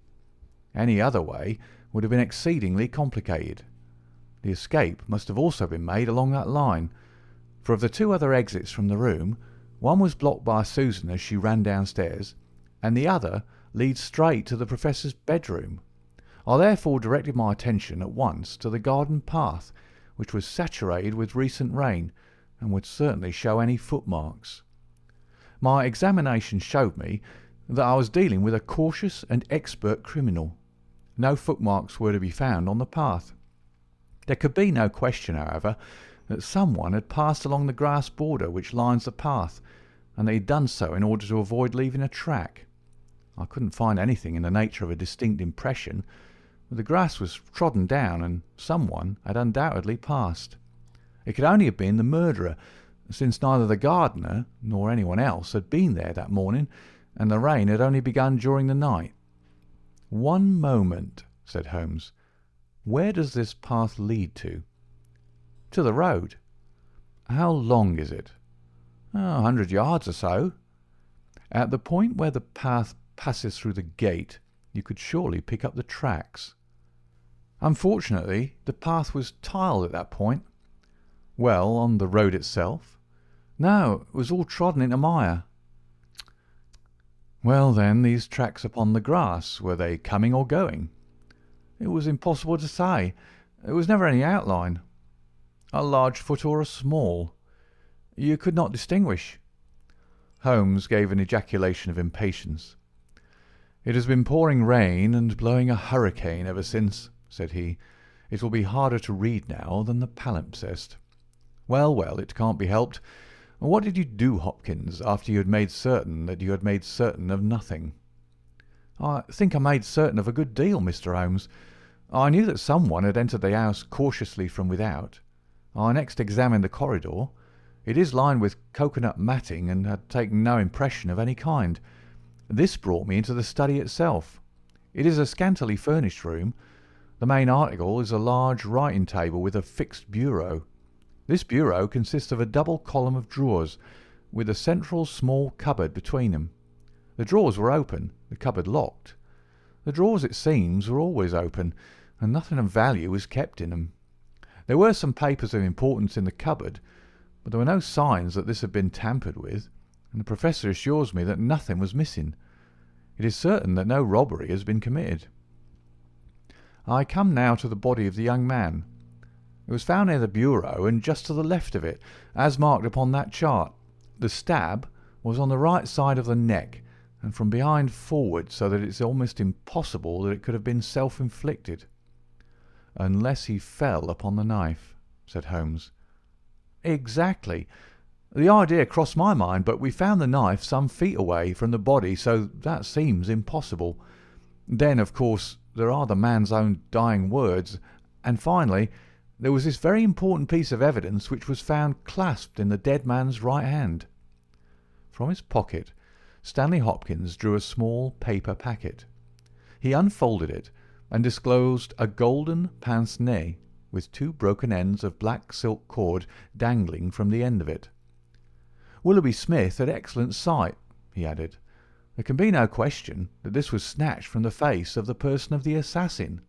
Any other way would have been exceedingly complicated. The escape must have also been made along that line, for of the two other exits from the room, one was blocked by Susan as she ran downstairs, and the other leads straight to the Professor's bedroom. I therefore directed my attention at once to the garden path, which was saturated with recent rain, and would certainly show any footmarks. My examination showed me that I was dealing with a cautious and expert criminal. No footmarks were to be found on the path. There could be no question, however, that someone had passed along the grass border which lines the path, and that he had done so in order to avoid leaving a track. I couldn't find anything in the nature of a distinct impression, but the grass was trodden down, and someone had undoubtedly passed. It could only have been the murderer, since neither the gardener nor anyone else had been there that morning, and the rain had only begun during the night. "One moment," said Holmes. "Where does this path lead to?" "To the road." "How long is it?" "Oh, 100 yards or so." "At the point where the path passes through the gate, you could surely pick up the tracks." "Unfortunately, the path was tiled at that point." "Well, on the road itself?" "No, it was all trodden into mire." "Well, then, these tracks upon the grass, were they coming or going?" "It was impossible to say. There was never any outline." "A large foot or a small?" "You could not distinguish." Holmes gave an ejaculation of impatience. "It has been pouring rain and blowing a hurricane ever since," said he. "It will be harder to read now than the palimpsest. Well, well, it can't be helped. What did you do, Hopkins, after you had made certain that you had made certain of nothing?" "I think I made certain of a good deal, Mr. Holmes. I knew that someone had entered the house cautiously from without. I next examined the corridor. It is lined with cocoanut matting and had taken no impression of any kind. This brought me into the study itself. It is a scantily furnished room. The main article is a large writing table with a fixed bureau. This bureau consists of a double column of drawers, with a central small cupboard between them. The drawers were open, the cupboard locked. The drawers, it seems, were always open, and nothing of value was kept in them. There were some papers of importance in the cupboard, but there were no signs that this had been tampered with, and the Professor assures me that nothing was missing. It is certain that no robbery has been committed. I come now to the body of the young man. It was found near the bureau and just to the left of it, as marked upon that chart. The stab was on the right side of the neck, and from behind forward, so that it is almost impossible that it could have been self-inflicted." "Unless he fell upon the knife," said Holmes. "Exactly. The idea crossed my mind, but we found the knife some feet away from the body, so that seems impossible. Then, of course, there are the man's own dying words, and finally, there was this very important piece of evidence which was found clasped in the dead man's right hand." From his pocket, Stanley Hopkins drew a small paper packet. He unfolded it and disclosed a golden pince-nez with 2 broken ends of black silk cord dangling from the end of it. "Willoughby Smith had excellent sight," he added. "There can be no question that this was snatched from the face of the person of the assassin."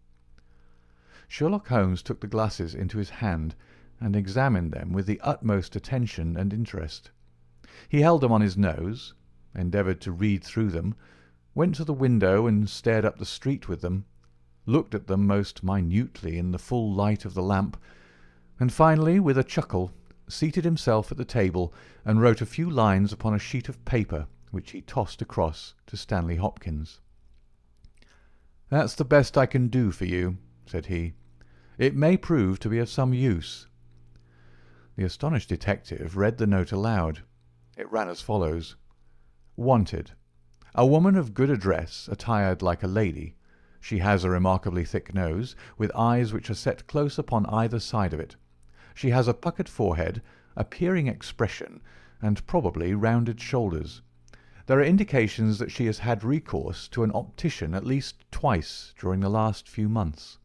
Sherlock Holmes took the glasses into his hand and examined them with the utmost attention and interest. He held them on his nose, endeavoured to read through them, went to the window and stared up the street with them, looked at them most minutely in the full light of the lamp, and finally, with a chuckle, seated himself at the table and wrote a few lines upon a sheet of paper which he tossed across to Stanley Hopkins. "That's the best I can do for you," said he. "It may prove to be of some use." The astonished detective read the note aloud. It ran as follows: "Wanted. A woman of good address, attired like a lady. She has a remarkably thick nose, with eyes which are set close upon either side of it. She has a puckered forehead, a peering expression, and probably rounded shoulders. There are indications that she has had recourse to an optician at least twice during the last few months.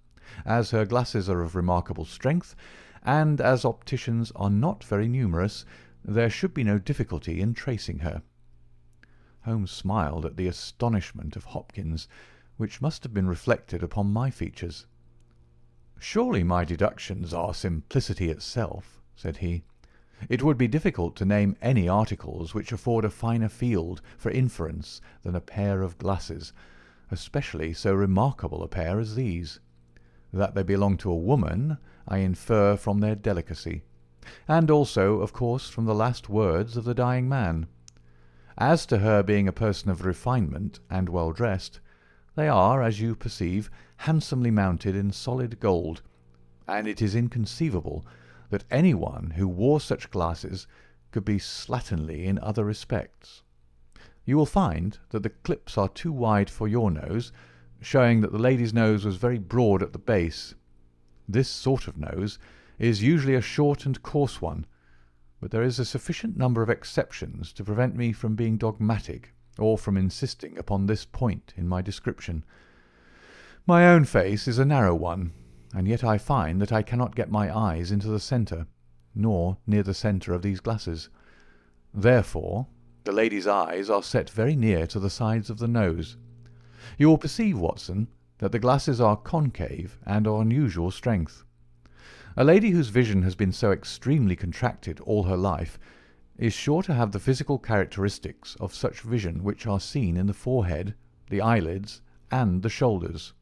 As her glasses are of remarkable strength, and as opticians are not very numerous, there should be no difficulty in tracing her." Holmes smiled at the astonishment of Hopkins, which must have been reflected upon my features. "Surely my deductions are simplicity itself," said he. "It would be difficult to name any articles which afford a finer field for inference than a pair of glasses, especially so remarkable a pair as these. That they belong to a woman I infer from their delicacy, and also, of course, from the last words of the dying man. As to her being a person of refinement and well dressed, they are, as you perceive, handsomely mounted in solid gold, and it is inconceivable that anyone who wore such glasses could be slatternly in other respects. You will find that the clips are too wide for your nose, showing that the lady's nose was very broad at the base. This sort of nose is usually a short and coarse one, but there is a sufficient number of exceptions to prevent me from being dogmatic or from insisting upon this point in my description. My own face is a narrow one, and yet I find that I cannot get my eyes into the centre, nor near the centre of these glasses. Therefore, the lady's eyes are set very near to the sides of the nose. You will perceive, Watson, that the glasses are concave and of unusual strength. A lady whose vision has been so extremely contracted all her life is sure to have the physical characteristics of such vision which are seen in the forehead, the eyelids, and the shoulders.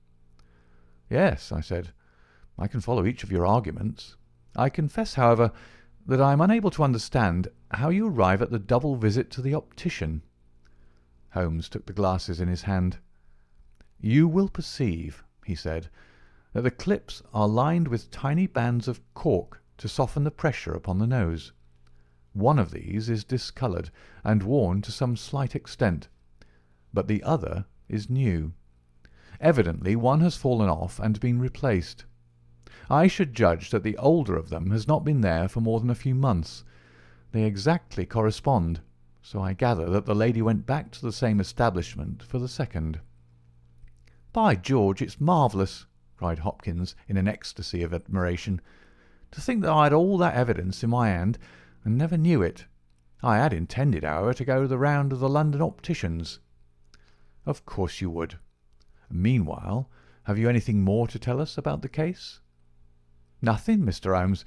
Yes, I said, I can follow each of your arguments. I confess, however, that I am unable to understand how you arrive at the double visit to the optician. Holmes took the glasses in his hand. You will perceive, he said, that the clips are lined with tiny bands of cork to soften the pressure upon the nose. One of these is discoloured and worn to some slight extent, but the other is new. Evidently one has fallen off and been replaced. I should judge that the older of them has not been there for more than a few months. They exactly correspond, so I gather that the lady went back to the same establishment for the second. By George, it's marvellous, cried Hopkins in an ecstasy of admiration. To think that I had all that evidence in my hand and never knew it. I had intended, however, to go the round of the London opticians. Of course you would. Meanwhile, have you anything more to tell us about the case? Nothing, Mr. Holmes.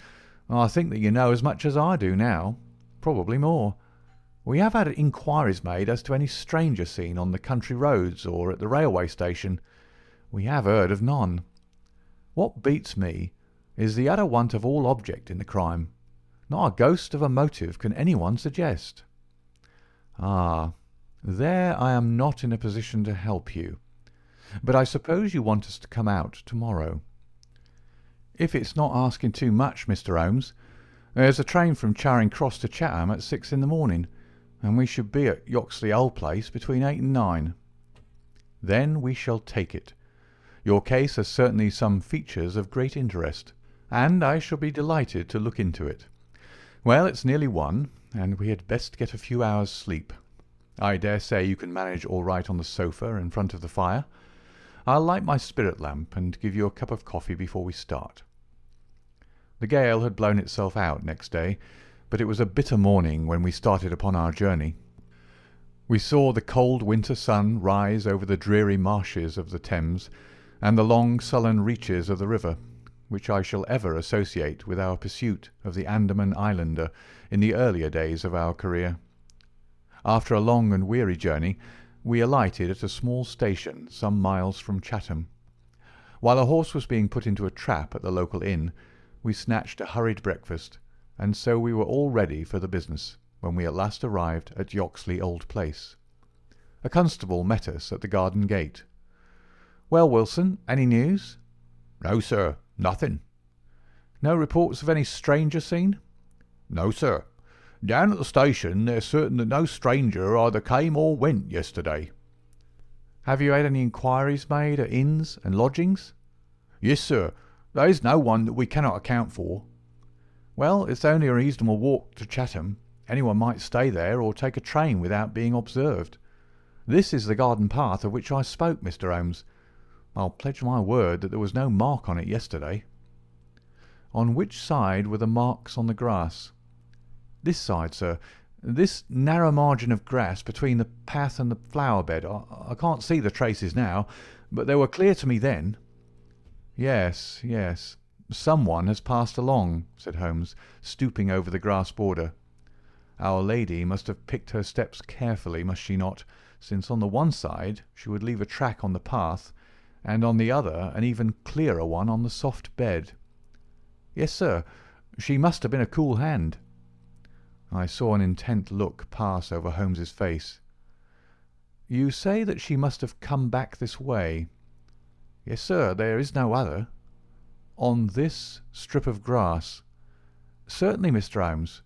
I think that you know as much as I do now, probably more. We have had inquiries made as to any stranger seen on the country roads or at the railway station. We have heard of none. What beats me is the utter want of all object in the crime. Not a ghost of a motive can anyone suggest. Ah, there I am not in a position to help you. But I suppose you want us to come out tomorrow. If it's not asking too much, Mr. Holmes, there's a train from Charing Cross to Chatham at 6 in the morning, and we should be at Yoxley Old Place between 8 and 9. Then we shall take it. Your case has certainly some features of great interest, and I shall be delighted to look into it. Well, it's nearly 1, and we had best get a few hours' sleep. I dare say you can manage all right on the sofa in front of the fire. I'll light my spirit lamp and give you a cup of coffee before we start. The gale had blown itself out next day, but it was a bitter morning when we started upon our journey. We saw the cold winter sun rise over the dreary marshes of the Thames and the long sullen reaches of the river, which I shall ever associate with our pursuit of the Andaman Islander in the earlier days of our career. After a long and weary journey, we alighted at a small station some miles from Chatham. While a horse was being put into a trap at the local inn, we snatched a hurried breakfast, and so we were all ready for the business when we at last arrived at Yoxley Old Place. A constable met us at the garden gate. "Well, Wilson, any news?" "No, sir, nothing." "No reports of any stranger seen?" "No, sir. Down at the station they're certain that no stranger either came or went yesterday." "Have you had any inquiries made at inns and lodgings?" "Yes, sir. There is no one that we cannot account for." "Well, it's only a reasonable walk to Chatham. Anyone might stay there or take a train without being observed. This is the garden path of which I spoke, Mr. Holmes. I'll pledge my word that there was no mark on it yesterday." "On which side were the marks on the grass?" "This side, sir. This narrow margin of grass between the path and the flower bed. I can't see the traces now, but they were clear to me then." "Yes, yes. Someone has passed along," said Holmes, stooping over the grass border. "Our lady must have picked her steps carefully, must she not, since on the one side she would leave a track on the path, and on the other an even clearer one on the soft bed." "Yes, sir. She must have been a cool hand." I saw an intent look pass over Holmes's face. "You say that she must have come back this way?" "Yes, sir. There is no other." "On this strip of grass?" "Certainly, Mr. Holmes."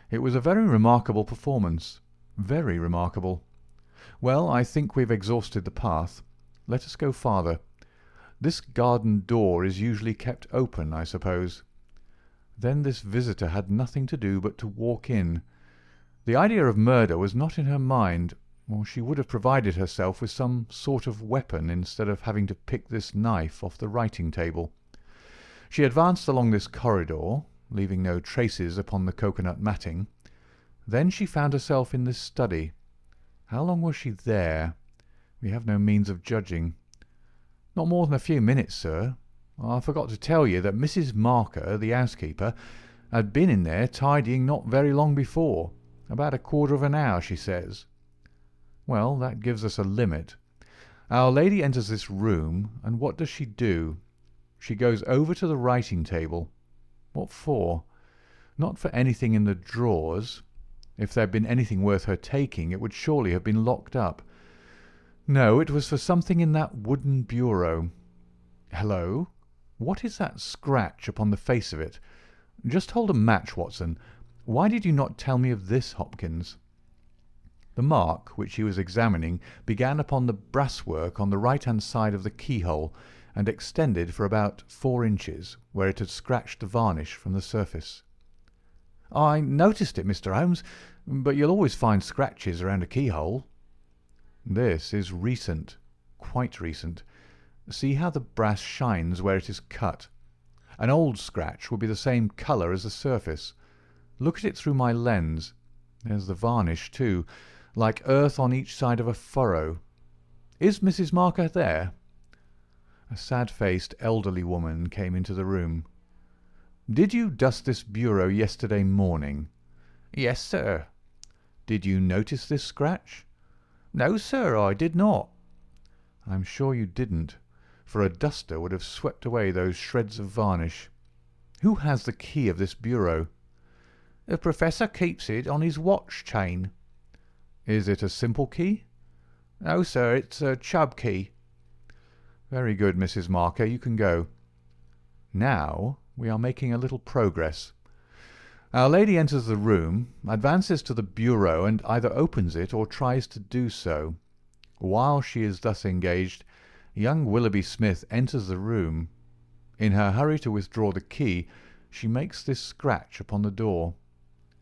It was a very remarkable performance. Very remarkable. Well, I think we've exhausted the path. Let us go farther. This garden door is usually kept open, I suppose. Then this visitor had nothing to do but to walk in. The idea of murder was not in her mind, or she would have provided herself with some sort of weapon instead of having to pick this knife off the writing table. She advanced along this corridor, leaving no traces upon the coconut matting. Then she found herself in this study. How long was she there? We have no means of judging. Not more than a few minutes, sir. I forgot to tell you that Mrs. Marker, the housekeeper, had been in there tidying not very long before. About a quarter of an hour, she says. Well, that gives us a limit. Our lady enters this room, and what does she do? She goes over to the writing table. What for? Not for anything in the drawers. If there had been anything worth her taking, it would surely have been locked up. No, it was for something in that wooden bureau. Hello? What is that scratch upon the face of it? Just hold a match, Watson. Why did you not tell me of this, Hopkins? The mark which he was examining began upon the brasswork on the right-hand side of the keyhole, and extended for about 4 inches, where it had scratched the varnish from the surface. I noticed it, Mr. Holmes, but you'll always find scratches around a keyhole. This is recent, quite recent. See how the brass shines where it is cut. An old scratch will be the same colour as the surface. Look at it through my lens. There's the varnish, too, like earth on each side of a furrow. Is Mrs. Marker there? A sad-faced elderly woman came into the room. Did you dust this bureau yesterday morning? Yes, sir. Did you notice this scratch? No, sir, I did not. I'm sure you didn't, for a duster would have swept away those shreds of varnish. Who has the key of this bureau? The Professor keeps it on his watch chain. Is it a simple key? No, sir, it's a Chubb key. Very good, Mrs. Marker, you can go. Now we are making a little progress. Our lady enters the room, advances to the bureau, and either opens it or tries to do so. While she is thus engaged, young Willoughby Smith enters the room. In her hurry to withdraw the key, she makes this scratch upon the door.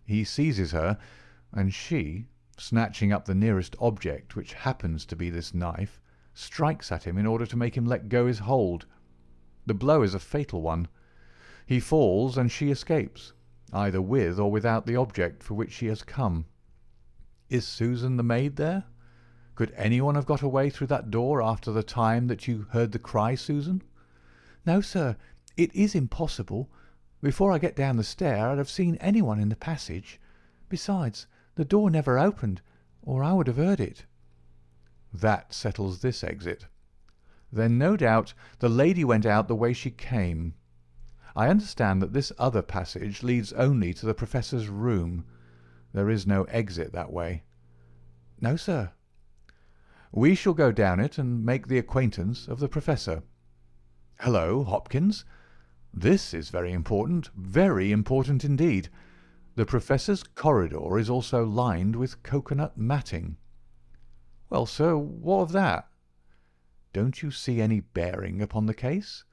He seizes her, and she, snatching up the nearest object, which happens to be this knife, strikes at him in order to make him let go his hold. The blow is a fatal one. He falls, and she escapes, either with or without the object for which she has come. Is Susan the maid there? Could anyone have got away through that door after the time that you heard the cry, Susan? No, sir, it is impossible. Before I get down the stair I'd have seen anyone in the passage. Besides, the door never opened, or I would have heard it. That settles this exit. Then no doubt the lady went out the way she came. I understand that this other passage leads only to the Professor's room. There is no exit that way. No, sir. We shall go down it and make the acquaintance of the Professor. Hello, Hopkins. This is very important indeed. The Professor's corridor is also lined with coconut matting. Well, sir, what of that? Don't you see any bearing upon the case?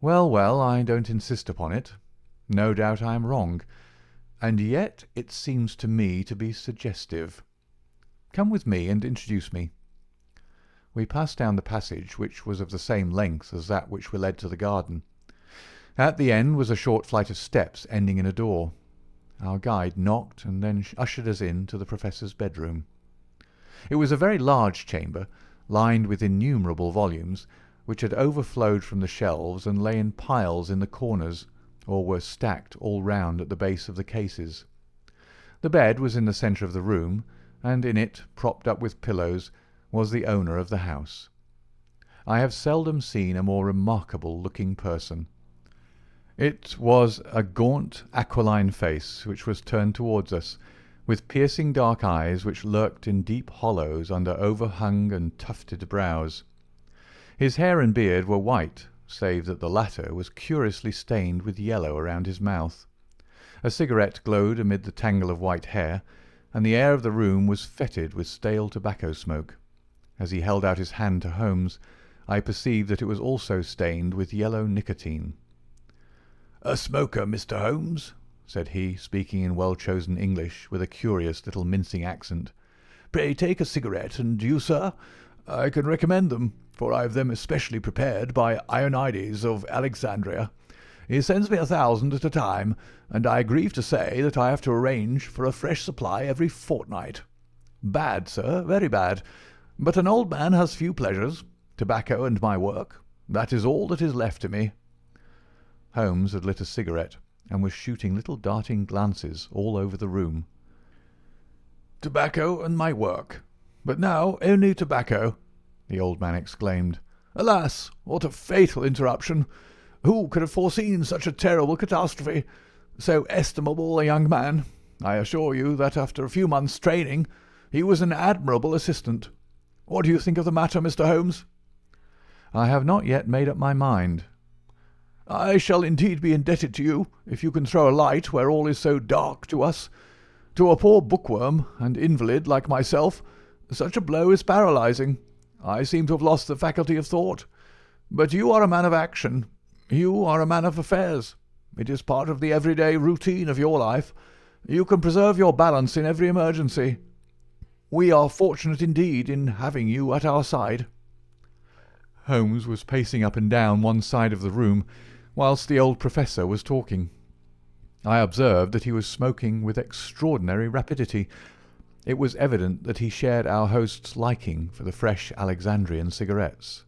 Well, well, I don't insist upon it. No doubt I am wrong, and yet it seems to me to be suggestive. Come with me and introduce me. We passed down the passage, which was of the same length as that which led to the garden. At the end was a short flight of steps ending in a door. Our guide knocked and then ushered us in to the Professor's bedroom. It was a very large chamber, lined with innumerable volumes, which had overflowed from the shelves and lay in piles in the corners, or were stacked all round at the base of the cases. The bed was in the centre of the room, and in it, propped up with pillows, was the owner of the house. I have seldom seen a more remarkable-looking person. It was a gaunt, aquiline face which was turned towards us, with piercing dark eyes which lurked in deep hollows under overhung and tufted brows. His hair and beard were white, save that the latter was curiously stained with yellow around his mouth. A cigarette glowed amid the tangle of white hair, and the air of the room was fetid with stale tobacco smoke. As he held out his hand to Holmes, I perceived that it was also stained with yellow nicotine. "A smoker, Mr. Holmes," said he, speaking in well-chosen English with a curious little mincing accent. Pray take a cigarette, and you, sir? I can recommend them, for I have them especially prepared by Ionides of Alexandria. He sends me 1,000 at a time, and I grieve to say that I have to arrange for a fresh supply every fortnight. Bad, sir, very bad. But an old man has few pleasures. Tobacco and my work. That is all that is left to me." Holmes had lit a cigarette, and was shooting little darting glances all over the room. "Tobacco and my work. But now only tobacco," the old man exclaimed. "Alas, what a fatal interruption! Who could have foreseen such a terrible catastrophe? So estimable a young man. I assure you that after a few months' training he was an admirable assistant. What do you think of the matter, Mr. Holmes?" "I have not yet made up my mind." "I shall indeed be indebted to you if you can throw a light where all is so dark to us. To a poor bookworm and invalid like myself, such a blow is paralyzing. I seem to have lost the faculty of thought. But you are a man of action. You are a man of affairs. It is part of the everyday routine of your life. You can preserve your balance in every emergency. We are fortunate indeed in having you at our side." Holmes was pacing up and down one side of the room, whilst the old professor was talking. I observed that he was smoking with extraordinary rapidity. It was evident that he shared our host's liking for the fresh Alexandrian cigarettes.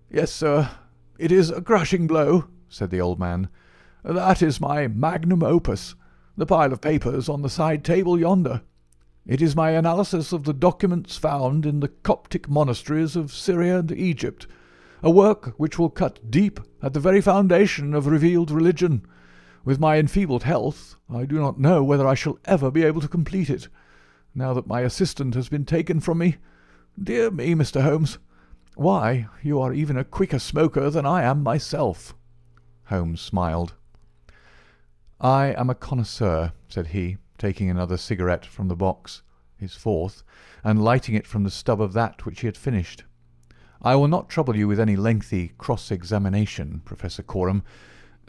"Yes, sir, it is a crushing blow," said the old man. "That is my magnum opus, the pile of papers on the side table yonder. It is my analysis of the documents found in the Coptic monasteries of Syria and Egypt, a work which will cut deep at the very foundation of revealed religion. With my enfeebled health, I do not know whether I shall ever be able to complete it, now that my assistant has been taken from me. Dear me, Mr. Holmes! Why, you are even a quicker smoker than I am myself." Holmes smiled. "I am a connoisseur," said he, taking another cigarette from the box, his fourth, and lighting it from the stub of that which he had finished. "I will not trouble you with any lengthy cross-examination, Professor Coram,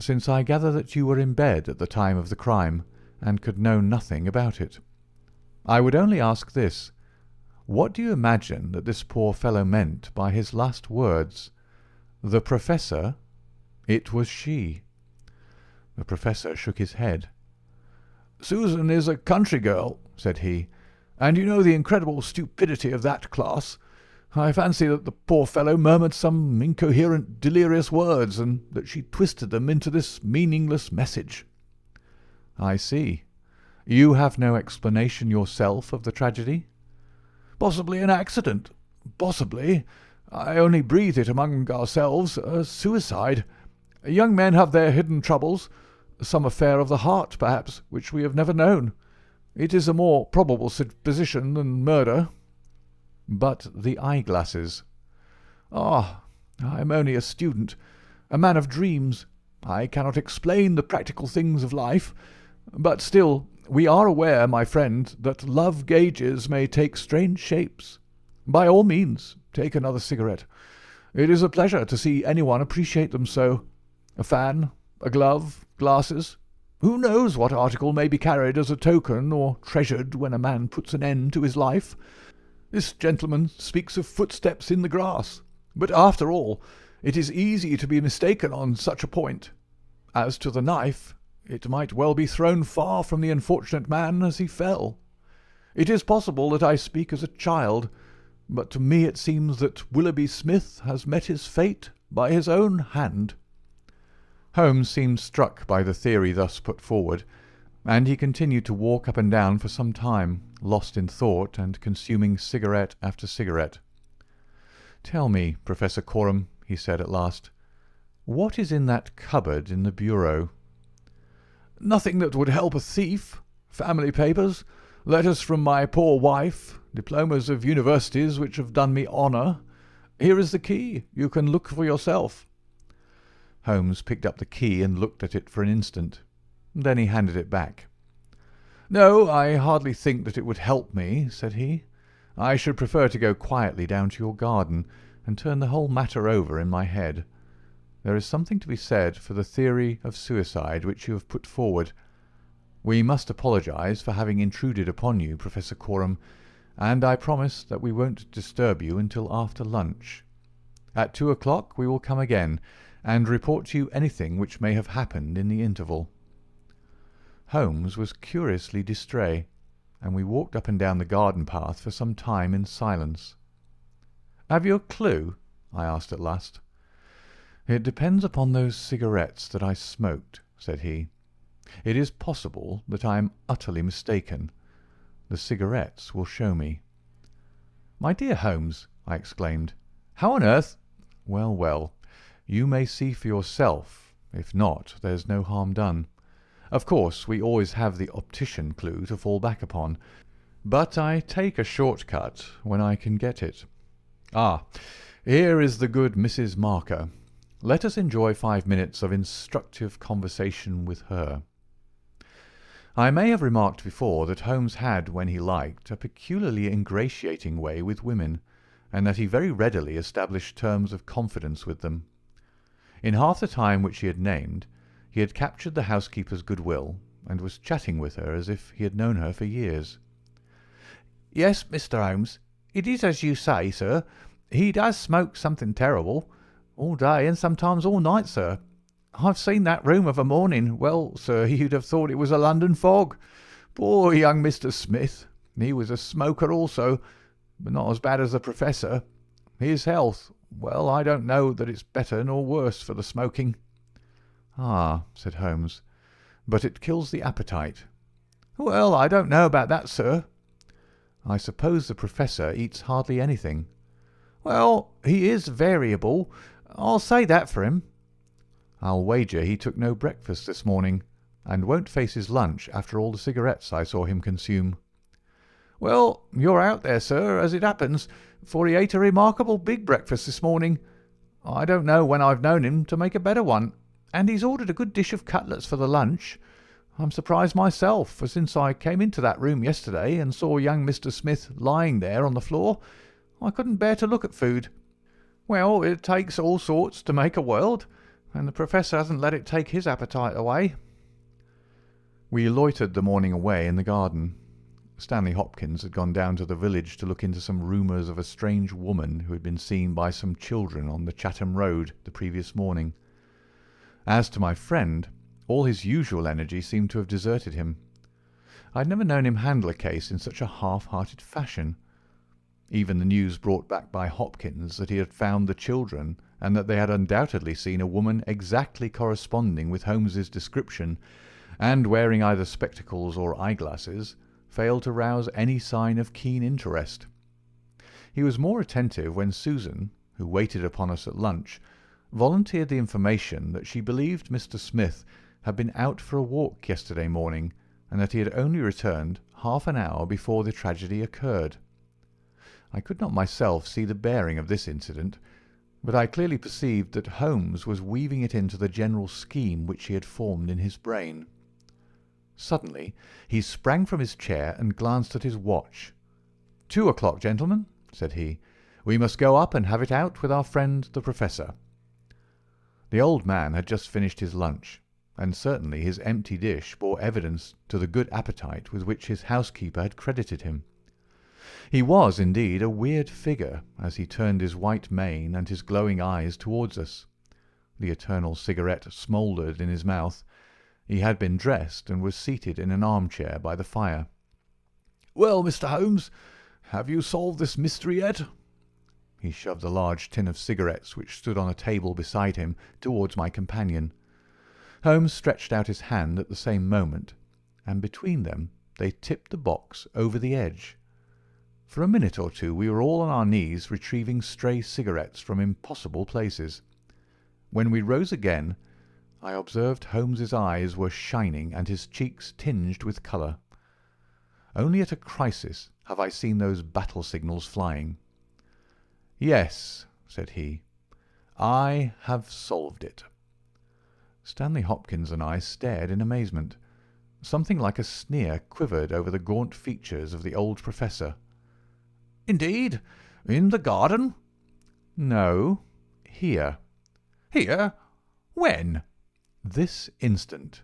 since I gather that you were in bed at the time of the crime, and could know nothing about it. I would only ask this. What do you imagine that this poor fellow meant by his last words? The Professor? It was she." The Professor shook his head. "Susan is a country girl," said he, "and you know the incredible stupidity of that class. I fancy that the poor fellow murmured some incoherent, delirious words, and that she twisted them into this meaningless message." "I see. You have no explanation yourself of the tragedy?" "Possibly an accident. Possibly. I only breathe it among ourselves. A suicide. Young men have their hidden troubles. Some affair of the heart, perhaps, which we have never known. It is a more probable supposition than murder." "But the eyeglasses?" "Ah, I am only a student, a man of dreams. I cannot explain the practical things of life. But still, we are aware, my friend, that love gauges may take strange shapes. By all means, take another cigarette. It is a pleasure to see anyone appreciate them so. A fan, a glove, glasses. Who knows what article may be carried as a token or treasured when a man puts an end to his life? This gentleman speaks of footsteps in the grass, but after all, it is easy to be mistaken on such a point. As to the knife, it might well be thrown far from the unfortunate man as he fell. It is possible that I speak as a child, but to me it seems that Willoughby Smith has met his fate by his own hand." Holmes seemed struck by the theory thus put forward, and he continued to walk up and down for some time, lost in thought and consuming cigarette after cigarette. "Tell me, Professor Coram," he said at last, "what is in that cupboard in the bureau?" "Nothing that would help a thief. Family papers, letters from my poor wife, diplomas of universities which have done me honour. Here is the key. You can look for yourself." Holmes picked up the key and looked at it for an instant. Then he handed it back. "No, I hardly think that it would help me," said he. "I should prefer to go quietly down to your garden and turn the whole matter over in my head. There is something to be said for the theory of suicide which you have put forward. We must apologize for having intruded upon you, Professor Coram, and I promise that we won't disturb you until after lunch. At 2 o'clock we will come again, and report to you anything which may have happened in the interval." Holmes was curiously distrait, and we walked up and down the garden path for some time in silence. "Have you a clue?" I asked at last. "It depends upon those cigarettes that I smoked," said he. "It is possible that I am utterly mistaken. The cigarettes will show me." "My dear Holmes," I exclaimed, "how on earth—" "Well, well, you may see for yourself. If not, there's no harm done. Of course, we always have the optician clue to fall back upon, but I take a short cut when I can get it. Ah, here is the good Mrs. Marker. Let us enjoy 5 minutes of instructive conversation with her." I may have remarked before that Holmes had, when he liked, a peculiarly ingratiating way with women, and that he very readily established terms of confidence with them. In half the time which he had named, he had captured the housekeeper's goodwill, and was chatting with her as if he had known her for years. "Yes, Mr. Holmes, it is as you say, sir. He does smoke something terrible. All day and sometimes all night, sir. I've seen that room of a morning. Well, sir, you'd have thought it was a London fog. Poor young Mr. Smith. He was a smoker also, but not as bad as the Professor. His health, well, I don't know that it's better nor worse for the smoking." "Ah," said Holmes, "but it kills the appetite." "Well, I don't know about that, sir." "I suppose the Professor eats hardly anything." "Well, he is variable. I'll say that for him." "I'll wager he took no breakfast this morning, and won't face his lunch after all the cigarettes I saw him consume." "Well, you're out there, sir, as it happens, for he ate a remarkable big breakfast this morning. I don't know when I've known him to make a better one, and he's ordered a good dish of cutlets for the lunch. I'm surprised myself, for since I came into that room yesterday and saw young Mr. Smith lying there on the floor, I couldn't bear to look at food. Well, it takes all sorts to make a world, and the Professor hasn't let it take his appetite away." We loitered the morning away in the garden. Stanley Hopkins had gone down to the village to look into some rumours of a strange woman who had been seen by some children on the Chatham Road the previous morning. As to my friend, all his usual energy seemed to have deserted him. I had never known him handle a case in such a half-hearted fashion. Even the news brought back by Hopkins that he had found the children, and that they had undoubtedly seen a woman exactly corresponding with Holmes's description, and wearing either spectacles or eyeglasses, failed to rouse any sign of keen interest. He was more attentive when Susan, who waited upon us at lunch, volunteered the information that she believed Mr. Smith had been out for a walk yesterday morning, and that he had only returned half an hour before the tragedy occurred. I could not myself see the bearing of this incident, but I clearly perceived that Holmes was weaving it into the general scheme which he had formed in his brain. Suddenly he sprang from his chair and glanced at his watch. 2 o'clock, gentlemen," said he. "We must go up and have it out with our friend the Professor." The old man had just finished his lunch, and certainly his empty dish bore evidence to the good appetite with which his housekeeper had credited him. He was, indeed, a weird figure as he turned his white mane and his glowing eyes towards us. The eternal cigarette smouldered in his mouth. He had been dressed and was seated in an armchair by the fire. "Well, Mr. Holmes, have you solved this mystery yet?" He shoved a large tin of cigarettes which stood on a table beside him towards my companion. Holmes stretched out his hand at the same moment, and between them they tipped the box over the edge. For a minute or two we were all on our knees retrieving stray cigarettes from impossible places. When we rose again, I observed Holmes's eyes were shining and his cheeks tinged with colour. Only at a crisis have I seen those battle signals flying. "Yes," said he, "I have solved it." Stanley Hopkins and I stared in amazement. Something like a sneer quivered over the gaunt features of the old Professor. "Indeed? In the garden?" "No, here." "Here? When?" "This instant."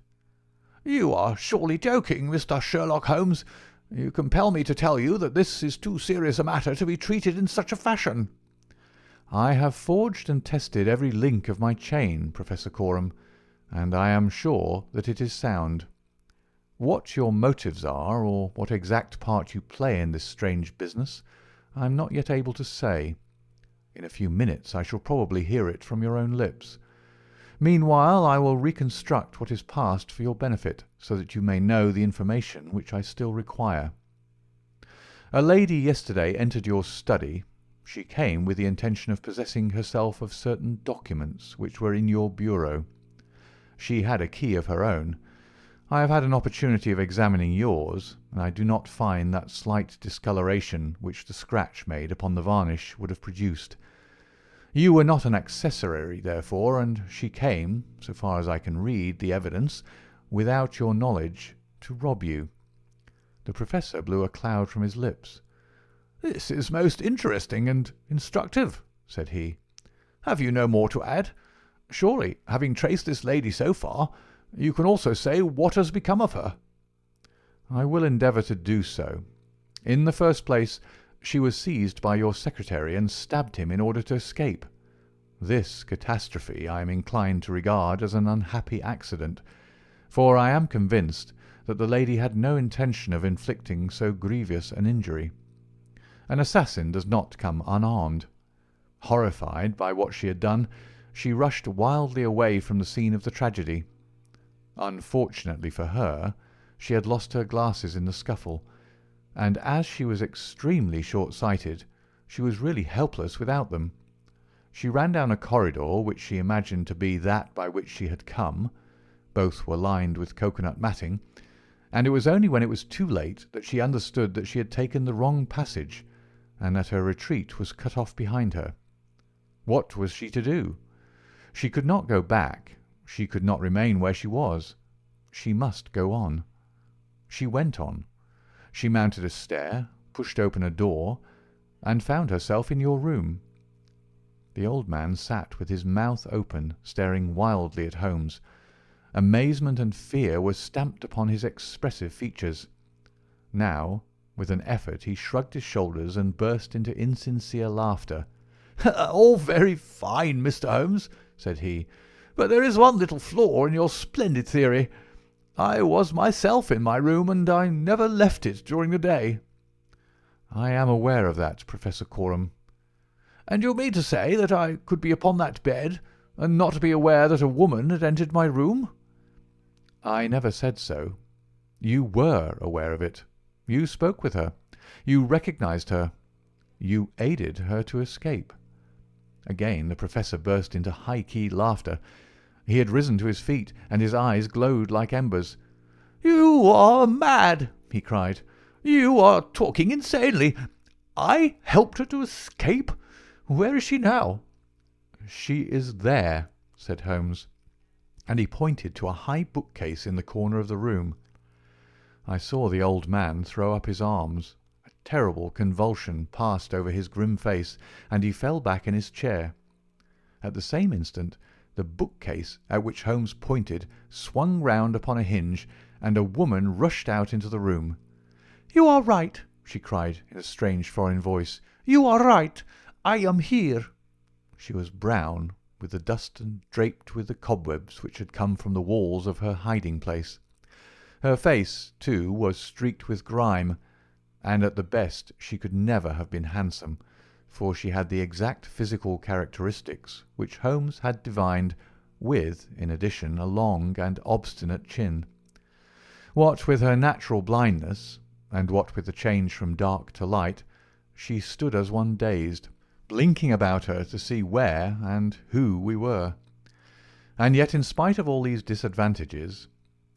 "You are surely joking, Mr. Sherlock Holmes. You compel me to tell you that this is too serious a matter to be treated in such a fashion." "I have forged and tested every link of my chain, Professor Coram, and I am sure that it is sound. What your motives are, or what exact part you play in this strange business, I am not yet able to say. In a few minutes I shall probably hear it from your own lips. Meanwhile I will reconstruct what is past for your benefit, so that you may know the information which I still require. A lady yesterday entered your study. She came with the intention of possessing herself of certain documents which were in your bureau. She had a key of her own. I have had an opportunity of examining yours, and I do not find that slight discoloration which the scratch made upon the varnish would have produced. You were not an accessory, therefore, and she came, so far as I can read the evidence, without your knowledge, to rob you." The Professor blew a cloud from his lips. "This is most interesting and instructive," said he. "Have you no more to add? Surely, having traced this lady so far, you can also say what has become of her." "I will endeavour to do so. In the first place, she was seized by your secretary and stabbed him in order to escape. This catastrophe I am inclined to regard as an unhappy accident, for I am convinced that the lady had no intention of inflicting so grievous an injury. An assassin does not come unarmed. Horrified by what she had done, she rushed wildly away from the scene of the tragedy. Unfortunately for her, she had lost her glasses in the scuffle, and as she was extremely short-sighted, she was really helpless without them. She ran down a corridor which she imagined to be that by which she had come. Both were lined with cocoanut matting, and it was only when it was too late that she understood that she had taken the wrong passage, and that her retreat was cut off behind her. What was she to do? She could not go back. She could not remain where she was. She must go on. She went on. She mounted a stair, pushed open a door, and found herself in your room. The old man sat with his mouth open, staring wildly at Holmes. Amazement and fear were stamped upon his expressive features. Now, with an effort, he shrugged his shoulders and burst into insincere laughter. "All very fine, Mr. Holmes," said he, "but there is one little flaw in your splendid theory. I was myself in my room, and I never left it during the day." "I am aware of that, Professor Coram." "And you mean to say that I could be upon that bed, and not be aware that a woman had entered my room?" "I never said so. You were aware of it. You spoke with her. You recognized her. You aided her to escape." Again the Professor burst into high-keyed laughter. He had risen to his feet, and his eyes glowed like embers. "You are mad!" he cried. "You are talking insanely. I helped her to escape? Where is she now?" "She is there," said Holmes, and he pointed to a high bookcase in the corner of the room. I saw the old man throw up his arms. A terrible convulsion passed over his grim face, and he fell back in his chair. At the same instant the bookcase at which Holmes pointed swung round upon a hinge, and a woman rushed out into the room. "You are right," she cried in a strange foreign voice. "You are right. I am here." She was brown, with the dust and draped with the cobwebs which had come from the walls of her hiding-place. Her face, too, was streaked with grime, and at the best she could never have been handsome, for she had the exact physical characteristics which Holmes had divined, with, in addition, a long and obstinate chin. What with her natural blindness, and what with the change from dark to light, she stood as one dazed, blinking about her to see where and who we were. And yet, in spite of all these disadvantages,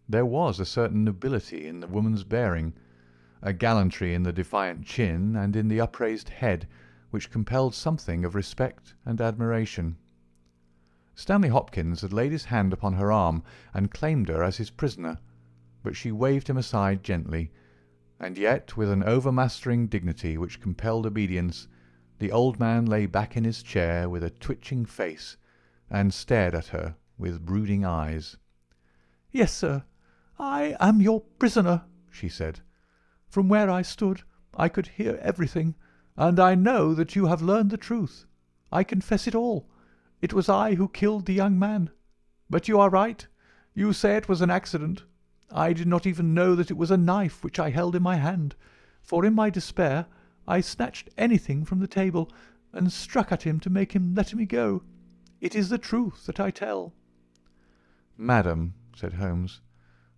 there was a certain nobility in the woman's bearing, a gallantry in the defiant chin and in the upraised head, which compelled something of respect and admiration. Stanley Hopkins had laid his hand upon her arm and claimed her as his prisoner, but she waved him aside gently, and yet with an overmastering dignity which compelled obedience, the old man lay back in his chair with a twitching face and stared at her with brooding eyes. "Yes, sir, I am your prisoner," she said. From where I stood, I could hear everything, and I know that you have learned the truth. I confess it all. It was I who killed the young man. But you are right. You say it was an accident. I did not even know that it was a knife which I held in my hand, for in my despair I snatched anything from the table and struck at him to make him let me go. It is the truth that I tell." "Madam," said Holmes,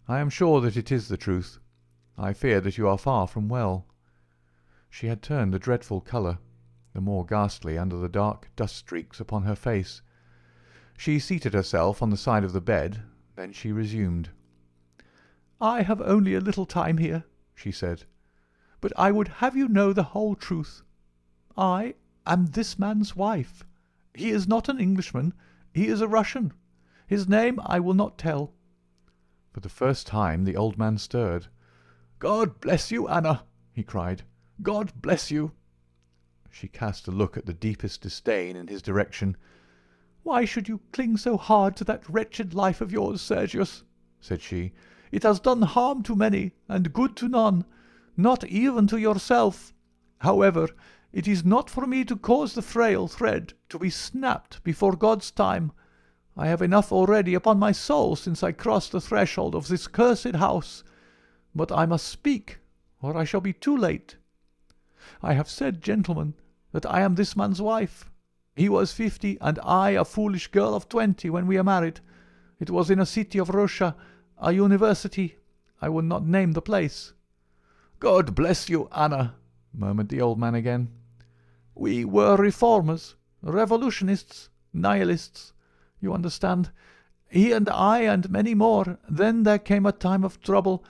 "I am sure that it is the truth. I fear that you are far from well." She had turned a dreadful colour, the more ghastly under the dark dust streaks upon her face. She seated herself on the side of the bed, then she resumed. "I have only a little time here," she said, "but I would have you know the whole truth. I am this man's wife. He is not an Englishman. He is a Russian. His name I will not tell." For the first time the old man stirred. "God bless you, Anna!" he cried. "God bless you!" She cast a look at the deepest disdain in his direction. "Why should you cling so hard to that wretched life of yours, Sergius?" said she. "It has done harm to many, and good to none, not even to yourself. However, it is not for me to cause the frail thread to be snapped before God's time. I have enough already upon my soul since I crossed the threshold of this cursed house. But I must speak, or I shall be too late. I have said, gentlemen, that I am this man's wife. He was 50, and I a foolish girl of 20 when we are married. It was in a city of Russia, a university. I will not name the place." "God bless you, Anna," murmured the old man again. "We were reformers, revolutionists, nihilists. You understand. He and I and many more. Then there came a time of trouble.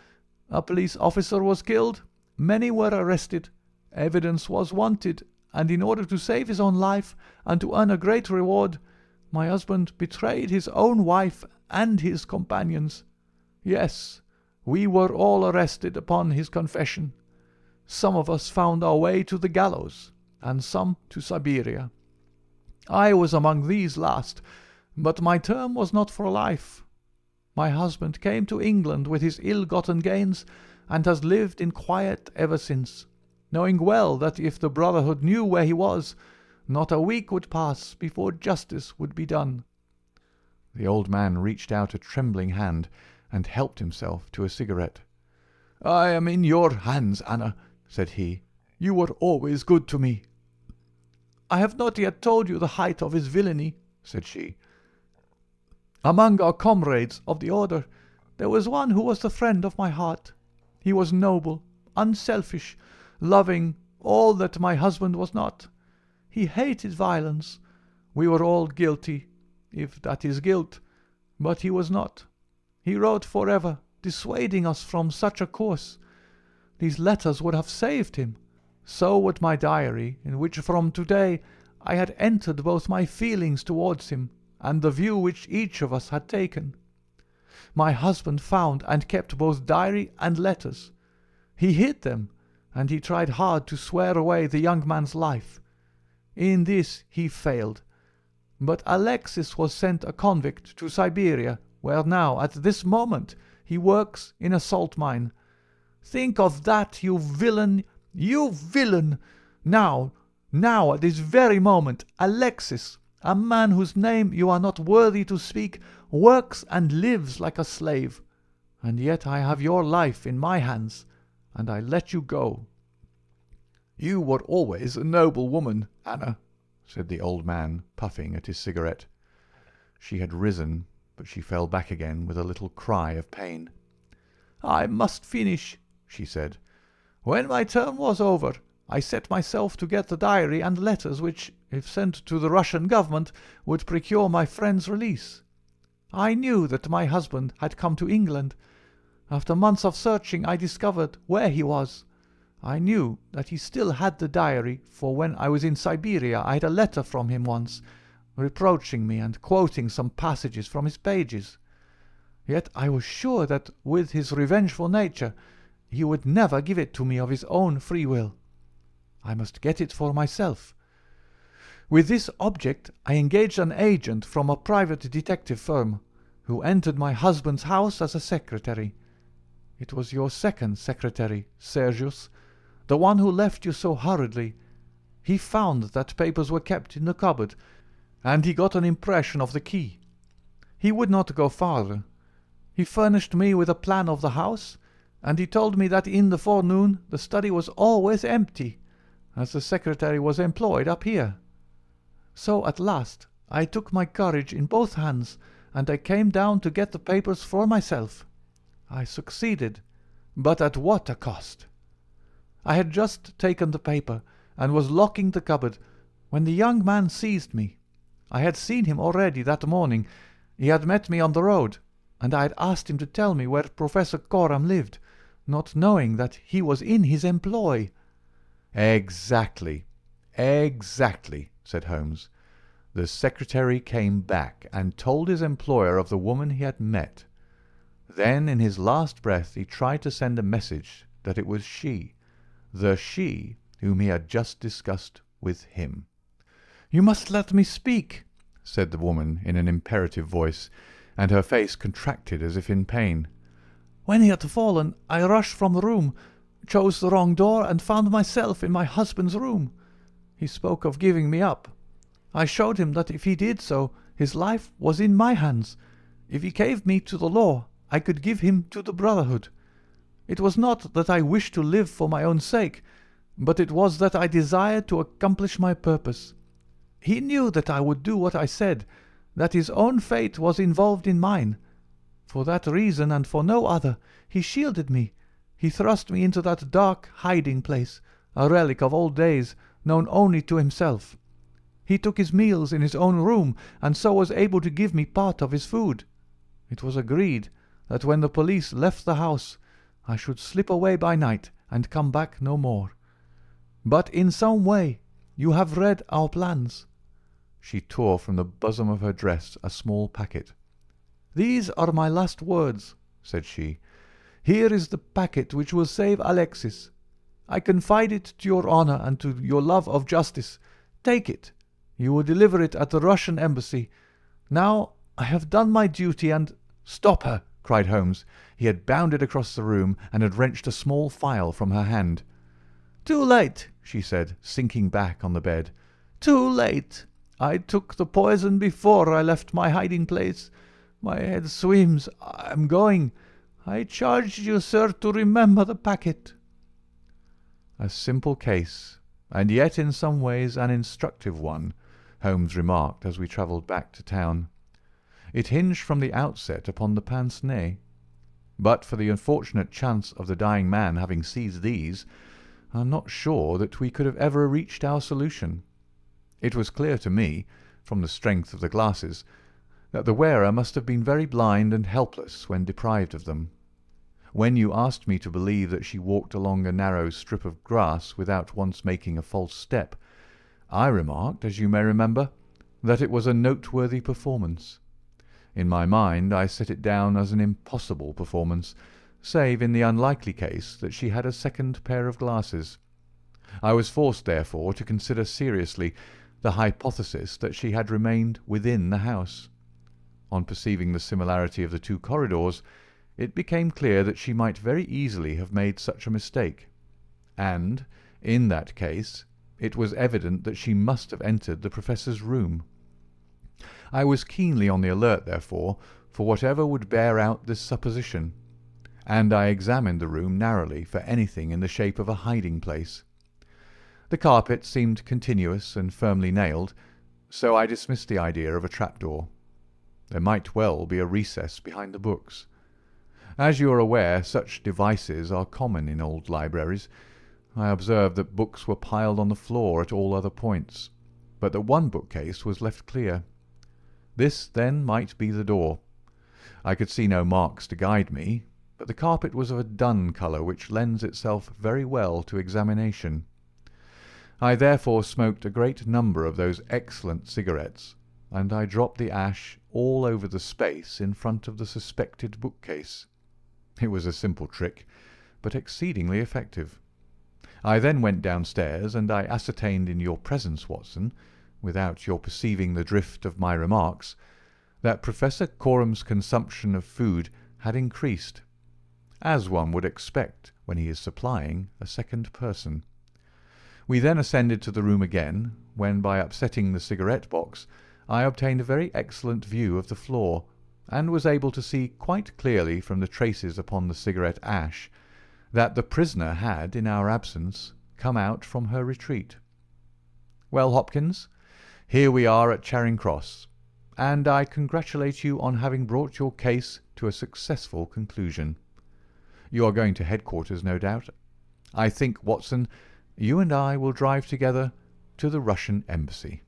A police officer was killed. Many were arrested. Evidence was wanted, and in order to save his own life and to earn a great reward, my husband betrayed his own wife and his companions. Yes, we were all arrested upon his confession. Some of us found our way to the gallows, and some to Siberia. I was among these last, but my term was not for life. My husband came to England with his ill-gotten gains, and has lived in quiet ever since, knowing well that if the Brotherhood knew where he was, not a week would pass before justice would be done." The old man reached out a trembling hand and helped himself to a cigarette. "I am in your hands, Anna," said he. "You were always good to me." "I have not yet told you the height of his villainy," said she. "Among our comrades of the order, there was one who was the friend of my heart. He was noble, unselfish, loving, all that my husband was not. He hated violence. We were all guilty, if that is guilt, but he was not. He wrote forever, dissuading us from such a course. These letters would have saved him. So would my diary, in which from today I had entered both my feelings towards him and the view which each of us had taken. My husband found and kept both diary and letters. He hid them, and he tried hard to swear away the young man's life. In this he failed. But Alexis was sent a convict to Siberia, where now, at this moment, he works in a salt mine. Think of that, you villain! You villain! Now, at this very moment, Alexis, a man whose name you are not worthy to speak, works and lives like a slave. And yet I have your life in my hands, and I let you go." "You were always a noble woman, Anna," said the old man, puffing at his cigarette. She had risen, but she fell back again with a little cry of pain. "I must finish," she said. "When my term was over, I set myself to get the diary and letters which, if sent to the Russian government, would procure my friend's release. I knew that my husband had come to England. After months of searching, I discovered where he was. I knew that he still had the diary, for when I was in Siberia I had a letter from him once, reproaching me and quoting some passages from his pages. Yet I was sure that, with his revengeful nature, he would never give it to me of his own free will. I must get it for myself. With this object I engaged an agent from a private detective firm, who entered my husband's house as a secretary. It was your second secretary, Sergius, the one who left you so hurriedly. He found that papers were kept in the cupboard, and he got an impression of the key. He would not go farther. He furnished me with a plan of the house, and he told me that in the forenoon the study was always empty, as the secretary was employed up here. So at last I took my courage in both hands, and I came down to get the papers for myself. I succeeded, but at what a cost! I had just taken the paper, and was locking the cupboard, when the young man seized me. I had seen him already that morning. He had met me on the road, and I had asked him to tell me where Professor Coram lived, not knowing that he was in his employ. Exactly, exactly, said Holmes. The secretary came back and told his employer of the woman he had met. Then, in his last breath, he tried to send a message that it was she, the she whom he had just discussed with him. "You must let me speak," said the woman in an imperative voice, and her face contracted as if in pain. "When he had fallen, I rushed from the room, chose the wrong door, and found myself in my husband's room. He spoke of giving me up. I showed him that if he did so, his life was in my hands. If he gave me to the law, I could give him to the brotherhood. It was not that I wished to live for my own sake, but it was that I desired to accomplish my purpose. He knew that I would do what I said, that his own fate was involved in mine. For that reason, and for no other, he shielded me. He thrust me into that dark hiding place, a relic of old days, known only to himself. He took his meals in his own room, and so was able to give me part of his food. It was agreed that when the police left the house, I should slip away by night and come back no more. But in some way you have read our plans." She tore from the bosom of her dress a small packet. "These are my last words," said she. "Here is the packet which will save Alexis. I confide it to your honour and to your love of justice. Take it. You will deliver it at the Russian embassy. Now I have done my duty and—" "Stop her!" cried Holmes. He had bounded across the room and had wrenched a small phial from her hand. "Too late," she said, sinking back on the bed. "Too late. I took the poison before I left my hiding place. My head swims. I am going. I charge you, sir, to remember the packet." A simple case, and yet in some ways an instructive one, Holmes remarked as we travelled back to town. It hinged from the outset upon the pince-nez. But for the unfortunate chance of the dying man having seized these, I am not sure that we could have ever reached our solution. It was clear to me, from the strength of the glasses, that the wearer must have been very blind and helpless when deprived of them. When you asked me to believe that she walked along a narrow strip of grass without once making a false step, I remarked, as you may remember, that it was a noteworthy performance. In my mind I set it down as an impossible performance, save in the unlikely case that she had a second pair of glasses. I was forced, therefore, to consider seriously the hypothesis that she had remained within the house. On perceiving the similarity of the two corridors, it became clear that she might very easily have made such a mistake, and, in that case, it was evident that she must have entered the Professor's room. I was keenly on the alert, therefore, for whatever would bear out this supposition, and I examined the room narrowly for anything in the shape of a hiding-place. The carpet seemed continuous and firmly nailed, so I dismissed the idea of a trapdoor. There might well be a recess behind the books. As you are aware, such devices are common in old libraries. I observed that books were piled on the floor at all other points, but that one bookcase was left clear. This, then, might be the door. I could see no marks to guide me, but the carpet was of a dun colour which lends itself very well to examination. I therefore smoked a great number of those excellent cigarettes, and I dropped the ash all over the space in front of the suspected bookcase. It was a simple trick, but exceedingly effective. I then went downstairs, and I ascertained in your presence, Watson, without your perceiving the drift of my remarks, that Professor Coram's consumption of food had increased. as one would expect when he is supplying a second person. We then ascended to the room again, when by upsetting the cigarette-box I obtained a very excellent view of the floor, and was able to see quite clearly from the traces upon the cigarette ash that the prisoner had, in our absence, come out from her retreat. Well, Hopkins, here we are at Charing Cross, and I congratulate you on having brought your case to a successful conclusion. You are going to headquarters, no doubt. I think, Watson, you and I will drive together to the Russian embassy.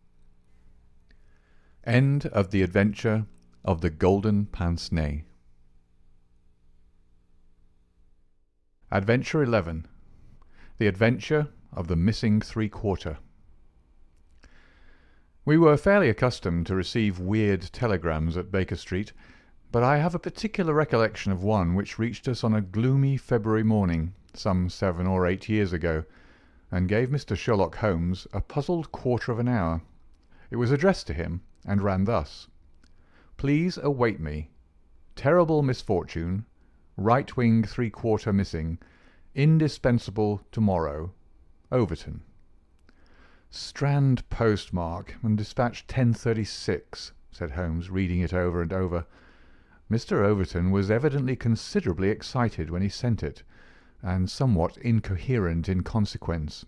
End of the adventure of the Golden Pince-Nez. Adventure 11. The Adventure of the Missing Three-Quarter. We were fairly accustomed to receive weird telegrams at Baker Street, but I have a particular recollection of one which reached us on a gloomy February morning, some 7 or 8 years ago, and gave Mr. Sherlock Holmes a puzzled quarter of an hour. It was addressed to him, and ran thus: "Please await me. Terrible misfortune. Right wing three-quarter missing. Indispensable tomorrow. Overton." "Strand postmark, and dispatched 10:36, said Holmes, reading it over and over. Mr. Overton was evidently considerably excited when he sent it, and somewhat incoherent in consequence.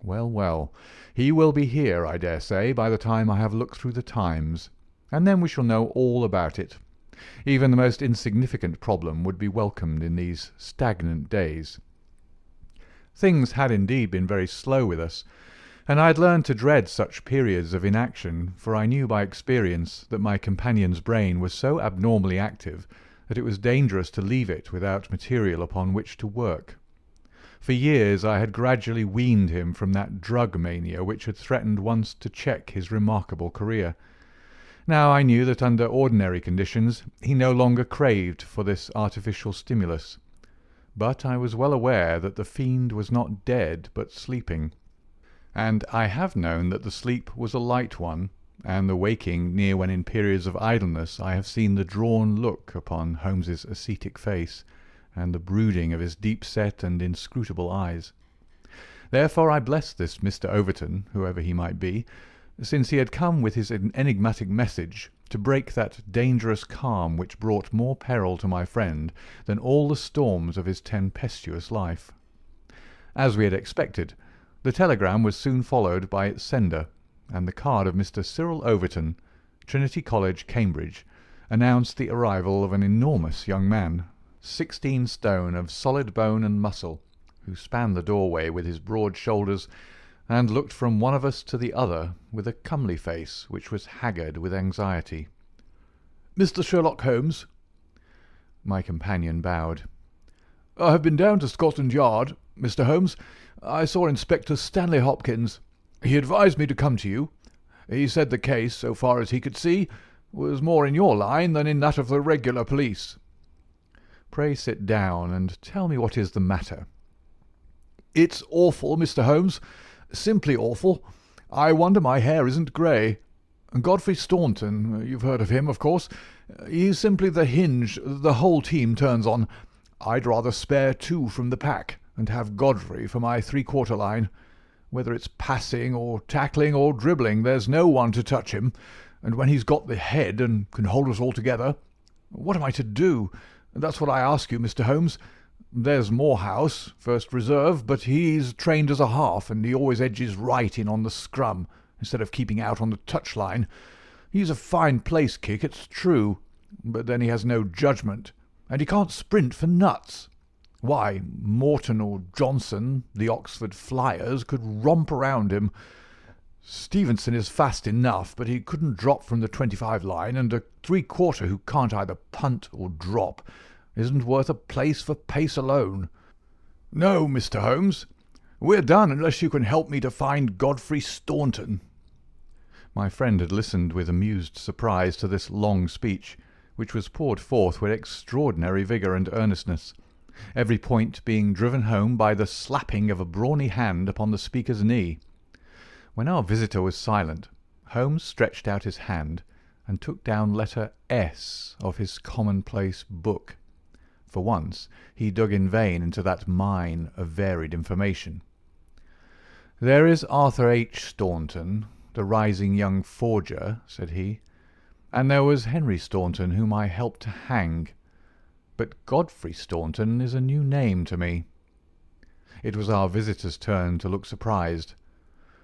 Well, well, he will be here, I dare say, by the time I have looked through the Times, and then we shall know all about it. Even the most insignificant problem would be welcomed in these stagnant days." Things had indeed been very slow with us, and I had learned to dread such periods of inaction, for I knew by experience that my companion's brain was so abnormally active that it was dangerous to leave it without material upon which to work. For years I had gradually weaned him from that drug mania which had threatened once to check his remarkable career. Now I knew that under ordinary conditions he no longer craved for this artificial stimulus. But I was well aware that the fiend was not dead but sleeping, and I have known that the sleep was a light one, and the waking near when in periods of idleness I have seen the drawn look upon Holmes's ascetic face, and the brooding of his deep-set and inscrutable eyes. Therefore I blessed this Mr. Overton, whoever he might be, since he had come with his enigmatic message to break that dangerous calm which brought more peril to my friend than all the storms of his tempestuous life. As we had expected, the telegram was soon followed by its sender, and the card of Mr. Cyril Overton, Trinity College, Cambridge, announced the arrival of an enormous young man, 16 stone of solid bone and muscle, who spanned the doorway with his broad shoulders, and looked from one of us to the other with a comely face which was haggard with anxiety. "Mr. Sherlock Holmes?" My companion bowed. "I have been down to Scotland Yard, Mr. Holmes. I saw Inspector Stanley Hopkins. He advised me to come to you. He said the case, so far as he could see, was more in your line than in that of the regular police." "Pray sit down and tell me what is the matter." "It's awful, Mr. Holmes. Simply awful. I wonder my hair isn't grey. Godfrey Staunton, you've heard of him, of course. He's simply the hinge the whole team turns on. I'd rather spare 2 from the pack and have Godfrey for my three-quarter line. Whether it's passing or tackling or dribbling, there's no one to touch him, and when he's got the head and can hold us all together, what am I to do? That's what I ask you, Mr. Holmes. There's Morehouse, first reserve, but he's trained as a half, and he always edges right in on the scrum, instead of keeping out on the touch-line. He's a fine place-kick, it's true, but then he has no judgment, and he can't sprint for nuts. Why, Morton or Johnson, the Oxford Flyers, could romp around him. Stevenson is fast enough, but he couldn't drop from the 25 line, and a three-quarter who can't either punt or drop isn't worth a place for pace alone. No, Mr. Holmes, we're done unless you can help me to find Godfrey Staunton." My friend had listened with amused surprise to this long speech, which was poured forth with extraordinary vigour and earnestness, every point being driven home by the slapping of a brawny hand upon the speaker's knee. When our visitor was silent, Holmes stretched out his hand and took down letter S of his commonplace book. For once he dug in vain into that mine of varied information. "There is Arthur H. Staunton, the rising young forger," said he, "and there was Henry Staunton, whom I helped to hang. But Godfrey Staunton is a new name to me." It was our visitor's turn to look surprised.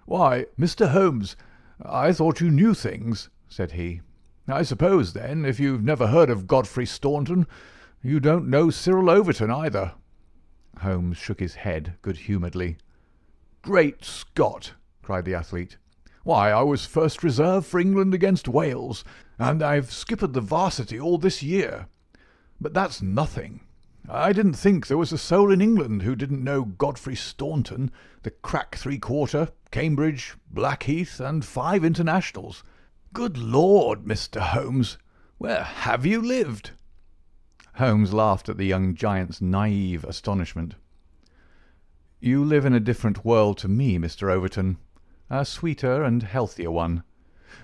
"Why, Mr. Holmes, I thought you knew things," said he. "I suppose, then, if you've never heard of Godfrey Staunton, you don't know Cyril Overton either." Holmes shook his head good-humouredly. "Great Scott!" cried the athlete. "Why, I was first reserve for England against Wales, and I've skippered the 'Varsity all this year. But that's nothing. I didn't think there was a soul in England who didn't know Godfrey Staunton, the crack three-quarter, Cambridge, Blackheath, and 5 internationals. Good Lord, Mr. Holmes, where have you lived?" Holmes laughed at the young giant's naive astonishment. "You live in a different world to me, Mr. Overton, a sweeter and healthier one.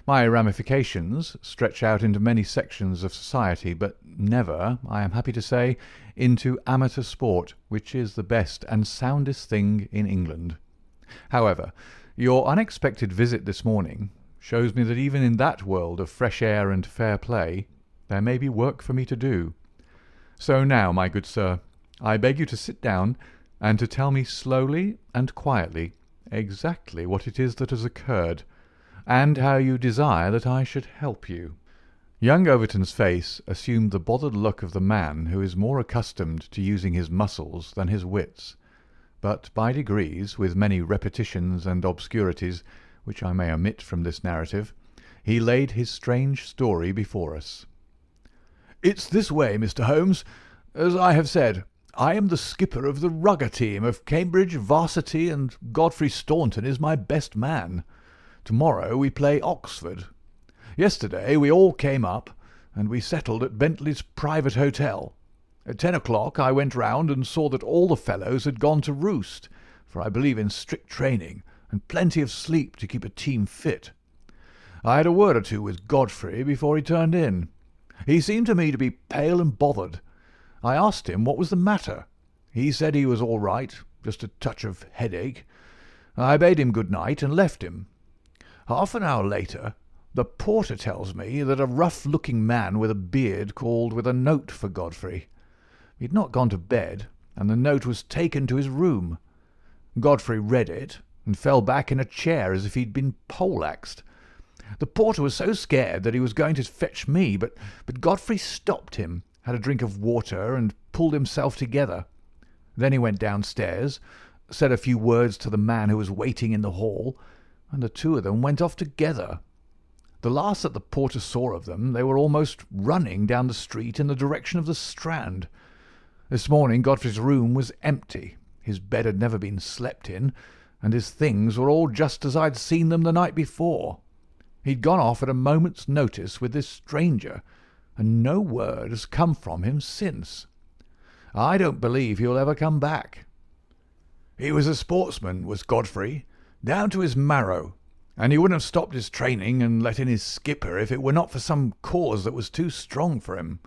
My ramifications stretch out into many sections of society, but never, I am happy to say, into amateur sport, which is the best and soundest thing in England. However, your unexpected visit this morning shows me that even in that world of fresh air and fair play there may be work for me to do. So now, my good sir, I beg you to sit down and to tell me slowly and quietly exactly what it is that has occurred, and how you desire that I should help you." Young Overton's face assumed the bothered look of the man who is more accustomed to using his muscles than his wits, but by degrees, with many repetitions and obscurities, which I may omit from this narrative, he laid his strange story before us. "It's this way, Mr. Holmes. As I have said, I am the skipper of the rugger team of Cambridge 'Varsity, and Godfrey Staunton is my best man. Tomorrow we play Oxford. Yesterday we all came up, and we settled at Bentley's private hotel. At 10 o'clock I went round and saw that all the fellows had gone to roost, for I believe in strict training and plenty of sleep to keep a team fit. I had a word or two with Godfrey before he turned in. He seemed to me to be pale and bothered. I asked him what was the matter. He said he was all right, just a touch of headache. I bade him good night and left him. Half an hour later, the porter tells me that a rough-looking man with a beard called with a note for Godfrey. He had not gone to bed, and the note was taken to his room. Godfrey read it, and fell back in a chair as if he'd been poleaxed. The porter was so scared that he was going to fetch me, but Godfrey stopped him, had a drink of water, and pulled himself together. Then he went downstairs, said a few words to the man who was waiting in the hall, and the two of them went off together. The last that the porter saw of them, they were almost running down the street in the direction of the Strand. This morning Godfrey's room was empty. His bed had never been slept in, and his things were all just as I'd seen them the night before. He'd gone off at a moment's notice with this stranger, and no word has come from him since. I don't believe he'll ever come back. He was a sportsman, was Godfrey, down to his marrow, and he wouldn't have stopped his training and let in his skipper if it were not for some cause that was too strong for him.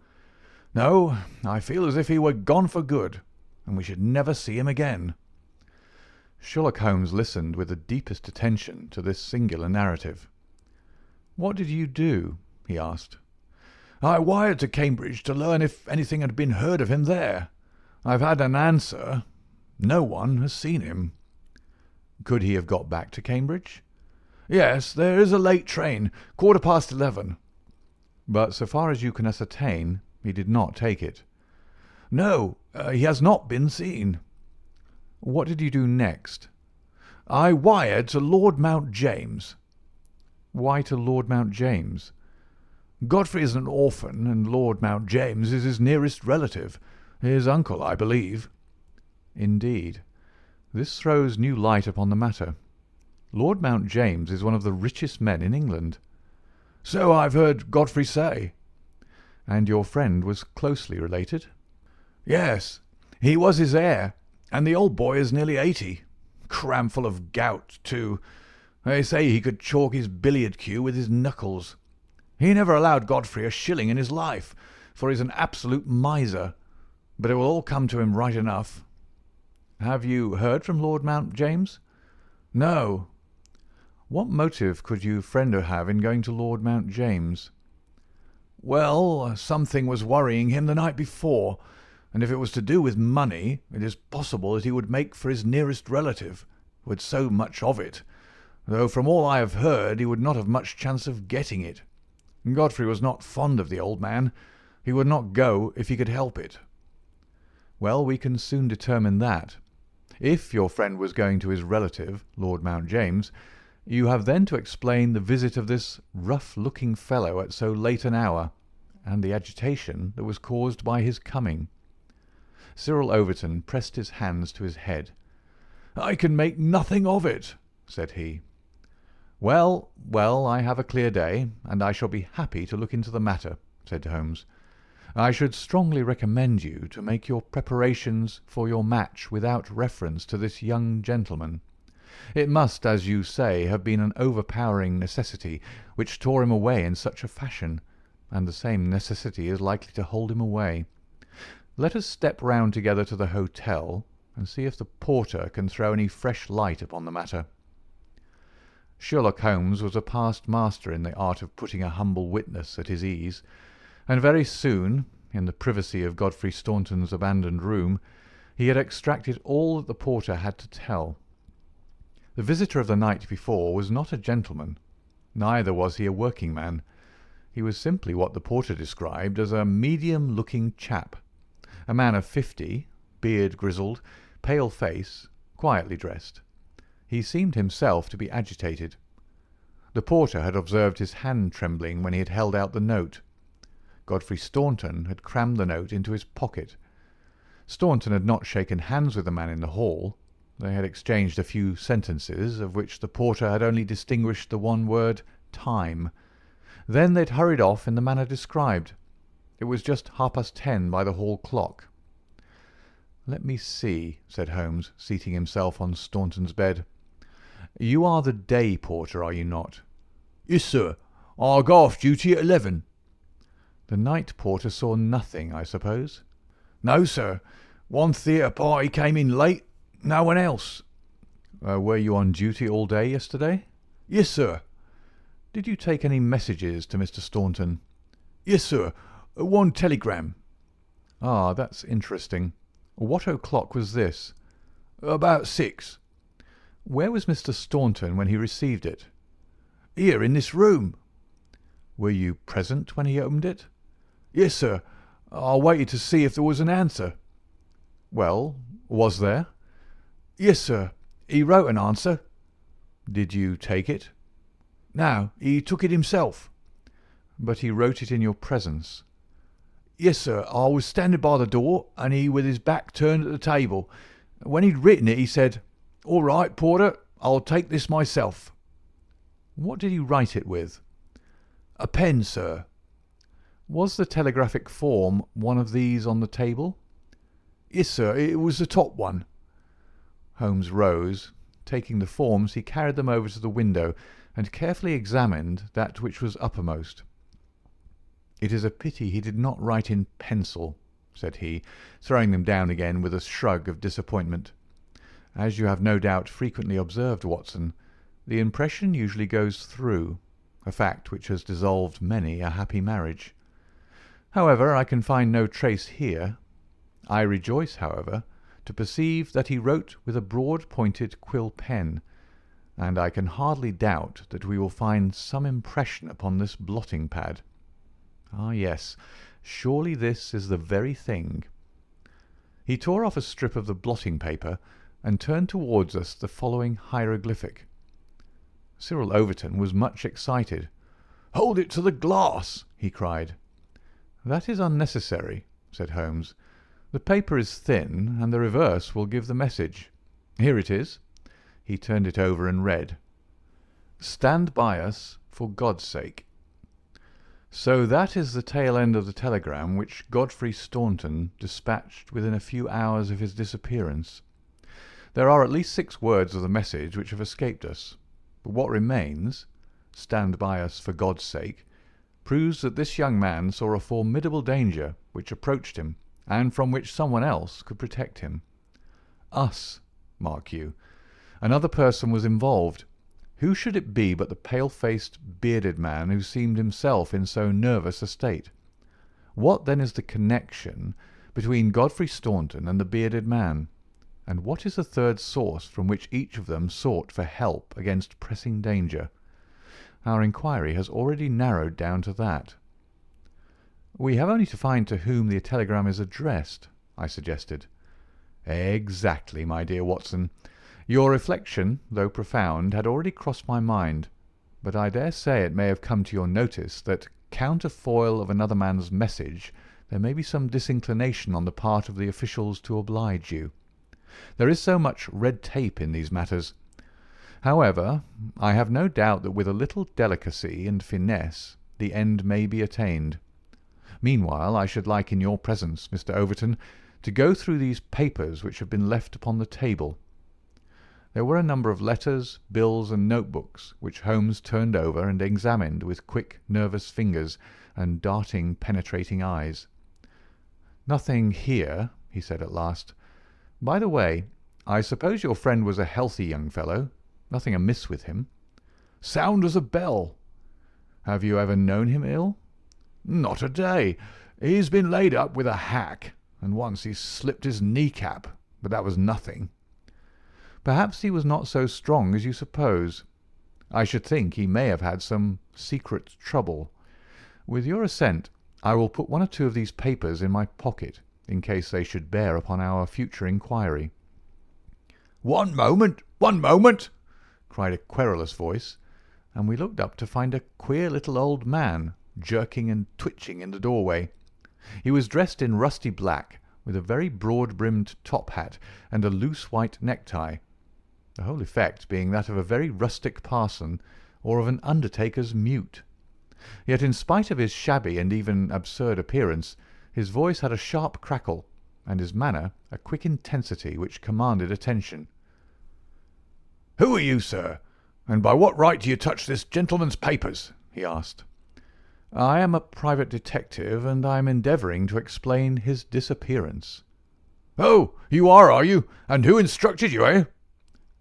No, I feel as if he were gone for good, and we should never see him again." Sherlock Holmes listened with the deepest attention to this singular narrative. "What did you do?" he asked. "I wired to Cambridge to learn if anything had been heard of him there. I've had an answer. No one has seen him." "Could he have got back to Cambridge?" "Yes, there is a late train, 11:15. "But so far as you can ascertain, he did not take it." "No, he has not been seen." "What did you do next?" "I wired to Lord Mount James." "Why to Lord Mount James?" "Godfrey is an orphan, and Lord Mount James is his nearest relative, his uncle, I believe." "Indeed. This throws new light upon the matter. Lord Mount James is one of the richest men in England." "So I've heard Godfrey say." "And your friend was closely related?" "Yes, he was his heir, and the old boy is nearly 80. Cramful of gout, too. They say he could chalk his billiard cue with his knuckles. He never allowed Godfrey a shilling in his life, for he's an absolute miser. but it will all come to him right enough." "Have you heard from Lord Mount James?" "No." "What motive could your friend have in going to Lord Mount James?" "Well, something was worrying him the night before, and if it was to do with money, it is possible that he would make for his nearest relative, who had so much of it, though from all I have heard he would not have much chance of getting it. Godfrey was not fond of the old man. He would not go if he could help it." "Well, we can soon determine that. If your friend was going to his relative, Lord Mount James, you have then to explain the visit of this rough-looking fellow at so late an hour, and the agitation that was caused by his coming." Cyril Overton pressed his hands to his head. "I can make nothing of it," said he. Well, well, I have a clear day, and I shall be happy to look into the matter," said Holmes. "I should strongly recommend you to make your preparations for your match without reference to this young gentleman. It must, as you say, have been an overpowering necessity which tore him away in such a fashion, and the same necessity is likely to hold him away. Let us step round together to the hotel, and see if the porter can throw any fresh light upon the matter." Sherlock Holmes was a past master in the art of putting a humble witness at his ease, and very soon, in the privacy of Godfrey Staunton's abandoned room, he had extracted all that the porter had to tell. The visitor of the night before was not a gentleman, neither was he a working man. He was simply what the porter described as a medium-looking chap, a man of 50, beard grizzled, pale face, quietly dressed. He seemed himself to be agitated. The porter had observed his hand trembling when he had held out the note. Godfrey Staunton had crammed the note into his pocket. Staunton had not shaken hands with the man in the hall. They had exchanged a few sentences, of which the porter had only distinguished the one word "time." Then they had hurried off in the manner described. It was just 10:30 by the hall clock. "Let me see," said Holmes, seating himself on Staunton's bed. "You are the day porter, are you not?" "Yes, sir. I go off duty at 11. "The night porter saw nothing, I suppose?" "No, sir. One theatre party came in late. No one else." Were you on duty all day yesterday?" "Yes, sir." "Did you take any messages to Mr. Staunton?" "Yes, sir. One telegram." "Ah, that's interesting. What o'clock was this?" "About 6. "Where was Mr. Staunton when he received it?" "Here, in this room." "Were you present when he opened it?" "Yes, sir. I waited to see if there was an answer." "Well, was there?" "Yes, sir. He wrote an answer." "Did you take it?" "No, he took it himself." "But he wrote it in your presence?" "Yes, sir. I was standing by the door, and he with his back turned at the table. When he'd written it, he said, 'All right, porter, I'll take this myself.'" "What did he write it with?" "A pen, sir." "Was the telegraphic form one of these on the table?" "Yes, sir. It was the top one." Holmes rose. Taking the forms, he carried them over to the window and carefully examined that which was uppermost. "It is a pity he did not write in pencil," said he, throwing them down again with a shrug of disappointment. "As you have no doubt frequently observed, Watson, the impression usually goes through, a fact which has dissolved many a happy marriage. However, I can find no trace here. I rejoice, however, to perceive that he wrote with a broad-pointed quill pen, and I can hardly doubt that we will find some impression upon this blotting pad. Ah, yes, surely this is the very thing." He tore off a strip of the blotting paper and turned towards us the following hieroglyphic. Cyril Overton was much excited. "Hold it to the glass," he cried. "That is unnecessary," said Holmes. "The paper is thin, and the reverse will give the message. Here it is." He turned it over and read, "Stand by us, for God's sake." So that is the tail end of the telegram which Godfrey Staunton dispatched within a few hours of his disappearance. There are at least 6 words of the message which have escaped us, but what remains, "Stand by us for God's sake," proves that this young man saw a formidable danger which approached him, and from which someone else could protect him. Us, mark you. Another person was involved. Who should it be but the pale-faced, bearded man who seemed himself in so nervous a state? What then is the connection between Godfrey Staunton and the bearded man? And what is the third source from which each of them sought for help against pressing danger? Our inquiry has already narrowed down to that. We have only to find to whom the telegram is addressed, I suggested. Exactly, my dear Watson. Your reflection, though profound, had already crossed my mind, but I dare say it may have come to your notice that, counterfoil of another man's message, there may be some disinclination on the part of the officials to oblige you. There is so much red tape in these matters. However, I have no doubt that with a little delicacy and finesse the end may be attained. Meanwhile, I should like, in your presence, Mr. Overton, to go through these papers which have been left upon the table. There were a number of letters, bills, and notebooks, which Holmes turned over and examined with quick, nervous fingers and darting, penetrating eyes. "Nothing here," he said at last. "By the way, I suppose your friend was a healthy young fellow. Nothing amiss with him?" "Sound as a bell." "Have you ever known him ill?" "Not a day. He's been laid up with a hack, and once he slipped his kneecap, but that was nothing." "Perhaps he was not so strong as you suppose. I should think he may have had some secret trouble. With your assent, I will put one or two of these papers in my pocket, in case they should bear upon our future inquiry." "One moment, cried a querulous voice, and we looked up to find a queer little old man jerking and twitching in the doorway. He was dressed in rusty black, with a very broad-brimmed top hat and a loose white necktie, the whole effect being that of a very rustic parson or of an undertaker's mute. Yet in spite of his shabby and even absurd appearance, his voice had a sharp crackle, and his manner a quick intensity which commanded attention. "Who are you, sir, and by what right do you touch this gentleman's papers?" he asked. "I am a private detective, and I am endeavouring to explain his disappearance." "Oh, you are you? And who instructed you, eh?"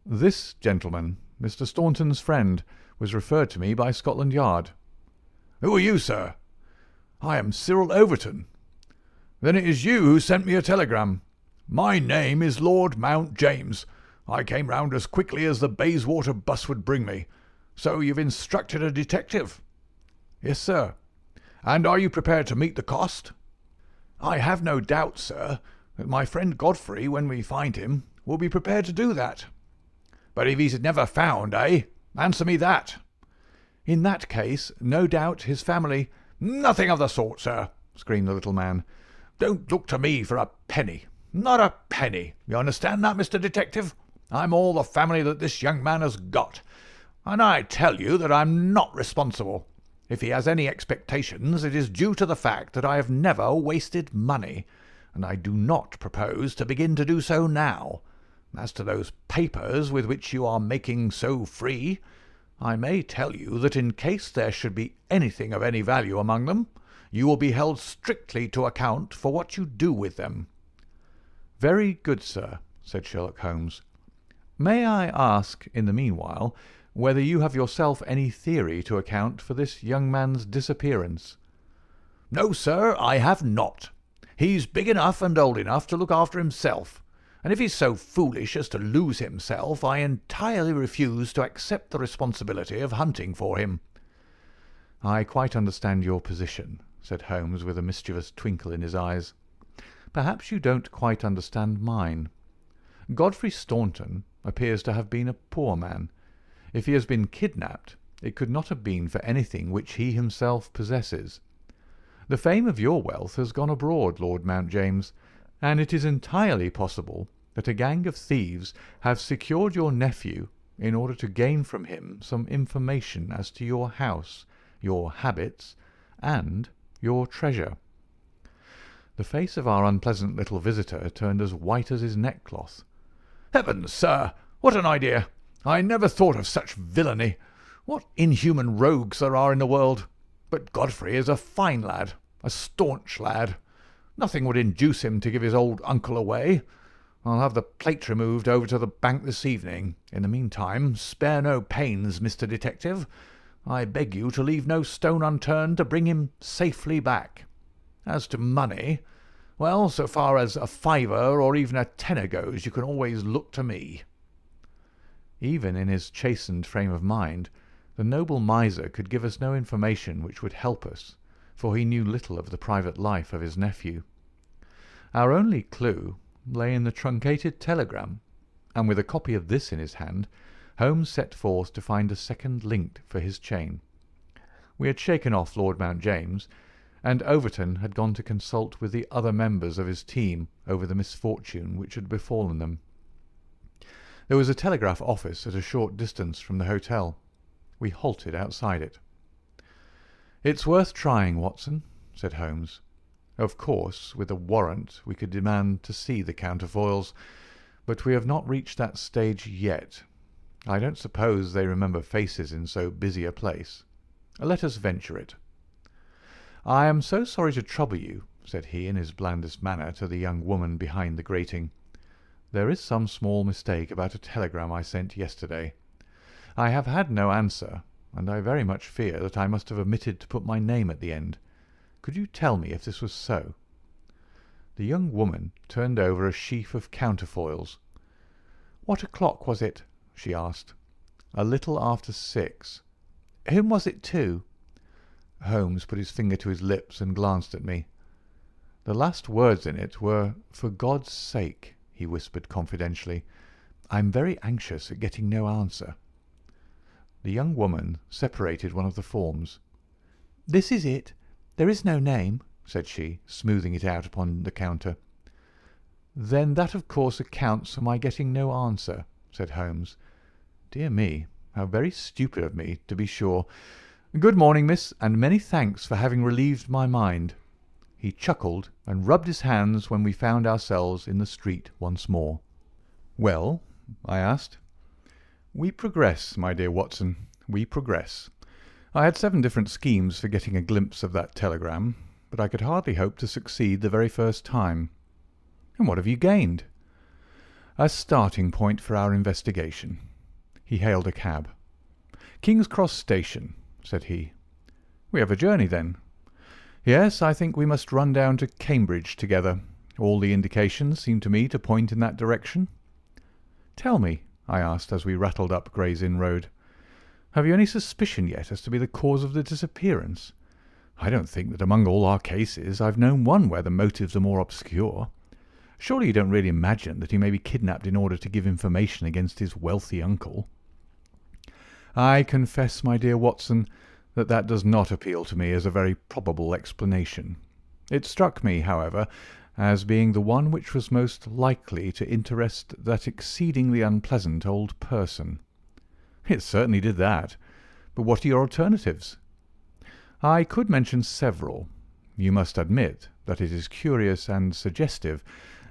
"This gentleman, Mr. Staunton's friend, was referred to me by Scotland Yard." "Who are you, sir?" "I am Cyril Overton." "Then it is you who sent me a telegram. My name is Lord Mount James. I came round as quickly as the Bayswater bus would bring me. So you've instructed a detective?" "Yes, sir." "And are you prepared to meet the cost?" "I have no doubt, sir, that my friend Godfrey, when we find him, will be prepared to do that." "But if he's never found, eh? Answer me that." "In that case, no doubt his family—" "Nothing of the sort, sir," screamed the little man. "Don't look to me for a penny. Not a penny. You understand that, Mr. Detective? I'm all the family that this young man has got, and I tell you that I'm not responsible. If he has any expectations, it is due to the fact that I have never wasted money, and I do not propose to begin to do so now. As to those papers with which you are making so free, I may tell you that in case there should be anything of any value among them, you will be held strictly to account for what you do with them." "Very good, sir," said Sherlock Holmes. "May I ask, in the meanwhile, whether you have yourself any theory to account for this young man's disappearance?" "No, sir, I have not. He's big enough and old enough to look after himself, and if he's so foolish as to lose himself, I entirely refuse to accept the responsibility of hunting for him." "I quite understand your position," said Holmes with a mischievous twinkle in his eyes. "Perhaps you don't quite understand mine. Godfrey Staunton appears to have been a poor man. If he has been kidnapped, it could not have been for anything which he himself possesses. The fame of your wealth has gone abroad, Lord Mount James, and it is entirely possible that a gang of thieves have secured your nephew in order to gain from him some information as to your house, your habits, and your treasure." The face of our unpleasant little visitor turned as white as his neckcloth. "Heavens, sir, what an idea! I never thought of such villainy. What inhuman rogues there are in the world! But Godfrey is a fine lad, a staunch lad. Nothing would induce him to give his old uncle away. I'll have the plate removed over to the bank this evening. In the meantime, spare no pains, Mr. Detective. I beg you to leave no stone unturned to bring him safely back. As to money, well, so far as a fiver or even a tenner goes, you can always look to me." Even in his chastened frame of mind, the noble miser could give us no information which would help us, for he knew little of the private life of his nephew. Our only clue lay in the truncated telegram, and with a copy of this in his hand, Holmes set forth to find a second link for his chain. We had shaken off Lord Mount James, and Overton had gone to consult with the other members of his team over the misfortune which had befallen them. There was a telegraph office at a short distance from the hotel. We halted outside it. "It's worth trying, Watson," said Holmes. "Of course, with a warrant we could demand to see the counterfoils, but we have not reached that stage yet. I don't suppose they remember faces in so busy a place. Let us venture it." "I am so sorry to trouble you," said he in his blandest manner to the young woman behind the grating. "There is some small mistake about a telegram I sent yesterday. I have had no answer, and I very much fear that I must have omitted to put my name at the end. Could you tell me if this was so?" The young woman turned over a sheaf of counterfoils. "What o'clock was it?" she asked. "A little after 6. "Whom was it to?" Holmes put his finger to his lips and glanced at me. "The last words in it were 'for God's sake,'" he whispered confidentially. "I'm very anxious at getting no answer." The young woman separated one of the forms. "This is it. There is no name," said she, smoothing it out upon the counter. "Then that of course accounts for my getting no answer," said Holmes. "Dear me, how very stupid of me, to be sure. Good morning, miss, and many thanks for having relieved my mind." He chuckled and rubbed his hands when we found ourselves in the street once more. "Well?" I asked. "We progress, my dear Watson, we progress. I had 7 different schemes for getting a glimpse of that telegram, but I could hardly hope to succeed the very first time." "And what have you gained?" "A starting point for our investigation." He hailed a cab. "King's Cross Station," said he. "We have a journey, then?" "Yes, I think we must run down to Cambridge together. All the indications seem to me to point in that direction." "Tell me," I asked as we rattled up Gray's Inn Road, "have you any suspicion yet as to be the cause of the disappearance? I don't think that among all our cases I've known one where the motives are more obscure. Surely you don't really imagine that he may be kidnapped in order to give information against his wealthy uncle?" "I confess, my dear Watson, that does not appeal to me as a very probable explanation. It struck me, however, as being the one which was most likely to interest that exceedingly unpleasant old person." "It certainly did that. But what are your alternatives?" "I could mention several. You must admit that it is curious and suggestive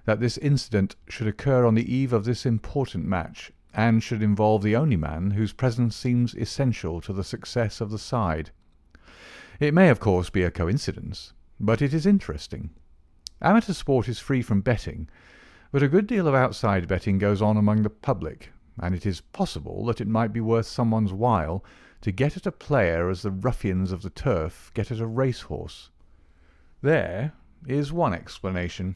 that this incident should occur on the eve of this important match, and should involve the only man whose presence seems essential to the success of the side. It may, of course, be a coincidence, but it is interesting. Amateur sport is free from betting, but a good deal of outside betting goes on among the public, and it is possible that it might be worth someone's while to get at a player as the ruffians of the turf get at a racehorse. There is one explanation.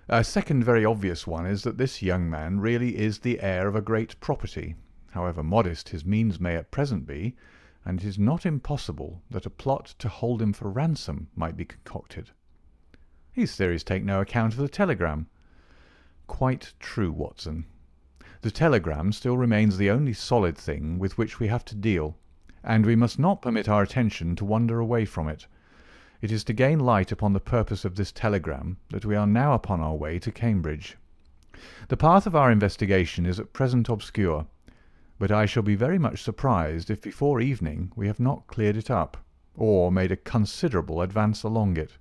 A second very obvious one is that this young man really is the heir of a great property, however modest his means may at present be, and it is not impossible that a plot to hold him for ransom might be concocted." "These theories take no account of the telegram." "Quite true, Watson. The telegram still remains the only solid thing with which we have to deal, and we must not permit our attention to wander away from it. It is to gain light upon the purpose of this telegram that we are now upon our way to Cambridge. The path of our investigation is at present obscure, but I shall be very much surprised if before evening we have not cleared it up, or made a considerable advance along it."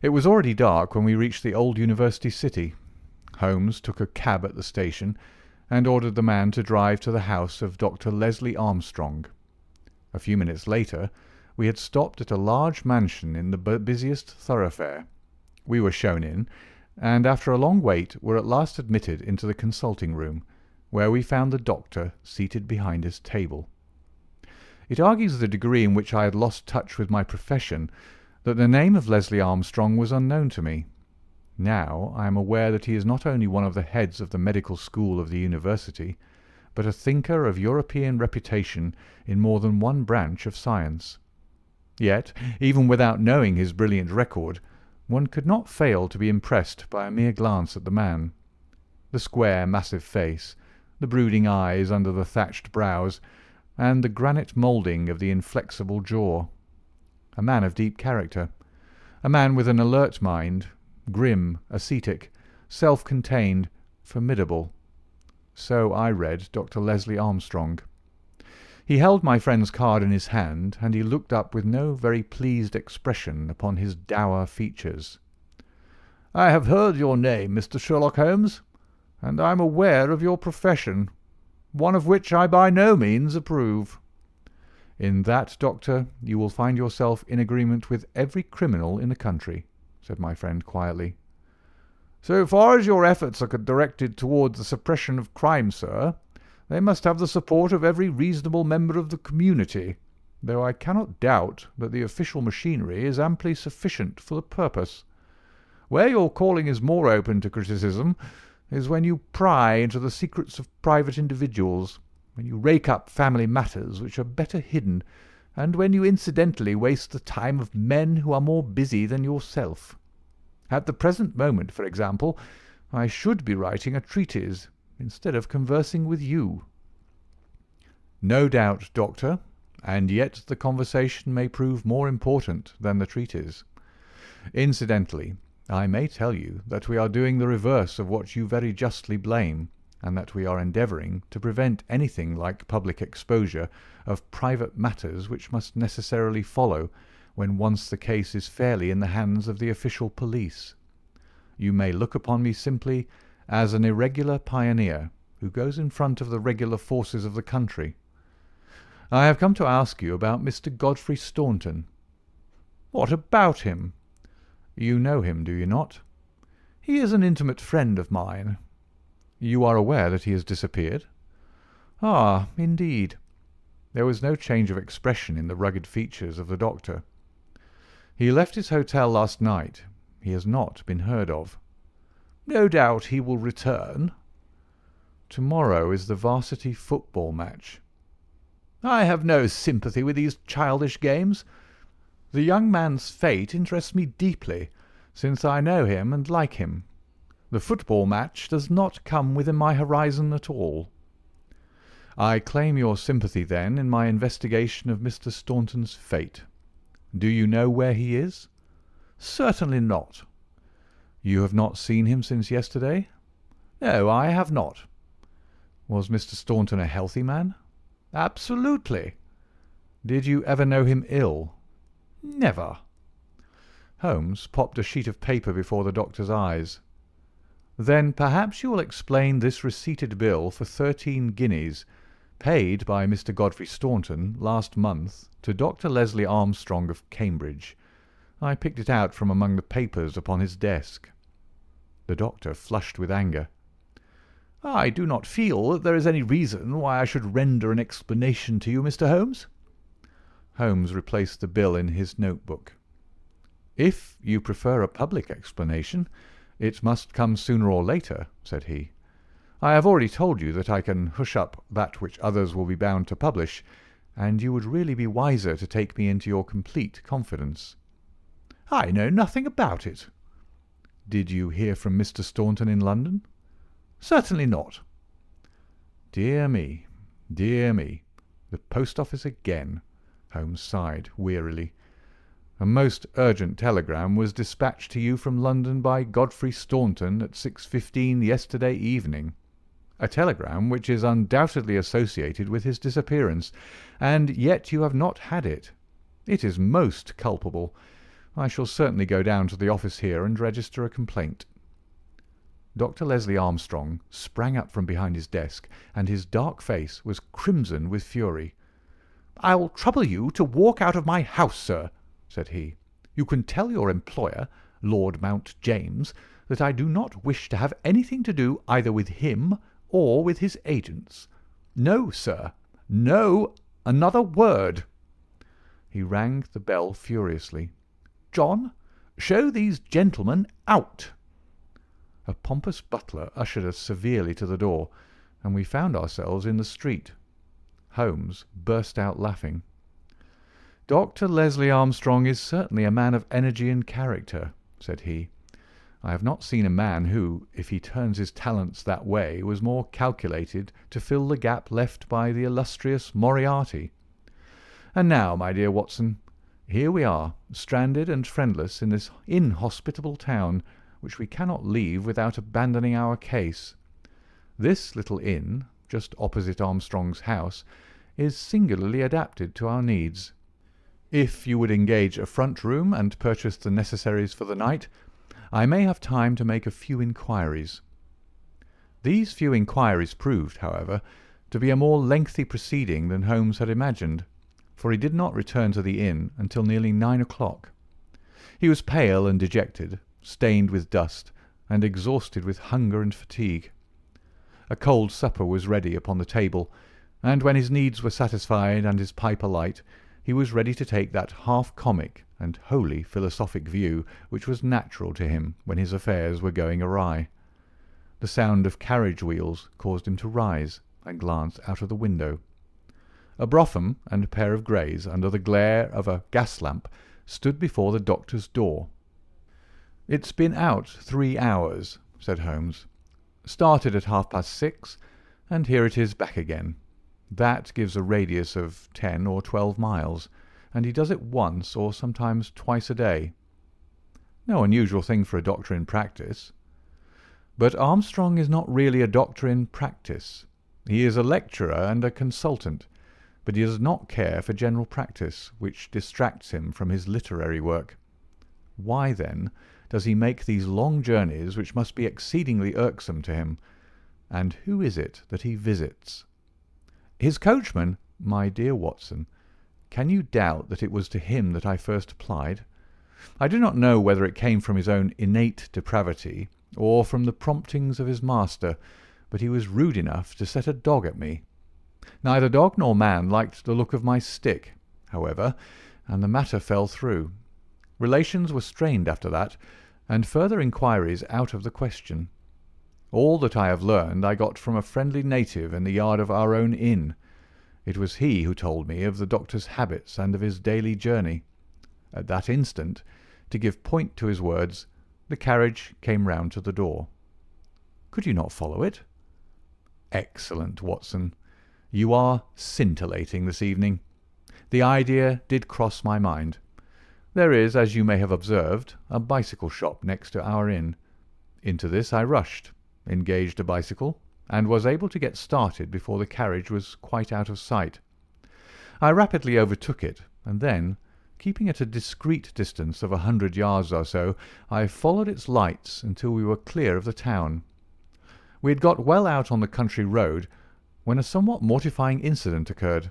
It was already dark when we reached the old university city. Holmes took a cab at the station, and ordered the man to drive to the house of Dr. Leslie Armstrong. A few minutes later we had stopped at a large mansion in the busiest thoroughfare, We were shown in, and after a long wait were at last admitted into the consulting room, where we found the doctor seated behind his table. It argues the degree in which I had lost touch with my profession that the name of Leslie Armstrong was unknown to me. Now I am aware that he is not only one of the heads of the medical school of the university, but a thinker of European reputation in more than one branch of science. Yet, even without knowing his brilliant record, one could not fail to be impressed by a mere glance at the man. The square, massive face, the brooding eyes under the thatched brows, and the granite moulding of the inflexible jaw. A man of deep character, a man with an alert mind, grim, ascetic, self-contained, formidable. So I read Dr. Leslie Armstrong. He held my friend's card in his hand, and he looked up with no very pleased expression upon his dour features. "I have heard your name, Mr. Sherlock Holmes, and I am aware of your profession, one of which I by no means approve." "In that, Doctor, you will find yourself in agreement with every criminal in the country," said my friend quietly. "So far as your efforts are directed towards the suppression of crime, sir, they must have the support of every reasonable member of the community, though I cannot doubt that the official machinery is amply sufficient for the purpose. Where your calling is more open to criticism is when you pry into the secrets of private individuals, when you rake up family matters which are better hidden, and when you incidentally waste the time of men who are more busy than yourself. At the present moment, for example, I should be writing a treatise instead of conversing with you." "No doubt, Doctor, and yet the conversation may prove more important than the treatise. Incidentally, I may tell you that we are doing the reverse of what you very justly blame, and that we are endeavouring to prevent anything like public exposure of private matters which must necessarily follow when once the case is fairly in the hands of the official police. You may look upon me simply as an irregular pioneer who goes in front of the regular forces of the country. I have come to ask you about Mr. Godfrey Staunton." "What about him?" "You know him, do you not?" "He is an intimate friend of mine." "You are aware that he has disappeared?" "Ah, indeed." There was no change of expression in the rugged features of the doctor. "He left his hotel last night. He has not been heard of." "No doubt he will return." "Tomorrow is the varsity football match." "I have no sympathy with these childish games. The young man's fate interests me deeply, since I know him and like him. The football match does not come within my horizon at all." "I claim your sympathy, then, in my investigation of Mr. Staunton's fate. Do you know where he is?" "Certainly not." "You have not seen him since yesterday?" "No, I have not." "Was Mr. Staunton a healthy man?" "Absolutely." "Did you ever know him ill?" "Never." Holmes popped a sheet of paper before the doctor's eyes. "Then perhaps you will explain this receipted bill for 13 guineas, paid by Mr. Godfrey Staunton last month to Dr. Leslie Armstrong of Cambridge. I picked it out from among the papers upon his desk." The doctor flushed with anger. "I do not feel that there is any reason why I should render an explanation to you, Mr. Holmes." Holmes replaced the bill in his note-book. "If you prefer a public explanation, it must come sooner or later," said he. "I have already told you that I can hush up that which others will be bound to publish, and you would really be wiser to take me into your complete confidence." "I know nothing about it." "Did you hear from Mr. Staunton in London?" "Certainly not." "Dear me, dear me. The post office again." Holmes sighed wearily. "A most urgent telegram was dispatched to you from London by Godfrey Staunton at 6:15 yesterday evening. A telegram which is undoubtedly associated with his disappearance, and yet you have not had it. It is most culpable. I shall certainly go down to the office here and register a complaint." Dr. Leslie Armstrong sprang up from behind his desk, and his dark face was crimson with fury. "I'll trouble you to walk out of my house, sir," said he. "You can tell your employer Lord Mount James, that I do not wish to have anything to do either with him or with his agents. No, sir, no, another word." He rang the bell furiously. "John, show these gentlemen out." A pompous butler ushered us severely to the door, and we found ourselves in the street. Holmes burst out laughing. "Dr. Leslie Armstrong is certainly a man of energy and character," said he. "I have not seen a man who, if he turns his talents that way, was more calculated to fill the gap left by the illustrious Moriarty. And now, my dear Watson, here we are, stranded and friendless in this inhospitable town, which we cannot leave without abandoning our case. This little inn, just opposite Armstrong's house, is singularly adapted to our needs. If you would engage a front room and purchase the necessaries for the night, I may have time to make a few inquiries." These few inquiries proved, however, to be a more lengthy proceeding than Holmes had imagined, for he did not return to the inn until nearly 9 o'clock. He was pale and dejected, stained with dust, and exhausted with hunger and fatigue. A cold supper was ready upon the table, and when his needs were satisfied and his pipe alight, he was ready to take that half-comic and wholly philosophic view which was natural to him when his affairs were going awry. The sound of carriage wheels caused him to rise and glance out of the window. A brougham and a pair of greys, under the glare of a gas-lamp, stood before the doctor's door. "It's been out 3 hours," said Holmes. "Started at 6:30, and here it is back again. That gives a radius of 10 or 12 miles, and he does it once or sometimes twice a day. No unusual thing for a doctor in practice. But Armstrong is not really a doctor in practice. He is a lecturer and a consultant, but he does not care for general practice, which distracts him from his literary work. Why, then, does he make these long journeys which must be exceedingly irksome to him? And who is it that he visits? His coachman, my dear Watson, can you doubt that it was to him that I first applied? I do not know whether it came from his own innate depravity or from the promptings of his master, but he was rude enough to set a dog at me. Neither dog nor man liked the look of my stick, however, and the matter fell through. Relations were strained after that, and further inquiries out of the question. All that I have learned I got from a friendly native in the yard of our own inn. It was he who told me of the doctor's habits and of his daily journey. At that instant, to give point to his words, the carriage came round to the door. Could you not follow it? Excellent, Watson. You are scintillating this evening. The idea did cross my mind. There is, as you may have observed, a bicycle shop next to our inn. Into this I rushed, engaged a bicycle, and was able to get started before the carriage was quite out of sight. I rapidly overtook it, and then, keeping at a discreet distance of 100 yards or so, I followed its lights until we were clear of the town. We had got well out on the country road when a somewhat mortifying incident occurred.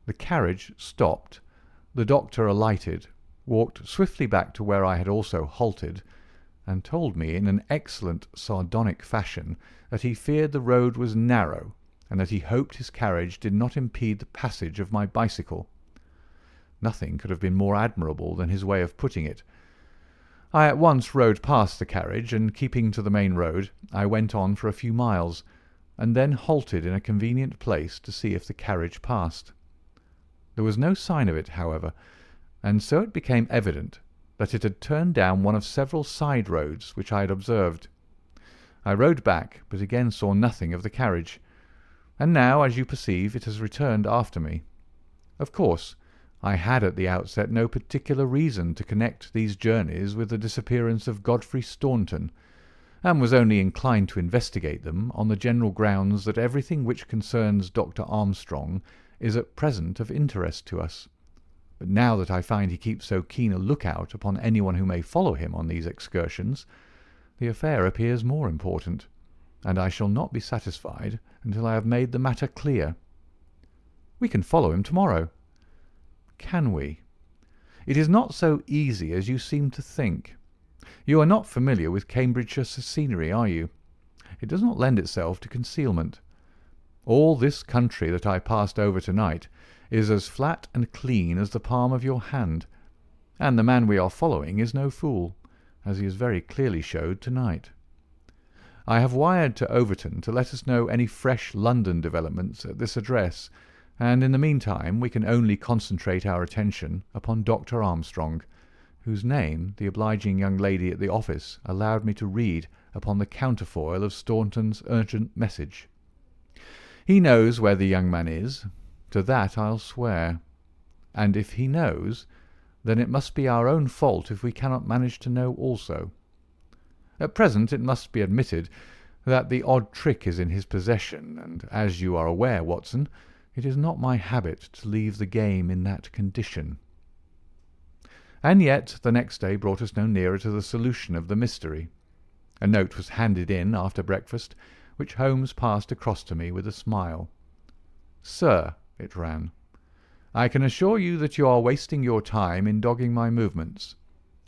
The carriage stopped, the doctor alighted, walked swiftly back to where I had also halted, and told me in an excellent sardonic fashion that he feared the road was narrow, and that he hoped his carriage did not impede the passage of my bicycle. Nothing could have been more admirable than his way of putting it. I at once rode past the carriage, and keeping to the main road, I went on for a few miles, and then halted in a convenient place to see if the carriage passed. There was no sign of it, however, and so it became evident that it had turned down one of several side roads which I had observed. I rode back, but again saw nothing of the carriage, and now, as you perceive, it has returned after me. Of course, I had at the outset no particular reason to connect these journeys with the disappearance of Godfrey Staunton, and was only inclined to investigate them on the general grounds that everything which concerns Dr. Armstrong is at present of interest to us. But now that I find he keeps so keen a look-out upon anyone who may follow him on these excursions, the affair appears more important, and I shall not be satisfied until I have made the matter clear. We can follow him tomorrow. Can we? It is not so easy as you seem to think. You are not familiar with Cambridgeshire scenery, are you? It does not lend itself to concealment. All this country that I passed over tonight is as flat and clean as the palm of your hand, and the man we are following is no fool, as he has very clearly showed tonight. I have wired to Overton to let us know any fresh London developments at this address, and in the meantime we can only concentrate our attention upon Dr. Armstrong, whose name the obliging young lady at the office allowed me to read upon the counterfoil of Staunton's urgent message. He knows where the young man is, to that I'll swear, and if he knows, then it must be our own fault if we cannot manage to know also. At present it must be admitted that the odd trick is in his possession, and as you are aware, Watson, it is not my habit to leave the game in that condition. And yet the next day brought us no nearer to the solution of the mystery. A note was handed in after breakfast, which Holmes passed across to me with a smile. "Sir," it ran, "I can assure you that you are wasting your time in dogging my movements.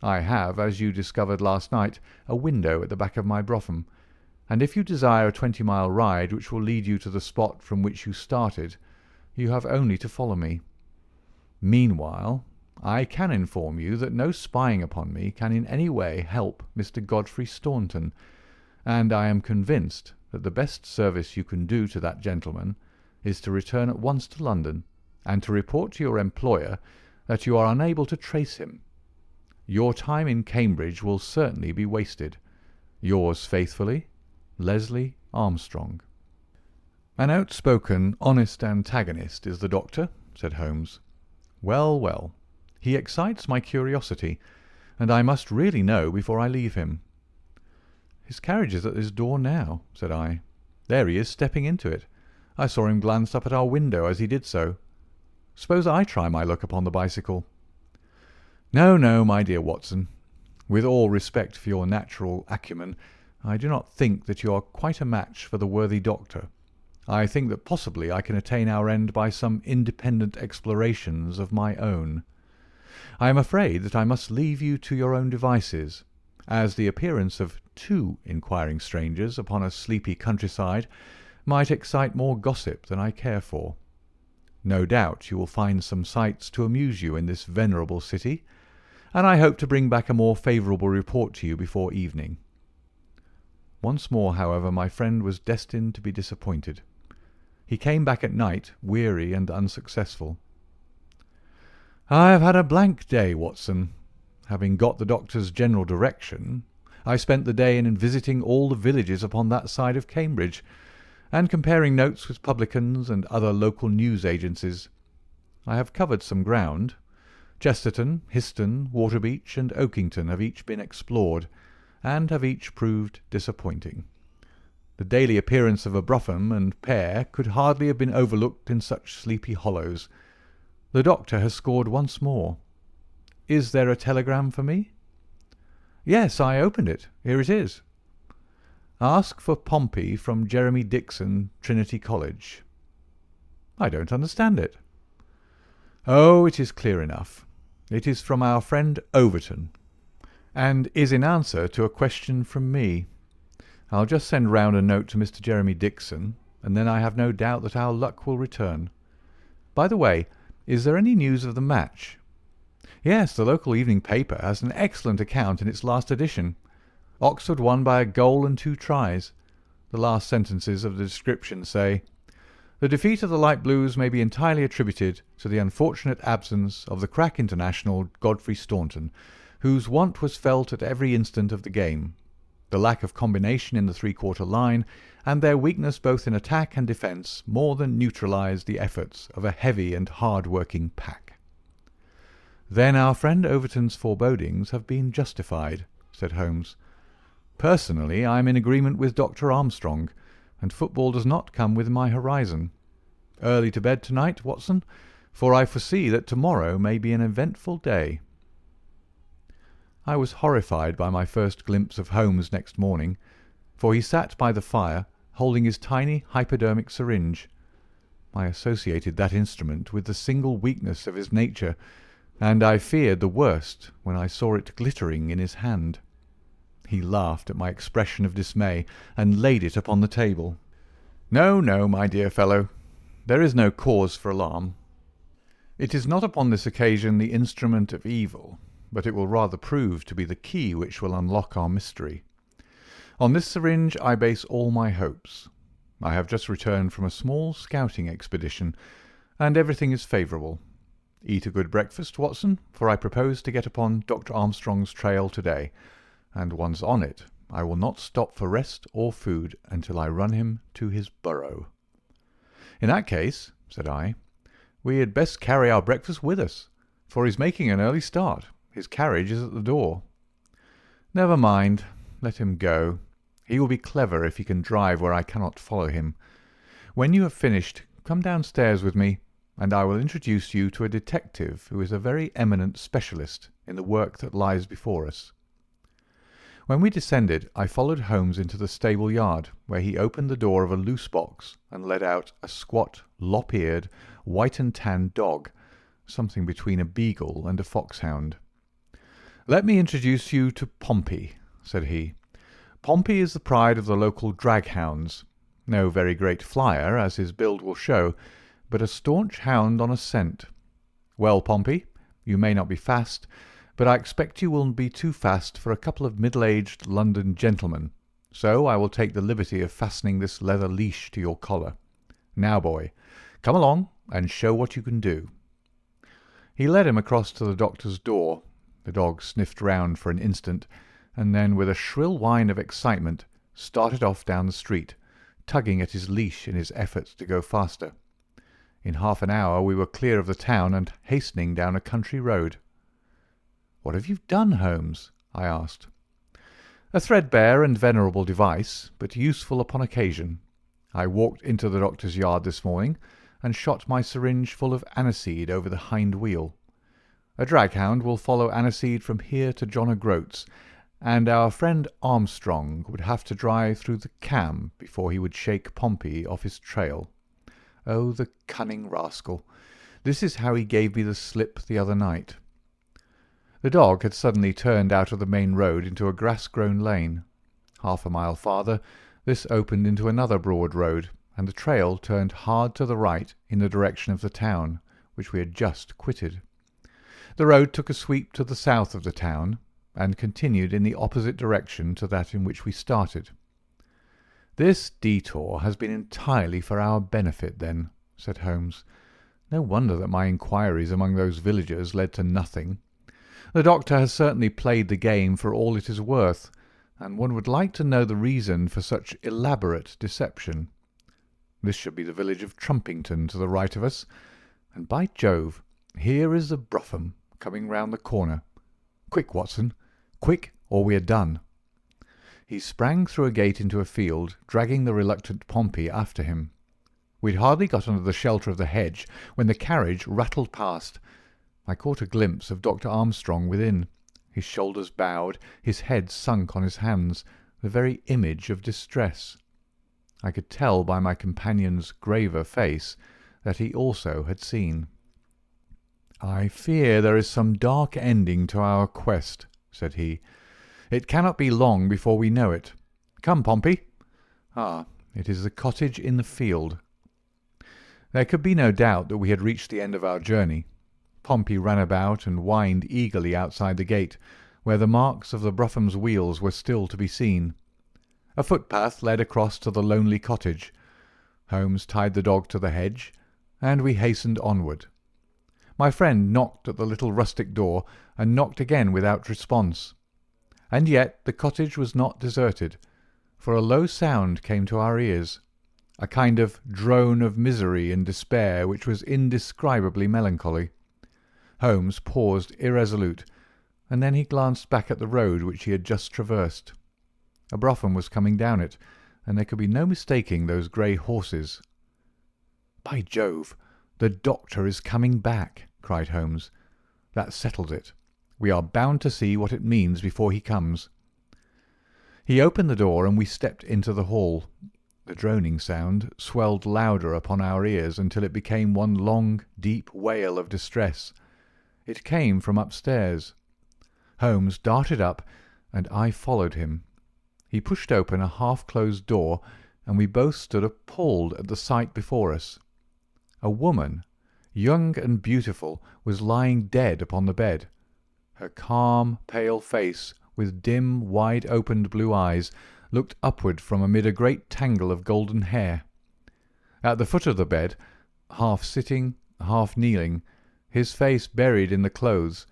I have, as you discovered last night, a window at the back of my brougham, and if you desire a 20-mile ride which will lead you to the spot from which you started, you have only to follow me. Meanwhile, I can inform you that no spying upon me can in any way help Mr. Godfrey Staunton, and I am convinced that the best service you can do to that gentleman is to return at once to London and to report to your employer that you are unable to trace him. Your time in Cambridge will certainly be wasted. Yours faithfully, Leslie Armstrong." "An outspoken, honest antagonist is the doctor," said Holmes. "Well, well, he excites my curiosity, and I must really know before I leave him." "His carriage is at his door now," said I. "There he is stepping into it. I saw him glance up at our window as he did so. Suppose I try my luck upon the bicycle?" "No, no, my dear Watson. With all respect for your natural acumen, I do not think that you are quite a match for the worthy doctor. I think that possibly I can attain our end by some independent explorations of my own. I am afraid that I must leave you to your own devices, as the appearance of two inquiring strangers upon a sleepy countryside might excite more gossip than I care for. No doubt you will find some sights to amuse you in this venerable city, and I hope to bring back a more favourable report to you before evening." Once more, however, my friend was destined to be disappointed. He came back at night, weary and unsuccessful. "I have had a blank day, Watson. Having got the doctor's general direction, I spent the day in visiting all the villages upon that side of Cambridge, and comparing notes with publicans and other local news agencies. I have covered some ground. Chesterton, Histon, Waterbeach, and Oakington have each been explored, and have each proved disappointing. The daily appearance of a brougham and pair could hardly have been overlooked in such sleepy hollows. The doctor has scored once more. Is there a telegram for me? Yes, I opened it. Here it is. Ask for Pompey from Jeremy Dixon, Trinity College. I don't understand it. Oh, it is clear enough. It is from our friend Overton, and is in answer to a question from me. I'll just send round a note to Mr. Jeremy Dixon, and then I have no doubt that our luck will return. By the way, is there any news of the match? Yes, the local evening paper has an excellent account in its last edition. Oxford won by a goal and 2 tries. The last sentences of the description say, "The defeat of the Light Blues may be entirely attributed to the unfortunate absence of the crack international Godfrey Staunton, whose want was felt at every instant of the game. The lack of combination in the three-quarter line, and their weakness both in attack and defence, more than neutralised the efforts of a heavy and hard-working pack." "Then our friend Overton's forebodings have been justified," said Holmes. "Personally, I am in agreement with Dr. Armstrong, and football does not come within my horizon. Early to bed tonight, Watson, for I foresee that tomorrow may be an eventful day." I was horrified by my first glimpse of Holmes next morning, for he sat by the fire holding his tiny hypodermic syringe. I associated that instrument with the single weakness of his nature, and I feared the worst when I saw it glittering in his hand. He laughed at my expression of dismay and laid it upon the table. "No, no, my dear fellow, there is no cause for alarm. It is not upon this occasion the instrument of evil, but it will rather prove to be the key which will unlock our mystery. On this syringe I base all my hopes. I have just returned from a small scouting expedition, and everything is favourable. Eat a good breakfast, Watson, for I propose to get upon Dr. Armstrong's trail to-day, and once on it, I will not stop for rest or food until I run him to his burrow." "In that case," said I, "we had best carry our breakfast with us, for he's making an early start. His carriage is at the door." "Never mind. Let him go. He will be clever if he can drive where I cannot follow him. When you have finished, come downstairs with me, and I will introduce you to a detective who is a very eminent specialist in the work that lies before us." When we descended, I followed Holmes into the stable yard, where he opened the door of a loose box and led out a squat, lop-eared, white and tan dog, something between a beagle and a foxhound. "Let me introduce you to Pompey," said he. "Pompey is the pride of the local drag-hounds. No very great flyer, as his build will show, but a staunch hound on a scent. Well, Pompey, you may not be fast, but I expect you won't be too fast for a couple of middle-aged London gentlemen, so I will take the liberty of fastening this leather leash to your collar. Now, boy, come along and show what you can do." He led him across to the doctor's door. The dog sniffed round for an instant, and then, with a shrill whine of excitement, started off down the street, tugging at his leash in his efforts to go faster. In half an hour we were clear of the town and hastening down a country road. "What have you done, Holmes?" I asked. "A threadbare and venerable device, but useful upon occasion. I walked into the doctor's yard this morning and shot my syringe full of aniseed over the hind wheel. A draghound will follow aniseed from here to John O'Groats, and our friend Armstrong would have to drive through the Cam before he would shake Pompey off his trail. Oh, the cunning rascal! This is how he gave me the slip the other night." The dog had suddenly turned out of the main road into a grass-grown lane. Half a mile farther, this opened into another broad road, and the trail turned hard to the right in the direction of the town, which we had just quitted. The road took a sweep to the south of the town, and continued in the opposite direction to that in which we started. "This detour has been entirely for our benefit, then," said Holmes. "No wonder that my inquiries among those villagers led to nothing. The doctor has certainly played the game for all it is worth, and one would like to know the reason for such elaborate deception. This should be the village of Trumpington to the right of us, and by Jove, here is the brougham coming round the corner. Quick, Watson, quick, or we are done." He sprang through a gate into a field, dragging the reluctant Pompey after him. We'd hardly got under the shelter of the hedge when the carriage rattled past. I caught a glimpse of Dr. Armstrong within, his shoulders bowed, his head sunk on his hands, the very image of distress. I could tell by my companion's graver face that he also had seen. "I fear there is some dark ending to our quest," said he. "It cannot be long before we know it. Come, Pompey. Ah, it is the cottage in the field." There could be no doubt that we had reached the end of our journey. Pompey ran about and whined eagerly outside the gate, where the marks of the brougham wheels were still to be seen. A footpath led across to the lonely cottage. Holmes tied the dog to the hedge, and we hastened onward. My friend knocked at the little rustic door, and knocked again without response. And yet the cottage was not deserted, for a low sound came to our ears, a kind of drone of misery and despair which was indescribably melancholy. Holmes paused irresolute, and then he glanced back at the road which he had just traversed. A brougham was coming down it, and there could be no mistaking those grey horses. "By Jove, the doctor is coming back," cried Holmes. "That settles it. We are bound to see what it means before he comes." He opened the door, and we stepped into the hall. The droning sound swelled louder upon our ears until it became one long, deep wail of distress. It came from upstairs. Holmes darted up, and I followed him. He pushed open a half-closed door, and we both stood appalled at the sight before us. A woman, young and beautiful, was lying dead upon the bed. Her calm, pale face, with dim, wide-opened blue eyes, looked upward from amid a great tangle of golden hair. At the foot of the bed, half sitting, half kneeling, his face buried in the clothes,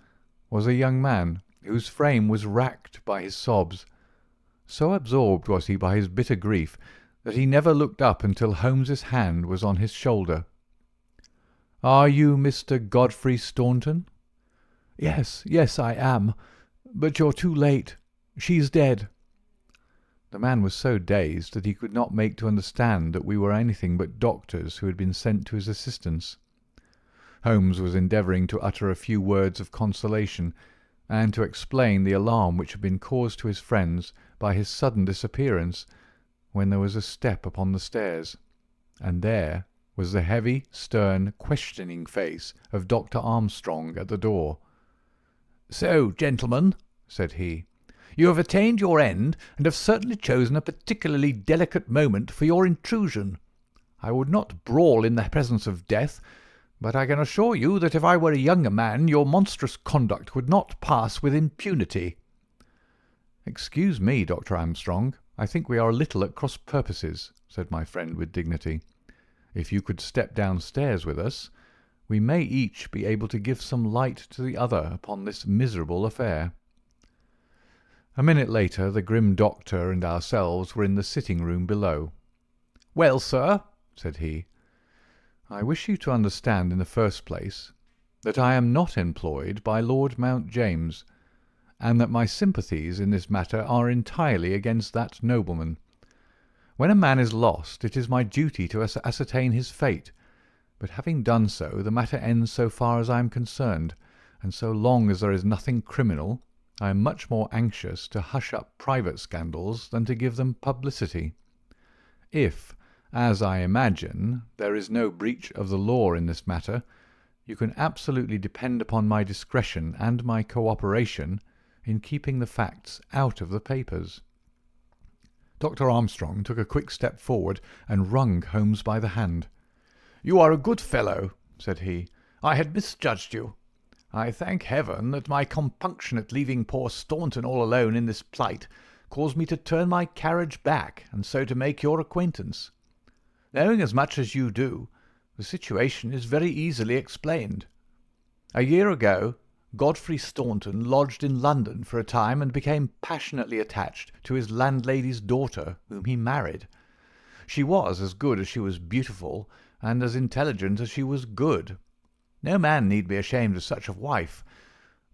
was a young man whose frame was racked by his sobs. So absorbed was he by his bitter grief that he never looked up until Holmes's hand was on his shoulder. "Are you Mr. Godfrey Staunton?" Yes, I am. But you're too late. She's dead." The man was so dazed that he could not make to understand that we were anything but doctors who had been sent to his assistance. Holmes was endeavouring to utter a few words of consolation, and to explain the alarm which had been caused to his friends by his sudden disappearance, when there was a step upon the stairs, and there was the heavy, stern, questioning face of Dr. Armstrong at the door. "So, gentlemen," said he, "you have attained your end, and have certainly chosen a particularly delicate moment for your intrusion. I would not brawl in the presence of death, but I can assure you that if I were a younger man your monstrous conduct would not pass with impunity." "Excuse me, Dr. Armstrong, I think we are a little at cross purposes," said my friend with dignity. "If you could step downstairs with us, we may each be able to give some light to the other upon this miserable affair." A minute later the grim doctor and ourselves were in the sitting-room below. "Well, sir," said he, "I wish you to understand in the first place that I am not employed by Lord Mount James, and that my sympathies in this matter are entirely against that nobleman. When a man is lost, it is my duty to ascertain his fate, but having done so, the matter ends so far as I am concerned, and so long as there is nothing criminal, I am much more anxious to hush up private scandals than to give them publicity. If, as I imagine, there is no breach of the law in this matter, you can absolutely depend upon my discretion and my cooperation in keeping the facts out of the papers." Dr. Armstrong took a quick step forward and wrung Holmes by the hand. "You are a good fellow," said he. "I had misjudged you. I thank heaven that my compunction at leaving poor Staunton all alone in this plight caused me to turn my carriage back, and so to make your acquaintance. Knowing as much as you do, the situation is very easily explained. A year ago, Godfrey Staunton lodged in London for a time and became passionately attached to his landlady's daughter, whom he married. She was as good as she was beautiful, and as intelligent as she was good. No man need be ashamed of such a wife,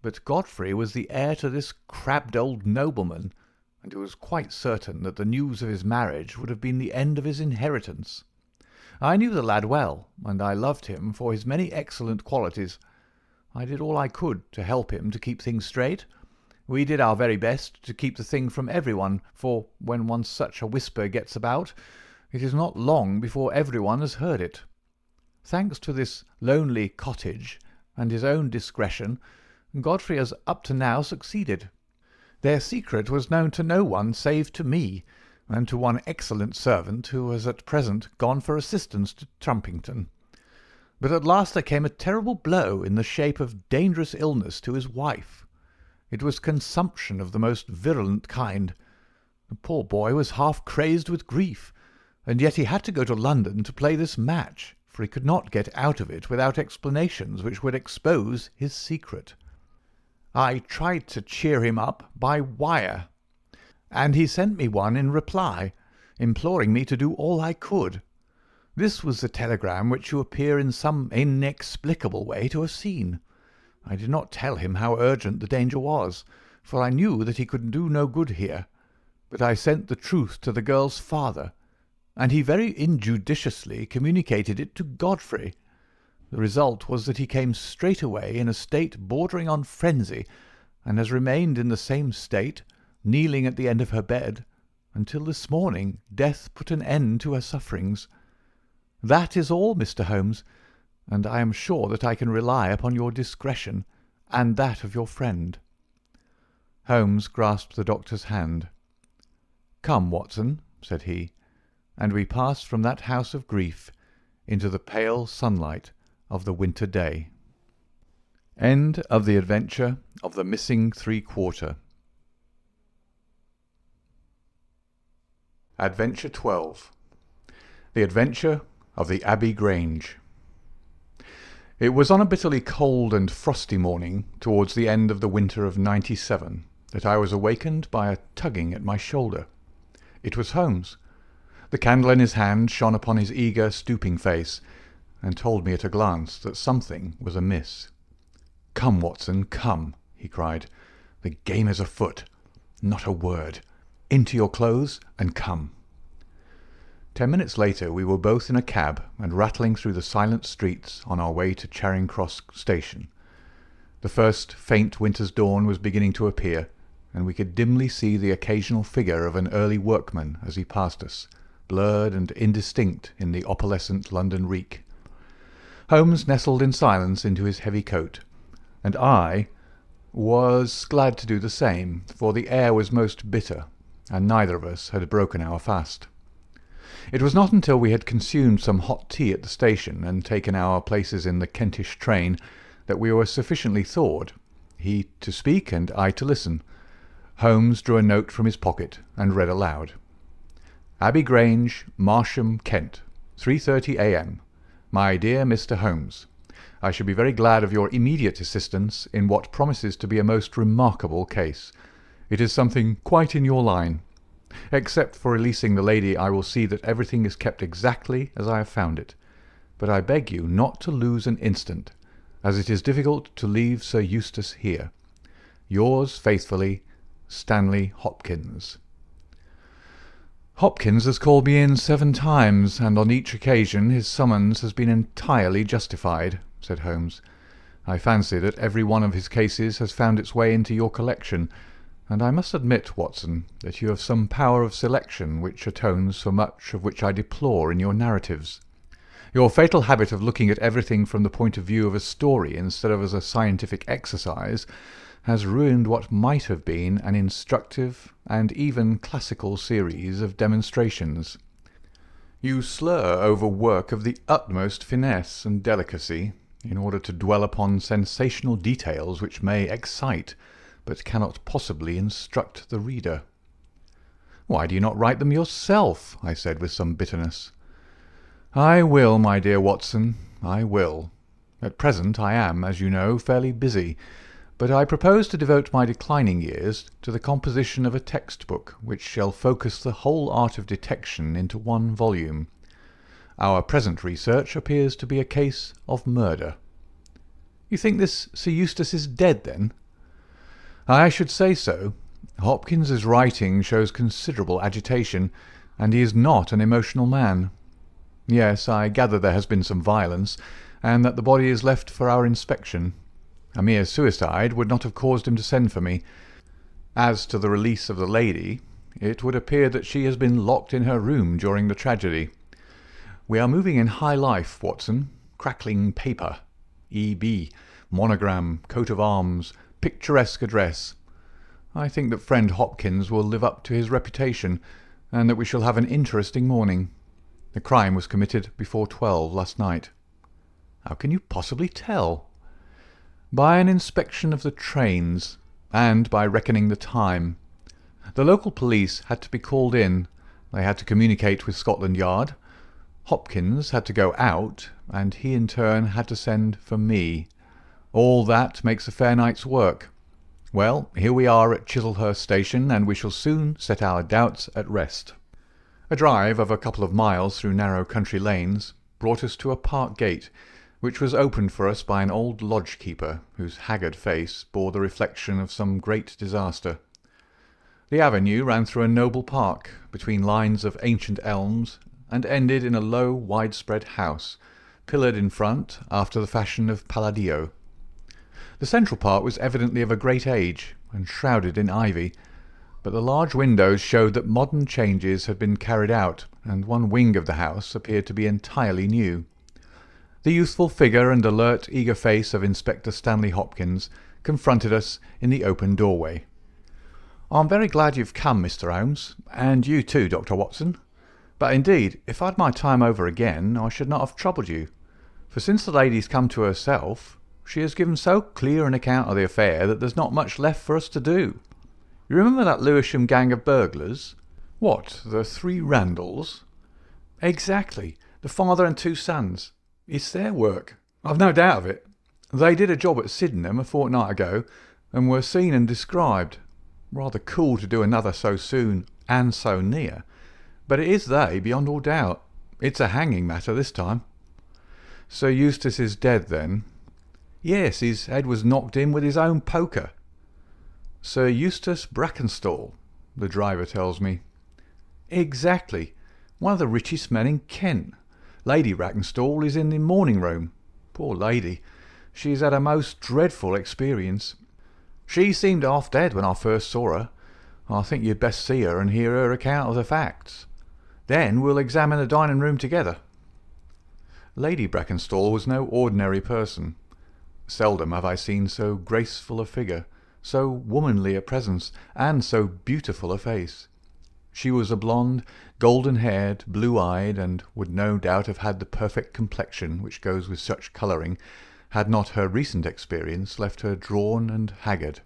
but Godfrey was the heir to this crabbed old nobleman, and it was quite certain that the news of his marriage would have been the end of his inheritance. I knew the lad well, and I loved him for his many excellent qualities. I did all I could to help him to keep things straight. We did our very best to keep the thing from everyone, for when once such a whisper gets about, it is not long before everyone has heard it. Thanks to this lonely cottage and his own discretion, Godfrey has up to now succeeded. Their secret was known to no one save to me, and to one excellent servant who has at present gone for assistance to Trumpington. But at last there came a terrible blow in the shape of dangerous illness to his wife. It was consumption of the most virulent kind. The poor boy was half crazed with grief, and yet he had to go to London to play this match, for he could not get out of it without explanations which would expose his secret. I tried to cheer him up by wire, and he sent me one in reply, imploring me to do all I could. This was the telegram which you appear in some inexplicable way to have seen. I did not tell him how urgent the danger was, for I knew that he could do no good here, but I sent the truth to the girl's father, and he very injudiciously communicated it to Godfrey. The result was that he came straight away in a state bordering on frenzy, and has remained in the same state, kneeling at the end of her bed, until this morning death put an end to her sufferings. That is all, Mr. Holmes, and I am sure that I can rely upon your discretion and that of your friend." Holmes grasped the doctor's hand. "Come, Watson," said he, and we passed from that house of grief into the pale sunlight of the winter day. End of the adventure of the missing three-quarter. Adventure 12. The Adventure of the Abbey Grange. It was on a bitterly cold and frosty morning towards the end of the winter of '97 that I was awakened by a tugging at my shoulder. It was Holmes. The candle in his hand shone upon his eager, stooping face, and told me at a glance that something was amiss. "Come, Watson, come," he cried. "The game is afoot. Not a word. Into your clothes and come." 10 minutes later we were both in a cab and rattling through the silent streets on our way to Charing Cross Station. The first faint winter's dawn was beginning to appear, and we could dimly see the occasional figure of an early workman as he passed us, blurred and indistinct in the opalescent London reek. Holmes nestled in silence into his heavy coat, and I was glad to do the same, for the air was most bitter, and neither of us had broken our fast. It was not until we had consumed some hot tea at the station and taken our places in the Kentish train that we were sufficiently thawed, he to speak and I to listen. Holmes drew a note from his pocket and read aloud. "Abbey Grange, Marsham, Kent, 3:30 a.m. My dear Mr. Holmes, I shall be very glad of your immediate assistance in what promises to be a most remarkable case. It is something quite in your line. Except for releasing the lady, I will see that everything is kept exactly as I have found it. But I beg you not to lose an instant, as it is difficult to leave Sir Eustace here. Yours faithfully, Stanley Hopkins." "Hopkins has called me in 7 times, and on each occasion his summons has been entirely justified," said Holmes. "I fancy that every one of his cases has found its way into your collection, and I must admit, Watson, that you have some power of selection which atones for much of which I deplore in your narratives. Your fatal habit of looking at everything from the point of view of a story instead of as a scientific exercise has ruined what might have been an instructive and even classical series of demonstrations. You slur over work of the utmost finesse and delicacy in order to dwell upon sensational details which may excite but cannot possibly instruct the reader." "Why do you not write them yourself?" I said with some bitterness. "I will, my dear Watson, I will. At present I am, as you know, fairly busy, but I propose to devote my declining years to the composition of a textbook which shall focus the whole art of detection into one volume. Our present research appears to be a case of murder." "You think this Sir Eustace is dead, then?" "I should say so. Hopkins's writing shows considerable agitation, and he is not an emotional man. Yes, I gather there has been some violence, and that the body is left for our inspection. A mere suicide would not have caused him to send for me. As to the release of the lady, it would appear that she has been locked in her room during the tragedy. We are moving in high life, Watson. Crackling paper, E.B., monogram, coat of arms, picturesque address. I think that friend Hopkins will live up to his reputation, and that we shall have an interesting morning. The crime was committed before 12 last night." "How can you possibly tell?" "By an inspection of the trains, and by reckoning the time. The local police had to be called in. They had to communicate with Scotland Yard. Hopkins had to go out, and he in turn had to send for me. All that makes a fair night's work. Well, here we are at Chislehurst Station, and we shall soon set our doubts at rest." A drive of a couple of miles through narrow country lanes brought us to a park gate, which was opened for us by an old lodge-keeper, whose haggard face bore the reflection of some great disaster. The avenue ran through a noble park, between lines of ancient elms, and ended in a low, widespread house, pillared in front after the fashion of Palladio. The central part was evidently of a great age, and shrouded in ivy, but the large windows showed that modern changes had been carried out, and one wing of the house appeared to be entirely new. The youthful figure and alert, eager face of Inspector Stanley Hopkins confronted us in the open doorway. I'm very glad you've come, Mr. Holmes, and you too, Dr. Watson. But indeed, if I'd my time over again, I should not have troubled you. For since the lady's come to herself, she has given so clear an account of the affair that there's not much left for us to do. You remember that Lewisham gang of burglars? What, the 3 Randalls? Exactly, the father and 2 sons. It's their work, I've no doubt of it. They did a job at Sydenham a fortnight ago, and were seen and described. Rather cool to do another so soon and so near. But it is they, beyond all doubt. It's a hanging matter this time. Sir Eustace is dead, then? Yes, his head was knocked in with his own poker. Sir Eustace Brackenstall, the driver tells me. Exactly. One of the richest men in Kent. Lady Brackenstall is in the morning room. Poor lady. She's had a most dreadful experience. She seemed half dead when I first saw her. I think you'd best see her and hear her account of the facts. Then we'll examine the dining room together. Lady Brackenstall was no ordinary person. Seldom have I seen so graceful a figure, so womanly a presence, and so beautiful a face. She was a blonde, golden-haired, blue-eyed, and would no doubt have had the perfect complexion which goes with such colouring, had not her recent experience left her drawn and haggard.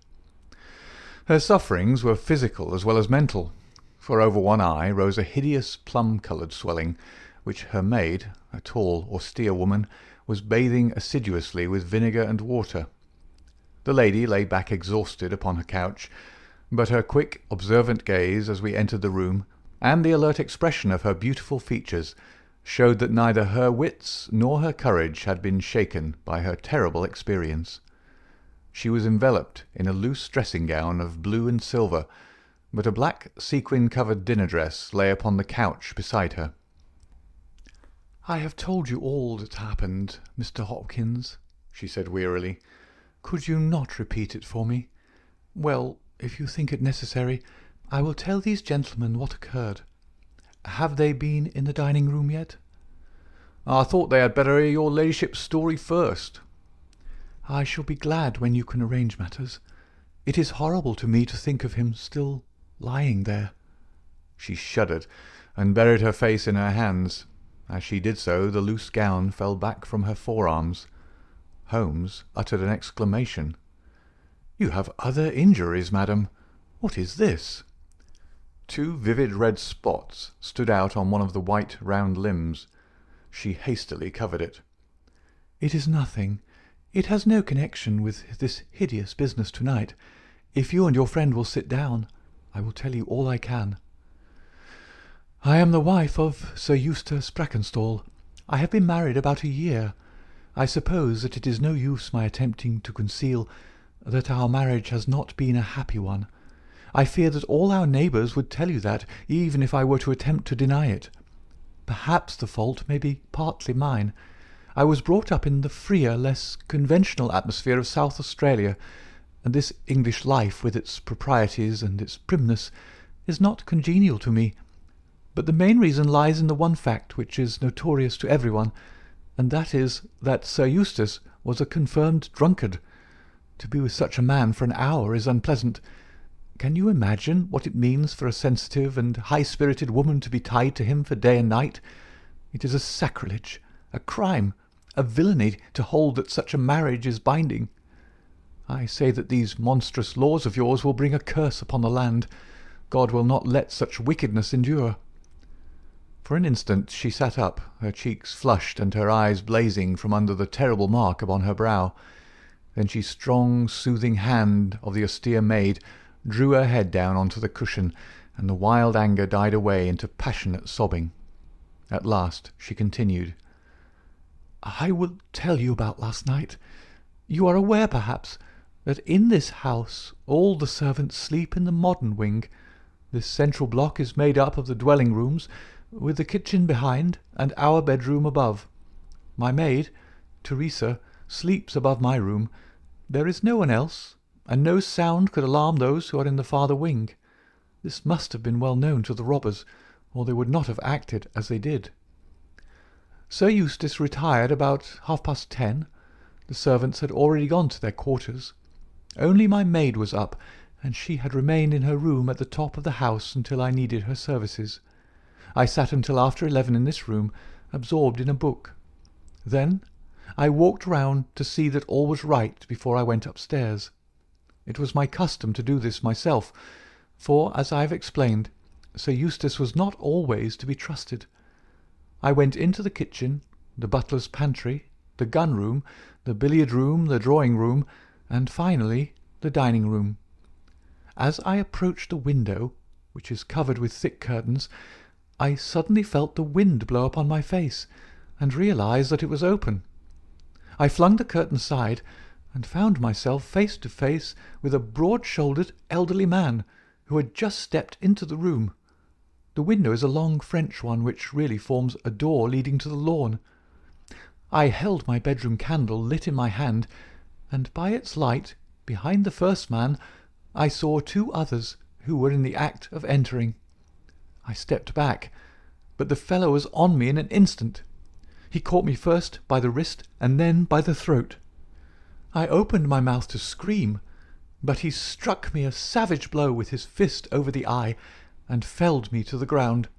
Her sufferings were physical as well as mental, for over one eye rose a hideous plum-coloured swelling, which her maid, a tall, austere woman, was bathing assiduously with vinegar and water. The lady lay back exhausted upon her couch, but her quick, observant gaze as we entered the room, and the alert expression of her beautiful features, showed that neither her wits nor her courage had been shaken by her terrible experience. She was enveloped in a loose dressing-gown of blue and silver, but a black sequin-covered dinner-dress lay upon the couch beside her. "I have told you all that happened, Mr. Hopkins," she said wearily. "Could you not repeat it for me? Well, if you think it necessary, I will tell these gentlemen what occurred. Have they been in the dining-room yet?" "I thought they had better hear your ladyship's story first." "I shall be glad when you can arrange matters. It is horrible to me to think of him still lying there." She shuddered, and buried her face in her hands. As she did so, the loose gown fell back from her forearms. Holmes uttered an exclamation. "You have other injuries, madam. What is this?" 2 vivid red spots stood out on one of the white round limbs. She hastily covered it. "It is nothing. It has no connection with this hideous business tonight. If you and your friend will sit down, I will tell you all I can. I am the wife of Sir Eustace Brackenstall. I have been married about a year. I suppose that it is no use my attempting to conceal that our marriage has not been a happy one. I fear that all our neighbours would tell you that, even if I were to attempt to deny it. Perhaps the fault may be partly mine. I was brought up in the freer, less conventional atmosphere of South Australia, and this English life, with its proprieties and its primness, is not congenial to me. But the main reason lies in the one fact which is notorious to everyone, and that is that Sir Eustace was a confirmed drunkard. To be with such a man for an hour is unpleasant. Can you imagine what it means for a sensitive and high-spirited woman to be tied to him for day and night? It is a sacrilege, a crime, a villainy to hold that such a marriage is binding. I say that these monstrous laws of yours will bring a curse upon the land. God will not let such wickedness endure." For an instant she sat up, her cheeks flushed and her eyes blazing from under the terrible mark upon her brow. Then she strong, soothing hand of the austere maid drew her head down onto the cushion, and the wild anger died away into passionate sobbing. At last she continued, "I will tell you about last night. You are aware, perhaps, that in this house all the servants sleep in the modern wing. This central block is made up of the dwelling-rooms, with the kitchen behind and our bedroom above. My maid, Teresa, sleeps above my room. There is no one else, and no sound could alarm those who are in the farther wing. This must have been well known to the robbers, or they would not have acted as they did. Sir Eustace retired about 10:30. The servants had already gone to their quarters. Only my maid was up, and she had remained in her room at the top of the house until I needed her services. I sat until after 11 in this room, absorbed in a book. Then I walked round to see that all was right before I went upstairs. It was my custom to do this myself, for, as I have explained, Sir Eustace was not always to be trusted. I went into the kitchen, the butler's pantry, the gun-room, the billiard-room, the drawing-room, and finally the dining-room. As I approached the window, which is covered with thick curtains, I suddenly felt the wind blow upon my face, and realized that it was open. I flung the curtain aside, and found myself face to face with a broad-shouldered elderly man who had just stepped into the room. The window is a long French one, which really forms a door leading to the lawn. I held my bedroom candle lit in my hand, and by its light, behind the first man, I saw 2 others who were in the act of entering. I stepped back, but the fellow was on me in an instant. He caught me first by the wrist and then by the throat. I opened my mouth to scream, but he struck me a savage blow with his fist over the eye and felled me to the ground.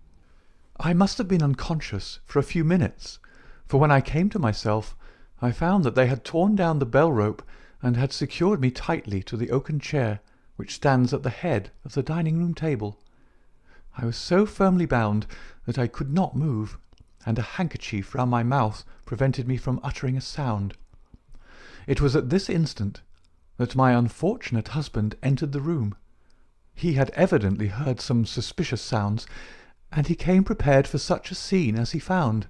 I must have been unconscious for a few minutes, for when I came to myself I found that they had torn down the bell rope and had secured me tightly to the oaken chair which stands at the head of the dining-room table. I was so firmly bound that I could not move, and a handkerchief round my mouth prevented me from uttering a sound. It was at this instant that my unfortunate husband entered the room. He had evidently heard some suspicious sounds, and he came prepared for such a scene as he found.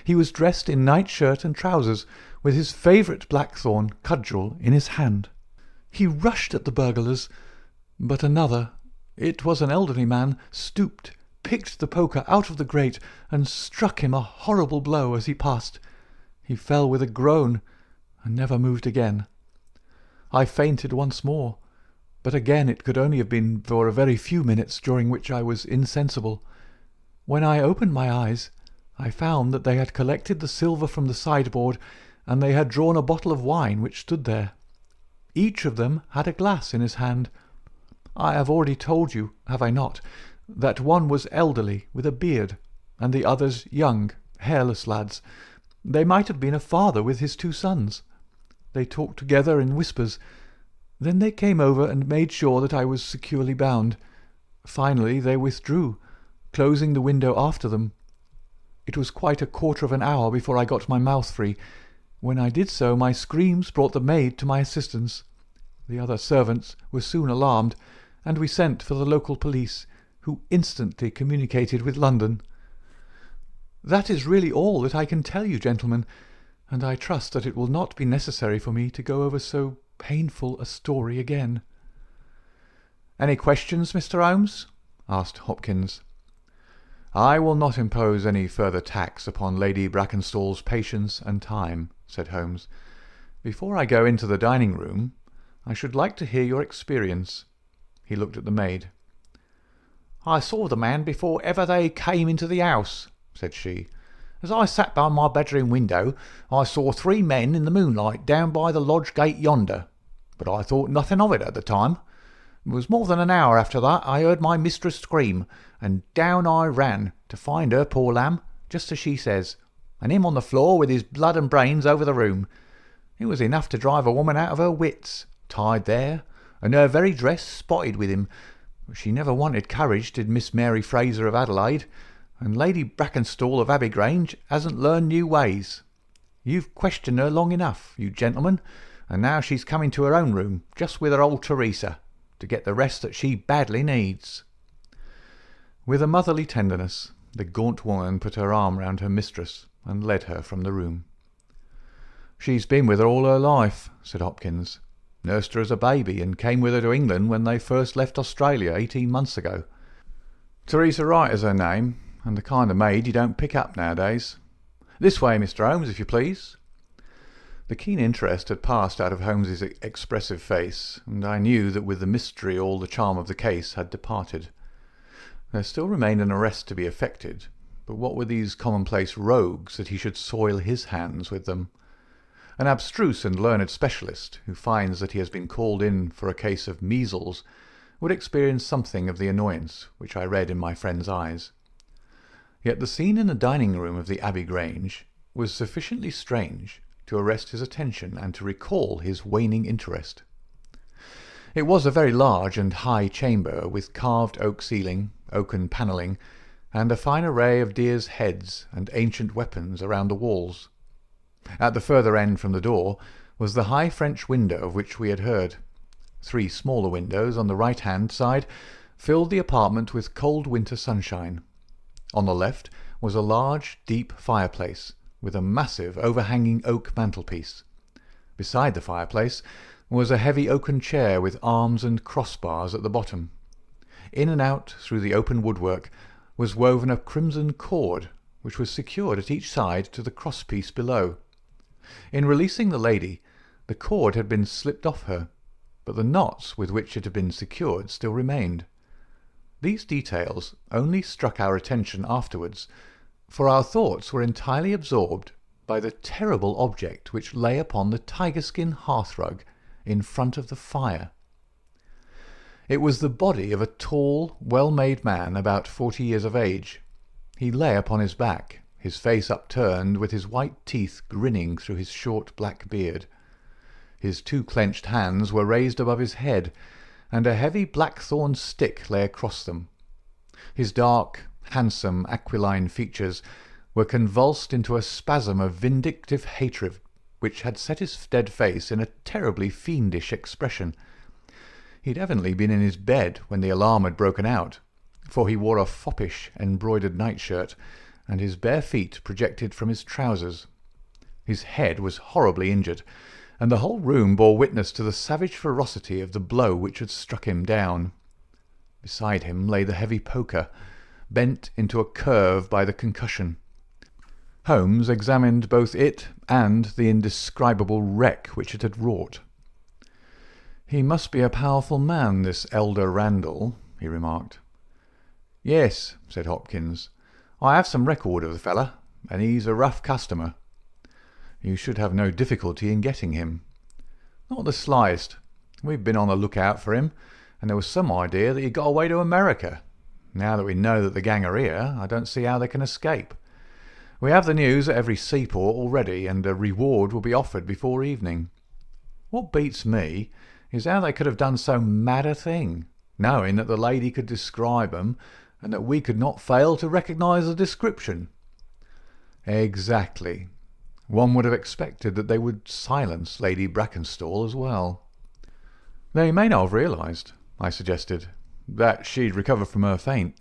He was dressed in nightshirt and trousers, with his favourite blackthorn cudgel in his hand. He rushed at the burglars, but another, it was an elderly man, stooped, picked the poker out of the grate, and struck him a horrible blow as he passed. He fell with a groan, and never moved again. I fainted once more, but again it could only have been for a very few minutes, during which I was insensible. When I opened my eyes, I found that they had collected the silver from the sideboard, and they had drawn a bottle of wine which stood there. Each of them had a glass in his hand. I have already told you, have I not, that one was elderly, with a beard, and the others young, hairless lads. They might have been a father with his 2 sons. They talked together in whispers. Then they came over and made sure that I was securely bound. Finally they withdrew, closing the window after them. It was quite a quarter of an hour before I got my mouth free. When I did so, my screams brought the maid to my assistance. The other servants were soon alarmed, and we sent for the local police, who instantly communicated with London. That is really all that I can tell you, gentlemen, and I trust that it will not be necessary for me to go over so painful a story again. "Any questions, Mr. Holmes?" asked Hopkins. "I will not impose any further tax upon Lady Brackenstall's patience and time," said Holmes. "Before I go into the dining-room, I should like to hear your experience." He looked at the maid. "I saw the man before ever they came into the house," said she. "As I sat by my bedroom window, I saw 3 men in the moonlight down by the lodge gate yonder, but I thought nothing of it at the time. It was more than an hour after that I heard my mistress scream, and down I ran to find her, poor lamb, just as she says, and him on the floor with his blood and brains over the room. It was enough to drive a woman out of her wits, tied there, and her very dress spotted with him. But she never wanted courage, did Miss Mary Fraser of Adelaide, and Lady Brackenstall of Abbey Grange hasn't learned new ways. You've questioned her long enough, you gentlemen, and now she's coming to her own room, just with her old Teresa, to get the rest that she badly needs." With a motherly tenderness, the gaunt woman put her arm round her mistress and led her from the room. "She's been with her all her life," said Hopkins. "Nursed her as a baby, and came with her to England when they first left Australia 18 months ago. Teresa Wright is her name, and the kind of maid you don't pick up nowadays. This way, Mr. Holmes, if you please." The keen interest had passed out of Holmes's expressive face, and I knew that with the mystery all the charm of the case had departed. There still remained an arrest to be effected, but what were these commonplace rogues that he should soil his hands with them? An abstruse and learned specialist, who finds that he has been called in for a case of measles, would experience something of the annoyance which I read in my friend's eyes. Yet the scene in the dining-room of the Abbey Grange was sufficiently strange to arrest his attention and to recall his waning interest. It was a very large and high chamber, with carved oak ceiling, oaken panelling, and a fine array of deer's heads and ancient weapons around the walls. At the further end from the door was the high French window of which we had heard. 3 smaller windows on the right-hand side filled the apartment with cold winter sunshine. On the left was a large, deep fireplace, with a massive overhanging oak mantelpiece. Beside the fireplace was a heavy oaken chair with arms and crossbars at the bottom. In and out through the open woodwork was woven a crimson cord, which was secured at each side to the crosspiece below. In releasing the lady, the cord had been slipped off her, but the knots with which it had been secured still remained. These details only struck our attention afterwards, for our thoughts were entirely absorbed by the terrible object which lay upon the tiger-skin hearthrug in front of the fire. It was the body of a tall, well-made man about 40 years of age. He lay upon his back, his face upturned, with his white teeth grinning through his short black beard. His 2 clenched hands were raised above his head, and a heavy blackthorn stick lay across them. His dark, handsome, aquiline features were convulsed into a spasm of vindictive hatred, which had set his dead face in a terribly fiendish expression. He had evidently been in his bed when the alarm had broken out, for he wore a foppish embroidered nightshirt, and his bare feet projected from his trousers. His head was horribly injured, and the whole room bore witness to the savage ferocity of the blow which had struck him down. Beside him lay the heavy poker, bent into a curve by the concussion. Holmes examined both it and the indescribable wreck which it had wrought. "He must be a powerful man, this elder Randall," he remarked. "Yes," said Hopkins. "I have some record of the fellow, and he's a rough customer. You should have no difficulty in getting him." "Not the slightest. We've been on the lookout for him, and there was some idea that he got away to America. Now that we know that the gang are here, I don't see how they can escape. We have the news at every seaport already, and a reward will be offered before evening. What beats me is how they could have done so mad a thing, knowing that the lady could describe them, and that we could not fail to recognise the description." "Exactly. One would have expected that they would silence Lady Brackenstall as well." "They may not have realised," I suggested, "that she'd recovered from her faint."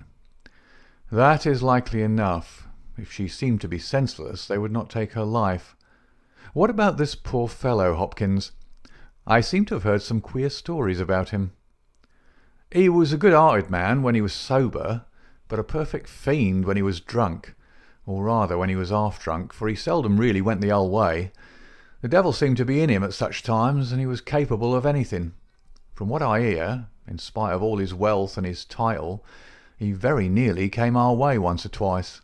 "That is likely enough. If she seemed to be senseless, they would not take her life. What about this poor fellow, Hopkins? I seem to have heard some queer stories about him." "He was a good-hearted man when he was sober, but a perfect fiend when he was drunk, or rather when he was half-drunk, for he seldom really went the whole way. The devil seemed to be in him at such times, and he was capable of anything. From what I hear, in spite of all his wealth and his title, he very nearly came our way once or twice.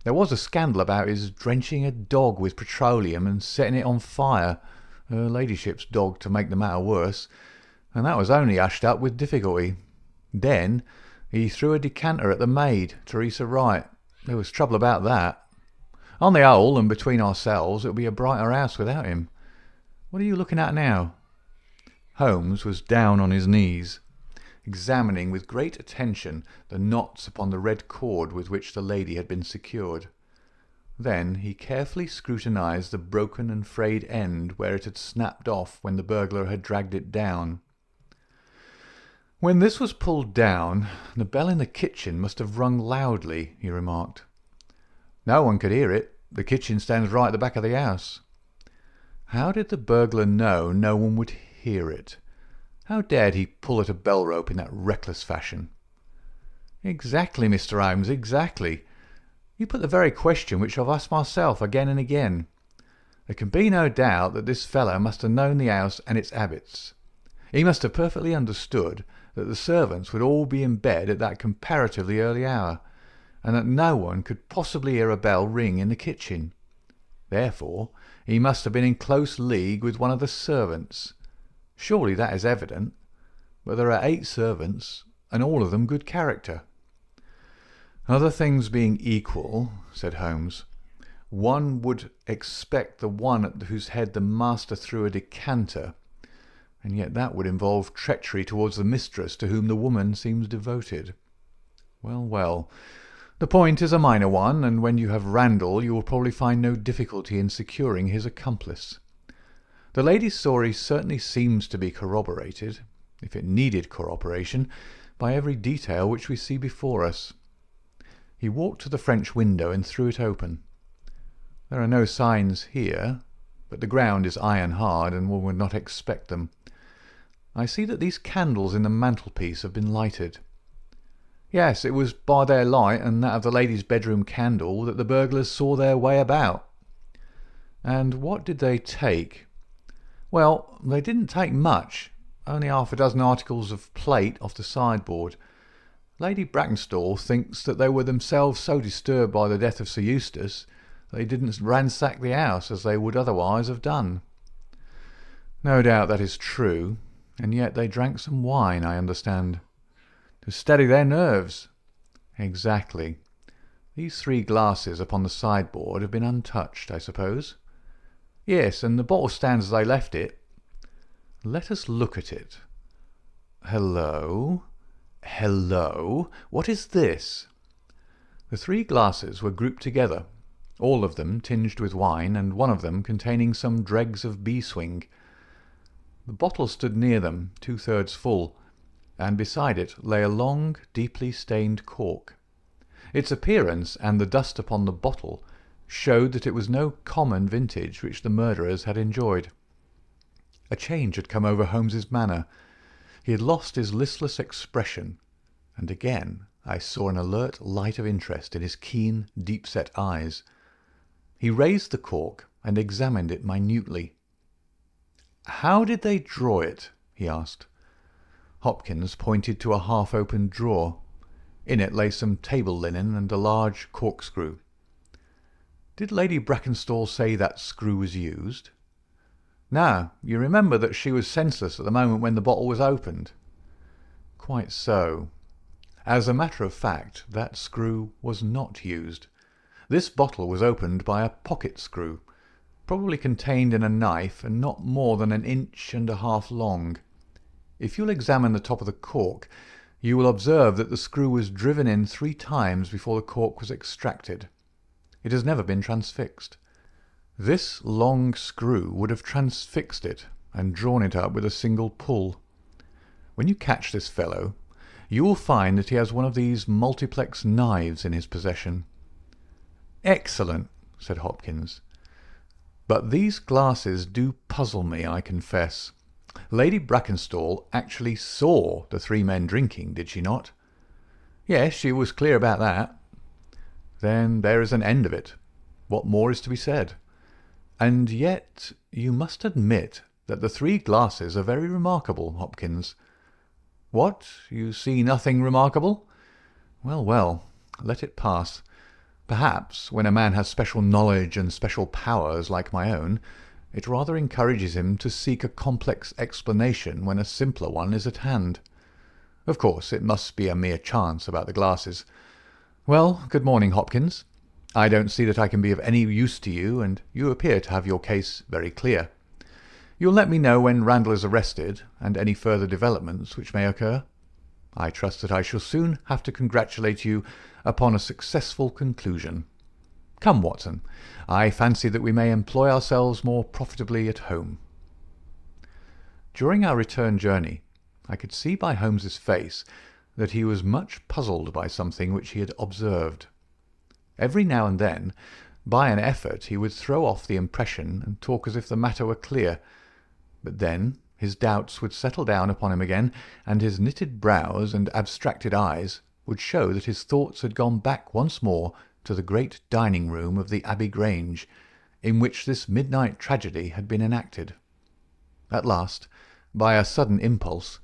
There was a scandal about his drenching a dog with petroleum and setting it on fire, her ladyship's dog, to make the matter worse, and that was only hushed up with difficulty. Then he threw a decanter at the maid, Teresa Wright. There was trouble about that. On the whole, and between ourselves, it would be a brighter house without him. What are you looking at now?" Holmes was down on his knees, examining with great attention the knots upon the red cord with which the lady had been secured. Then he carefully scrutinized the broken and frayed end where it had snapped off when the burglar had dragged it down. "When this was pulled down, the bell in the kitchen must have rung loudly," he remarked. "No one could hear it. The kitchen stands right at the back of the house." How did the burglar know no one would hear it? How dared he pull at a bell rope in that reckless fashion? "Exactly, Mr. Holmes, exactly. You put the very question which I've asked myself again and again. There can be no doubt that this fellow must have known the house and its habits. He must have perfectly understood that the servants would all be in bed at that comparatively early hour, and that no one could possibly hear a bell ring in the kitchen. Therefore, he must have been in close league with one of the servants. Surely that is evident. But there are 8 servants, and all of them good character. Other things being equal, said Holmes, one would expect the one at whose head the master threw a decanter, and yet that would involve treachery towards the mistress to whom the woman seems devoted. Well, well, the point is a minor one, and when you have Randall you will probably find no difficulty in securing his accomplice. The lady's story certainly seems to be corroborated, if it needed corroboration, by every detail which we see before us. He walked to the French window and threw it open. There are no signs here, but the ground is iron hard, and one would not expect them. I see that these candles in the mantelpiece have been lighted. Yes, it was by their light and that of the lady's bedroom candle that the burglars saw their way about. And what did they take? Well, they didn't take much, only 6 articles of plate off the sideboard. Lady Brackenstall thinks that they were themselves so disturbed by the death of Sir Eustace they didn't ransack the house as they would otherwise have done. No doubt that is true, and yet they drank some wine, I understand. To steady their nerves. Exactly. These 3 glasses upon the sideboard have been untouched, I suppose. Yes, and the bottle stands as I left it. Let us look at it. Hello? Hello? What is this? The 3 glasses were grouped together, all of them tinged with wine, and one of them containing some dregs of beeswing. The bottle stood near them, 2/3 full, and beside it lay a long, deeply stained cork. Its appearance and the dust upon the bottle showed that it was no common vintage which the murderers had enjoyed. A change had come over Holmes's manner. He had lost his listless expression, and again I saw an alert light of interest in his keen, deep-set eyes. He raised the cork and examined it minutely. "How did they draw it?" he asked. Hopkins pointed to a half-opened drawer. In it lay some table linen and a large corkscrew. "Did Lady Brackenstall say that screw was used?" "No. You remember that she was senseless at the moment when the bottle was opened?" "Quite so. As a matter of fact, that screw was not used. This bottle was opened by a pocket screw, probably contained in a knife and not more than 1.5 inches long. If you'll examine the top of the cork, you will observe that the screw was driven in 3 times before the cork was extracted. It has never been transfixed. This long screw would have transfixed it and drawn it up with a single pull. When you catch this fellow, you will find that he has one of these multiplex knives in his possession." "Excellent," said Hopkins. "But these glasses do puzzle me, I confess. Lady Brackenstall actually saw the 3 men drinking, did she not?" "Yes, she was clear about that." "Then there is an end of it. What more is to be said? And yet you must admit that the 3 glasses are very remarkable, Hopkins." "What? You see nothing remarkable?" "Well, well, let it pass. Perhaps, when a man has special knowledge and special powers like my own, it rather encourages him to seek a complex explanation when a simpler one is at hand. Of course, it must be a mere chance about the glasses. Well, good morning, Hopkins. I don't see that I can be of any use to you, and you appear to have your case very clear. You'll let me know when Randall is arrested, and any further developments which may occur. I trust that I shall soon have to congratulate you upon a successful conclusion. Come, Watson, I fancy that we may employ ourselves more profitably at home." During our return journey, I could see by Holmes's face that he was much puzzled by something which he had observed. Every now and then, by an effort, he would throw off the impression and talk as if the matter were clear, but then his doubts would settle down upon him again, and his knitted brows and abstracted eyes would show that his thoughts had gone back once more to the great dining-room of the Abbey Grange, in which this midnight tragedy had been enacted. At last, by a sudden impulse,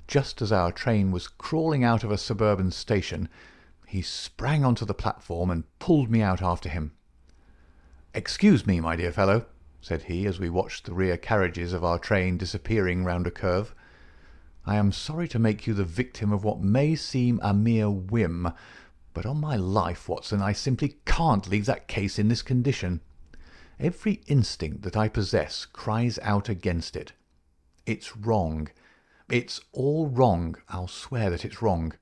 just as our train was crawling out of a suburban station, he sprang on to the platform and pulled me out after him. "Excuse me, my dear fellow," said he, as we watched the rear carriages of our train disappearing round a curve. "I am sorry to make you the victim of what may seem a mere whim, but on my life, Watson, I simply can't leave that case in this condition. Every instinct that I possess cries out against it. It's wrong. It's all wrong. I'll swear that it's wrong.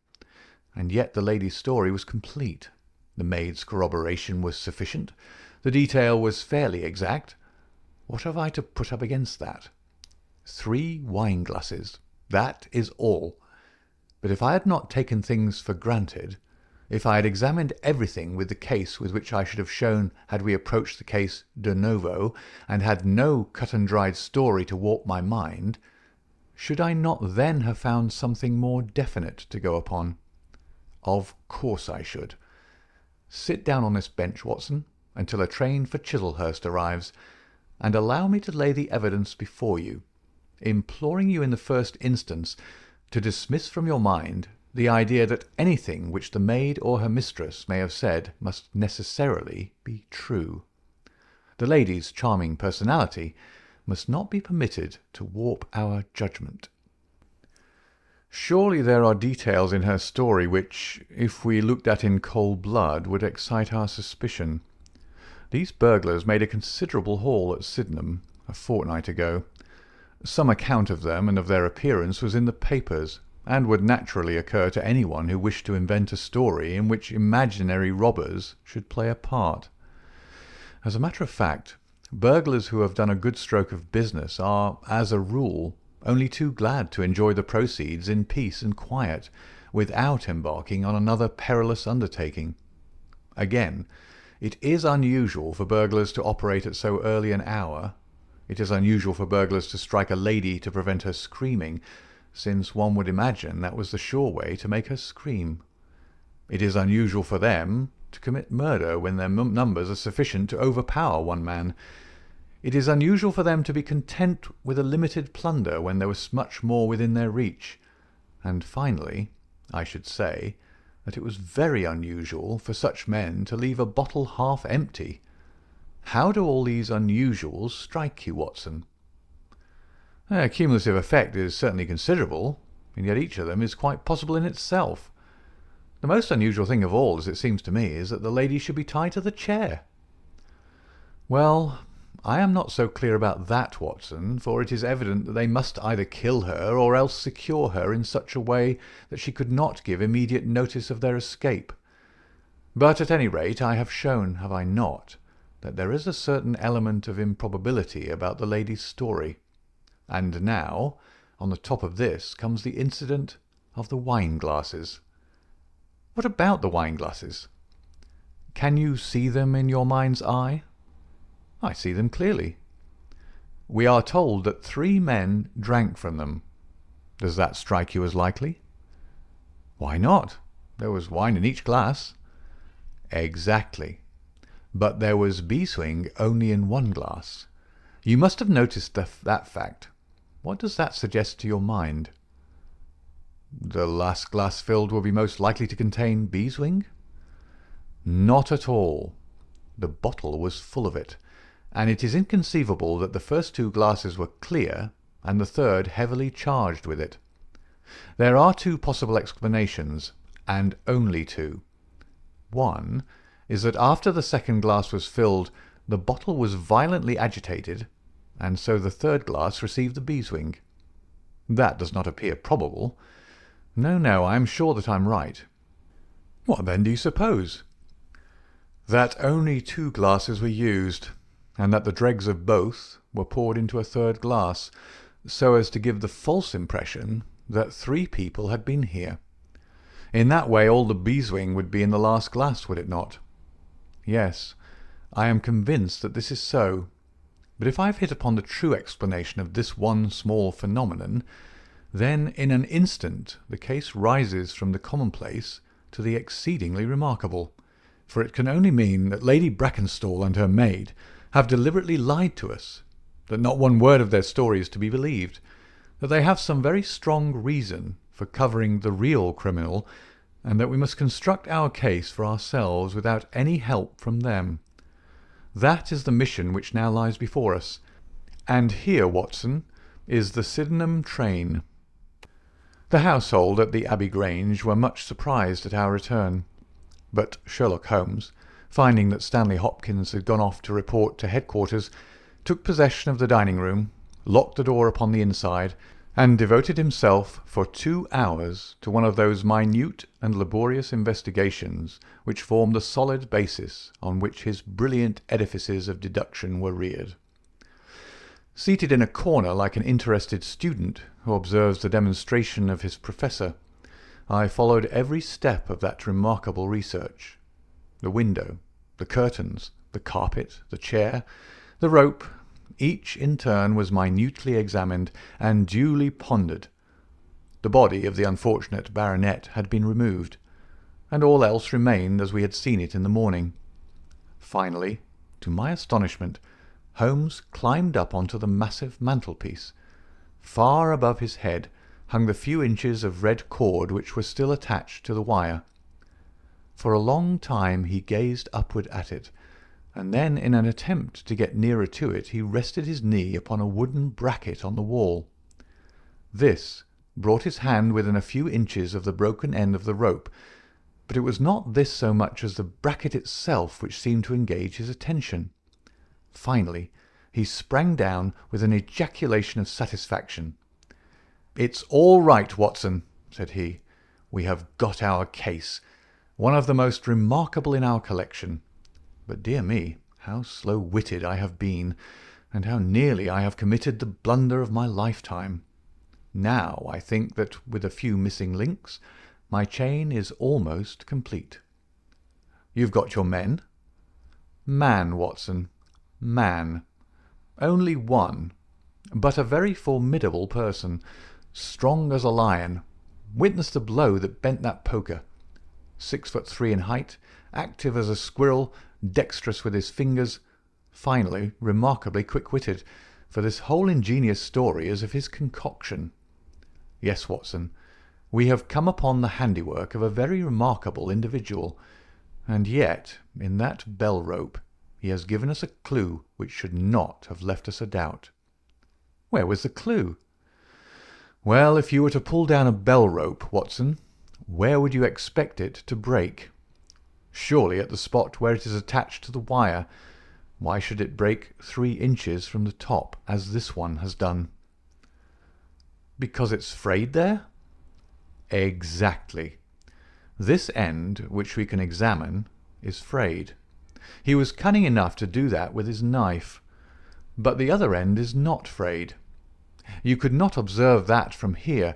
And yet the lady's story was complete. The maid's corroboration was sufficient. The detail was fairly exact. What have I to put up against that? 3 wine-glasses. That is all. But if I had not taken things for granted, if I had examined everything with the case with which I should have shown had we approached the case de novo, and had no cut-and-dried story to warp my mind, should I not then have found something more definite to go upon? Of course I should. Sit down on this bench, Watson, until a train for Chislehurst arrives, and allow me to lay the evidence before you, imploring you in the first instance to dismiss from your mind the idea that anything which the maid or her mistress may have said must necessarily be true. The lady's charming personality must not be permitted to warp our judgment. Surely there are details in her story which, if we looked at in cold blood, would excite our suspicion. These burglars made a considerable haul at Sydenham a fortnight ago. Some account of them and of their appearance was in the papers, and would naturally occur to anyone who wished to invent a story in which imaginary robbers should play a part. As a matter of fact, burglars who have done a good stroke of business are, as a rule, only too glad to enjoy the proceeds in peace and quiet, without embarking on another perilous undertaking. Again, it is unusual for burglars to operate at so early an hour. It is unusual for burglars to strike a lady to prevent her screaming, since one would imagine that was the sure way to make her scream. It is unusual for them to commit murder when their numbers are sufficient to overpower one man. It is unusual for them to be content with a limited plunder when there was much more within their reach. And finally, I should say that it was very unusual for such men to leave a bottle half empty. How do all these unusuals strike you, Watson? Their cumulative effect is certainly considerable, and yet each of them is quite possible in itself. The most unusual thing of all, as it seems to me, is that the lady should be tied to the chair. Well, I am not so clear about that, Watson, for it is evident that they must either kill her or else secure her in such a way that she could not give immediate notice of their escape. But at any rate I have shown, have I not, that there is a certain element of improbability about the lady's story. And now, on the top of this, comes the incident of the wine-glasses. What about the wine-glasses? Can you see them in your mind's eye? I see them clearly. We are told that 3 men drank from them. Does that strike you as likely? Why not? There was wine in each glass. Exactly. But there was beeswing only in 1 glass. You must have noticed that fact. What does that suggest to your mind? The last glass filled will be most likely to contain beeswing? Not at all. The bottle was full of it, and it is inconceivable that the first 2 glasses were clear and the third heavily charged with it. There are 2 possible explanations, and only 2. One is that after the second glass was filled, the bottle was violently agitated, and so the third glass received the beeswing. That does not appear probable. No, I am sure that I am right. What then do you suppose? That only 2 glasses were used, and that the dregs of both were poured into a third glass, so as to give the false impression that 3 people had been here. In that way all the beeswing would be in the last glass, would it not? Yes, I am convinced that this is so. But if I have hit upon the true explanation of this one small phenomenon, then in an instant the case rises from the commonplace to the exceedingly remarkable, for it can only mean that Lady Brackenstall and her maid have deliberately lied to us, that not one word of their story is to be believed, that they have some very strong reason for covering the real criminal, and that we must construct our case for ourselves without any help from them. That is the mission which now lies before us. And here, Watson, is the Sydenham train." The household at the Abbey Grange were much surprised at our return, but Sherlock Holmes, finding that Stanley Hopkins had gone off to report to headquarters, took possession of the dining-room, locked the door upon the inside, and devoted himself for 2 hours to one of those minute and laborious investigations which formed the solid basis on which his brilliant edifices of deduction were reared. Seated in a corner like an interested student who observes the demonstration of his professor, I followed every step of that remarkable research. The window, the curtains, the carpet, the chair, the rope, each in turn was minutely examined and duly pondered. The body of the unfortunate baronet had been removed, and all else remained as we had seen it in the morning. Finally, to my astonishment, Holmes climbed up onto the massive mantelpiece. Far above his head hung the few inches of red cord which were still attached to the wire. For a long time he gazed upward at it, and then in an attempt to get nearer to it he rested his knee upon a wooden bracket on the wall. This brought his hand within a few inches of the broken end of the rope, but it was not this so much as the bracket itself which seemed to engage his attention. Finally he sprang down with an ejaculation of satisfaction. "It's all right, Watson," said he. "We have got our case, one of the most remarkable in our collection. But, dear me, how slow-witted I have been, and how nearly I have committed the blunder of my lifetime. Now I think that, with a few missing links, my chain is almost complete. You've got your men?" "Man, Watson, man. Only one, but a very formidable person, strong as a lion. Witness the blow that bent that poker. 6'3" in height, active as a squirrel, dexterous with his fingers, finally remarkably quick-witted, for this whole ingenious story is of his concoction. Yes, Watson, we have come upon the handiwork of a very remarkable individual, and yet in that bell-rope he has given us a clue which should not have left us a doubt." "Where was the clue?" "Well, if you were to pull down a bell-rope, Watson, where would you expect it to break? Surely at the spot where it is attached to the wire. Why should it break 3 inches from the top, as this one has done?" "Because it's frayed there?" "Exactly. This end, which we can examine, is frayed. He was cunning enough to do that with his knife. But the other end is not frayed. You could not observe that from here,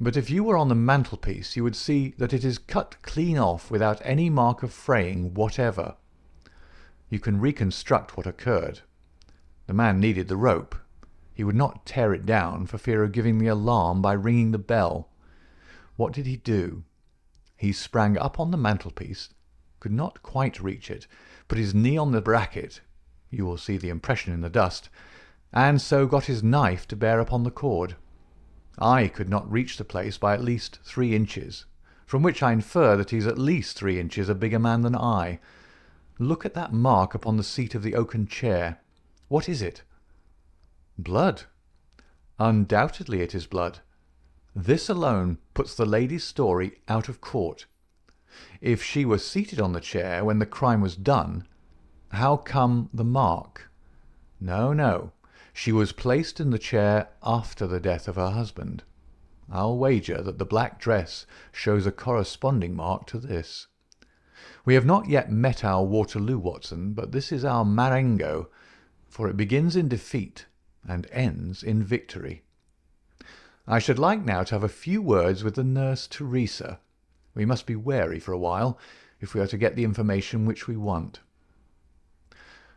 but if you were on the mantelpiece you would see that it is cut clean off without any mark of fraying whatever. You can reconstruct what occurred. The man needed the rope. He would not tear it down for fear of giving the alarm by ringing the bell. What did he do? He sprang up on the mantelpiece, could not quite reach it, put his knee on the bracket, you will see the impression in the dust, and so got his knife to bear upon the cord. I could not reach the place by at least 3 inches, from which I infer that he is at least 3 inches a bigger man than I. Look at that mark upon the seat of the oaken chair. What is it?" "Blood." "Undoubtedly it is blood. This alone puts the lady's story out of court. If she was seated on the chair when the crime was done, how come the mark? No, no. She was placed in the chair after the death of her husband. I'll wager that the black dress shows a corresponding mark to this. We have not yet met our Waterloo, Watson, but this is our Marengo, for it begins in defeat and ends in victory. I should like now to have a few words with the nurse Teresa. We must be wary for a while, if we are to get the information which we want."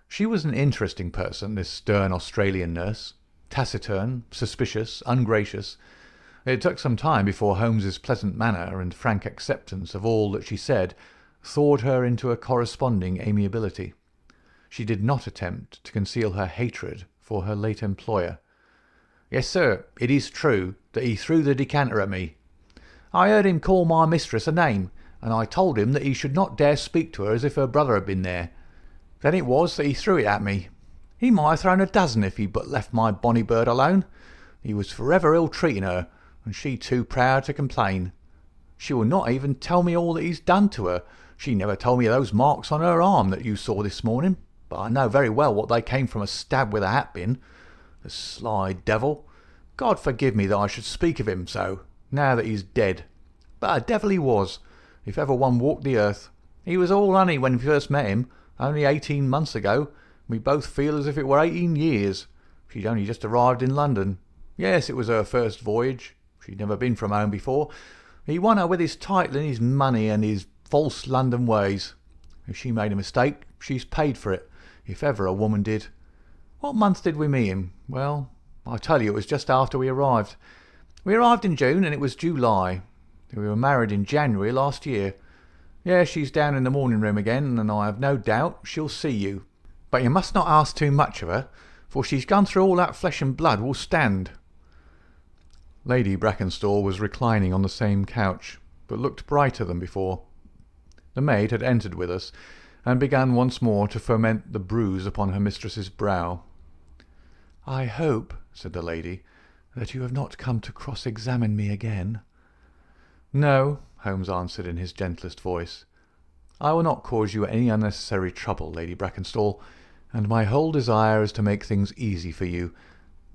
She was an interesting person, this stern Australian nurse, taciturn, suspicious, ungracious. It took some time before Holmes's pleasant manner and frank acceptance of all that she said thawed her into a corresponding amiability. She did not attempt to conceal her hatred for her late employer. "Yes, sir, it is true that he threw the decanter at me. I heard him call my mistress a name, and I told him that he should not dare speak to her as if her brother had been there. Then it was that he threw it at me. He might have thrown a dozen if he'd but left my bonny bird alone. He was forever ill-treating her, and she too proud to complain. She will not even tell me all that he's done to her. She never told me of those marks on her arm that you saw this morning, but I know very well what they came from a stab with a hat-pin. The sly devil! God forgive me that I should speak of him so, now that he's dead. But a devil he was, if ever one walked the earth. He was all honey when we first met him, only 18 months ago. We both feel as if it were 18 years. She'd only just arrived in London. Yes, it was her first voyage. She'd never been from home before. He won her with his title and his money and his false London ways. If she made a mistake, she's paid for it, if ever a woman did. What month did we meet him? Well, I tell you, it was just after we arrived. We arrived in June and it was July. We were married in January last year. Yes, she's down in the morning room again, and I have no doubt she'll see you. But you must not ask too much of her, for she's gone through all that flesh and blood will stand. Lady Brackenstall was reclining on the same couch, but looked brighter than before. The maid had entered with us, and began once more to foment the bruise upon her mistress's brow. "I hope," said the lady, "that you have not come to cross-examine me again." "No," Holmes answered in his gentlest voice. "I will not cause you any unnecessary trouble, Lady Brackenstall, and my whole desire is to make things easy for you,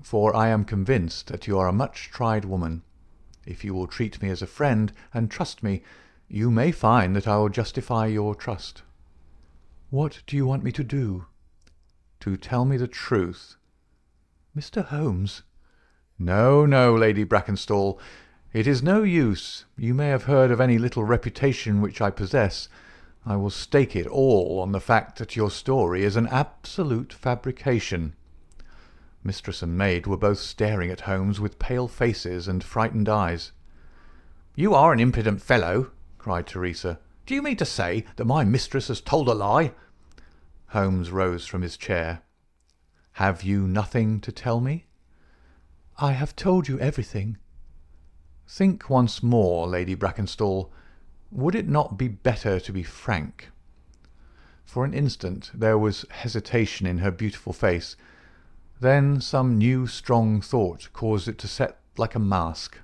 for I am convinced that you are a much-tried woman. If you will treat me as a friend and trust me, you may find that I will justify your trust." "What do you want me to do?" "To tell me the truth." "Mr. Holmes." "No, no, Lady Brackenstall. It is no use. You may have heard of any little reputation which I possess. I will stake it all on the fact that your story is an absolute fabrication." Mistress and maid were both staring at Holmes with pale faces and frightened eyes. "You are an impudent fellow," cried Teresa. "Do you mean to say that my mistress has told a lie?" Holmes rose from his chair. "Have you nothing to tell me?" "I have told you everything." "Think once more, Lady Brackenstall. Would it not be better to be frank?" For an instant there was hesitation in her beautiful face. Then some new strong thought caused it to set like a mask.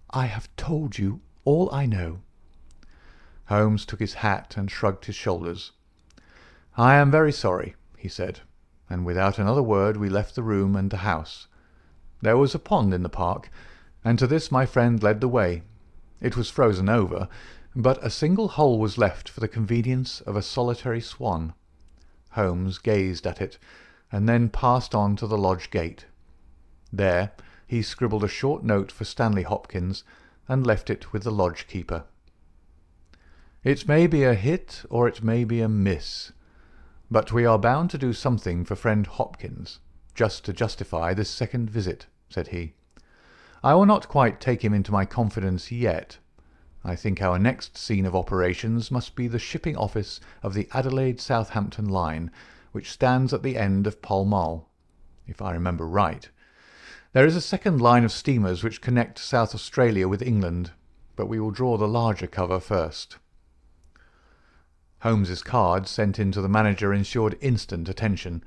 "I have told you all I know." Holmes took his hat and shrugged his shoulders. "I am very sorry," he said, and without another word we left the room and the house. There was a pond in the park, and to this my friend led the way. It was frozen over, but a single hole was left for the convenience of a solitary swan. Holmes gazed at it, and then passed on to the lodge gate. There he scribbled a short note for Stanley Hopkins, and left it with the lodge keeper. It may be a hit or it may be a miss, but we are bound to do something for friend Hopkins, just to justify this second visit, said he. I will not quite take him into my confidence yet. I think our next scene of operations must be the shipping office of the Adelaide-Southampton line, which stands at the end of Pall Mall, if I remember right. There is a second line of steamers which connect South Australia with England, but we will draw the larger cover first. Holmes's card sent in to the manager ensured instant attention,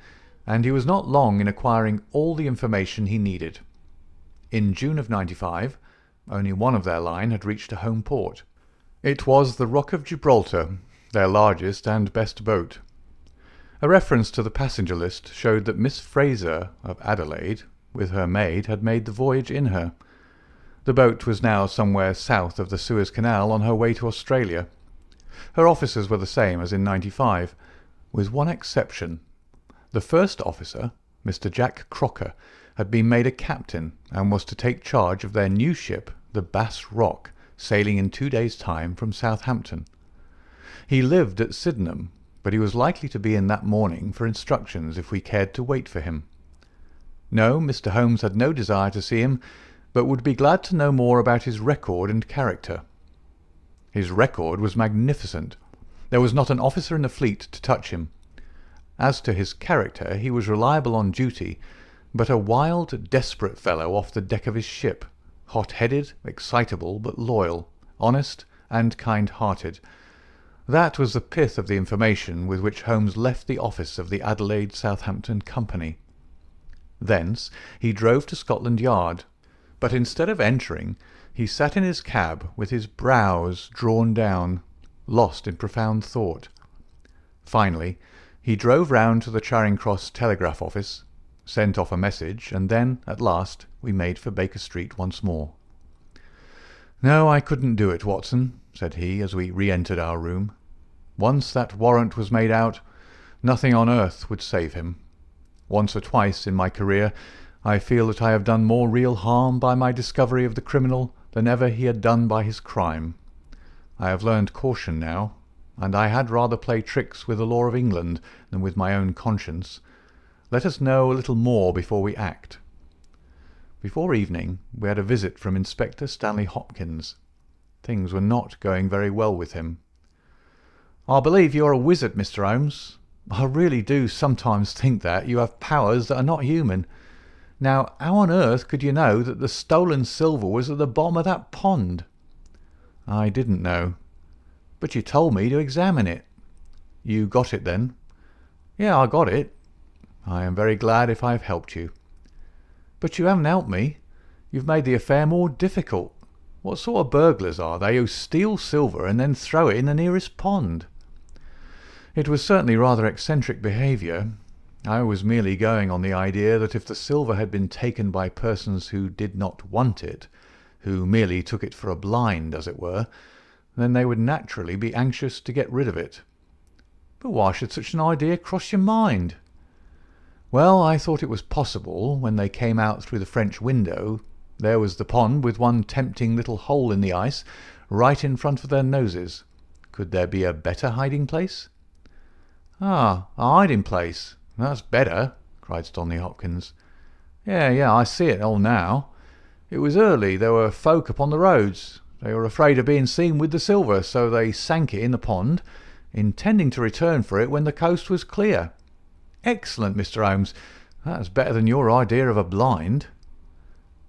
and he was not long in acquiring all the information he needed. In June of '95, only one of their line had reached a home port. It was the Rock of Gibraltar, their largest and best boat. A reference to the passenger list showed that Miss Fraser of Adelaide, with her maid, had made the voyage in her. The boat was now somewhere south of the Suez Canal on her way to Australia. Her officers were the same as in '95, with one exception. The first officer, Mr. Jack Crocker, had been made a captain and was to take charge of their new ship, the Bass Rock, sailing in 2 days' time from Southampton. He lived at Sydenham, but he was likely to be in that morning for instructions if we cared to wait for him. No, Mr. Holmes had no desire to see him, but would be glad to know more about his record and character. His record was magnificent. There was not an officer in the fleet to touch him. As to his character, he was reliable on duty, but a wild, desperate fellow off the deck of his ship, hot-headed, excitable, but loyal, honest, and kind-hearted. That was the pith of the information with which Holmes left the office of the Adelaide Southampton Company. Thence he drove to Scotland Yard, but instead of entering, he sat in his cab with his brows drawn down, lost in profound thought. Finally, he drove round to the Charing Cross telegraph office, sent off a message, and then, at last, we made for Baker Street once more. "No, I couldn't do it, Watson," said he, as we re-entered our room. "Once that warrant was made out, nothing on earth would save him. Once or twice in my career I feel that I have done more real harm by my discovery of the criminal than ever he had done by his crime. I have learned caution now, and I had rather play tricks with the law of England than with my own conscience. Let us know a little more before we act." Before evening we had a visit from Inspector Stanley Hopkins. Things were not going very well with him. "I believe you are a wizard, Mr. Holmes. I really do sometimes think that you have powers that are not human. Now, how on earth could you know that the stolen silver was at the bottom of that pond?" "I didn't know." "But you told me to examine it." "You got it, then?" "Yeah, I got it." "I am very glad if I have helped you." "But you haven't helped me. You've made the affair more difficult. What sort of burglars are they who steal silver and then throw it in the nearest pond?" "It was certainly rather eccentric behaviour. I was merely going on the idea that if the silver had been taken by persons who did not want it, who merely took it for a blind, as it were, then they would naturally be anxious to get rid of it." "But why should such an idea cross your mind?" "Well, I thought it was possible, when they came out through the French window, there was the pond with one tempting little hole in the ice right in front of their noses. Could there be a better hiding-place?" "Ah, a hiding-place. That's better," cried Stanley Hopkins. Yeah, I see it all now. It was early. There were folk upon the roads. They were afraid of being seen with the silver, so they sank it in the pond, intending to return for it when the coast was clear. Excellent, Mr. Holmes. That's better than your idea of a blind."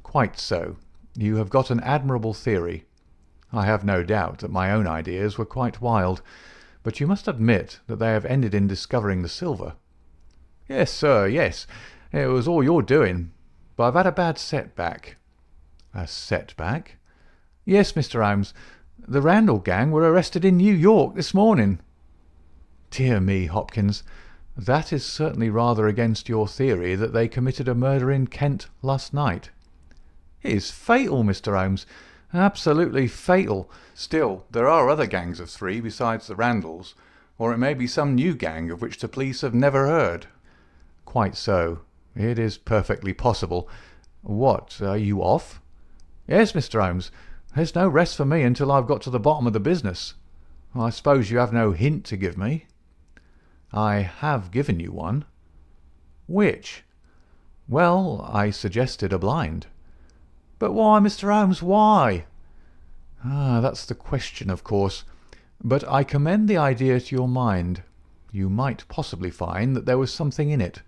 "Quite so. You have got an admirable theory. I have no doubt that my own ideas were quite wild, but you must admit that they have ended in discovering the silver." "Yes, sir, yes. It was all your doing. But I've had a bad setback." "A setback?" "Yes, Mr. Holmes. The Randall gang were arrested in New York this morning." "Dear me, Hopkins, that is certainly rather against your theory that they committed a murder in Kent last night." "It is fatal, Mr. Holmes. Absolutely fatal. Still, there are other gangs of three besides the Randalls, or it may be some new gang of which the police have never heard." "Quite so. It is perfectly possible. What, are you off?" "Yes, Mr. Holmes. There's no rest for me until I've got to the bottom of the business. I suppose you have no hint to give me?" "I have given you one." "Which?" "Well, I suggested a blind." "But why, Mr. Holmes, why?" That's the question, of course. But I commend the idea to your mind. You might possibly find that there was something in it.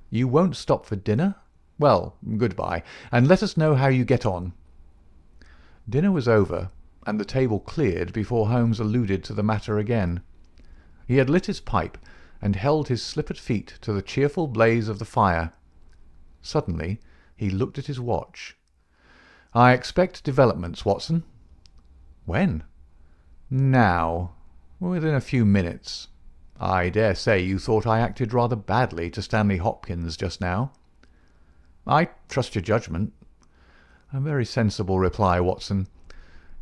You won't stop for dinner? Well, good-bye, and let us know how you get on." Dinner was over, and the table cleared before Holmes alluded to the matter again. He had lit his pipe, and held his slippered feet to the cheerful blaze of the fire. Suddenly he looked at his watch. "I expect developments, Watson." "When?" "Now. Within a few minutes. I dare say you thought I acted rather badly to Stanley Hopkins just now." "I trust your judgment." "A very sensible reply, Watson.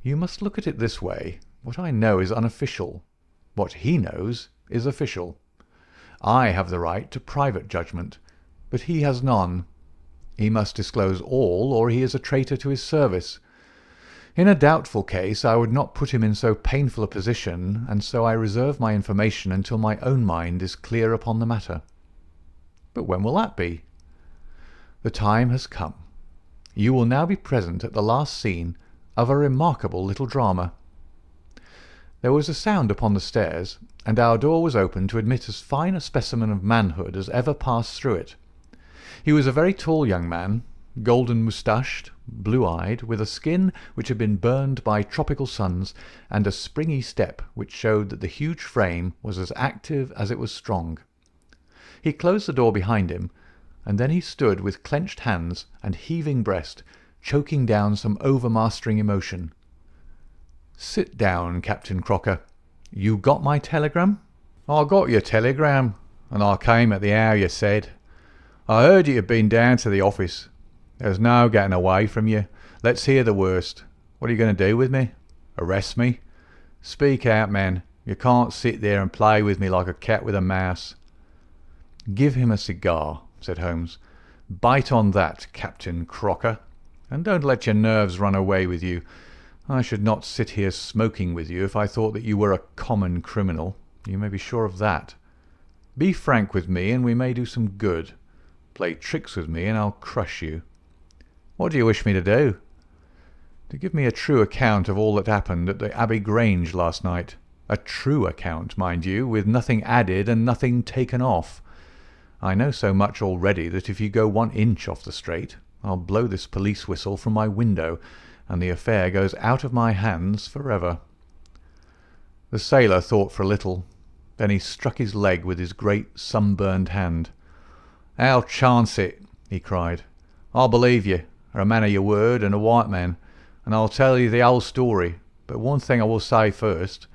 You must look at it this way. What I know is unofficial. What he knows is official. I have the right to private judgment, but he has none. He must disclose all, or he is a traitor to his service. In a doubtful case I would not put him in so painful a position, and so I reserve my information until my own mind is clear upon the matter." "But when will that be?" "The time has come. You will now be present at the last scene of a remarkable little drama." There was a sound upon the stairs, and our door was opened to admit as fine a specimen of manhood as ever passed through it. He was a very tall young man, golden moustached, blue-eyed, with a skin which had been burned by tropical suns, and a springy step which showed that the huge frame was as active as it was strong. He closed the door behind him, and then he stood with clenched hands and heaving breast, choking down some overmastering emotion. "Sit down, Captain Crocker. You got my telegram?" "I got your telegram, and I came at the hour you said. I heard you had been down to the office. There's no getting away from you. Let's hear the worst. What are you going to do with me? Arrest me? Speak out, man. You can't sit there and play with me like a cat with a mouse." "Give him a cigar," said Holmes. "Bite on that, Captain Crocker, and don't let your nerves run away with you. I should not sit here smoking with you if I thought that you were a common criminal. You may be sure of that. Be frank with me, and we may do some good. Play tricks with me, and I'll crush you. What do you wish me to do?" "To give me a true account of all that happened at the Abbey Grange last night. A true account, mind you, with nothing added and nothing taken off. I know so much already that if you go 1 inch off the straight, I'll blow this police whistle from my window, and the affair goes out of my hands for ever." The sailor thought for a little. Then he struck his leg with his great sunburned hand. "I'll chance it," he cried. "I'll believe you, are a man of your word and a white man, and I'll tell you the whole story. But one thing I will say first.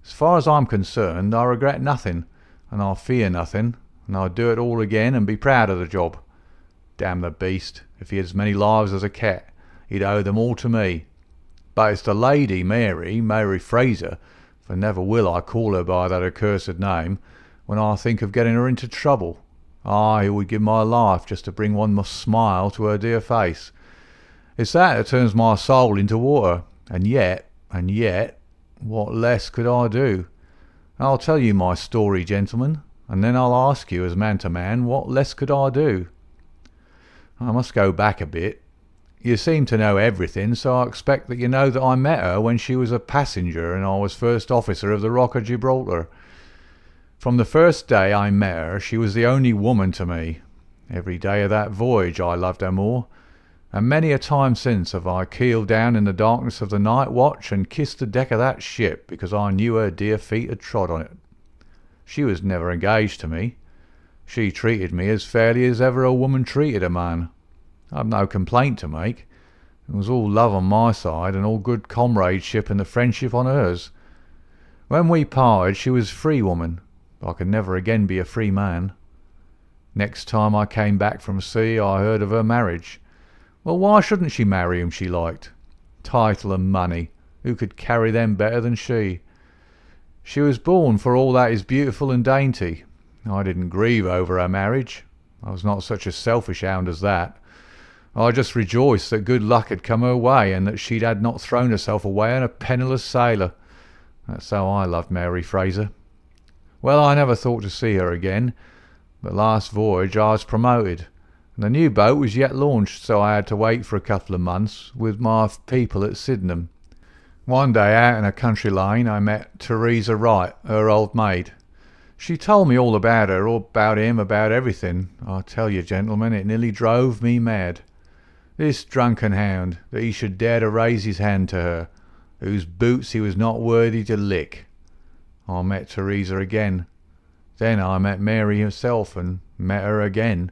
As far as I'm concerned, I regret nothing, and I fear nothing, and I'd do it all again and be proud of the job. Damn the beast, if he had as many lives as a cat, he'd owe them all to me. But it's the lady Mary Fraser, for never will I call her by that accursed name, when I think of getting her into trouble. I would give my life just to bring one smile to her dear face. It's that turns my soul into water, and yet, what less could I do? I'll tell you my story, gentlemen, and then I'll ask you, as man to man, what less could I do? I must go back a bit. You seem to know everything, so I expect that you know that I met her when she was a passenger and I was first officer of the Rock of Gibraltar. From the first day I met her, she was the only woman to me. Every day of that voyage I loved her more, and many a time since have I keeled down in the darkness of the night watch and kissed the deck of that ship because I knew her dear feet had trod on it. She was never engaged to me. She treated me as fairly as ever a woman treated a man. I've no complaint to make. It was all love on my side, and all good comradeship and the friendship on hers. When we parted, she was a free woman, but I could never again be a free man. Next time I came back from sea, I heard of her marriage. Well, why shouldn't she marry whom she liked? Title and money, who could carry them better than she? She was born for all that is beautiful and dainty. I didn't grieve over her marriage. I was not such a selfish hound as that. I just rejoiced that good luck had come her way, and that she had not thrown herself away on a penniless sailor. That's how I loved Mary Fraser. Well, I never thought to see her again, but last voyage I was promoted, and the new boat was yet launched, so I had to wait for a couple of months with my people at Sydenham. One day out in a country lane I met Teresa Wright, her old maid. She told me all about her, all about him, about everything. I tell you, gentlemen, it nearly drove me mad. This drunken hound, that he should dare to raise his hand to her, whose boots he was not worthy to lick. I met Teresa again. Then I met Mary herself, and met her again.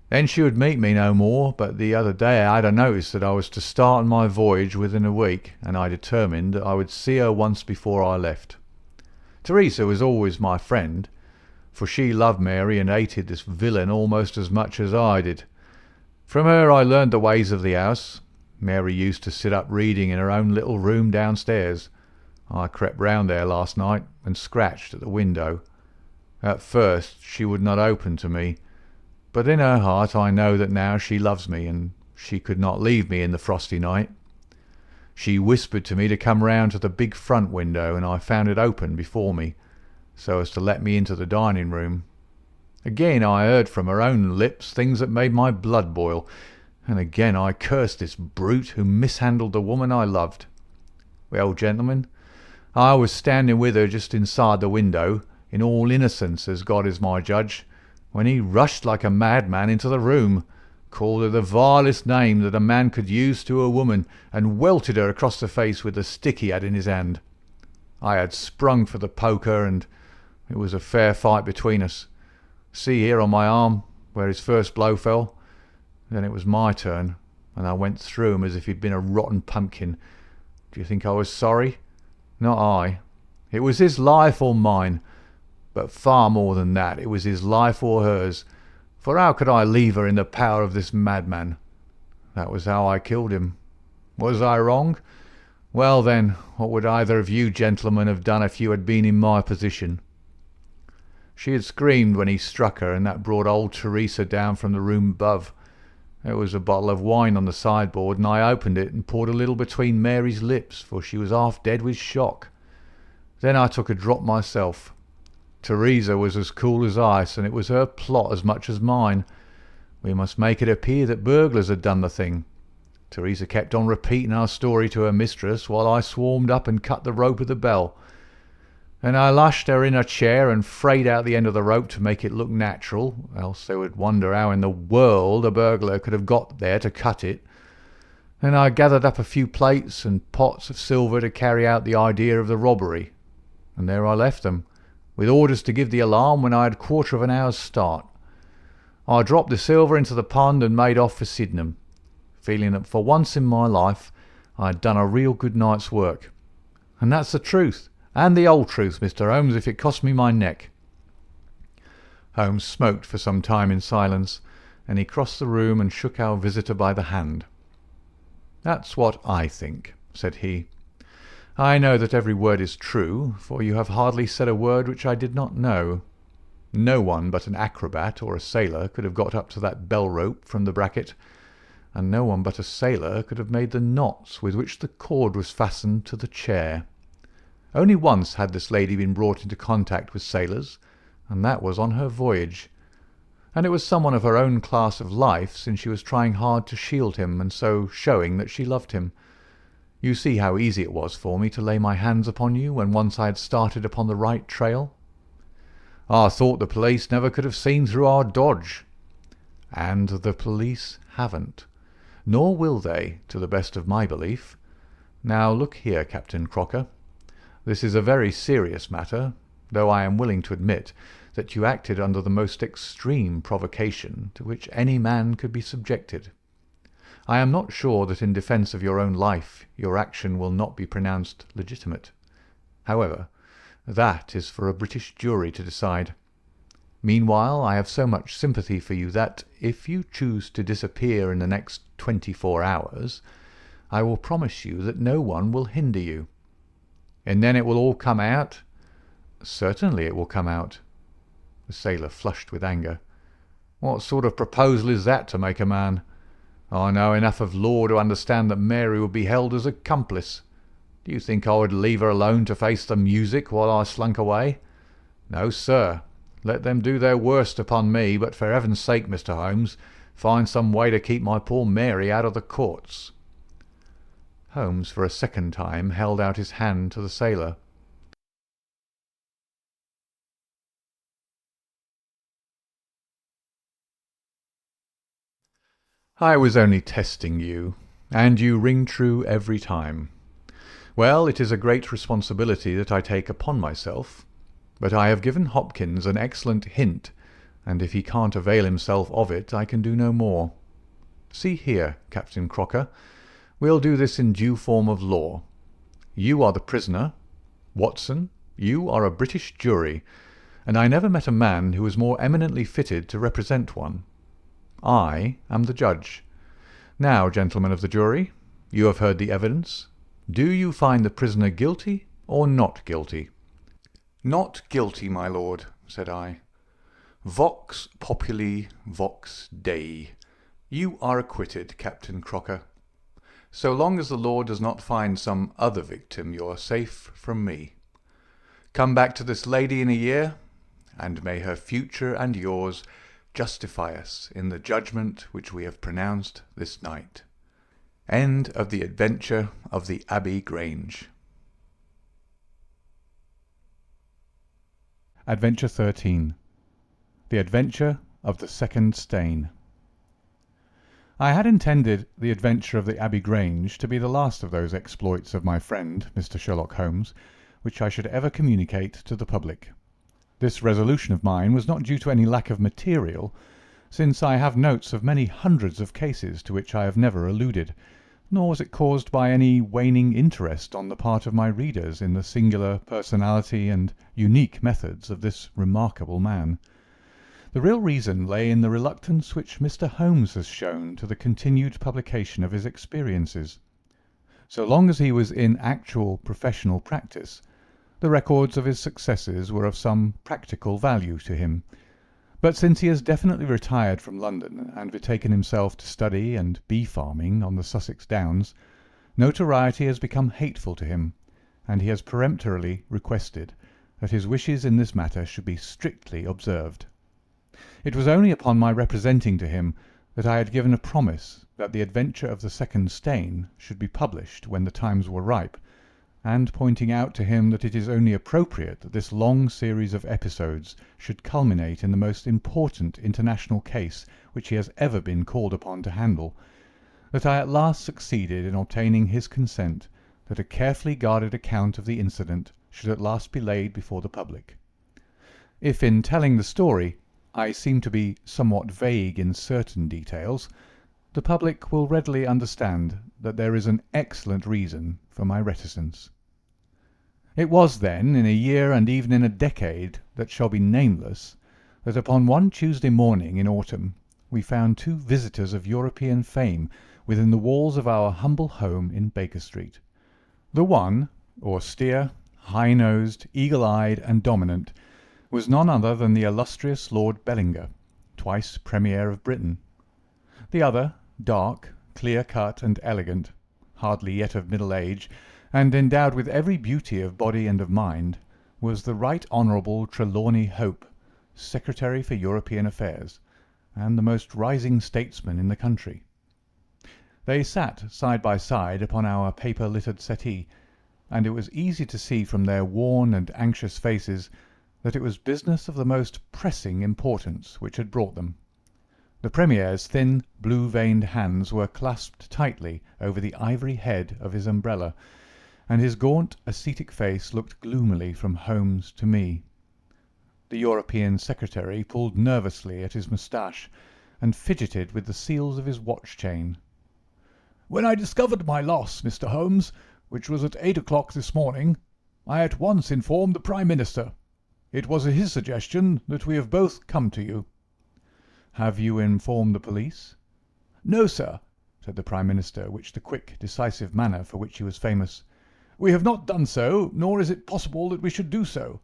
Then she would meet me no more, but the other day I had a notice that I was to start on my voyage within a week, and I determined that I would see her once before I left. Teresa was always my friend, for she loved Mary and hated this villain almost as much as I did. From her I learned the ways of the house. Mary used to sit up reading in her own little room downstairs. I crept round there last night and scratched at the window. At first she would not open to me, but in her heart I know that now she loves me, and she could not leave me in the frosty night. She whispered to me to come round to the big front window, and I found it open before me, so as to let me into the dining room. Again I heard from her own lips things that made my blood boil, and again I cursed this brute who mishandled the woman I loved. Well, gentlemen, I was standing with her just inside the window, in all innocence, as God is my judge, when he rushed like a madman into the room, called her the vilest name that a man could use to a woman, and welted her across the face with the stick he had in his hand. I had sprung for the poker, and it was a fair fight between us. See here on my arm, where his first blow fell. Then it was my turn, and I went through him as if he'd been a rotten pumpkin. Do you think I was sorry? Not I. It was his life or mine. But far more than that, it was his life or hers. For how could I leave her in the power of this madman? That was how I killed him. Was I wrong? Well then, what would either of you gentlemen have done if you had been in my position? She had screamed when he struck her, and that brought old Teresa down from the room above. There was a bottle of wine on the sideboard, and I opened it and poured a little between Mary's lips, for she was half dead with shock. Then I took a drop myself. Teresa was as cool as ice, and it was her plot as much as mine. We must make it appear that burglars had done the thing. Teresa kept on repeating our story to her mistress, while I swarmed up and cut the rope of the bell. Then I lashed her in a chair and frayed out the end of the rope to make it look natural, else they would wonder how in the world a burglar could have got there to cut it. Then I gathered up a few plates and pots of silver to carry out the idea of the robbery, and there I left them, with orders to give the alarm when I had a quarter of an hour's start. I dropped the silver into the pond and made off for Sydenham, feeling that for once in my life I had done a real good night's work. And that's the truth, and the old truth, Mr. Holmes, if it cost me my neck. Holmes smoked for some time in silence, and he crossed the room and shook our visitor by the hand. "That's what I think," said he. "I know that every word is true, for you have hardly said a word which I did not know. No one but an acrobat or a sailor could have got up to that bell-rope from the bracket, and no one but a sailor could have made the knots with which the cord was fastened to the chair. Only once had this lady been brought into contact with sailors, and that was on her voyage. And it was someone of her own class of life, since she was trying hard to shield him, and so showing that she loved him. You see how easy it was for me to lay my hands upon you when once I had started upon the right trail. I thought the police never could have seen through our dodge. And the police haven't, nor will they, to the best of my belief. Now look here, Captain Crocker. This is a very serious matter, though I am willing to admit that you acted under the most extreme provocation to which any man could be subjected. I am not sure that in defence of your own life your action will not be pronounced legitimate. However, that is for a British jury to decide. Meanwhile, I have so much sympathy for you that, if you choose to disappear in the next 24 hours, I will promise you that no one will hinder you. And then it will all come out? Certainly it will come out. The sailor flushed with anger. What sort of proposal is that to make a man? I know enough of law to understand that Mary would be held as accomplice. Do you think I would leave her alone to face the music while I slunk away? No, sir. Let them do their worst upon me, but for heaven's sake, Mr. Holmes, find some way to keep my poor Mary out of the courts. Holmes for a second time held out his hand to the sailor. I was only testing you, and you ring true every time. Well, it is a great responsibility that I take upon myself, but I have given Hopkins an excellent hint, and if he can't avail himself of it, I can do no more. See here, Captain Crocker, we'll do this in due form of law. You are the prisoner. Watson, you are a British jury, and I never met a man who was more eminently fitted to represent one. I am the judge. Now, gentlemen of the jury, you have heard the evidence. Do you find the prisoner guilty or not guilty? Not guilty, my lord, said I. Vox populi, vox Dei. You are acquitted, Captain Crocker. So long as the law does not find some other victim, you are safe from me. Come back to this lady in a year, and may her future and yours justify us in the judgment which we have pronounced this night. End of the adventure of the Abbey Grange. Adventure 13. The Adventure of the Second Stain. I had intended The Adventure of the Abbey Grange to be the last of those exploits of my friend, Mr. Sherlock Holmes, which I should ever communicate to the public. This resolution of mine was not due to any lack of material, since I have notes of many hundreds of cases to which I have never alluded, nor was it caused by any waning interest on the part of my readers in the singular personality and unique methods of this remarkable man. The real reason lay in the reluctance which Mr. Holmes has shown to the continued publication of his experiences. So long as he was in actual professional practice, the records of his successes were of some practical value to him. But since he has definitely retired from London and betaken himself to study and bee-farming on the Sussex Downs, notoriety has become hateful to him, and he has peremptorily requested that his wishes in this matter should be strictly observed. It was only upon my representing to him that I had given a promise that The Adventure of the Second Stain should be published when the times were ripe, and pointing out to him that it is only appropriate that this long series of episodes should culminate in the most important international case which he has ever been called upon to handle, that I at last succeeded in obtaining his consent that a carefully guarded account of the incident should at last be laid before the public. If in telling the story I seem to be somewhat vague in certain details, the public will readily understand that there is an excellent reason for my reticence. It was then, in a year and even in a decade that shall be nameless, that upon one Tuesday morning in autumn we found two visitors of European fame within the walls of our humble home in Baker Street. The one, austere, high-nosed, eagle-eyed, and dominant, was none other than the illustrious Lord Bellinger, twice Premier of Britain. The other, dark, clear-cut, and elegant, hardly yet of middle age, and endowed with every beauty of body and of mind, was the Right Honourable Trelawney Hope, Secretary for European Affairs, and the most rising statesman in the country. They sat side by side upon our paper-littered settee, and it was easy to see from their worn and anxious faces that it was business of the most pressing importance which had brought them. The Premier's thin, blue-veined hands were clasped tightly over the ivory head of his umbrella, and his gaunt, ascetic face looked gloomily from Holmes to me. The European Secretary pulled nervously at his moustache, and fidgeted with the seals of his watch-chain. "When I discovered my loss, Mr. Holmes, which was at 8 o'clock this morning, I at once informed the Prime Minister. It was at his suggestion that we have both come to you." "Have you informed the police?" "No, sir," said the Prime Minister, with the quick, decisive manner for which he was famous. "We have not done so, nor is it possible that we should do so.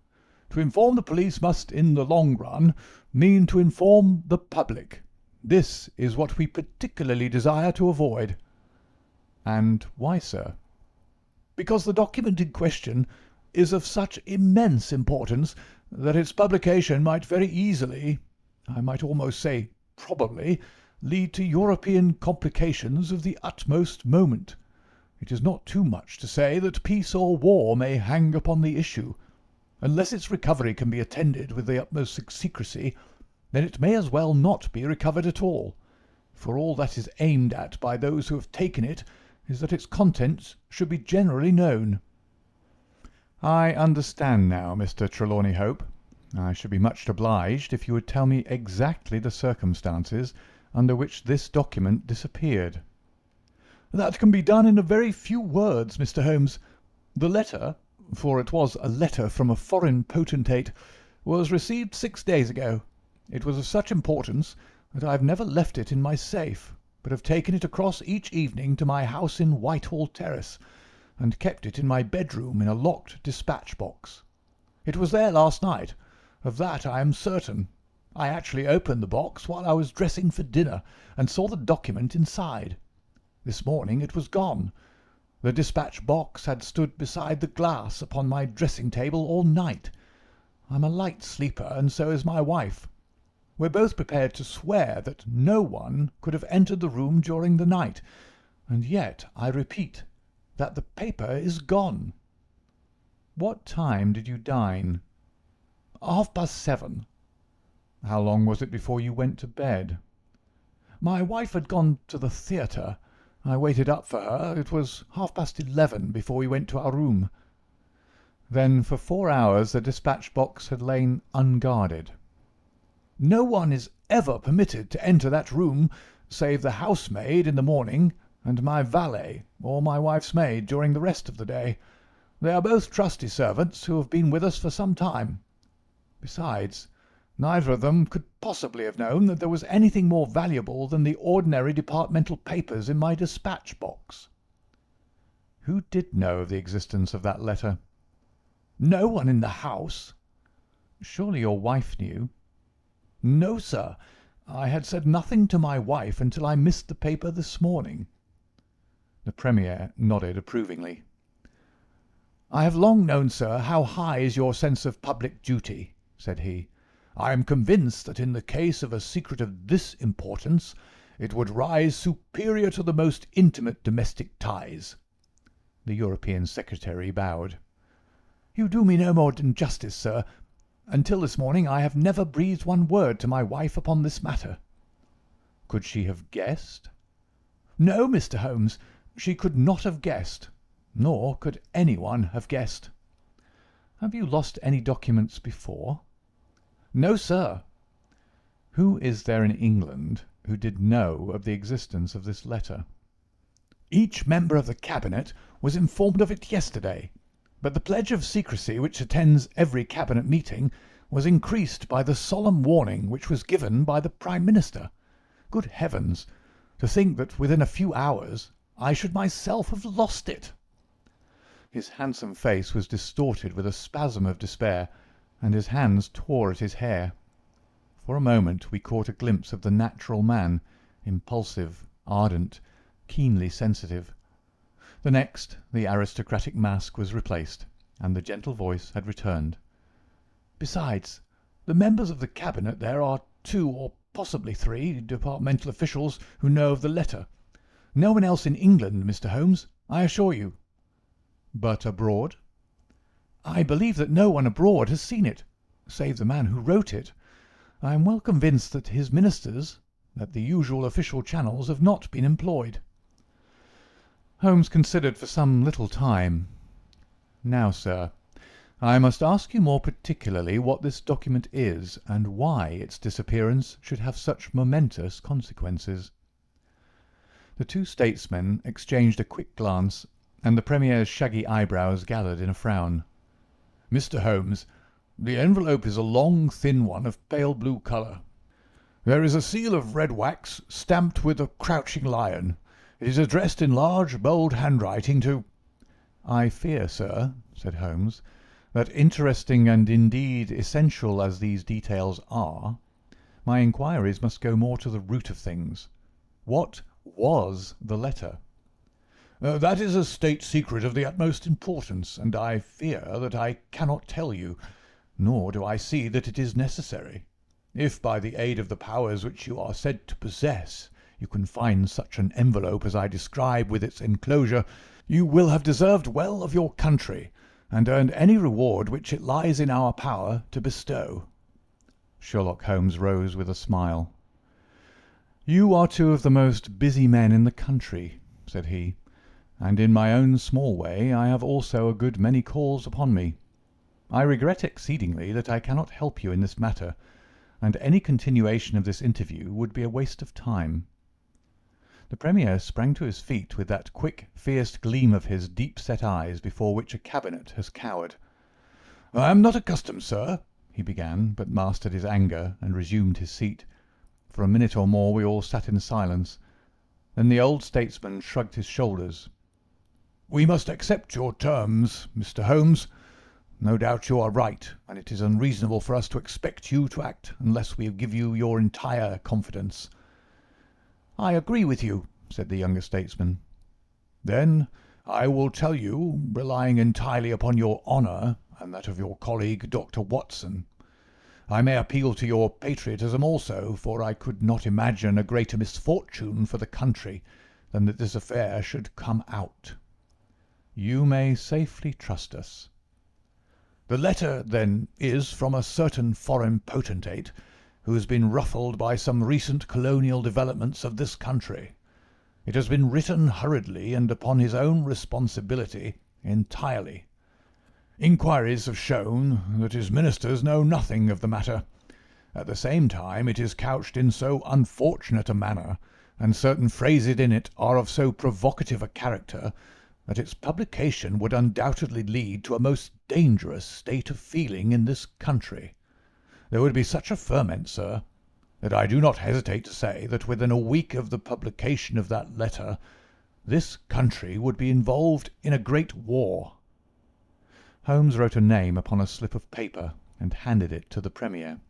To inform the police must, in the long run, mean to inform the public. This is what we particularly desire to avoid." "And why, sir?" "Because the document in question is of such immense importance that its publication might very easily, I might almost say probably, lead to European complications of the utmost moment. It is not too much to say that peace or war may hang upon the issue. Unless its recovery can be attended with the utmost secrecy, then it may as well not be recovered at all, for all that is aimed at by those who have taken it is that its contents should be generally known." "I understand now, Mr. Trelawney Hope. I should be much obliged if you would tell me exactly the circumstances under which this document disappeared." "That can be done in a very few words, Mr. Holmes. The letter, for it was a letter from a foreign potentate, was received 6 days ago. It was of such importance that I have never left it in my safe, but have taken it across each evening to my house in Whitehall Terrace, and kept it in my bedroom in a locked dispatch box. It was there last night. Of that I am certain. I actually opened the box while I was dressing for dinner, and saw the document inside. This morning it was gone. The dispatch box had stood beside the glass upon my dressing-table all night. I'm a light sleeper, and so is my wife. We're both prepared to swear that no one could have entered the room during the night, and yet I repeat that the paper is gone." "What time did you dine?" 7:30. "How long was it before you went to bed?" My wife had gone to the theatre. I waited up for her. It was 11:30 before we went to our room." Then for 4 hours the dispatch-box had lain unguarded. "No one is ever permitted to enter that room save the housemaid in the morning and my valet or my wife's maid during the rest of the day. They are both trusty servants who have been with us for some time. Besides, neither of them could possibly have known that there was anything more valuable than the ordinary departmental papers in my dispatch-box." Who did know of the existence of that letter? "No one in the house." Surely your wife knew? "No, sir. I had said nothing to my wife until I missed the paper this morning." The Premier nodded approvingly. "I have long known, sir, how high is your sense of public duty," said he. "I am convinced that in the case of a secret of this importance it would rise superior to the most intimate domestic ties." The European secretary bowed. "You do me no more injustice, sir. Until this morning I have never breathed one word to my wife upon this matter." Could she have guessed? "No, Mr. Holmes, she could not have guessed, nor could anyone have guessed." "Have you lost any documents before?" "No, sir." "Who is there in England who did know of the existence of this letter?" "Each member of the Cabinet was informed of it yesterday, but the pledge of secrecy which attends every Cabinet meeting was increased by the solemn warning which was given by the Prime Minister. Good heavens! To think that within a few hours I should myself have lost it!" His handsome face was distorted with a spasm of despair, and his hands tore at his hair. For a moment we caught a glimpse of the natural man, impulsive, ardent, keenly sensitive. The next, the aristocratic mask was replaced, and the gentle voice had returned. "Besides, the members of the Cabinet there are 2 or possibly 3 departmental officials who know of the letter. No one else in England, Mr. Holmes, I assure you." "But abroad?" "I believe that no one abroad has seen it, save the man who wrote it. I am well convinced that his ministers, that the usual official channels have not been employed." Holmes considered for some little time. "Now, sir, I must ask you more particularly what this document is, and why its disappearance should have such momentous consequences." The two statesmen exchanged a quick glance, and the Premier's shaggy eyebrows gathered in a frown. "Mr. Holmes, the envelope is a long, thin one of pale blue colour. There is a seal of red wax stamped with a crouching lion. It is addressed in large, bold handwriting to—" "I fear, sir," said Holmes, "that interesting and indeed essential as these details are, my inquiries must go more to the root of things. What was the letter?" "That is a state secret of the utmost importance, and I fear that I cannot tell you, nor do I see that it is necessary. If by the aid of the powers which you are said to possess you can find such an envelope as I describe with its enclosure, you will have deserved well of your country, and earned any reward which it lies in our power to bestow." Sherlock Holmes rose with a smile. "You are 2 of the most busy men in the country," said he, "and in my own small way I have also a good many calls upon me. I regret exceedingly that I cannot help you in this matter, and any continuation of this interview would be a waste of time." The Premier sprang to his feet with that quick, fierce gleam of his deep-set eyes before which a cabinet has cowered. "I am not accustomed, sir," he began, but mastered his anger and resumed his seat. For a minute or more we all sat in silence. Then the old statesman shrugged his shoulders. "We must accept your terms, Mr. Holmes. No doubt you are right, and it is unreasonable for us to expect you to act unless we give you your entire confidence." "I agree with you," said the younger statesman. "Then I will tell you, relying entirely upon your honour and that of your colleague, Dr. Watson. I may appeal to your patriotism also, for I could not imagine a greater misfortune for the country than that this affair should come out." "You may safely trust us." "The letter, then, is from a certain foreign potentate, who has been ruffled by some recent colonial developments of this country. It has been written hurriedly and upon his own responsibility entirely. Inquiries have shown that his ministers know nothing of the matter. At the same time, it is couched in so unfortunate a manner, and certain phrases in it are of so provocative a character, that its publication would undoubtedly lead to a most dangerous state of feeling in this country. There would be such a ferment, sir, that I do not hesitate to say that within a week of the publication of that letter this country would be involved in a great war." Holmes wrote a name upon a slip of paper and handed it to the Premier.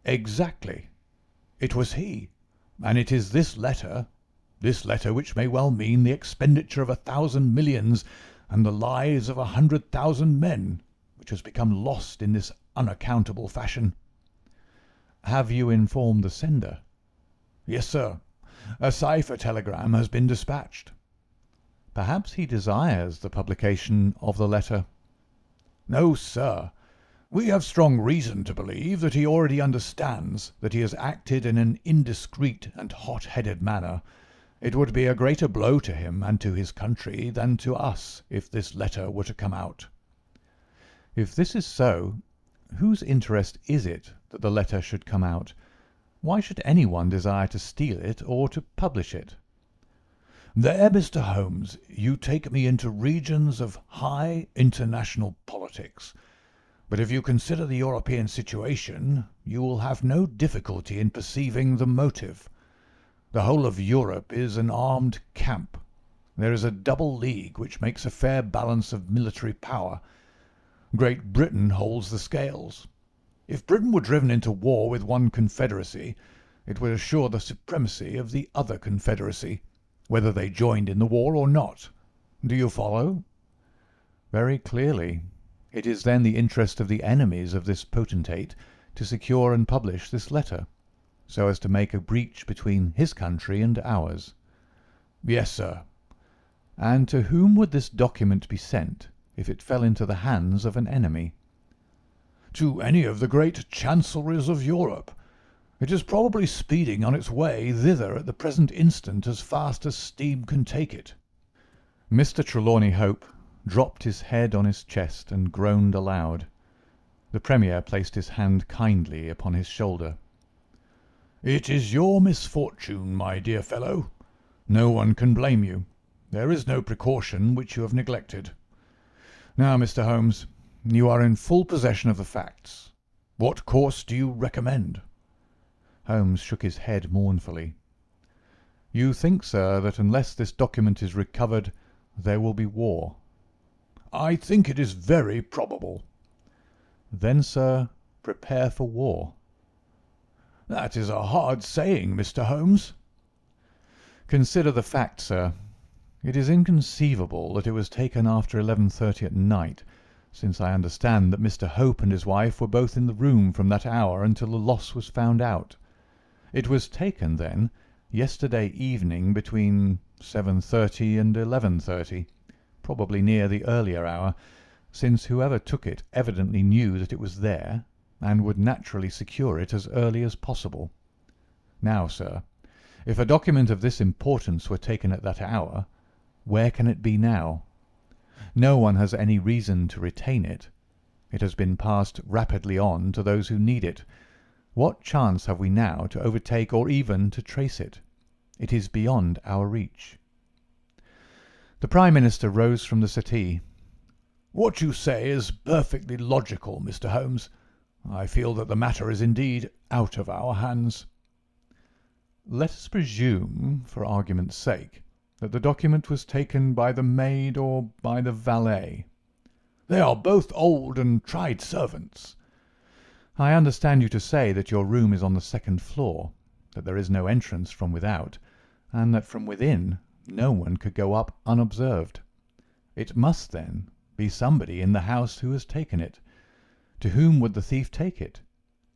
"Exactly. It was he, and it is this letter which may well mean the expenditure of 1,000 millions and the lives of 100,000 men, which has become lost in this unaccountable fashion." "Have you informed the sender?" "Yes, sir. A cipher telegram has been dispatched." "Perhaps he desires the publication of the letter." "No, sir. We have strong reason to believe that he already understands that he has acted in an indiscreet and hot-headed manner. It would be a greater blow to him and to his country than to us if this letter were to come out." "If this is so, whose interest is it that the letter should come out? Why should anyone desire to steal it or to publish it?" "There, Mr. Holmes, you take me into regions of high international politics. But if you consider the European situation, you will have no difficulty in perceiving the motive. The whole of Europe is an armed camp. There is a double league which makes a fair balance of military power. Great Britain holds the scales. If Britain were driven into war with one confederacy, it would assure the supremacy of the other confederacy, whether they joined in the war or not. Do you follow?" "Very clearly. It is then the interest of the enemies of this potentate to secure and publish this letter, so as to make a breach between his country and ours." "Yes, sir." "And to whom would this document be sent if it fell into the hands of an enemy?" "To any of the great chancelleries of Europe. It is probably speeding on its way thither at the present instant as fast as steam can take it." Mr. Trelawney Hope dropped his head on his chest and groaned aloud. The Premier placed his hand kindly upon his shoulder. "It is your misfortune, my dear fellow. No one can blame you. There is no precaution which you have neglected. Now, Mr. Holmes, you are in full possession of the facts. What course do you recommend?" Holmes shook his head mournfully. "You think, sir, that unless this document is recovered, there will be war?" "I think it is very probable." "Then, sir, prepare for war." "That is a hard saying, Mr. Holmes." "Consider the fact, sir. It is inconceivable that it was taken after 11:30 at night, since I understand that Mr. Hope and his wife were both in the room from that hour until the loss was found out. It was taken, then, yesterday evening between 7:30 and 11:30, probably near the earlier hour, since whoever took it evidently knew that it was there, and would naturally secure it as early as possible. Now, sir, if a document of this importance were taken at that hour, where can it be now? No one has any reason to retain it. It has been passed rapidly on to those who need it. What chance have we now to overtake or even to trace it? It is beyond our reach." The Prime Minister rose from the settee. "What you say is perfectly logical, Mr. Holmes. I feel that the matter is indeed out of our hands." "Let us presume, for argument's sake, that the document was taken by the maid or by the valet." "They are both old and tried servants." "I understand you to say that your room is on the second floor, that there is no entrance from without, and that from within no one could go up unobserved. It must, then, be somebody in the house who has taken it. To whom would the thief take it?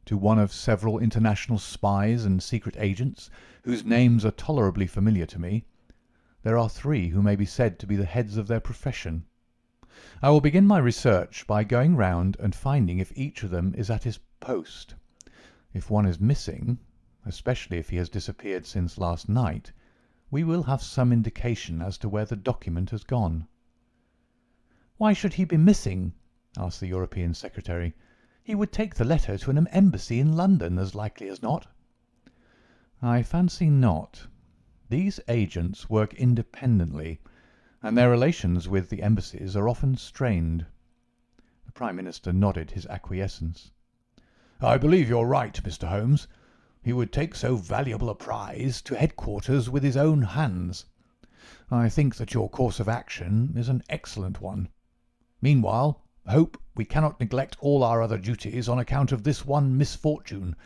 To one of several international spies and secret agents, whose names are tolerably familiar to me. There are 3 who may be said to be the heads of their profession. I will begin my research by going round and finding if each of them is at his post. If one is missing, especially if he has disappeared since last night, we will have some indication as to where the document has gone." "Why should he be missing?" asked the European Secretary. "He would take the letter to an embassy in London, as likely as not." "I fancy not. These agents work independently, and their relations with the embassies are often strained." The Prime Minister nodded his acquiescence. "I believe you're right, Mr. Holmes. He would take so valuable a prize to headquarters with his own hands. I think that your course of action is an excellent one. Meanwhile, hope we cannot neglect all our other duties on account of this one misfortune.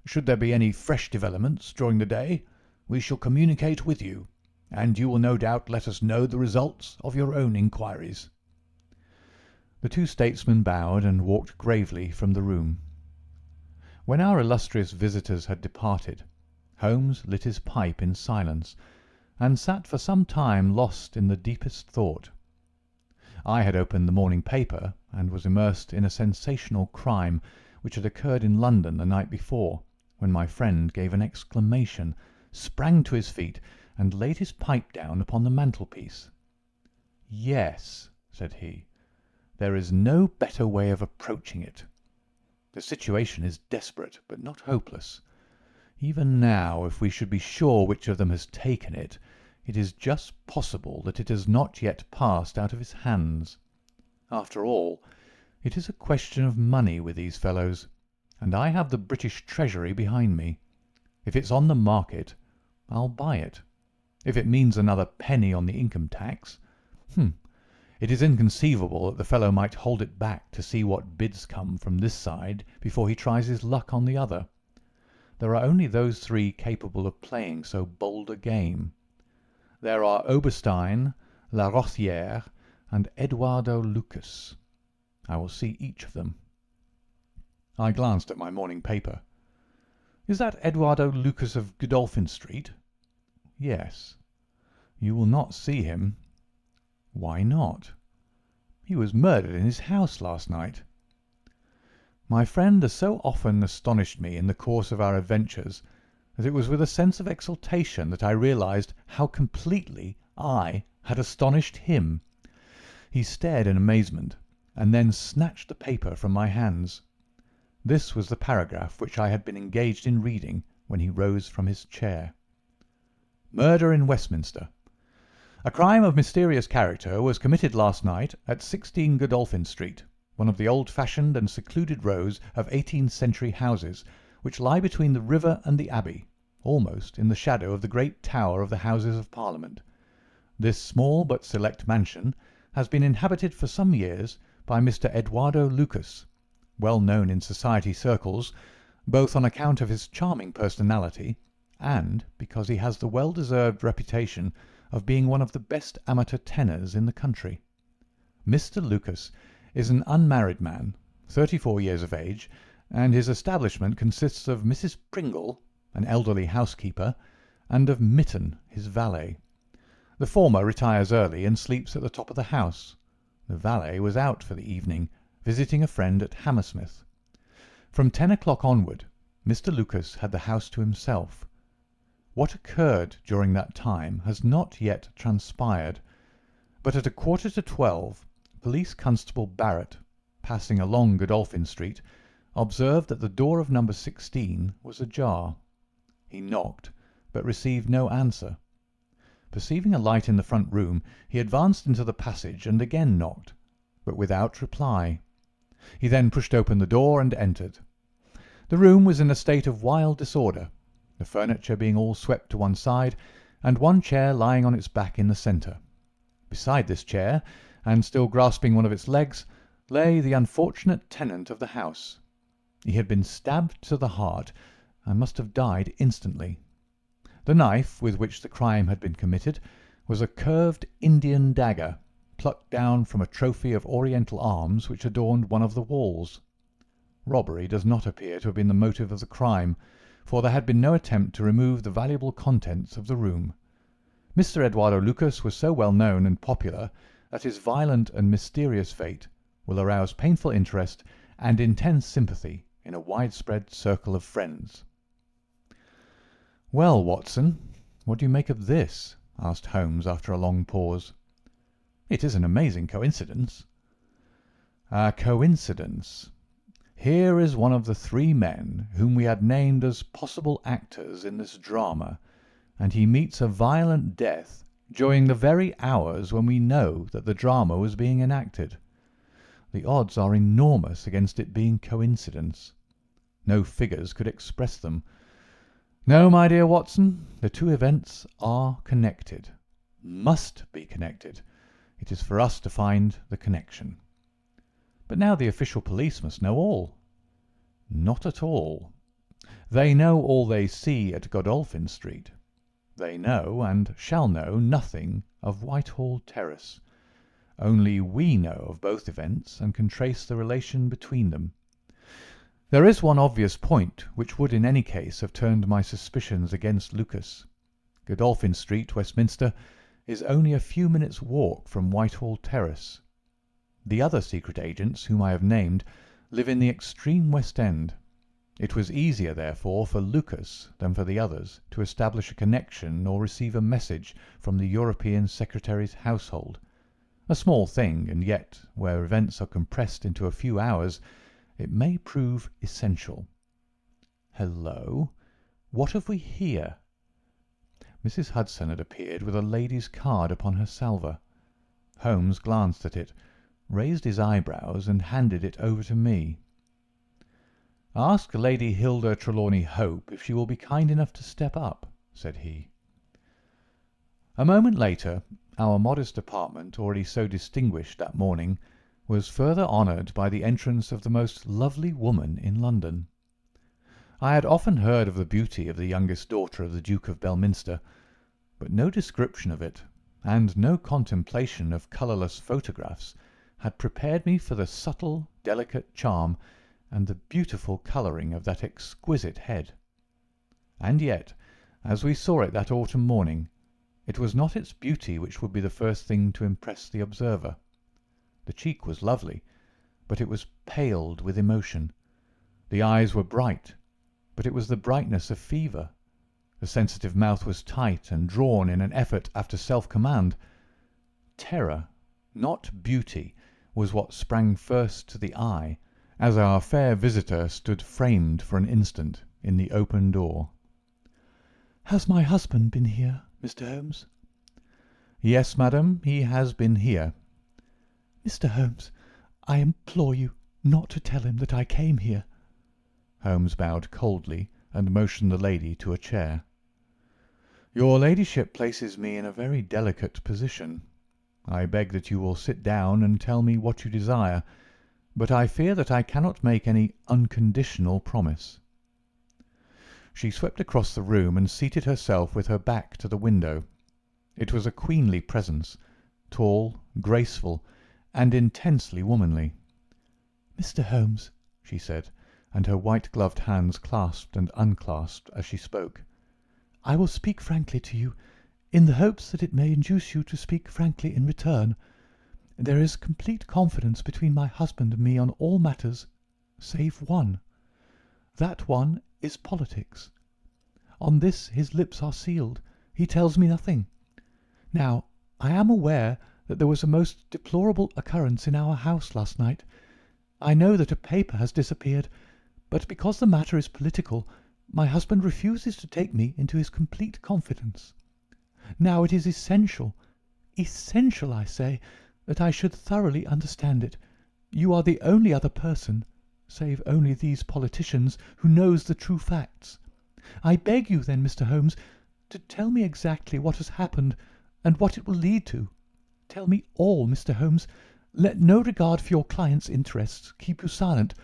Should there be any fresh developments during the day, we shall communicate with you, and you will no doubt let us know the results of your own inquiries." The two statesmen bowed and walked gravely from the room. When our illustrious visitors had departed, Holmes lit his pipe in silence, and sat for some time lost in the deepest thought. I had opened the morning paper, and was immersed in a sensational crime which had occurred in London the night before, when my friend gave an exclamation, sprang to his feet, and laid his pipe down upon the mantelpiece. "Yes," said he, "there is no better way of approaching it. The situation is desperate, but not hopeless. Even now, if we should be sure which of them has taken it, it is just possible that it has not yet passed out of his hands. After all, it is a question of money with these fellows, and I have the British Treasury behind me. If it's on the market, I'll buy it. If it means another penny on the income tax, it is inconceivable that the fellow might hold it back to see what bids come from this side before he tries his luck on the other. There are only those three capable of playing so bold a game. There are Oberstein, La Rothière, and Eduardo Lucas. I will see each of them." I glanced at my morning paper. "Is that Eduardo Lucas of Godolphin Street?" "Yes." "You will not see him." "Why not?" "He was murdered in his house last night." My friend has so often astonished me in the course of our adventures that it was with a sense of exultation that I realized how completely I had astonished him. He stared in amazement, and then snatched the paper from my hands. This was the paragraph which I had been engaged in reading when he rose from his chair. "Murder in Westminster. A crime of mysterious character was committed last night at 16 Godolphin Street, one of the old-fashioned and secluded rows of 18th century houses which lie between the river and the Abbey, almost in the shadow of the great tower of the Houses of Parliament. This small but select mansion has been inhabited for some years by Mr. Eduardo Lucas, well known in society circles, both on account of his charming personality and because he has the well-deserved reputation of being one of the best amateur tenors in the country. Mr. Lucas is an unmarried man, 34 years of age, and his establishment consists of Mrs. Pringle, an elderly housekeeper, and of Mitten, his valet. The former retires early and sleeps at the top of the house. The valet was out for the evening, visiting a friend at Hammersmith. From 10 o'clock onward, Mr. Lucas had the house to himself. What occurred during that time has not yet transpired, but at 11:45, Police Constable Barrett, passing along Godolphin Street, observed that the door of number 16 was ajar. He knocked, but received no answer. Perceiving a light in the front room, he advanced into the passage and again knocked, but without reply. He then pushed open the door and entered. The room was in a state of wild disorder, the furniture being all swept to one side, and one chair lying on its back in the centre. Beside this chair, and still grasping one of its legs, lay the unfortunate tenant of the house. He had been stabbed to the heart, and must have died instantly. The knife with which the crime had been committed was a curved Indian dagger, plucked down from a trophy of Oriental arms which adorned one of the walls. Robbery does not appear to have been the motive of the crime, for there had been no attempt to remove the valuable contents of the room. Mr. Eduardo Lucas was so well known and popular that his violent and mysterious fate will arouse painful interest and intense sympathy in a widespread circle of friends. "Well, Watson, what do you make of this?" asked Holmes after a long pause. "It is an amazing coincidence." "A coincidence. Here is one of the three men whom we had named as possible actors in this drama, and he meets a violent death during the very hours when we know that the drama was being enacted. The odds are enormous against it being coincidence. No figures could express them. No, my dear Watson, the two events are connected. Must be connected. It is for us to find the connection." "But now the official police must know all." "Not at all. They know all they see at Godolphin Street. They know, and shall know, nothing of Whitehall Terrace. Only we know of both events and can trace the relation between them. There is one obvious point which would in any case have turned my suspicions against Lucas. Godolphin Street, Westminster, is only a few minutes' walk from Whitehall Terrace. The other secret agents whom I have named live in the extreme West End. It was easier, therefore, for Lucas than for the others to establish a connection or receive a message from the European Secretary's household. A small thing, and yet, where events are compressed into a few hours, it may prove essential. Hello! What have we here?" Mrs. Hudson had appeared with a lady's card upon her salver. Holmes glanced at it, raised his eyebrows, and handed it over to me. "Ask Lady Hilda Trelawney Hope if she will be kind enough to step up," said he. A moment later, our modest apartment, already so distinguished that morning, was further honoured by the entrance of the most lovely woman in London. I had often heard of the beauty of the youngest daughter of the Duke of Belminster, but no description of it, and no contemplation of colourless photographs, had prepared me for the subtle, delicate charm and the beautiful colouring of that exquisite head. And yet, as we saw it that autumn morning, it was not its beauty which would be the first thing to impress the observer. The cheek was lovely, but it was paled with emotion. The eyes were bright, but it was the brightness of fever. The sensitive mouth was tight and drawn in an effort after self-command. Terror, not beauty, was what sprang first to the eye, as our fair visitor stood framed for an instant in the open door. "Has my husband been here, Mr. Holmes?" "Yes, madam, he has been here." "Mr. Holmes, I implore you not to tell him that I came here." Holmes bowed coldly and motioned the lady to a chair. "Your ladyship places me in a very delicate position. I beg that you will sit down and tell me what you desire, but I fear that I cannot make any unconditional promise." She swept across the room and seated herself with her back to the window. It was a queenly presence, tall, graceful, and intensely womanly. "Mr. Holmes," she said, and her white-gloved hands clasped and unclasped as she spoke, "I will speak frankly to you, in the hopes that it may induce you to speak frankly in return. There is complete confidence between my husband and me on all matters, save one. That one is politics. On this his lips are sealed. He tells me nothing. Now, I am aware that there was a most deplorable occurrence in our house last night. I know that a paper has disappeared, but because the matter is political, my husband refuses to take me into his complete confidence. Now it is essential, I say, that I should thoroughly understand it. You are the only other person, save only these politicians, who knows the true facts. I beg you then, Mr. Holmes, to tell me exactly what has happened and what it will lead to. Tell me all, Mr. Holmes. Let no regard for your client's interests keep you silent,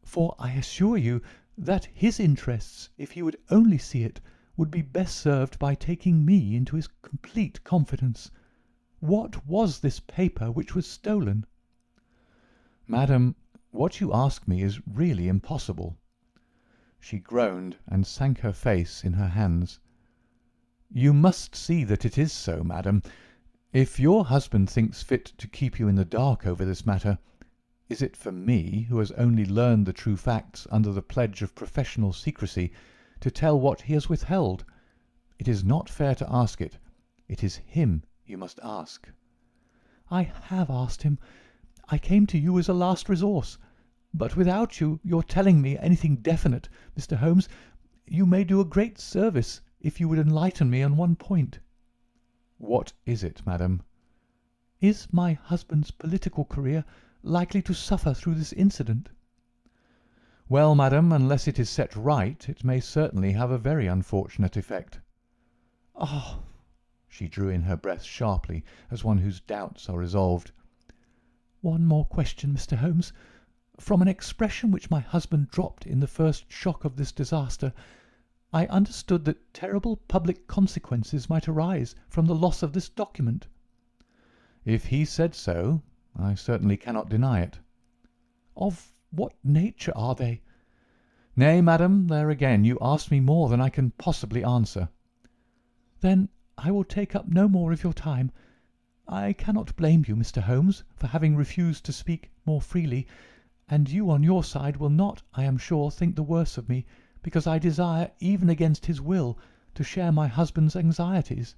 for I assure you that his interests, if he would only see it, would be best served by taking me into his complete confidence. What was this paper which was stolen?" "Madam, what you ask me is really impossible." She groaned and sank her face in her hands. "You must see that it is so, madam. If your husband thinks fit to keep you in the dark over this matter, Is it for me, who has only learned the true facts under the pledge of professional secrecy, to tell what he has withheld? It is not fair to ask it. It is him you must ask." "I have asked him. I came to you as a last resource. But without your telling me anything definite, Mr. Holmes, you may do a great service if you would enlighten me on one point." "What is it, madam?" "Is my husband's political career likely to suffer through this incident?" "Well, madam, unless it is set right, it may certainly have a very unfortunate effect." "Oh!" She drew in her breath sharply, as one whose doubts are resolved. "One more question, Mr. Holmes. From an expression which my husband dropped in the first shock of this disaster, I understood that terrible public consequences might arise from the loss of this document." "If he said so, I certainly cannot deny it." "Of what nature are they?" "Nay, madam, there again you ask me more than I can possibly answer." "Then I will take up no more of your time. I cannot blame you, Mr. Holmes, for having refused to speak more freely, and you on your side will not, I am sure, think the worse of me because I desire, even against his will, to share my husband's anxieties.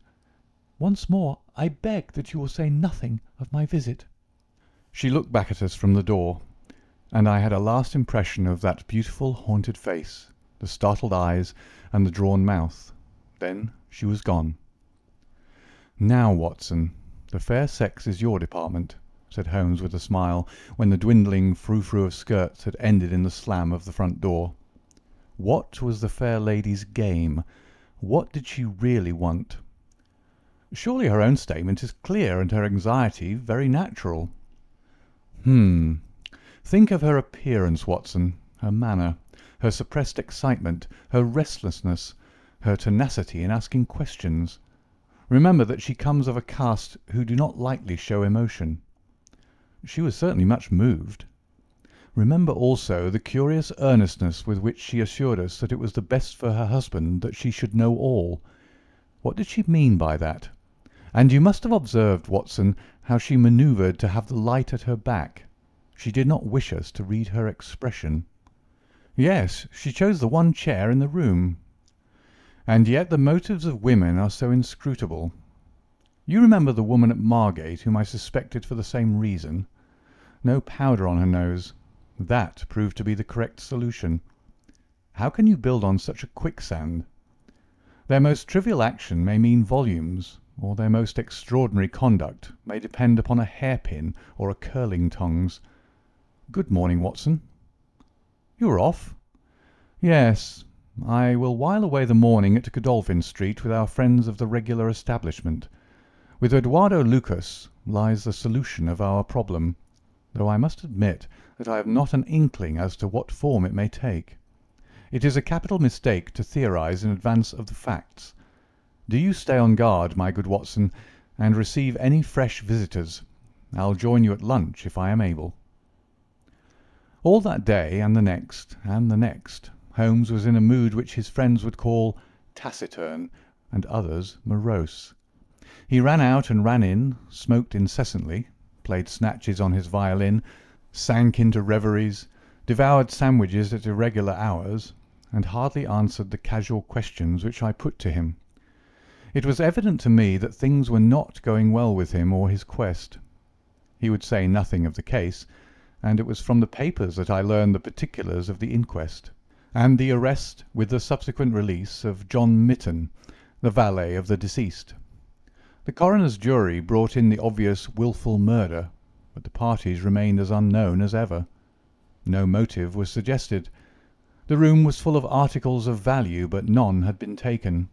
Once more I beg that you will say nothing of my visit." She looked back at us from the door, and I had a last impression of that beautiful haunted face, the startled eyes, and the drawn mouth. Then she was gone. "Now, Watson, the fair sex is your department," said Holmes with a smile, when the dwindling frou-frou of skirts had ended in the slam of the front door. "What was the fair lady's game? What did she really want? Surely her own statement is clear and her anxiety very natural." Think of her appearance, Watson, her manner, her suppressed excitement, her restlessness, her tenacity in asking questions. Remember that she comes of a caste who do not lightly show emotion. She was certainly much moved. Remember also the curious earnestness with which she assured us that it was the best for her husband that she should know all. What did she mean by that? And you must have observed, Watson, how she manoeuvred to have the light at her back. She did not wish us to read her expression. Yes, she chose the one chair in the room. And yet the motives of women are so inscrutable. You remember the woman at Margate whom I suspected for the same reason? No powder on her nose. That proved to be the correct solution. How can you build on such a quicksand? Their most trivial action may mean volumes, or their most extraordinary conduct may depend upon a hairpin or a curling tongs. Good morning, Watson. You are off? Yes, I will while away the morning at Godolphin Street with our friends of the regular establishment. With Eduardo Lucas lies the solution of our problem, though I must admit that I have not an inkling as to what form it may take. It is a capital mistake to theorize in advance of the facts. Do you stay on guard, my good Watson, and receive any fresh visitors. I'll join you at lunch if I am able. All that day and the next, Holmes was in a mood which his friends would call taciturn, and others morose. He ran out and ran in, smoked incessantly, played snatches on his violin, sank into reveries, devoured sandwiches at irregular hours, and hardly answered the casual questions which I put to him. It was evident to me that things were not going well with him or his quest. He would say nothing of the case, and it was from the papers that I learned the particulars of the inquest, and the arrest with the subsequent release of John Mitten, the valet of the deceased. The coroner's jury brought in the obvious wilful murder, but the parties remained as unknown as ever. No motive was suggested. The room was full of articles of value, but none had been taken.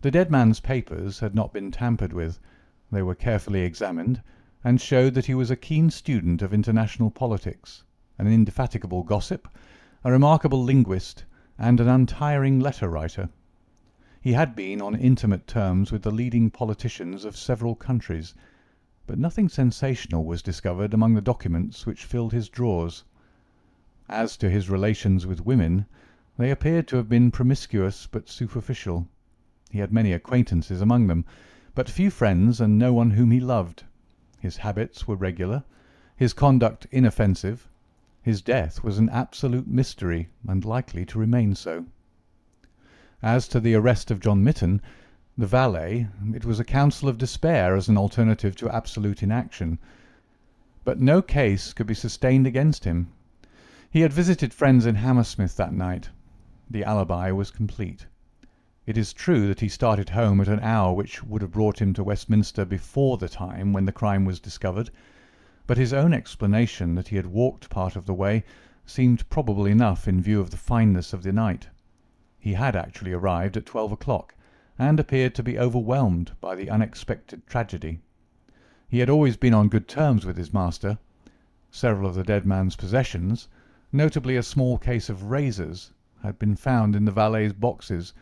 The dead man's papers had not been tampered with. They were carefully examined, and showed that he was a keen student of international politics, an indefatigable gossip, a remarkable linguist, and an untiring letter-writer. He had been on intimate terms with the leading politicians of several countries, but nothing sensational was discovered among the documents which filled his drawers. As to his relations with women, they appeared to have been promiscuous but superficial. He had many acquaintances among them, but few friends and no one whom he loved. His habits were regular. his conduct inoffensive, his death was an absolute mystery and likely to remain so. As to the arrest of John Mitten, the valet, it was a counsel of despair as an alternative to absolute inaction. But no case could be sustained against him. He had visited friends in Hammersmith that night. The alibi was complete. It is true that he started home at an hour which would have brought him to Westminster before the time when the crime was discovered, but his own explanation that he had walked part of the way seemed probable enough in view of the fineness of the night. He had actually arrived at 12 o'clock, and appeared to be overwhelmed by the unexpected tragedy. He had always been on good terms with his master. Several of the dead man's possessions, notably a small case of razors, had been found in the valet's boxes,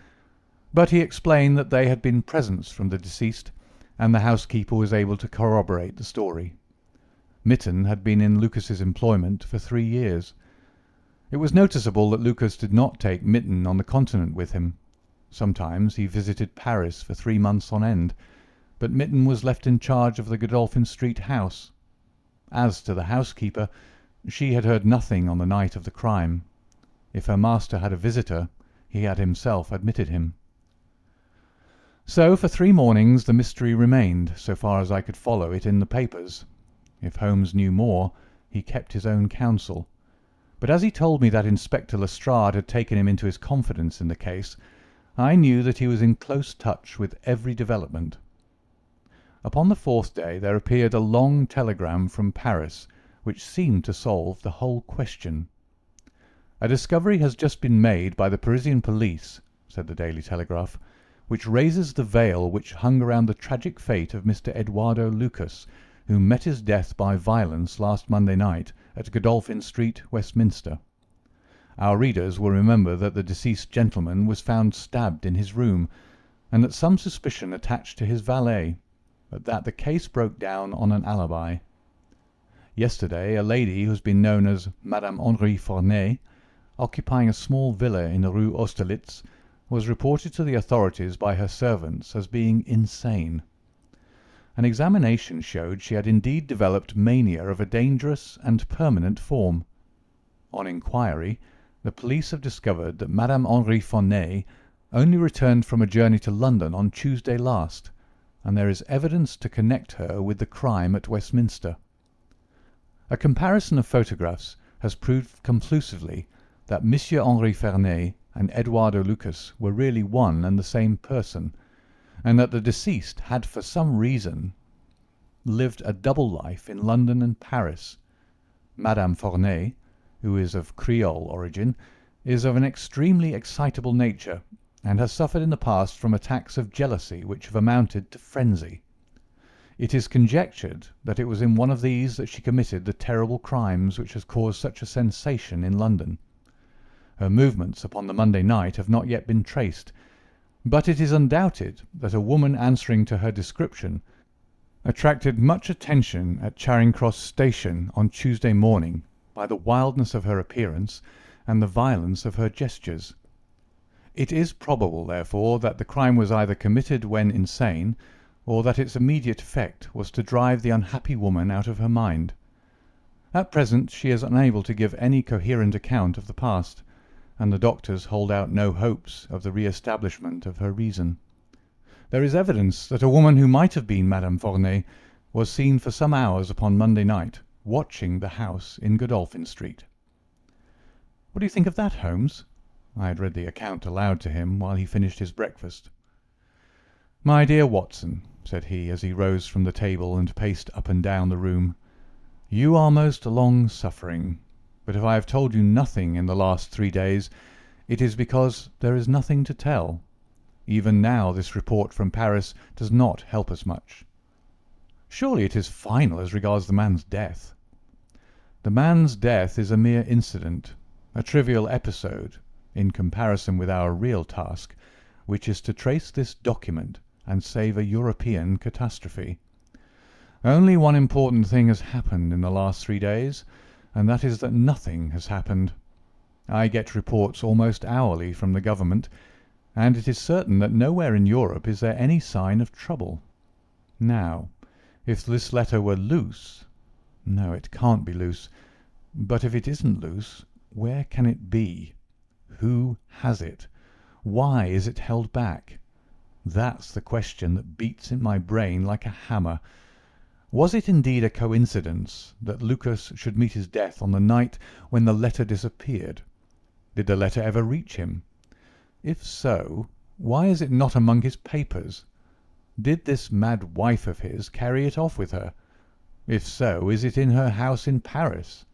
but he explained that they had been presents from the deceased, and the housekeeper was able to corroborate the story. Mitten had been in Lucas's employment for 3 years. It was noticeable that Lucas did not take Mitten on the Continent with him. Sometimes he visited Paris for 3 months on end, but Mitten was left in charge of the Godolphin Street house. As to the housekeeper, she had heard nothing on the night of the crime. If her master had a visitor, he had himself admitted him. So for 3 mornings the mystery remained, so far as I could follow it in the papers. If Holmes knew more, he kept his own counsel. But as he told me that Inspector Lestrade had taken him into his confidence in the case, I knew that he was in close touch with every development. Upon the 4th day there appeared a long telegram from Paris, which seemed to solve the whole question. "A discovery has just been made by the Parisian police," said the Daily Telegraph, "which raises the veil which hung around the tragic fate of Mr. Eduardo Lucas, who met his death by violence last Monday night at Godolphin Street, Westminster. Our readers will remember that the deceased gentleman was found stabbed in his room, and that some suspicion attached to his valet, but that the case broke down on an alibi. Yesterday a lady who has been known as Madame Henri Forney, occupying a small villa in the Rue Austerlitz, was reported to the authorities by her servants as being insane. An examination showed she had indeed developed mania of a dangerous and permanent form. On inquiry, the police have discovered that Madame Henri Forney only returned from a journey to London on Tuesday last, and there is evidence to connect her with the crime at Westminster. A comparison of photographs has proved conclusively that Monsieur Henri Forney and Eduardo Lucas were really one and the same person, and that the deceased had for some reason lived a double life in London and Paris. Madame Forney, who is of Creole origin, is of an extremely excitable nature, and has suffered in the past from attacks of jealousy which have amounted to frenzy. It is conjectured that it was in one of these that she committed the terrible crimes which has caused such a sensation in London. Her movements upon the Monday night have not yet been traced, but it is undoubted that a woman answering to her description attracted much attention at Charing Cross Station on Tuesday morning by the wildness of her appearance and the violence of her gestures. It is probable, therefore, that the crime was either committed when insane, or that its immediate effect was to drive the unhappy woman out of her mind. At present she is unable to give any coherent account of the past, and the doctors hold out no hopes of the re-establishment of her reason. There is evidence that a woman who might have been Madame Forney was seen for some hours upon Monday night, watching the house in Godolphin Street. What do you think of that, Holmes? I had read the account aloud to him while he finished his breakfast. "My dear Watson," said he, as he rose from the table and paced up and down the room, "you are most long-suffering, but if I have told you nothing in the last 3 days, it is because there is nothing to tell. Even now this report from Paris does not help us much. Surely it is final as regards the man's death." "The man's death is a mere incident, a trivial episode, in comparison with our real task, which is to trace this document and save a European catastrophe. Only one important thing has happened in the last 3 days, and that is that nothing has happened. I get reports almost hourly from the government, and it is certain that nowhere in Europe is there any sign of trouble. Now, if this letter were loose, No, it can't be loose. But if it isn't loose, where can it be? Who has it? Why is it held back? That's the question that beats in my brain like a hammer. Was it indeed a coincidence that Lucas should meet his death on the night when the letter disappeared? Did the letter ever reach him? If so, why is it not among his papers? Did this mad wife of his carry it off with her? If so, is it in her house in Paris?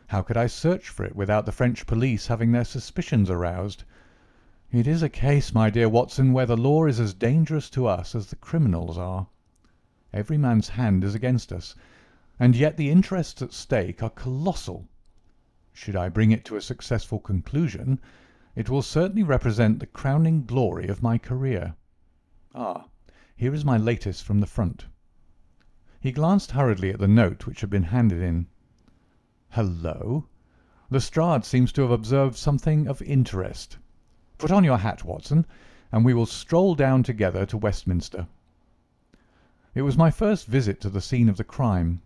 How could I search for it without the French police having their suspicions aroused? It is a case, my dear Watson, where the law is as dangerous to us as the criminals are. Every man's hand is against us, and yet the interests at stake are colossal. Should I bring it to a successful conclusion, it will certainly represent the crowning glory of my career. Ah, here is my latest from the front." He glanced hurriedly at the note which had been handed in. "Hullo! Lestrade seems to have observed something of interest. Put on your hat, Watson, and we will stroll down together to Westminster." It was my first visit to the scene of the crime,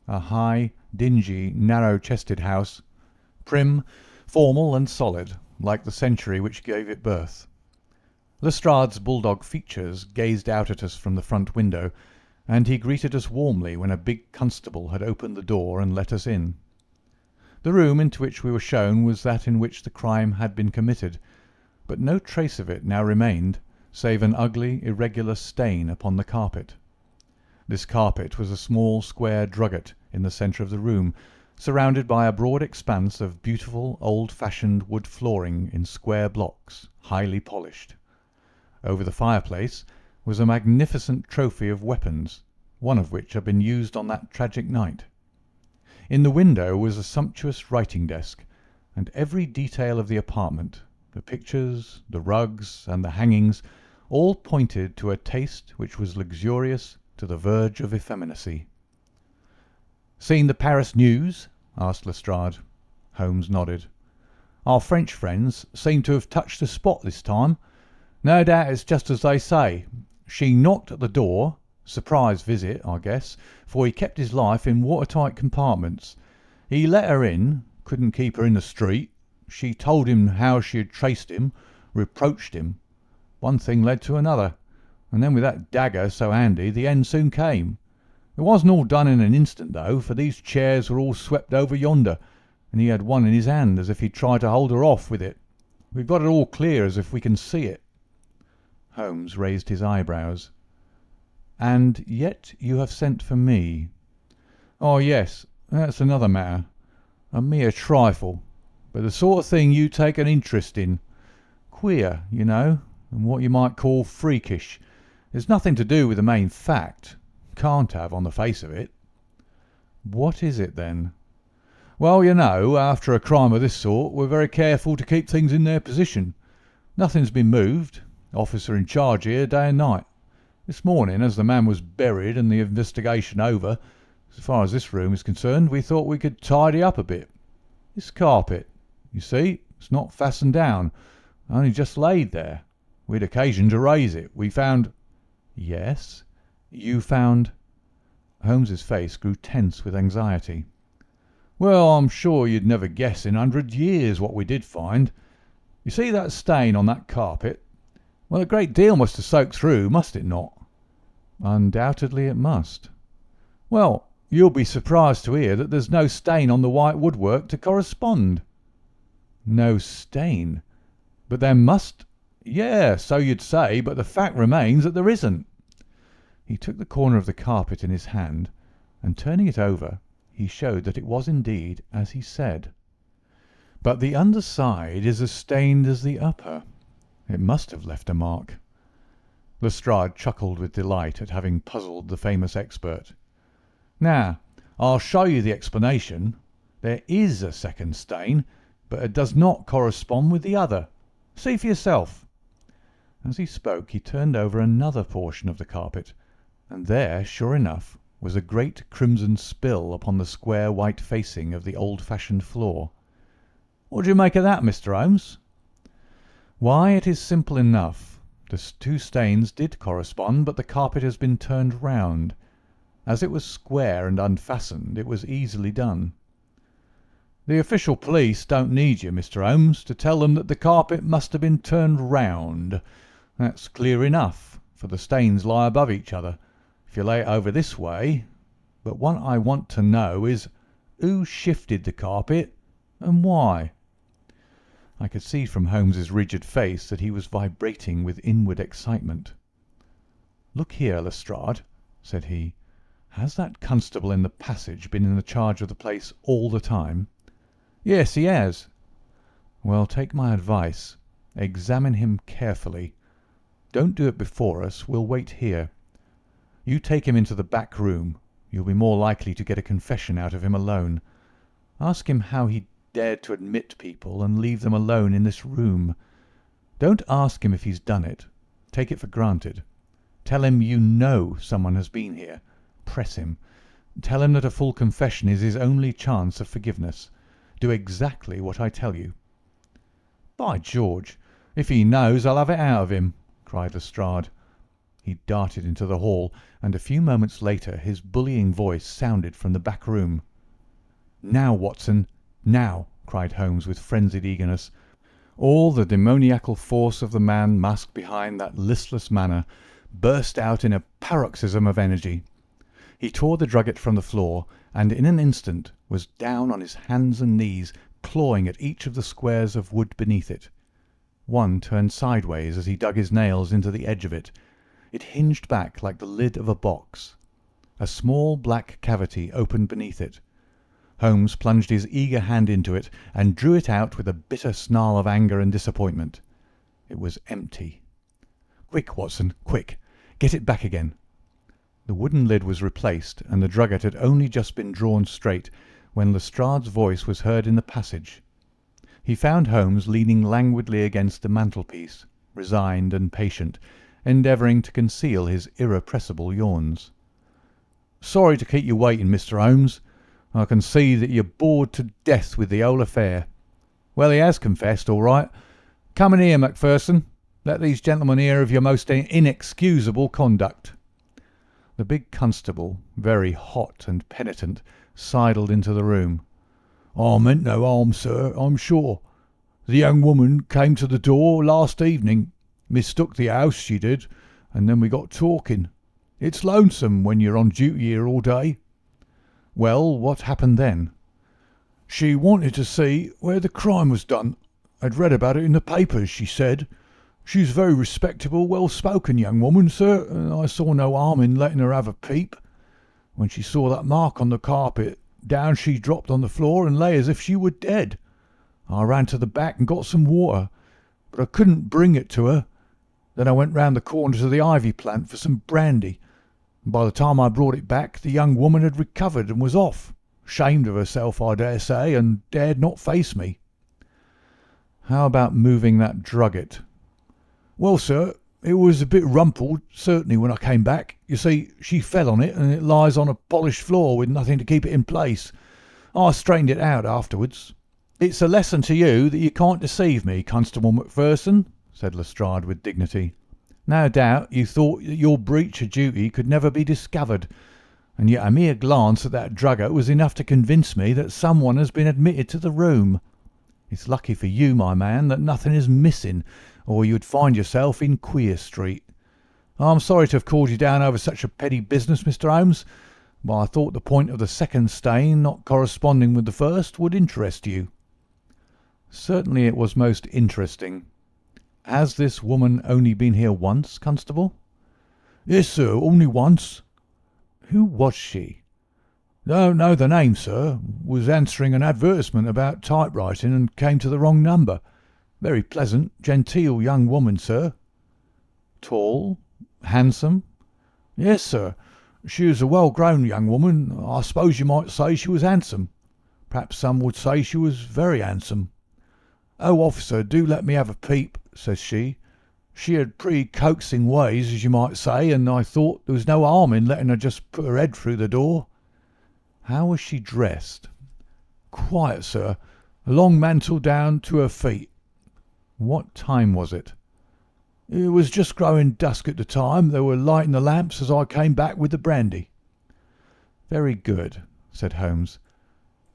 a high, dingy, narrow-chested house, prim, formal, and solid, like the century which gave it birth. Lestrade's bulldog features gazed out at us from the front window, and he greeted us warmly when a big constable had opened the door and let us in. The room into which we were shown was that in which the crime had been committed, but no trace of it now remained save an ugly, irregular stain upon the carpet. This carpet was a small square drugget in the centre of the room, surrounded by a broad expanse of beautiful old-fashioned wood flooring in square blocks, highly polished. Over the fireplace was a magnificent trophy of weapons, one of which had been used on that tragic night. In the window was a sumptuous writing-desk, and every detail of the apartment, the pictures, the rugs, and the hangings, all pointed to a taste which was luxurious to the verge of effeminacy. "Seen the Paris news?" asked Lestrade. Holmes nodded. "Our French friends seem to have touched the spot this time. No doubt it's just as they say. She knocked at the door. Surprise visit, I guess, for he kept his life in watertight compartments. He let her in, couldn't keep her in the street. She told him how she had traced him, reproached him. One thing led to another, and then with that dagger so handy, the end soon came. It wasn't all done in an instant, though, for these chairs were all swept over yonder, and he had one in his hand as if he'd tried to hold her off with it. We've got it all clear as if we can see it." Holmes raised his eyebrows. "And yet you have sent for me." "Oh, yes, that's another matter. A mere trifle, but the sort of thing you take an interest in. Queer, you know, and what you might call freakish. There's nothing to do with the main fact. Can't have on the face of it." "What is it, then?" "Well, you know, after a crime of this sort, we're very careful to keep things in their position. Nothing's been moved. Officer in charge here day and night. This morning, as the man was buried and the investigation over, as far as this room is concerned, we thought we could tidy up a bit. This carpet, you see, it's not fastened down, only just laid there. We'd occasion to raise it. We found—" "Yes, you found—" Holmes's face grew tense with anxiety. "Well, I'm sure you'd never guess in 100 years what we did find. You see that stain on that carpet? Well, a great deal must have soaked through, must it not?" "Undoubtedly it must." "Well, you'll be surprised to hear that there's no stain on the white woodwork to correspond." "No stain? But there must—" "Yeah, so you'd say, but the fact remains that there isn't." He took the corner of the carpet in his hand, and turning it over, he showed that it was indeed as he said. "But the underside is as stained as the upper. It must have left a mark." Lestrade chuckled with delight at having puzzled the famous expert. "Now, I'll show you the explanation. There is a second stain, but it does not correspond with the other. See for yourself." As he spoke, he turned over another portion of the carpet, and there, sure enough, was a great crimson spill upon the square white facing of the old-fashioned floor. "What do you make of that, Mr. Holmes?" "Why, it is simple enough. The two stains did correspond, but the carpet has been turned round. As it was square and unfastened, it was easily done. "The official police don't need you, Mr. Holmes, to tell them that the carpet must have been turned round. That's clear enough, for the stains lie above each other, if you lay it over this way. But what I want to know is, who shifted the carpet, and why?" I could see from Holmes's rigid face that he was vibrating with inward excitement. "Look here, Lestrade," said he. "Has that constable in the passage been in the charge of the place all the time?" "Yes, he has." "Well, take my advice. Examine him carefully. Don't do it before us. We'll wait here. You take him into the back room. You'll be more likely to get a confession out of him alone. Ask him how he dared to admit people and leave them alone in this room. Don't ask him if he's done it. Take it for granted. Tell him you know someone has been here. Press him. Tell him that a full confession is his only chance of forgiveness. Do exactly what I tell you." "By George, if he knows, I'll have it out of him," cried Lestrade. He darted into the hall, and a few moments later his bullying voice sounded from the back room. "Now, Watson, now!" cried Holmes with frenzied eagerness. All the demoniacal force of the man masked behind that listless manner burst out in a paroxysm of energy. He tore the drugget from the floor, and in an instant was down on his hands and knees, clawing at each of the squares of wood beneath it. One turned sideways as he dug his nails into the edge of it. It hinged back like the lid of a box. A small black cavity opened beneath it. Holmes plunged his eager hand into it and drew it out with a bitter snarl of anger and disappointment. It was empty. "Quick, Watson, quick! Get it back again!" The wooden lid was replaced, and the drugget had only just been drawn straight when Lestrade's voice was heard in the passage. He found Holmes leaning languidly against the mantelpiece, resigned and patient, endeavouring to conceal his irrepressible yawns. "Sorry to keep you waiting, Mr. Holmes. I can see that you're bored to death with the whole affair. Well, he has confessed, all right. Come in here, Macpherson. Let these gentlemen hear of your most inexcusable conduct." The big constable, very hot and penitent, sidled into the room. "I meant no harm, sir, I'm sure. The young woman came to the door last evening, mistook the house, she did, and then we got talking. It's lonesome when you're on duty here all day." "Well, what happened then?" "She wanted to see where the crime was done. I'd read about it in the papers, she said. She's a very respectable, well-spoken young woman, sir, and I saw no harm in letting her have a peep. When she saw that mark on the carpet, down she dropped on the floor and lay as if she were dead. I ran to the back and got some water, but I couldn't bring it to her. Then I went round the corner to the ivy plant for some brandy. By the time I brought it back, the young woman had recovered and was off, ashamed of herself, I dare say, and dared not face me." "How about moving that drugget?" "Well, sir, it was a bit rumpled, certainly, when I came back. You see, she fell on it, and it lies on a polished floor with nothing to keep it in place. I straightened it out afterwards." "It's a lesson to you that you can't deceive me, Constable Macpherson," said Lestrade with dignity. "No doubt you thought that your breach of duty could never be discovered, and yet a mere glance at that drugget was enough to convince me that someone has been admitted to the room. It's lucky for you, my man, that nothing is missing, or you'd find yourself in Queer Street. I'm sorry to have called you down over such a petty business, Mr. Holmes, but I thought the point of the second stain not corresponding with the first would interest you." "Certainly it was most interesting. Has this woman only been here once, Constable?" "Yes, sir, only once." "Who was she?" "Don't know the name, sir. Was answering an advertisement about typewriting and came to the wrong number. Very pleasant, genteel young woman, sir." "Tall? Handsome?" Yes, sir. She was a well-grown young woman. I suppose you might say she was handsome. Perhaps some would say she was very handsome. "Oh, officer, do let me have a peep," says she. She had pretty coaxing ways, as you might say, and I thought there was no harm in letting her just put her head through the door. "How was she dressed?" "Quiet, sir. A long mantle down to her feet." "What time was it?" "It was just growing dusk at the time. They were lighting the lamps as I came back with the brandy." "Very good," said Holmes.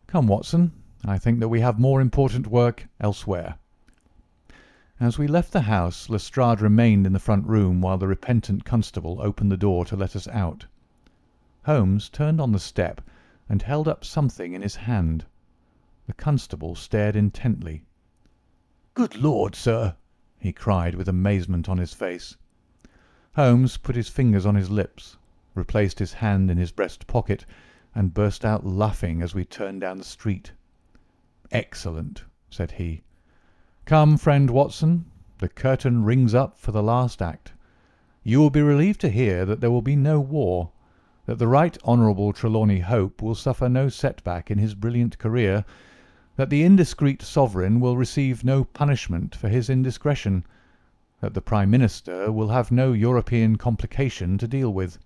"Come, Watson, I think that we have more important work elsewhere." As we left the house, Lestrade remained in the front room while the repentant constable opened the door to let us out. Holmes turned on the step and held up something in his hand. The constable stared intently. "Good Lord, sir!" he cried with amazement on his face. Holmes put his fingers on his lips, replaced his hand in his breast pocket, and burst out laughing as we turned down the street. "Excellent," said he. "Come, friend Watson, the curtain rings up for the last act. You will be relieved to hear that there will be no war, that the Right Honourable Trelawney Hope will suffer no setback in his brilliant career, that the indiscreet sovereign will receive no punishment for his indiscretion, that the Prime Minister will have no European complication to deal with,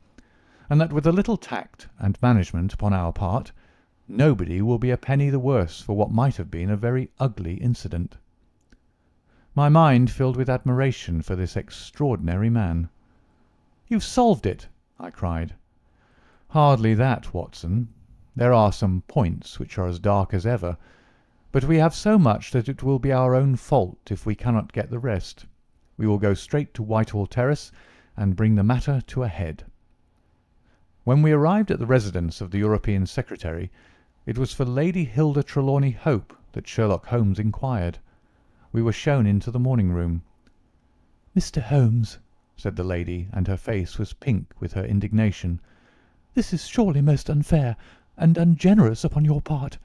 and that with a little tact and management upon our part, nobody will be a penny the worse for what might have been a very ugly incident." My mind filled with admiration for this extraordinary man. "You've solved it!" I cried. "Hardly that, Watson. There are some points which are as dark as ever, but we have so much that it will be our own fault if we cannot get the rest. We will go straight to Whitehall Terrace and bring the matter to a head." When we arrived at the residence of the European Secretary, it was for Lady Hilda Trelawney Hope that Sherlock Holmes inquired. We were shown into the morning-room. "Mr. Holmes," said the lady, and her face was pink with her indignation, "this is surely most unfair and ungenerous upon your part.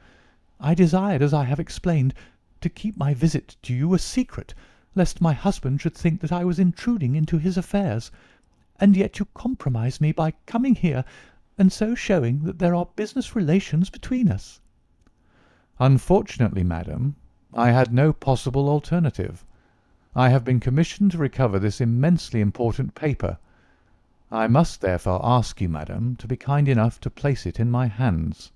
I desired, as I have explained, to keep my visit to you a secret, lest my husband should think that I was intruding into his affairs, and yet you compromise me by coming here and so showing that there are business relations between us." "Unfortunately, madam, I had no possible alternative. I have been commissioned to recover this immensely important paper. I must therefore ask you, madam, to be kind enough to place it in my hands."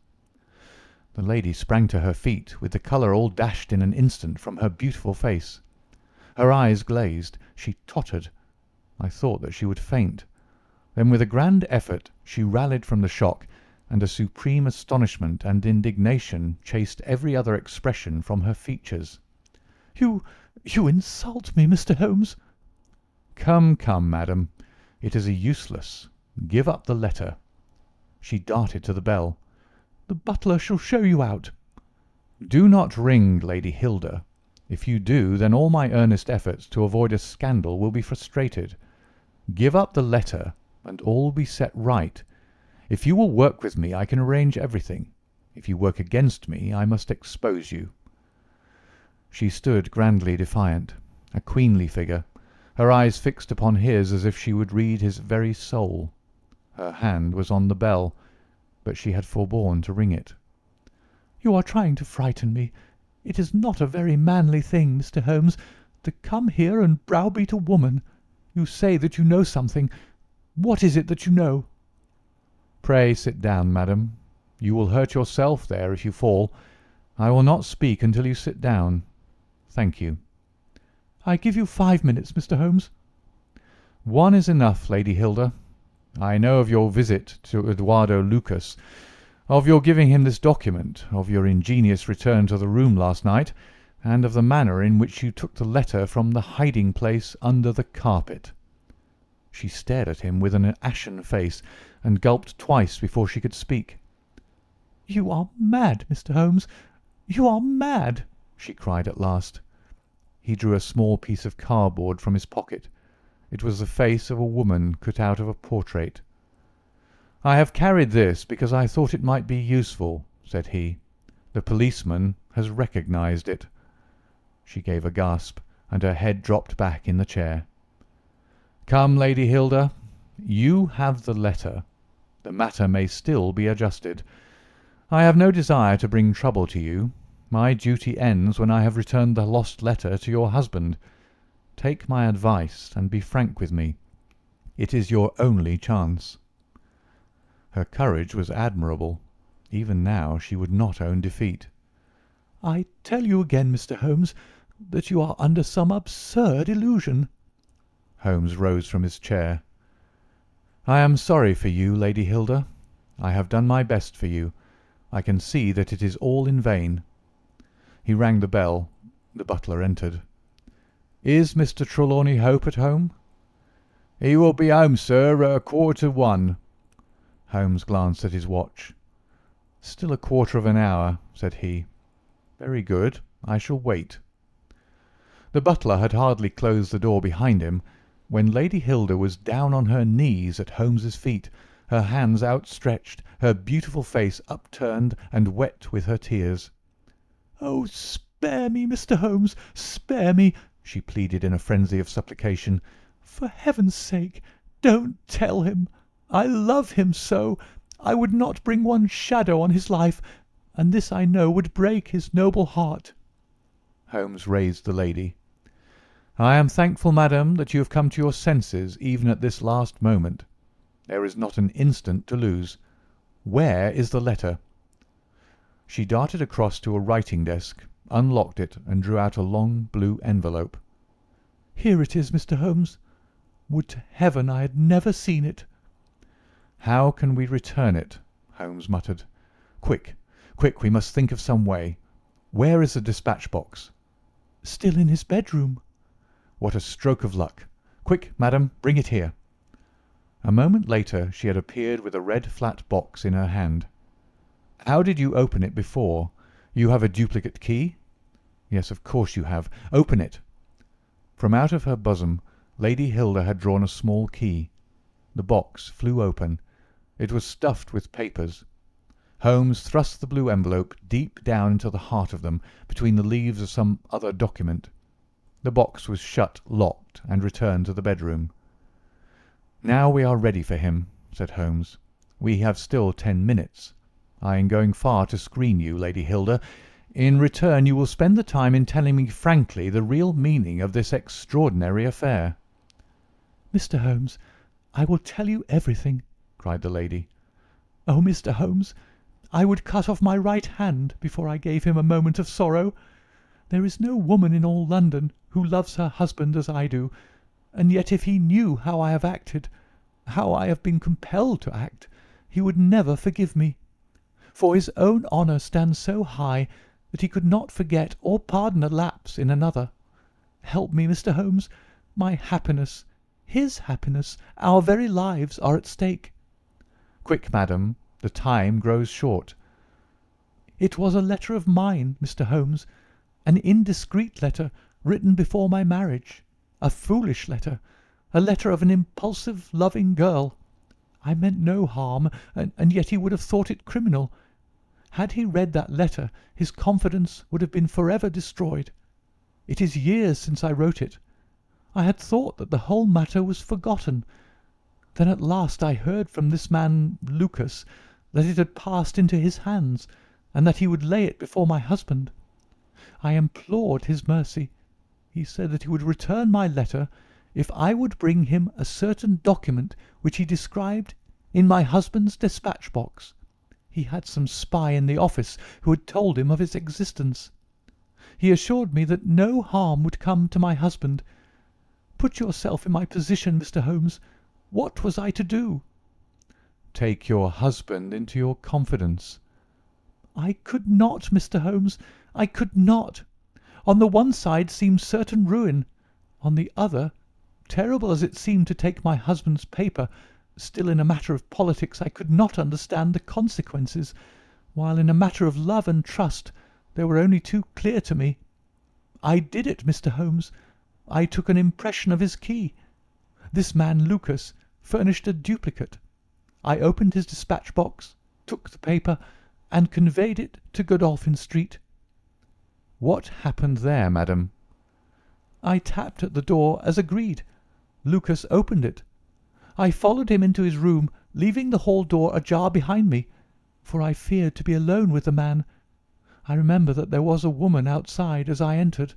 The lady sprang to her feet, with the colour all dashed in an instant from her beautiful face. Her eyes glazed. She tottered. I thought that she would faint. Then with a grand effort she rallied from the shock, and a supreme astonishment and indignation chased every other expression from her features. You insult me, Mr. Holmes." Come, come, madam, it is useless. Give up the letter." She darted to the bell. "The butler shall show you out." "Do not ring, Lady Hilda. If you do, then all my earnest efforts to avoid a scandal will be frustrated. Give up the letter, and all will be set right. If you will work with me, I can arrange everything. If you work against me, I must expose you." She stood grandly defiant, a queenly figure, her eyes fixed upon his as if she would read his very soul. Her hand was on the bell, but she had forborne to ring it. "You are trying to frighten me. It is not a very manly thing, Mr. Holmes, to come here and browbeat a woman. You say that you know something. What is it that you know?" "Pray sit down, madam. You will hurt yourself there if you fall. I will not speak until you sit down. Thank you." "I give you 5 minutes, Mr. Holmes." "One is enough, Lady Hilda. I know of your visit to Eduardo Lucas, of your giving him this document, of your ingenious return to the room last night, and of the manner in which you took the letter from the hiding-place under the carpet." She stared at him with an ashen face, and gulped twice before she could speak. "You are mad, Mr. Holmes. You are mad," she cried at last. He drew a small piece of cardboard from his pocket. It was the face of a woman cut out of a portrait. "I have carried this because I thought it might be useful," said he. "The policeman has recognized it." She gave a gasp, and her head dropped back in the chair. "Come, Lady Hilda, you have the letter. The matter may still be adjusted. I have no desire to bring trouble to you. My duty ends when I have returned the lost letter to your husband. Take my advice and be frank with me. It is your only chance." Her courage was admirable. Even now she would not own defeat. "I tell you again, Mr. Holmes, that you are under some absurd illusion." Holmes rose from his chair. "I am sorry for you, Lady Hilda. I have done my best for you. I can see that it is all in vain." He rang the bell. The butler entered. "Is Mr. Trelawney Hope at home?" "He will be home, sir, at 1:15. Holmes glanced at his watch. "Still a quarter of an hour," said he. "Very good. I shall wait." The butler had hardly closed the door behind him when Lady Hilda was down on her knees at Holmes's feet, her hands outstretched, her beautiful face upturned and wet with her tears. "Oh, spare me, Mr. Holmes, spare me!" she pleaded in a frenzy of supplication. "For heaven's sake, don't tell him. I love him so. I would not bring one shadow on his life, and this I know would break his noble heart." Holmes raised the lady. "I am thankful, madam, that you have come to your senses even at this last moment. There is not an instant to lose. Where is the letter?" She darted across to a writing-desk, unlocked it, and drew out a long blue envelope. "Here it is, Mr. Holmes. Would to heaven I had never seen it." "How can we return it?" Holmes muttered. "Quick, quick, we must think of some way. Where is the dispatch box?" "Still in his bedroom." "What a stroke of luck! Quick, madam, bring it here." A moment later she had appeared with a red flat box in her hand. "How did you open it before? You have a duplicate key?" "Yes, of course you have. Open it." From out of her bosom Lady Hilda had drawn a small key. The box flew open. It was stuffed with papers. Holmes thrust the blue envelope deep down into the heart of them, between the leaves of some other document. The box was shut, locked, and returned to the bedroom. "Now we are ready for him," said Holmes. "We have still 10 minutes. I am going far to screen you, Lady Hilda. In return you will spend the time in telling me frankly the real meaning of this extraordinary affair." "Mr. Holmes, I will tell you everything," cried the lady. "Oh, Mr. Holmes, I would cut off my right hand before I gave him a moment of sorrow. There is no woman in all London who loves her husband as I do, and yet if he knew how I have acted, how I have been compelled to act, he would never forgive me. For his own honour stands so high that he could not forget or pardon a lapse in another. Help me, Mr. Holmes. My happiness, his happiness, our very lives are at stake." "Quick, madam, the time grows short." "It was a letter of mine, Mr. Holmes, an indiscreet letter written before my marriage, a foolish letter, a letter of an impulsive, loving girl. I meant no harm, and yet he would have thought it criminal. Had he read that letter, his confidence would have been forever destroyed. It is years since I wrote it. I had thought that the whole matter was forgotten. Then at last I heard from this man Lucas that it had passed into his hands, and that he would lay it before my husband. I implored his mercy. He said that he would return my letter if I would bring him a certain document which he described in my husband's dispatch box. He had some spy in the office who had told him of its existence. He assured me that no harm would come to my husband. Put yourself in my position, Mr. Holmes. What was I to do?" "Take your husband into your confidence." "I could not, Mr. Holmes. I could not. On the one side seemed certain ruin. On the other, terrible as it seemed to take my husband's paper, still in a matter of politics I could not understand the consequences, while in a matter of love and trust they were only too clear to me. I did it, Mr. Holmes. I took an impression of his key. This man Lucas furnished a duplicate. I opened his dispatch box, took the paper, and conveyed it to Godolphin Street." "What happened there, madam?" "I tapped at the door as agreed. Lucas opened it. I followed him into his room, leaving the hall door ajar behind me, for I feared to be alone with the man. I remember that there was a woman outside as I entered.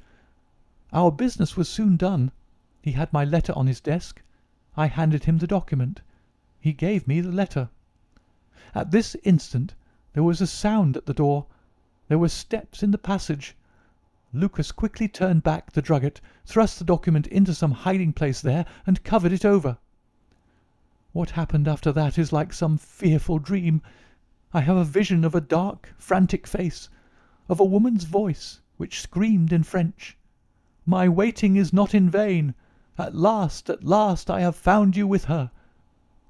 Our business was soon done. He had my letter on his desk. I handed him the document. He gave me the letter. At this instant there was a sound at the door. There were steps in the passage. Lucas quickly turned back the drugget, thrust the document into some hiding place there, and covered it over." What happened after that is like some fearful dream. I have a vision of a dark, frantic face, of a woman's voice, which screamed in French, "My waiting is not in vain. At last, I have found you with her."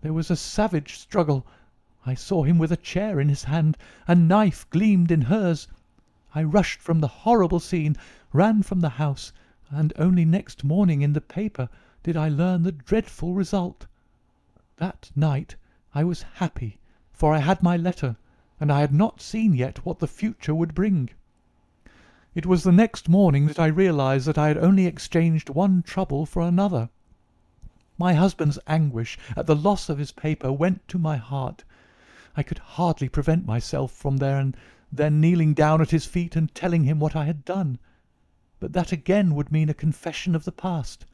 There was a savage struggle. I saw him with a chair in his hand. A knife gleamed in hers. I rushed from the horrible scene, ran from the house, and only next morning in the paper did I learn the dreadful result. That night I was happy, for I had my letter, and I had not seen yet what the future would bring. It was the next morning that I realized that I had only exchanged one trouble for another. My husband's anguish at the loss of his paper went to my heart. I could hardly prevent myself from there and then kneeling down at his feet and telling him what I had done. But that again would mean a confession of the past.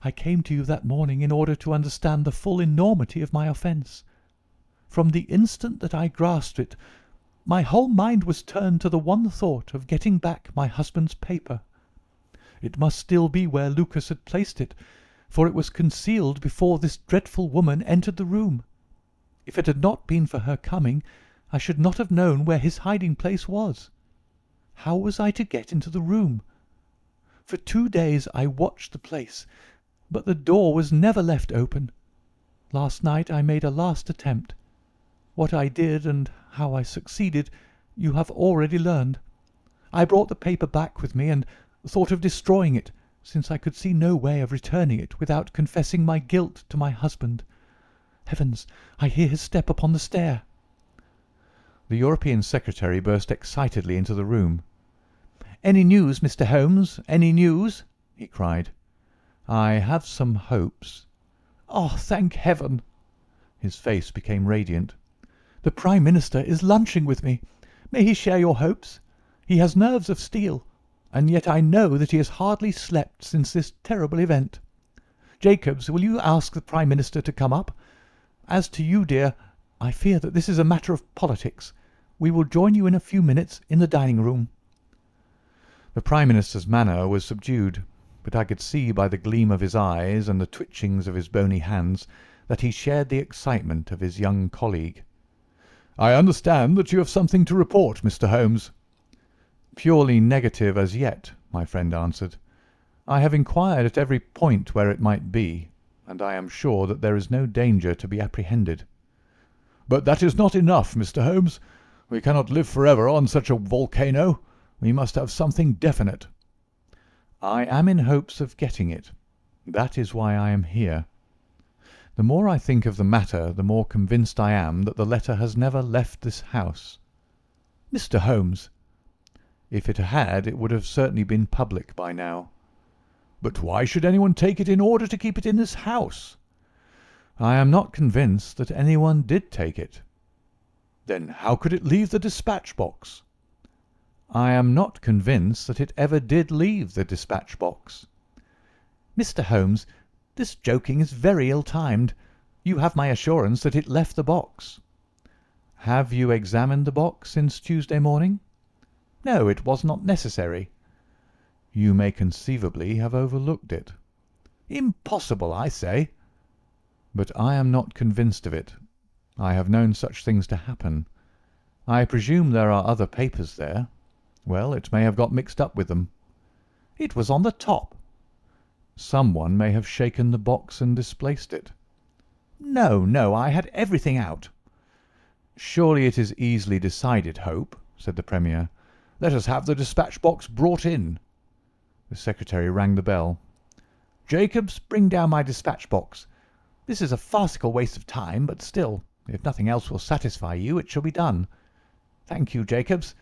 I came to you that morning in order to understand the full enormity of my offence. From the instant that I grasped it, my whole mind was turned to the one thought of getting back my husband's paper. It must still be where Lucas had placed it, for it was concealed before this dreadful woman entered the room. If it had not been for her coming, I should not have known where his hiding-place was. How was I to get into the room? For 2 days I watched the place, but the door was never left open. Last night I made a last attempt. What I did and how I succeeded you have already learned. I brought the paper back with me and thought of destroying it, since I could see no way of returning it without confessing my guilt to my husband. Heavens, I hear his step upon the stair. The European secretary burst excitedly into the room. "Any news, Mr. Holmes? Any news?" he cried. "I have some hopes." "Oh, thank heaven!" His face became radiant. "The Prime Minister is lunching with me. May he share your hopes? He has nerves of steel, and yet I know that he has hardly slept since this terrible event. Jacobs, will you ask the Prime Minister to come up? As to you, dear, I fear that this is a matter of politics. We will join you in a few minutes in the dining-room." The Prime Minister's manner was subdued, but I could see by the gleam of his eyes and the twitchings of his bony hands that he shared the excitement of his young colleague. "I understand that you have something to report, Mr. Holmes." "Purely negative as yet," my friend answered. "I have inquired at every point where it might be, and I am sure that there is no danger to be apprehended." "But that is not enough, Mr. Holmes. We cannot live forever on such a volcano. We must have something definite." "I am in hopes of getting it. That is why I am here. The more I think of the matter, the more convinced I am that the letter has never left this house." "Mr. Holmes!" "If it had, it would have certainly been public by now." "But why should anyone take it in order to keep it in this house?" "I am not convinced that anyone did take it." "Then how could it leave the dispatch box?" "I am not convinced that it ever did leave the dispatch box." "Mr. Holmes, this joking is very ill-timed. You have my assurance that it left the box." "Have you examined the box since Tuesday morning?" "No, it was not necessary." "You may conceivably have overlooked it." "Impossible, I say." "But I am not convinced of it. I have known such things to happen. I presume there are other papers there. Well, it may have got mixed up with them." "It was on the top." "Someone may have shaken the box and displaced it." No, I had everything out." "Surely it is easily decided, Hope," said the Premier. "Let us have the dispatch box brought in." The secretary rang the bell. "Jacobs, bring down my dispatch box. This is a farcical waste of time, but still, if nothing else will satisfy you, it shall be done. Thank you, Jacobs.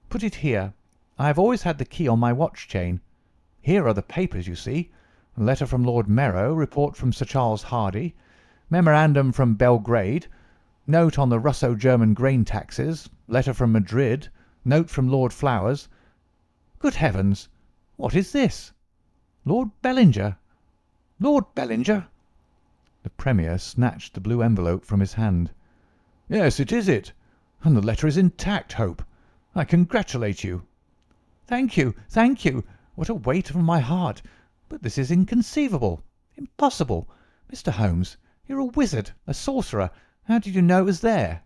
Put it here. I have always had the key on my watch-chain. Here are the papers, you see. A letter from Lord Merrow, report from Sir Charles Hardy, memorandum from Belgrade, note on the Russo-German grain taxes, letter from Madrid, note from Lord Flowers. Good heavens! What is this? Lord Bellinger! Lord Bellinger!" The Premier snatched the blue envelope from his hand. "Yes, it is it. And the letter is intact, Hope. I congratulate you." Thank you. What a weight on my heart. But this is inconceivable. Impossible. Mr. Holmes, You're a wizard, a sorcerer. How did you know it was there?"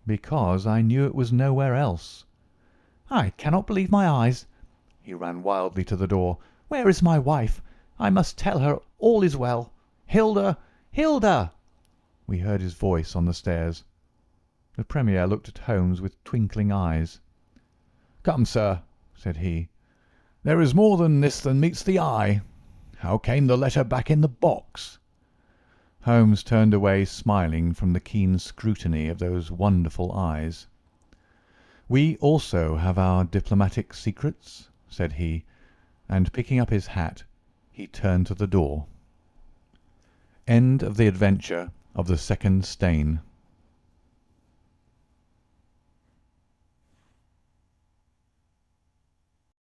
"Because I knew it was nowhere else." "I cannot believe my eyes." He ran wildly to the door. "Where is my wife? I must tell her all is well. Hilda! Hilda!" We heard his voice on the stairs. The Premier looked at Holmes with twinkling eyes. "Come, sir," said he. "There is more than this than meets the eye. How came the letter back in the box?" Holmes turned away smiling from the keen scrutiny of those wonderful eyes. "We also have our diplomatic secrets," said he, and picking up his hat, he turned to the door. End of the adventure of the second stain.